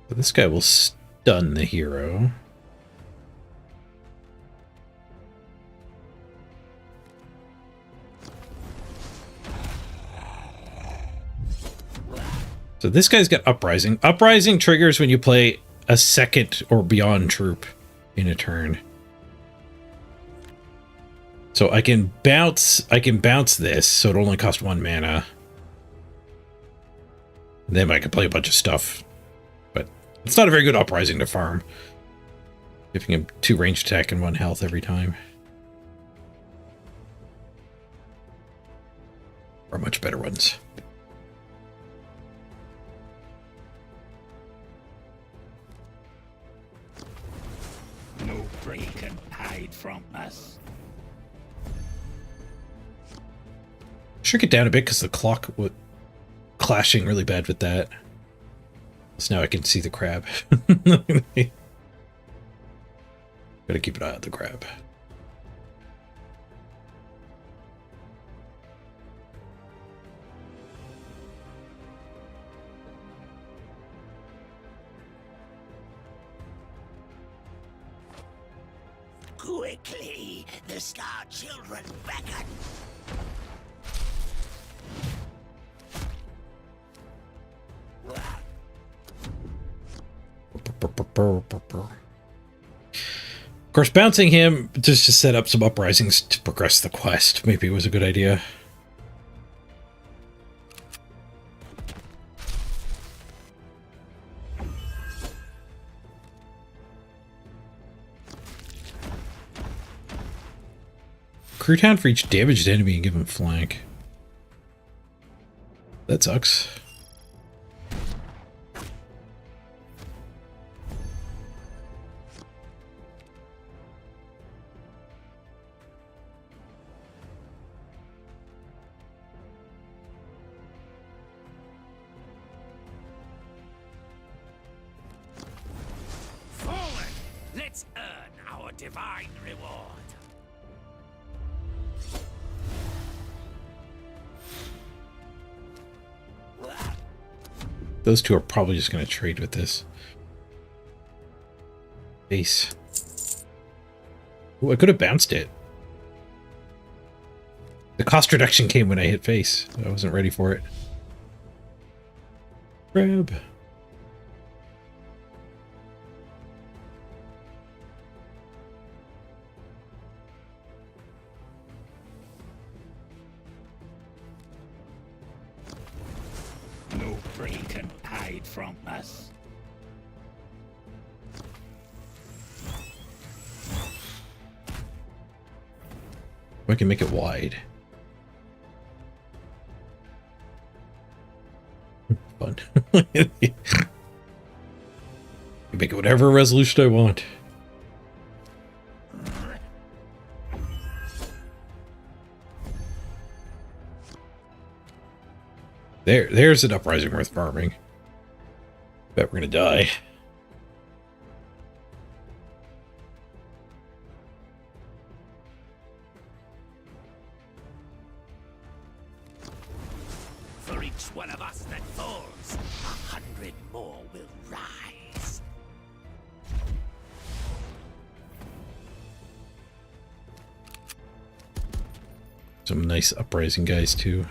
So this guy will stun the hero. So this guy's got Uprising. Uprising triggers when you play a second or beyond troop in a turn. So I can bounce this, so it only costs 1 mana. Then I can play a bunch of stuff. But it's not a very good Uprising to farm. Giving him 2 ranged attack and 1 health every time. Or much better ones. No prey can hide from us. Shrink it down a bit because the clock was clashing really bad with that. So now I can see the crab. Gotta keep an eye on the crab. Quickly, the Star Children beckon. Of course, bouncing him just to set up some uprisings to progress the quest maybe was a good idea. Crew down for each damaged enemy and give him flank. That sucks. Forward! Let's earn our divine reward. Those two are probably just going to trade with this. Base. Ooh, I could have bounced it. The cost reduction came when I hit face. I wasn't ready for it. Grab. No prey can hide from us. I can make it wide. Fun. Make it whatever resolution I want. There's an uprising worth farming. Bet we're gonna die. For each one of us that falls, 100 more will rise. Some nice uprising guys too.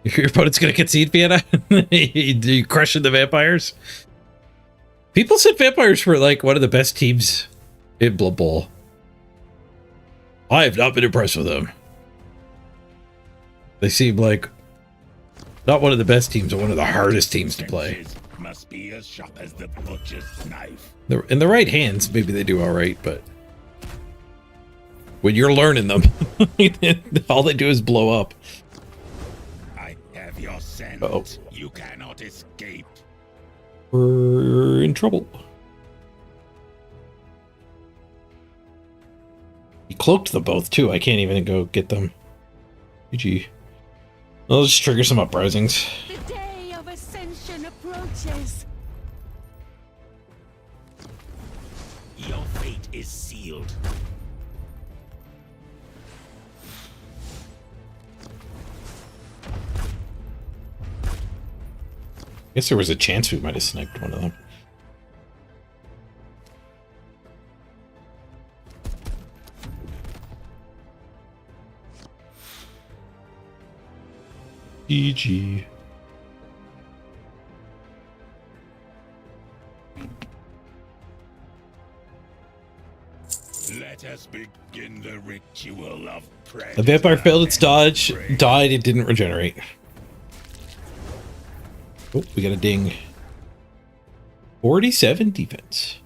Your opponent's gonna concede, Vienna? You crushing the vampires? People said vampires were like one of the best teams in Blood Bowl. I have not been impressed with them. They seem like Not one of the best teams, but one of the hardest teams to play. Defenses must be as sharp as the butcher's knife. In the right hands, maybe they do all right, but when you're learning them, all they do is blow up. I have your scent. Uh-oh. You cannot escape. We're in trouble. He cloaked them both too. I can't even go get them. GG. I'll just trigger some uprisings. The day of ascension approaches. Your fate is sealed. Guess there was a chance we might have sniped one of them. GG. Let us begin the ritual of prayer. The vampire failed its dodge, died, it didn't regenerate. Oh, we got a ding. 47 defense.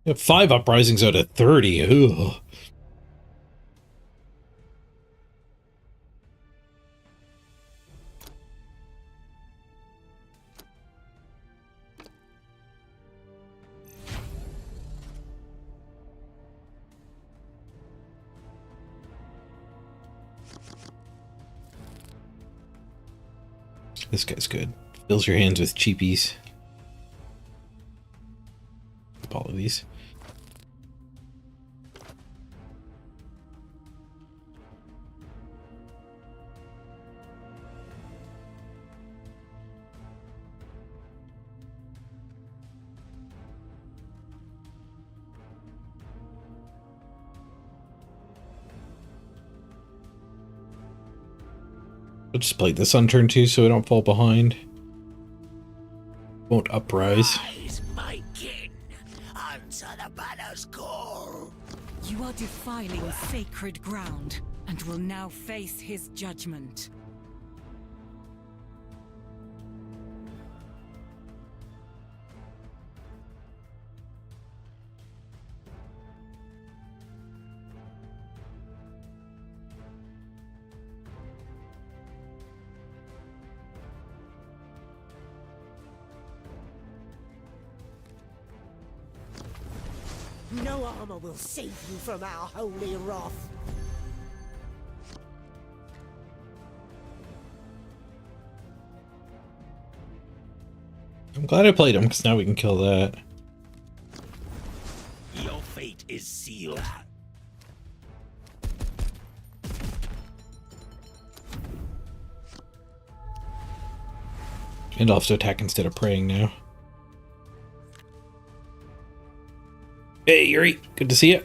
We have 5 uprisings out of 30. Ugh. This guy's good. Fills your hands with cheapies. All of these. I'll just play this on turn 2 so I don't fall behind. Won't uprise. Rise, my kin. Answer the banner's call. You are defiling sacred ground and will now face his judgment. No armor will save you from our holy wrath. I'm glad I played him because now we can kill that. Your fate is sealed. And I'll have to attack instead of praying now. Hey, Yuri, good to see you.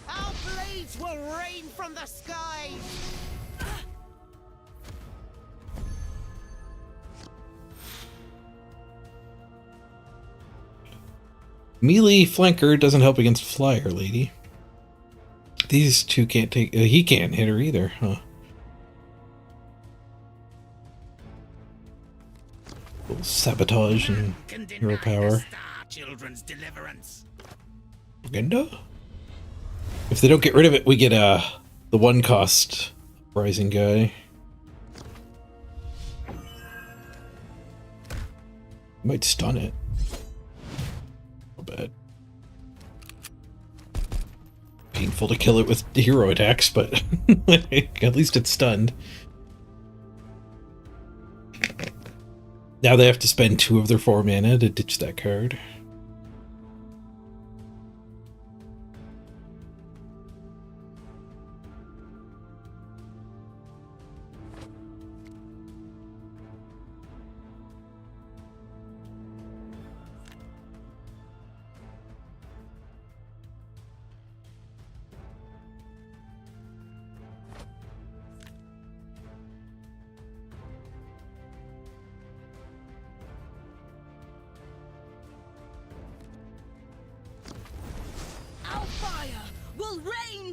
Our blades will rain from the skies. Melee flanker doesn't help against flyer lady. These two can't take. He can't hit her either, huh? Little sabotage and hero power. Children's deliverance. Propaganda? If they don't get rid of it, we get the 1 cost rising guy. Might stun it. Not bad. Painful to kill it with hero attacks, but at least it's stunned. Now they have to spend 2 of their 4 mana to ditch that card.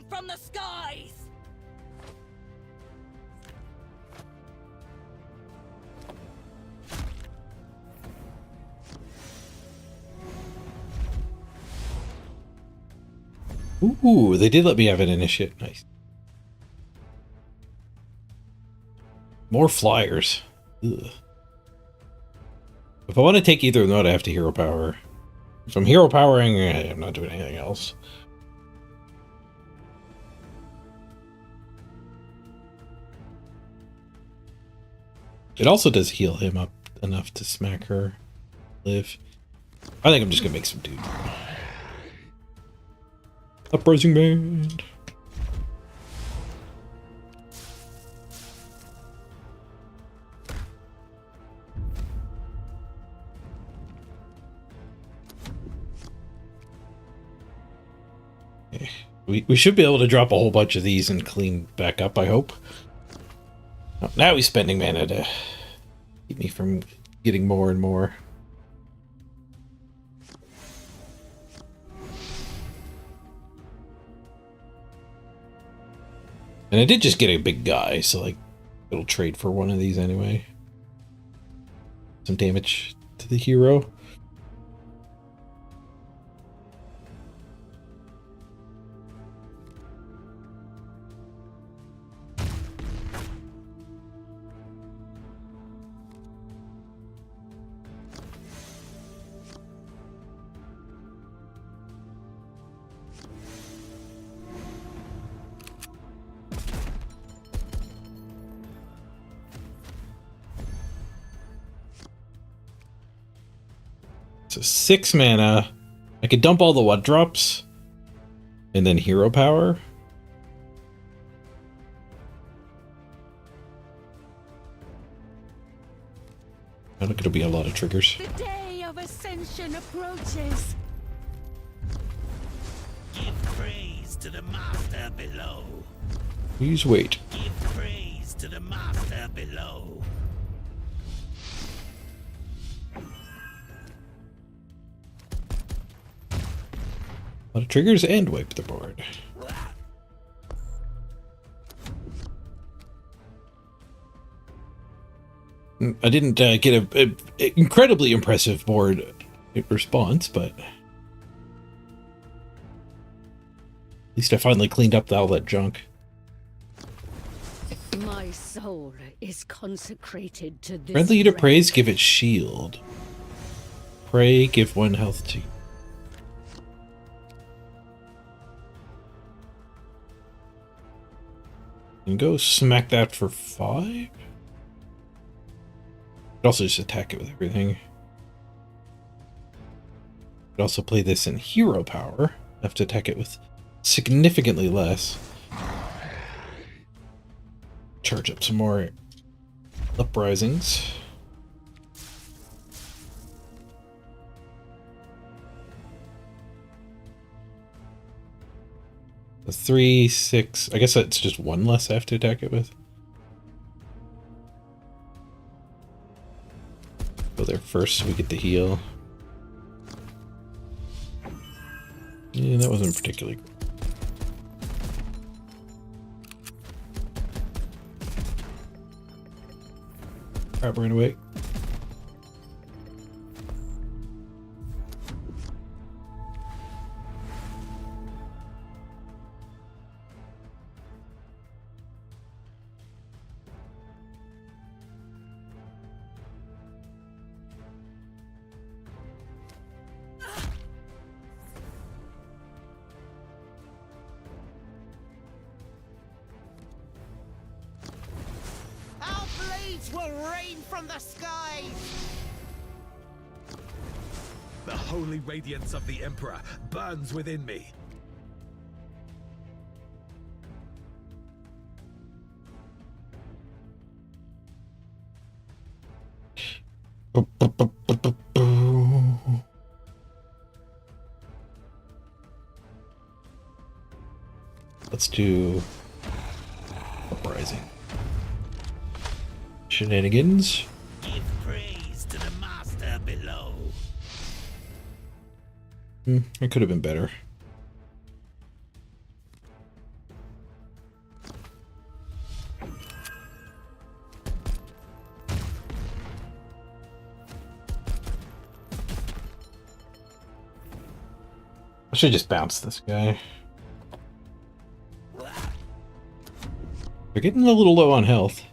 from the skies! Ooh, they did let me have an initiate. Nice. More flyers. Ugh. If I want to take either node, I have to hero power. If I'm hero powering, I'm not doing anything else. It also does heal him up enough to smack her live. I think I'm just gonna make some dude. Uprising Band. Okay. We should be able to drop a whole bunch of these and clean back up, I hope. Oh, now he's spending mana to keep me from getting more and more. And I did just get a big guy, so like it'll trade for one of these anyway. Some damage to the hero. So 6 mana. I could dump all the 1-drops and then hero power. I think it'll be a lot of triggers. The day of ascension approaches. Give praise to the master below. Please wait. Give praise to the master below. A lot of triggers and wipe the board. I didn't get a incredibly impressive board response, but at least I finally cleaned up all that junk. My soul is consecrated to this. Friendly to praise, give it shield. Pray, give 1 health to. And go smack that for 5. Could also just attack it with everything. Could also play this in hero power. Have to attack it with significantly less. Charge up some more uprisings. The 3, 6. I guess that's just 1 less I have to attack it with. Go there first so we get the heal. Yeah, that wasn't particularly good. Alright, we're gonna wait. Our blades will rain from the skies. The holy radiance of the Emperor burns within me. Let's do uprising. Shenanigans. Give praise to the master below. It could have been better. I should just bounce this guy. They're getting a little low on health.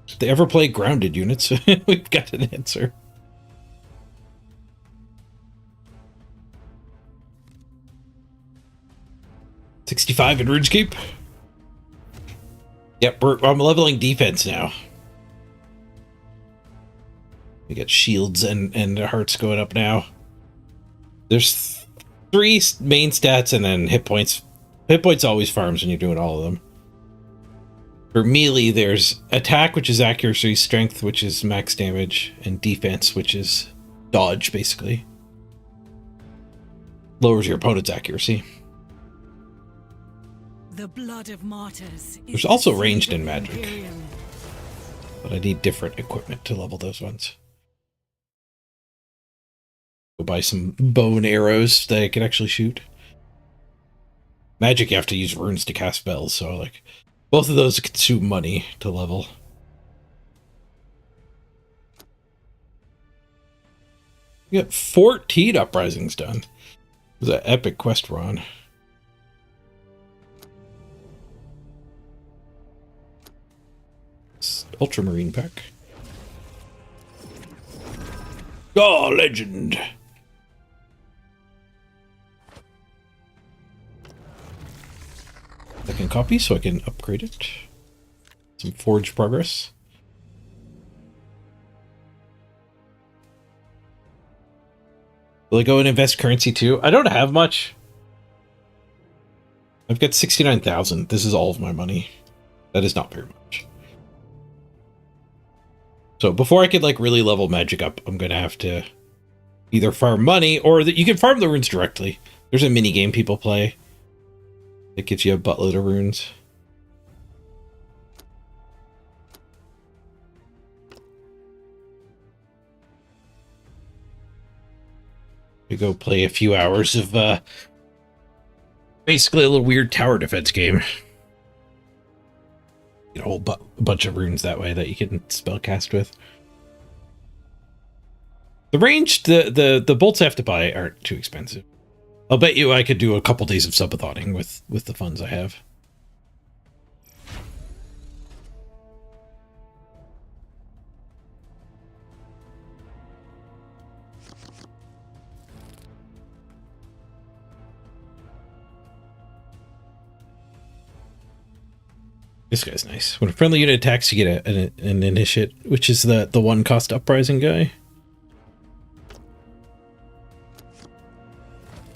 If they ever play grounded units, we've got an answer. $65 in RuneScape. Yep, I'm leveling defense now. We got shields and hearts going up now. There's 3 main stats and then hit points. Hit points always farms when you're doing all of them. For melee, there's attack, which is accuracy, strength, which is max damage, and defense, which is dodge, basically. Lowers your opponent's accuracy. The blood of martyrs. There's also ranged in magic, but I need different equipment to level those ones. Go buy some bow and arrows that I can actually shoot. Magic, you have to use runes to cast spells, so like both of those consume money to level. We got 14 uprisings done. It was an epic quest we're on. Ultramarine pack. Oh, legend! Second copy so I can upgrade it. Some forge progress. Will I go and invest currency too? I don't have much. I've got 69,000. This is all of my money. That is not very much. So before I could like really level magic up, I'm gonna have to either farm money or that you can farm the runes directly. There's a mini game people play. It gives you a buttload of runes. We go play a few hours of basically a little weird tower defense game. Get a whole bunch of runes that way that you can spellcast with. The range, the bolts I have to buy aren't too expensive. I'll bet you I could do a couple days of subatoning with the funds I have. This guy's nice. When a friendly unit attacks, you get an initiate, which is the 1 cost uprising guy.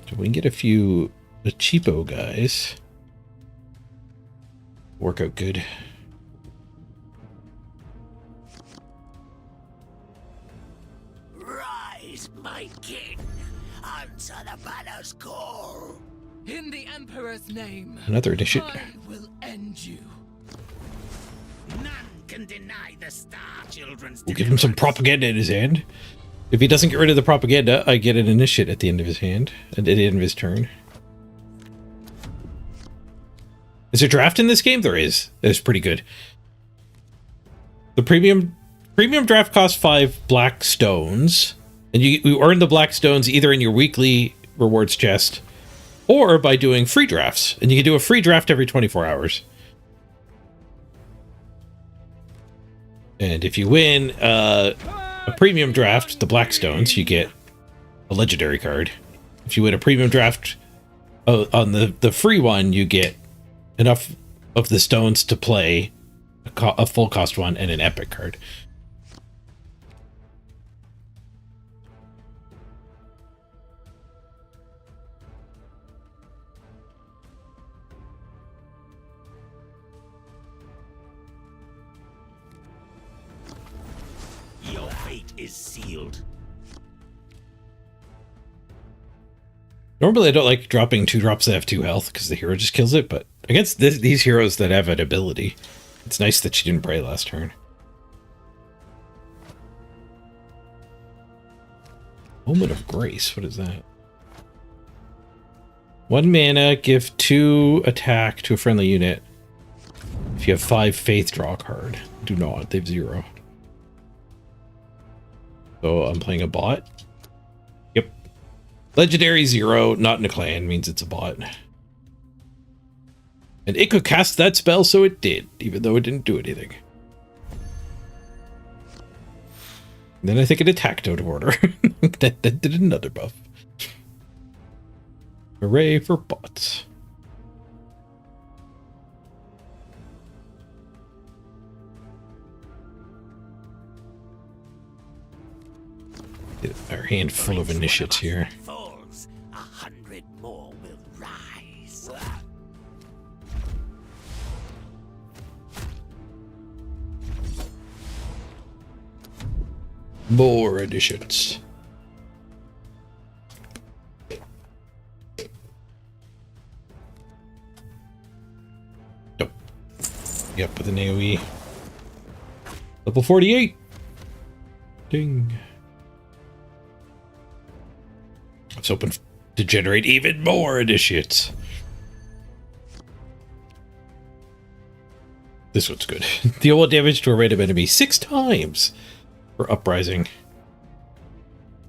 So we can get a few the cheapo guys. Work out good. Rise, my king. Answer the banner's call. In the Emperor's name, Another initiate. I will end you. None can deny the Star Children's We'll give him some propaganda in his hand. If he doesn't get rid of the propaganda, I get an initiate at the end of his hand, at the end of his turn. Is there draft in this game? There is. That is pretty good. The premium draft costs 5 black stones, and you earn the black stones either in your weekly rewards chest or by doing free drafts, and you can do a free draft every 24 hours. And if you win a premium draft, the Blackstones, you get a legendary card. If you win a premium draft on the free one, you get enough of the stones to play a full cost one and an epic card. Your fate is sealed. Normally I don't like dropping 2 drops that have 2 health because the hero just kills it, but against these heroes that have an ability, it's nice that she didn't pray last turn. Moment of Grace, what is that? 1 mana, give 2 attack to a friendly unit. If you have 5 faith, draw a card. Do not, they have 0. So I'm playing a bot. Yep. Legendary 0, not in a clan, means it's a bot. And it could cast that spell, so it did, even though it didn't do anything. And then I think it attacked out of order. that did another buff. Hooray for bots. Our hand full of initiates here. Falls, 100 more will rise. More initiates. Nope. Yep, with an AoE. Level 48. Ding. I was hoping to generate even more initiates. This one's good. Deal 1 damage to a random enemy 6 times for Uprising.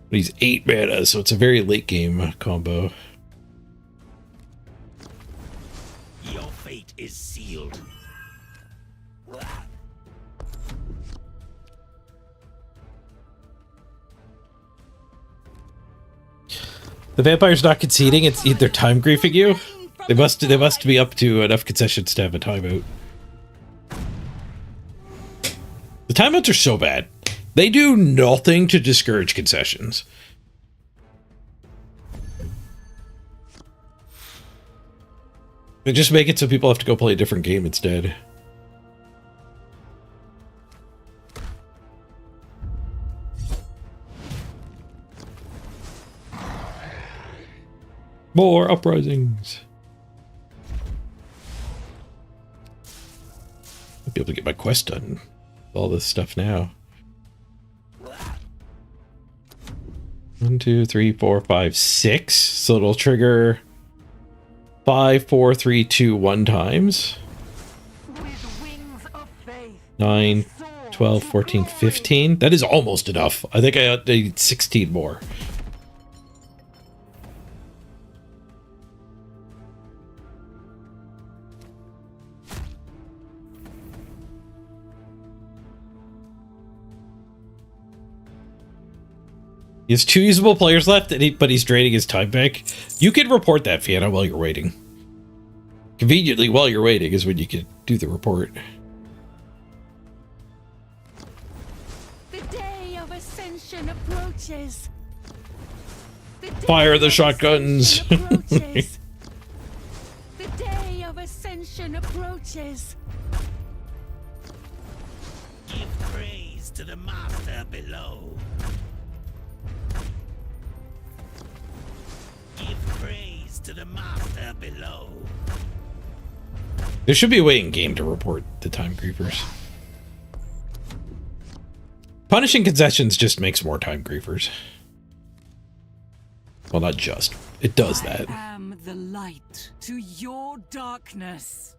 But he's 8 mana, so it's a very late game combo. Your fate is sealed. The vampire's not conceding, it's either time griefing you. They must be up to enough concessions to have a timeout. The timeouts are so bad. They do nothing to discourage concessions. They just make it so people have to go play a different game instead. More uprisings. I'll be able to get my quest done with all this stuff now. 1, 2, 3, 4, 5, 6. So it'll trigger 5, 4, 3, 2, 1 times. 9, 12, 14, 15. That is almost enough. I think I need 16 more. He has 2 usable players left, but he's draining his time bank. You can report that, Fiona, while you're waiting. Conveniently, while you're waiting is when you can do the report. The day of ascension approaches. Fire the shotguns! The day of ascension approaches. Give praise to the master below. Give praise to the master below. There should be a way in game to report the time griefers. Punishing concessions just makes more time griefers. Well, not just. It does that. I am the light to your darkness.